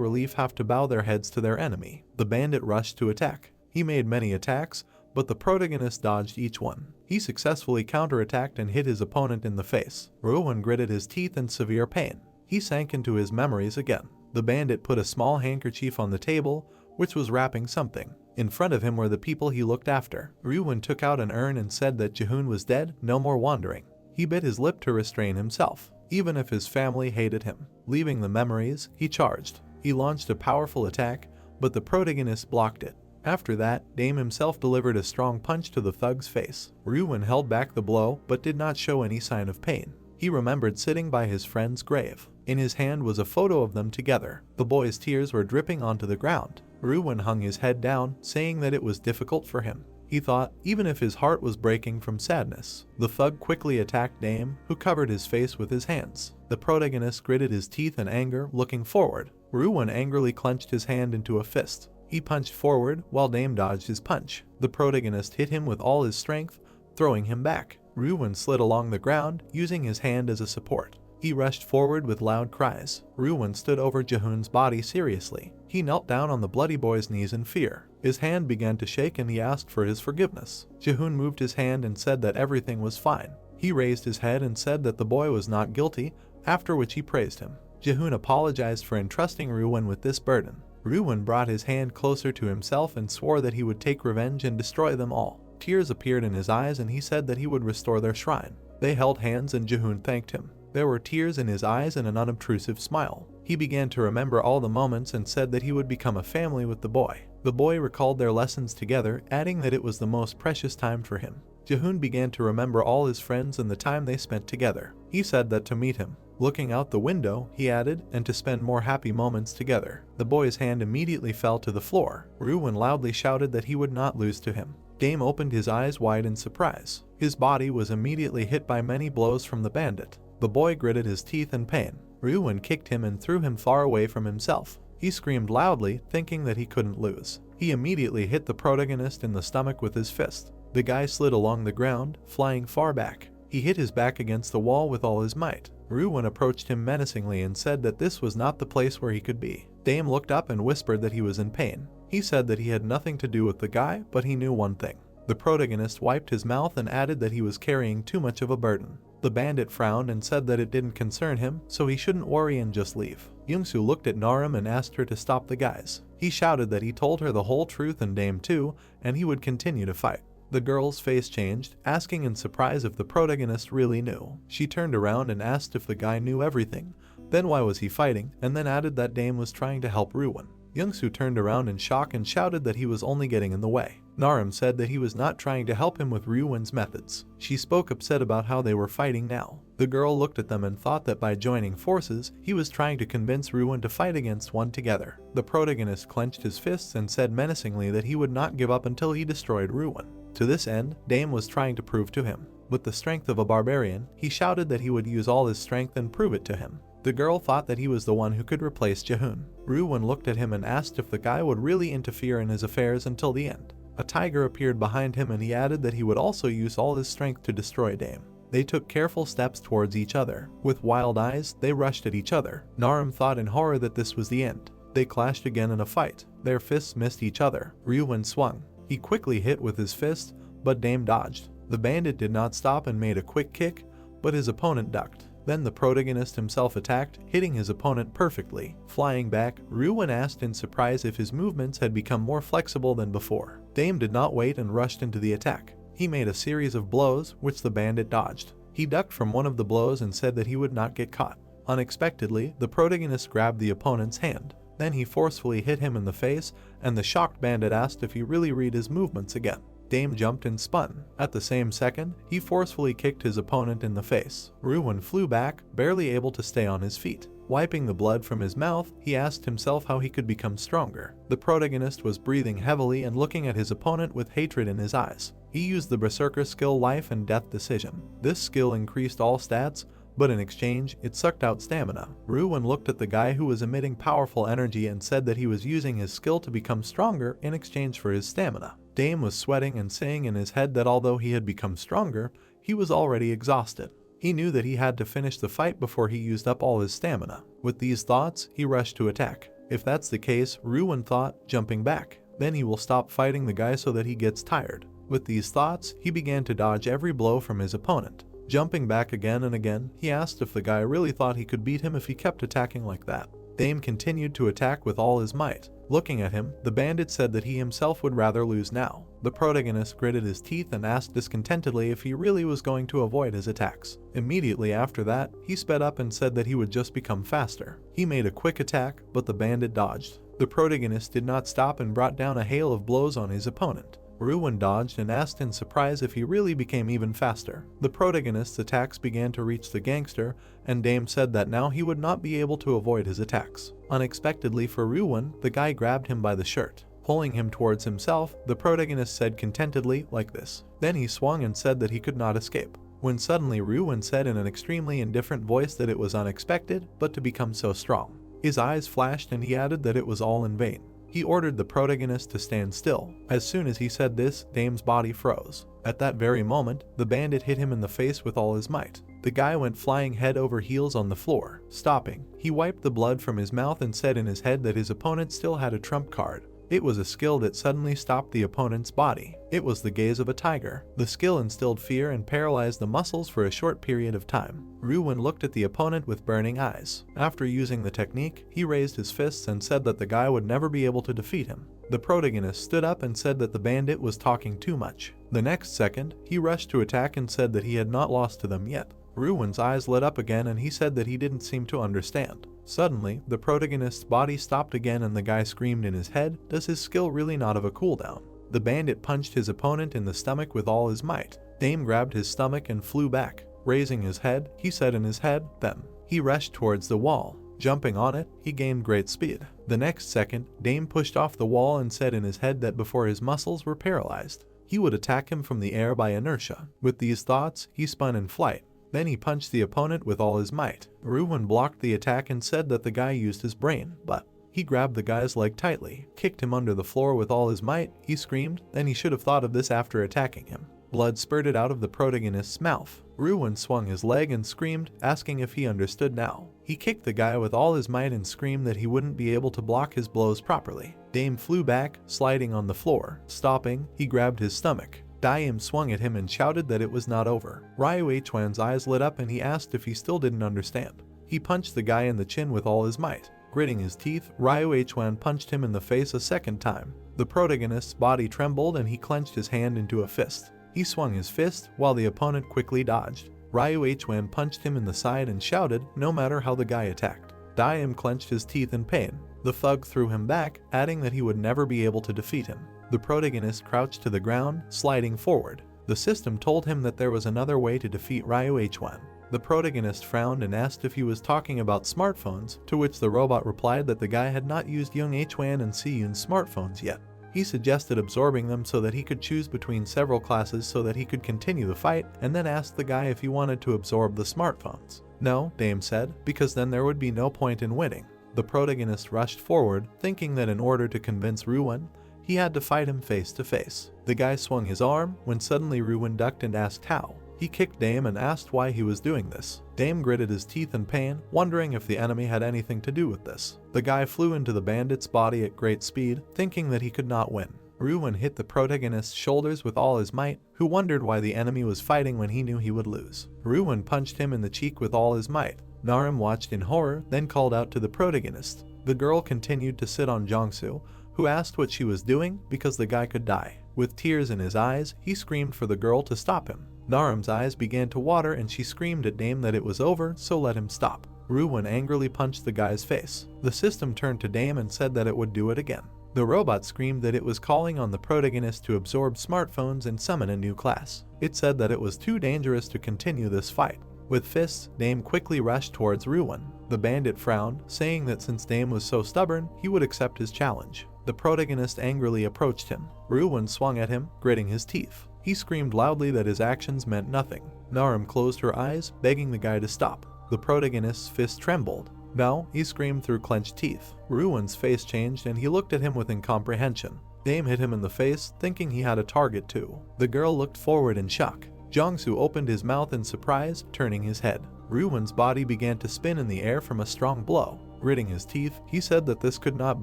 relief have to bow their heads to their enemy. The bandit rushed to attack. He made many attacks, but the protagonist dodged each one. He successfully counterattacked and hit his opponent in the face. Ryuwon gritted his teeth in severe pain. He sank into his memories again. The bandit put a small handkerchief on the table, which was wrapping something. In front of him were the people he looked after. Ryuwon took out an urn and said that Jae-hoon was dead, no more wandering. He bit his lip to restrain himself, even if his family hated him. Leaving the memories, he charged. He launched a powerful attack, but the protagonist blocked it. After that, Dame himself delivered a strong punch to the thug's face. Ryuwon held back the blow, but did not show any sign of pain. He remembered sitting by his friend's grave. In his hand was a photo of them together. The boy's tears were dripping onto the ground. Ryuwon hung his head down, saying that it was difficult for him. He thought, even if his heart was breaking from sadness. The thug quickly attacked Dame, who covered his face with his hands. The protagonist gritted his teeth in anger, looking forward. Ryuwon angrily clenched his hand into a fist. He punched forward, while Dame dodged his punch. The protagonist hit him with all his strength, throwing him back. Ryuwon slid along the ground, using his hand as a support. He rushed forward with loud cries. Ryuwon stood over Jae-hoon's body seriously. He knelt down on the bloody boy's knees in fear. His hand began to shake and he asked for his forgiveness. Jae-hoon moved his hand and said that everything was fine. He raised his head and said that the boy was not guilty, after which he praised him. Jae-hoon apologized for entrusting Ryuwon with this burden. Ryuwon brought his hand closer to himself and swore that he would take revenge and destroy them all. Tears appeared in his eyes and he said that he would restore their shrine. They held hands and Jae-hoon thanked him. There were tears in his eyes and an unobtrusive smile. He began to remember all the moments and said that he would become a family with the boy. The boy recalled their lessons together, adding that it was the most precious time for him. Jae-hoon began to remember all his friends and the time they spent together. He said that to meet him. Looking out the window, he added, and to spend more happy moments together. The boy's hand immediately fell to the floor. Ryuwon loudly shouted that he would not lose to him. Dame opened his eyes wide in surprise. His body was immediately hit by many blows from the bandit. The boy gritted his teeth in pain. Ryuwon kicked him and threw him far away from himself. He screamed loudly, thinking that he couldn't lose. He immediately hit the protagonist in the stomach with his fist. The guy slid along the ground, flying far back. He hit his back against the wall with all his might. Ruwen approached him menacingly and said that this was not the place where he could be. Dame looked up and whispered that he was in pain. He said that he had nothing to do with the guy, but he knew one thing. The protagonist wiped his mouth and added that he was carrying too much of a burden. The bandit frowned and said that it didn't concern him, so he shouldn't worry and just leave. Youngsu looked at Narum and asked her to stop the guys. He shouted that he told her the whole truth and Dame too, and he would continue to fight. The girl's face changed, asking in surprise if the protagonist really knew. She turned around and asked if the guy knew everything, then why was he fighting, and then added that Dame was trying to help Ruwen. Youngsu turned around in shock and shouted that he was only getting in the way. Narum said that he was not trying to help him with Ruwen's methods. She spoke upset about how they were fighting now. The girl looked at them and thought that by joining forces, he was trying to convince Ruwen to fight against one together. The protagonist clenched his fists and said menacingly that he would not give up until he destroyed Ruwen. To this end, Dame was trying to prove to him. With the strength of a barbarian, he shouted that he would use all his strength and prove it to him. The girl thought that he was the one who could replace Jehun. Ruwen looked at him and asked if the guy would really interfere in his affairs until the end. A tiger appeared behind him and he added that he would also use all his strength to destroy Dame. They took careful steps towards each other. With wild eyes, they rushed at each other. Narum thought in horror that this was the end. They clashed again in a fight. Their fists missed each other. Ruwen swung. He quickly hit with his fist, but Dame dodged. The bandit did not stop and made a quick kick, but his opponent ducked. Then the protagonist himself attacked, hitting his opponent perfectly. Flying back, Ruwen asked in surprise if his movements had become more flexible than before. Dame did not wait and rushed into the attack. He made a series of blows, which the bandit dodged. He ducked from one of the blows and said that he would not get caught. Unexpectedly, the protagonist grabbed the opponent's hand. Then he forcefully hit him in the face, and the shocked bandit asked if he really read his movements again. Dame jumped and spun. At the same second, he forcefully kicked his opponent in the face. Ruwen flew back, barely able to stay on his feet. Wiping the blood from his mouth, he asked himself how he could become stronger. The protagonist was breathing heavily and looking at his opponent with hatred in his eyes. He used the Berserker skill Life and Death Decision. This skill increased all stats, but in exchange, it sucked out stamina. Ruwen looked at the guy who was emitting powerful energy and said that he was using his skill to become stronger in exchange for his stamina. Dame was sweating and saying in his head that although he had become stronger, he was already exhausted. He knew that he had to finish the fight before he used up all his stamina. With these thoughts, he rushed to attack. If that's the case, Ruwen thought, jumping back. Then he will stop fighting the guy so that he gets tired. With these thoughts, he began to dodge every blow from his opponent. Jumping back again and again, he asked if the guy really thought he could beat him if he kept attacking like that. Dame continued to attack with all his might. Looking at him, the bandit said that he himself would rather lose now. The protagonist gritted his teeth and asked discontentedly if he really was going to avoid his attacks. Immediately after that, he sped up and said that he would just become faster. He made a quick attack, but the bandit dodged. The protagonist did not stop and brought down a hail of blows on his opponent. Ruwen dodged and asked in surprise if he really became even faster. The protagonist's attacks began to reach the gangster, and Dame said that now he would not be able to avoid his attacks. Unexpectedly for Ruwen, the guy grabbed him by the shirt. Pulling him towards himself, the protagonist said contentedly, like this. Then he swung and said that he could not escape. When suddenly Ruwen said in an extremely indifferent voice that it was unexpected, but to become so strong. His eyes flashed and he added that it was all in vain. He ordered the protagonist to stand still. As soon as he said this, Dame's body froze. At that very moment, the bandit hit him in the face with all his might. The guy went flying head over heels on the floor. Stopping, he wiped the blood from his mouth and said in his head that his opponent still had a trump card. It was a skill that suddenly stopped the opponent's body. It was the gaze of a tiger. The skill instilled fear and paralyzed the muscles for a short period of time. Ruwen looked at the opponent with burning eyes. After using the technique, he raised his fists and said that the guy would never be able to defeat him. The protagonist stood up and said that the bandit was talking too much. The next second, he rushed to attack and said that he had not lost to them yet. Ruwen's eyes lit up again and he said that he didn't seem to understand. Suddenly, the protagonist's body stopped again and the guy screamed in his head, "Does his skill really not have a cooldown?" The bandit punched his opponent in the stomach with all his might. Dame grabbed his stomach and flew back. Raising his head, he said in his head, "Them." He rushed towards the wall. Jumping on it, he gained great speed. The next second, Dame pushed off the wall and said in his head that before his muscles were paralyzed, he would attack him from the air by inertia. With these thoughts, he spun in flight. Then he punched the opponent with all his might. Ruwen blocked the attack and said that the guy used his brain, but he grabbed the guy's leg tightly, kicked him under the floor with all his might. He screamed, and he should have thought of this after attacking him. Blood spurted out of the protagonist's mouth. Ruin swung his leg and screamed, asking if he understood now. He kicked the guy with all his might and screamed that he wouldn't be able to block his blows properly. Dame flew back, sliding on the floor. Stopping, he grabbed his stomach. Daim swung at him and shouted that it was not over. Ryu Chuan's eyes lit up and he asked if he still didn't understand. He punched the guy in the chin with all his might. Gritting his teeth, Ryu Chuan punched him in the face a second time. The protagonist's body trembled and he clenched his hand into a fist. He swung his fist, while the opponent quickly dodged. Ryu Chuan punched him in the side and shouted, no matter how the guy attacked. Daim clenched his teeth in pain. The thug threw him back, adding that he would never be able to defeat him. The protagonist crouched to the ground, sliding forward. The system told him that there was another way to defeat Ryu Chuan. The protagonist frowned and asked if he was talking about smartphones, to which the robot replied that the guy had not used Young Chuan and Si-Yun's smartphones yet. He suggested absorbing them so that he could choose between several classes so that he could continue the fight, and then asked the guy if he wanted to absorb the smartphones. No, Dame said, because then there would be no point in winning. The protagonist rushed forward, thinking that in order to convince Ruin, he had to fight him face to face. The guy swung his arm, when suddenly Ruin ducked and asked how. He kicked Dame and asked why he was doing this. Dame gritted his teeth in pain, wondering if the enemy had anything to do with this. The guy flew into the bandit's body at great speed, thinking that he could not win. Ruin hit the protagonist's shoulders with all his might, who wondered why the enemy was fighting when he knew he would lose. Ruin punched him in the cheek with all his might. Narim watched in horror, then called out to the protagonist. The girl continued to sit on Jongsu, who asked what she was doing because the guy could die. With tears in his eyes, he screamed for the girl to stop him. Narim's eyes began to water and she screamed at Dame that it was over, so let him stop. Ruin angrily punched the guy's face. The system turned to Dame and said that it would do it again. The robot screamed that it was calling on the protagonist to absorb smartphones and summon a new class. It said that it was too dangerous to continue this fight. With fists, Dame quickly rushed towards Ruin. The bandit frowned, saying that since Dame was so stubborn, he would accept his challenge. The protagonist angrily approached him. Ruin swung at him, gritting his teeth. He screamed loudly that his actions meant nothing. Narim closed her eyes, begging the guy to stop. The protagonist's fist trembled. No, he screamed through clenched teeth. Ruin's face changed and he looked at him with incomprehension. Dame hit him in the face, thinking he had a target too. The girl looked forward in shock. Jongsu opened his mouth in surprise, turning his head. Ruin's body began to spin in the air from a strong blow. Gritting his teeth, he said that this could not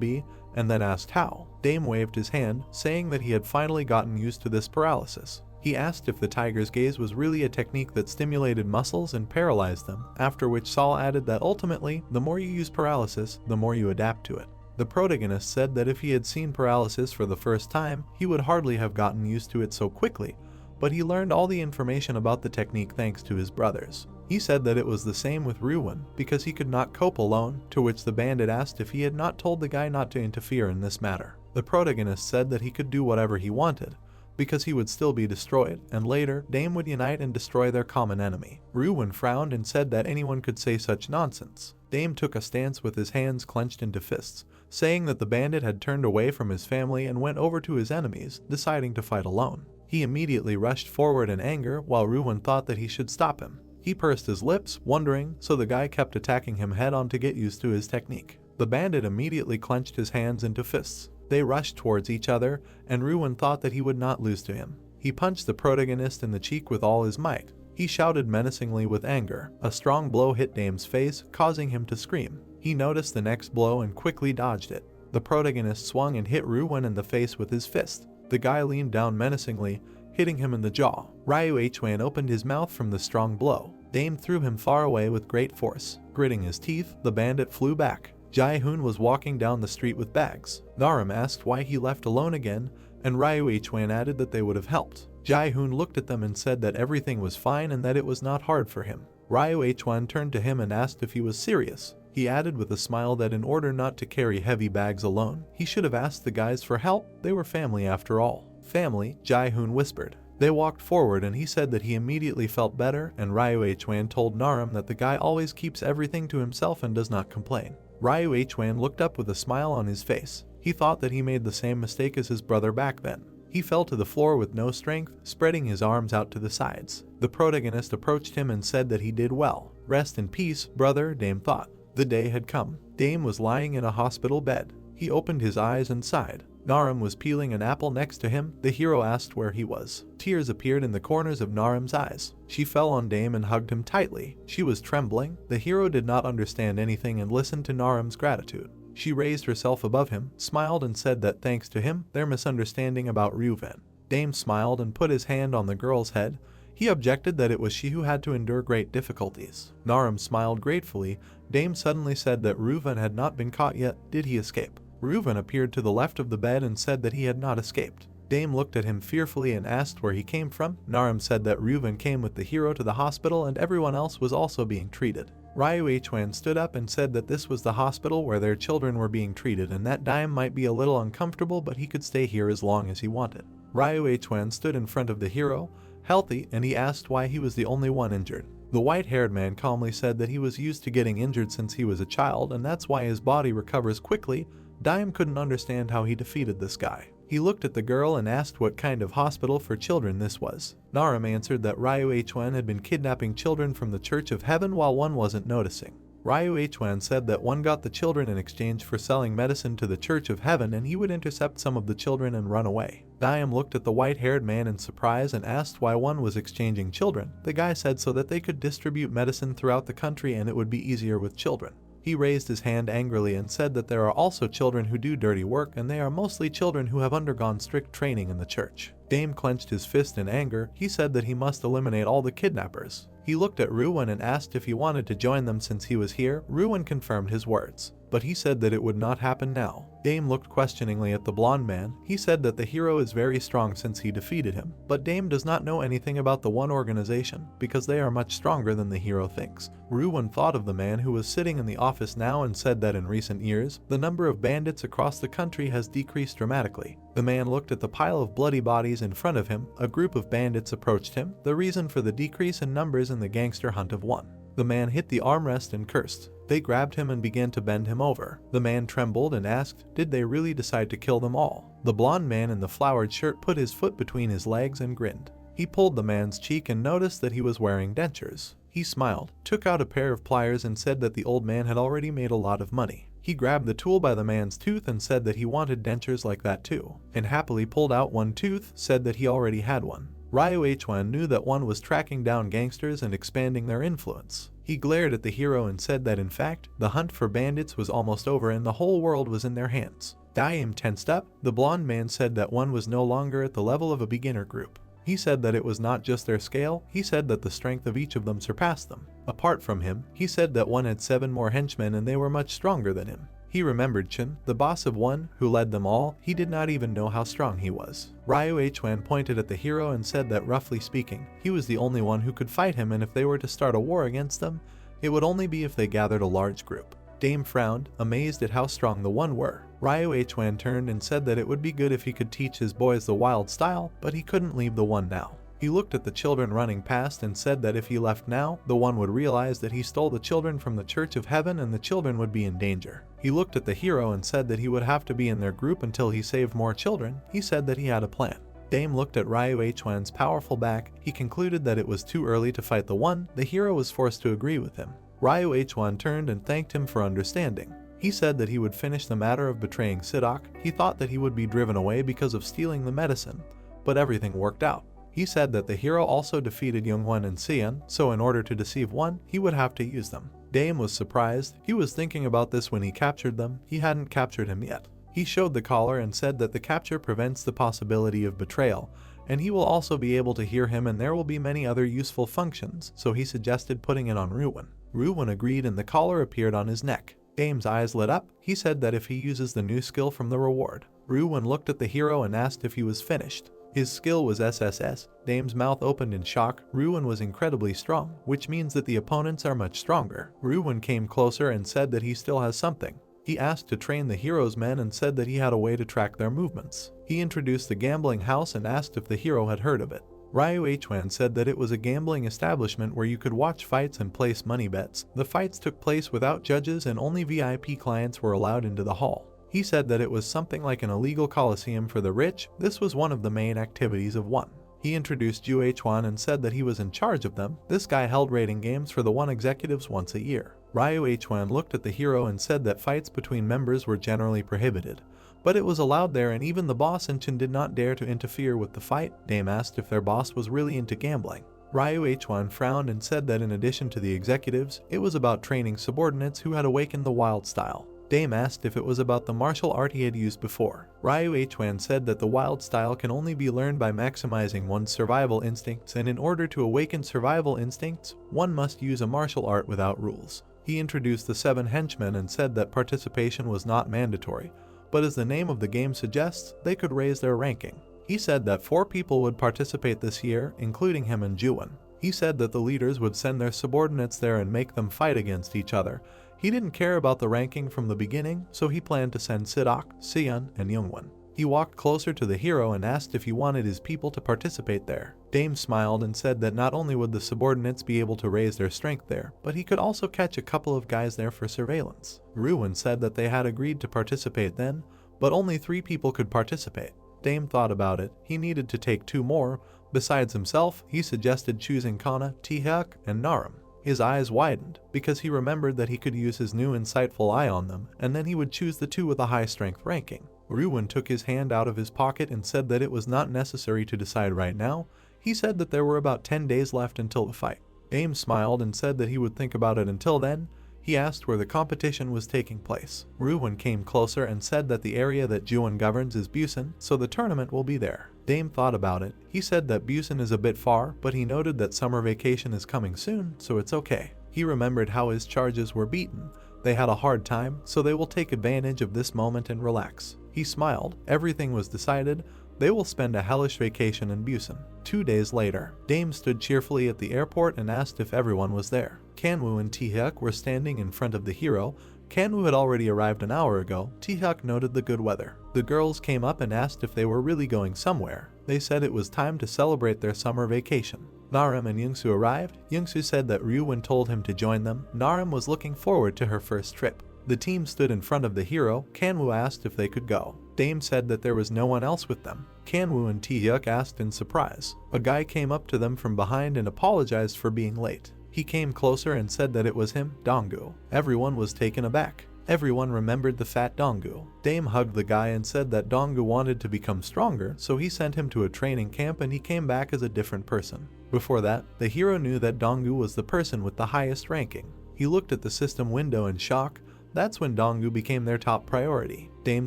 be, and then asked how. Dame waved his hand, saying that he had finally gotten used to this paralysis. He asked if the tiger's gaze was really a technique that stimulated muscles and paralyzed them, after which Saul added that ultimately, the more you use paralysis, the more you adapt to it. The protagonist said that if he had seen paralysis for the first time, he would hardly have gotten used to it so quickly, but he learned all the information about the technique thanks to his brothers. He said that it was the same with Ruin, because he could not cope alone, to which the bandit asked if he had not told the guy not to interfere in this matter. The protagonist said that he could do whatever he wanted, because he would still be destroyed, and later, Dame would unite and destroy their common enemy. Ruin frowned and said that anyone could say such nonsense. Dame took a stance with his hands clenched into fists, saying that the bandit had turned away from his family and went over to his enemies, deciding to fight alone. He immediately rushed forward in anger, while Ruin thought that he should stop him. He pursed his lips, wondering, so the guy kept attacking him head-on to get used to his technique. The bandit immediately clenched his hands into fists. They rushed towards each other, and Ruin thought that he would not lose to him. He punched the protagonist in the cheek with all his might. He shouted menacingly with anger. A strong blow hit Dame's face, causing him to scream. He noticed the next blow and quickly dodged it. The protagonist swung and hit Ruin in the face with his fist. The guy leaned down menacingly, hitting him in the jaw. Ryu Chuan opened his mouth from the strong blow. Dame threw him far away with great force. Gritting his teeth, the bandit flew back. Jae-hoon was walking down the street with bags. Narim asked why he left alone again, and Ryu Chuan added that they would have helped. Jae-hoon looked at them and said that everything was fine and that it was not hard for him. Ryu Chuan turned to him and asked if he was serious. He added with a smile that in order not to carry heavy bags alone, he should have asked the guys for help. They were family after all. Family, Jae-hoon whispered. They walked forward and he said that he immediately felt better, and Ryu Chuan told Narim that the guy always keeps everything to himself and does not complain. Ryu Chuan looked up with a smile on his face. He thought that he made the same mistake as his brother back then. He fell to the floor with no strength, spreading his arms out to the sides. The protagonist approached him and said that he did well. Rest in peace, brother, Dame thought. The day had come. Dame was lying in a hospital bed. He opened his eyes and sighed. Narum was peeling an apple next to him. The hero asked where he was. Tears appeared in the corners of Narum's eyes. She fell on Dame and hugged him tightly. She was trembling. The hero did not understand anything and listened to Narum's gratitude. She raised herself above him, smiled and said that thanks to him, their misunderstanding about Ryuven. Dame smiled and put his hand on the girl's head. He objected that it was she who had to endure great difficulties. Narum smiled gratefully. Dame suddenly said that Ryuven had not been caught yet. Did he escape? Ryuven appeared to the left of the bed and said that he had not escaped. Dame looked at him fearfully and asked where he came from. Narum said that Ryuven came with the hero to the hospital and everyone else was also being treated. Ryu Hwan stood up and said that this was the hospital where their children were being treated and that Dame might be a little uncomfortable but he could stay here as long as he wanted. Ryu Hwan stood in front of the hero, healthy, and he asked why he was the only one injured. The white-haired man calmly said that he was used to getting injured since he was a child and that's why his body recovers quickly. Dime couldn't understand how he defeated this guy. He looked at the girl and asked what kind of hospital for children this was. Narum answered that Ryu Hwan had been kidnapping children from the Church of Heaven while one wasn't noticing. Ryu Hwan said that one got the children in exchange for selling medicine to the Church of Heaven and he would intercept some of the children and run away. Dime looked at the white-haired man in surprise and asked why one was exchanging children. The guy said so that they could distribute medicine throughout the country and it would be easier with children. He raised his hand angrily and said that there are also children who do dirty work and they are mostly children who have undergone strict training in the church. Dame clenched his fist in anger. He said that he must eliminate all the kidnappers. He looked at Ryuven and asked if he wanted to join them since he was here. Ryuven confirmed his words, but he said that it would not happen now. Dame looked questioningly at the blonde man. He said that the hero is very strong since he defeated him, but Dame does not know anything about the one organization because they are much stronger than the hero thinks. Ryuven thought of the man who was sitting in the office now and said that in recent years, the number of bandits across the country has decreased dramatically. The man looked at the pile of bloody bodies in front of him. A group of bandits approached him. The reason for the decrease in numbers in the gangster hunt of one. The man hit the armrest and cursed. They grabbed him and began to bend him over. The man trembled and asked, did they really decide to kill them all? The blonde man in the flowered shirt put his foot between his legs and grinned. He pulled the man's cheek and noticed that he was wearing dentures. He smiled, took out a pair of pliers and said that the old man had already made a lot of money. He grabbed the tool by the man's tooth and said that he wanted dentures like that too, and happily pulled out one tooth, said that he already had one. Ryu Hwan knew that one was tracking down gangsters and expanding their influence. He glared at the hero and said that in fact, the hunt for bandits was almost over and the whole world was in their hands. Daim tensed up. The blonde man said that one was no longer at the level of a beginner group. He said that it was not just their scale, he said that the strength of each of them surpassed them. Apart from him, he said that one had 7 more henchmen and they were much stronger than him. He remembered Chen, the boss of one, who led them all. He did not even know how strong he was. Ryu Hwan pointed at the hero and said that roughly speaking, he was the only one who could fight him and if they were to start a war against them, it would only be if they gathered a large group. Dame frowned, amazed at how strong the one were. Ryu Hwan turned and said that it would be good if he could teach his boys the wild style, but he couldn't leave the one now. He looked at the children running past and said that if he left now, the one would realize that he stole the children from the Church of Heaven and the children would be in danger. He looked at the hero and said that he would have to be in their group until he saved more children. He said that he had a plan. Dame looked at Ryu Hwan's powerful back. He concluded that it was too early to fight the one. The hero was forced to agree with him. Ryu Hwan turned and thanked him for understanding. He said that he would finish the matter of betraying Sidok. He thought that he would be driven away because of stealing the medicine, but everything worked out. He said that the hero also defeated Younghwan and Xian, so in order to deceive one, he would have to use them. Dame was surprised. He was thinking about this when he captured them. He hadn't captured him yet. He showed the collar and said that the capture prevents the possibility of betrayal, and he will also be able to hear him and there will be many other useful functions, so he suggested putting it on Ryuven. Ryuven agreed and the collar appeared on his neck. Dame's eyes lit up. He said that if he uses the new skill from the reward. Ryuven looked at the hero and asked if he was finished. His skill was SSS. Dame's mouth opened in shock. Ryuven was incredibly strong, which means that the opponents are much stronger. Ryuven came closer and said that he still has something. He asked to train the hero's men and said that he had a way to track their movements. He introduced the gambling house and asked if the hero had heard of it. Ryu Hwan said that it was a gambling establishment where you could watch fights and place money bets. The fights took place without judges and only VIP clients were allowed into the hall. He said that it was something like an illegal coliseum for the rich. This was one of the main activities of one. He introduced Ju Hwan and said that he was in charge of them. This guy held rating games for the one executives once a year. Ryu Hwan looked at the hero and said that fights between members were generally prohibited, but it was allowed there, and even the boss Inchin did not dare to interfere with the fight. Dame asked if their boss was really into gambling. Ryu Hwan frowned and said that in addition to the executives, it was about training subordinates who had awakened the wild style. Dame asked if it was about the martial art he had used before. Ryu Hwan said that the wild style can only be learned by maximizing one's survival instincts, and in order to awaken survival instincts, one must use a martial art without rules. He introduced the 7 henchmen and said that participation was not mandatory, but as the name of the game suggests, they could raise their ranking. He said that 4 people would participate this year, including him and Juwon. He said that the leaders would send their subordinates there and make them fight against each other. He didn't care about the ranking from the beginning, so he planned to send Sidok, Seon, and Youngwon. He walked closer to the hero and asked if he wanted his people to participate there. Dame smiled and said that not only would the subordinates be able to raise their strength there, but he could also catch a couple of guys there for surveillance. Ruin said that they had agreed to participate then, but only 3 people could participate. Dame thought about it. He needed to take 2 more. Besides himself, he suggested choosing Kana, Taehyuk, and Naram. His eyes widened, because he remembered that he could use his new insightful eye on them, and then he would choose the 2 with a high strength ranking. Ruin took his hand out of his pocket and said that it was not necessary to decide right now. He said that there were about 10 days left until the fight. Dame smiled and said that he would think about it until then. He asked where the competition was taking place. Ruin came closer and said that the area that Juwon governs is Busan, so the tournament will be there. Dame thought about it. He said that Busan is a bit far, but he noted that summer vacation is coming soon, so it's okay. He remembered how his charges were beaten. They had a hard time, so they will take advantage of this moment and relax. He smiled. Everything was decided. They will spend a hellish vacation in Busan. 2 days later, Dame stood cheerfully at the airport and asked if everyone was there. Kanwoo and Taehyuk were standing in front of the hero. Kanwoo had already arrived an hour ago. Taehyuk noted the good weather. The girls came up and asked if they were really going somewhere. They said it was time to celebrate their summer vacation. Naram and Youngsu arrived. Youngsu said that Ryuwon told him to join them. Naram was looking forward to her first trip. The team stood in front of the hero. Kanwoo asked if they could go. Dame said that there was no one else with them. Kanwoo and Taehyuk asked in surprise. A guy came up to them from behind and apologized for being late. He came closer and said that it was him, Donggu. Everyone was taken aback. Everyone remembered the fat Donggu. Dame hugged the guy and said that Donggu wanted to become stronger, so he sent him to a training camp and he came back as a different person. Before that, the hero knew that Donggu was the person with the highest ranking. He looked at the system window in shock. That's when Donggu became their top priority. Dame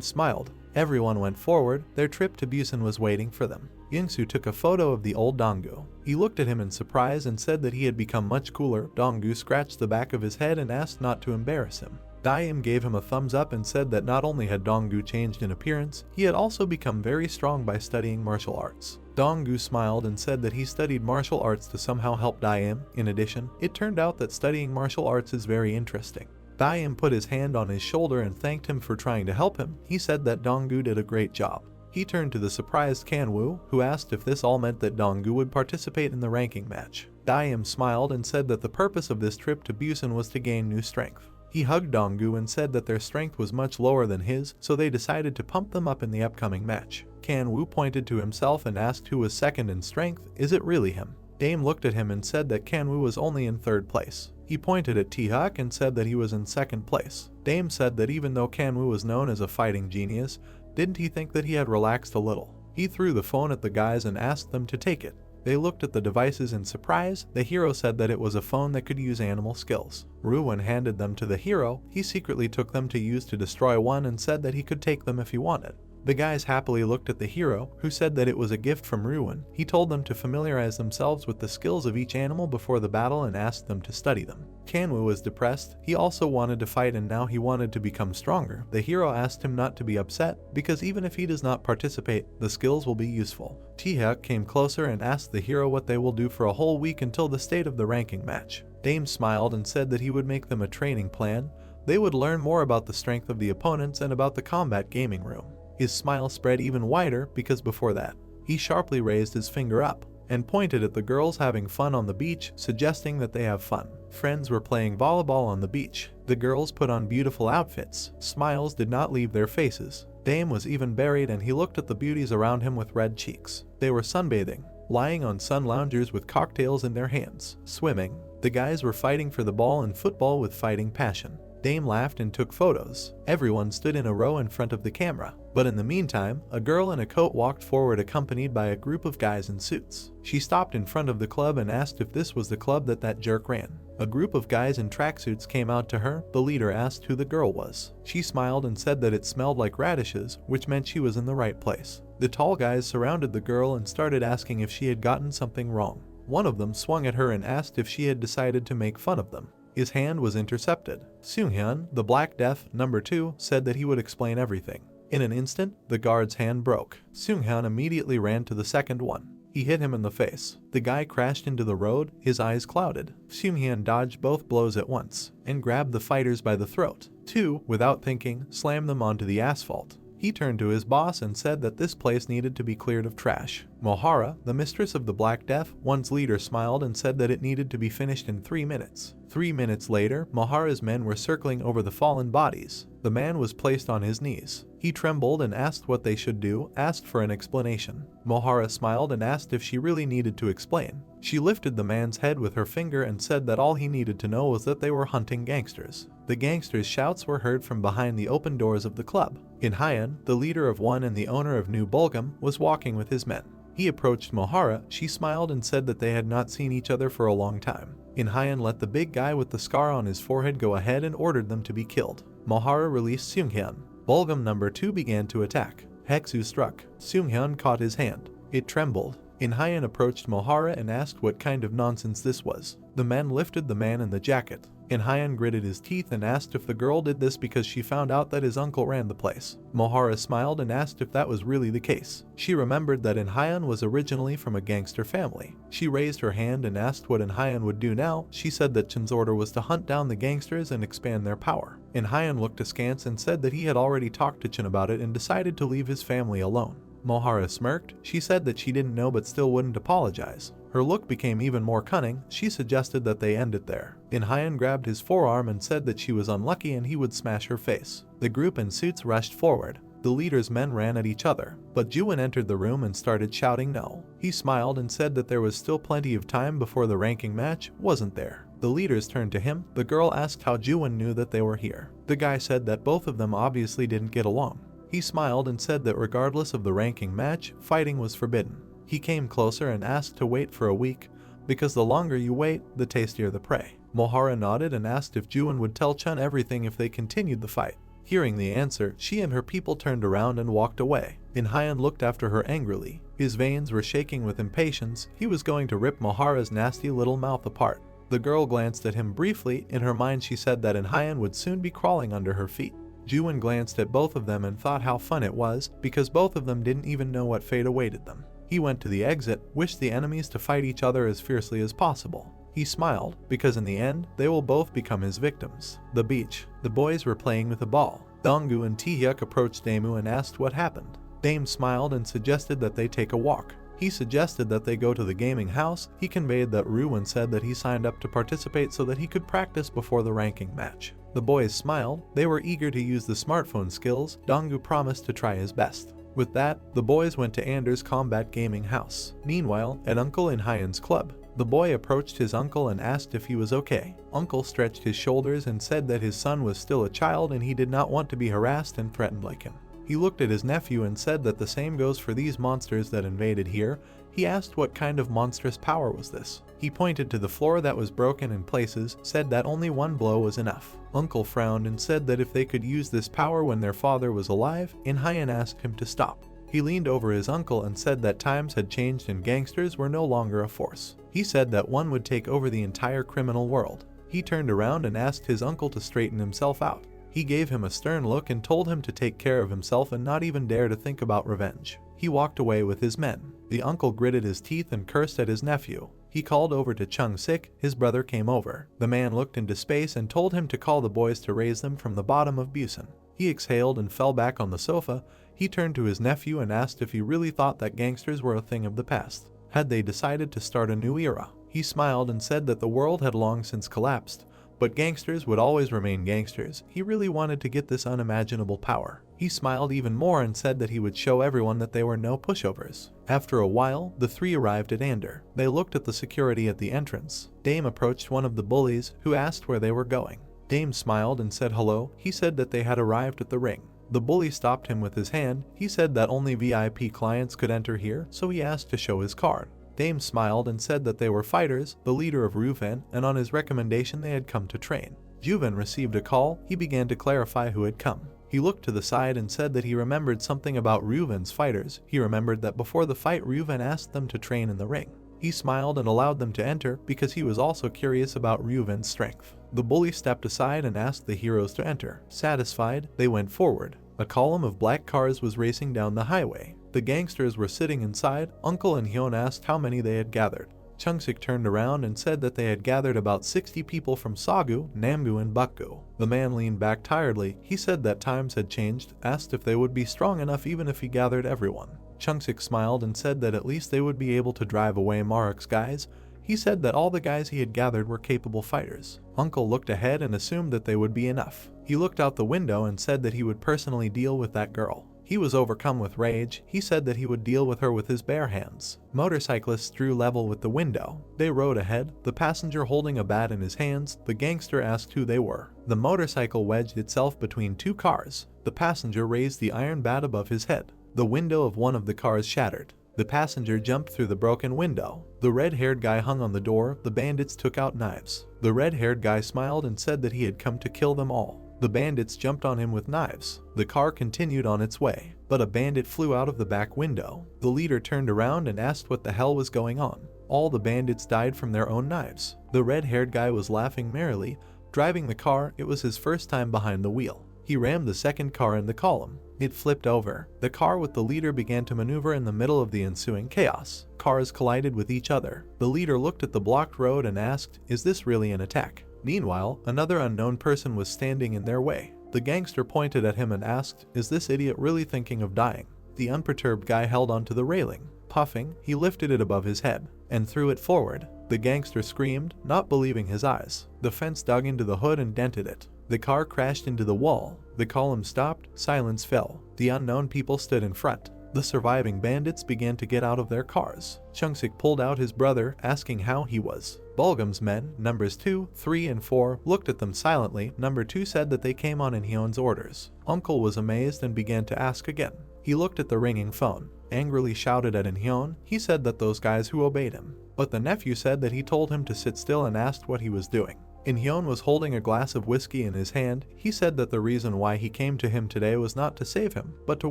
smiled. Everyone went forward. Their trip to Busan was waiting for them. Youngsu took a photo of the old Donggu. He looked at him in surprise and said that he had become much cooler. Donggu scratched the back of his head and asked not to embarrass him. Daim gave him a thumbs up and said that not only had Donggu changed in appearance, he had also become very strong by studying martial arts. Donggu smiled and said that he studied martial arts to somehow help Daim. In addition, it turned out that studying martial arts is very interesting. Daim put his hand on his shoulder and thanked him for trying to help him. He said that Donggu did a great job. He turned to the surprised Kanwoo, who asked if this all meant that Donggu would participate in the ranking match. Daim smiled and said that the purpose of this trip to Busan was to gain new strength. He hugged Donggu and said that their strength was much lower than his, so they decided to pump them up in the upcoming match. Kanwoo pointed to himself and asked who was second in strength. Is it really him? Dame looked at him and said that Kanwoo was only in 3rd place. He pointed at Taehyuk and said that he was in 2nd place. Dame said that even though Kanwoo was known as a fighting genius, didn't he think that he had relaxed a little? He threw the phone at the guys and asked them to take it. They looked at the devices in surprise. The hero said that it was a phone that could use animal skills. Ruin handed them to the hero. He secretly took them to use to destroy one and said that he could take them if he wanted. The guys happily looked at the hero, who said that it was a gift from Ruin. He told them to familiarize themselves with the skills of each animal before the battle and asked them to study them. Kanwoo was depressed. He also wanted to fight and now he wanted to become stronger. The hero asked him not to be upset, because even if he does not participate, the skills will be useful. Taehyuk came closer and asked the hero what they will do for a whole week until the state of the ranking match. Dame smiled and said that he would make them a training plan. They would learn more about the strength of the opponents and about the combat gaming room. His smile spread even wider because before that, he sharply raised his finger up and pointed at the girls having fun on the beach, suggesting that they have fun. Friends were playing volleyball on the beach. The girls put on beautiful outfits. Smiles did not leave their faces. Dame was even buried and he looked at the beauties around him with red cheeks. They were sunbathing, lying on sun loungers with cocktails in their hands, swimming. The guys were fighting for the ball and football with fighting passion. Dame laughed and took photos. Everyone stood in a row in front of the camera. But in the meantime, a girl in a coat walked forward accompanied by a group of guys in suits. She stopped in front of the club and asked if this was the club that jerk ran. A group of guys in tracksuits came out to her. The leader asked who the girl was. She smiled and said that it smelled like radishes, which meant she was in the right place. The tall guys surrounded the girl and started asking if she had gotten something wrong. One of them swung at her and asked if she had decided to make fun of them. His hand was intercepted. Seunghyun, the Black Death, number 2, said that he would explain everything. In an instant, the guard's hand broke. Seunghyun immediately ran to the second one. He hit him in the face. The guy crashed into the road, his eyes clouded. Seunghyun dodged both blows at once and grabbed the fighters by the throat. 2, without thinking, slammed them onto the asphalt. He turned to his boss and said that this place needed to be cleared of trash. Mohara, the mistress of the Black Death, one's leader, smiled and said that it needed to be finished in 3 minutes. 3 minutes later, Mohara's men were circling over the fallen bodies. The man was placed on his knees. He trembled and asked what they should do, asked for an explanation. Mohara smiled and asked if she really needed to explain. She lifted the man's head with her finger and said that all he needed to know was that they were hunting gangsters. The gangsters' shouts were heard from behind the open doors of the club. In-hyeon, the leader of one and the owner of New Bulgum, was walking with his men. He approached Mohara. She smiled and said that they had not seen each other for a long time. In-hyeon let the big guy with the scar on his forehead go ahead and ordered them to be killed. Mohara released Seunghyun. Bulgum number 2 began to attack. Heksu struck. Seunghyun caught his hand. It trembled. In-hyeon approached Mohara and asked what kind of nonsense this was. The men lifted the man in the jacket. In-hyeon gritted his teeth and asked if the girl did this because she found out that his uncle ran the place. Mohara smiled and asked if that was really the case. She remembered that In-hyeon was originally from a gangster family. She raised her hand and asked what In-hyeon would do now. She said that Chin's order was to hunt down the gangsters and expand their power. In-hyeon looked askance and said that he had already talked to Chin about it and decided to leave his family alone. Mohara smirked. She said that she didn't know but still wouldn't apologize. Her look became even more cunning. She suggested that they end it there. In-hyeon grabbed his forearm and said that she was unlucky and he would smash her face. The group in suits rushed forward. The leader's men ran at each other, but Juwon entered the room and started shouting no. He smiled and said that there was still plenty of time before the ranking match, wasn't there? The leaders turned to him. The girl asked how Juwon knew that they were here. The guy said that both of them obviously didn't get along. He smiled and said that regardless of the ranking match, fighting was forbidden. He came closer and asked to wait for a week, because the longer you wait, the tastier the prey. Mohara nodded and asked if Juwon would tell Chun everything if they continued the fight. Hearing the answer, she and her people turned around and walked away. In-hyeon looked after her angrily. His veins were shaking with impatience. He was going to rip Mohara's nasty little mouth apart. The girl glanced at him briefly. In her mind she said that In-hyeon would soon be crawling under her feet. Juwon glanced at both of them and thought how fun it was, because both of them didn't even know what fate awaited them. He went to the exit, wished the enemies to fight each other as fiercely as possible. He smiled, because in the end, they will both become his victims. The beach. The boys were playing with a ball. Donggu and Taehyuk approached Daemu and asked what happened. Dame smiled and suggested that they take a walk. He suggested that they go to the gaming house. He conveyed that Ruwon said that he signed up to participate so that he could practice before the ranking match. The boys smiled. They were eager to use the smartphone skills. Donggu promised to try his best. With that, the boys went to Anders' combat gaming house. Meanwhile, at Uncle In-hyeon's club, the boy approached his uncle and asked if he was okay. Uncle stretched his shoulders and said that his son was still a child and he did not want to be harassed and threatened like him. He looked at his nephew and said that the same goes for these monsters that invaded here. He asked what kind of monstrous power was this. He pointed to the floor that was broken in places, said that only one blow was enough. Uncle frowned and said that if they could use this power when their father was alive, In-hyeon asked him to stop. He leaned over his uncle and said that times had changed and gangsters were no longer a force. He said that one would take over the entire criminal world. He turned around and asked his uncle to straighten himself out. He gave him a stern look and told him to take care of himself and not even dare to think about revenge. He walked away with his men. The uncle gritted his teeth and cursed at his nephew. He called over to Chung-sik. His brother came over. The man looked into space and told him to call the boys to raise them from the bottom of Busan. He exhaled and fell back on the sofa. He turned to his nephew and asked if he really thought that gangsters were a thing of the past. Had they decided to start a new era? He smiled and said that the world had long since collapsed, but gangsters would always remain gangsters. He really wanted to get this unimaginable power. He smiled even more and said that he would show everyone that they were no pushovers. After a while, the three arrived at Ander. They looked at the security at the entrance. Dame approached one of the bullies, who asked where they were going. Dame smiled and said hello. He said that they had arrived at the ring. The bully stopped him with his hand. He said that only VIP clients could enter here, so he asked to show his card. Dame smiled and said that they were fighters, the leader of Ruven, and on his recommendation they had come to train. Juven received a call. He began to clarify who had come. He looked to the side and said that he remembered something about Ruven's fighters. He remembered that before the fight Ruven asked them to train in the ring. He smiled and allowed them to enter because he was also curious about Ruven's strength. The bully stepped aside and asked the heroes to enter. Satisfied, they went forward. A column of black cars was racing down the highway. The gangsters were sitting inside. Uncle and Hyun asked how many they had gathered. Chungsik turned around and said that they had gathered about 60 people from Sagu, Namgu, and Bakgu. The man leaned back tiredly. He said that times had changed, asked if they would be strong enough even if he gathered everyone. Chungsik smiled and said that at least they would be able to drive away Marik's guys. He said that all the guys he had gathered were capable fighters. Uncle looked ahead and assumed that they would be enough. He looked out the window and said that he would personally deal with that girl. He was overcome with rage. He said that he would deal with her with his bare hands. Motorcyclists drew level with the window. They rode ahead, the passenger holding a bat in his hands. The gangster asked who they were. The motorcycle wedged itself between two cars. The passenger raised the iron bat above his head. The window of one of the cars shattered. The passenger jumped through the broken window. The red-haired guy hung on the door. The bandits took out knives. The red-haired guy smiled and said that he had come to kill them all. The bandits jumped on him with knives. The car continued on its way, but a bandit flew out of the back window. The leader turned around and asked what the hell was going on. All the bandits died from their own knives. The red-haired guy was laughing merrily. Driving the car, it was his first time behind the wheel. He rammed the second car in the column. It flipped over. The car with the leader began to maneuver in the middle of the ensuing chaos. Cars collided with each other. The leader looked at the blocked road and asked, "Is this really an attack?" Meanwhile, another unknown person was standing in their way. The gangster pointed at him and asked, "Is this idiot really thinking of dying?" The unperturbed guy held onto the railing. Puffing, he lifted it above his head and threw it forward. The gangster screamed, not believing his eyes. The fence dug into the hood and dented it. The car crashed into the wall. The column stopped. Silence fell. The unknown people stood in front. The surviving bandits began to get out of their cars. Chungsik pulled out his brother, asking how he was. Bulgum's men, numbers 2, 3, and 4, looked at them silently. Number 2 said that they came on in Hyun's orders. Uncle was amazed and began to ask again. He looked at the ringing phone, angrily shouted at Hyun. He said that those guys who obeyed him. But the nephew said that he told him to sit still and asked what he was doing. Hyun was holding a glass of whiskey in his hand. He said that the reason why he came to him today was not to save him, but to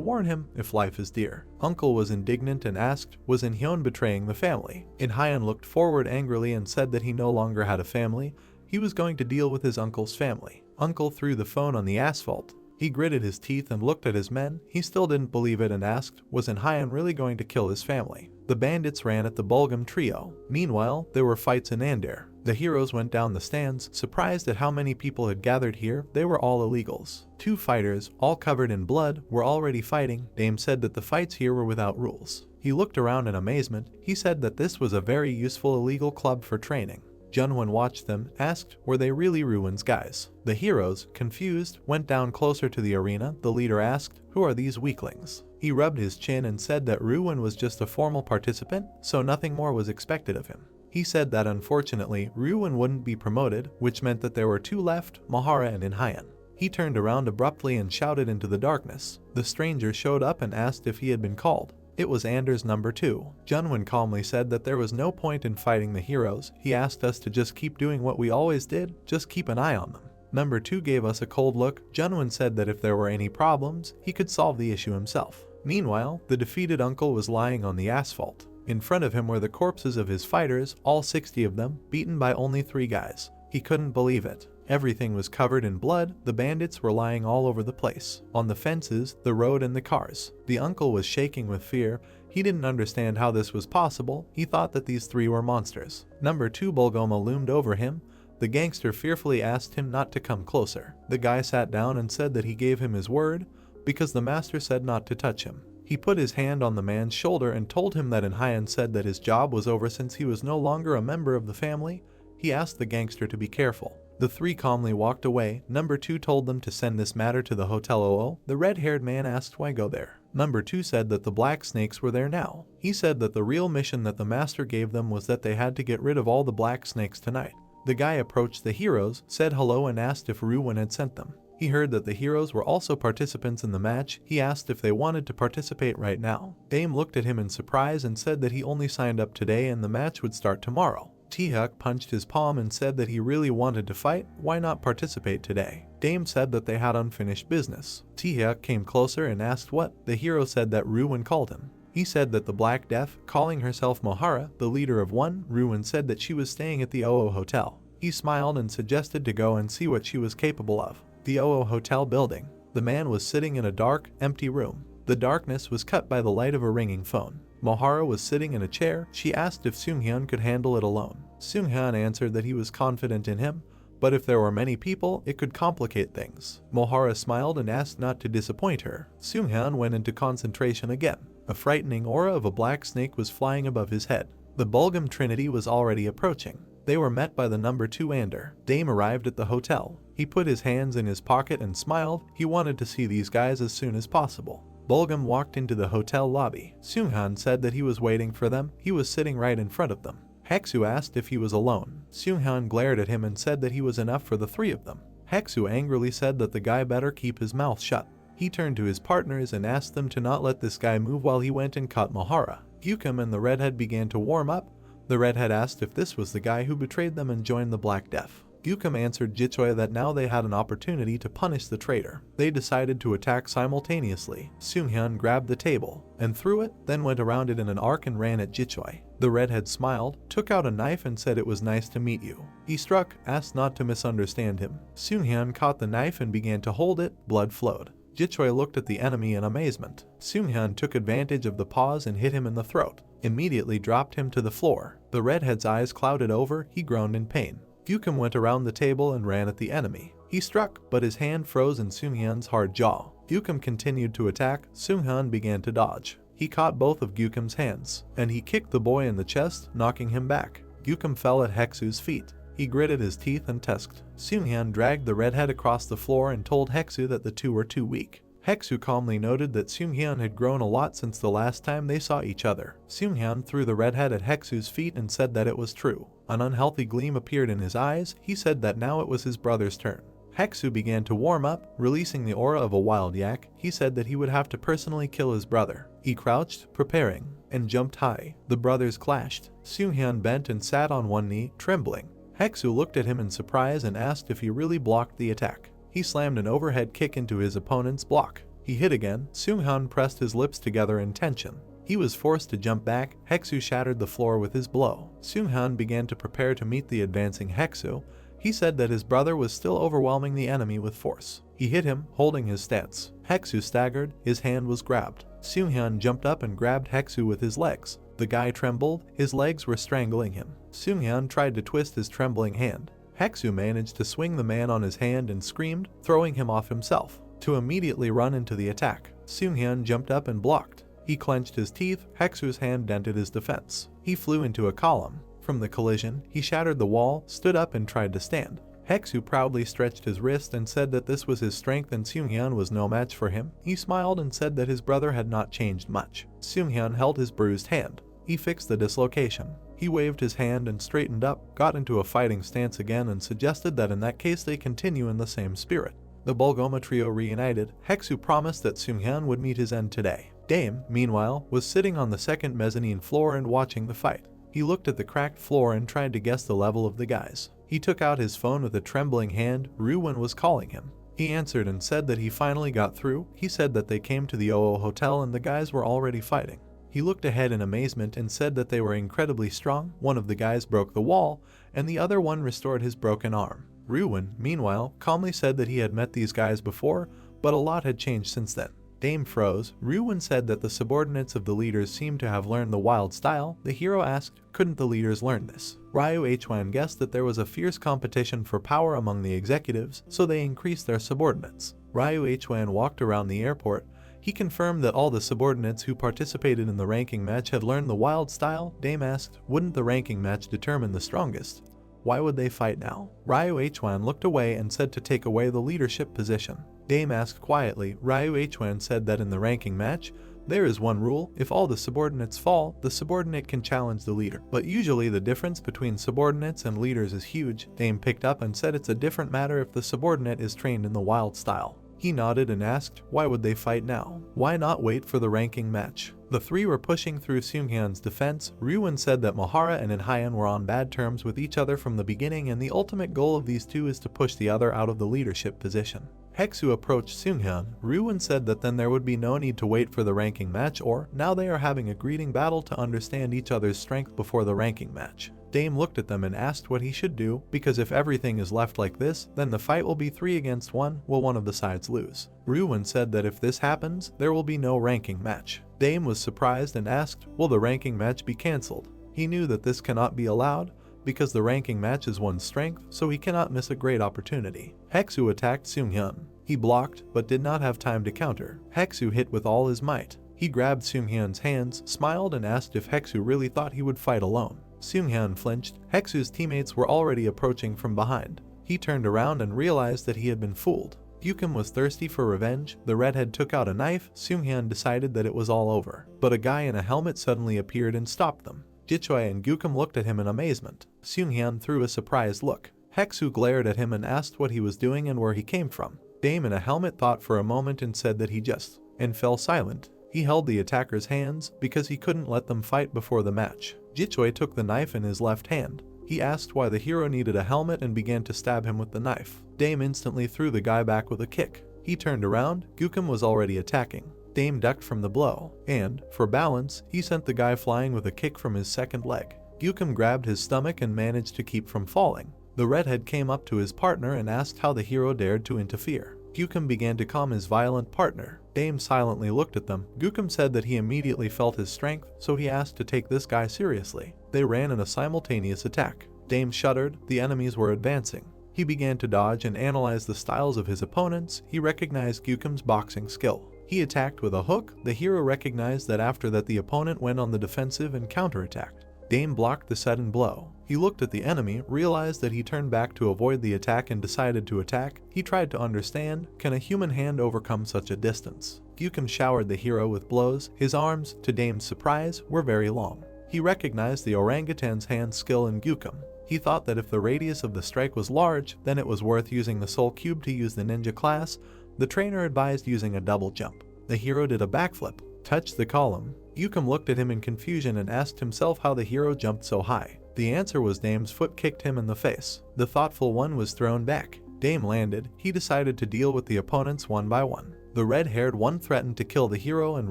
warn him if life is dear. Uncle was indignant and asked, was Hyun betraying the family? Hyun looked forward angrily and said that he no longer had a family. He was going to deal with his uncle's family. Uncle threw the phone on the asphalt. He gritted his teeth and looked at his men. He still didn't believe it and asked, was Hyun really going to kill his family? The bandits ran at the Bulgum trio. Meanwhile, there were fights in Ander. The heroes went down the stands, surprised at how many people had gathered here. They were all illegals. 2 fighters, all covered in blood, were already fighting. Dame said that the fights here were without rules. He looked around in amazement. He said that this was a very useful illegal club for training. Junwon watched them, asked, were they really Ruin's guys? The heroes, confused, went down closer to the arena. The leader asked, who are these weaklings? He rubbed his chin and said that Ruin was just a formal participant, so nothing more was expected of him. He said that unfortunately, Ruin wouldn't be promoted, which meant that there were 2 left, Mahara and Inhayan. He turned around abruptly and shouted into the darkness. The stranger showed up and asked if he had been called. It was Anders number 2. Junwon calmly said that there was no point in fighting the heroes. He asked us to just keep doing what we always did, just keep an eye on them. Number 2 gave us a cold look. Junwon said that if there were any problems, he could solve the issue himself. Meanwhile, the defeated uncle was lying on the asphalt. In front of him were the corpses of his fighters, all 60 of them, beaten by only 3 guys. He couldn't believe it. Everything was covered in blood. The bandits were lying all over the place. On the fences, the road, and the cars. The uncle was shaking with fear. He didn't understand how this was possible. He thought that these 3 were monsters. Number 2 Bulgoma loomed over him. The gangster fearfully asked him not to come closer. The guy sat down and said that he gave him his word, because the master said not to touch him. He put his hand on the man's shoulder and told him that Inhayan said that his job was over since he was no longer a member of the family. He asked the gangster to be careful. The 3 calmly walked away. Number 2 told them to send this matter to the Hotel OO. The red-haired man asked why go there. Number 2 said that the black snakes were there now. He said that the real mission that the master gave them was that they had to get rid of all the black snakes tonight. The guy approached the heroes, said hello and asked if Ruin had sent them. He heard that the heroes were also participants in the match. He asked if they wanted to participate right now. Dame looked at him in surprise and said that he only signed up today and the match would start tomorrow. T-Huck punched his palm and said that he really wanted to fight, why not participate today? Dame said that they had unfinished business. T-Huck came closer and asked what. The hero said that Ruin called him. He said that the Black Death, calling herself Mohara, the leader of one, Ruin said that she was staying at the OO Hotel. He smiled and suggested to go and see what she was capable of. The OO Hotel building. The man was sitting in a dark, empty room. The darkness was cut by the light of a ringing phone. Mohara was sitting in a chair. She asked if Seunghyun could handle it alone. Seunghyun answered that he was confident in him, but if there were many people, it could complicate things. Mohara smiled and asked not to disappoint her. Seunghyun went into concentration again. A frightening aura of a black snake was flying above his head. The Bulgum Trinity was already approaching. They were met by the number 2 Ander. Dame arrived at the hotel. He put his hands in his pocket and smiled. He wanted to see these guys as soon as possible. Bulgum walked into the hotel lobby. Seunghyun said that he was waiting for them. He was sitting right in front of them. Heksu asked if he was alone. Seunghyun glared at him and said that he was enough for the 3 of them. Heksu angrily said that the guy better keep his mouth shut. He turned to his partners and asked them to not let this guy move while he went and caught Mohara. Gyukum and the redhead began to warm up. The redhead asked if this was the guy who betrayed them and joined the Black Death. Gyukum answered Jichoi that now they had an opportunity to punish the traitor. They decided to attack simultaneously. Seunghyun grabbed the table and threw it, then went around it in an arc and ran at Jichoi. The redhead smiled, took out a knife and said it was nice to meet you. He struck, asked not to misunderstand him. Seunghyun caught the knife and began to hold it. Blood flowed. Jichoi looked at the enemy in amazement. Seunghyun took advantage of the pause and hit him in the throat. Immediately dropped him to the floor. The redhead's eyes clouded over. He groaned in pain. Gyukum went around the table and ran at the enemy. He struck, but his hand froze in Seunghyun's hard jaw. Gyukum continued to attack. Seunghyun began to dodge. He caught both of Gyukum's hands, and he kicked the boy in the chest, knocking him back. Gyukum fell at Heksu's feet. He gritted his teeth and tusked. Seunghyun dragged the redhead across the floor and told Heksu that the two were too weak. Heksu calmly noted that Seunghyun had grown a lot since the last time they saw each other. Seunghyun threw the redhead at Heksu's feet and said that it was true. An unhealthy gleam appeared in his eyes. He said that now it was his brother's turn. Heksu began to warm up, releasing the aura of a wild yak. He said that he would have to personally kill his brother. He crouched, preparing, and jumped high. The brothers clashed. Seunghyun bent and sat on one knee, trembling. Heksu looked at him in surprise and asked if he really blocked the attack. He slammed an overhead kick into his opponent's block. He hit again. Seunghyun pressed his lips together in tension. He was forced to jump back. Heksu shattered the floor with his blow. Seunghyun began to prepare to meet the advancing Heksu. He said that his brother was still overwhelming the enemy with force. He hit him, holding his stance. Heksu staggered. His hand was grabbed. Seunghyun jumped up and grabbed Heksu with his legs. The guy trembled. His legs were strangling him. Seunghyun tried to twist his trembling hand. Heksu managed to swing the man on his hand and screamed, throwing him off himself, to immediately run into the attack. Seunghyun jumped up and blocked. He clenched his teeth. Heksu's hand dented his defense. He flew into a column. From the collision, he shattered the wall, stood up and tried to stand. Heksu proudly stretched his wrist and said that this was his strength and Seunghyun was no match for him. He smiled and said that his brother had not changed much. Seunghyun held his bruised hand. He fixed the dislocation. He waved his hand and straightened up, got into a fighting stance again and suggested that in that case they continue in the same spirit. The Bulgoma trio reunited. Heksu promised that Seunghyun would meet his end today. Dame, meanwhile, was sitting on the second mezzanine floor and watching the fight. He looked at the cracked floor and tried to guess the level of the guys. He took out his phone with a trembling hand. Ruin was calling him. He answered and said that he finally got through. He said that they came to the OO Hotel and the guys were already fighting. He looked ahead in amazement and said that they were incredibly strong. One of the guys broke the wall, and the other one restored his broken arm. Ruin, meanwhile, calmly said that he had met these guys before, but a lot had changed since then. Dame froze. Ruin said that the subordinates of the leaders seemed to have learned the wild style. The hero asked, couldn't the leaders learn this? Ryu Hwan guessed that there was a fierce competition for power among the executives, so they increased their subordinates. Ryu Hwan walked around the airport. He confirmed that all the subordinates who participated in the ranking match had learned the wild style. Dame asked, wouldn't the ranking match determine the strongest? Why would they fight now? Ryu Hwan looked away and said to take away the leadership position. Dame asked quietly. Ryu Hwan said that in the ranking match, There is one rule: if all the subordinates fall, the subordinate can challenge the leader. But usually the difference between subordinates and leaders is huge. Dame picked up and said it's a different matter if the subordinate is trained in the wild style. He nodded and asked, why would they fight now? Why not wait for the ranking match? The three were pushing through Seunghyun's defense. Ryuwon said that Mahara and Inhyun were on bad terms with each other from the beginning, and the ultimate goal of these two is to push the other out of the leadership position. Heksu approached Seunghyun. Ryuwon said that then there would be no need to wait for the ranking match, or now they are having a greeting battle to understand each other's strength before the ranking match. Dame looked at them and asked what he should do, because if everything is left like this, then the fight will be 3 against 1, will one of the sides lose. Ryuwon said that if this happens, there will be no ranking match. Dame was surprised and asked, will the ranking match be cancelled? He knew that this cannot be allowed, because the ranking match is one's strength, so he cannot miss a great opportunity. Heksu attacked Seunghyun. He blocked, but did not have time to counter. Heksu hit with all his might. He grabbed Seunghyun's hands, smiled, and asked if Heksu really thought he would fight alone. Seunghyun flinched. Heksu's teammates were already approaching from behind. He turned around and realized that he had been fooled. Gyukim was thirsty for revenge. The redhead took out a knife. Seunghyun decided that it was all over. But a guy in a helmet suddenly appeared and stopped them. Jichoi and Gyukim looked at him in amazement. Seunghyun threw a surprised look. Heksu glared at him and asked what he was doing and where he came from. Dame in a helmet thought for a moment and said that he just, and fell silent. He held the attacker's hands because he couldn't let them fight before the match. Jichoi took the knife in his left hand. He asked why the hero needed a helmet and began to stab him with the knife. Dame instantly threw the guy back with a kick. He turned around. Gyukim was already attacking. Dame ducked from the blow, and, for balance, he sent the guy flying with a kick from his second leg. Gyukim grabbed his stomach and managed to keep from falling. The redhead came up to his partner and asked how the hero dared to interfere. Gyukim began to calm his violent partner. Dame silently looked at them. Gyukim said that he immediately felt his strength, so he asked to take this guy seriously. They ran in a simultaneous attack. Dame shuddered. The enemies were advancing. He began to dodge and analyze the styles of his opponents. He recognized Gyukim's boxing skill. He attacked with a hook. The hero recognized that after that the opponent went on the defensive and counterattacked. Dame blocked the sudden blow. He looked at the enemy, realized that he turned back to avoid the attack and decided to attack. He tried to understand, can a human hand overcome such a distance? Gyukim showered the hero with blows. His arms, to Dame's surprise, were very long. He recognized the orangutan's hand skill in Gyukim. He thought that if the radius of the strike was large, then it was worth using the soul cube to use the ninja class. The trainer advised using a double jump. The hero did a backflip, touched the column. Gyukim looked at him in confusion and asked himself how the hero jumped so high. The answer was Dame's foot kicked him in the face. The thoughtful one was thrown back. Dame landed. He decided to deal with the opponents one by one. The red-haired one threatened to kill the hero and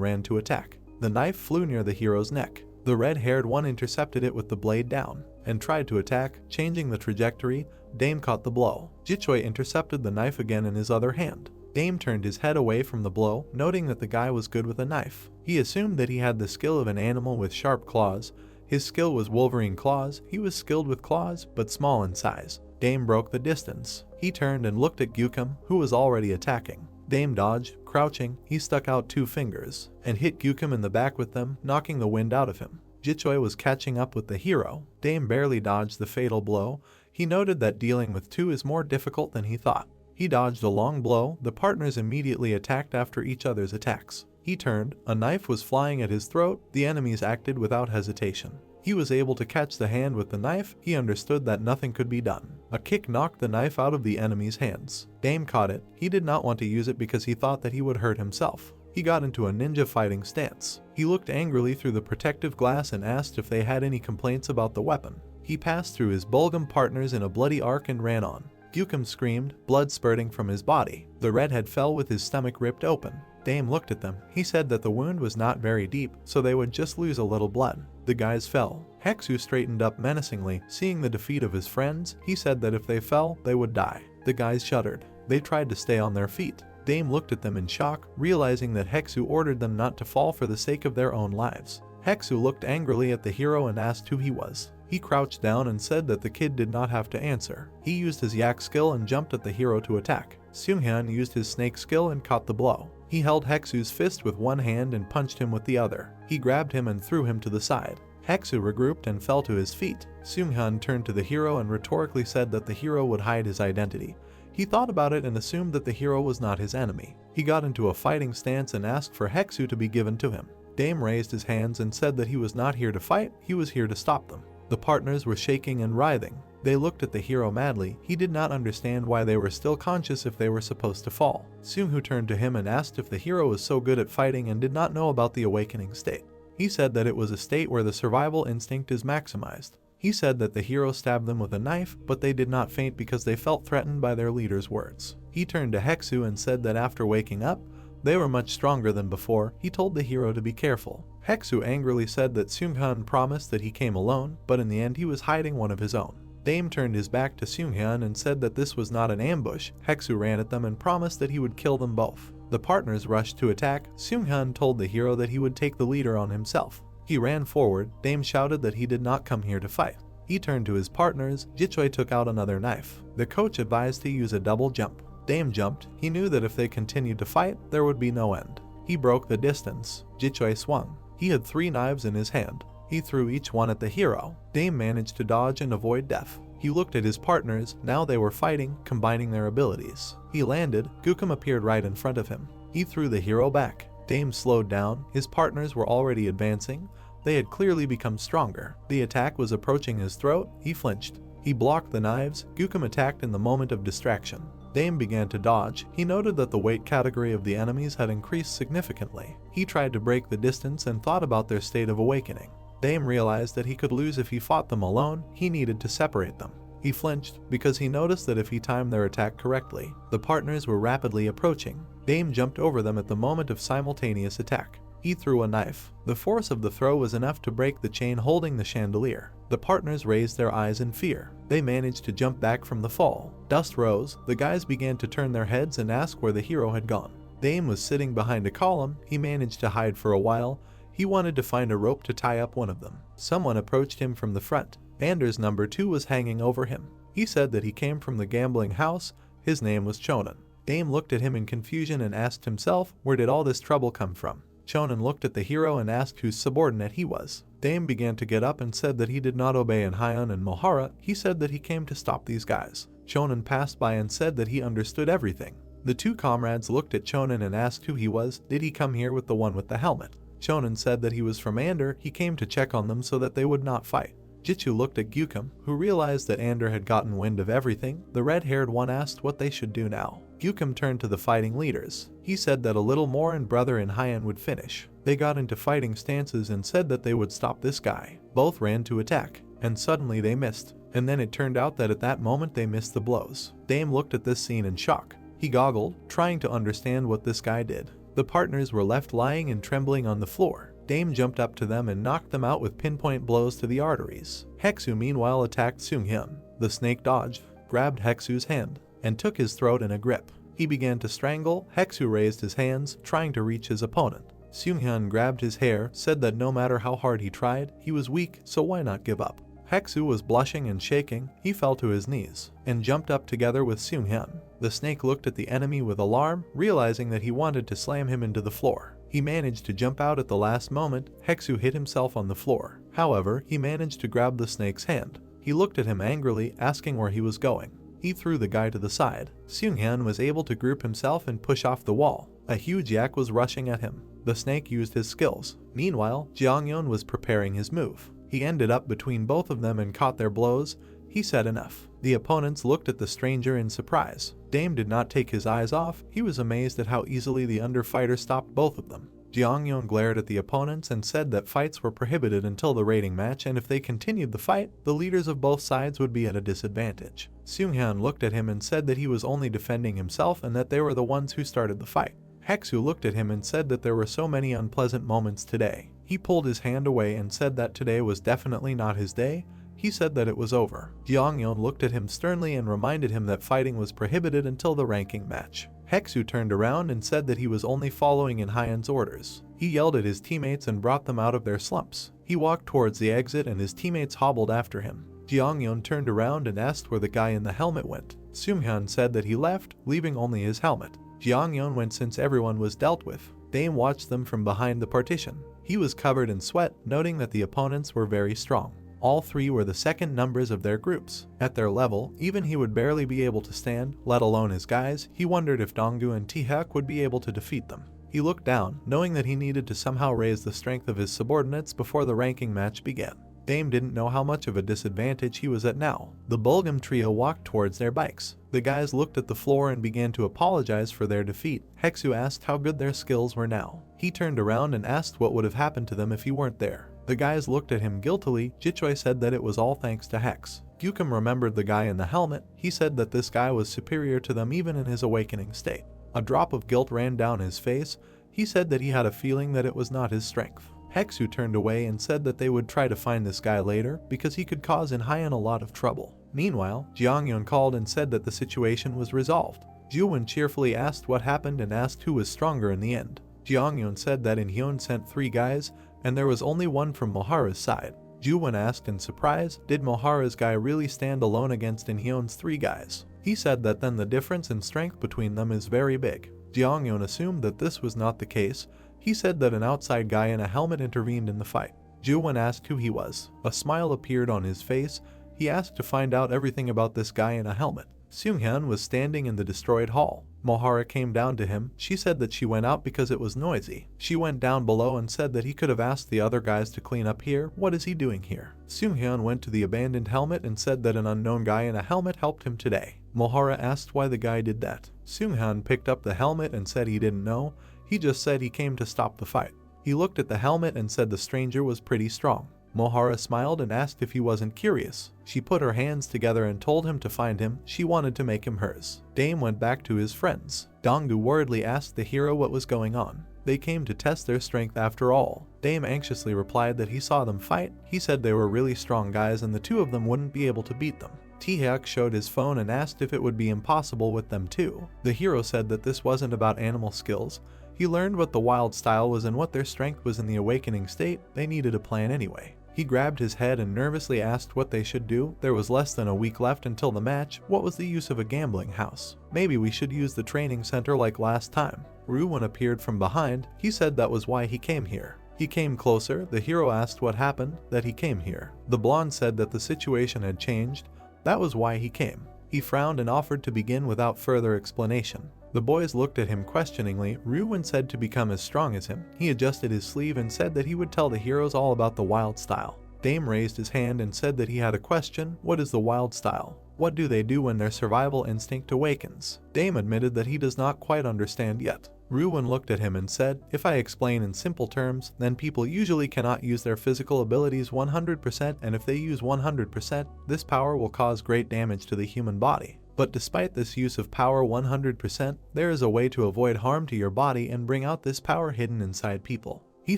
ran to attack. The knife flew near the hero's neck. The red-haired one intercepted it with the blade down and tried to attack, changing the trajectory. Dame caught the blow. Jichoi intercepted the knife again in his other hand. Dame turned his head away from the blow, noting that the guy was good with a knife. He assumed that he had the skill of an animal with sharp claws. His skill was Wolverine claws. He was skilled with claws, but small in size. Dame broke the distance. He turned and looked at Gyukim, who was already attacking. Dame dodged. Crouching, he stuck out 2 fingers and hit Gyukim in the back with them, knocking the wind out of him. Jichoi was catching up with the hero. Dame barely dodged the fatal blow. He noted that dealing with 2 is more difficult than he thought. He dodged a long blow. The partners immediately attacked after each other's attacks. He turned. A knife was flying at his throat. The enemies acted without hesitation. He was able to catch the hand with the knife. He understood that nothing could be done. A kick knocked the knife out of the enemy's hands. Dame caught it. He did not want to use it because he thought that he would hurt himself. He got into a ninja fighting stance. He looked angrily through the protective glass and asked if they had any complaints about the weapon. He passed through his Bulgum partners in a bloody arc and ran on. Gyukim screamed, blood spurting from his body. The redhead fell with his stomach ripped open. Dame looked at them. He said that the wound was not very deep, so they would just lose a little blood. The guys fell. Heksu straightened up menacingly. Seeing the defeat of his friends, he said that if they fell, they would die. The guys shuddered. They tried to stay on their feet. Dame looked at them in shock, realizing that Heksu ordered them not to fall for the sake of their own lives. Heksu looked angrily at the hero and asked who he was. He crouched down and said that the kid did not have to answer. He used his yak skill and jumped at the hero to attack. Seunghyun used his snake skill and caught the blow. He held Heksu's fist with one hand and punched him with the other. He grabbed him and threw him to the side. Heksu regrouped and fell to his feet. Seunghyun turned to the hero and rhetorically said that the hero would hide his identity. He thought about it and assumed that the hero was not his enemy. He got into a fighting stance and asked for Hexu to be given to him. Dame raised his hands and said that he was not here to fight, he was here to stop them. The partners were shaking and writhing. They looked at the hero madly. He did not understand why they were still conscious if they were supposed to fall. Seung-hoo turned to him and asked if the hero was so good at fighting and did not know about the awakening state. He said that it was a state where the survival instinct is maximized. He said that the hero stabbed them with a knife, but they did not faint because they felt threatened by their leader's words. He turned to Hexu and said that after waking up, they were much stronger than before. He told the hero to be careful. Hexu angrily said that Seung-hyun promised that he came alone, but in the end he was hiding one of his own. Dame turned his back to Seung-hyun and said that this was not an ambush. Hexu ran at them and promised that he would kill them both. The partners rushed to attack. Seung-hyun told the hero that he would take the leader on himself. He ran forward. Dame shouted that he did not come here to fight. He turned to his partners. Jichoi took out another knife. The coach advised to use a double jump. Dame jumped. He knew that if they continued to fight, there would be no end. He broke the distance. Jichoi swung. He had 3 knives in his hand. He threw each one at the hero. Dame managed to dodge and avoid death. He looked at his partners. Now they were fighting, combining their abilities. He landed. Gukum appeared right in front of him. He threw the hero back. Dame slowed down. His partners were already advancing. They had clearly become stronger. The attack was approaching his throat. He flinched. He blocked the knives. Gukum attacked in the moment of distraction. Dame began to dodge. He noted that the weight category of the enemies had increased significantly. He tried to break the distance and thought about their state of awakening. Dame realized that he could lose if he fought them alone. He needed to separate them. He flinched because he noticed that if he timed their attack correctly, the partners were rapidly approaching. Dame jumped over them at the moment of simultaneous attack. He threw a knife. The force of the throw was enough to break the chain holding the chandelier. The partners raised their eyes in fear. They managed to jump back from the fall. Dust rose. The guys began to turn their heads and ask where the hero had gone. Dame was sitting behind a column. He managed to hide for a while. He wanted to find a rope to tie up one of them. Someone approached him from the front. Anders number 2 was hanging over him. He said that he came from the gambling house. His name was Chonan. Dame looked at him in confusion and asked himself, where did all this trouble come from? Chonan looked at the hero and asked whose subordinate he was. Dame began to get up and said that he did not obey in Hyun and Mohara. He said that he came to stop these guys. Chonan passed by and said that he understood everything. The 2 comrades looked at Chonan and asked who he was. Did he come here with the one with the helmet? Chonan said that he was from Ander. He came to check on them so that they would not fight. Jitsu looked at Gyukum, who realized that Ander had gotten wind of everything. The red-haired one asked what they should do now. Gyukum turned to the fighting leaders. He said that a little more and brother in Hyan would finish. They got into fighting stances and said that they would stop this guy. Both ran to attack, and suddenly they missed. And then it turned out that at that moment they missed the blows. Dame looked at this scene in shock. He goggled, trying to understand what this guy did. The partners were left lying and trembling on the floor. Dame jumped up to them and knocked them out with pinpoint blows to the arteries. Hexu meanwhile attacked Seung-hyun. The snake dodged, grabbed Hexu's hand, and took his throat in a grip. He began to strangle. Hexu raised his hands, trying to reach his opponent. Seung-hyun grabbed his hair, said that no matter how hard he tried, he was weak, so why not give up? Hexu was blushing and shaking. He fell to his knees and jumped up together with Seung-hyun. The snake looked at the enemy with alarm, realizing that he wanted to slam him into the floor. He managed to jump out at the last moment. Hexu hit himself on the floor. However, he managed to grab the snake's hand. He looked at him angrily, asking where he was going. He threw the guy to the side. Seung-hyun was able to group himself and push off the wall. A huge yak was rushing at him. The snake used his skills. Meanwhile, Jeongyeon was preparing his move. He ended up between both of them and caught their blows. He said enough. The opponents looked at the stranger in surprise. Dame did not take his eyes off. He was amazed at how easily the underfighter stopped both of them. Jeongyeon glared at the opponents and said that fights were prohibited until the rating match, and if they continued the fight, the leaders of both sides would be at a disadvantage. Seung-hyun looked at him and said that he was only defending himself and that they were the ones who started the fight. Hexu looked at him and said that there were so many unpleasant moments today. He pulled his hand away and said that today was definitely not his day. He said that it was over. Jeongyeon looked at him sternly and reminded him that fighting was prohibited until the ranking match. Hexu turned around and said that he was only following in Hyan's orders. He yelled at his teammates and brought them out of their slumps. He walked towards the exit and his teammates hobbled after him. Jeongyeon turned around and asked where the guy in the helmet went. Seung-hyun said that he left, leaving only his helmet. Jeongyeon went since everyone was dealt with. Dame watched them from behind the partition. He was covered in sweat, noting that the opponents were very strong. All three were the second numbers of their groups. At their level, even he would barely be able to stand, let alone his guys. He wondered if Donggu and Taehyuk would be able to defeat them. He looked down, knowing that he needed to somehow raise the strength of his subordinates before the ranking match began. Dame didn't know how much of a disadvantage he was at now. The Bulgam trio walked towards their bikes. The guys looked at the floor and began to apologize for their defeat. Heksu asked how good their skills were now. He turned around and asked what would have happened to them if he weren't there. The guys looked at him guiltily. Jichoi said that it was all thanks to Hex. Gyukum remembered the guy in the helmet. He said that this guy was superior to them even in his awakening state. A drop of guilt ran down his face. He said that he had a feeling that it was not his strength. Heksu turned away and said that they would try to find this guy later because he could cause Inhyan a lot of trouble. Meanwhile, Jeongyun called and said that the situation was resolved. Juwon cheerfully asked what happened and asked who was stronger in the end. Jeongyun said that Inhyun sent 3 guys and there was only one from Mohara's side. Juwon asked in surprise, did Mohara's guy really stand alone against Inhyun's 3 guys? He said that then the difference in strength between them is very big. Jeongyun assumed that this was not the case. He said that an outside guy in a helmet intervened in the fight. Juwon asked who he was. A smile appeared on his face. He asked to find out everything about this guy in a helmet. Seunghyun was standing in the destroyed hall. Mohara came down to him. She said that she went out because it was noisy. She went down below and said that he could have asked the other guys to clean up here. What is he doing here? Seunghyun went to the abandoned helmet and said that an unknown guy in a helmet helped him today. Mohara asked why the guy did that. Seunghyun picked up the helmet and said he didn't know. He just said he came to stop the fight. He looked at the helmet and said the stranger was pretty strong. Mohara smiled and asked if he wasn't curious. She put her hands together and told him to find him. She wanted to make him hers. Dame went back to his friends. Donggu worriedly asked the hero what was going on. They came to test their strength after all. Dame anxiously replied that he saw them fight. He said they were really strong guys and the 2 of them wouldn't be able to beat them. Taehyuk showed his phone and asked if it would be impossible with them too. The hero said that this wasn't about animal skills. He learned what the wild style was and what their strength was in the awakening state. They needed a plan anyway. He grabbed his head and nervously asked what they should do. There was less than a week left until the match. What was the use of a gambling house? Maybe we should use the training center like last time. Ruwon appeared from behind. He said that was why he came here. He came closer. The hero asked what happened, that he came here. The blonde said that the situation had changed. That was why he came. He frowned and offered to begin without further explanation. The boys looked at him questioningly. Ruwon said to become as strong as him. He adjusted his sleeve and said that he would tell the heroes all about the wild style. Dame raised his hand and said that he had a question. What is the wild style? What do they do when their survival instinct awakens? Dame admitted that he does not quite understand yet. Ruwon looked at him and said, if I explain in simple terms, then people usually cannot use their physical abilities 100%, and if they use 100%, this power will cause great damage to the human body. But despite this use of power 100%, there is a way to avoid harm to your body and bring out this power hidden inside people. He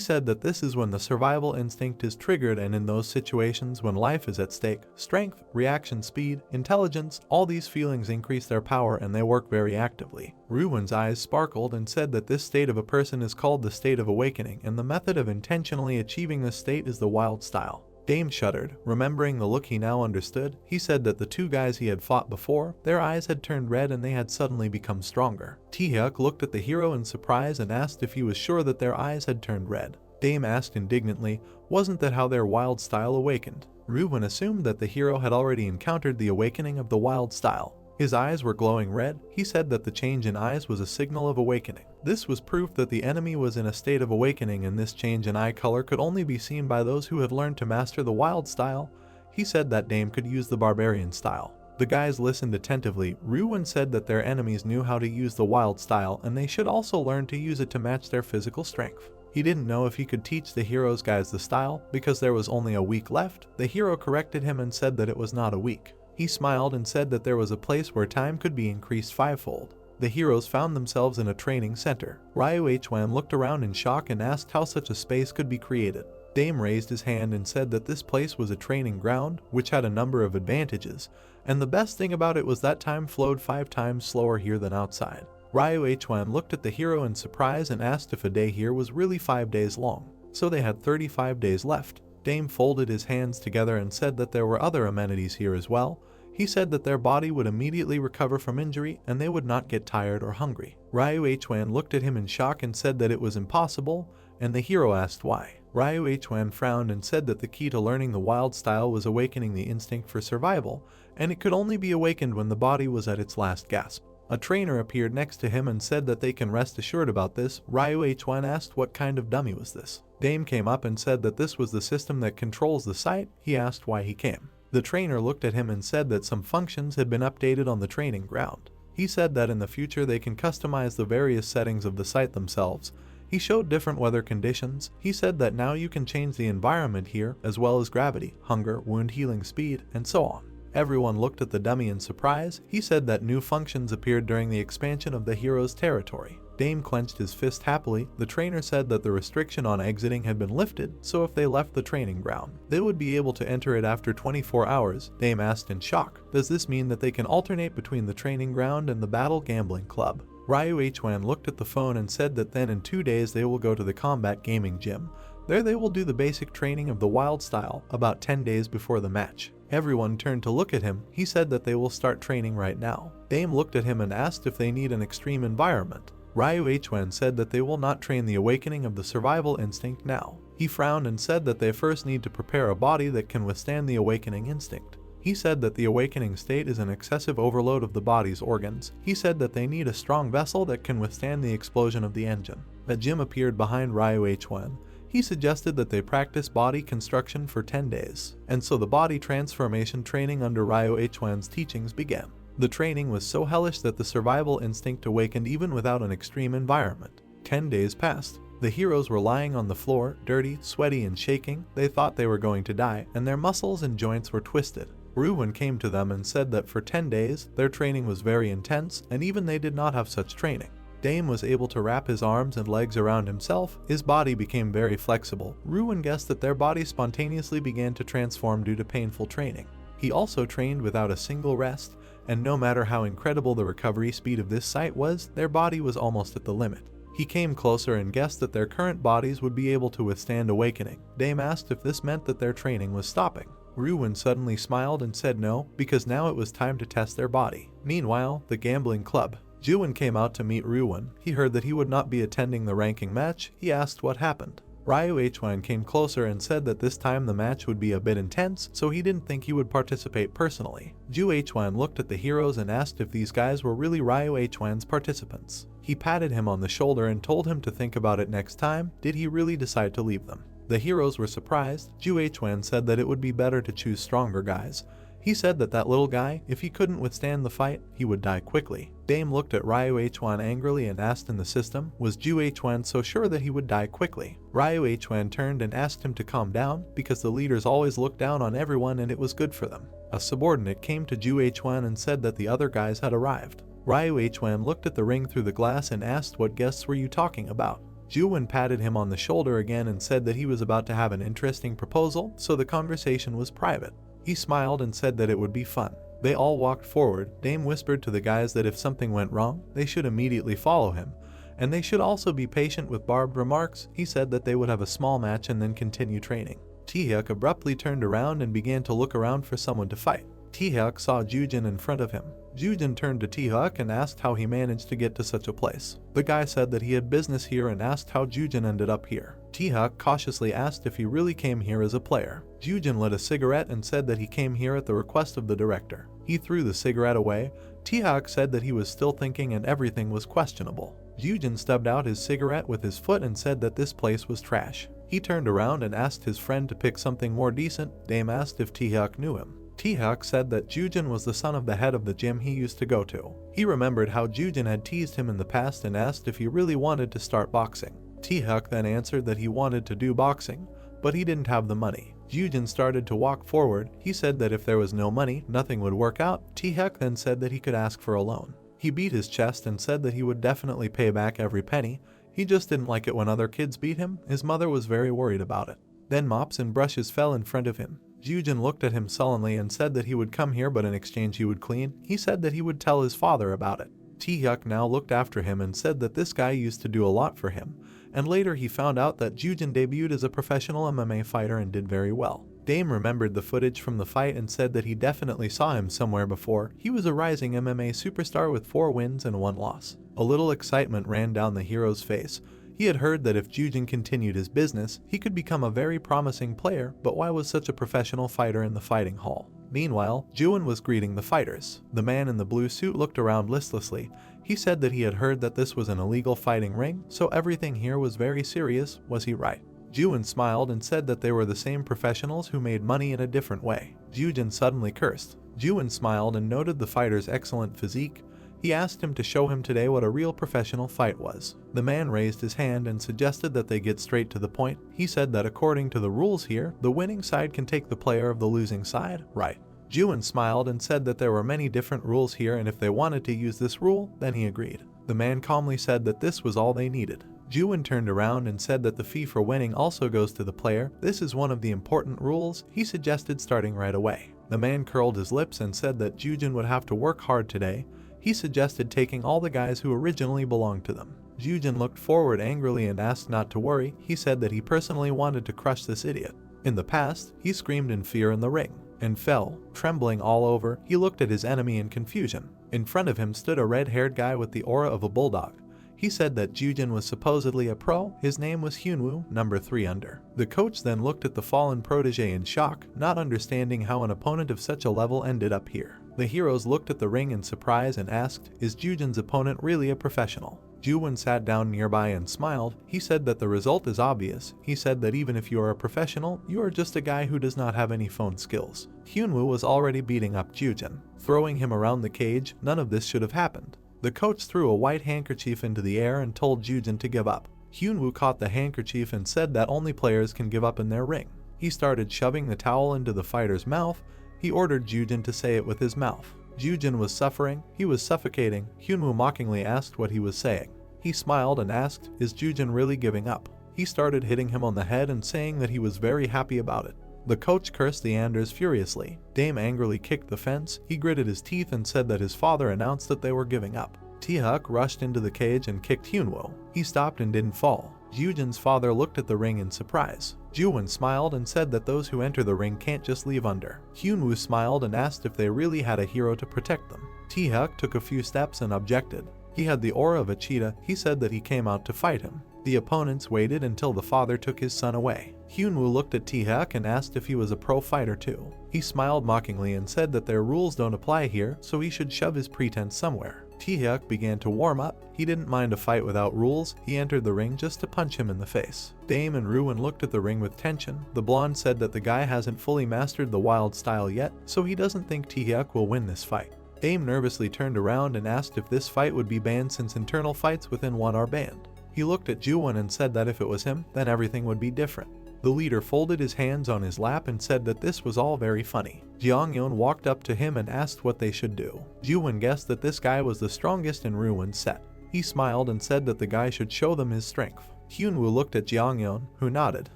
said that this is when the survival instinct is triggered, and in those situations when life is at stake, strength, reaction speed, intelligence, all these feelings increase their power and they work very actively. Ruwon's eyes sparkled and said that this state of a person is called the state of awakening, and the method of intentionally achieving this state is the wild style. Dame shuddered, remembering the look he now understood. He said that the 2 guys he had fought before, their eyes had turned red and they had suddenly become stronger. Taehyuk looked at the hero in surprise and asked if he was sure that their eyes had turned red. Dame asked indignantly, wasn't that how their wild style awakened? Ruwon assumed that the hero had already encountered the awakening of the wild style. His eyes were glowing red. He said that the change in eyes was a signal of awakening. This was proof that the enemy was in a state of awakening, and this change in eye color could only be seen by those who had learned to master the wild style. He said that Dame could use the barbarian style. The guys listened attentively. Ruwon said that their enemies knew how to use the wild style, and they should also learn to use it to match their physical strength. He didn't know if he could teach the heroes guys the style, because there was only a week left. The hero corrected him and said that it was not a week. He smiled and said that there was a place where time could be increased 5-fold. The heroes found themselves in a training center. Ryu Hwam looked around in shock and asked how such a space could be created. Dame raised his hand and said that this place was a training ground, which had a number of advantages, and the best thing about it was that time flowed 5 times slower here than outside. Ryu Hwam looked at the hero in surprise and asked if a day here was really 5 days long. So they had 35 days left. Dame folded his hands together and said that there were other amenities here as well. He said that their body would immediately recover from injury and they would not get tired or hungry. Ryu Hwan looked at him in shock and said that it was impossible. and the hero asked why. Ryu Hwan frowned and said that the key to learning the wild style was awakening the instinct for survival, and it could only be awakened when the body was at its last gasp. A trainer appeared next to him and said that they can rest assured about this. Ryu Hwan asked what kind of dummy was this. Dame came up and said that this was the system that controls the site. He asked why he came. The trainer looked at him and said that some functions had been updated on the training ground. He said that in the future they can customize the various settings of the site themselves. He showed different weather conditions. He said that now you can change the environment here, as well as gravity, hunger, wound healing speed, and so on. Everyone looked at the dummy in surprise. He said that new functions appeared during the expansion of the hero's territory. Dame clenched his fist happily. The trainer said that the restriction on exiting had been lifted, so if they left the training ground, they would be able to enter it after 24 hours. Dame asked in shock, does this mean that they can alternate between the training ground and the battle gambling club? Ryu Hwan looked at the phone and said that then in 2 days they will go to the combat gaming gym. There they will do the basic training of the wild style, about 10 days before the match. Everyone turned to look at him. He said that they will start training right now. Dame looked at him and asked if they need an extreme environment. Ryu Hwan said that they will not train the awakening of the survival instinct now. He frowned and said that they first need to prepare a body that can withstand the awakening instinct. He said that the awakening state is an excessive overload of the body's organs. He said that they need a strong vessel that can withstand the explosion of the engine. A gym appeared behind Ryu Hwan. He suggested that they practice body construction for 10 days, and so the body transformation training under Ryu Hwan's teachings began. The training was so hellish that the survival instinct awakened even without an extreme environment. 10 days passed. The heroes were lying on the floor, dirty, sweaty, and shaking. They thought they were going to die, and their muscles and joints were twisted. Ruin came to them and said that for 10 days, their training was very intense, and even they did not have such training. Dame was able to wrap his arms and legs around himself. His body became very flexible. Ruin guessed that their bodies spontaneously began to transform due to painful training. He also trained without a single rest, and no matter how incredible the recovery speed of this site was, their body was almost at the limit. He came closer and guessed that their current bodies would be able to withstand awakening. Dame asked if this meant that their training was stopping. Ruin suddenly smiled and said no, because now it was time to test their body. Meanwhile, the gambling club. Juin came out to meet Ruin. He heard that he would not be attending the ranking match. He asked what happened. Ryu Hwan came closer and said that this time the match would be a bit intense, so he didn't think he would participate personally. Ju Hwan looked at the heroes and asked if these guys were really Ryu Hwan's participants. He patted him on the shoulder and told him to think about it next time. Did he really decide to leave them? The heroes were surprised. Ju Hwan said that it would be better to choose stronger guys. He said that that little guy, if he couldn't withstand the fight, he would die quickly. Dame looked at Ryu Hwan angrily and asked in the system, was Ju Hwan so sure that he would die quickly? Ryu Hwan turned and asked him to calm down, because the leaders always looked down on everyone and it was good for them. A subordinate came to Ju Hwan and said that the other guys had arrived. Ryu Hwan looked at the ring through the glass and asked what guests were you talking about? Juin patted him on the shoulder again and said that he was about to have an interesting proposal, so the conversation was private. He smiled and said that it would be fun. They all walked forward. Dame whispered to the guys that if something went wrong, they should immediately follow him, and they should also be patient with barbed remarks. He said that they would have a small match and then continue training. Taehyuk abruptly turned around and began to look around for someone to fight. Taehyuk saw Jujin in front of him. Jujin turned to Taehyuk and asked how he managed to get to such a place. The guy said that he had business here and asked how Jujin ended up here. Taehyuk cautiously asked if he really came here as a player. Jujin lit a cigarette and said that he came here at the request of the director. He threw the cigarette away. Taehyuk said that he was still thinking and everything was questionable. Jujin stubbed out his cigarette with his foot and said that this place was trash. He turned around and asked his friend to pick something more decent. Dame asked if Taehyuk knew him. Taehyuk said that Jujin was the son of the head of the gym he used to go to. He remembered how Jujin had teased him in the past and asked if he really wanted to start boxing. Taehyuk then answered that he wanted to do boxing, but he didn't have the money. Jujin started to walk forward. He said that if there was no money, nothing would work out. Taehyuk then said that he could ask for a loan. He beat his chest and said that he would definitely pay back every penny. He just didn't like it when other kids beat him. His mother was very worried about it. Then mops and brushes fell in front of him. Jujin looked at him sullenly and said that he would come here but in exchange he would clean. He said that he would tell his father about it. Taehyuk now looked after him and said that this guy used to do a lot for him, and later he found out that Jujin debuted as a professional MMA fighter and did very well. Dame remembered the footage from the fight and said that he definitely saw him somewhere before. He was a rising MMA superstar with 4 wins and 1 loss. A little excitement ran down the hero's face. He had heard that if Jujin continued his business, he could become a very promising player, but why was such a professional fighter in the fighting hall? Meanwhile, Juin was greeting the fighters. The man in the blue suit looked around listlessly. He said that he had heard that this was an illegal fighting ring, so everything here was very serious. Was he right? Juin smiled and said that they were the same professionals who made money in a different way. Jujin suddenly cursed. Juin smiled and noted the fighter's excellent physique. He asked him to show him today what a real professional fight was. The man raised his hand and suggested that they get straight to the point. He said that according to the rules here, the winning side can take the player of the losing side, right? Juin smiled and said that there were many different rules here, and if they wanted to use this rule, then he agreed. The man calmly said that this was all they needed. Juin turned around and said that the fee for winning also goes to the player. This is one of the important rules. He suggested starting right away. The man curled his lips and said that Jujin would have to work hard today. He suggested taking all the guys who originally belonged to them. Jujin looked forward angrily and asked not to worry. He said that he personally wanted to crush this idiot. In the past, he screamed in fear in the ring and fell, trembling all over. He looked at his enemy in confusion. In front of him stood a red-haired guy with the aura of a bulldog. He said that Jujin was supposedly a pro. His name was Hyunwoo, number 3 under. The coach then looked at the fallen protege in shock, not understanding how an opponent of such a level ended up here. The heroes looked at the ring in surprise and asked, "Is Jujin's opponent really a professional?" Juin sat down nearby and smiled. He said that the result is obvious. He said that even if you are a professional, you are just a guy who does not have any phone skills. Hyunwoo was already beating up Jujin, throwing him around the cage. None of this should have happened. The coach threw a white handkerchief into the air and told Jujin to give up. Hyunwoo caught the handkerchief and said that only players can give up in their ring. He started shoving the towel into the fighter's mouth. He ordered Jujin to say it with his mouth. Jujin was suffering. He was suffocating. Hyunwoo mockingly asked what he was saying. He smiled and asked, "Is Jujin really giving up?" He started hitting him on the head and saying that he was very happy about it. The coach cursed the Anders furiously. Dame angrily kicked the fence. He gritted his teeth and said that his father announced that they were giving up. Taehyuk rushed into the cage and kicked Hyunwoo. He stopped and didn't fall. Jujin's father looked at the ring in surprise. Juin smiled and said that those who enter the ring can't just leave under. Hyunwoo smiled and asked if they really had a hero to protect them. Taehyuk took a few steps and objected. He had the aura of a cheetah. He said that he came out to fight him. The opponents waited until the father took his son away. Hyunwoo looked at Taehyuk and asked if he was a pro fighter too. He smiled mockingly and said that their rules don't apply here, so he should shove his pretense somewhere. Taehyuk began to warm up. He didn't mind a fight without rules. He entered the ring just to punch him in the face. Dame and Ruin looked at the ring with tension. The blonde said that the guy hasn't fully mastered the wild style yet, so he doesn't think Taehyuk will win this fight. Dame nervously turned around and asked if this fight would be banned since internal fights within one are banned. He looked at Juwon and said that if it was him, then everything would be different. The leader folded his hands on his lap and said that this was all very funny. Jeongyeon walked up to him and asked what they should do. Juwon guessed that this guy was the strongest in Ruin's set. He smiled and said that the guy should show them his strength. Hyunwoo looked at Jeongyeon, who nodded.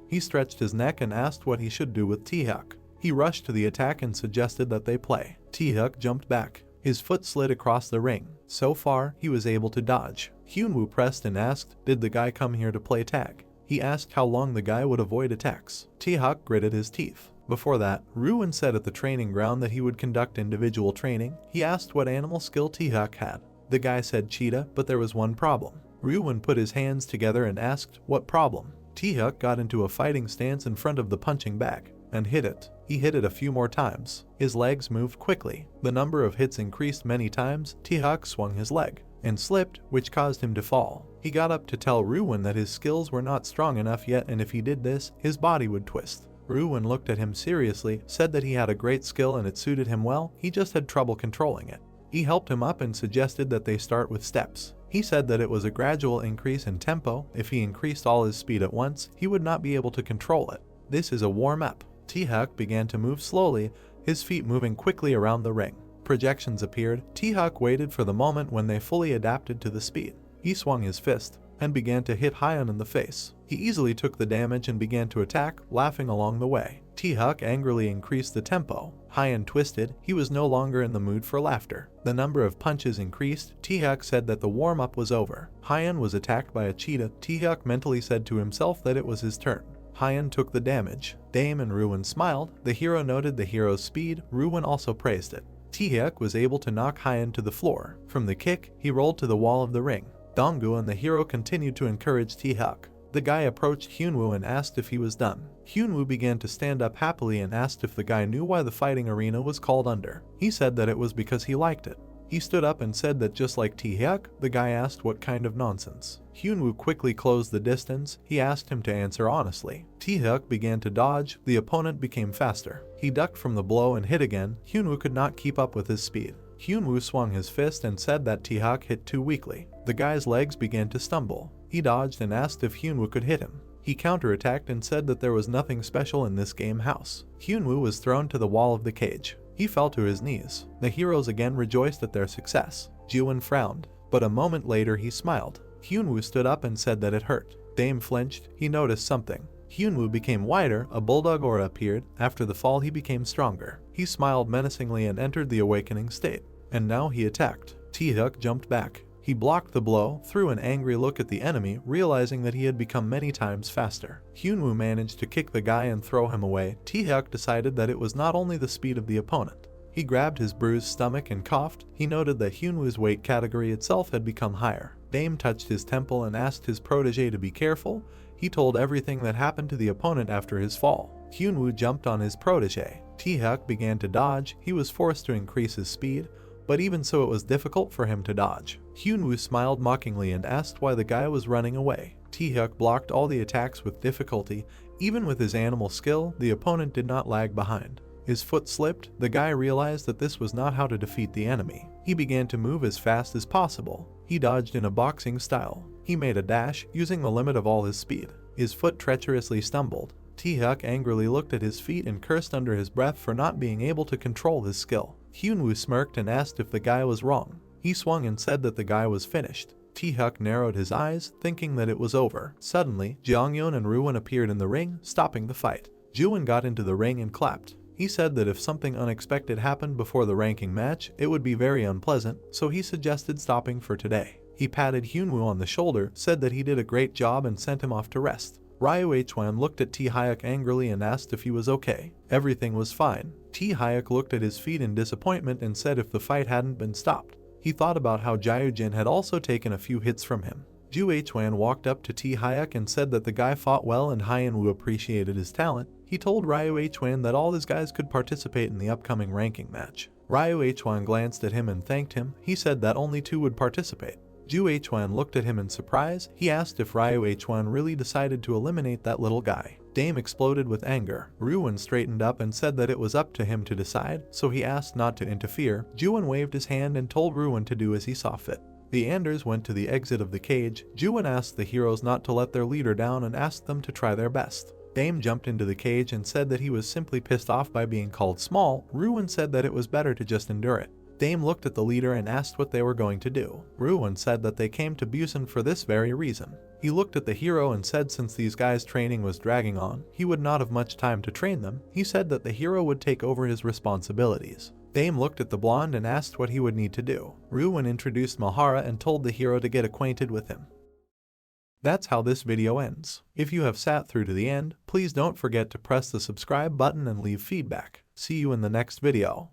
He stretched his neck and asked what he should do with Taehyuk. He rushed to the attack and suggested that they play. Taehyuk jumped back. His foot slid across the ring. So far, he was able to dodge. Hyunwoo pressed and asked, "Did the guy come here to play tag?" He asked how long the guy would avoid attacks. Taehyuk gritted his teeth. Before that, Ruin said at the training ground that he would conduct individual training. He asked what animal skill Taehyuk had. The guy said cheetah, but there was one problem. Ruin put his hands together and asked, "What problem?" Taehyuk got into a fighting stance in front of the punching bag and hit it. He hit it a few more times. His legs moved quickly. The number of hits increased many times. Taehyuk swung his leg and slipped, which caused him to fall. He got up to tell Ruin that his skills were not strong enough yet, and if he did this, his body would twist. Ruin looked at him seriously, said that he had a great skill and it suited him well, he just had trouble controlling it. He helped him up and suggested that they start with steps. He said that it was a gradual increase in tempo. If he increased all his speed at once, he would not be able to control it. This is a warm-up. Taehyuk began to move slowly, his feet moving quickly around the ring. Projections appeared. Taehyuk waited for the moment when they fully adapted to the speed. He swung his fist and began to hit Hyun in the face. He easily took the damage and began to attack, laughing along the way. Taehyuk angrily increased the tempo. Hyun twisted. He was no longer in the mood for laughter. The number of punches increased. Taehyuk said that the warm-up was over. Hyun was attacked by a cheetah. Taehyuk mentally said to himself that it was his turn. Hyun took the damage. Dame and Ruin smiled. The hero noted the hero's speed. Ruin also praised it. Taehyuk was able to knock Hyun to the floor. From the kick, he rolled to the wall of the ring. Donggu and the hero continued to encourage Taehyuk. The guy approached Hyunwoo and asked if he was done. Hyunwoo began to stand up happily and asked if the guy knew why the fighting arena was called under. He said that it was because he liked it. He stood up and said that just like Taehyuk, the guy asked what kind of nonsense. Hyunwoo quickly closed the distance. He asked him to answer honestly. Taehyuk began to dodge. The opponent became faster. He ducked from the blow and hit again. Hyunwoo could not keep up with his speed. Hyunwoo swung his fist and said that Taehyuk hit too weakly. The guy's legs began to stumble. He dodged and asked if Hyunwoo could hit him. He counterattacked and said that there was nothing special in this game house. Hyunwoo was thrown to the wall of the cage. He fell to his knees. The heroes again rejoiced at their success. Jiwon frowned, but a moment later he smiled. Hyunwoo stood up and said that it hurt. Dame flinched. He noticed something. Hyunwoo became wider. A bulldog aura appeared. After the fall he became stronger. He smiled menacingly and entered the awakening state. And now he attacked. Taehyuk jumped back. He blocked the blow, threw an angry look at the enemy, realizing that he had become many times faster. Hyunwoo managed to kick the guy and throw him away. Taehyuk decided that it was not only the speed of the opponent. He grabbed his bruised stomach and coughed. He noted that Hyunwoo's weight category itself had become higher. Dame touched his temple and asked his protege to be careful. He told everything that happened to the opponent after his fall. Hyunwoo jumped on his protege. Taehyuk began to dodge. He was forced to increase his speed, but even so it was difficult for him to dodge. Hyunwoo smiled mockingly and asked why the guy was running away. Taehyuk blocked all the attacks with difficulty. Even with his animal skill, the opponent did not lag behind. His foot slipped. The guy realized that this was not how to defeat the enemy. He began to move as fast as possible. He dodged in a boxing style. He made a dash, using the limit of all his speed. His foot treacherously stumbled. Taehyuk angrily looked at his feet and cursed under his breath for not being able to control his skill. Hyunwoo smirked and asked if the guy was wrong. He swung and said that the guy was finished. Taehyuk narrowed his eyes, thinking that it was over. Suddenly, Jeongyeon and Ruin appeared in the ring, stopping the fight. Jiwon got into the ring and clapped. He said that if something unexpected happened before the ranking match, it would be very unpleasant, so he suggested stopping for today. He patted Hyunwoo on the shoulder, said that he did a great job and sent him off to rest. Ryu Hwan looked at Taehyuk angrily and asked if he was okay. Everything was fine. Taehyuk looked at his feet in disappointment and said if the fight hadn't been stopped. He thought about how Jaehyun had also taken a few hits from him. Ju Hwan walked up to Taehyuk and said that the guy fought well and Hyunwoo appreciated his talent. He told Ryu Hwan that all his guys could participate in the upcoming ranking match. Ryu Hwan glanced at him and thanked him. He said that only 2 would participate. Ju Hwan looked at him in surprise. He asked if Ryu Hwan really decided to eliminate that little guy. Dame exploded with anger. Ruin straightened up and said that it was up to him to decide, so he asked not to interfere. Juwon waved his hand and told Ruin to do as he saw fit. The Anders went to the exit of the cage. Juwon asked the heroes not to let their leader down and asked them to try their best. Dame jumped into the cage and said that he was simply pissed off by being called small. Ruin said that it was better to just endure it. Dame looked at the leader and asked what they were going to do. Ruin said that they came to Busan for this very reason. He looked at the hero and said since these guys' training was dragging on, he would not have much time to train them. He said that the hero would take over his responsibilities. Dame looked at the blonde and asked what he would need to do. Ruin introduced Mahara and told the hero to get acquainted with him. That's how this video ends. If you have sat through to the end, please don't forget to press the subscribe button and leave feedback. See you in the next video.